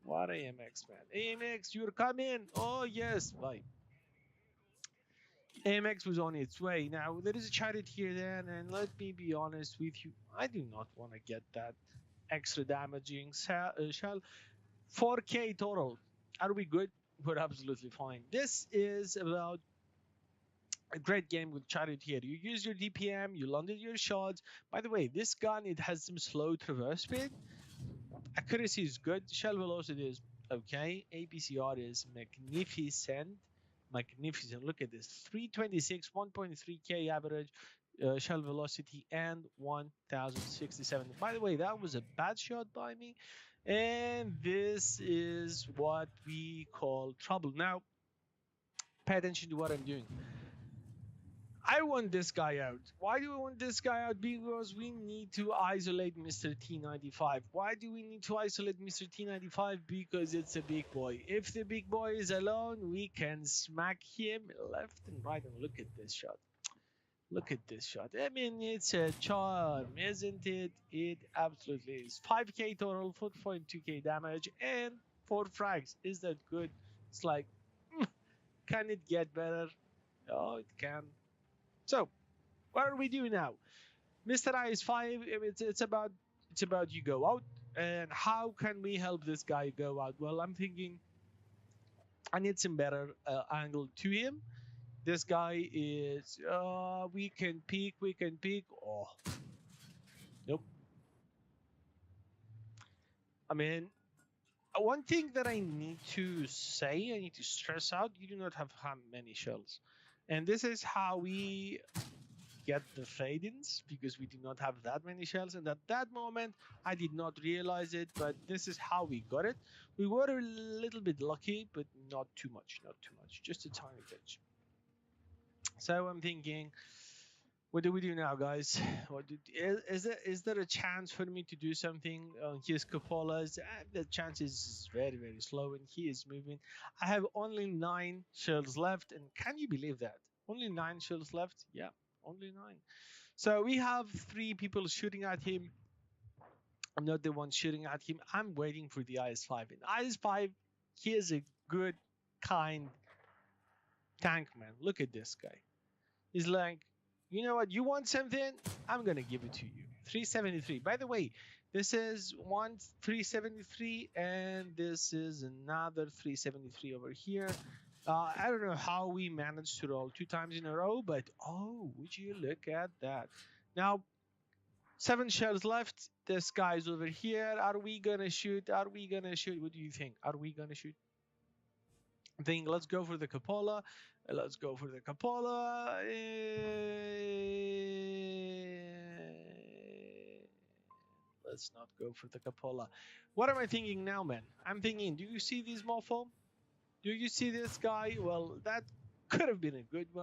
What AMX, man? AMX, you're coming. Oh, yes. Bye. AMX was on its way. Now, there is a chariot here then, and let me be honest with you. I do not want to get that extra damaging shell. 4K total. Are we good? We're absolutely fine. This is about a great game with chariot here. You use your DPM, you landed your shots. By the way, this gun, it has some slow traverse speed. Accuracy is good. Shell velocity is okay. APCR is magnificent. Magnificent. Look at this. 326, 1.3k average shell velocity, and 1067. By the way, that was a bad shot by me. And this is what we call trouble. Now, pay attention to what I'm doing. I want this guy out. Why do we want this guy out? Because we need to isolate Mr. T95. Why do we need to isolate Mr. T95? Because it's a big boy. If the big boy is alone, we can smack him left and right. And look at this shot. Look at this shot. I mean, it's a charm, isn't it? It absolutely is. 5k total, 4.2k damage, and 4 frags. Is that good? It's like, can it get better? Oh, it can. So, what are we doing now? Mr. IS5, it's about you go out, and how can we help this guy go out? Well, I'm thinking I need some better angle to him. This guy is we can peek. Oh, nope. I mean, one thing that I need to say, I need to stress out, you do not have many shells. And this is how we get the fade-ins, because we do not have that many shells. And at that moment, I did not realize it, but this is how we got it. We were a little bit lucky, but not too much, just a tiny bit. So I'm thinking, what do we do now, guys? Is there a chance for me to do something on his cupolas? The chance is very, very slow, and he is moving. I have only 9 shells left, and can you believe that? Only 9 shells left? Yeah, only 9. So we have 3 people shooting at him. I'm not the one shooting at him. I'm waiting for the IS5. And IS5, he is a good, kind tank, man. Look at this guy. He's like, you know what? You want something? I'm going to give it to you. 373. By the way, this is 373, and this is another 373 over here. I don't know how we managed to roll 2 times in a row, but oh, would you look at that. Now, 7 shells left. This guy's over here. Are we going to shoot? What do you think? Are we going to shoot? I think let's go for the cupola. Let's not go for the cupola. What am I thinking now, man? I'm thinking, do you see this mofo? Do you see this guy? Well, that could have been a good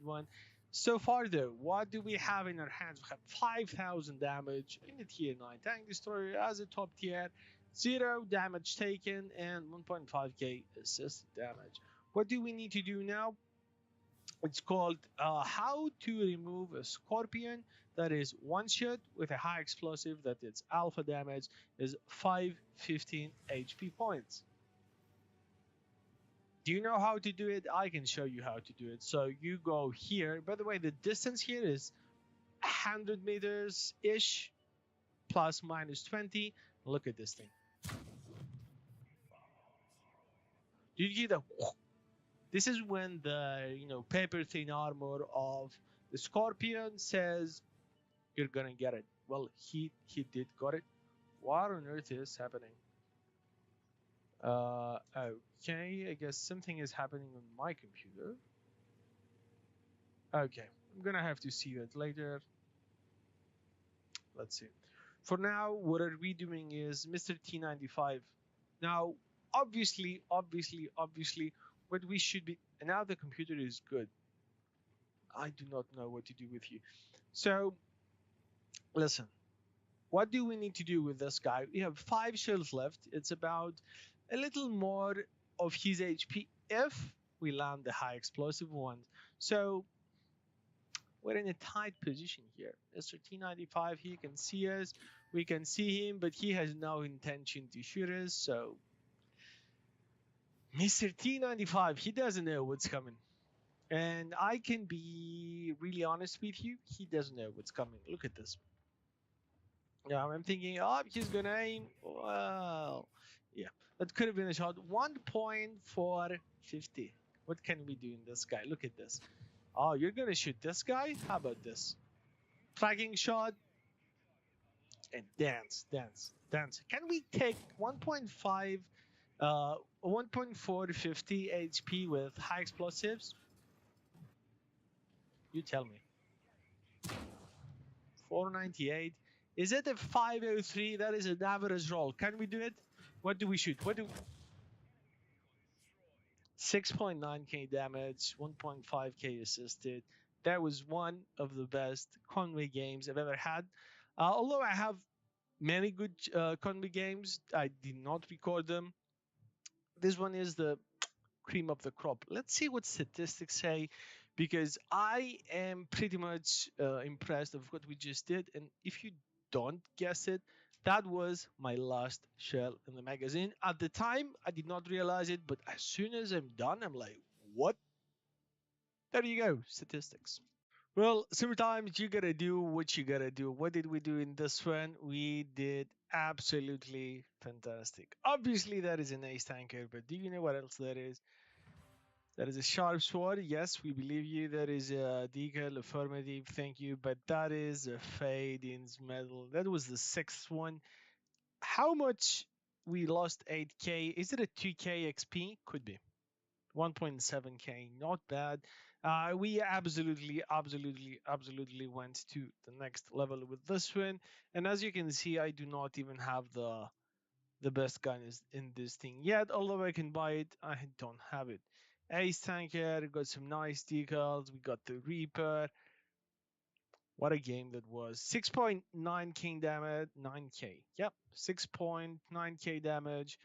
one. So far, though, what do we have in our hands? We have 5,000 damage in the tier 9 tank destroyer as a top tier. 0 damage taken and 1.5k assisted damage. What do we need to do now? It's called how to remove a scorpion that is 1 shot with a high explosive that its alpha damage is 515 HP points. Do you know how to do it? I can show you how to do it. So you go here. By the way, the distance here is 100 meters ish, plus minus 20. Look at this thing. Did you hear that? This is when the paper thin armor of the Scorpion says you're gonna get it. Well, he did got it. What on earth is happening? Okay, I guess something is happening on my computer. Okay, I'm gonna have to see that later. Let's see. For now, what are we doing is Mr. T95. Now, obviously, what we should be. And now the computer is good. I do not know what to do with you. So, listen. What do we need to do with this guy? We have 5 shells left. It's about a little more of his HP if we land the high explosive ones. So we're in a tight position here. Mr. T95, he can see us. We can see him, but he has no intention to shoot us. So Mr. T95, he doesn't know what's coming. And I can be really honest with you. He doesn't know what's coming. Look at this. Yeah, I'm thinking, oh, he's gonna aim. Well, yeah, that could have been a shot. 1.450. What can we do in this guy? Look at this. Oh, you're gonna shoot this guy? How about this? Tracking shot and dance. Can we take 1.5, 1.450 HP with high explosives? You tell me. 498. Is it a 503? That is an average roll. Can we do it? What do we shoot? 6.9k damage, 1.5k assisted. That was one of the best Conway games I've ever had. Although I have many good Conway games, I did not record them. This one is the cream of the crop. Let's see what statistics say, because I am pretty much impressed of what we just did. And if you don't guess it, that was my last shell in the magazine. At the time, I did not realize it, but as soon as I'm done, I'm like, what? There you go, statistics. Well, sometimes you gotta do what you gotta do. What did we do in this one? We did absolutely fantastic. Obviously, that is an ace tanker, but do you know what else that is? That is a sharp sword. Yes, we believe you. That is a decal, affirmative. Thank you. But that is a fade-ins medal. That was the 6th one. How much we lost? 8k. Is it a 2k XP? Could be. 1.7k. Not bad. We absolutely went to the next level with this one. And as you can see, I do not even have the best gun is in this thing yet. Although I can buy it, I don't have it. Ace tanker, got some nice decals. We got the Reaper. What a game that was. 6.9k damage, 9k. Yep, 6.9k damage,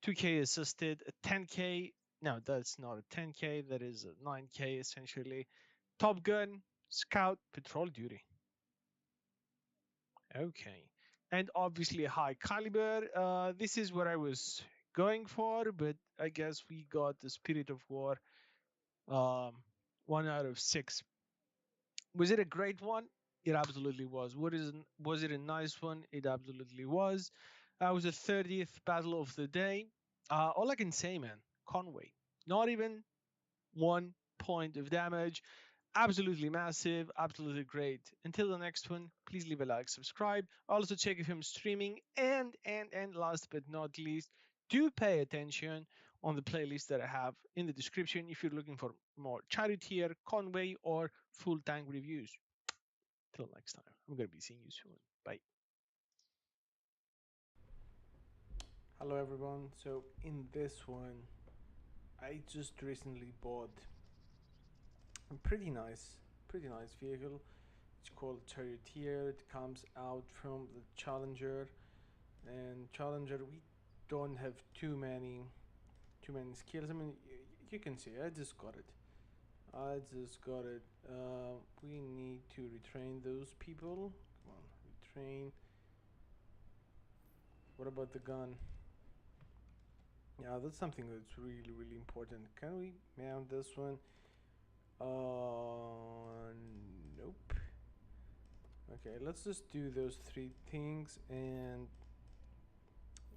2k assisted, a 10k. No, that's not a 10k. That is a 9k essentially. Top Gun, Scout, Patrol Duty. Okay. And obviously high caliber. This is what I was going for, but I guess we got the Spirit of War 1 out of 6. Was it a great one? It absolutely was. Was it a nice one? It absolutely was. It was the 30th battle of the day. All I can say, man, Conway. Not even 1 point of damage. Absolutely massive, absolutely great. Until the next one, please leave a like, subscribe. Also check if I'm streaming, and last but not least, do pay attention on the playlist that I have in the description if you're looking for more charioteer, Conway, or full tank reviews. Till next time, I'm gonna be seeing you soon. Bye. Hello everyone. So in this one, I just recently bought a pretty nice vehicle. It's called Charioteer. It comes out from the Challenger, and Challenger we don't have too many skills. I mean, you can see I just got it. We need to retrain those people. Come on, retrain. What about the gun? Yeah, that's something that's really important. Can we mount this one? Nope. Okay, let's just do those 3 things, and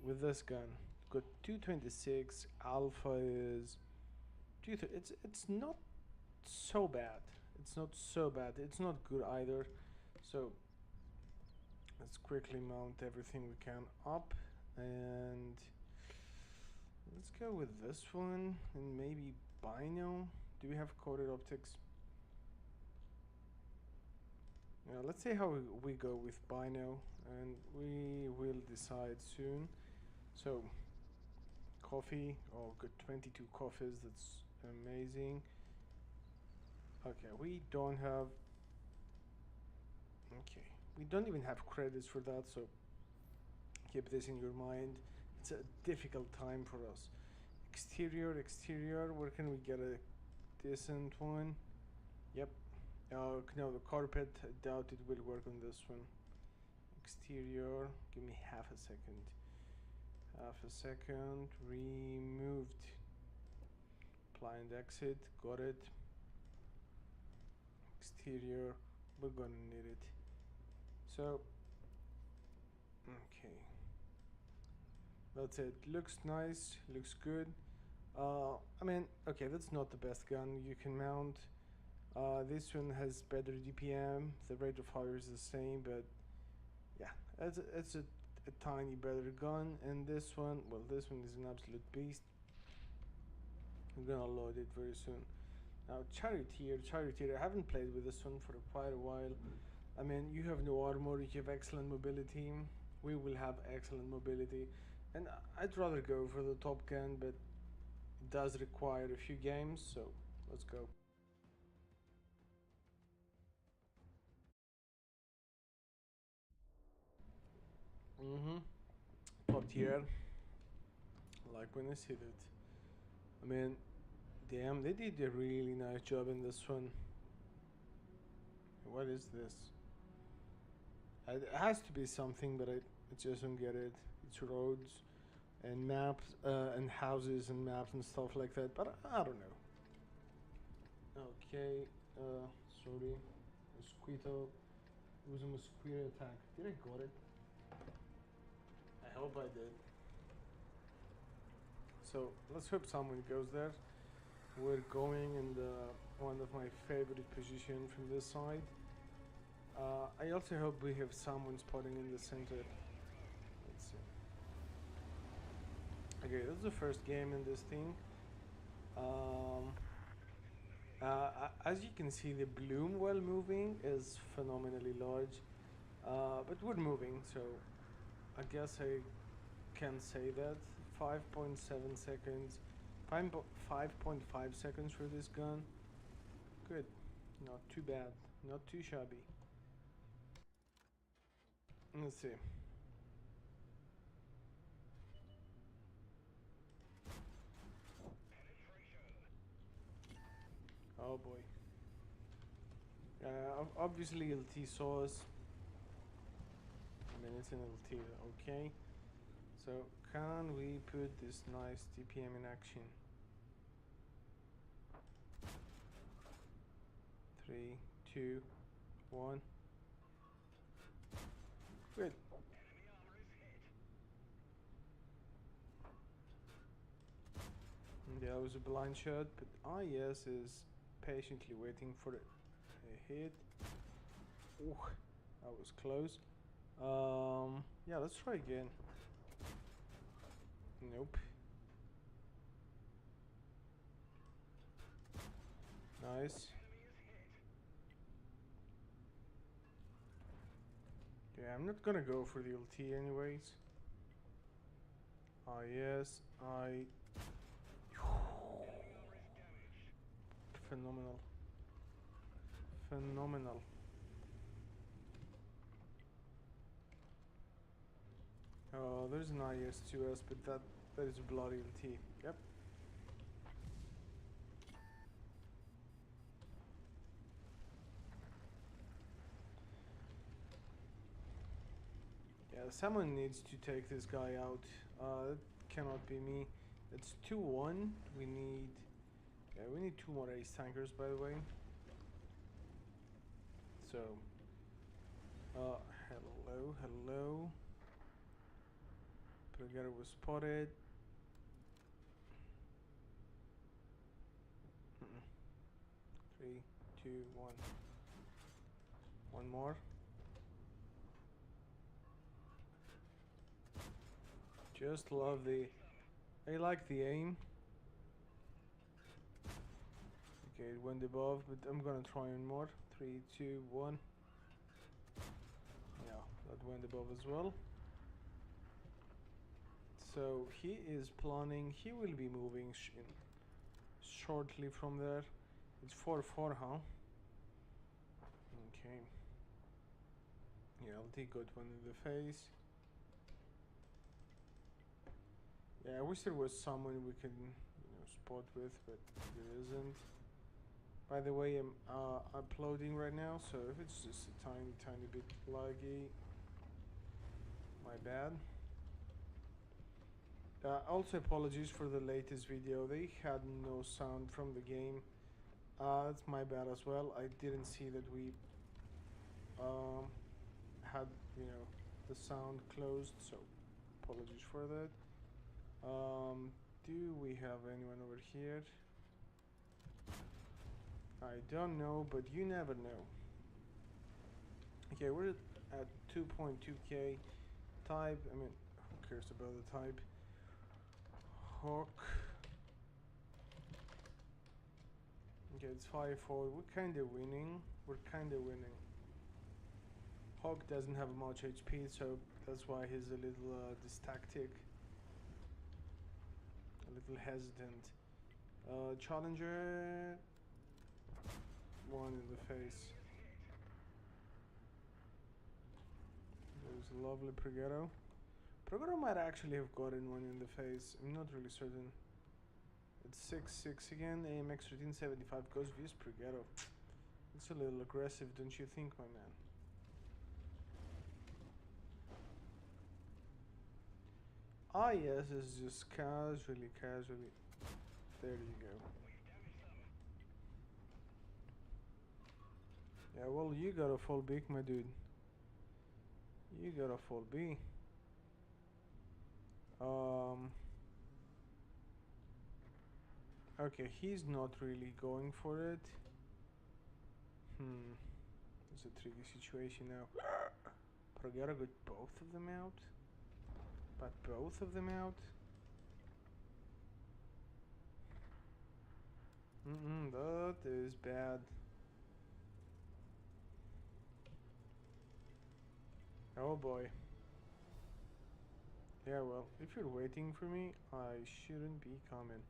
with this gun, got 226. Alpha is it's not so bad. It's not so bad. It's not good either. So let's quickly mount everything we can up, and let's go with this one and maybe Bino. Do we have coated optics? Yeah, let's see how we go with Bino, and we will decide soon. So coffee. Oh, good, 22 coffees. That's amazing. Okay, we don't have. Okay, we don't even have credits for that, so keep this in your mind. It's a difficult time for us. Exterior, where can we get a decent one? Yep. No, the carpet, I doubt it will work on this one. Exterior, give me half a second. Removed. Blind exit, got it. Exterior, we're gonna need it. So, okay. That's it. Looks nice, looks good. I mean, okay, that's not the best gun you can mount. This one has better DPM. The rate of fire is the same, but yeah, it's a tiny better gun. And this one, well, this one is an absolute beast. I'm gonna load it very soon. Now, Charioteer, I haven't played with this one for quite a while. I mean, you have no armor, you have excellent mobility. We will have excellent mobility. And I'd rather go for the Top Gun, but it does require a few games, so let's go. Top tier. I like when I see that. I mean, damn, they did a really nice job in this one. What is this? It has to be something, but I just don't get it. It's roads and maps and houses and maps and stuff like that, but I don't know. Okay, sorry. Mosquito. It was a mosquito attack. Did I got it? I hope I did. So let's hope someone goes there. We're going in the one of my favorite position from this side. I also hope we have someone spotting in the center. Let's see. Okay, that's the first game in this thing. As you can see, the bloom while moving is phenomenally large. But we're moving, so I guess I can say that. 5.7 seconds. 5.5 seconds for this gun. Good. Not too bad. Not too shabby. Let's see. Oh boy. Obviously LT saw us. I mean, it's an LT, okay. So can we put this nice TPM in action? 3, 2, 1. Good. And that was a blind shot, but IS is patiently waiting for a hit. Ooh, that was close. Yeah, let's try again. Nope. Nice. Yeah, I'm not gonna go for the LT anyways. Yes, phenomenal. Phenomenal. Oh, there's an IS-2S, but that is a bloody LT. Yep. Yeah, someone needs to take this guy out. It cannot be me. It's 2-1. We need 2 more ace tankers, by the way. So, hello. Together was spotted. 3, 2, 1. One more. Just love the... I like the aim. Okay, it went above, but I'm gonna try one more. 3, 2, 1. Yeah, that went above as well. So he is planning, he will be moving shortly from there. It's 4-4, huh? Okay. Yeah, LT got one in the face. Yeah, I wish there was someone we can, spot with, but there isn't. By the way, I'm uploading right now, so if it's just a tiny bit laggy, my bad. Also apologies for the latest video, they had no sound from the game. That's my bad as well. I didn't see that we had, the sound closed, so apologies for that. Do we have anyone over here? I don't know, but you never know. Okay, we're at 2.2k type. I mean, who cares about the type? Hawk. Okay, it's 5-4. We're kind of winning. Hawk doesn't have much HP, so that's why he's a little dystactic. A little hesitant. Challenger. One in the face. There's a lovely Proghetto. Proghetto might actually have gotten one in the face. I'm not really certain. It's 6-6 again. MEXC 1375 goes vs Proghetto. It's a little aggressive, don't you think, my man? Ah, yes, it's just casually. There you go. Yeah, well, you got a full beak, my dude. You got a full B. Okay, he's not really going for it. It's a tricky situation now. Proghetto got both of them out. But both of them out? That is bad. Oh boy. Yeah, well, if you're waiting for me, I shouldn't be coming.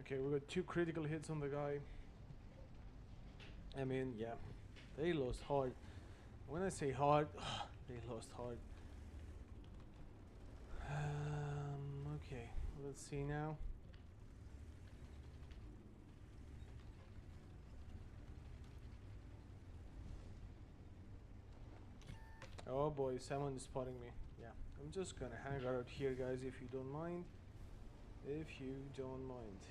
Okay, we got 2 critical hits on the guy. I mean, yeah, they lost hard. When I say hard, they lost hard. Okay, let's see now. Oh boy, someone is spotting me. Yeah, I'm just gonna hang out here, guys, if you don't mind. If you don't mind.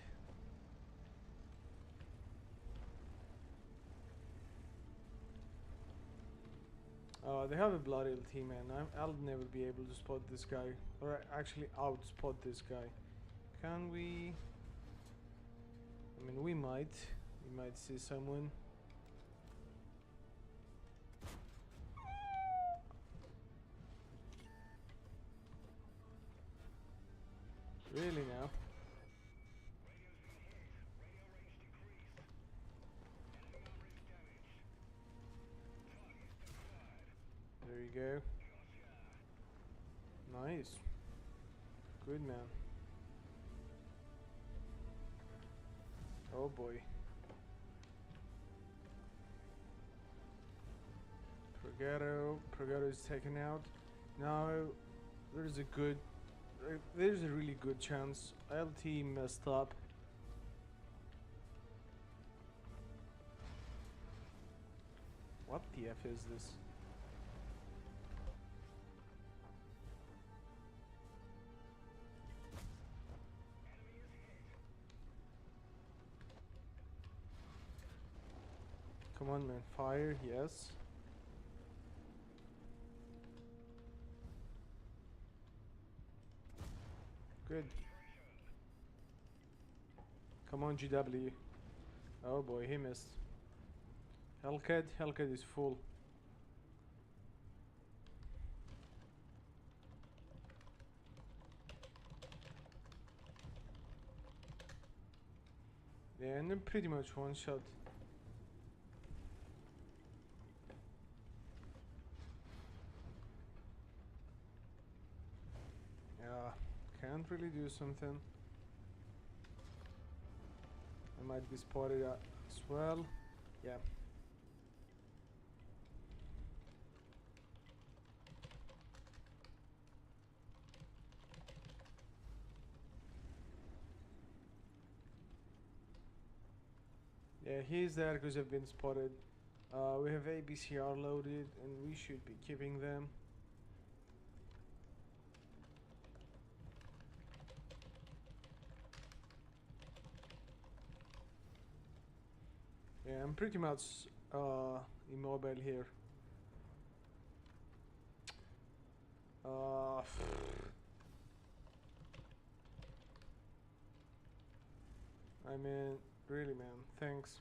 They have a bloody LT, man. I'll never be able to spot this guy. Or actually outspot this guy. Can we? I mean, we might. We might see someone. Really now? There you go. Nice. Good man. Oh boy. Proghetto is taken out. Now there's a really good chance. LT messed up. What the F is this? Come on, man. Fire, yes. Good. Come on, GW. Oh boy, he missed. Hellcat is full. Yeah, and then pretty much one shot. Yeah, can't really do something. I might be spotted as well. Yeah. Yeah, he's there because I've been spotted. We have ABCR loaded and we should be keeping them. Yeah, I'm pretty much immobile here. Uh, I mean, really, man, thanks.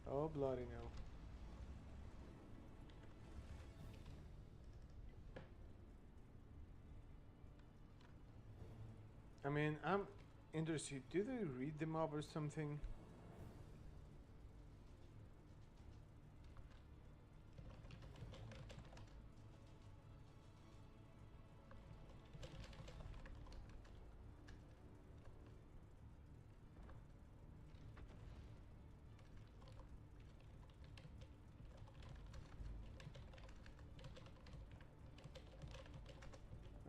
Oh, bloody no. I mean, I'm interested. Do they read them up or something?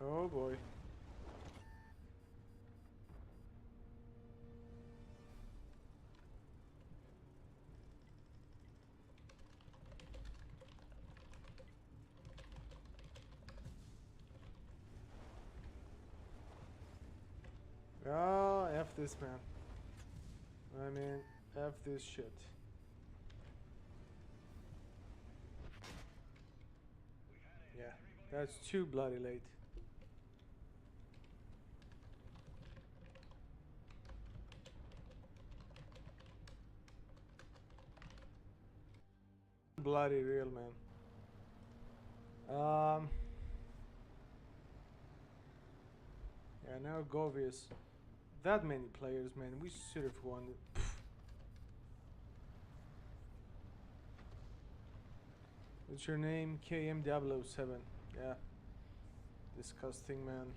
Oh boy. Oh, F this, man. I mean, F this shit. Yeah, that's too bloody late. Bloody real, man. Yeah, now Govius. That many players, man. We should have won it. What's your name? KM007. Yeah. Disgusting, man.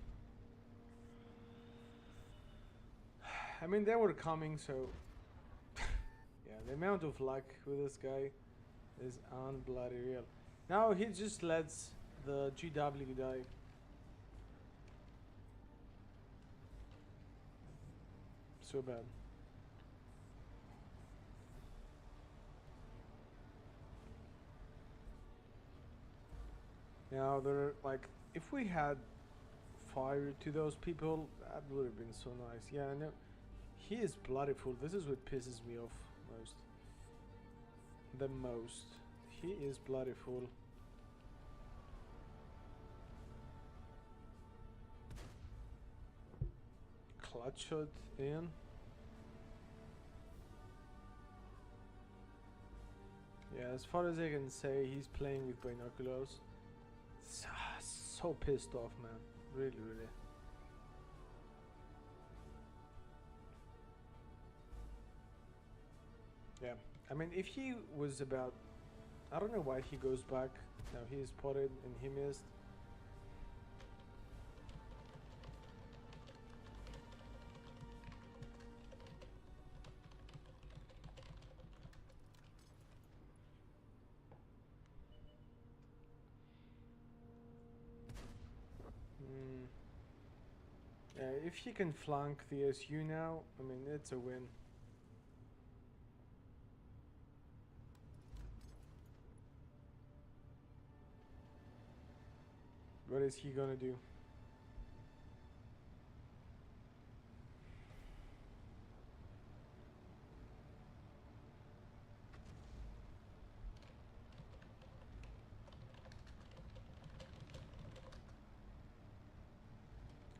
I mean, they were coming, so... yeah, the amount of luck with this guy is unbloody real. Now he just lets the GW die. So bad. Now they're like, if we had fired to those people, that would have been so nice. Yeah, I know. He is bloody full. This is what pisses me off most. The most. He is bloody full. Clutch shot in. Yeah, as far as I can say, he's playing with binoculars. So pissed off, man. Really, really. Yeah, I mean, if he was about... I don't know why he goes back. Now he is spotted and he missed. If he can flank the SU now, I mean, it's a win. What is he gonna do?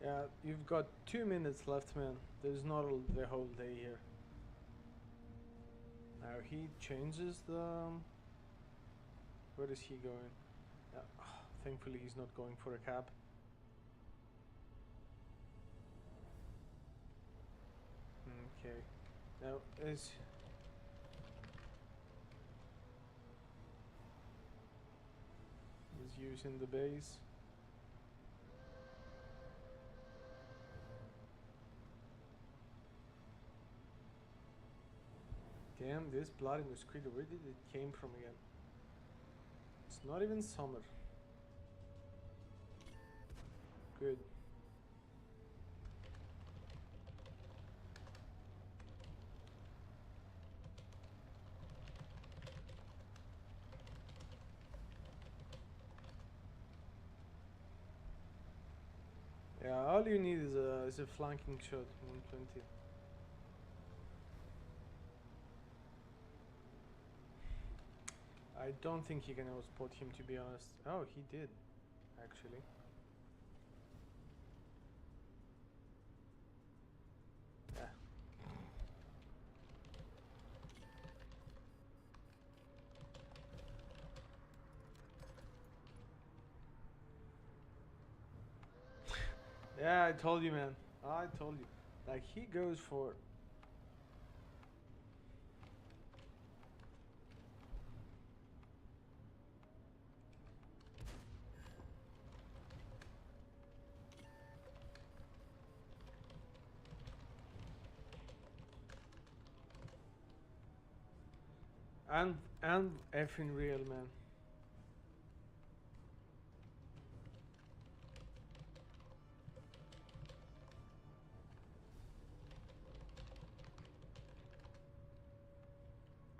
Yeah, you've got 2 minutes left, man. There's not the whole day here. Now he changes the. Where is he going? Thankfully, he's not going for a cab. Okay. Now is. He's using the base. Damn, this bloody mosquito, where did it came from again? It's not even summer. Good. Yeah, all you need is a flanking shot, 120. I don't think he can outspot him, to be honest. Oh, he did, actually. Yeah. Yeah, I told you, man. I told you. Like, he goes for. And effing real, man.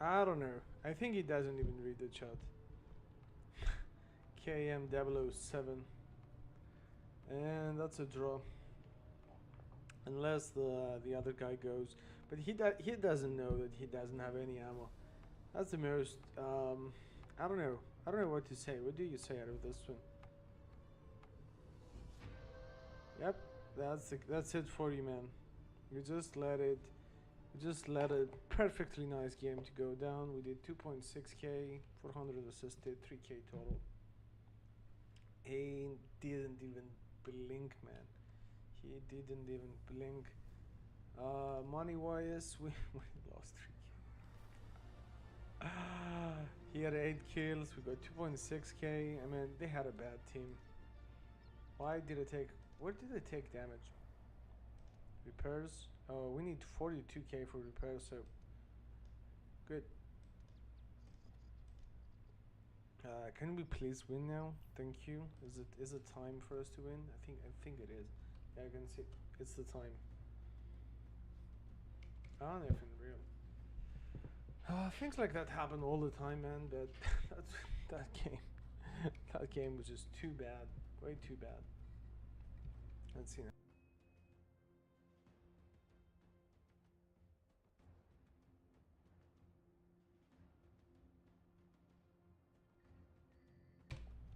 I don't know. I think he doesn't even read the chat. KM007. And that's a draw. Unless the other guy goes. But he doesn't know that he doesn't have any ammo. That's the most I don't know. I don't know what to say. What do you say out of this one? Yep, that's it for you, man. You just let a perfectly nice game to go down. We did 2.6k, 400 assisted, 3k total. He didn't even blink, man. He didn't even blink. Money wise, we lost 3k. He had 8 kills. We got 2.6k. I mean, they had a bad team. Why did it take? Where did it take damage? Repairs. Oh, we need 42k for repairs. So good. Can we please win now? Thank you. Is it time for us to win? I think it is. Yeah, I can see it's the time. Ah, nothing real. Things like that happen all the time, man. But that game. That game was just too bad. Way too bad. Let's see now.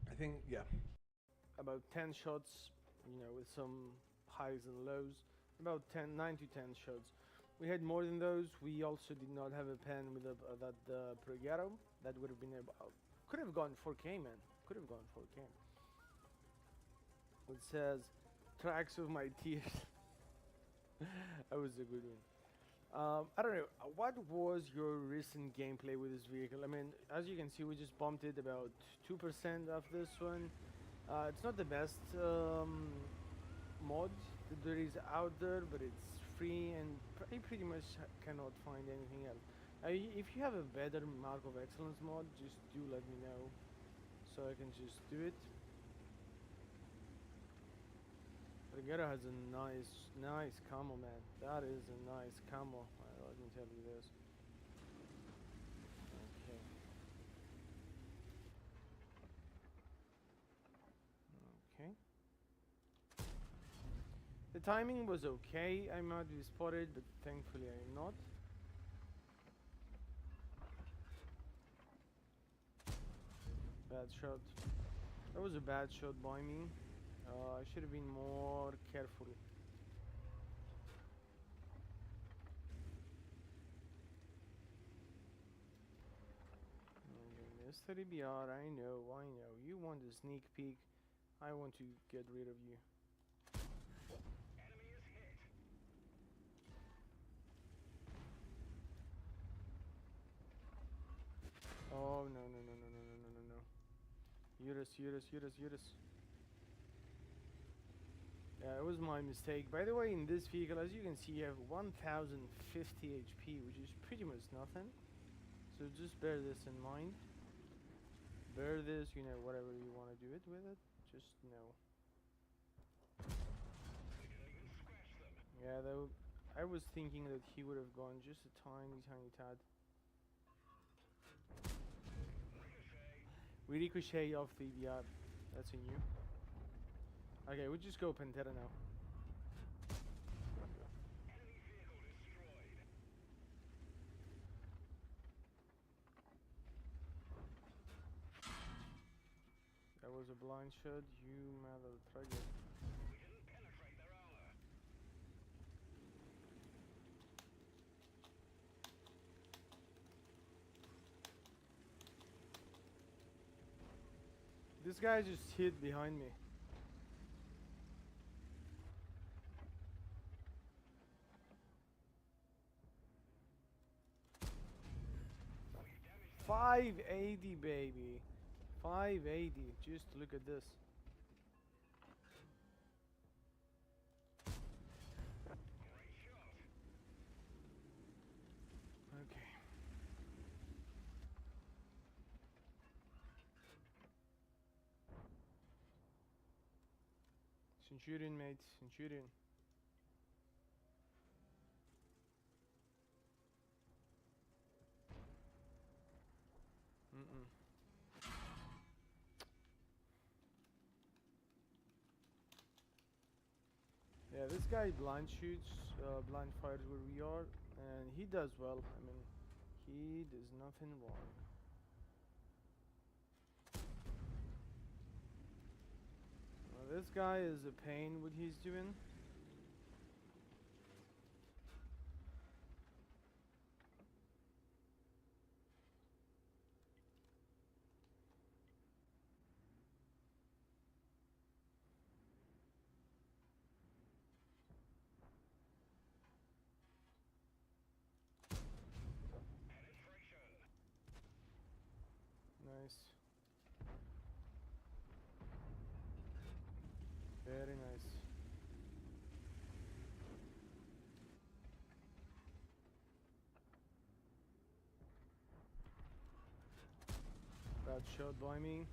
I think, yeah. About 10 shots, with some highs and lows. About 9 to 10 shots. We had more than those. We also did not have a pen with that Progaro. That would have been about. Could have gone 4k, man. Could have gone 4k. It says, tracks of my tears. That was a good one. I don't know. What was your recent gameplay with this vehicle? I mean, as you can see, we just bumped it about 2% of this one. It's not the best mod that there is out there, but it's free and you pretty much cannot find anything else. If you have a better Mark of Excellence mod, just do let me know so I can just do it. Regetta has a nice camo, man. That is a nice camo. Let me tell you this. Okay. The timing was okay. I might be spotted, but thankfully I am not. Bad shot. That was a bad shot by me. I should have been more careful. Okay, Mr. EBR, I know. You want a sneak peek. I want to get rid of you. Enemy is hit. Oh, no. Eurus. Yeah, it was my mistake. By the way, in this vehicle, as you can see, you have 1050 HP, which is pretty much nothing. So just bear this in mind. Bear this, whatever you want to do it with it, just know. We can even scratch them. Yeah, though, I was thinking that he would have gone just a tiny tad. Ricochet. We ricochet off the EBR. That's a new. Okay, we'll just go Pantera now. Enemy vehicle destroyed. That was a blind shot, you mother trucker. We didn't penetrate their armor. This guy just hid behind me. We've damaged them. 580, baby. 580. Just look at this. Great shot. Okay. Centurion, mate. Centurion. Mm-mm. Yeah, this guy blind shoots, blind fires where we are, and he does well. I mean, he does nothing wrong. This guy is a pain what he's doing. Penetration. Nice. Very nice. Bad shot by me.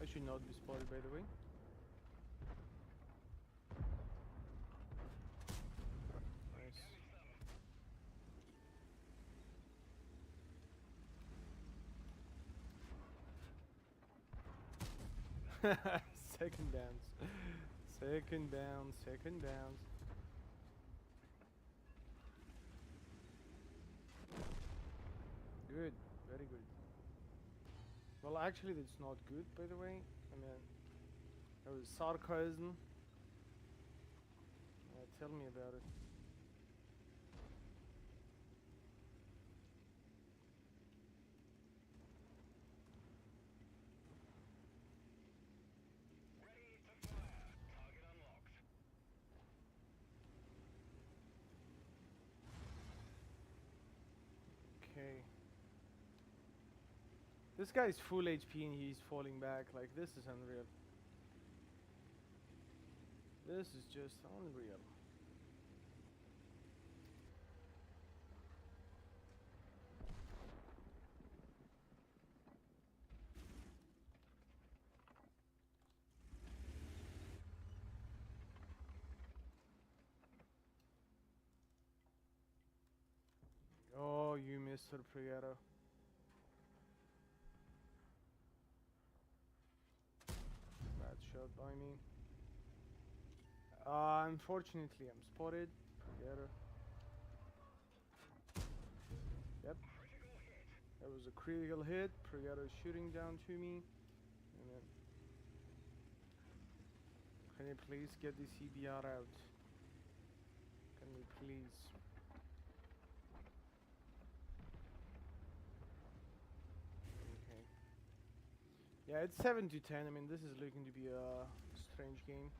I should not be spotted, by the way. Nice. Damage them. Second downs. Second downs. Good, very good. Well, actually, that's not good, by the way. I mean, that was sarcasm. Tell me about it. Ready to fire. Target unlocked. Okay. This guy's full HP and he's falling back. Like, this is unreal. This is just unreal. Oh, you Mr. Prieto. Bad shot by me. Unfortunately, I'm spotted. Prieto. Yep. Critical hit. That was a critical hit. Prieto shooting down to me. And then Can you please get this EBR out? Can we please? Okay. Yeah, it's 7 to 10. I mean, this is looking to be a strange game.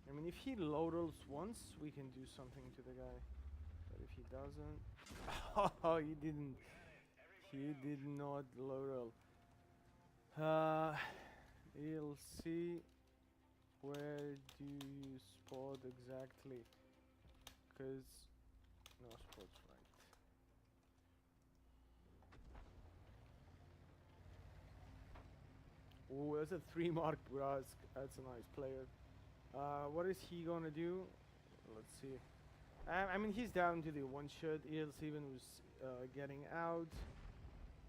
I mean, if he low rolls once, we can do something to the guy. But if he doesn't... Oh, he didn't. He did not low roll. You'll see. Where do you spot exactly? Because... No spots right. Oh, that's a 3 mark Brask. That's a nice player. What is he gonna do? Let's see. I mean, he's down to the 1 shot. EL7 was getting out.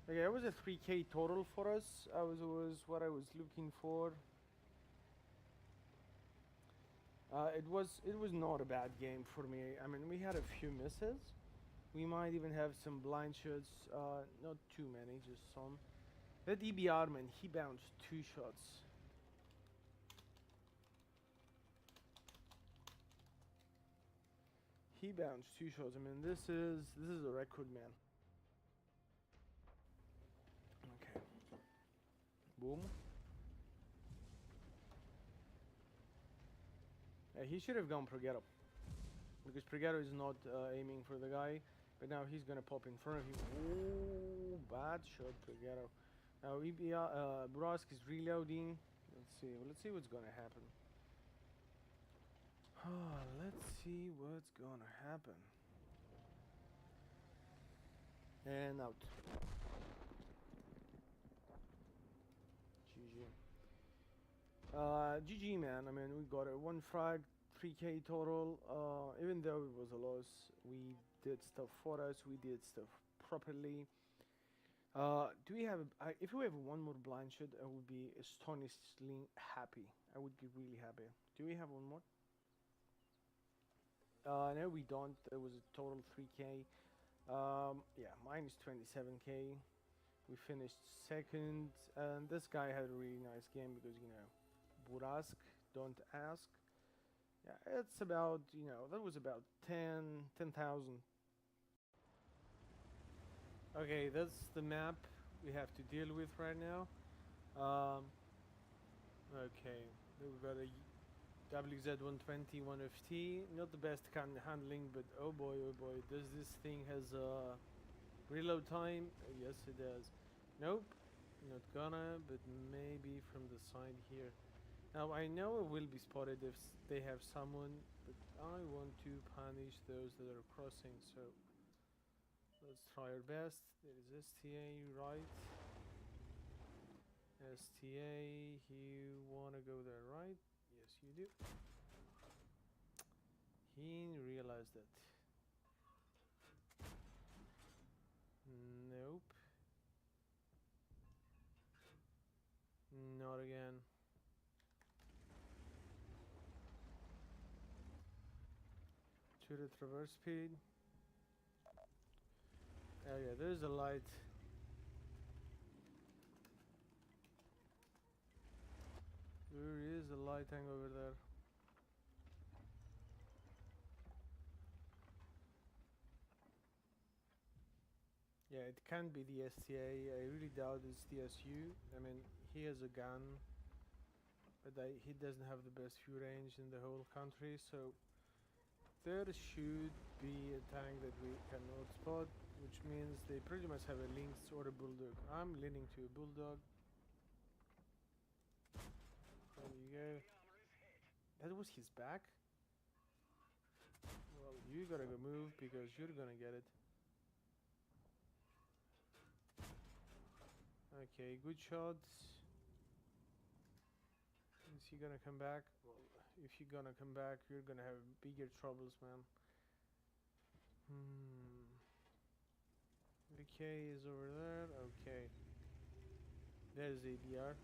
Okay, it was a 3k total for us. Was what I was looking for. It was not a bad game for me. I mean, we had a few misses. We might even have some blind shots. Not too many, just some. That EBR man, he bounced 2 shots. He bounced 2 shots. I mean, this is a record, man. Okay. Boom. He should have gone Proghetto. Because Proghetto is not aiming for the guy. But now he's gonna pop in front of him. Oh, bad shot, Proghetto. Now Burask is reloading. Let's see what's gonna happen. Let's see what's gonna happen. And out. GG. GG, man. I mean, we got a 1 frag, 3k total. Even though it was a loss, we did stuff for us. We did stuff properly. Do we have? If we have 1 more blind shot, I would be astonishingly happy. I would be really happy. Do we have 1 more? No, we don't. There was a total 3k. Yeah, minus 27k. We finished 2nd, and this guy had a really nice game because, you know, Burask, don't ask. Yeah, it's about, you know, that was about 10,000. Okay, that's the map we have to deal with right now. Okay, we've got a WZ120 1FT, not the best kind of handling, but oh boy, does this thing has a reload time? Yes, it does. Nope, not gonna, but maybe from the side here. Now I know it will be spotted if they have someone, but I want to punish those that are crossing, so let's try our best. There is STA right. STA, you wanna go there, right? Yes, you do. He realized that. Nope. Not again. To the traverse speed. Oh yeah, there's a light. There is a light hang over there. Yeah, it can't be the STA. I really doubt it's the SU. I mean, he has a gun, but he doesn't have the best view range in the whole country, so there should be a tank that we cannot spot, which means they pretty much have a Lynx or a Bulldog. I'm leaning to a Bulldog. There you go. That was his back? Well, you gotta go move because you're gonna get it. Okay, good shots. Is he gonna come back? Well, if you're gonna come back, you're gonna have bigger troubles, man. The K is over there. Okay. There's ADR.